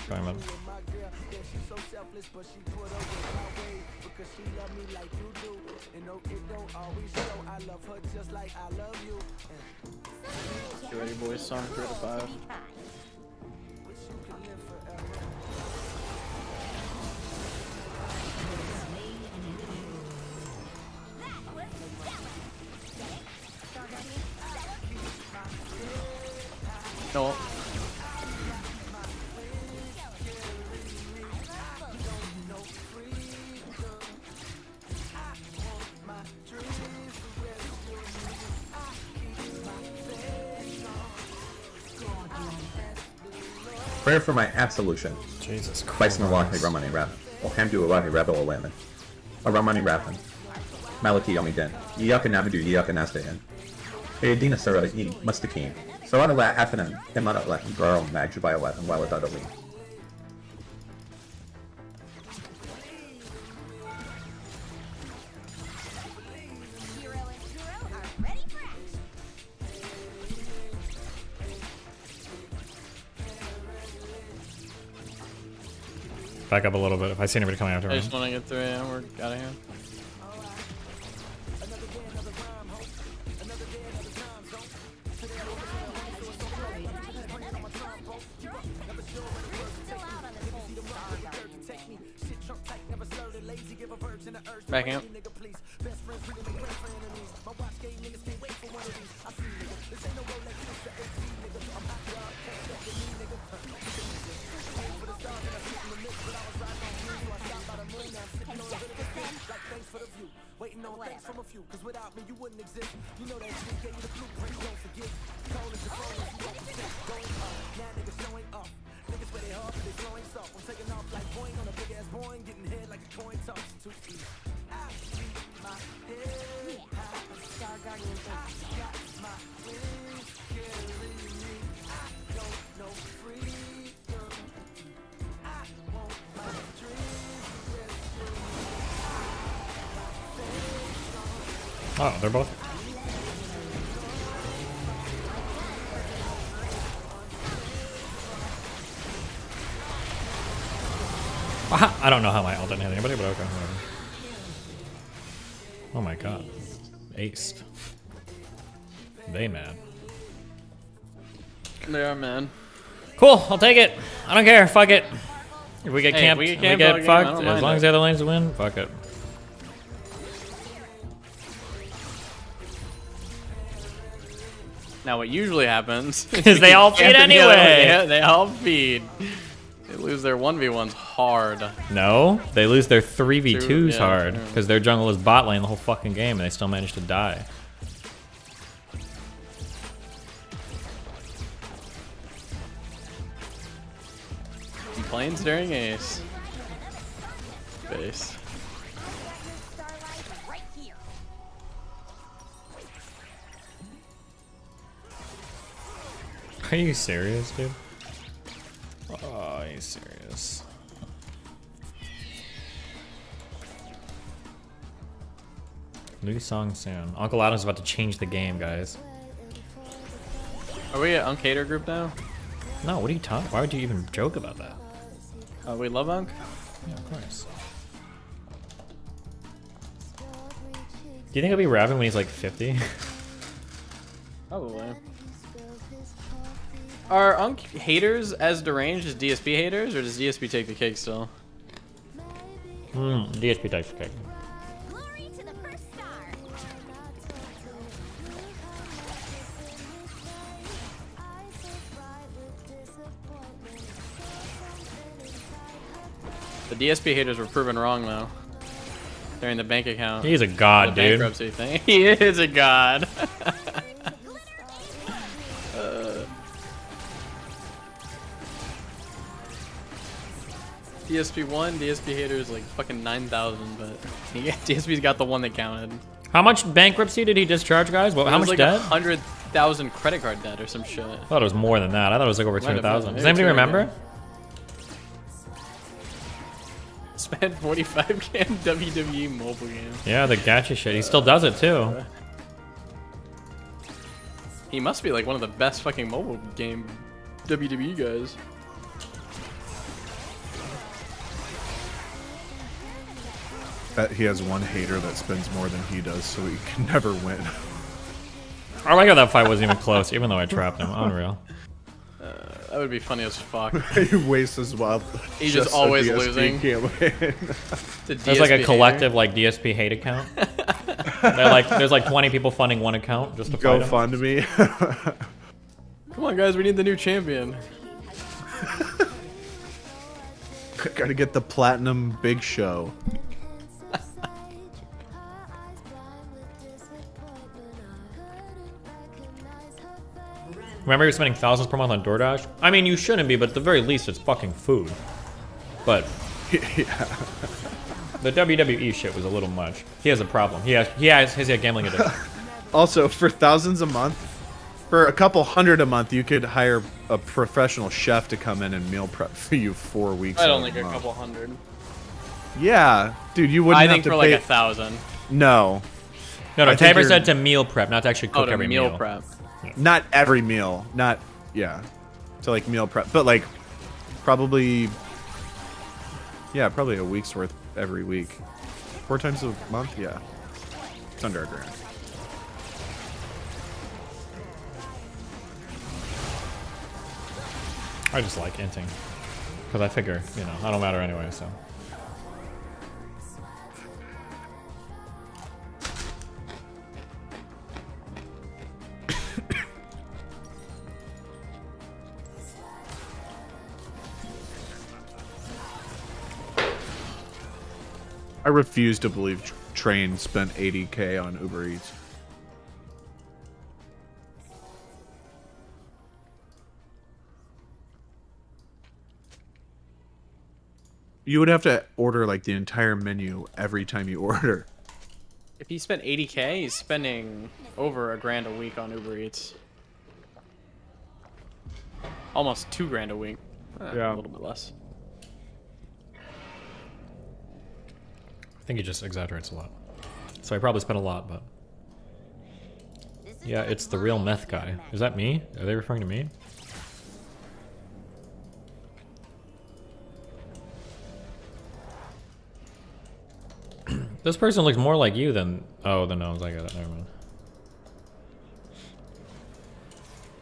Going up. Get ready, boys. Song 3 to 5. No. Prayer for my absolution. Jesus Christ. Bison Walahi Ramani Ravan. Alhamdu Walahi Rebel Alaman. Ramani Ravan. Maliki Yomiden. Yaka Nabadu Yaka Nastayan. Ayadina Sarah E. Mustakim. Sarada La Afanan. Himana La Girl Magjubai La and Waladadali. Back up a little bit if I see anybody coming after me. I just want to get through it and we're out of here. Backing up. Oh, they're both. I don't know how my ult didn't hit anybody, but okay. Whatever. Oh my god. Aced. They mad. They are mad. Cool, I'll take it. I don't care. Fuck it. If we get Hey, camped, we we get get fucked. game, As long as the other lanes win, fuck it. Now what usually happens is they all feed anyway. Yeah, they all feed. They lose their 1v1s hard. No, they lose their 3v2s yeah, hard because their jungle is bot lane the whole fucking game and they still manage to die. Complaints during Ace. face. Are you serious, dude? Oh, are you serious? New song soon. Uncle Adam's about to change the game, guys. Are we an Unk hater group now? No, what are you talking? Why would you even joke about that? We love Unk? Yeah, of course. Do you think he'll be rapping when he's like 50? Probably. Are Unk haters as deranged as DSP haters, or does DSP take the cake still? DSP takes the cake. The DSP haters were proven wrong though. During the bank account. He's a god, dude. Bankruptcy thing. He is a god. DSP won, DSP haters like fucking 9,000, but DSP's got the one that counted. How much bankruptcy did he discharge, guys? Well, how much like debt? 100,000 credit card debt or some shit. I thought it was more than that. I thought it was like over 200,000. Does anybody remember? Spent 45K on WWE mobile game. Yeah, the gacha shit. He still does it too. He must be like one of the best fucking mobile game WWE guys. He has one hater that spends more than he does, so he can never win. I like how that fight wasn't even close, even though I trapped him. Unreal. That would be funny as fuck. He wastes his wealth. He's just always losing. Can't win. There's like a collective like DSP hate account. There's like 20 people funding one account just to Go fight him. fund me. Come on, guys, we need the new champion. Gotta get the platinum Big Show. Remember you're spending thousands per month on DoorDash? I mean, you shouldn't be, but at the very least, it's fucking food. But yeah. The WWE shit was a little much. He has a problem. He has a gambling addiction. Also, for thousands a month, for a couple hundred a month, you could hire a professional chef to come in and meal prep for you 4 weeks. I don't think a couple hundred. Yeah, dude, you wouldn't. I think have to for pay... like 1,000. No. No, Tabor said to meal prep, not to actually cook every meal. Prep. Not every meal. Not, yeah. To like meal prep. But like, probably, yeah, probably a week's worth every week. 4 times a month? Yeah. It's under $1,000. I just like inting. Because I figure, you know, I don't matter anyway, so. I refuse to believe Train spent $80K on Uber Eats. You would have to order like the entire menu every time you order. If he spent 80K, he's spending over $1,000 a week on Uber Eats. Almost $2,000 a week. Yeah. A little bit less. I think he just exaggerates a lot. So I probably spent a lot, but... Yeah, it's the real meth guy. Is that me? Are they referring to me? This person looks more like you than... Oh, the nose. I got it. Never mind.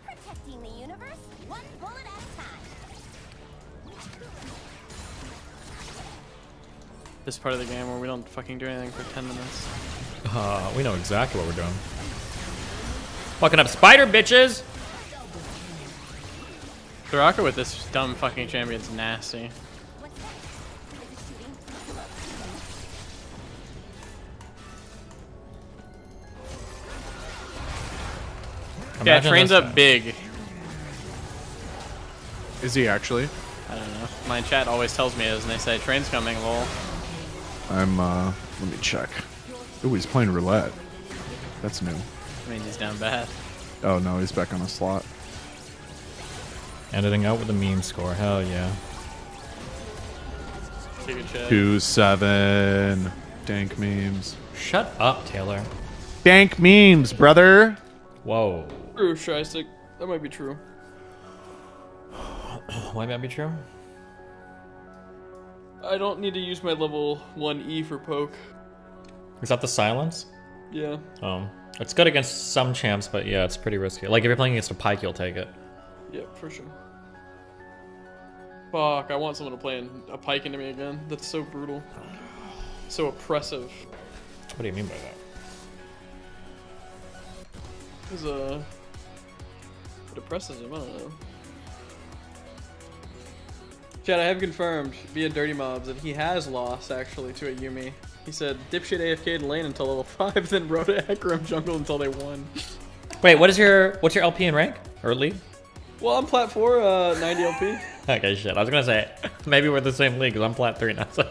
Protecting the universe, one bullet at a time. This part of the game where we don't fucking do anything for 10 minutes. We know exactly what we're doing. Fucking up spider bitches! Soraka with this dumb fucking champion's nasty. Yeah, Train's up big. Is he actually? I don't know. My chat always tells me it is, and they say Train's coming, lol. I'm let me check. Ooh, he's playing roulette. That's new. I mean, he's down bad. Oh no, he's back on a slot. Ending out with a meme score. Hell yeah. 2-7. Dank memes. Shut up, Taylor. Dank memes, brother. Whoa. True, Shiestic. That might be true. Why might that be true? I don't need to use my level 1E for poke. Is that the silence? Yeah. It's good against some champs, but yeah, it's pretty risky. Like if you're playing against a Pike, you'll take it. Yeah, for sure. Fuck, I want someone to play a Pike into me again. That's so brutal. So oppressive. What do you mean by that? Because, it oppresses him, I don't know. Chad, I have confirmed via Dirty Mobs that he has lost, actually, to a Yumi. He said, dipshit AFK'd lane until level 5, then rode a Hecarim jungle until they won. Wait, what's your LP in rank? Or league? Well, I'm plat 4, 90 LP. Okay, shit. I was gonna say, maybe we're the same league, because I'm plat 3 now. So.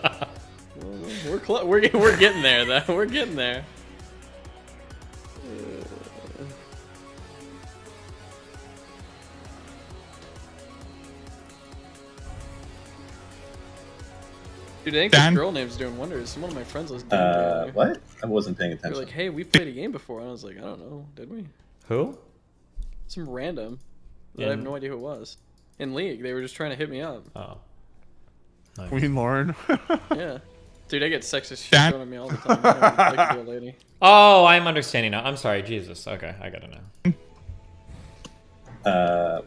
We're getting there, though. We're getting there. Dude, I think this girl name's doing wonders. One of my friends was doing what? I wasn't paying They're attention. like, hey, we played a game before. And I was like, I don't know. Did we? Who? Some random. That I have no idea who it was. In League. They were just trying to hit me up. Oh. Nice. Queen Lauren. Yeah. Dude, I get sexist shit thrown at me all the time. I like to be a lady. Oh, I'm understanding now. I'm sorry. Jesus. Okay, I gotta know.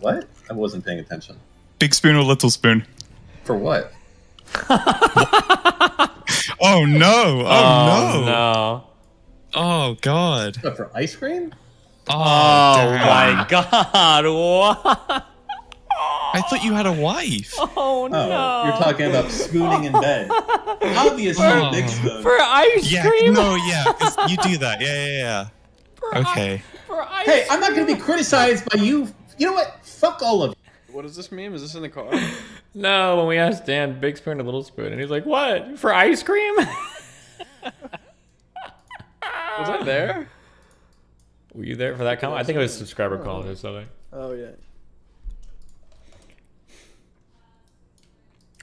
What? I wasn't paying attention. Big spoon or little spoon? For what? Oh no! Oh no! No. Oh god! What, for ice cream? Oh, my god! What? I thought you had a wife. Oh no! You're talking about spooning in bed. Obviously, big spoon. For ice cream? No, yeah, 'cause you do that. Yeah. Okay. For ice Hey, I'm not going to be criticized by you. You know what? Fuck all of you. What is this meme? Is this in the car? No, when we asked Dan, big spoon or little spoon, and he's like, "What? For ice cream?" Was I there? Were you there for that comment? I think it was subscriber call or something. Oh yeah.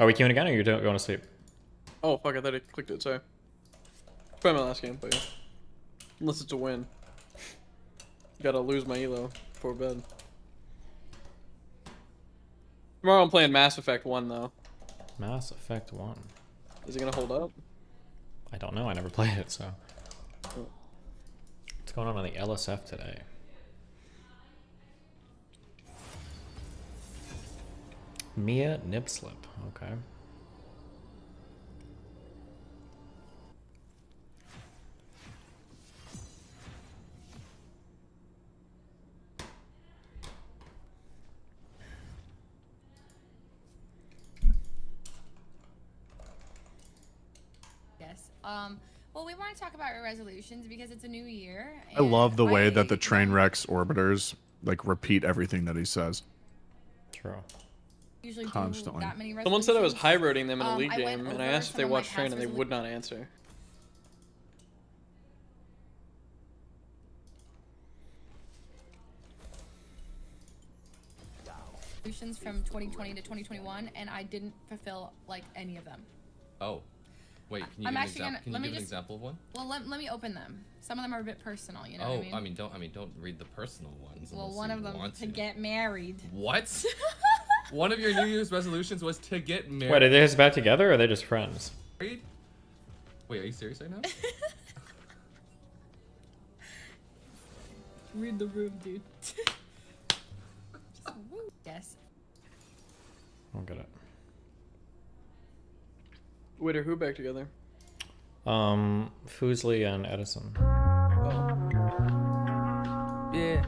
Are we queuing again, or you're going to sleep? Oh fuck! I thought I clicked it. Sorry. Probably my last game, but yeah. Unless it's a win. Gotta lose my elo before bed. Tomorrow I'm playing Mass Effect 1 though. Mass Effect 1. Is it gonna hold up? I don't know. I never played it, so. What's going on the LSF today? Mia Nipslip. Okay. Yes. Well, we want to talk about our resolutions because it's a new year. I love the way that the train wrecks orbiters like repeat everything that he says. True. Usually do Constantly. that many Someone said I was high roading them in a league I went game, and over I asked if they some of my watched Train, and they past would not answer. resolutions from 2020 to 2021, and I didn't fulfill like any of them. Oh. Wait, can you I'm give, actually gonna, can you give an example of one? Well, let me open them. Some of them are a bit personal, you know Oh, what I mean? don't read the personal ones. Well, unless one you of them want to get married. What? One of your New Year's resolutions was to get married. Wait, are they just back together, or are they just friends? Wait, are you serious right now? Read the room, dude. Yes. I don't get it. Wait, are who back together? Foosley and Edison. Yeah.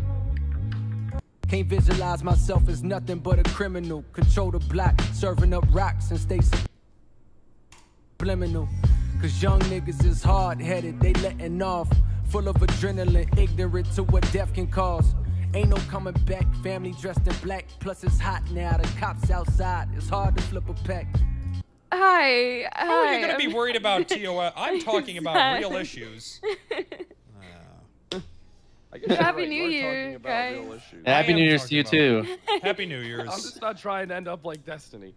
Can't visualize myself as nothing but a criminal. Control the block, serving up rocks and stay subliminal. Cause young niggas is hard-headed, they letting off. Full of adrenaline, ignorant to what death can cause. Ain't no coming back, family dressed in black. Plus it's hot now, the cops outside. It's hard to flip a pack. Hi. How are you going to Hi. be worried about TOS? I'm talking about real issues. Happy New Year, guys. Happy New Year's to you too. Happy New Year's. I'm just not trying to end up like Destiny.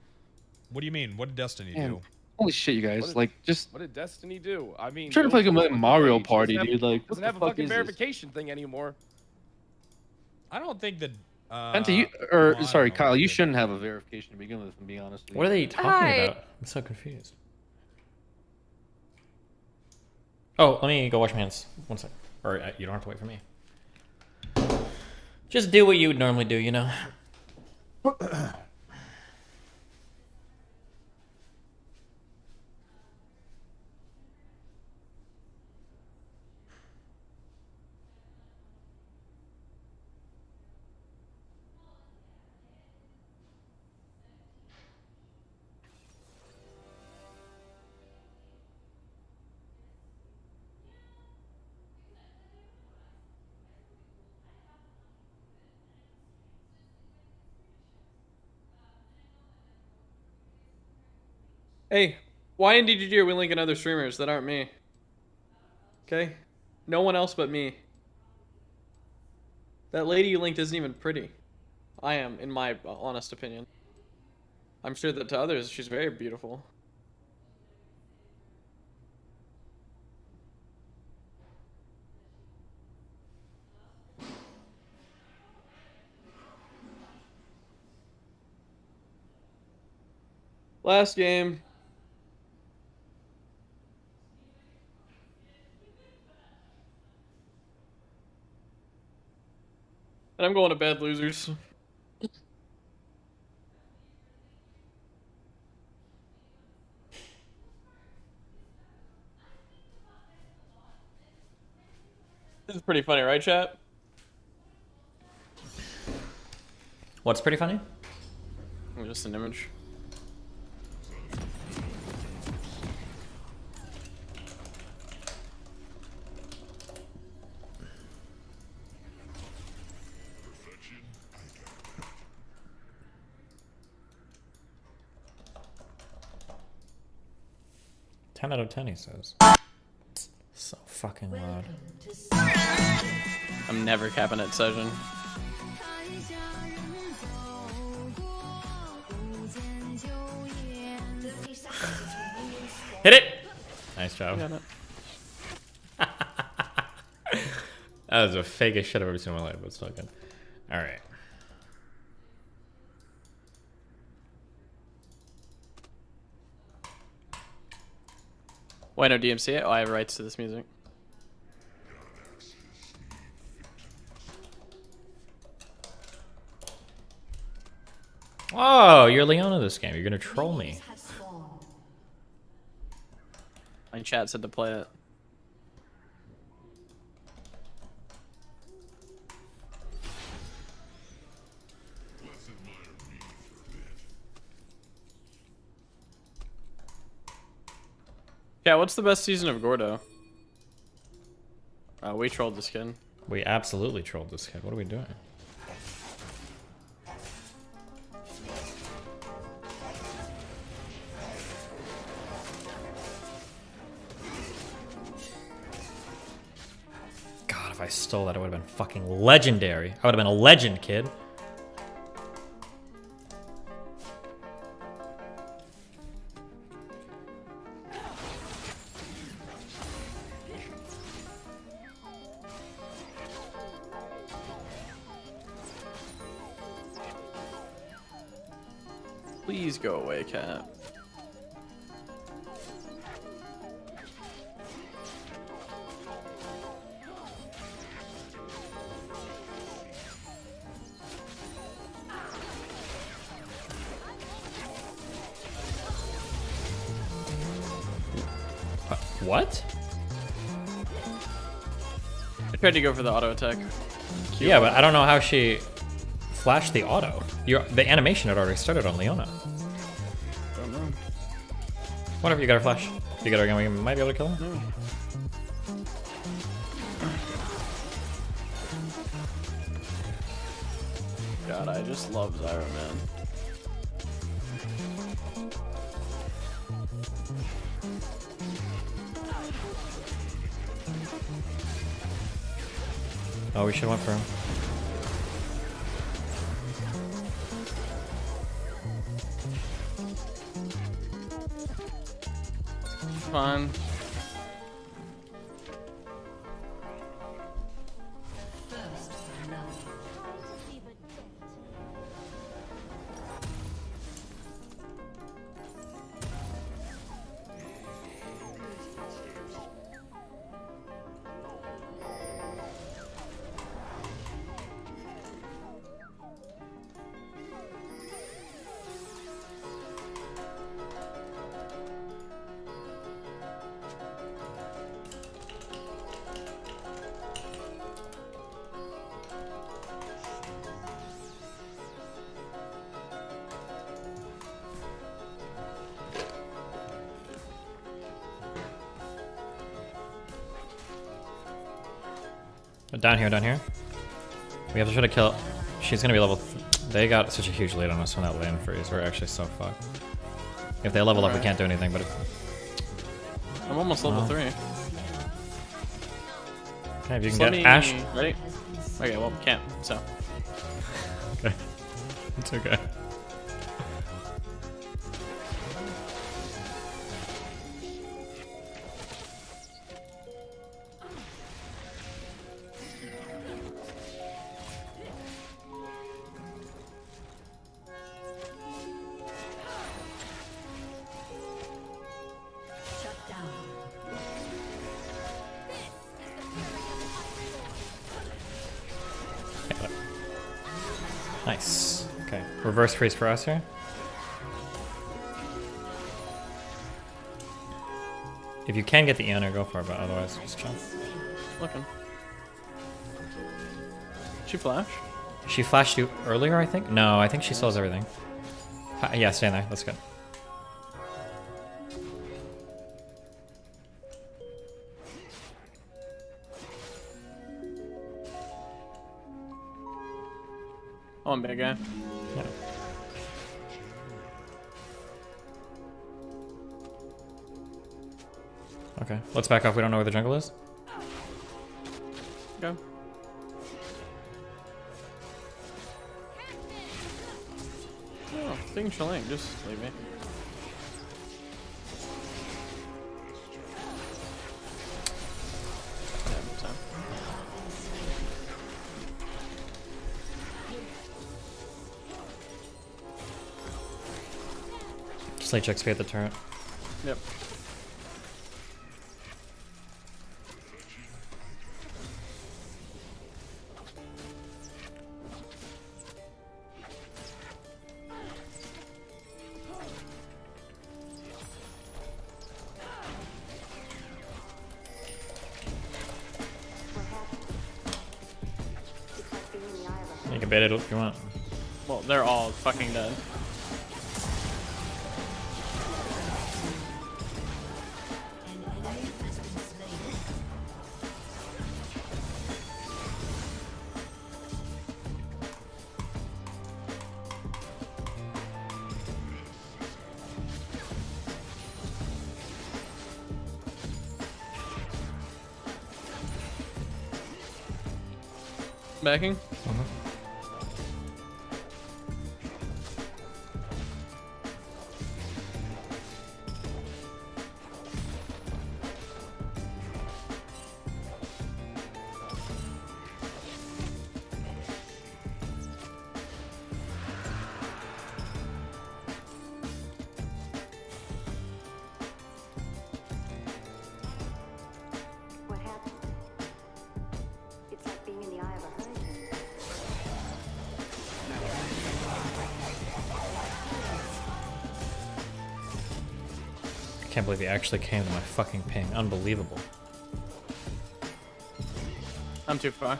What do you mean? What did Destiny Man, do? holy shit, you guys! Like, just What did Destiny do? I mean, I'm trying to play like a Mario Party, dude. Like, what doesn't the have a fuck fucking is this? verification thing anymore. I don't think that. Penta, you, or sorry, Kyle, you shouldn't have a verification to begin with. If I'm being honest with you. What are they talking about? I'm so confused. Oh, let me go wash my hands. One sec. Or you don't have to wait for me. Just do what you would normally do, you know? Hey, why in DGG are we linking other streamers that aren't me? Okay? No one else but me. That lady you linked isn't even pretty. I am, in my honest opinion. I'm sure that to others, she's very beautiful. Last game. And I'm going to bed, losers. This is pretty funny, right, chat? What's pretty funny? Just an image. Ten out of 10, he says. So fucking loud. I'm never capping at session. Hit it! Nice job. That was the fakest shit I've ever seen in my life, but it's still good. Alright. Why no DMC? Oh, I have rights to this music. Oh, you're Leona this game. You're gonna troll me. My chat said to play it. Yeah, what's the best season of Gordo? We trolled this kid. We absolutely trolled this kid. What are we doing? God, if I stole that, it would have been fucking legendary. I would have been a legend, kid. Please go away, cat. What? I tried to go for the auto attack. Yeah, but I don't know how she flashed the auto. The animation had already started on Leona. Don't know. Whatever, you got her flash. You got her, we might be able to kill her. No. God, I just love Zyra, man. Oh, we should have went for him. Fine. Down here, down here. We have to try to kill. She's gonna be level. They got such a huge lead on us from that lane freeze. We're actually so fucked. If they level up, we can't do anything. But I'm almost level 3. Okay, if you can So get Ash. Ready? Okay, well, can't. So. Okay, it's okay. Nice. Okay, reverse freeze for us here. If you can get the Eoner, go for it, but otherwise, just chill. Looking. She flash? She flashed you earlier, I think? No, I think she still has everything. Yeah, stay in there. That's good. Oh, I'm big guy. Yeah. Okay, let's back off. We don't know where the jungle is. Okay. Oh, thing chilling. Just leave me. Just lay XP at the turret. Yep. You can bait it if you want. Well, they're all fucking dead. Backing? What happened? It's like being in the eye of a hurricane. I can't believe he actually came to my fucking ping. Unbelievable. I'm too far.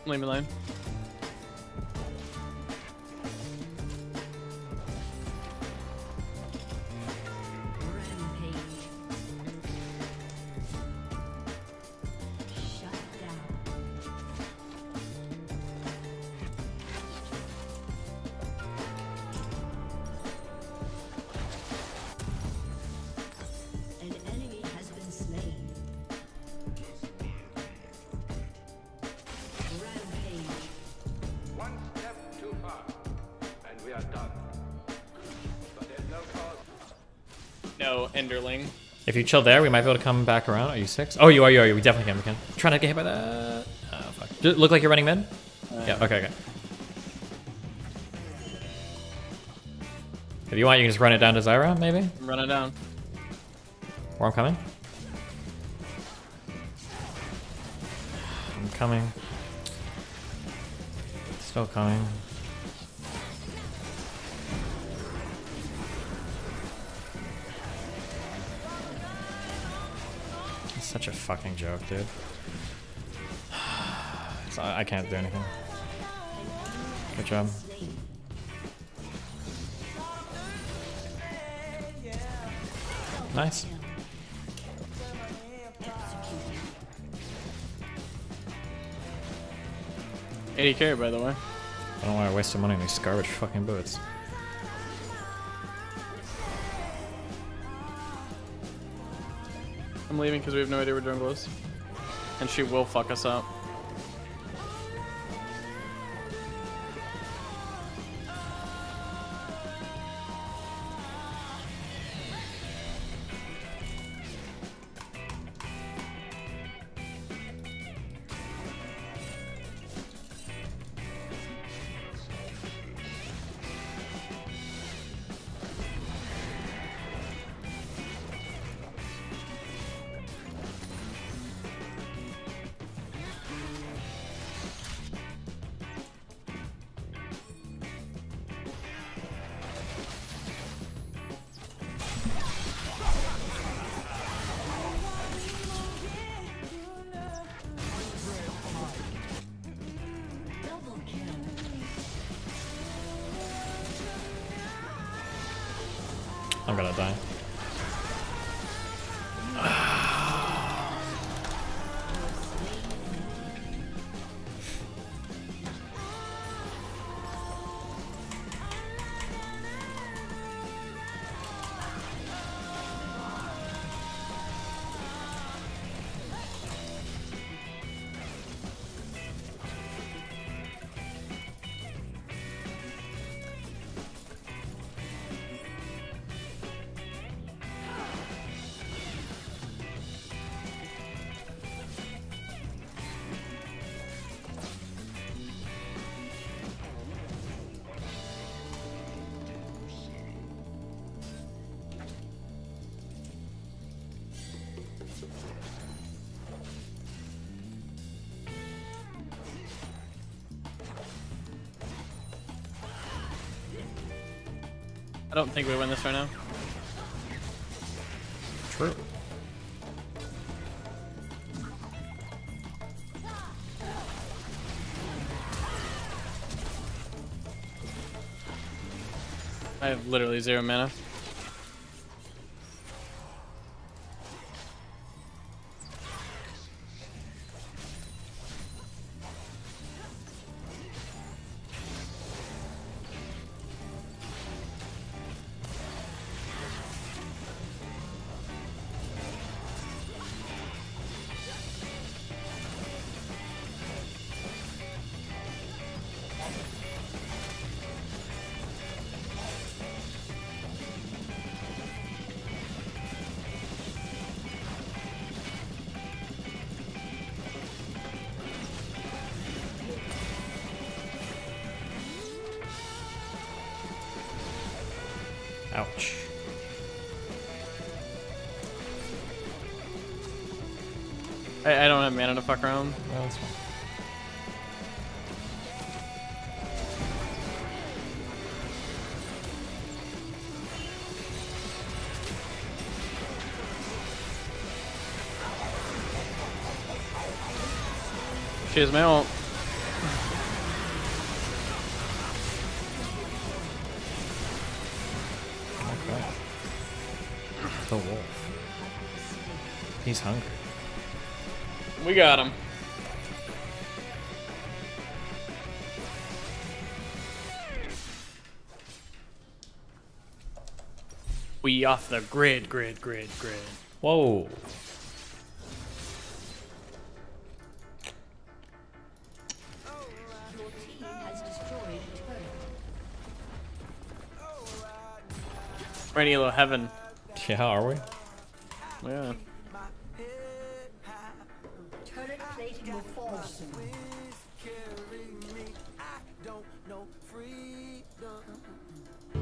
Leave me alone. No, Enderling. If you chill there, we might be able to come back around. Are you 6? Oh, you are. We definitely can. We can. Trying to get hit by that. Oh, fuck. Does it look like you're running mid? Yeah. Okay. If you want, you can just run it down to Zyra, maybe? Run it down. Or I'm coming. I'm coming. Still coming. It's such a fucking joke, dude. So I can't do anything. Good job. Nice. 80k, by the way. I don't want to waste some money on these garbage fucking boots. I'm leaving because we have no idea where jungle is. And she will fuck us up. I'm gonna die. I don't think we win this right now. True. I have literally 0 mana. Ouch. I don't have mana to fuck around. No, that's fine. She has my ult. Okay. The wolf. He's hungry. We got him. We off the grid. Whoa. Rainy Yellow Heaven. Yeah, are we? Yeah. Turret plating will fall soon.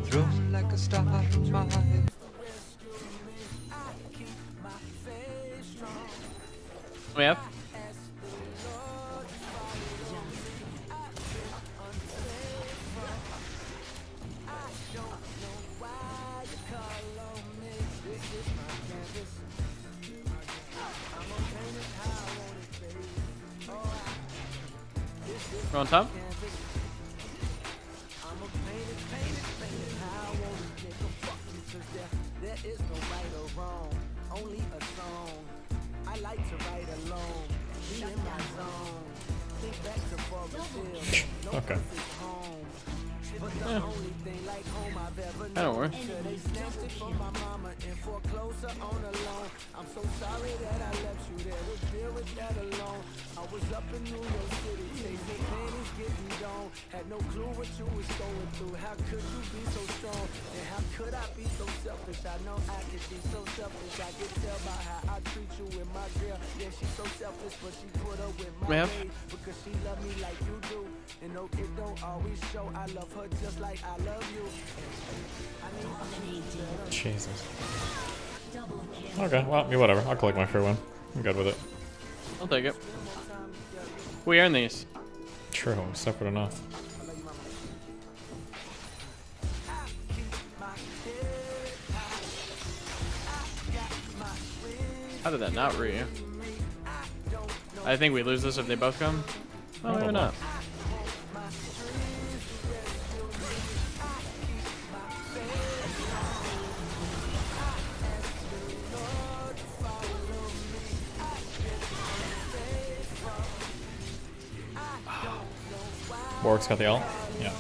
Thrown like a star from my We have. We're on top. There is no right or wrong, only a song. I like to write alone, be in my zone. Think back to Forest Hill, no Okay. perfect home. But the only thing like home I've ever known. That'll work. They snatched it from my mama and foreclosed her on a loan. I'm so sorry that I left you there to deal with that alone. I was up in New York City, chasing panties, getting gone. Had no clue what you was going through. How could you be so strong? And how could I be so selfish? I know I could be so selfish. I can tell by how I treat you with my girl. Yeah, she's so selfish, but she put up with my babe because she love me like you do. And no, it don't always show. I love her just like I love you. Jesus. Okay, well, yeah, whatever. I'll collect my free one. I'm good with it. I'll take it. We earn these. True, separate enough. How did that not re? I think we lose this if they both come. Oh, maybe not. Borg's got the ult? Yeah.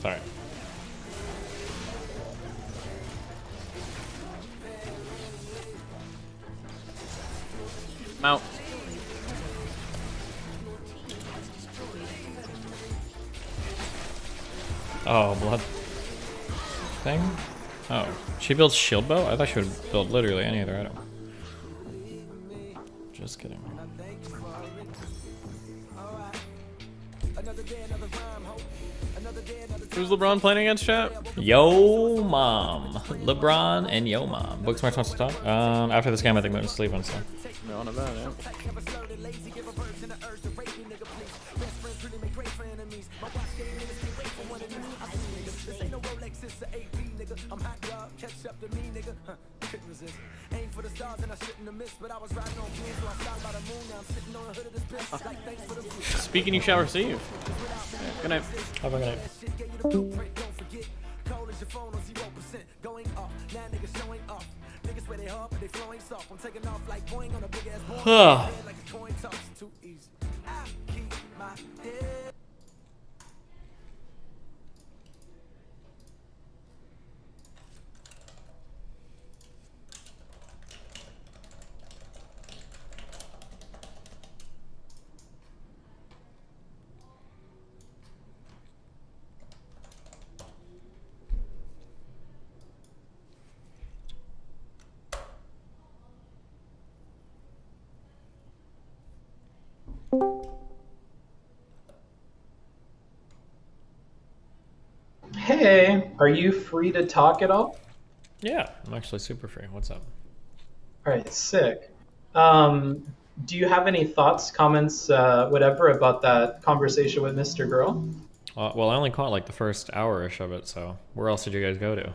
Sorry. Mount. Oh, blood thing? Oh, she builds shield bow? I thought she would build literally any other item. Just kidding. Who's LeBron playing against, chat? Yo mom. LeBron and yo mom. Booksmart wants to talk? After this game I think I'm going to sleep on some. No, not bad, yeah. Speaking, you shall receive. Yeah, good night. Have a good night. Huh. Hey, are you free to talk at all? Yeah, I'm actually super free. What's up? Alright, sick. Do you have any thoughts, comments, whatever, about that conversation with Mr. Girl? Well, I only caught like the first hour-ish of it, so where else did you guys go to?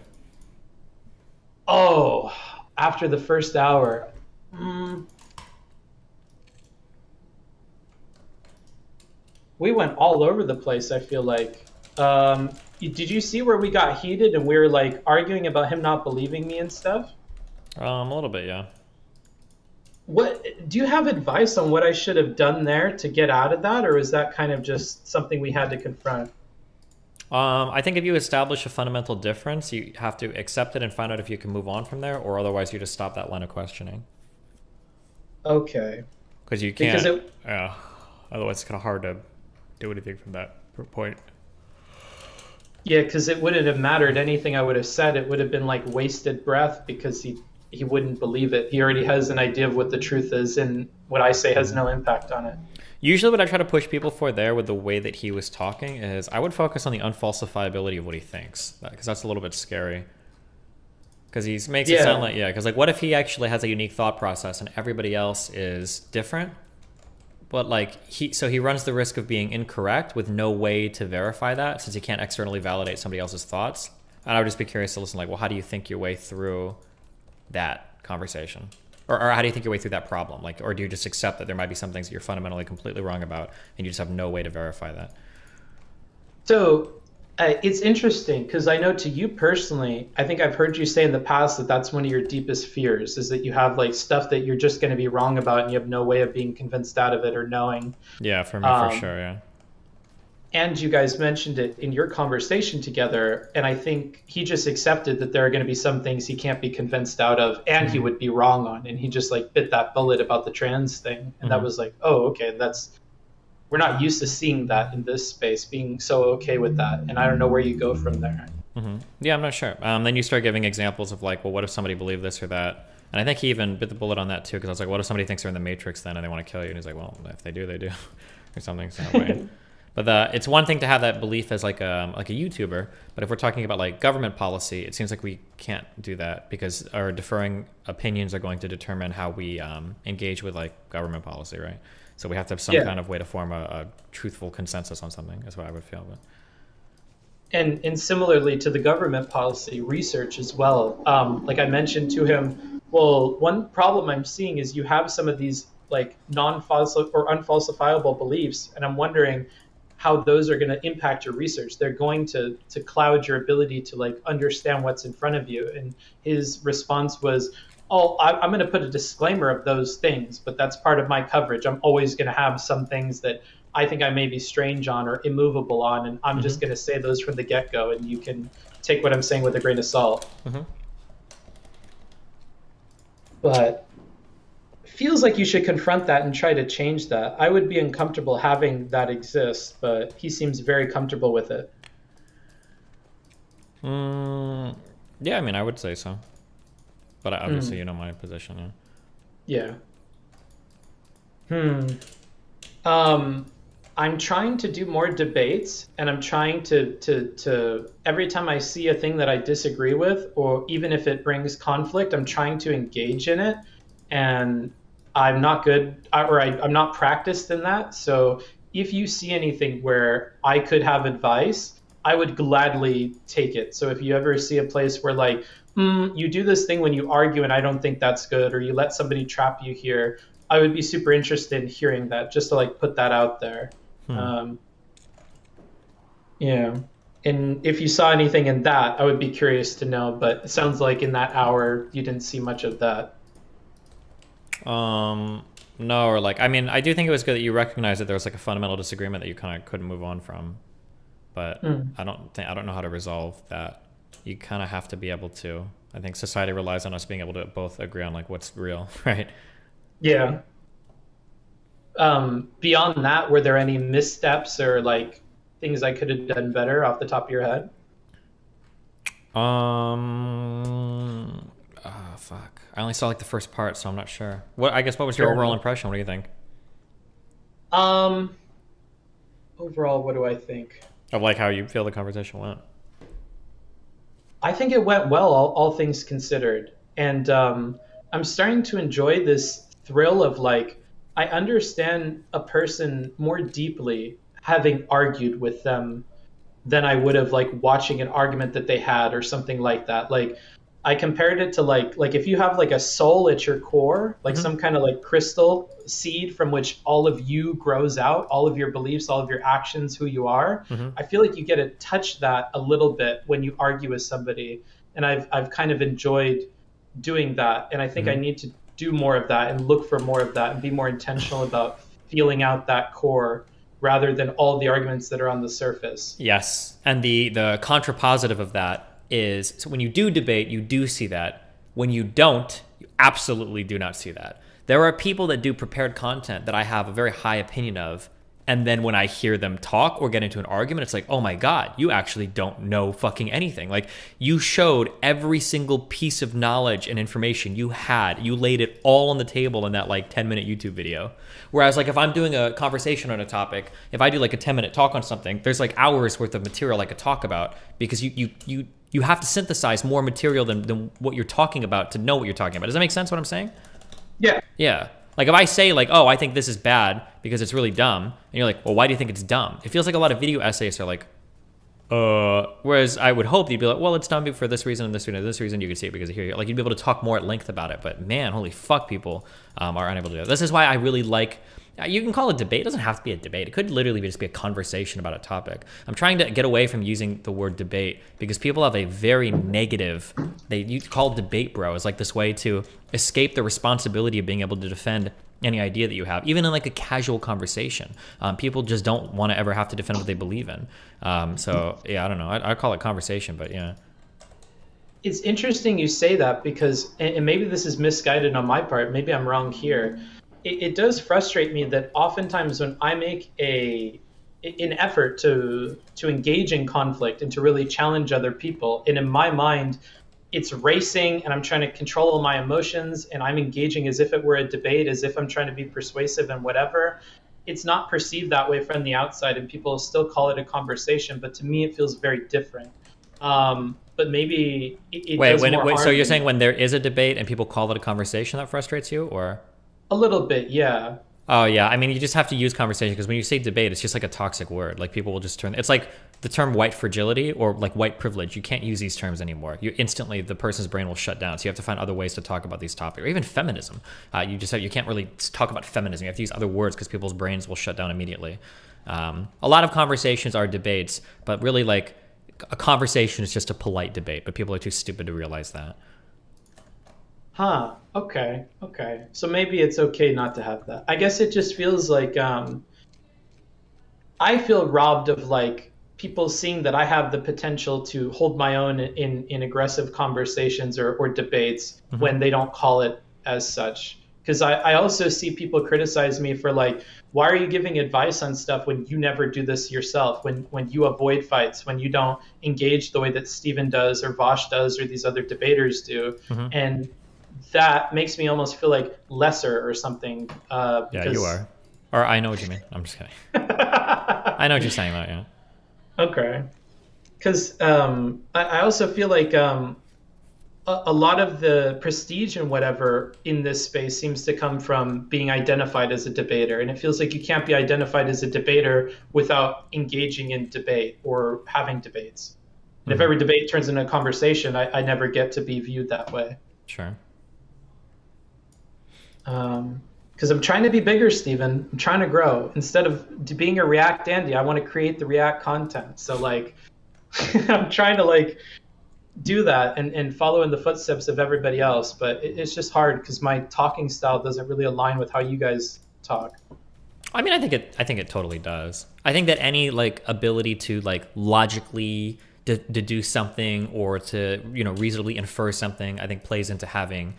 Oh, after the first hour. We went all over the place, I feel like. Did you see where we got heated and we were like arguing about him not believing me and stuff? A little bit, yeah. What do you have advice on what I should have done there to get out of that, or is that kind of just something we had to confront? I think if you establish a fundamental difference, you have to accept it and find out if you can move on from there, or otherwise you just stop that line of questioning. Okay. Because you can't. Yeah. Otherwise, it's kind of hard to do anything from that point. Yeah, because it wouldn't have mattered anything I would have said. It would have been like wasted breath because he wouldn't believe it. He already has an idea of what the truth is, and what I say has no impact on it. Usually what I try to push people for there with the way that he was talking is I would focus on the unfalsifiability of what he thinks, because that's a little bit scary. Because he makes it sound like, because like what if he actually has a unique thought process and everybody else is different? But like he runs the risk of being incorrect with no way to verify that, since he can't externally validate somebody else's thoughts. And I would just be curious to listen, like, well, how do you think your way through that conversation? Or how do you think your way through that problem? Like, or do you just accept that there might be some things that you're fundamentally completely wrong about and you just have no way to verify that? So it's interesting because I know to you personally, I think I've heard you say in the past that that's one of your deepest fears, is that you have like stuff that you're just going to be wrong about and you have no way of being convinced out of it or knowing. Yeah, for me, for sure, yeah. And you guys mentioned it in your conversation together, and I think he just accepted that there are going to be some things he can't be convinced out of and he would be wrong on, and he just like bit that bullet about the trans thing, and that was like, oh, okay, we're not used to seeing that in this space, being so okay with that, and I don't know where you go from there. Yeah, I'm not sure. Then you start giving examples of like, well, what if somebody believed this or that? And I think he even bit the bullet on that too, because I was like, what if somebody thinks they're in the Matrix then and they want to kill you? And he's like, well, if they do, they do, or something that way. But it's one thing to have that belief as like a YouTuber, but if we're talking about like government policy, it seems like we can't do that because our differing opinions are going to determine how we engage with like government policy, right? So we have to have some kind of way to form a truthful consensus on something. That's what I would feel. But. And similarly to the government policy, research as well. Like I mentioned to him, well, one problem I'm seeing is you have some of these like non-falsifiable or unfalsifiable beliefs, and I'm wondering how those are going to impact your research. They're going to cloud your ability to like understand what's in front of you. And his response was, oh, I'm going to put a disclaimer of those things, but that's part of my coverage. I'm always going to have some things that I think I may be strange on or immovable on, and I'm just going to say those from the get-go, and you can take what I'm saying with a grain of salt. But feels like you should confront that and try to change that. I would be uncomfortable having that exist, but he seems very comfortable with it. Yeah, I mean, I would say so. But obviously, you know my position. Yeah. I'm trying to do more debates, and I'm trying to every time I see a thing that I disagree with, or even if it brings conflict, I'm trying to engage in it. And I'm not good, or I'm not practiced in that. So if you see anything where I could have advice, I would gladly take it. So if you ever see a place where like, you do this thing when you argue and I don't think that's good, or you let somebody trap you here, I would be super interested in hearing that, just to like put that out there. Yeah. And if you saw anything in that, I would be curious to know, but it sounds like in that hour, you didn't see much of that. No, or like, I mean, I do think it was good that you recognized that there was like a fundamental disagreement that you kind of couldn't move on from, but I don't know how to resolve that. You kind of have to be able to. I think society relies on us being able to both agree on like what's real, right? Yeah. Beyond that, were there any missteps or like things I could have done better off the top of your head? Fuck. I only saw like the first part, so I'm not sure. What was your overall impression? What do you think? Overall, what do I think? Of like how you feel the conversation went? I think it went well, all things considered. And I'm starting to enjoy this thrill of like, I understand a person more deeply having argued with them than I would have like watching an argument that they had or something like that. Like I compared it to like if you have like a soul at your core, like some kind of like crystal seed from which all of you grows out, all of your beliefs, all of your actions, who you are. I feel like you get to touch that a little bit when you argue with somebody. And I've kind of enjoyed doing that. And I think I need to do more of that and look for more of that and be more intentional about feeling out that core rather than all the arguments that are on the surface. Yes. And the contrapositive of that is, so when you do debate, you do see that. When you don't, you absolutely do not see that. There are people that do prepared content that I have a very high opinion of, And then when I hear them talk or get into an argument, it's like, oh my God, you actually don't know fucking anything. Like, you showed every single piece of knowledge and information you had. You laid it all on the table in that like 10-minute YouTube video. Whereas like if I'm doing a conversation on a topic, if I do like a 10-minute talk on something, there's like hours worth of material I could talk about, because you have to synthesize more material than what you're talking about to know what you're talking about. Does that make sense what I'm saying? Yeah. Yeah. Like if I say like, oh, I think this is bad because it's really dumb, and you're like, well, why do you think it's dumb? It feels like a lot of video essays are like, whereas I would hope you'd be like, well, it's dumb for this reason and this reason and this reason. You could see it because here, like you'd be able to talk more at length about it. But man, holy fuck, people are unable to do it. This is why I really like. You can call it debate. It doesn't have to be a debate. It could literally just be a conversation about a topic. I'm trying to get away from using the word debate because people have a very negative, you call debate, bro, as like this way to escape the responsibility of being able to defend any idea that you have, even in like a casual conversation. People just don't want to ever have to defend what they believe in. So yeah, I don't know. I call it conversation, but yeah. It's interesting you say that because, and maybe this is misguided on my part, maybe I'm wrong here. It does frustrate me that oftentimes when I make an effort to engage in conflict and to really challenge other people, and in my mind, it's racing and I'm trying to control all my emotions and I'm engaging as if it were a debate, as if I'm trying to be persuasive and whatever. It's not perceived that way from the outside and people still call it a conversation, but to me it feels very different. But maybe it wait, does more harm so you're than- saying when there is a debate and people call it a conversation, that frustrates you, or? A little bit, yeah. Oh yeah, I mean you just have to use conversation because when you say debate, it's just like a toxic word. Like people will just turn. It's like the term white fragility or like white privilege. You can't use these terms anymore. You instantly the person's brain will shut down. So you have to find other ways to talk about these topics, or even feminism. You can't really talk about feminism. You have to use other words because people's brains will shut down immediately. A lot of conversations are debates, but really like a conversation is just a polite debate. But people are too stupid to realize that. Huh. Okay. So maybe it's okay not to have that. I guess it just feels like I feel robbed of like people seeing that I have the potential to hold my own in aggressive conversations or debates when they don't call it as such. Because I also see people criticize me for like, why are you giving advice on stuff when you never do this yourself? When you avoid fights, when you don't engage the way that Steven does or Vosh does or these other debaters do, and that makes me almost feel like lesser or something. Yeah, you are. Or I know what you mean. I'm just kidding. I know what you're saying, though, yeah. Okay. Because I also feel like a lot of the prestige and whatever in this space seems to come from being identified as a debater. And it feels like you can't be identified as a debater without engaging in debate or having debates. And if every debate turns into a conversation, I never get to be viewed that way. Sure. Because I'm trying to be bigger, Steven. I'm trying to grow. Instead of being a React Andy, I want to create the React content. So like, I'm trying to like do that and follow in the footsteps of everybody else. But it's just hard because my talking style doesn't really align with how you guys talk. I mean, I think it totally does. I think that any like ability to like logically deduce something or to reasonably infer something, I think plays into having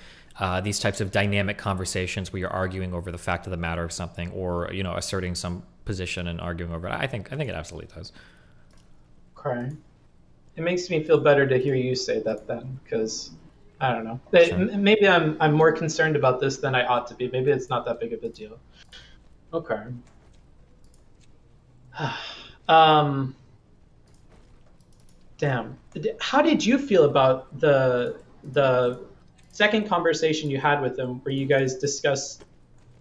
these types of dynamic conversations where you're arguing over the fact of the matter of something, or asserting some position and arguing over it. I think it absolutely does. Okay, it makes me feel better to hear you say that then, because I don't know. Sure. Maybe I'm more concerned about this than I ought to be. Maybe it's not that big of a deal. Okay. Damn. How did you feel about the second conversation you had with him, where you guys discussed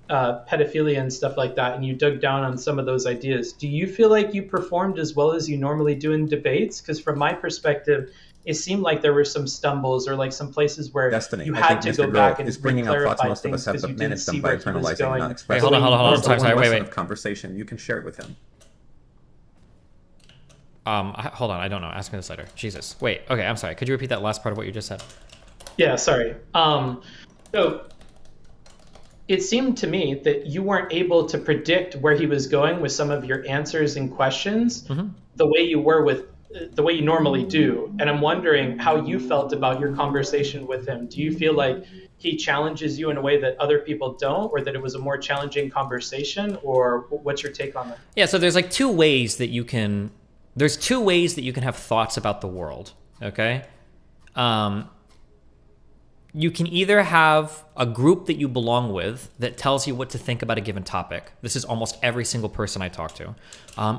pedophilia and stuff like that, and you dug down on some of those ideas? Do you feel like you performed as well as you normally do in debates? Because from my perspective, it seemed like there were some stumbles or like some places where you had to go back and bringing out thoughts most of us have but managed them by internalizing, not expressing. Hold on. Sorry, wait. Of conversation, you can share it with him. Hold on. I don't know. Ask me this later. Jesus. Wait. Okay. I'm sorry. Could you repeat that last part of what you just said? Yeah, sorry. So it seemed to me that you weren't able to predict where he was going with some of your answers and questions the way you were with the way you normally do. And I'm wondering how you felt about your conversation with him. Do you feel like he challenges you in a way that other people don't, or that it was a more challenging conversation, or what's your take on that? Yeah, so there's like two ways that you can have thoughts about the world, okay? You can either have a group that you belong with that tells you what to think about a given topic. This is almost every single person I talk to.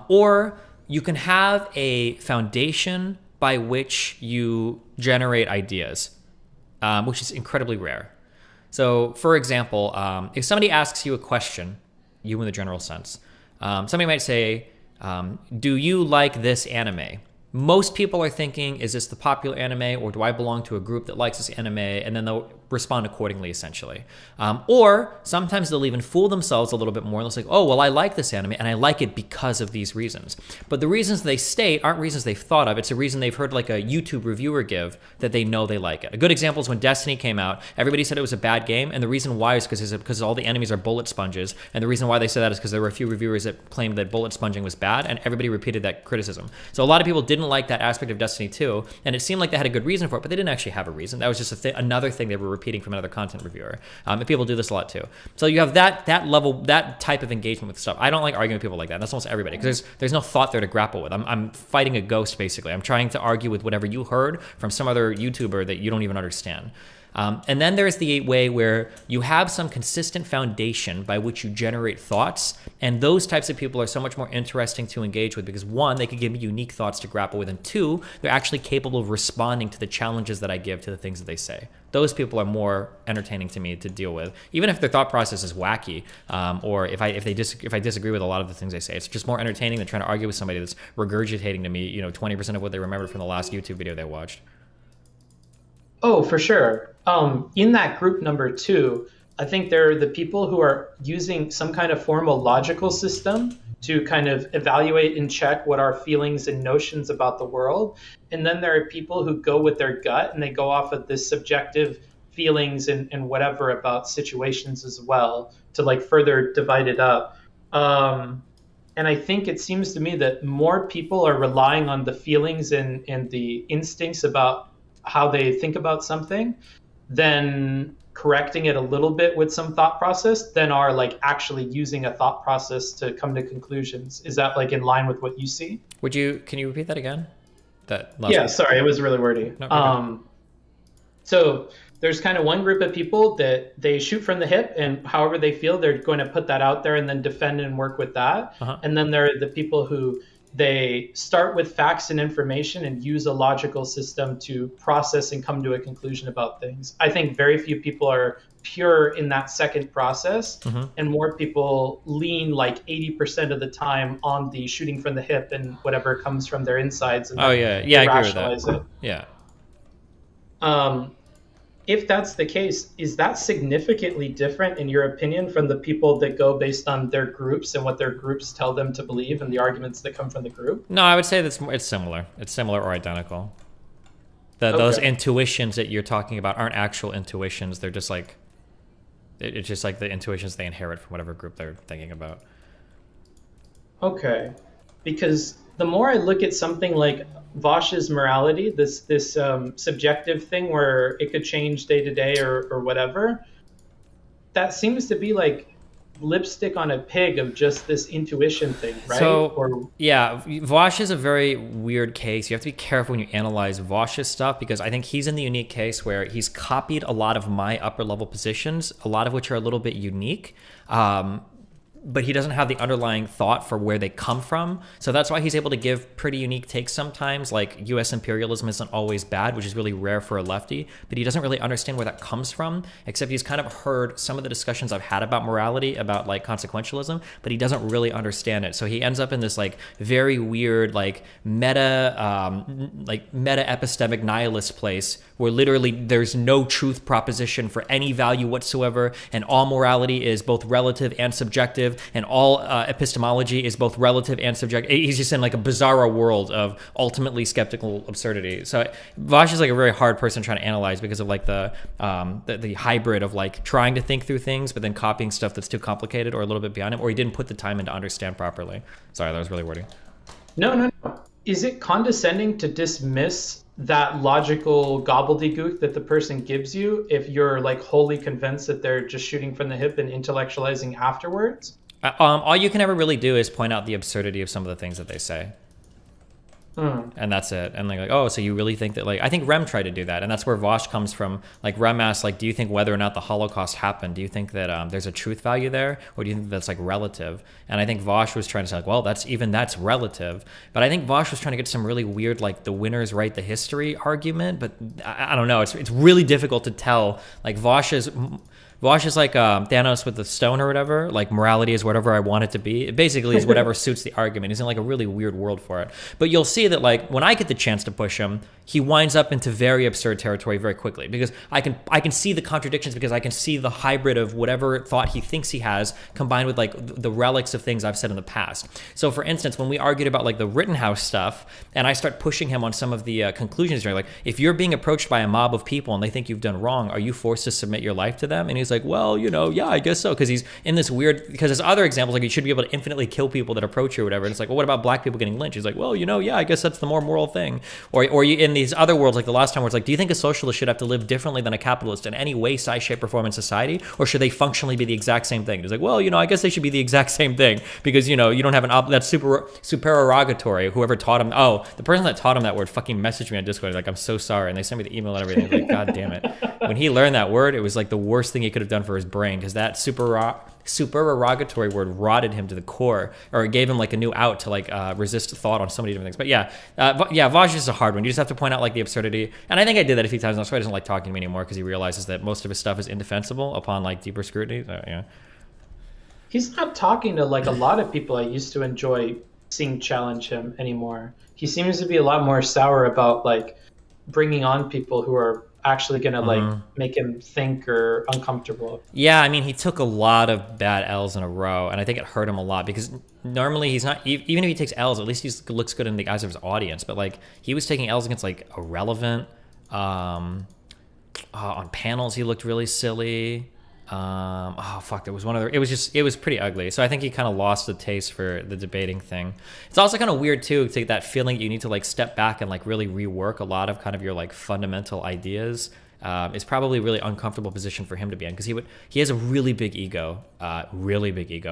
Or you can have a foundation by which you generate ideas, which is incredibly rare. So, for example, if somebody asks you a question, you in the general sense, somebody might say, do you like this anime? Most people are thinking, is this the popular anime, or do I belong to a group that likes this anime? And then they'll respond accordingly, essentially. Or sometimes they'll even fool themselves a little bit more. And they'll say, oh, well, I like this anime, and I like it because of these reasons. But the reasons they state aren't reasons they've thought of. It's a reason they've heard like a YouTube reviewer give that they know they like it. A good example is when Destiny came out, everybody said it was a bad game. And the reason why is because all the enemies are bullet sponges. And the reason why they said that is because there were a few reviewers that claimed that bullet sponging was bad, and everybody repeated that criticism. So a lot of people didn't like that aspect of Destiny 2, and it seemed like they had a good reason for it, but they didn't actually have a reason. That was just another thing they were repeating from another content reviewer. And people do this a lot too. So you have that level, that type of engagement with stuff. I don't like arguing with people like that. That's almost everybody, because there's no thought there to grapple with. I'm fighting a ghost, basically. I'm trying to argue with whatever you heard from some other YouTuber that you don't even understand. And then there's the way where you have some consistent foundation by which you generate thoughts, and those types of people are so much more interesting to engage with because, one, they can give me unique thoughts to grapple with, and two, they're actually capable of responding to the challenges that I give to the things that they say. Those people are more entertaining to me to deal with, even if their thought process is wacky, or if I disagree with a lot of the things they say. It's just more entertaining than trying to argue with somebody that's regurgitating to me, 20% of what they remembered from the last YouTube video they watched. Oh, for sure. In that group number 2, I think there are the people who are using some kind of formal logical system to kind of evaluate and check what our feelings and notions about the world. And then there are people who go with their gut and they go off of this subjective feelings and whatever about situations as well to like further divide it up. And I think it seems to me that more people are relying on the feelings and the instincts about how they think about something than correcting it a little bit with some thought process than are like actually using a thought process to come to conclusions. Is that like in line with what you see? Can you repeat that again? Sorry, it was really wordy. No, so there's kind of one group of people that they shoot from the hip, and however they feel, they're going to put that out there and then defend and work with that. And then there are the people who they start with facts and information and use a logical system to process and come to a conclusion about things. I think very few people are pure in that second process, and more people lean like 80% of the time on the shooting from the hip and whatever comes from their insides. And I agree with that. Yeah. If that's the case, is that significantly different, in your opinion, from the people that go based on their groups and what their groups tell them to believe and the arguments that come from the group? No, I would say it's similar. It's similar or identical. Those intuitions that you're talking about aren't actual intuitions. They're just like, it's just like the intuitions they inherit from whatever group they're thinking about. Okay. Because the more I look at something like Vosh's morality, this subjective thing where it could change day to day or whatever, that seems to be like lipstick on a pig of just this intuition thing, right? Vosh is a very weird case. You have to be careful when you analyze Vosh's stuff, because I think he's in the unique case where he's copied a lot of my upper level positions, a lot of which are a little bit unique. But he doesn't have the underlying thought for where they come from. So that's why he's able to give pretty unique takes sometimes, like US imperialism isn't always bad, which is really rare for a lefty, but he doesn't really understand where that comes from, except he's kind of heard some of the discussions I've had about morality, about like consequentialism, but he doesn't really understand it. So he ends up in this like very weird, like meta epistemic nihilist place where literally there's no truth proposition for any value whatsoever, and all morality is both relative and subjective, and all epistemology is both relative and subjective. He's just in like a bizarro world of ultimately skeptical absurdity. So Vosh is like a very hard person trying to analyze because of like the hybrid of like trying to think through things but then copying stuff that's too complicated or a little bit beyond him, or he didn't put the time in to understand properly. Sorry, that was really wordy. No. is it condescending to dismiss that logical gobbledygook that the person gives you if you're like wholly convinced that they're just shooting from the hip and intellectualizing afterwards? All you can ever really do is point out the absurdity of some of the things that they say. And that's it. And like, oh, so you really think that, like, I think Rem tried to do that, and that's where Vosh comes from. Like, Rem asks, like, do you think whether or not the Holocaust happened, do you think that there's a truth value there, or do you think that's like relative? And I think Vosh was trying to say, like, well, that's relative. But I think Vosh was trying to get some really weird, like, the winners write the history argument. But I don't know. It's really difficult to tell. Like, Vosh is like Thanos with the stone or whatever. Like, morality is whatever I want it to be. It basically is whatever suits the argument. He's in like a really weird world for it. But you'll see that, like, when I get the chance to push him, he winds up into very absurd territory very quickly, because I can see the contradictions, because I can see the hybrid of whatever thought he thinks he has combined with like the relics of things I've said in the past. So for instance, when we argued about like the Rittenhouse stuff, and I start pushing him on some of the conclusions, like, if you're being approached by a mob of people and they think you've done wrong, are you forced to submit your life to them? And he's like, well, yeah, I guess so, because he's in this weird, because there's other examples, like, you should be able to infinitely kill people that approach you or whatever. And it's like, well, what about black people getting lynched? He's like, well, yeah, I guess that's the more moral thing. Or you in these other worlds, like the last time, where it's like, do you think a socialist should have to live differently than a capitalist in any way, size, shape, or form in society, or should they functionally be the exact same thing? He's like, well, I guess they should be the exact same thing, because you don't have that's supererogatory. Whoever taught him, the person that taught him that word fucking messaged me on Discord, like, I'm so sorry, and they sent me the email and everything. Like, god damn it. When he learned that word, it was like the worst thing he could have done for his brain, because that supererogatory word rotted him to the core, or it gave him like a new out to like resist thought on so many different things. But yeah, Vaj is a hard one. You just have to point out like the absurdity, and I think I did that a few times. That's why he doesn't like talking to me anymore, because he realizes that most of his stuff is indefensible upon like deeper scrutiny. So, yeah, he's not talking to like a lot of people I used to enjoy seeing challenge him anymore. He seems to be a lot more sour about like bringing on people who are actually gonna like make him think or uncomfortable. Yeah, I mean, he took a lot of bad L's in a row, and I think it hurt him a lot, because normally he's not, even if he takes L's, at least he looks good in the eyes of his audience. But like, he was taking L's against like irrelevant. On panels, he looked really silly. It was one of the, it was pretty ugly. So I think he kind of lost the taste for the debating thing. It's also kind of weird too, to that feeling you need to like step back and like really rework a lot of kind of your like fundamental ideas. It's probably a really uncomfortable position for him to be in, because he has a really big ego.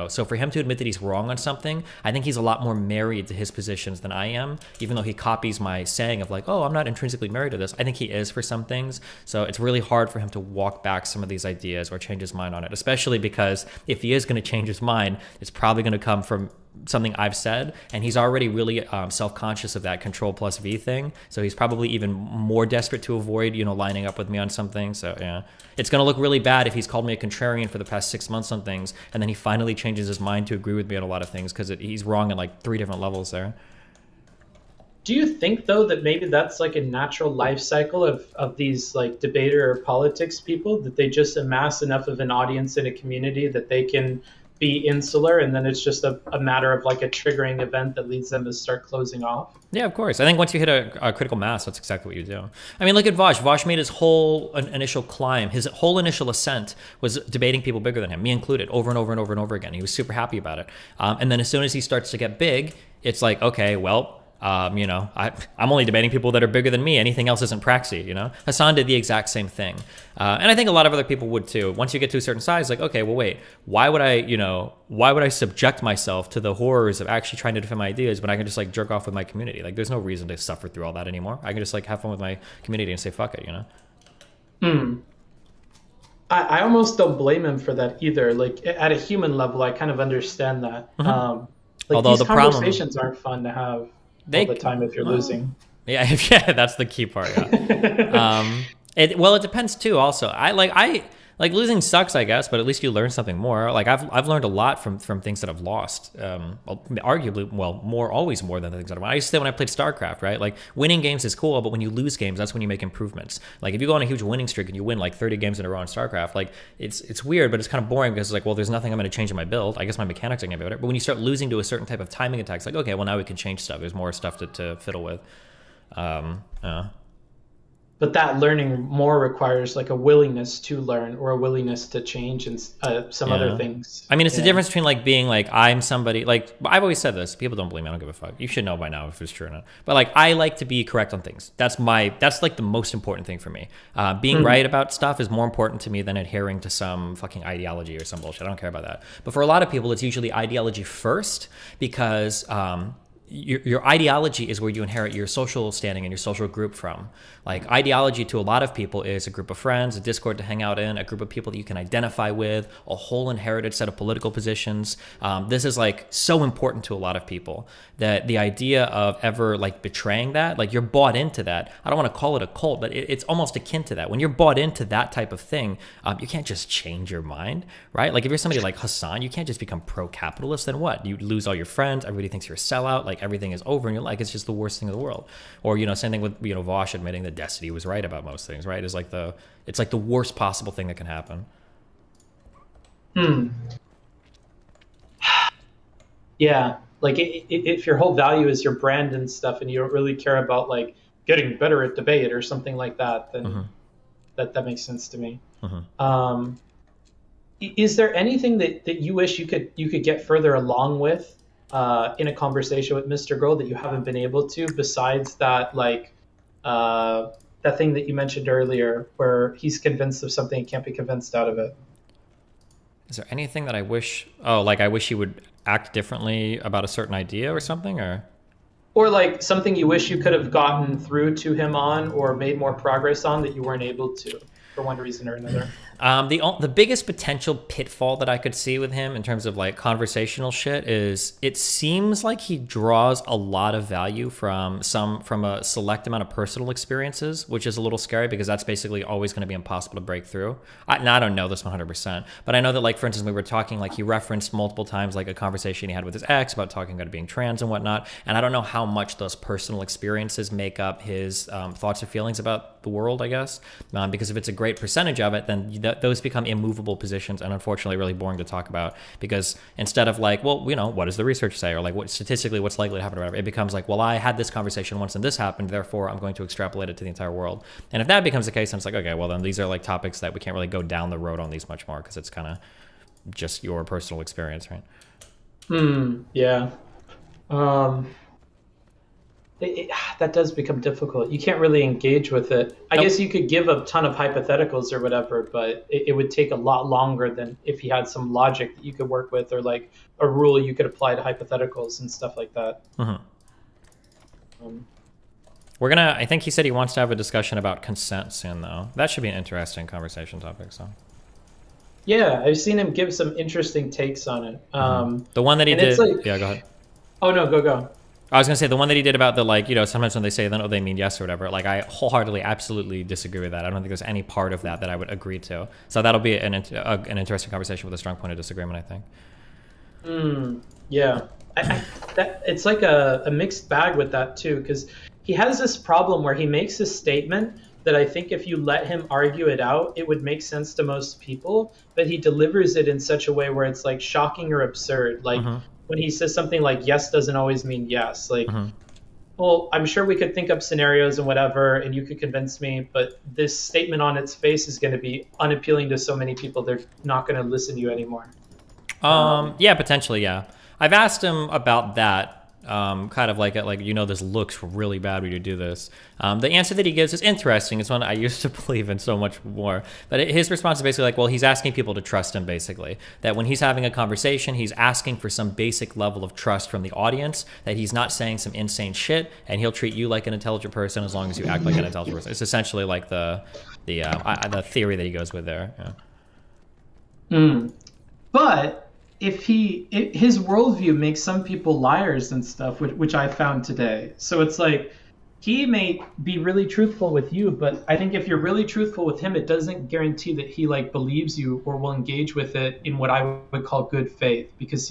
So for him to admit that he's wrong on something, I think he's a lot more married to his positions than I am, even though he copies my saying of like, oh, I'm not intrinsically married to this. I think he is for some things. So it's really hard for him to walk back some of these ideas or change his mind on it, especially because if he is going to change his mind, it's probably going to come from something I've said, and he's already really self-conscious of that Control plus V thing, so he's probably even more desperate to avoid lining up with me on something. So yeah, it's gonna look really bad if he's called me a contrarian for the past 6 months on things, and then he finally changes his mind to agree with me on a lot of things, because he's wrong in like 3 different levels there. Do you think though that maybe that's like a natural life cycle of these like debater or politics people, that they just amass enough of an audience in a community that they can be insular, and then it's just a matter of like a triggering event that leads them to start closing off? Yeah, of course. I think once you hit a critical mass, that's exactly what you do. I mean, look at Vosh. Vosh made his whole initial climb, his whole initial ascent was debating people bigger than him, me included, over and over and over and over again. He was super happy about it. And then as soon as he starts to get big, it's like, okay, well, I'm only debating people that are bigger than me. Anything else isn't praxi, Hassan did the exact same thing. And I think a lot of other people would too. Once you get to a certain size, like, okay, well, wait, why would I subject myself to the horrors of actually trying to defend my ideas when I can just like jerk off with my community? Like, there's no reason to suffer through all that anymore. I can just like have fun with my community and say, fuck it, I almost don't blame him for that either. Like, at a human level, I kind of understand that. Although these conversations aren't fun to have all the time if you're losing. Yeah, that's the key part. Yeah. It depends too. Also, I like losing sucks, I guess, but at least you learn something more. Like I've learned a lot from things that I've lost. Arguably, always more than the things that I've won. I used to say when I played StarCraft, right? Like, winning games is cool, but when you lose games, that's when you make improvements. Like, if you go on a huge winning streak and you win like 30 games in a row in StarCraft, like it's weird, but it's kind of boring, because it's like, well, there's nothing I'm going to change in my build. I guess my mechanics are going to be better. But when you start losing to a certain type of timing attack, it's like, okay, well, now we can change stuff. There's more stuff to fiddle with. but that learning more requires like a willingness to learn or a willingness to change and some other things. I mean, it's the Yeah. difference between like being like, I'm somebody, like, I've always said this, people don't believe me, I don't give a fuck. You should know by now if it's true or not. But like, I like to be correct on things. That's like the most important thing for me. Being right about stuff is more important to me than adhering to some fucking ideology or some bullshit. I don't care about that. But for a lot of people, it's usually ideology first, because your ideology is where you inherit your social standing and your social group from. Like, ideology to a lot of people is a group of friends, a Discord to hang out in, a group of people that you can identify with, a whole inherited set of political positions. This is like so important to a lot of people that the idea of ever like betraying that, like you're bought into that. I don't want to call it a cult, but it's almost akin to that. When you're bought into that type of thing, you can't just change your mind, right? Like if you're somebody like Hassan, you can't just become pro-capitalist. Then what? You lose all your friends. Everybody thinks you're a sellout. Like everything is over and you're like, it's just the worst thing in the world. Or, you know, same thing with, you know, Vosh admitting that Destiny was right about most things, right? It's like the worst possible thing that can happen. Yeah, like if your whole value is your brand and stuff, and you don't really care about like getting better at debate or something like that, then that makes sense to me. Is there anything that you wish you could get further along with in a conversation with Mr. Girl that you haven't been able to, besides that, like that thing that you mentioned earlier where he's convinced of something and can't be convinced out of it? Is there anything that I wish, I wish he would act differently about a certain idea or something, or like something you wish you could have gotten through to him on or made more progress on that you weren't able to for one reason or another? The biggest potential pitfall that I could see with him in terms of like conversational shit is it seems like he draws a lot of value from a select amount of personal experiences, which is a little scary because that's basically always going to be impossible to break through. I don't know this 100%, but I know that, like, for instance, we were talking, like, he referenced multiple times like a conversation he had with his ex about talking about being trans and whatnot, and I don't know how much those personal experiences make up his thoughts or feelings about the world, I guess, because if it's a great percentage of it, then those become immovable positions and unfortunately really boring to talk about, because instead of like, well, you know, what does the research say, or like what statistically what's likely to happen or whatever, it becomes like, well, I had this conversation once and this happened, therefore I'm going to extrapolate it to the entire world. And if that becomes the case, then it's like, okay, well then these are like topics that we can't really go down the road on these much more because it's kind of just your personal experience, right? Yeah. That does become difficult. You can't really engage with it. I guess you could give a ton of hypotheticals or whatever, but it would take a lot longer than if you had some logic that you could work with, or like a rule you could apply to hypotheticals and stuff like that. I think he said he wants to have a discussion about consent soon, though. That should be an interesting conversation topic. So. Yeah, I've seen him give some interesting takes on it. The one that he did. Like, yeah, go ahead. Oh no, go. I was going to say the one that he did about the, like, you know, sometimes when they say then, oh, they mean yes or whatever. Like, I wholeheartedly, absolutely disagree with that. I don't think there's any part of that I would agree to. So that'll be an interesting conversation with a strong point of disagreement, I think. Yeah. It's like a mixed bag with that, too, because he has this problem where he makes a statement that I think if you let him argue it out, it would make sense to most people, but he delivers it in such a way where it's, like, shocking or absurd. Like, when he says something like yes doesn't always mean yes, like, well, I'm sure we could think up scenarios and whatever, and you could convince me, but this statement on its face is going to be unappealing to so many people, they're not going to listen to you anymore. Yeah, potentially, yeah. I've asked him about that, kind of like, you know, this looks really bad when you do this. The answer that he gives is interesting. It's one I used to believe in so much more. But his response is basically like, well, he's asking people to trust him, basically. That when he's having a conversation, he's asking for some basic level of trust from the audience, that he's not saying some insane shit, and he'll treat you like an intelligent person as long as you act like an intelligent person. It's essentially like the theory that he goes with there. Yeah. But if his worldview makes some people liars and stuff, which I found today. So it's like, he may be really truthful with you, but I think if you're really truthful with him, it doesn't guarantee that he like believes you or will engage with it in what I would call good faith, because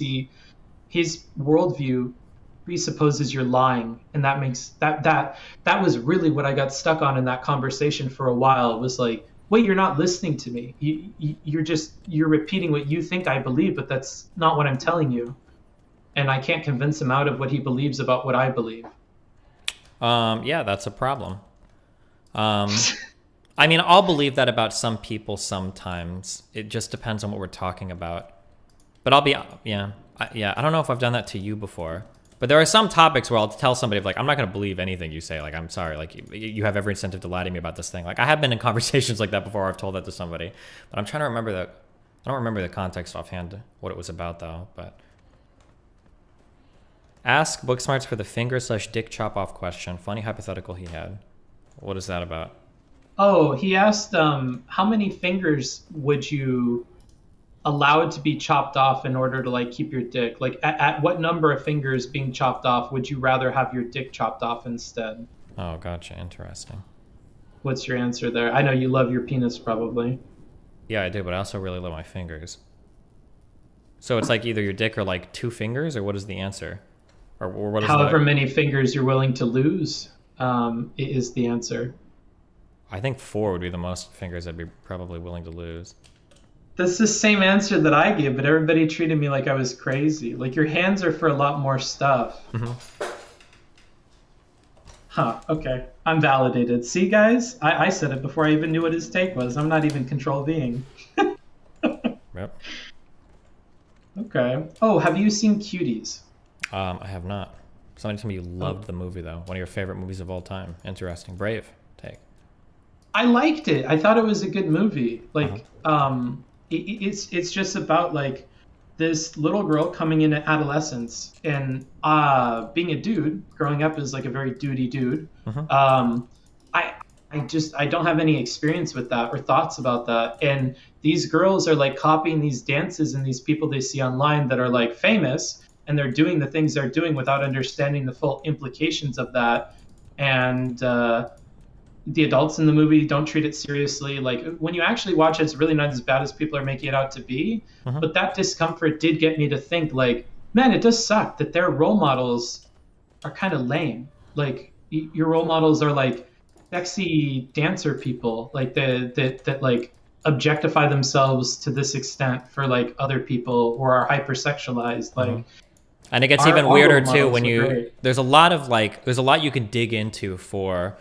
his worldview presupposes you're lying, and that makes that was really what I got stuck on in that conversation for a while. It was like, wait, you're not listening to me. You're repeating what you think I believe, but that's not what I'm telling you. And I can't convince him out of what he believes about what I believe. Yeah, that's a problem. I mean, I'll believe that about some people sometimes. It just depends on what we're talking about. But I'll be, yeah. I don't know if I've done that to you before. But there are some topics where I'll tell somebody, like, I'm not going to believe anything you say. Like, I'm sorry. Like, you have every incentive to lie to me about this thing. Like, I have been in conversations like that before. I've told that to somebody. But I'm trying to remember that. I don't remember the context offhand, what it was about, though. But ask Booksmarts for the finger/dick chop-off question. Funny hypothetical he had. What is that about? Oh, he asked, how many fingers would you allow it to be chopped off in order to like keep your dick? Like, at what number of fingers being chopped off would you rather have your dick chopped off instead? Oh, gotcha. Interesting. What's your answer there? I know you love your penis, probably. Yeah, I do, but I also really love my fingers. So it's like either your dick or like 2 fingers, or what is the answer? Or what is However many fingers you're willing to lose is the answer. I think 4 would be the most fingers I'd be probably willing to lose. That's the same answer that I gave, but everybody treated me like I was crazy. Like, your hands are for a lot more stuff. Huh, okay. I'm validated. See, guys? I said it before I even knew what his take was. I'm not even control being. Yep. Okay. Oh, have you seen Cuties? I have not. Somebody told me you loved the movie, though. One of your favorite movies of all time. Interesting. Brave take. I liked it. I thought it was a good movie. Like, it's just about like this little girl coming into adolescence and being a dude, growing up as like a very dudey dude. I don't have any experience with that or thoughts about that. And these girls are like copying these dances and these people they see online that are like famous, and they're doing the things they're doing without understanding the full implications of that. And the adults in the movie don't treat it seriously. Like, when you actually watch it, it's really not as bad as people are making it out to be. But that discomfort did get me to think, like, man, it does suck that their role models are kind of lame. Like, your role models are like sexy dancer people, like that like objectify themselves to this extent for like other people, or are hypersexualized. Like, and it gets even weirder too when there's a lot you can dig into for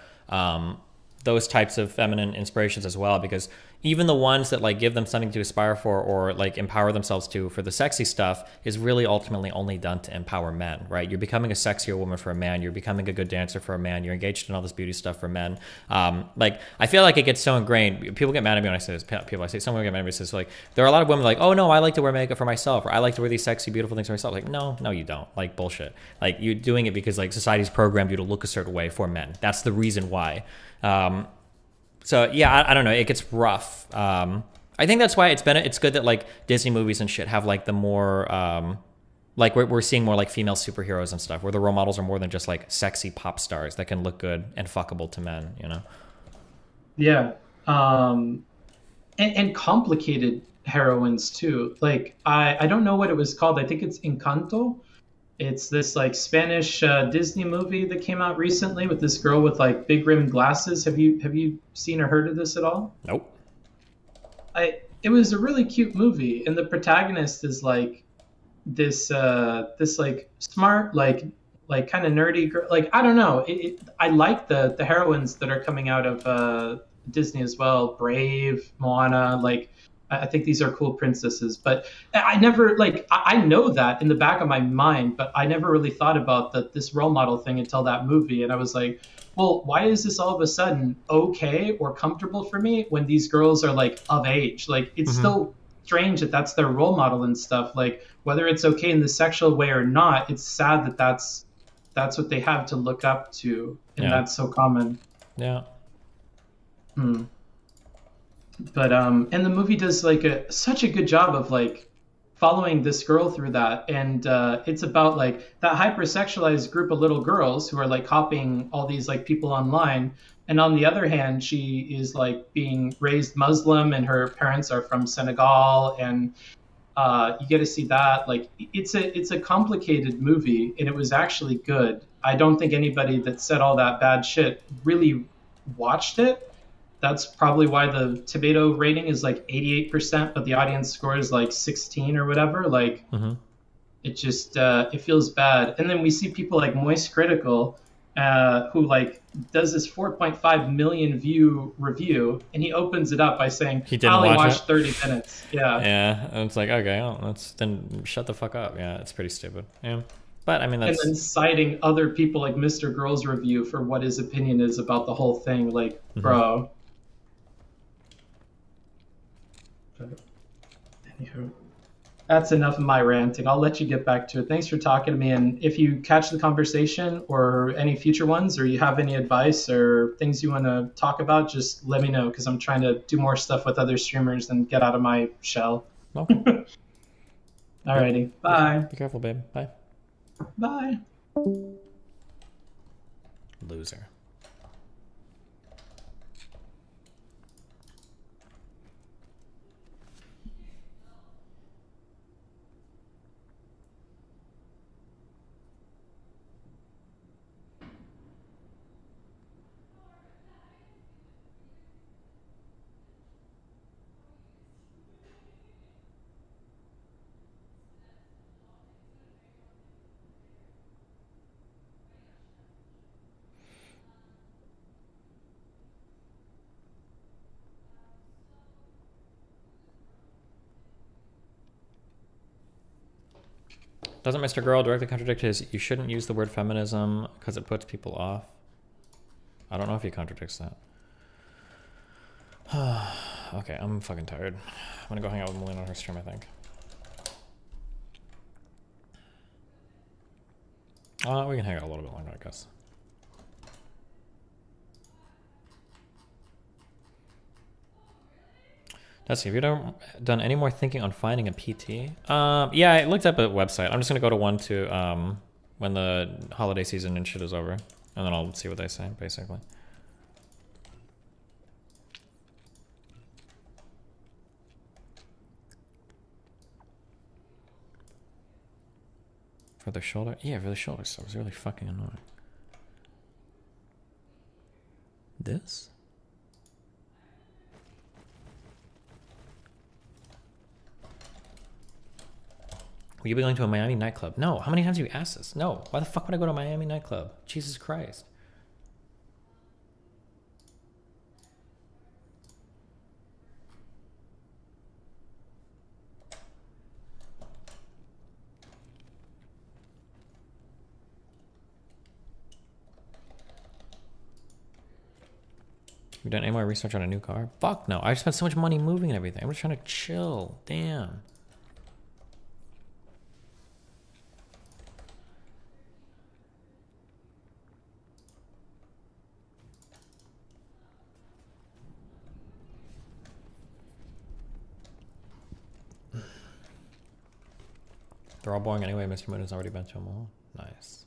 those types of feminine inspirations as well, because even the ones that like give them something to aspire for or like empower themselves to for the sexy stuff is really ultimately only done to empower men, right? You're becoming a sexier woman for a man. You're becoming a good dancer for a man. You're engaged in all this beauty stuff for men. Like, I feel like it gets so ingrained. People get mad at me when I say this. Someone get mad at me and says, like, there are a lot of women like, oh no, I like to wear makeup for myself, or I like to wear these sexy, beautiful things for myself. Like, no, you don't. Like, bullshit. Like, you're doing it because like society's programmed you to look a certain way for men. That's the reason why. So yeah, I don't know. It gets rough. I think that's why it's good that like Disney movies and shit have like the more like we're seeing more like female superheroes and stuff, where the role models are more than just like sexy pop stars that can look good and fuckable to men, you know? Yeah, and complicated heroines too. Like, I don't know what it was called. I think it's Encanto. It's this like Spanish Disney movie that came out recently with this girl with like big rimmed glasses. Have you seen or heard of this at all? Nope. It was a really cute movie, and the protagonist is like this like smart like kind of nerdy girl. Like, I don't know. I like the heroines that are coming out of Disney as well. Brave, Moana, like. I think these are cool princesses, but I never like, I know that in the back of my mind, but I never really thought about this role model thing until that movie. And I was like, well, why is this all of a sudden okay or comfortable for me when these girls are like of age? Like, it's still strange that that's their role model and stuff. Like, whether it's okay in the sexual way or not, it's sad that that's what they have to look up to. And that's so common. Yeah. But and the movie does like such a good job of like following this girl through that, and it's about like that hypersexualized group of little girls who are like copying all these like people online, and on the other hand, she is like being raised Muslim, and her parents are from Senegal, and you get to see that. Like, it's a complicated movie, and it was actually good. I don't think anybody that said all that bad shit really watched it. That's probably why the tomato rating is like 88%, but the audience score is like 16 or whatever. Like, it just, it feels bad. And then we see people like Moist Critical who like does this 4.5 million view review, and he opens it up by saying, He didn't "I only watch watched it? 30 minutes." Yeah. Yeah, and it's like, okay, well, then shut the fuck up. Yeah, it's pretty stupid. Yeah, but I mean, And that's then citing other people like Mr. Girl's review for what his opinion is about the whole thing. Like, bro. But, anywho, that's enough of my ranting. I'll let you get back to it. Thanks for talking to me. And if you catch the conversation or any future ones, or you have any advice or things you want to talk about, just let me know, because I'm trying to do more stuff with other streamers and get out of my shell. Okay. Alrighty. Bye. Be careful, babe. Bye. Bye. Loser. Doesn't Mr. Girl directly contradict his "you shouldn't use the word feminism because it puts people off"? I don't know if he contradicts that. Okay, I'm fucking tired. I'm gonna go hang out with Melina on her stream, I think. We can hang out a little bit longer, I guess. Let's see, have you done any more thinking on finding a PT? Yeah, I looked up a website. I'm just gonna go to one to when the holiday season and shit is over, and then I'll see what they say, basically. For the shoulder? Yeah, for the shoulder stuff. It's really fucking annoying. This? Will you be going to a Miami nightclub? No. How many times have you asked this? No. Why the fuck would I go to a Miami nightclub? Jesus Christ. You done any more research on a new car? Fuck no. I spent so much money moving and everything. I'm just trying to chill. Damn. They're all boring anyway. Mr. Moon has already been to them all. Nice.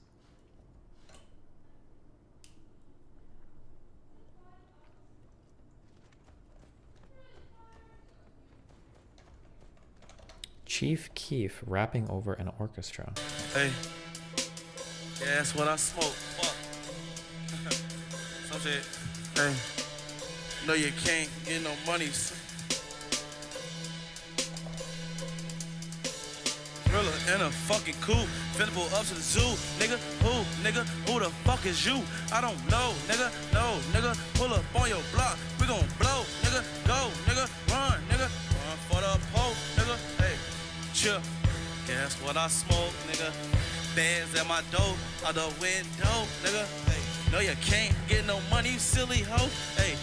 Chief Keef rapping over an orchestra. Hey, yeah, that's what I smoke. Fuck. Some shit. Hey, no, you can't get no money. Thriller in a fucking coupe, Venable up to the zoo, nigga. Who the fuck is you? I don't know, nigga. No, nigga. Pull up on your block, we gon' blow, nigga. Go, nigga. Run, nigga. Run for the pole, nigga. Hey, chill. Guess what I smoke, nigga? Bands at my door, out the window, nigga. Hey, no, you can't get no money, you silly hoe. Hey,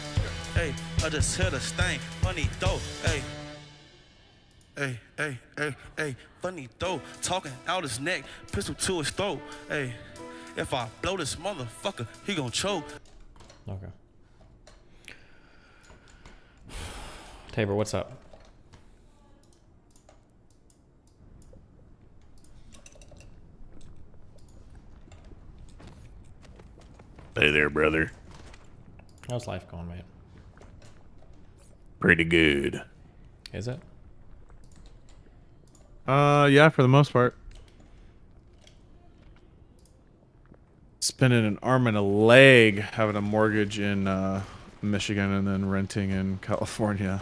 hey, I just heard a stain, funny dope, hey. Hey, funny though, talking out his neck, pistol to his throat. Hey, if I blow this motherfucker, he gon' choke. Okay. Tabor, what's up? Hey there, brother. How's life going, mate? Pretty good. Is it? Yeah, for the most part. Spending an arm and a leg having a mortgage in Michigan and then renting in California.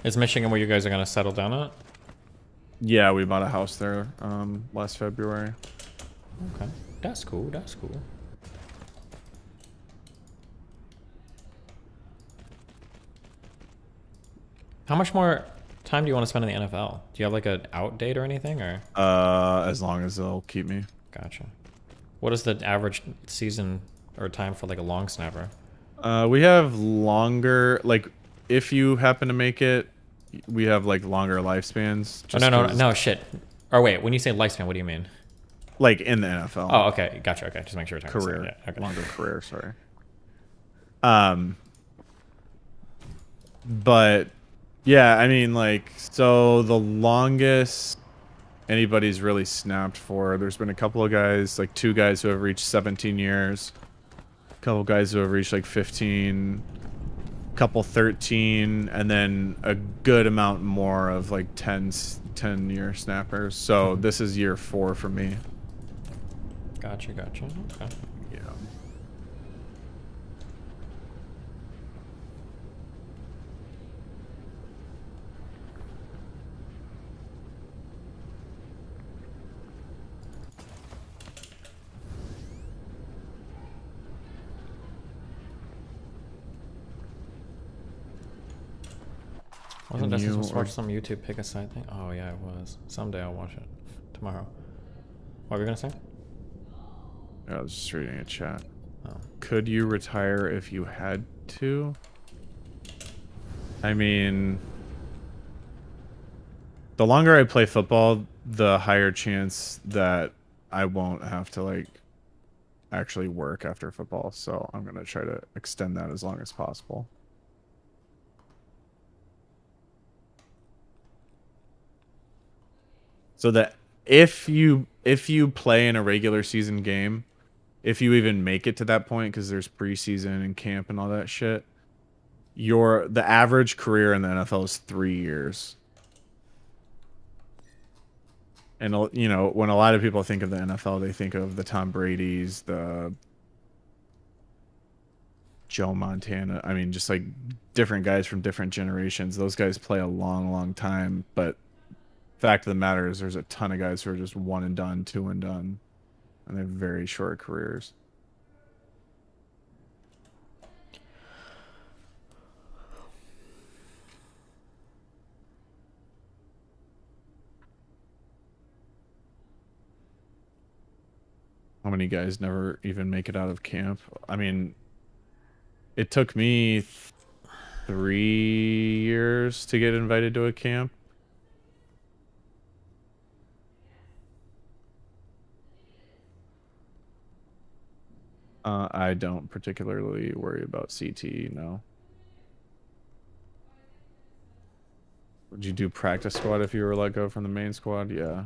Is Michigan where you guys are gonna settle down at? Yeah, we bought a house there last February. Okay. That's cool. That's cool. How much more time do you want to spend in the NFL? Do you have like an out date or anything, or? As long as they'll keep me. Gotcha. What is the average season or time for like a long snapper? We have longer, like, if you happen to make it, we have like longer lifespans. Oh, no, shit. Or wait, when you say lifespan, what do you mean? Like in the NFL. Oh, okay, gotcha. Okay, just make sure you're talking career. Yeah, okay. Longer career. Sorry. But yeah, I mean, like, so the longest anybody's really snapped for, there's been a couple of guys, like 2 guys who have reached 17 years, a couple guys who have reached like 15, a couple 13, and then a good amount more of like 10-year snappers. So this is year 4 for me. Gotcha. Okay. Yeah. Wasn't Dustin supposed to watch some YouTube pick a side thing? Oh yeah, it was. Someday I'll watch it. Tomorrow. What were we gonna say? I was just reading a chat. Oh. Could you retire if you had to? I mean, the longer I play football, the higher chance that I won't have to like actually work after football. So I'm gonna try to extend that as long as possible. So that if you play in a regular season game, if you even make it to that point, because there's preseason and camp and all that shit, the average career in the NFL is 3 years. And you know, when a lot of people think of the NFL, they think of the Tom Brady's, the Joe Montana. I mean, just like different guys from different generations. Those guys play a long, long time, but fact of the matter is there's a ton of guys who are just 1 and done, 2 and done, and they have very short careers. How many guys never even make it out of camp? I mean, it took me 3 years to get invited to a camp. I don't particularly worry about CTE, no. Would you do practice squad if you were let go from the main squad? Yeah.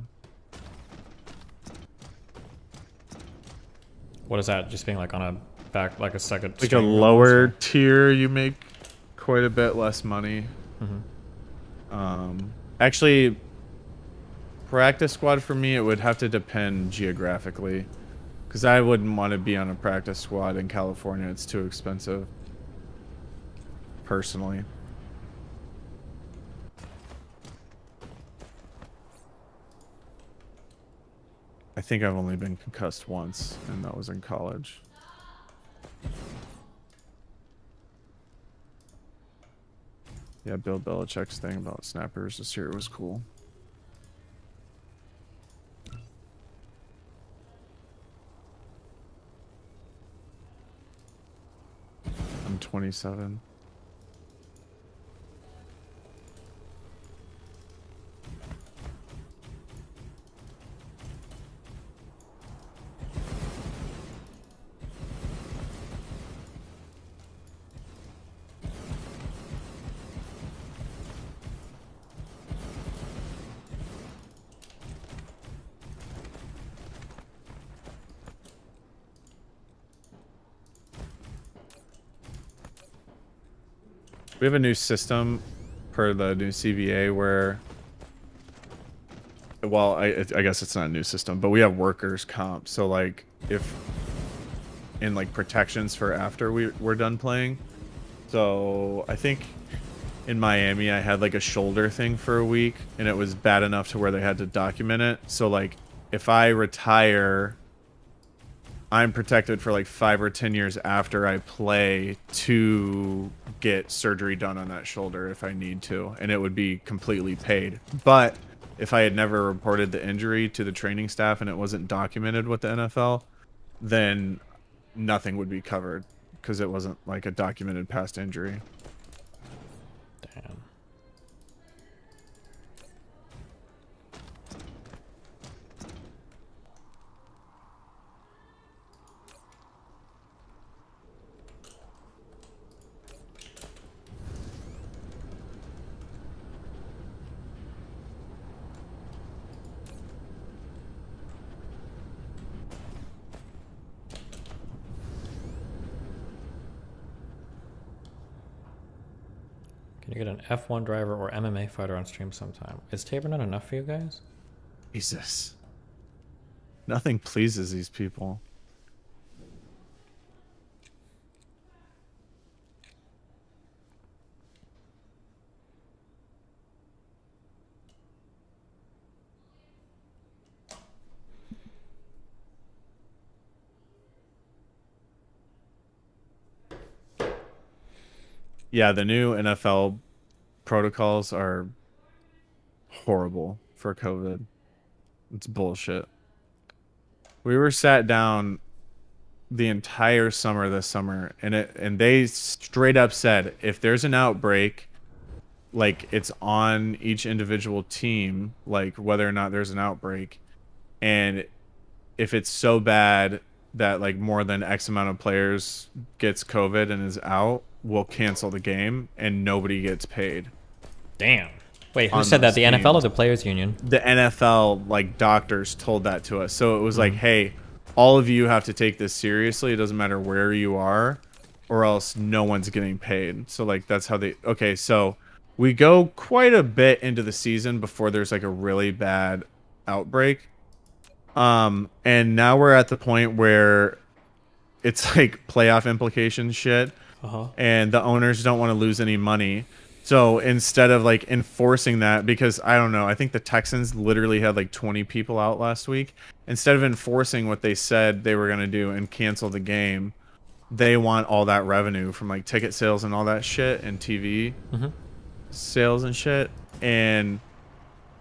What is that? Just being like on a back, like a second. Like a lower tier, you make quite a bit less money. Actually, practice squad for me, it would have to depend geographically. Because I wouldn't want to be on a practice squad in California. It's too expensive. Personally. I think I've only been concussed once, and that was in college. Yeah, Bill Belichick's thing about snappers this year was cool. I'm 27. We have a new system per the new CBA where, well, I guess it's not a new system, but we have workers' comp. So like if in like protections for after we're done playing. So I think in Miami I had like a shoulder thing for a week, and it was bad enough to where they had to document it. So like if I retire I'm protected for like 5 or 10 years after I play to get surgery done on that shoulder if I need to, and it would be completely paid. But if I had never reported the injury to the training staff and it wasn't documented with the NFL, then nothing would be covered because it wasn't like a documented past injury. Damn. Can you get an F1 driver or MMA fighter on stream sometime? Is Tabor not enough for you guys? Jesus. Nothing pleases these people. Yeah, the new NFL protocols are horrible for COVID. It's bullshit. We were sat down the entire summer this summer, and they straight up said if there's an outbreak, like it's on each individual team, like whether or not there's an outbreak, and if it's so bad that like more than X amount of players gets COVID and is out, we'll cancel the game and nobody gets paid. Damn. Wait, who said that? The NFL or the Players Union? The NFL, like, doctors told that to us. So it was like, hey, all of you have to take this seriously. It doesn't matter where you are, or else no one's getting paid. So, like, that's how they... Okay, so we go quite a bit into the season before there's, like, a really bad outbreak. And now we're at the point where it's, like, playoff implication shit. And the owners don't want to lose any money. So instead of like enforcing that, because I don't know, I think the Texans literally had like 20 people out last week. Instead of enforcing what they said they were going to do and cancel the game, they want all that revenue from like ticket sales and all that shit and TV sales and shit. And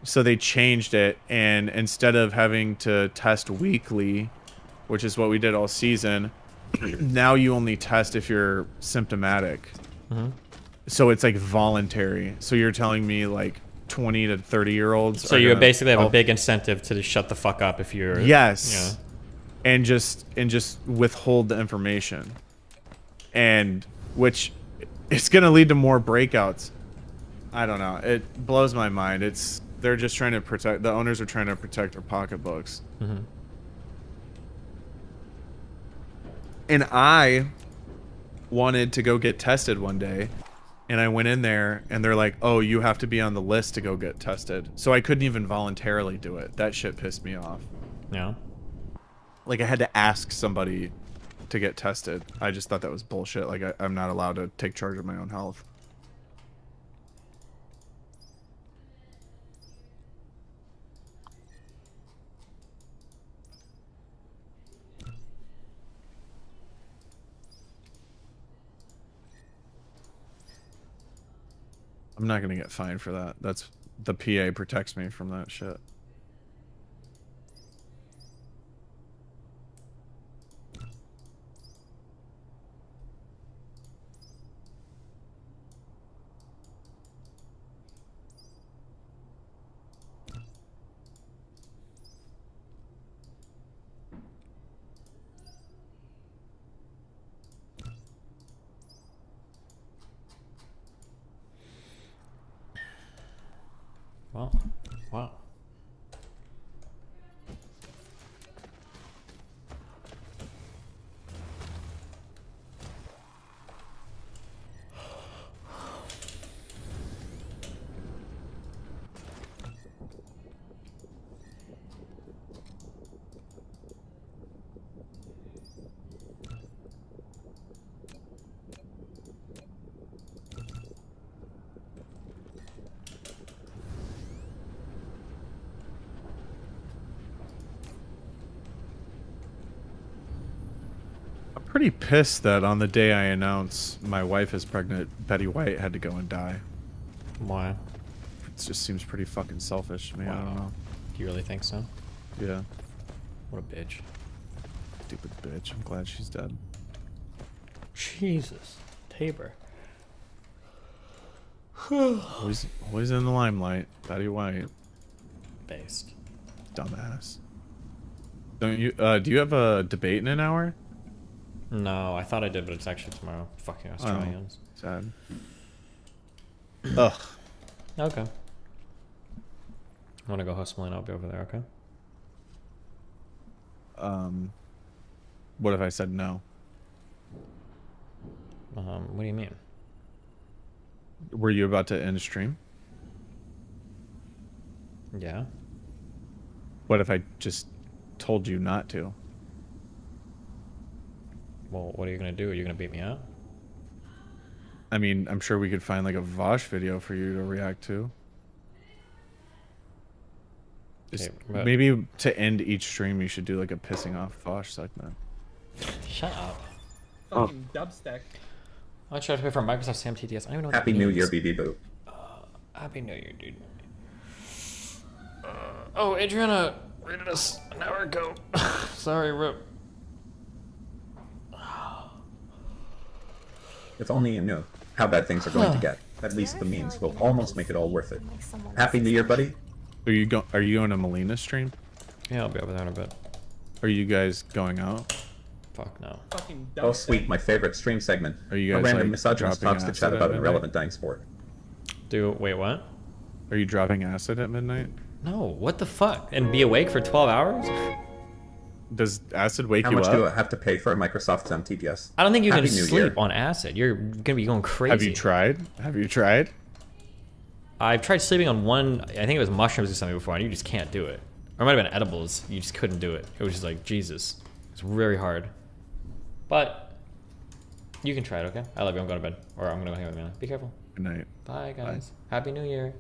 so they changed it. And instead of having to test weekly, which is what we did all season, now you only test if you're symptomatic. So it's like voluntary. So you're telling me like 20 to 30-year-olds. So you basically have a big incentive to just shut the fuck up if you're... Yes. And just withhold the information. And which it's going to lead to more breakouts. I don't know. It blows my mind. They're just trying to protect... The owners are trying to protect their pocketbooks. And I wanted to go get tested one day. And I went in there, and they're like, oh, you have to be on the list to go get tested. So I couldn't even voluntarily do it. That shit pissed me off. Yeah. Like, I had to ask somebody to get tested. I just thought that was bullshit. Like, I'm not allowed to take charge of my own health. I'm not gonna get fined for that. That's the PA protects me from that shit. Wow. Wow. pretty pissed that on the day I announce my wife is pregnant, Betty White had to go and die. Why? It just seems pretty fucking selfish to me. I don't know. Do you really think so? Yeah. What a bitch. Stupid bitch. I'm glad she's dead. Jesus. Tabor. always in the limelight. Betty White. Based. Dumbass. Don't you? Do you have a debate in an hour? No, I thought I did, but it's actually tomorrow. Fucking Australians. Oh, sad. Ugh. Okay. I want to go host Malina. I'll be over there. Okay. What if I said no? What do you mean? Were you about to end a stream? Yeah. What if I just told you not to? Well, what are you gonna do? Are you gonna beat me out? I mean, I'm sure we could find like a Vosh video for you to react to. Just Okay, maybe to end each stream, you should do like a pissing off Vosh segment. Shut up. Fucking dubstep. I tried to pay for Microsoft Sam TTS. I don't even know what Happy that New means. Year, BB Boo. Happy New Year, dude. Oh, Adriana rated us an hour ago. Sorry, Rip. If only you knew how bad things are going to get. At least the memes will almost make it all worth it. Happy New Year, buddy. Are you going to Melina stream? Yeah, I'll be over there in a bit. Are you guys going out? Fuck no. Fucking Oh, sweet, my favorite stream segment. Are you A guys random like, misogynist dropping talks to acid chat at about an midnight? irrelevant dying sport. Wait, what? Are you dropping acid at midnight? No, what the fuck? And be awake for 12 hours? Does acid wake How you much up? do I have to pay for a Microsoft TTS? I don't think you Happy can New sleep Year. on acid. You're gonna be going crazy. Have you tried? Have you tried? I've tried sleeping on one, I think it was mushrooms or something before, and you just can't do it. Or it might have been edibles. You just couldn't do it. It was just like, Jesus. It's very hard. But you can try it, okay? I love you. I'm going to bed. Or I'm going to go hang with Amanda. Be careful. Good night. Bye, guys. Happy New Year.